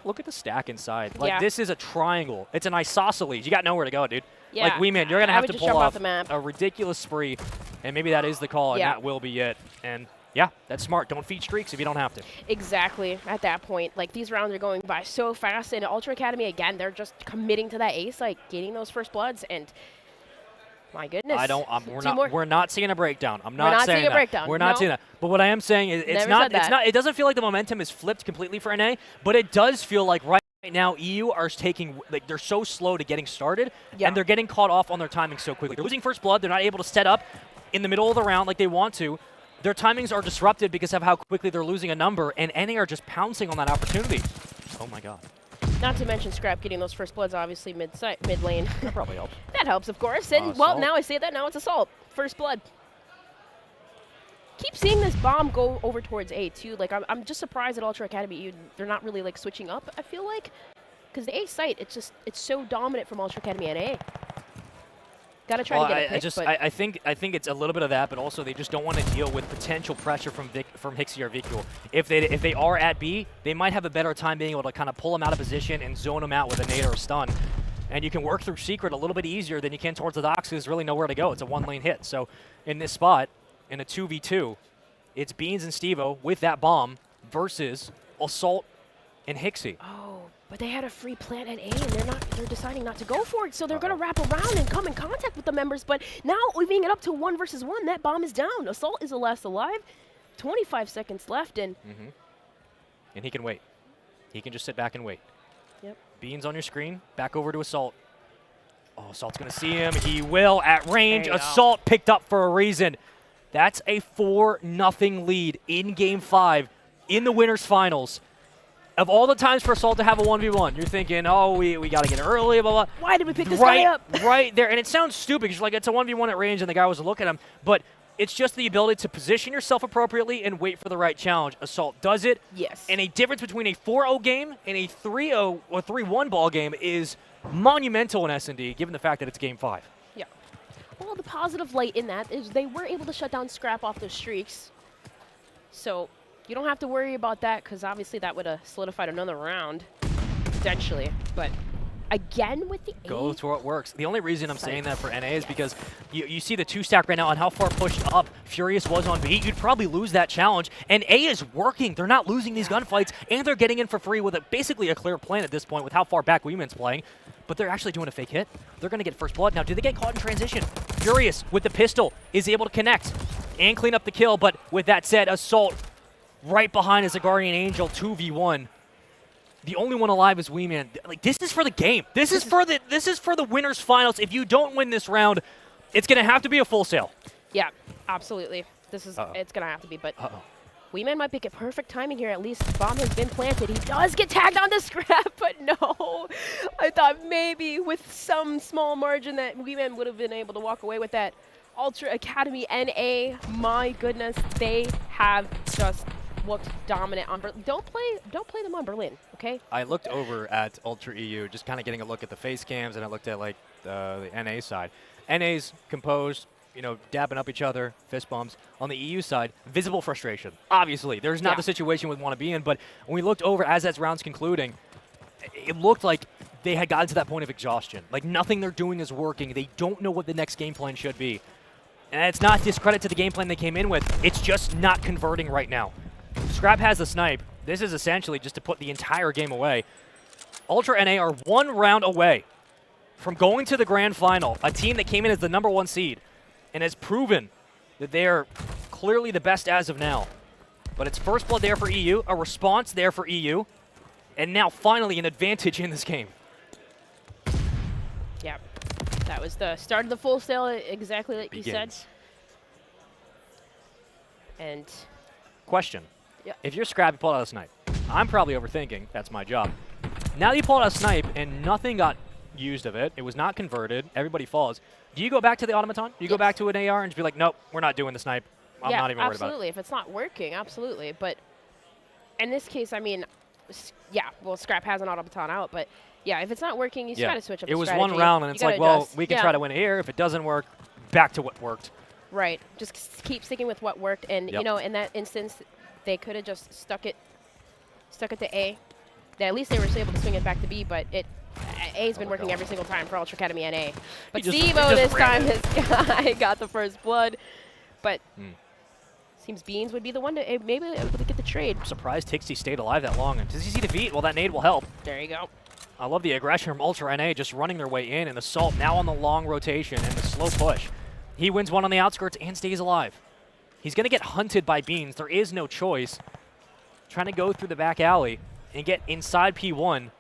Look at the stack inside. Like, this is a triangle. It's an isosceles. You got nowhere to go, dude. Yeah. Like, Weeman, you're going to have to pull off the map. a ridiculous spree, and maybe that is the call, and that will be it. And, yeah, that's smart. Don't feed streaks if you don't have to. Exactly. At that point, like, these rounds are going by so fast, and Ultra Academy, again, they're just committing to that ace, like, getting those first bloods, and my goodness. We're not seeing a breakdown. I'm not saying that. Breakdown. We're not seeing that. But what I am saying is it doesn't feel like the momentum is flipped completely for NA, but it does feel like right now EU are taking, like, they're so slow to getting started, and they're getting caught off on their timing so quickly. They're losing first blood. They're not able to set up in the middle of the round like they want to. Their timings are disrupted because of how quickly they're losing a number, and NA are just pouncing on that opportunity. Oh my god. Not to mention Scrap getting those first bloods, obviously, mid lane. That probably helped. That helps, of course. And, well, now I say that, now it's Assault. First blood. Keep seeing this bomb go over towards A, too. Like, I'm just surprised at Ultra Academy. They're not really, like, switching up, I feel like. Because the A site, it's so dominant from Ultra Academy and A. Gotta try to get a pick, I think it's a little bit of that, but also they just don't want to deal with potential pressure from Hixie or Vicul. If they are at B, they might have a better time being able to kind of pull them out of position and zone them out with a nade or a stun. And you can work through Secret a little bit easier than you can towards the docks because there's really nowhere to go. It's a 1-lane hit. So in this spot, in a 2v2, it's Beans and Stevo with that bomb versus Assault and Hixie. Oh, but they had a free plant at A, and they're deciding not to go for it. So they're going to wrap around and come in contact with the members. But now leaving it up to 1 versus 1, that bomb is down. Assault is the last alive. 25 seconds left, and and he can wait. He can just sit back and wait. Yep. Beans on your screen. Back over to Assault. Oh, Assault's going to see him. He will at range. Assault picked up for a reason. That's a 4-0 lead in Game 5 in the winners finals. Of all the times for Assault to have a 1v1, you're thinking, oh, we got to get early, blah, blah. Why did we pick this guy up? Right there. And it sounds stupid because you're like, it's a 1v1 at range and the guy was looking at him. But it's just the ability to position yourself appropriately and wait for the right challenge. Assault does it. Yes. And a difference between a 4-0 game and a 3-0 or 3-1 ball game is monumental in S&D, given the fact that it's game 5. Yeah. Well, the positive light in that is they were able to shut down Scrap off those streaks. So you don't have to worry about that because obviously that would have solidified another round, potentially. But again with the Go to what works. The only reason I'm saying that for NA is because you see the 2-stack right now on how far pushed up Furious was on B. You'd probably lose that challenge. And A is working. They're not losing these gunfights, and they're getting in for free with basically a clear plan at this point with how far back Weeman's playing. But they're actually doing a fake hit. They're going to get first blood. Now, do they get caught in transition? Furious with the pistol is able to connect and clean up the kill. But with that said, Assault right behind is a Guardian Angel 2v1. The only one alive is Weeman. Like, this is for the game. This is for the winners finals. If you don't win this round, it's gonna have to be a full sale. Yeah, absolutely. This is it's gonna have to be. But Weeman might pick a perfect timing here. At least the bomb has been planted. He does get tagged on the Scrap, but no. I thought maybe with some small margin that Weeman would have been able to walk away with that. Ultra Academy NA, my goodness, they have just looked dominant on Berlin. Don't play them on Berlin, okay? I looked over at Ultra EU, just kind of getting a look at the face cams, and I looked at like the NA side. NA's composed, you know, dabbing up each other, fist bumps. On the EU side, visible frustration. Obviously, there's not the situation we'd want to be in, but when we looked over as that round's concluding, it looked like they had gotten to that point of exhaustion. Like nothing they're doing is working. They don't know what the next game plan should be. And it's not discredit to the game plan they came in with. It's just not converting right now. Scrap has the snipe. This is essentially just to put the entire game away. Ultra NA are 1 round away from going to the grand final, a team that came in as the #1 seed and has proven that they are clearly the best as of now. But it's first blood there for EU, a response there for EU, and now finally an advantage in this game. Yeah, that was the start of the full sale, exactly like you said. And question. If you're Scrap, you pull out a snipe. I'm probably overthinking. That's my job. Now that you pull out a snipe and nothing got used of it, it was not converted, everybody falls. Do you go back to the automaton? Do you go back to an AR and just be like, nope, we're not doing the snipe. I'm not even worried about it. Absolutely. If it's not working, absolutely. But in this case, I mean, yeah, well, Scrap has an automaton out, but yeah, if it's not working, you just got to switch up the strategy. It was 1 round, and it's like, well, we can try to win it here. If it doesn't work, back to what worked. Right. Just keep sticking with what worked. And, you know, in that instance, they could have just stuck it to A. At least they were able to swing it back to B, but A's been working every single time for Ultra Academy NA. But Stevo this time has got the first blood. But seems Beans would be the one to maybe able to get the trade. I'm surprised Tixie stayed alive that long. And does he see defeat? Well, that nade will help. There you go. I love the aggression from Ultra NA just running their way in, and Assault now on the long rotation and the slow push. He wins one on the outskirts and stays alive. He's going to get hunted by Beans. There is no choice. Trying to go through the back alley and get inside P1.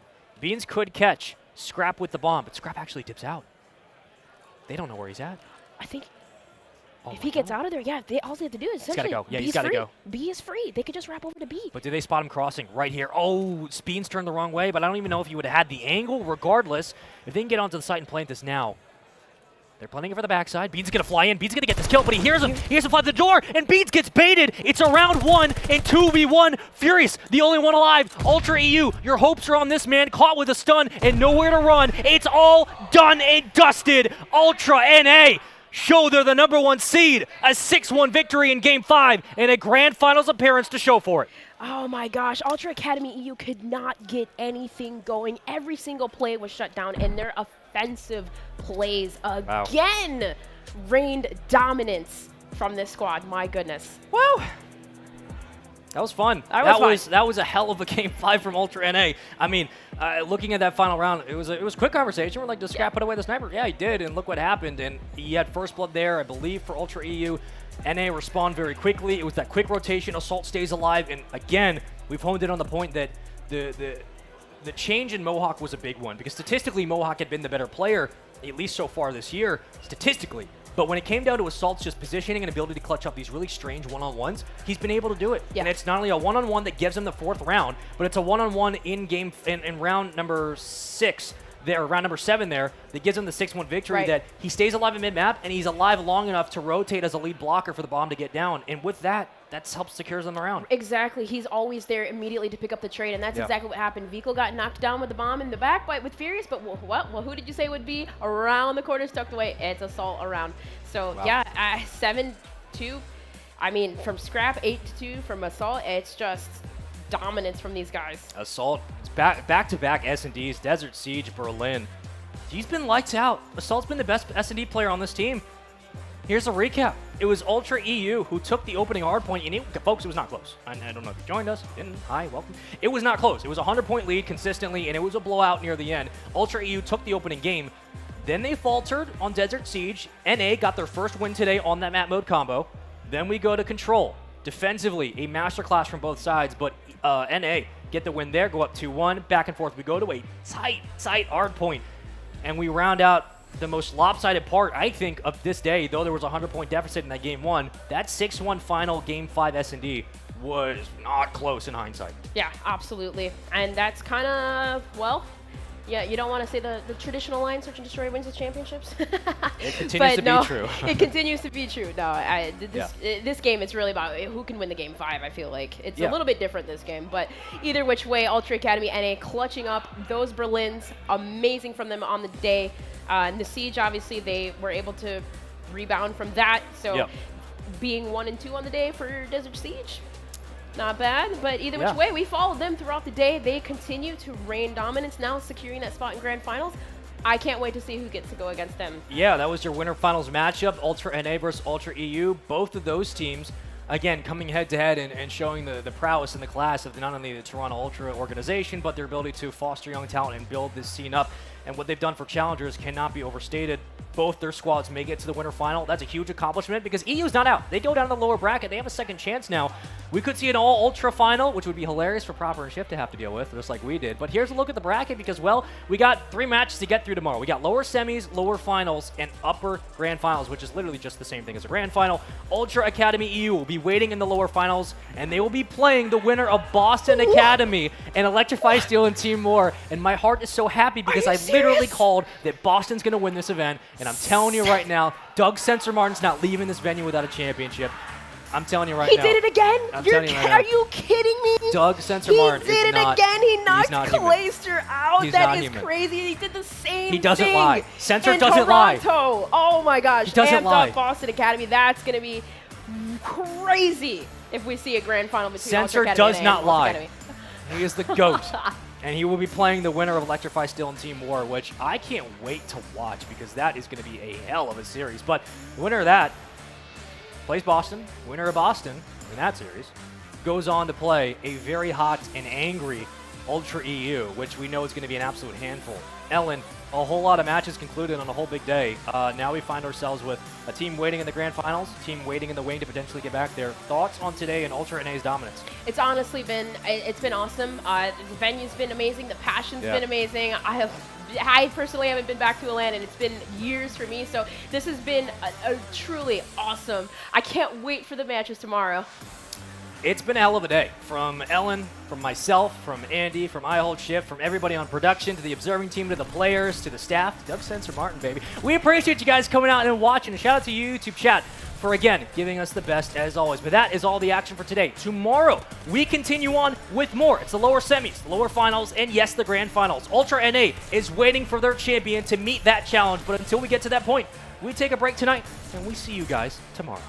Beans could catch Scrap with the bomb, but Scrap actually dips out. They don't know where he's at. I think if he gets out of there, all they have to do is essentially he's got to go. Yeah, he's got to go. B is free. They could just wrap over to B. But do they spot him crossing right here? Oh, Beans turned the wrong way, but I don't even know if he would have had the angle regardless. If they can get onto the site and plant this now. They're planning it for the backside. Beans is going to fly in. Beans is going to get this kill, but he hears him. He hears him fly to the door, and Beans gets baited. It's a round 1 and 2v1. Furious, the only one alive. Ultra EU, your hopes are on this man. Caught with a stun and nowhere to run. It's all done and dusted. Ultra NA show they're the #1 seed. A 6-1 victory in Game 5 and a grand finals appearance to show for it. Oh my gosh, Ultra Academy EU could not get anything going. Every single play was shut down, and their offensive plays again reigned dominance from this squad. My goodness. Woo! That was fun. That was a hell of a Game 5 from Ultra NA. I mean, looking at that final round, it was a quick conversation. We're like, does Scrap put away the sniper? Yeah, he did, and look what happened. And he had first blood there, I believe, for Ultra EU. NA respond very quickly. It was that quick rotation. Assault stays alive, and again, we've honed in on the point that the change in Mohawk was a big one because statistically, Mohawk had been the better player, at least so far this year. Statistically, But when it came down to Assault's just positioning and ability to clutch up these really strange one-on-ones, he's been able to do it. Yeah. And it's not only a one-on-one that gives him the 4th round, but it's a one-on-one in round number 6. There, round number 7 there, that gives him the 6-1 victory, Right. that he stays alive in mid-map, and he's alive long enough to rotate as a lead blocker for the bomb to get down. And with that helps secures them around. Exactly. He's always there immediately to pick up the trade, and that's Yeah. exactly what happened. Vico got knocked down with the bomb in the back with Furious, but what? Well, who did you say would be around the corners tucked away? It's Assault around. So, Wow. yeah, 7-2. I mean, from Scrap, 8-2 from Assault. It's just dominance from these guys. Assault, it's back-to-back S&Ds, Desert Siege, Berlin. He's been lights out. Assault's been the best S&D player on this team. Here's a recap. It was Ultra EU who took the opening hardpoint, and folks, it was not close. I don't know if you joined us. Didn't. Hi, welcome. It was not close. It was a 100-point lead consistently, and it was a blowout near the end. Ultra EU took the opening game. Then they faltered on Desert Siege. NA got their first win today on that map mode combo. Then we go to Control. Defensively, a masterclass from both sides, but NA get the win there, go up 2-1. Back and forth we go to a tight hardpoint. And we round out the most lopsided part, I think, of this day, though there was a 100-point deficit in that game 1. That 6-1 final game 5 S&D was not close in hindsight. Yeah, absolutely. And that's kind of, well, yeah, you don't want to say the traditional line, search and destroy wins the championships. It continues to be true. It continues to be true. No, this game, it's really about who can win the game 5, I feel like. It's a little bit different this game. But either which way, Ultra Academy NA clutching up those Berlins. Amazing from them on the day. In the Siege, obviously, they were able to rebound from that. So being 1 and 2 on the day for Desert Siege, not bad. But either which way, we followed them throughout the day. They continue to reign dominance, now securing that spot in Grand Finals. I can't wait to see who gets to go against them. Yeah, that was your winter finals matchup, Ultra NA versus Ultra EU. Both of those teams, again, coming head-to-head and showing the prowess in the class of not only the Toronto Ultra organization, but their ability to foster young talent and build this scene up. And what they've done for challengers cannot be overstated. Both their squads make it to the winter final. That's a huge accomplishment because EU's not out. They go down to the lower bracket. They have a second chance now. We could see an all-Ultra final, which would be hilarious for Proper and Shift to have to deal with, just like we did. But here's a look at the bracket because, well, we got 3 matches to get through tomorrow. We got lower semis, lower finals, and upper grand finals, which is literally just the same thing as a grand final. Ultra Academy EU will be waiting in the lower finals, and they will be playing the winner of Boston Academy and Electrify Steel and Team Moore. And my heart is so happy because I literally called that Boston's going to win this event. And I'm telling you right now, Doug Sensor Martin's not leaving this venue without a championship. I'm telling you right now. He did it again? I'm telling you right now. Are you kidding me? Doug Sensor Martin He did it again. He knocked Clayster out. He's That not is human. crazy. He did the same He doesn't thing lie. Sensor in doesn't lie. Toronto. Oh my gosh. He doesn't Amped lie. up Boston Academy. That's going to be crazy if we see a grand final between Sensor Ultra Academy does and not Ultra lie. Academy. He is the GOAT. And he will be playing the winner of Electrify Steel and Team War, which I can't wait to watch because that is going to be a hell of a series. But the winner of that plays Boston. Winner of Boston in that series goes on to play a very hot and angry Ultra EU, which we know is going to be an absolute handful. Ellen, a whole lot of matches concluded on a whole big day. Now we find ourselves with a team waiting in the grand finals, a team waiting in the wing to potentially get back there. Thoughts on today and Ultra NA's dominance? It's honestly been, it's been awesome. The venue's been amazing. The passion's been amazing. I personally haven't been back to Atlanta, and it's been years for me. So this has been a truly awesome. I can't wait for the matches tomorrow. It's been a hell of a day. From Ellen, from myself, from Andy, from I Hold Shift, from everybody on production, to the observing team, to the players, to the staff, Doug Sensor Martin, baby. We appreciate you guys coming out and watching. A shout out to you, YouTube chat, for, again, giving us the best as always. But that is all the action for today. Tomorrow, we continue on with more. It's the lower semis, the lower finals, and yes, the grand finals. Ultra NA is waiting for their champion to meet that challenge. But until we get to that point, we take a break tonight, and we see you guys tomorrow.